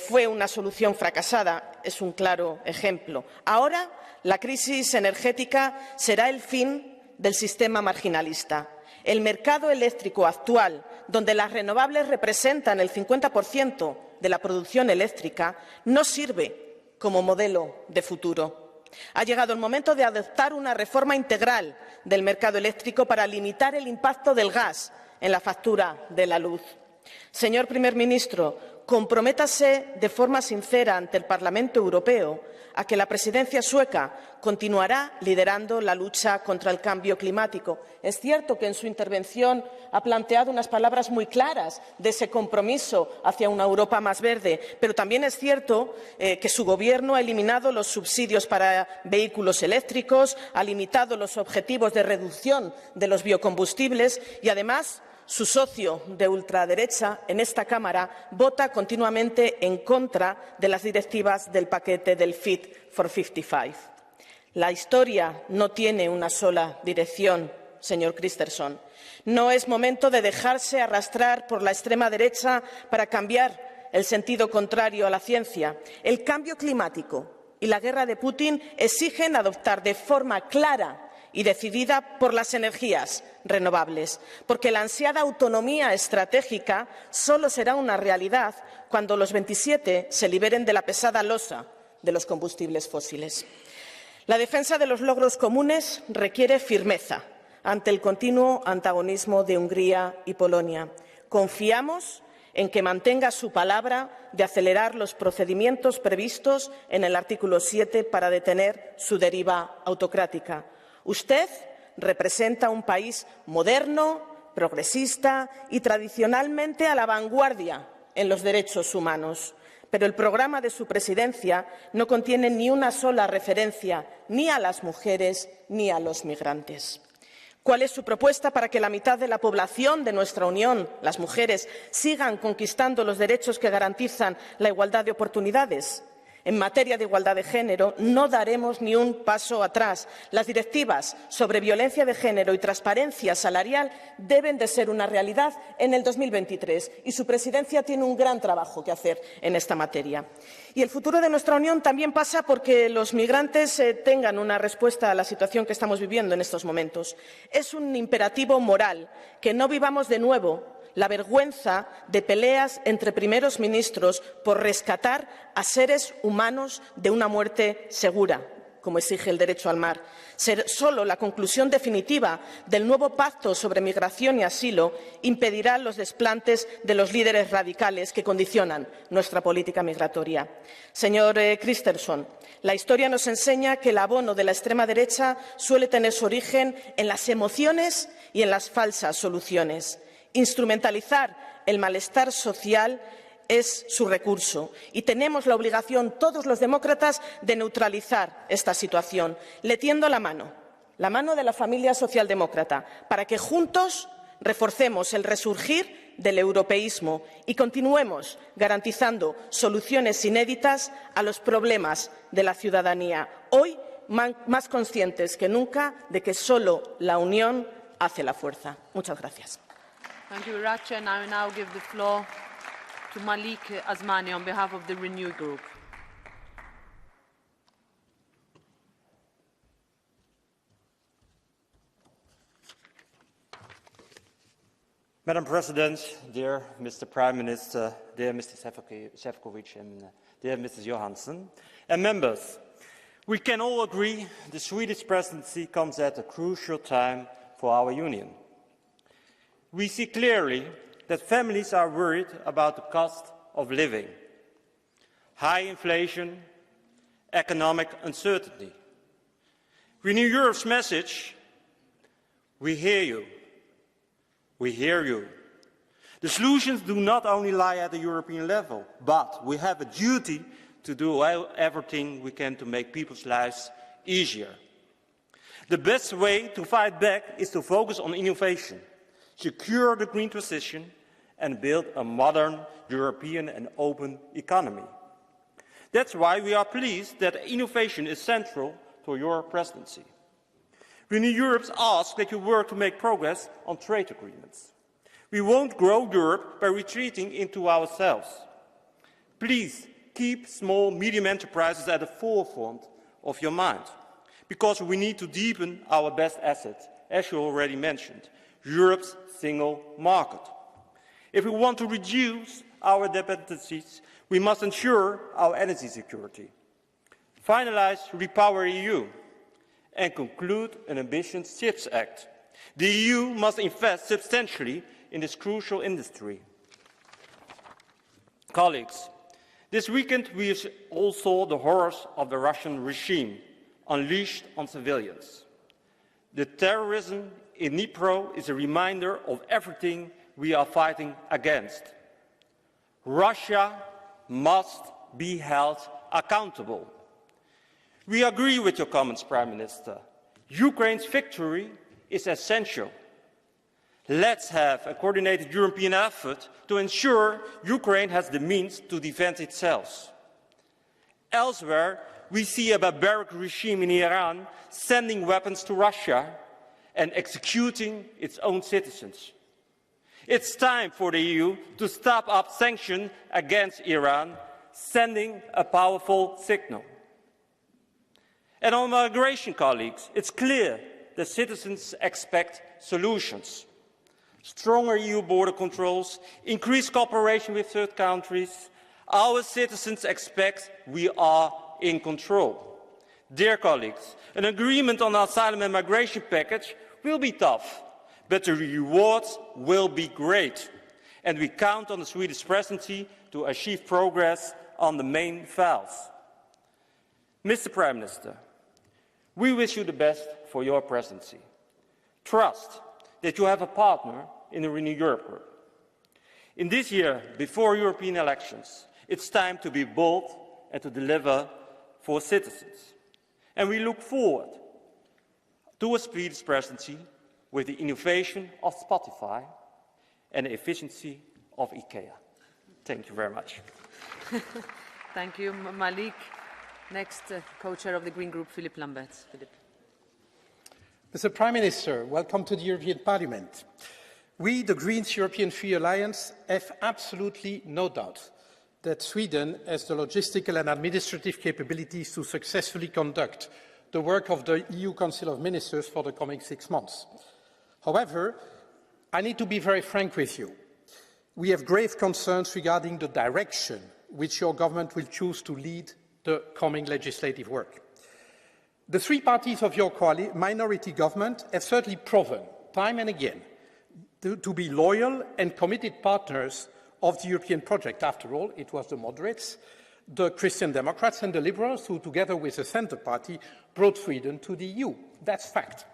fue una solución fracasada, es un claro ejemplo. Ahora, la crisis energética será el fin del sistema marginalista. El mercado eléctrico actual, donde las renovables representan el 50% de la producción eléctrica, no sirve como modelo de futuro. Ha llegado el momento de adoptar una reforma integral del mercado eléctrico para limitar el impacto del gas en la factura de la luz. Señor primer ministro, comprométase de forma sincera ante el Parlamento Europeo a que la presidencia sueca continuará liderando la lucha contra el cambio climático. Es cierto que en su intervención ha planteado unas palabras muy claras de ese compromiso hacia una Europa más verde, pero también es cierto que su Gobierno ha eliminado los subsidios para vehículos eléctricos, ha limitado los objetivos de reducción de los biocombustibles y, además, su socio de ultraderecha en esta Cámara vota continuamente en contra de las directivas del paquete del Fit for 55. La historia no tiene una sola dirección, señor Christensen. No es momento de dejarse arrastrar por la extrema derecha para cambiar el sentido contrario a la ciencia. El cambio climático y la guerra de Putin exigen adoptar de forma clara y decidida por las energías renovables, porque la ansiada autonomía estratégica solo será una realidad cuando los 27 se liberen de la pesada losa de los combustibles fósiles. La defensa de los logros comunes requiere firmeza ante el continuo antagonismo de Hungría y Polonia. Confiamos en que mantenga su palabra de acelerar los procedimientos previstos en el artículo 7 para detener su deriva autocrática. Usted representa un país moderno, progresista y tradicionalmente a la vanguardia en los derechos humanos. Pero el programa de su presidencia no contiene ni una sola referencia ni a las mujeres ni a los migrantes. ¿Cuál es su propuesta para que la mitad de la población de nuestra Unión, las mujeres, sigan conquistando los derechos que garantizan la igualdad de oportunidades? En materia de igualdad de género no daremos ni un paso atrás. Las directivas sobre violencia de género y transparencia salarial deben de ser una realidad en el 2023 y su presidencia tiene un gran trabajo que hacer en esta materia. Y el futuro de nuestra Unión también pasa porque los migrantes tengan una respuesta a la situación que estamos viviendo en estos momentos. Es un imperativo moral que no vivamos de nuevo la vergüenza de peleas entre primeros ministros por rescatar a seres humanos de una muerte segura. como exige el derecho al mar. Solo la conclusión definitiva del nuevo pacto sobre migración y asilo impedirá los desplantes de los líderes radicales que condicionan nuestra política migratoria. Señor Christensen, la historia nos enseña que el abono de la extrema derecha suele tener su origen en las emociones y en las falsas soluciones. Instrumentalizar el malestar social es su recurso y tenemos la obligación, todos los demócratas, de neutralizar esta situación. Le tiendo la mano de la familia socialdemócrata, para que juntos reforcemos el resurgir del europeísmo y continuemos garantizando soluciones inéditas a los problemas de la ciudadanía, hoy más conscientes que nunca de que solo la unión hace la fuerza. Muchas gracias. Thank you, Irache, and I will now give the floor to Malik Asmani on behalf of the Renew Group. Madam President, dear Mr. Prime Minister, dear Mr. Šefčovič and dear Mrs. Johansson, and members, we can all agree the Swedish presidency comes at a crucial time for our Union. We see clearly that families are worried about the cost of living, high inflation, economic uncertainty. Renew Europe's message: we hear you. We hear you. The solutions do not only lie at the European level, but we have a duty to do everything we can to make people's lives easier. The best way to fight back is to focus on innovation, secure the green transition, and build a modern, European and open economy. That's why we are pleased that innovation is central to your presidency. Renew Europe asks that you work to make progress on trade agreements. We won't grow Europe by retreating into ourselves. Please keep small, medium enterprises at the forefront of your mind, because we need to deepen our best asset, as you already mentioned, Europe's single market. If we want to reduce our dependencies, we must ensure our energy security, finalise Repower EU, and conclude an ambitious Chips Act. The EU must invest substantially in this crucial industry. Colleagues, this weekend we all saw the horrors of the Russian regime unleashed on civilians. The terrorism in Dnipro is a reminder of everything we are fighting against. Russia must be held accountable. We agree with your comments, Prime Minister. Ukraine's victory is essential. Let's have a coordinated European effort to ensure Ukraine has the means to defend itself. Elsewhere, we see a barbaric regime in Iran sending weapons to Russia and executing its own citizens. It's time for the EU to step up sanctions against Iran, sending a powerful signal. And on migration, colleagues, it's clear that citizens expect solutions. Stronger EU border controls, increased cooperation with third countries. Our citizens expect we are in control. Dear colleagues, an agreement on the asylum and migration package will be tough, but the rewards will be great. And we count on the Swedish presidency to achieve progress on the main files. Mr. Prime Minister, we wish you the best for your presidency. Trust that you have a partner in the Renew Europe group. In this year, before European elections, it's time to be bold and to deliver for citizens. And we look forward to a Swedish presidency with the innovation of Spotify and the efficiency of IKEA. Thank you very much. Thank you, Malik. Next, co-chair of the Green Group, Philippe Lamberts. Philippe. Mr. Prime Minister, welcome to the European Parliament. We, the Greens European Free Alliance, have absolutely no doubt that Sweden has the logistical and administrative capabilities to successfully conduct the work of the EU Council of Ministers for the coming 6 months. However, I need to be very frank with you. We have grave concerns regarding the direction which your government will choose to lead the coming legislative work. The three parties of your minority government have certainly proven, time and again, to be loyal and committed partners of the European project. After all, it was the moderates, the Christian Democrats and the Liberals who, together with the Centre Party, brought Sweden to the EU. That's fact.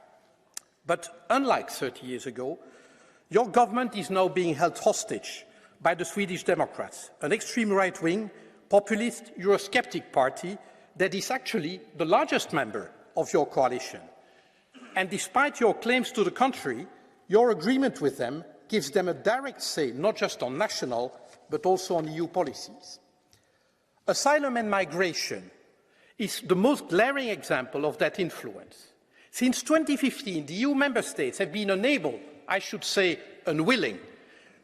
But unlike 30 years ago, your government is now being held hostage by the Swedish Democrats, an extreme right-wing, populist, Eurosceptic party that is actually the largest member of your coalition. And despite your claims to the contrary, your agreement with them gives them a direct say, not just on national, but also on EU policies. Asylum and migration is the most glaring example of that influence. Since 2015, the EU member states have been unable, I should say unwilling,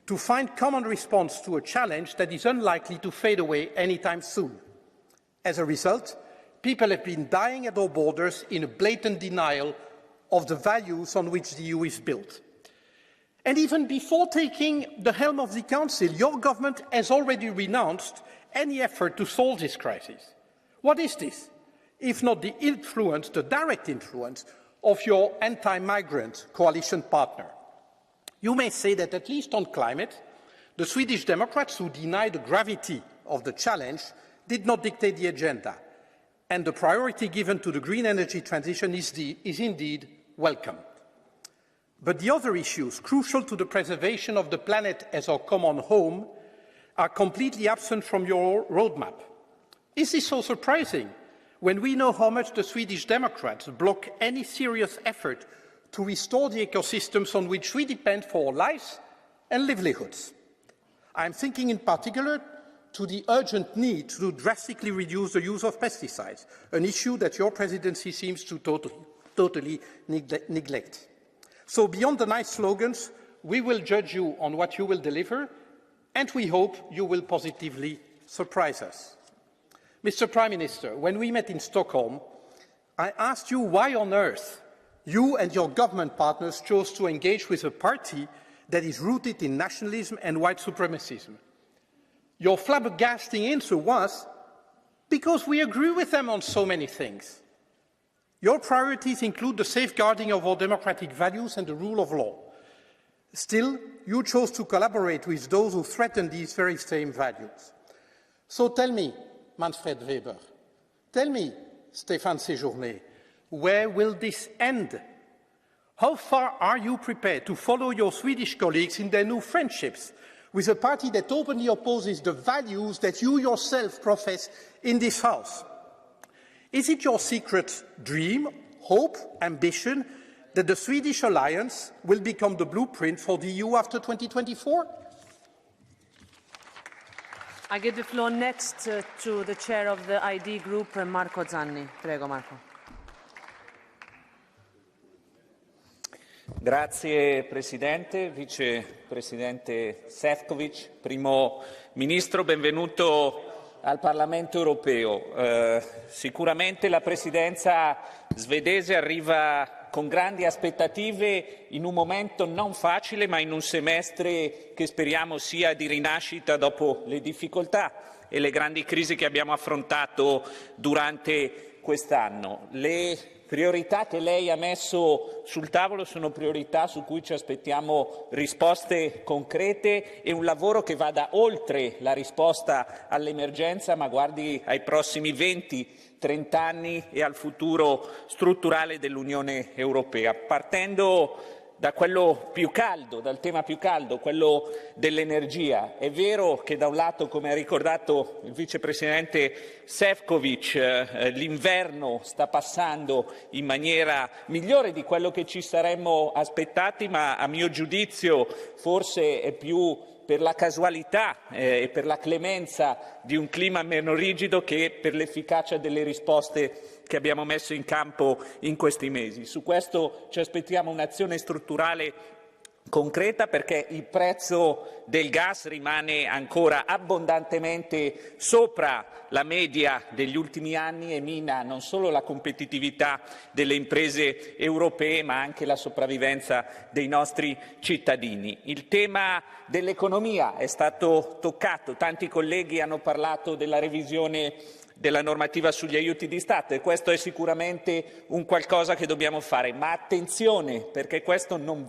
to find common response to a challenge that is unlikely to fade away anytime soon. As a result, people have been dying at our borders in a blatant denial of the values on which the EU is built. And even before taking the helm of the Council, your government has already renounced any effort to solve this crisis. What is this, if not the influence, the direct influence, of your anti-migrant coalition partner? You may say that at least on climate, the Swedish Democrats, who deny the gravity of the challenge, did not dictate the agenda, and the priority given to the green energy transition is indeed welcome. But the other issues, crucial to the preservation of the planet as our common home, are completely absent from your roadmap. Is this so surprising when we know how much the Swedish Democrats block any serious effort to restore the ecosystems on which we depend for our lives and livelihoods? I am thinking in particular to the urgent need to drastically reduce the use of pesticides, an issue that your presidency seems to totally neglect. So beyond the nice slogans, we will judge you on what you will deliver, and we hope you will positively surprise us. Mr. Prime Minister, when we met in Stockholm, I asked you why on earth you and your government partners chose to engage with a party that is rooted in nationalism and white supremacism. Your flabbergasting answer was, because we agree with them on so many things. Your priorities include the safeguarding of our democratic values and the rule of law. Still, you chose to collaborate with those who threaten these very same values. So tell me, Manfred Weber, tell me, Stéphane Séjourné, where will this end? How far are you prepared to follow your Swedish colleagues in their new friendships with a party that openly opposes the values that you yourself profess in this House? Is it your secret dream, hope, ambition that the Swedish alliance will become the blueprint for the EU after 2024? I give the floor next to the chair of the ID group, Marco Zanni. Prego, Marco. Grazie Presidente, Vicepresidente Šefčovič, Primo Ministro, benvenuto al Parlamento europeo. Sicuramente la Presidenza svedese arriva con grandi aspettative in un momento non facile, ma in un semestre che speriamo sia di rinascita dopo le difficoltà e le grandi crisi che abbiamo affrontato durante quest'anno. Le priorità che lei ha messo sul tavolo sono priorità su cui ci aspettiamo risposte concrete e un lavoro che vada oltre la risposta all'emergenza, ma guardi ai prossimi 20-30 anni e al futuro strutturale dell'Unione Europea, partendo da quello più caldo, dal tema più caldo, quello dell'energia. È vero che da un lato, come ha ricordato il vicepresidente Šefčovič, l'inverno sta passando in maniera migliore di quello che ci saremmo aspettati, ma a mio giudizio forse è più per la casualità e per la clemenza di un clima meno rigido che per l'efficacia delle risposte che abbiamo messo in campo in questi mesi. Su questo ci aspettiamo un'azione strutturale concreta perché il prezzo del gas rimane ancora abbondantemente sopra la media degli ultimi anni e mina non solo la competitività delle imprese europee ma anche la sopravvivenza dei nostri cittadini. Il tema dell'economia è stato toccato, tanti colleghi hanno parlato della revisione della normativa sugli aiuti di Stato, e questo è sicuramente un qualcosa che dobbiamo fare, ma attenzione, perché questo non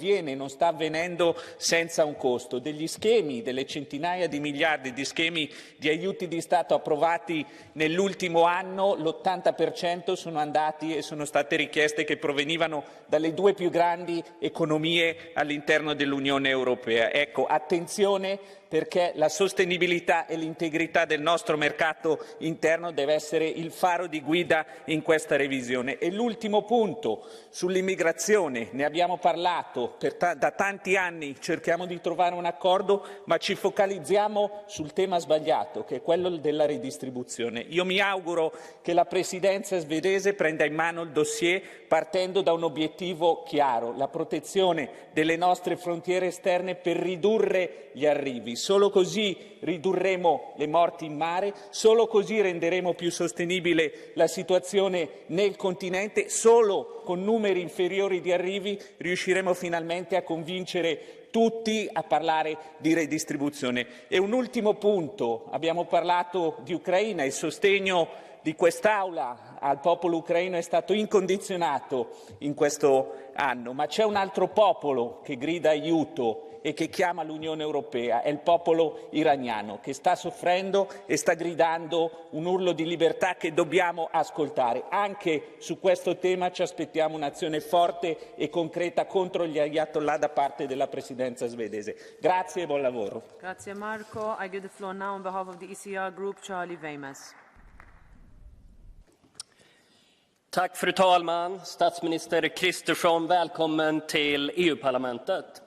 sta avvenendo senza un costo. Degli schemi, delle centinaia di miliardi di schemi di aiuti di Stato approvati nell'ultimo anno, l'80% sono andati e sono state richieste che provenivano dalle due più grandi economie all'interno dell'Unione Europea. Ecco, attenzione, perché la sostenibilità e l'integrità del nostro mercato interno deve essere il faro di guida in questa revisione. E l'ultimo punto, sull'immigrazione, ne abbiamo parlato da tanti anni, cerchiamo di trovare un accordo, ma ci focalizziamo sul tema sbagliato, che è quello della redistribuzione. Io mi auguro che la Presidenza svedese prenda in mano il dossier partendo da un obiettivo chiaro, la protezione delle nostre frontiere esterne per ridurre gli arrivi. Solo così ridurremo le morti in mare, solo così renderemo più sostenibile la situazione nel continente, solo con numeri inferiori di arrivi riusciremo finalmente a convincere tutti a parlare di redistribuzione. E un ultimo punto, abbiamo parlato di Ucraina, il sostegno di quest'Aula al popolo ucraino è stato incondizionato in questo anno, ma c'è un altro popolo che grida aiuto e che chiama l'Unione Europea, è il popolo iraniano, che sta soffrendo e sta gridando un urlo di libertà che dobbiamo ascoltare. Anche su questo tema ci aspettiamo un'azione forte e concreta contro gli ayatollah da parte della Presidenza svedese. Grazie e buon lavoro. Grazie Marco. I give the floor now on behalf of the ECR Group, Charlie Weimers. Tack fru talman, statsminister Kristersson, välkommen till EU-parlamentet.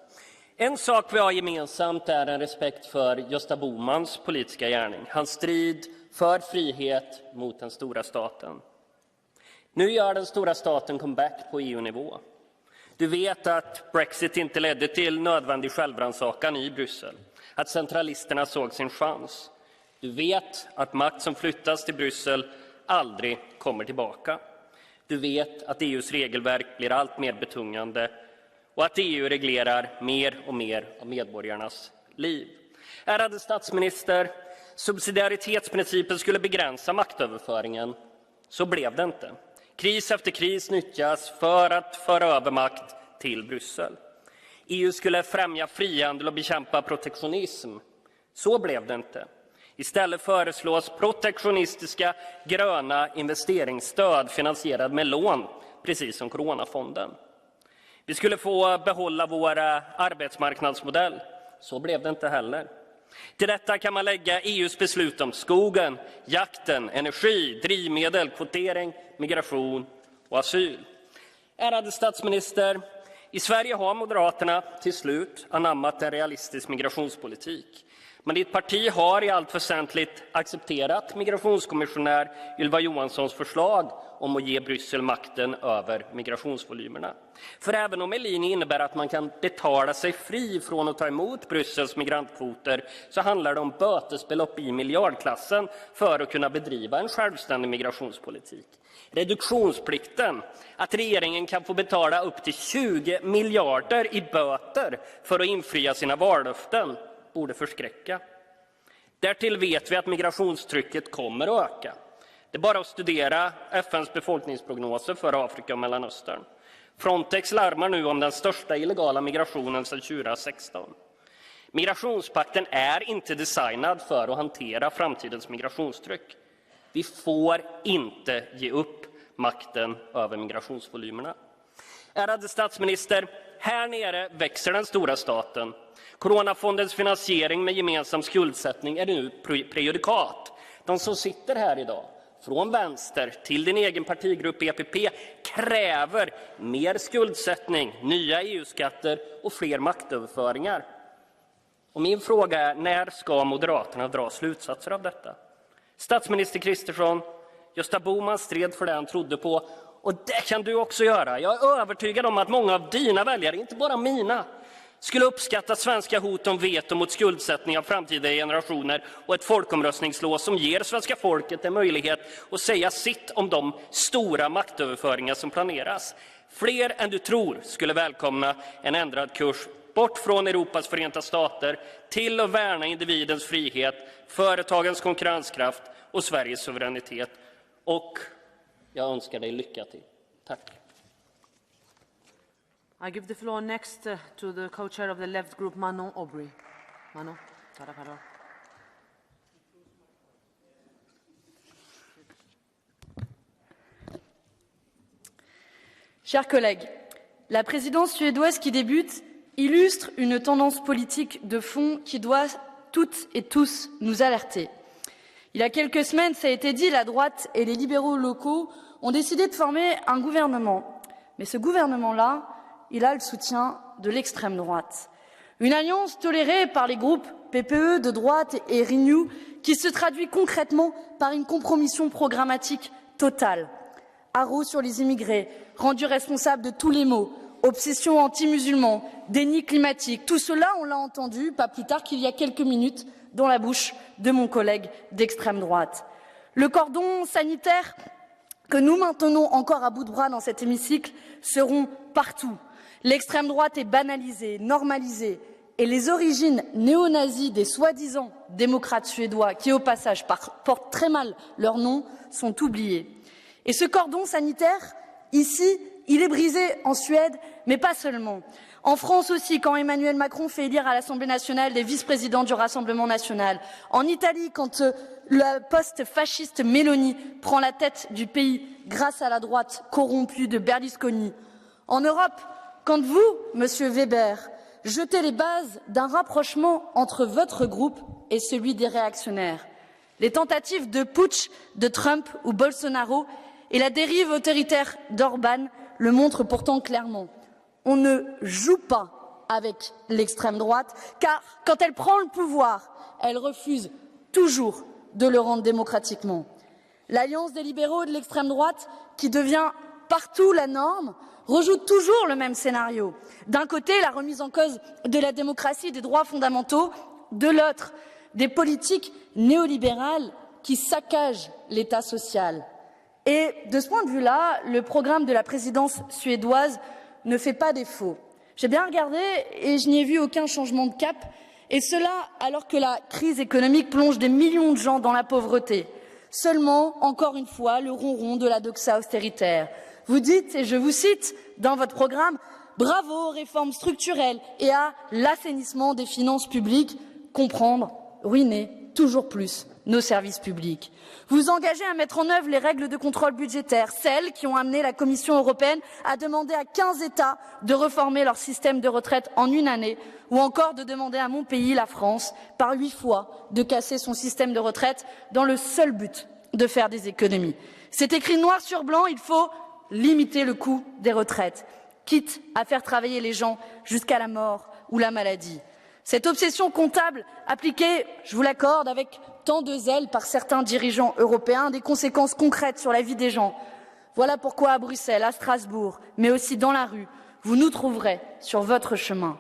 En sak vi har gemensamt är en respekt för Gösta Bohmans politiska gärning. Hans strid för frihet mot den stora staten. Nu gör den stora staten comeback på EU-nivå. Du vet att Brexit inte ledde till nödvändig självrannsakan i Bryssel. Att centralisterna såg sin chans. Du vet att makt som flyttas till Bryssel aldrig kommer tillbaka. Du vet att EUs regelverk blir allt mer betungande och att EU reglerar mer och mer av medborgarnas liv. Ärade statsminister, subsidiaritetsprincipen skulle begränsa maktöverföringen. Så blev det inte. Kris efter kris nyttjas för att föra över makt till Bryssel. EU skulle främja frihandel och bekämpa protektionism. Så blev det inte. Istället föreslås protektionistiska gröna investeringsstöd finansierade med lån, precis som coronafonden. Vi skulle få behålla vår arbetsmarknadsmodell. Så blev det inte heller. Till detta kan man lägga EUs beslut om skogen, jakten, energi, drivmedel, kvotering, migration och asyl. Ärade statsminister, i Sverige har Moderaterna till slut anammat en realistisk migrationspolitik. Men ditt parti har i allt väsentligt accepterat migrationskommissionär Ylva Johanssons förslag om att ge Bryssel makten över migrationsvolymerna. För även om en linje innebär att man kan betala sig fri från att ta emot Bryssels migrantkvoter, så handlar det om bötesbelopp i miljardklassen för att kunna bedriva en självständig migrationspolitik. Reduktionsplikten, att regeringen kan få betala upp till 20 miljarder i böter för att infria sina vallöften, borde förskräcka. Därtill vet vi att migrationstrycket kommer att öka. Det är bara att studera FNs befolkningsprognoser för Afrika och Mellanöstern. Frontex larmar nu om den största illegala migrationen sedan 2016. Migrationspakten är inte designad för att hantera framtidens migrationstryck. Vi får inte ge upp makten över migrationsvolymerna. Ärade statsminister, här nere växer den stora staten. Coronafondens finansiering med gemensam skuldsättning är nu prejudikat. De som sitter här idag, från vänster till din egen partigrupp EPP, kräver mer skuldsättning, nya EU-skatter och fler maktöverföringar. Och min fråga är, när ska Moderaterna dra slutsatser av detta? Statsminister Kristersson, Gösta Bohman stred för det han trodde på, och det kan du också göra. Jag är övertygad om att många av dina väljare, inte bara mina, skulle uppskatta svenska hot om veto mot skuldsättning av framtida generationer och ett folkomröstningslås som ger svenska folket en möjlighet att säga sitt om de stora maktöverföringar som planeras. Fler än du tror skulle välkomna en ändrad kurs bort från Europas förenta stater till att värna individens frihet, företagens konkurrenskraft och Sveriges suveränitet. Och jag önskar dig lycka till. Tack. I give the floor next to the co-chair of the left group, Manon Aubry. Manon, t'as la parole. Chers collègues, la présidence suédoise qui débute illustre une tendance politique de fond qui doit toutes et tous nous alerter. Il y a quelques semaines, ça a été dit, la droite et les libéraux locaux ont décidé de former un gouvernement. Mais ce gouvernement-là, il a le soutien de l'extrême droite. Une alliance tolérée par les groupes PPE de droite et Renew qui se traduit concrètement par une compromission programmatique totale. Haro sur les immigrés, rendu responsable de tous les maux, obsession anti-musulmans, déni climatique. Tout cela, on l'a entendu pas plus tard qu'il y a quelques minutes dans la bouche de mon collègue d'extrême droite. Le cordon sanitaire que nous maintenons encore à bout de bras dans cet hémicycle seront partout. L'extrême droite est banalisée, normalisée, et les origines néo-nazies des soi-disant démocrates suédois, qui au passage portent très mal leur nom, sont oubliées. Et ce cordon sanitaire, ici, il est brisé en Suède, mais pas seulement. En France aussi, quand Emmanuel Macron fait élire à l'Assemblée nationale des vice-présidents du Rassemblement national. En Italie, quand le post-fasciste Meloni prend la tête du pays grâce à la droite corrompue de Berlusconi. En Europe, quand vous, Monsieur Weber, jetez les bases d'un rapprochement entre votre groupe et celui des réactionnaires. Les tentatives de putsch de Trump ou Bolsonaro et la dérive autoritaire d'Orban le montrent pourtant clairement. On ne joue pas avec l'extrême droite, car quand elle prend le pouvoir, elle refuse toujours de le rendre démocratiquement. L'alliance des libéraux et de l'extrême droite, qui devient partout la norme, rejoue toujours le même scénario. D'un côté, la remise en cause de la démocratie et des droits fondamentaux, de l'autre, des politiques néolibérales qui saccagent l'État social. Et de ce point de vue-là, le programme de la présidence suédoise ne fait pas défaut. J'ai bien regardé et je n'y ai vu aucun changement de cap, et cela alors que la crise économique plonge des millions de gens dans la pauvreté. Seulement, encore une fois, le ronron de la doxa austéritaire. Vous dites, et je vous cite dans votre programme, « Bravo aux réformes structurelles et à l'assainissement des finances publiques, comprendre, ruiner toujours plus nos services publics. » Vous engagez à mettre en œuvre les règles de contrôle budgétaire, celles qui ont amené la Commission européenne à demander à 15 États de réformer leur système de retraite en une année, ou encore de demander à mon pays, la France, par 8 fois, de casser son système de retraite dans le seul but de faire des économies. C'est écrit noir sur blanc, il faut limiter le coût des retraites, quitte à faire travailler les gens jusqu'à la mort ou la maladie. Cette obsession comptable appliquée, je vous l'accorde, avec tant de zèle par certains dirigeants européens, a des conséquences concrètes sur la vie des gens. Voilà pourquoi à Bruxelles, à Strasbourg, mais aussi dans la rue, vous nous trouverez sur votre chemin.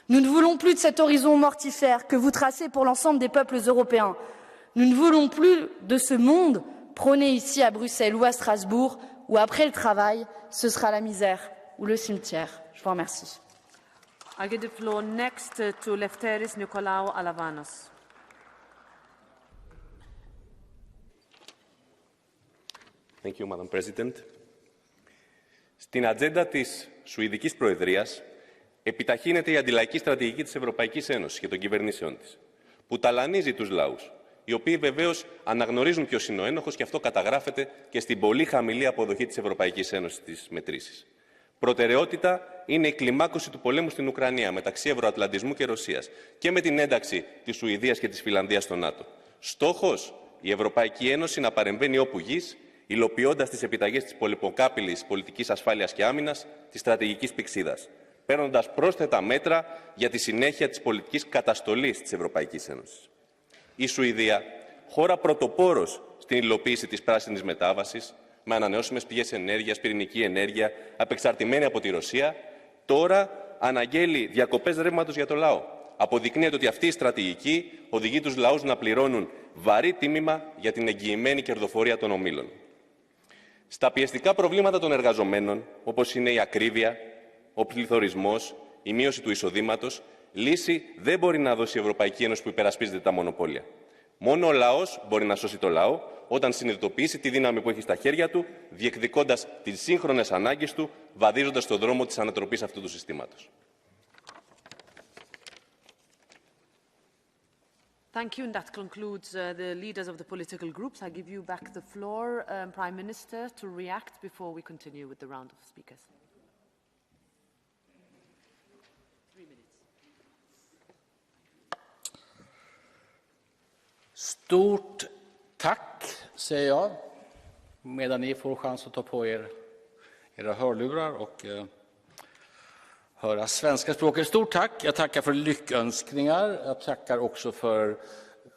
Nous ne voulons plus de cet horizon mortifère que vous tracez pour l'ensemble des peuples européens. Nous ne voulons plus de ce monde prôné ici à Bruxelles ou à Strasbourg, où après le travail, ce sera la misère ou le cimetière. Je vous remercie. I give the floor next to Lefteris Nikolaou Alavanos. Thank you, Madam President. Στην ατζέντα της Σουηδικής Προεδρίας επιταχύνεται η αντιλαϊκή στρατηγική της Ευρωπαϊκής Ένωσης και των κυβερνήσεών της, που ταλανίζει τους λαούς, οι οποίοι βεβαίως αναγνωρίζουν ποιος είναι ο ένοχος και αυτό καταγράφεται και στην πολύ χαμηλή αποδοχή της Ευρωπαϊκής Ένωσης στις μετρήσεις. Προτεραιότητα είναι η κλιμάκωση του πολέμου στην Ουκρανία μεταξύ Ευρωατλαντισμού και Ρωσίας και με την ένταξη της Σουηδίας και της Φινλανδίας στο ΝΑΤΟ. Στόχος, η Ευρωπαϊκή Ένωση να παρεμβαίνει όπου γης, υλοποιώντας τις επιταγές της πολυποκάπηλης πολιτικής ασφάλειας και άμυνας, της στρατηγικής πυξίδας, παίρνοντας πρόσθετα μέτρα για τη συνέχεια της πολιτικής καταστολής της Ευρωπαϊκής Ένωσης. Η Σουηδία, χώρα πρωτοπόρος στην υλοποίηση της πράσινης μετάβασης, με ανανεώσιμες πηγές ενέργειας, πυρηνική ενέργεια, απεξαρτημένη από τη Ρωσία, τώρα αναγγέλει διακοπές ρεύματος για το λαό. Αποδεικνύεται ότι αυτή η στρατηγική οδηγεί τους λαούς να πληρώνουν βαρύ τίμημα για την εγγυημένη κερδοφορία των ομίλων. Στα πιεστικά προβλήματα των εργαζομένων, όπως είναι η ακρίβεια, ο πληθωρισμός, η μείωση του εισοδήματος, λύση δεν μπορεί να δώσει η Ευρωπαϊκή Ένωση που υπερασπίζεται τα μονοπόλια. Μόνο ο λαός μπορεί να σώσει το λαό, όταν συνειδητοποιήσει τη δύναμη που έχει στα χέρια του, διεκδικώντας τις σύγχρονες ανάγκες του, βαδίζοντας στον δρόμο της ανατροπής αυτού του συστήματος. Thank you, and that concludes the leaders of the political groups. I give you back the floor, Prime Minister, to react before we continue with the round of speakers. Stort tack, säger jag, medan ni får chans att ta på er era hörlurar och höra svenska språket. Stort tack. Jag tackar för lyckönskningar. Jag tackar också för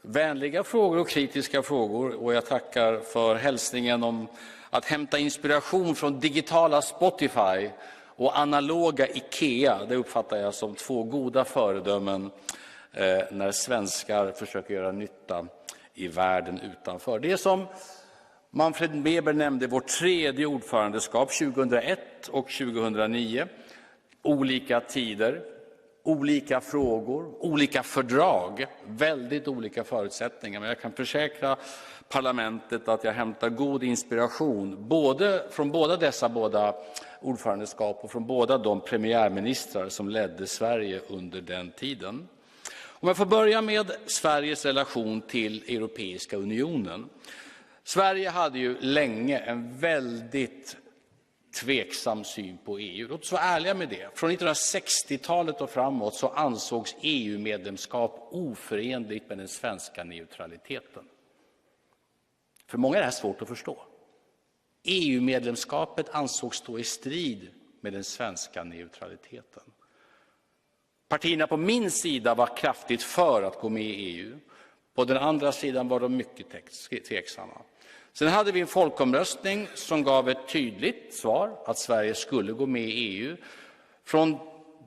vänliga frågor och kritiska frågor. Och jag tackar för hälsningen om att hämta inspiration från digitala Spotify och analoga Ikea. Det uppfattar jag som två goda föredömen när svenskar försöker göra nytta i världen utanför. Det är som Manfred Weber nämnde, vårt tredje ordförandeskap 2001 och 2009. Olika tider, olika frågor, olika fördrag, väldigt olika förutsättningar. Men jag kan försäkra parlamentet att jag hämtar god inspiration både från dessa båda ordförandeskap och från båda de premiärministrar som ledde Sverige under den tiden. Om jag får börja med Sveriges relation till Europeiska unionen. Sverige hade ju länge en väldigt tveksam syn på EU. Låt oss vara ärliga med det. Från 1960-talet och framåt så ansågs EU-medlemskap oförenligt med den svenska neutraliteten. För många är det här svårt att förstå. EU-medlemskapet ansågs stå i strid med den svenska neutraliteten. Partierna på min sida var kraftigt för att gå med i EU. På den andra sidan var de mycket tveksamma. Sen hade vi en folkomröstning som gav ett tydligt svar att Sverige skulle gå med i EU. Från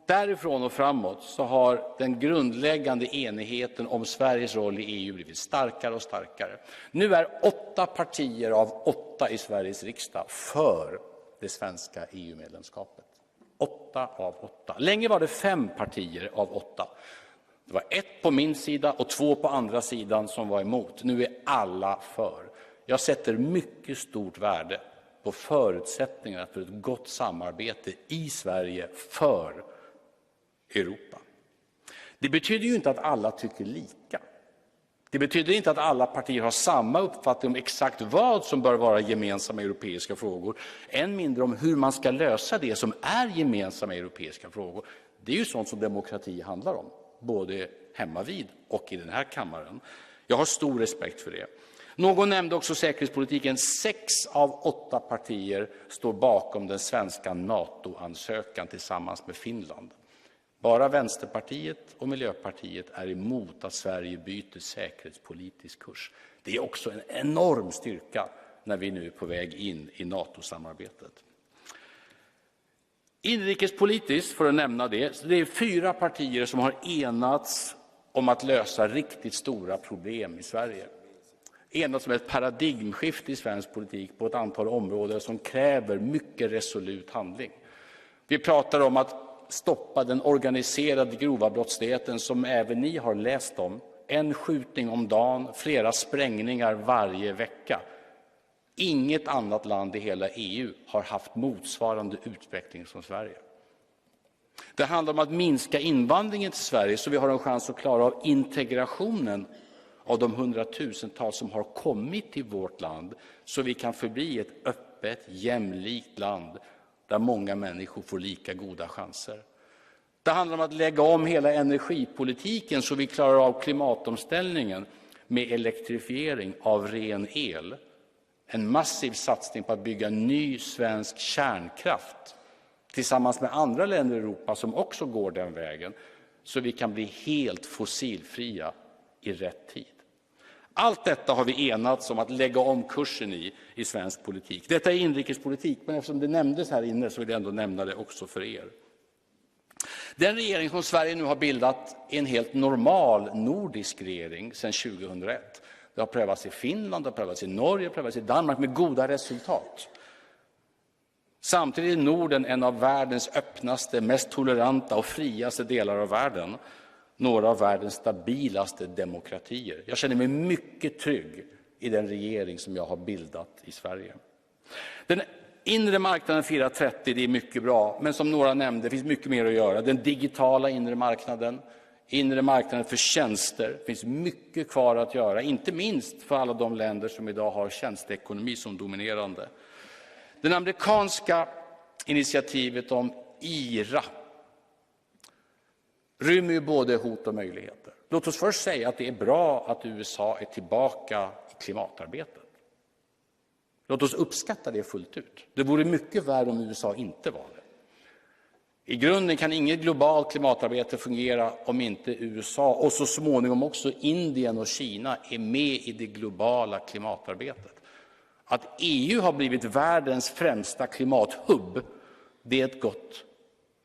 därifrån och framåt så har den grundläggande enigheten om Sveriges roll i EU blivit starkare och starkare. Nu är 8 partier av 8 i Sveriges riksdag för det svenska EU-medlemskapet. 8 av 8. Länge var det 5 partier av 8. Det var 1 på min sida och 2 på andra sidan som var emot. Nu är alla för. Jag sätter mycket stort värde på förutsättningarna för ett gott samarbete i Sverige för Europa. Det betyder ju inte att alla tycker lika. Det betyder inte att alla partier har samma uppfattning om exakt vad som bör vara gemensamma europeiska frågor. Än mindre om hur man ska lösa det som är gemensamma europeiska frågor. Det är ju sånt som demokrati handlar om, både hemma vid och i den här kammaren. Jag har stor respekt för det. Någon nämnde också säkerhetspolitiken. 6 av 8 partier står bakom den svenska NATO-ansökan tillsammans med Finland. Bara Vänsterpartiet och Miljöpartiet är emot att Sverige byter säkerhetspolitisk kurs. Det är också en enorm styrka när vi nu är på väg in i NATO-samarbetet. Inrikespolitiskt, för att nämna det är 4 partier som har enats om att lösa riktigt stora problem i Sverige. Enats om ett paradigmskifte i svensk politik på ett antal områden som kräver mycket resolut handling. Vi pratar om att stoppa den organiserade grova brottsligheten som även ni har läst om. 1 skjutning om dagen, flera sprängningar varje vecka. Inget annat land i hela EU har haft motsvarande utveckling som Sverige. Det handlar om att minska invandringen till Sverige så vi har en chans att klara av integrationen av de 100-tusentals som har kommit till vårt land så vi kan förbli ett öppet, jämlikt land där många människor får lika goda chanser. Det handlar om att lägga om hela energipolitiken så vi klarar av klimatomställningen med elektrifiering av ren el. En massiv satsning på att bygga ny svensk kärnkraft tillsammans med andra länder i Europa som också går den vägen så vi kan bli helt fossilfria i rätt tid. Allt detta har vi enats om att lägga om kursen i svensk politik. Detta är inrikespolitik, men eftersom det nämndes här inne så vill jag ändå nämna det också för er. Den regering som Sverige nu har bildat är en helt normal nordisk regering sedan 2001. Det har prövats i Finland, det har prövats i Norge, det har prövats i Danmark med goda resultat. Samtidigt är Norden en av världens öppnaste, mest toleranta och friaste delar av världen. Några av världens stabilaste demokratier. Jag känner mig mycket trygg i den regering som jag har bildat i Sverige. Den inre marknaden firar 30, det är mycket bra, men som några nämnde, det finns mycket mer att göra. Den digitala inre marknaden för tjänster, det finns mycket kvar att göra, inte minst för alla de länder som idag har tjänsteekonomi som dominerande. Det amerikanska initiativet om IRA rymmer ju både hot och möjligheter. Låt oss först säga att det är bra att USA är tillbaka i klimatarbetet. Låt oss uppskatta det fullt ut. Det vore mycket värre om USA inte var det. I grunden kan inget globalt klimatarbete fungera om inte USA och så småningom också Indien och Kina är med i det globala klimatarbetet. Att EU har blivit världens främsta klimathubb, det är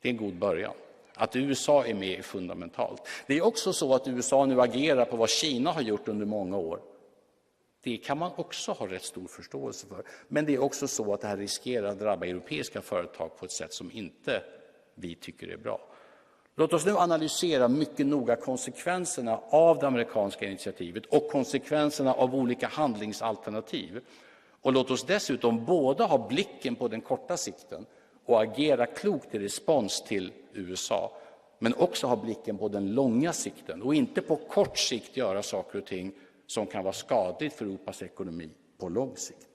en god början. Att USA är med är fundamentalt. Det är också så att USA nu agerar på vad Kina har gjort under många år. Det kan man också ha rätt stor förståelse för. Men det är också så att det här riskerar att drabba europeiska företag på ett sätt som inte vi tycker är bra. Låt oss nu analysera mycket noga konsekvenserna av det amerikanska initiativet och konsekvenserna av olika handlingsalternativ. Och låt oss dessutom båda ha blicken på den korta sikten och agera klokt i respons till USA, men också ha blicken på den långa sikten och inte på kort sikt göra saker och ting som kan vara skadligt för Europas ekonomi på lång sikt.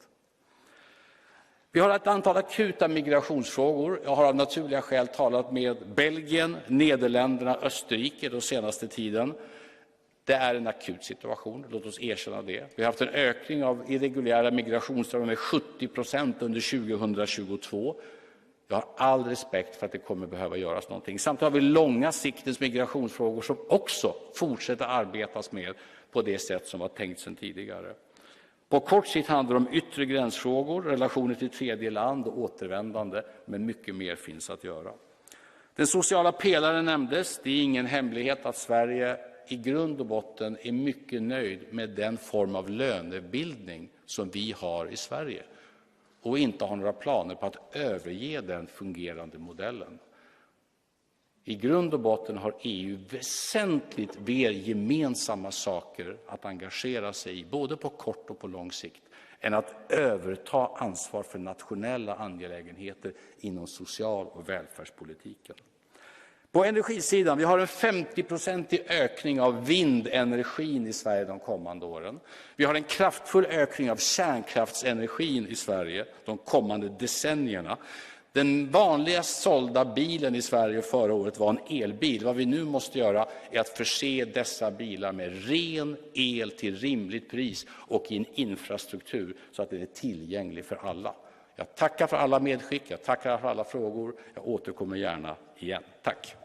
Vi har ett antal akuta migrationsfrågor. Jag har av naturliga skäl talat med Belgien, Nederländerna, Österrike den senaste tiden. Det är en akut situation, låt oss erkänna det. Vi har haft en ökning av irreguljära migrationsströmmar med 70% under 2022. Jag har all respekt för att det kommer behöva göras någonting. Samtidigt har vi långa siktens migrationsfrågor som också fortsätter arbetas med på det sätt som var tänkt sedan tidigare. På kort sikt handlar det om yttre gränsfrågor, relationer till tredje land och återvändande, men mycket mer finns att göra. Den sociala pelaren nämndes. Det är ingen hemlighet att Sverige i grund och botten är mycket nöjd med den form av lönebildning som vi har i Sverige och inte har några planer på att överge den fungerande modellen. I grund och botten har EU väsentligt mer gemensamma saker att engagera sig i, både på kort och på lång sikt, än att överta ansvar för nationella angelägenheter inom social- och välfärdspolitiken. På energisidan, vi har en 50-procentig ökning av vindenergin i Sverige de kommande åren. Vi har en kraftfull ökning av kärnkraftsenergin i Sverige de kommande decennierna. Den vanligast sålda bilen i Sverige förra året var en elbil. Vad vi nu måste göra är att förse dessa bilar med ren el till rimligt pris och i en infrastruktur så att den är tillgänglig för alla. Jag tackar för alla medskick, jag tackar för alla frågor. Jag återkommer gärna igen. Tack.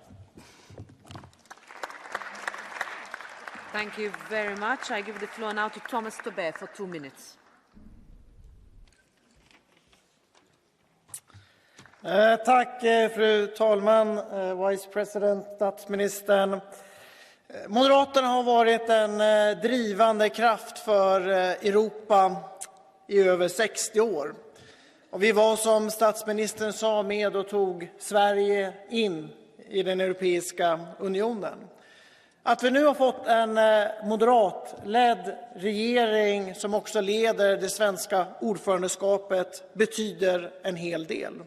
Thank you very much. I give the floor now to Thomas Tobé for 2 minutes. Tack, fru talman, Vice President, statsministern. Moderaterna har varit en drivande kraft för Europa i över 60 år. Och vi var, som statsministern sa, med och tog Sverige in i den Europeiska unionen. Att vi nu har fått en moderatledd regering som också leder det svenska ordförandeskapet betyder en hel del.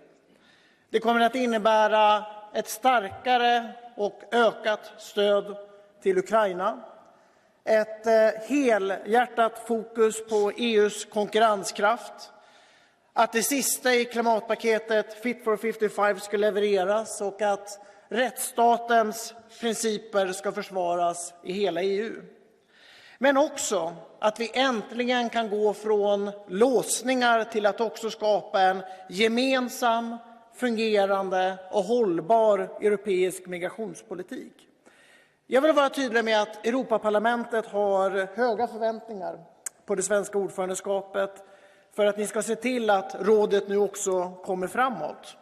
Det kommer att innebära ett starkare och ökat stöd till Ukraina, ett helhjärtat fokus på EU:s konkurrenskraft, att det sista i klimatpaketet Fit for 55 ska levereras och att rättsstatens principer ska försvaras i hela EU. Men också att vi äntligen kan gå från låsningar till att också skapa en gemensam, fungerande och hållbar europeisk migrationspolitik. Jag vill vara tydlig med att Europaparlamentet har höga förväntningar på det svenska ordförandeskapet för att ni ska se till att rådet nu också kommer framåt.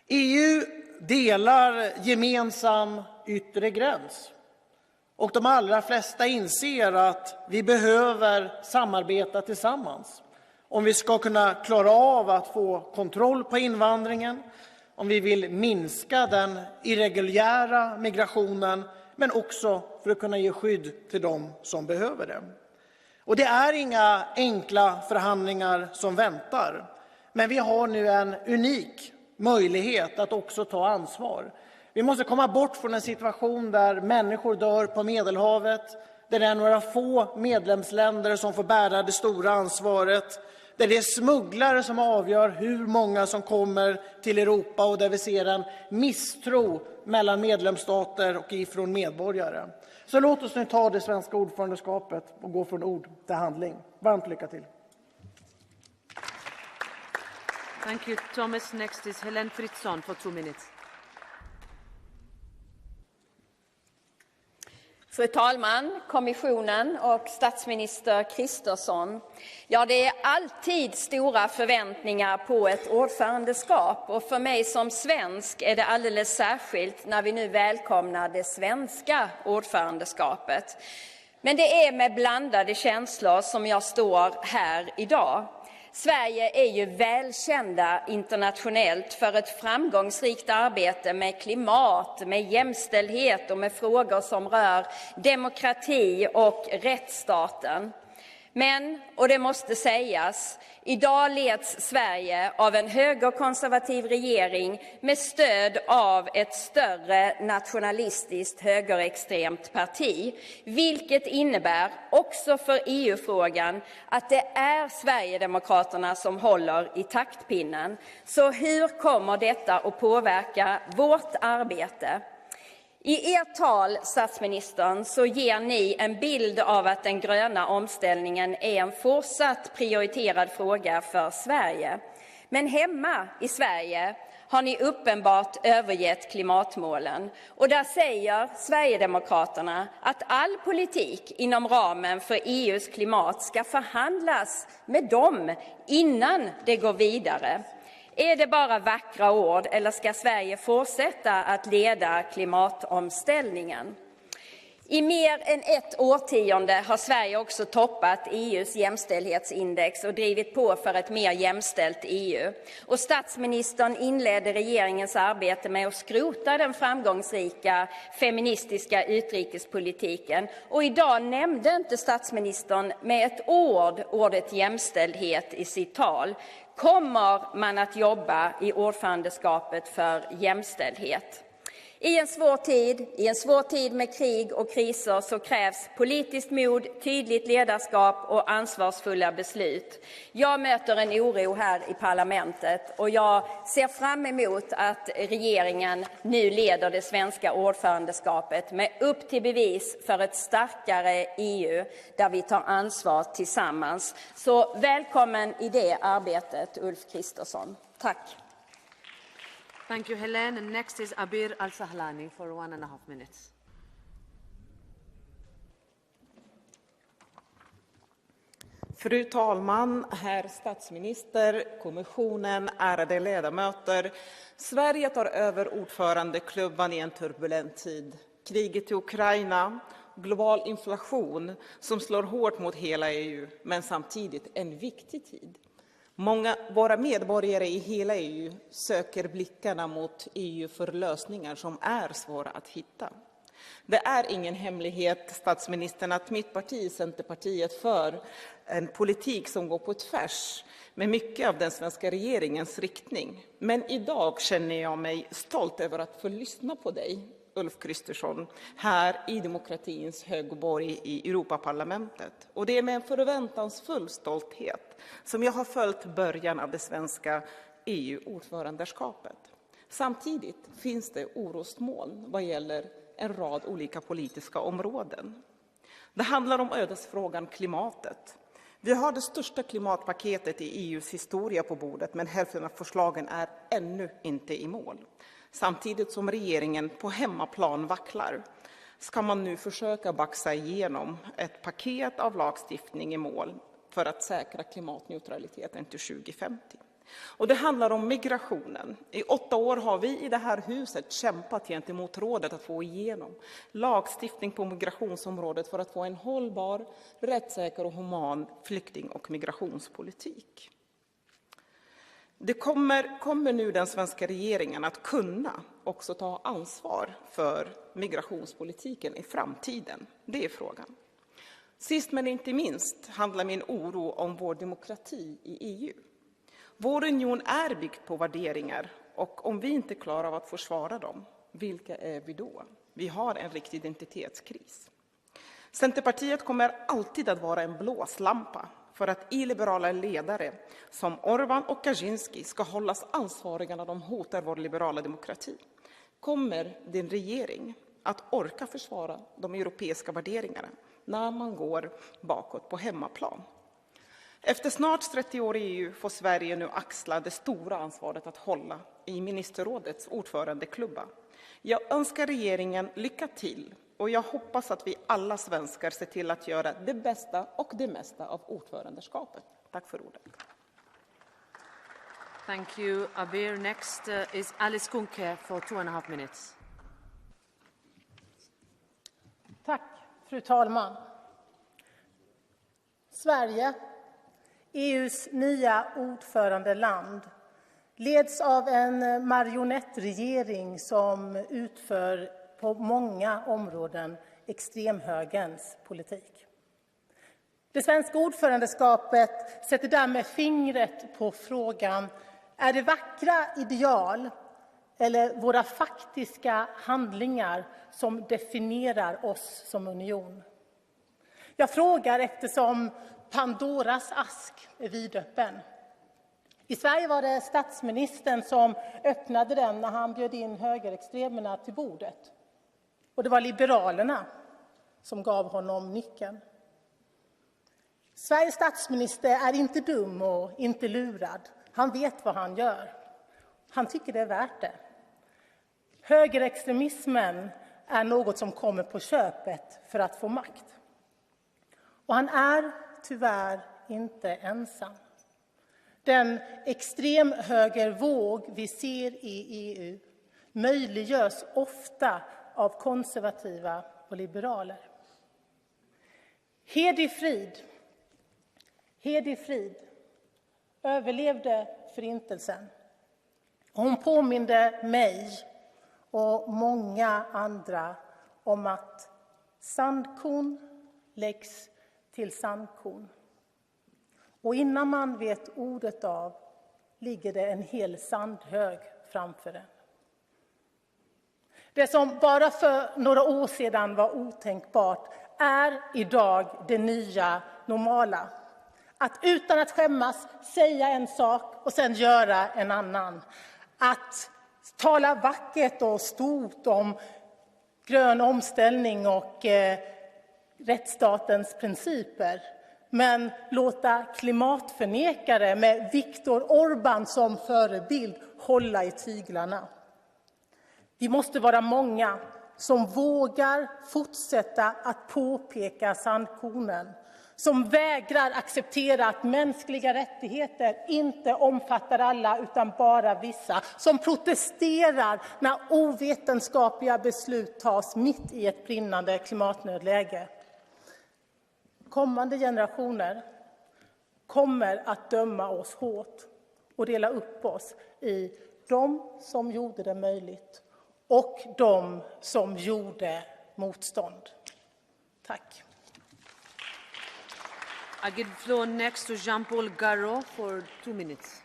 EU delar gemensam yttre gräns och de allra flesta inser att vi behöver samarbeta tillsammans om vi ska kunna klara av att få kontroll på invandringen, om vi vill minska den irreguljära migrationen, men också för att kunna ge skydd till dem som behöver det. Och det är inga enkla förhandlingar som väntar. Men vi har nu en unik möjlighet att också ta ansvar. Vi måste komma bort från en situation där människor dör på Medelhavet, där det är några få medlemsländer som får bära det stora ansvaret, där det är smugglare som avgör hur många som kommer till Europa och där vi ser en misstro mellan medlemsstater och ifrån medborgare. Så låt oss nu ta det svenska ordförandeskapet och gå från ord till handling. Varmt lycka till! Thank you, Thomas. Next is Hélène Fritzon for 2 minutes. Fru talman, kommissionen och statsminister Kristersson. Ja, det är alltid stora förväntningar på ett ordförandeskap. Och för mig som svensk är det alldeles särskilt när vi nu välkomnar det svenska ordförandeskapet. Men det är med blandade känslor som jag står här idag. Sverige är ju välkända internationellt för ett framgångsrikt arbete med klimat, med jämställdhet och med frågor som rör demokrati och rättsstaten. Men, och det måste sägas, idag leds Sverige av en högerkonservativ regering med stöd av ett större nationalistiskt högerextremt parti. Vilket innebär, också för EU-frågan, att det är Sverigedemokraterna som håller i taktpinnen. Så hur kommer detta att påverka vårt arbete? I ert tal, statsministern, så ger ni en bild av att den gröna omställningen är en fortsatt prioriterad fråga för Sverige. Men hemma i Sverige har ni uppenbart övergett klimatmålen. Och där säger Sverigedemokraterna att all politik inom ramen för EUs klimat ska förhandlas med dem innan det går vidare. Är det bara vackra ord eller ska Sverige fortsätta att leda klimatomställningen? I mer än ett årtionde har Sverige också toppat EUs jämställdhetsindex och drivit på för ett mer jämställt EU. Och statsministern inledde regeringens arbete med att skrota den framgångsrika feministiska utrikespolitiken. Och idag nämnde inte statsministern med ett ord ordet jämställdhet i sitt tal. Kommer man att jobba i ordförandeskapet för jämställdhet? I en svår tid med krig och kriser så krävs politiskt mod, tydligt ledarskap och ansvarsfulla beslut. Jag möter en oro här i parlamentet och jag ser fram emot att regeringen nu leder det svenska ordförandeskapet med upp till bevis för ett starkare EU där vi tar ansvar tillsammans. Så välkommen i det arbetet, Ulf Kristersson. Tack. Thank you, Hélène. And next is Abir Al-Sahlani for 1.5 minutes. Fru talman, herr statsminister, kommissionen, ärade ledamöter. Sverige tar över ordförandeklubban i en turbulent tid. Kriget i Ukraina, global inflation som slår hårt mot hela EU, men samtidigt en viktig tid. Många våra medborgare i hela EU söker blickarna mot EU för lösningar som är svåra att hitta. Det är ingen hemlighet, statsministern, att mitt parti, Centerpartiet, för en politik som går på tvärs med mycket av den svenska regeringens riktning. Men idag känner jag mig stolt över att få lyssna på dig, Ulf Kristersson, här i demokratins högborg i Europaparlamentet. Och det är med en förväntansfull stolthet som jag har följt början av det svenska EU-ordförandeskapet. Samtidigt finns det orosmoln vad gäller en rad olika politiska områden. Det handlar om ödesfrågan klimatet. Vi har det största klimatpaketet i EUs historia på bordet, men hälften av förslagen är ännu inte i mål. Samtidigt som regeringen på hemmaplan vacklar ska man nu försöka baxa igenom ett paket av lagstiftning i mål för att säkra klimatneutraliteten till 2050. Och det handlar om migrationen. I 8 år har vi i det här huset kämpat gentemot rådet att få igenom lagstiftning på migrationsområdet för att få en hållbar, rättssäker och human flykting- och migrationspolitik. Det kommer nu den svenska regeringen att kunna också ta ansvar för migrationspolitiken i framtiden. Det är frågan. Sist men inte minst handlar min oro om vår demokrati i EU. Vår union är byggd på värderingar och om vi inte klarar av att försvara dem, vilka är vi då? Vi har en riktig identitetskris. Centerpartiet kommer alltid att vara en blåslampa för att illiberala ledare som Orbán och Kaczynski ska hållas ansvariga när de hotar vår liberala demokrati. Kommer din regering att orka försvara de europeiska värderingarna när man går bakåt på hemmaplan? Efter snart 30 år i EU får Sverige nu axla det stora ansvaret att hålla i ministerrådets ordförandeklubba. Jag önskar regeringen lycka till och jag hoppas att vi alla svenskar ser till att göra det bästa och det mesta av ordförandeskapet. Tack för ordet. Thank you, Abir. Next is Alice Kuhnke for 2.5 minutes. Tack, fru talman. Sverige, EUs nya ordförandeland, leds av en marionettregering som utför på många områden extremhögerns politik. Det svenska ordförandeskapet sätter därmed fingret på frågan: är det vackra ideal eller våra faktiska handlingar som definierar oss som union? Jag frågar eftersom Pandoras ask är vidöppen. I Sverige var det statsministern som öppnade den när han bjöd in högerextremerna till bordet. Och det var Liberalerna som gav honom nyckeln. Sveriges statsminister är inte dum och inte lurad. Han vet vad han gör. Han tycker det är värt det. Högerextremismen är något som kommer på köpet för att få makt. Och han är tyvärr inte ensam. Den extremhögervåg vi ser i EU möjliggörs ofta av konservativa och liberaler. Hedi Frid överlevde förintelsen. Hon påminde mig och många andra om att sandkorn läggs till sandkorn. Och innan man vet ordet av ligger det en hel sandhög framför en. Det som bara för några år sedan var otänkbart är idag det nya normala. Att utan att skämmas säga en sak och sen göra en annan. Att tala vackert och stort om grön omställning och rättsstatens principer. Men låta klimatförnekare med Viktor Orbán som förebild hålla i tyglarna. Vi måste vara många som vågar fortsätta att påpeka sandkornen. Som vägrar acceptera att mänskliga rättigheter inte omfattar alla utan bara vissa. Som protesterar när ovetenskapliga beslut tas mitt i ett brinnande klimatnödläge. Kommande generationer kommer att döma oss hårt och dela upp oss i de som gjorde det möjligt och de som gjorde motstånd. Tack. I give the floor next to Jean-Paul Garot for 2 minutes.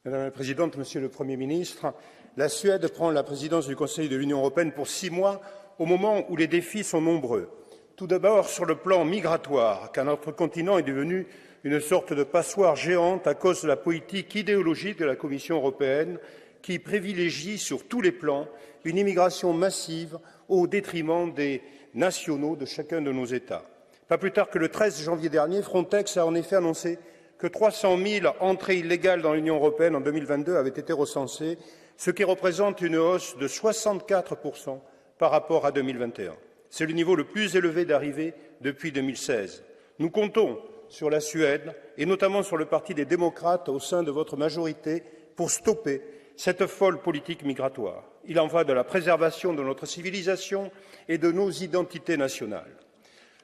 Madame la Présidente, Monsieur le Premier ministre, la Suède prend la présidence du Conseil de l'Union européenne pour 6 mois, au moment où les défis sont nombreux. Tout d'abord sur le plan migratoire, car notre continent est devenu une sorte de passoire géante à cause de la politique idéologique de la Commission européenne qui privilégie sur tous les plans une immigration massive au détriment des nationaux de chacun de nos États. Pas plus tard que le 13 janvier dernier, Frontex a en effet annoncé que 300 000 entrées illégales dans l'Union européenne en 2022 avaient été recensées, ce qui représente une hausse de 64% par rapport à 2021. C'est le niveau le plus élevé d'arrivées depuis 2016. Nous comptons sur la Suède, et notamment sur le Parti des démocrates au sein de votre majorité, pour stopper cette folle politique migratoire. Il en va de la préservation de notre civilisation et de nos identités nationales.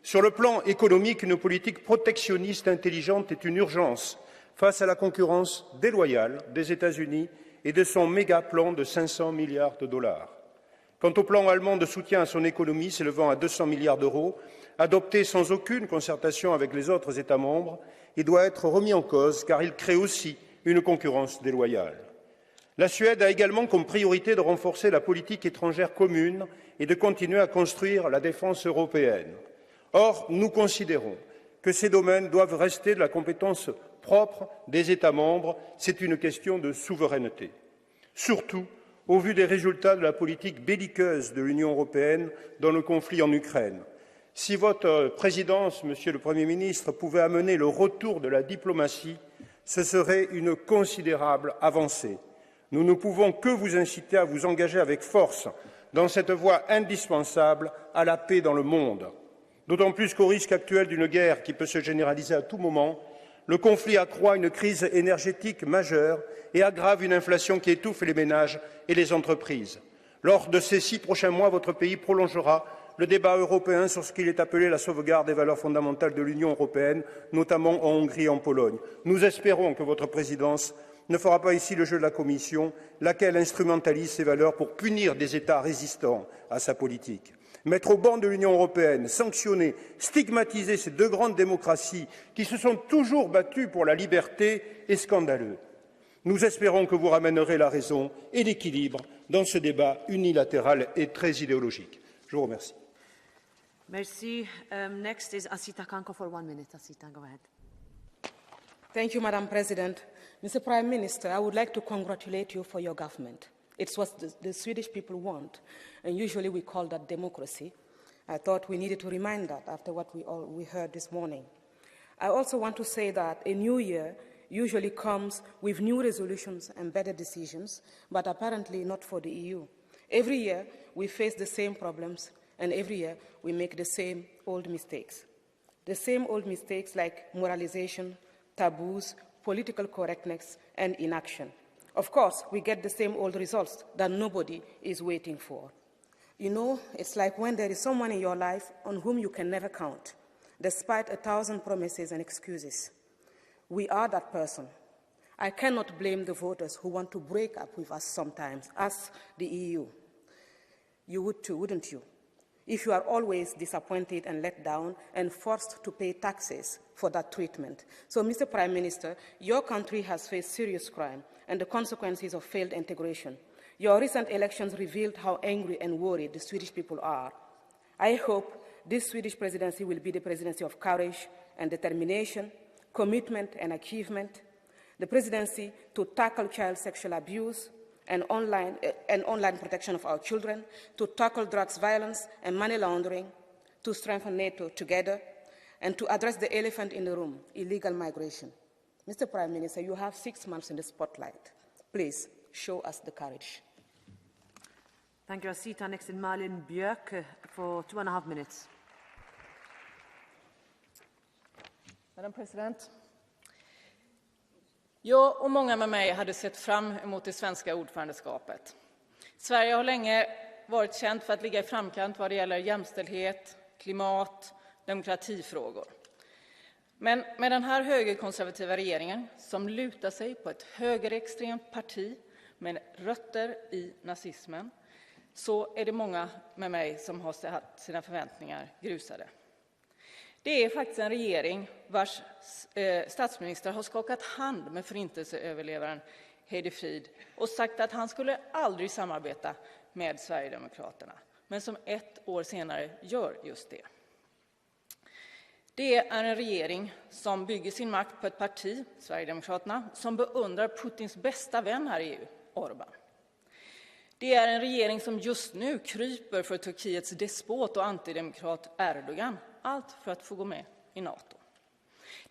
Sur le plan économique, une politique protectionniste intelligente est une urgence face à la concurrence déloyale des États-Unis et de son méga plan de 500 milliards de dollars. Quant au plan allemand de soutien à son économie, s'élevant à 200 milliards d'euros, adopté sans aucune concertation avec les autres États membres, il doit être remis en cause car il crée aussi une concurrence déloyale. La Suède a également comme priorité de renforcer la politique étrangère commune et de continuer à construire la défense européenne. Or, nous considérons que ces domaines doivent rester de la compétence propre des États membres. C'est une question de souveraineté. Surtout, au vu des résultats de la politique belliqueuse de l'Union européenne dans le conflit en Ukraine. Si votre présidence, Monsieur le Premier ministre, pouvait amener le retour de la diplomatie, ce serait une considérable avancée. Nous ne pouvons que vous inciter à vous engager avec force dans cette voie indispensable à la paix dans le monde. D'autant plus qu'au risque actuel d'une guerre qui peut se généraliser à tout moment, le conflit accroît une crise énergétique majeure et aggrave une inflation qui étouffe les ménages et les entreprises. Lors de ces 6 prochains mois, votre pays prolongera le débat européen sur ce qu'il est appelé la sauvegarde des valeurs fondamentales de l'Union européenne, notamment en Hongrie et en Pologne. Nous espérons que votre présidence ne fera pas ici le jeu de la Commission, laquelle instrumentalise ces valeurs pour punir des États résistants à sa politique. Mettre au banc de l'Union européenne, sanctionner, stigmatiser ces 2 grandes démocraties qui se sont toujours battues pour la liberté est scandaleux. Nous espérons que vous ramènerez la raison et l'équilibre dans ce débat unilatéral et très idéologique. Je vous remercie. Merci. Next is Asita Kanko for 1 minute. Asita, go ahead. Thank you, Madam President. Mr. Prime Minister, I would like to congratulate you for your government. It's what the Swedish people want, and usually we call that democracy. I thought we needed to remind that after what we heard this morning. I also want to say that a new year usually comes with new resolutions and better decisions, but apparently not for the EU. Every year we face the same problems, and every year we make the same old mistakes. The same old mistakes like moralization, taboos, political correctness, and inaction. Of course, we get the same old results that nobody is waiting for. You know, it's like when there is someone in your life on whom you can never count, despite 1,000 promises and excuses. We are that person. I cannot blame the voters who want to break up with us sometimes, us, the EU. You would too, wouldn't you? If you are always disappointed and let down and forced to pay taxes for that treatment. So, Mr. Prime Minister, your country has faced serious crime and the consequences of failed integration. Your recent elections revealed how angry and worried the Swedish people are. I hope this Swedish presidency will be the presidency of courage and determination, commitment and achievement, the presidency to tackle child sexual abuse and online protection of our children, to tackle drugs violence and money laundering, to strengthen NATO together, and to address the elephant in the room, illegal migration. Mr. Prime Minister, you have 6 months in the spotlight. Please show us the courage. Thank you, Asita. Next is Malin Björk for 2.5 minutes. Madam President. Jag och många med mig hade sett fram emot det svenska ordförandeskapet. Sverige har länge varit känt för att ligga i framkant vad det gäller jämställdhet, klimat, demokratifrågor. Men med den här högerkonservativa regeringen som lutar sig på ett högerextremt parti med rötter i nazismen så är det många med mig som har haft sina förväntningar grusade. Det är faktiskt en regering vars statsminister har skakat hand med förintelseöverlevaren Heidi Fried och sagt att han skulle aldrig samarbeta med Sverigedemokraterna, men som 1 år senare gör just det. Det är en regering som bygger sin makt på ett parti, Sverigedemokraterna, som beundrar Putins bästa vän här i EU, Orbán. Det är en regering som just nu kryper för Turkiets despot och antidemokrat Erdogan, allt för att få gå med i NATO.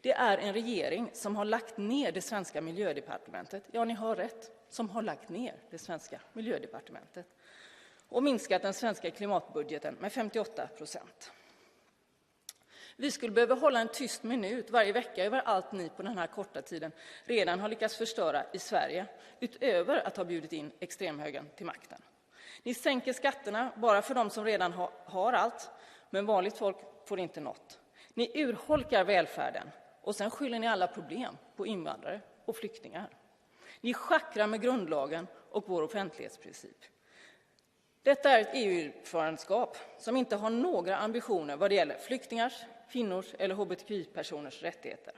Det är en regering som har lagt ner det svenska miljödepartementet, ja ni hör rätt, som har lagt ner det svenska miljödepartementet och minskat den svenska klimatbudgeten med 58%. Vi skulle behöva hålla en tyst minut varje vecka över allt ni på den här korta tiden redan har lyckats förstöra i Sverige, utöver att ha bjudit in extremhögern till makten. Ni sänker skatterna bara för de som redan har allt, men vanligt folk får inte något. Ni urholkar välfärden och sen skyller ni alla problem på invandrare och flyktingar. Ni schackrar med grundlagen och vår offentlighetsprincip. Detta är ett EU-ordförandeskap som inte har några ambitioner vad det gäller flyktingars, kvinnors eller hbtqi-personers rättigheter.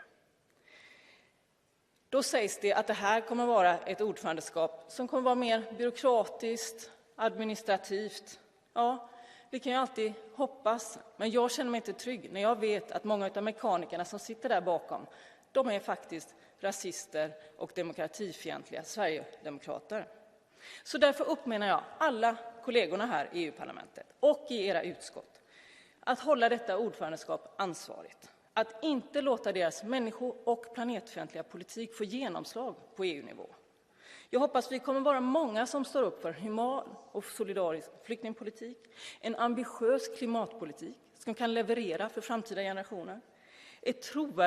Då sägs det att det här kommer vara ett ordförandeskap som kommer vara mer byråkratiskt, administrativt. Ja, vi kan ju alltid hoppas, men jag känner mig inte trygg när jag vet att många av mekanikerna som sitter där bakom, de är faktiskt rasister och demokratifientliga Sverigedemokrater. Så därför uppmanar jag alla kollegorna här i EU-parlamentet och i era utskott att hålla detta ordförandeskap ansvarigt. Att inte låta deras människo- och planetfientliga politik få genomslag på EU-nivå. Jag hoppas vi kommer vara många som står upp för human och solidarisk flyktingpolitik, en ambitiös klimatpolitik som kan leverera för framtida generationer, ett trovärdigt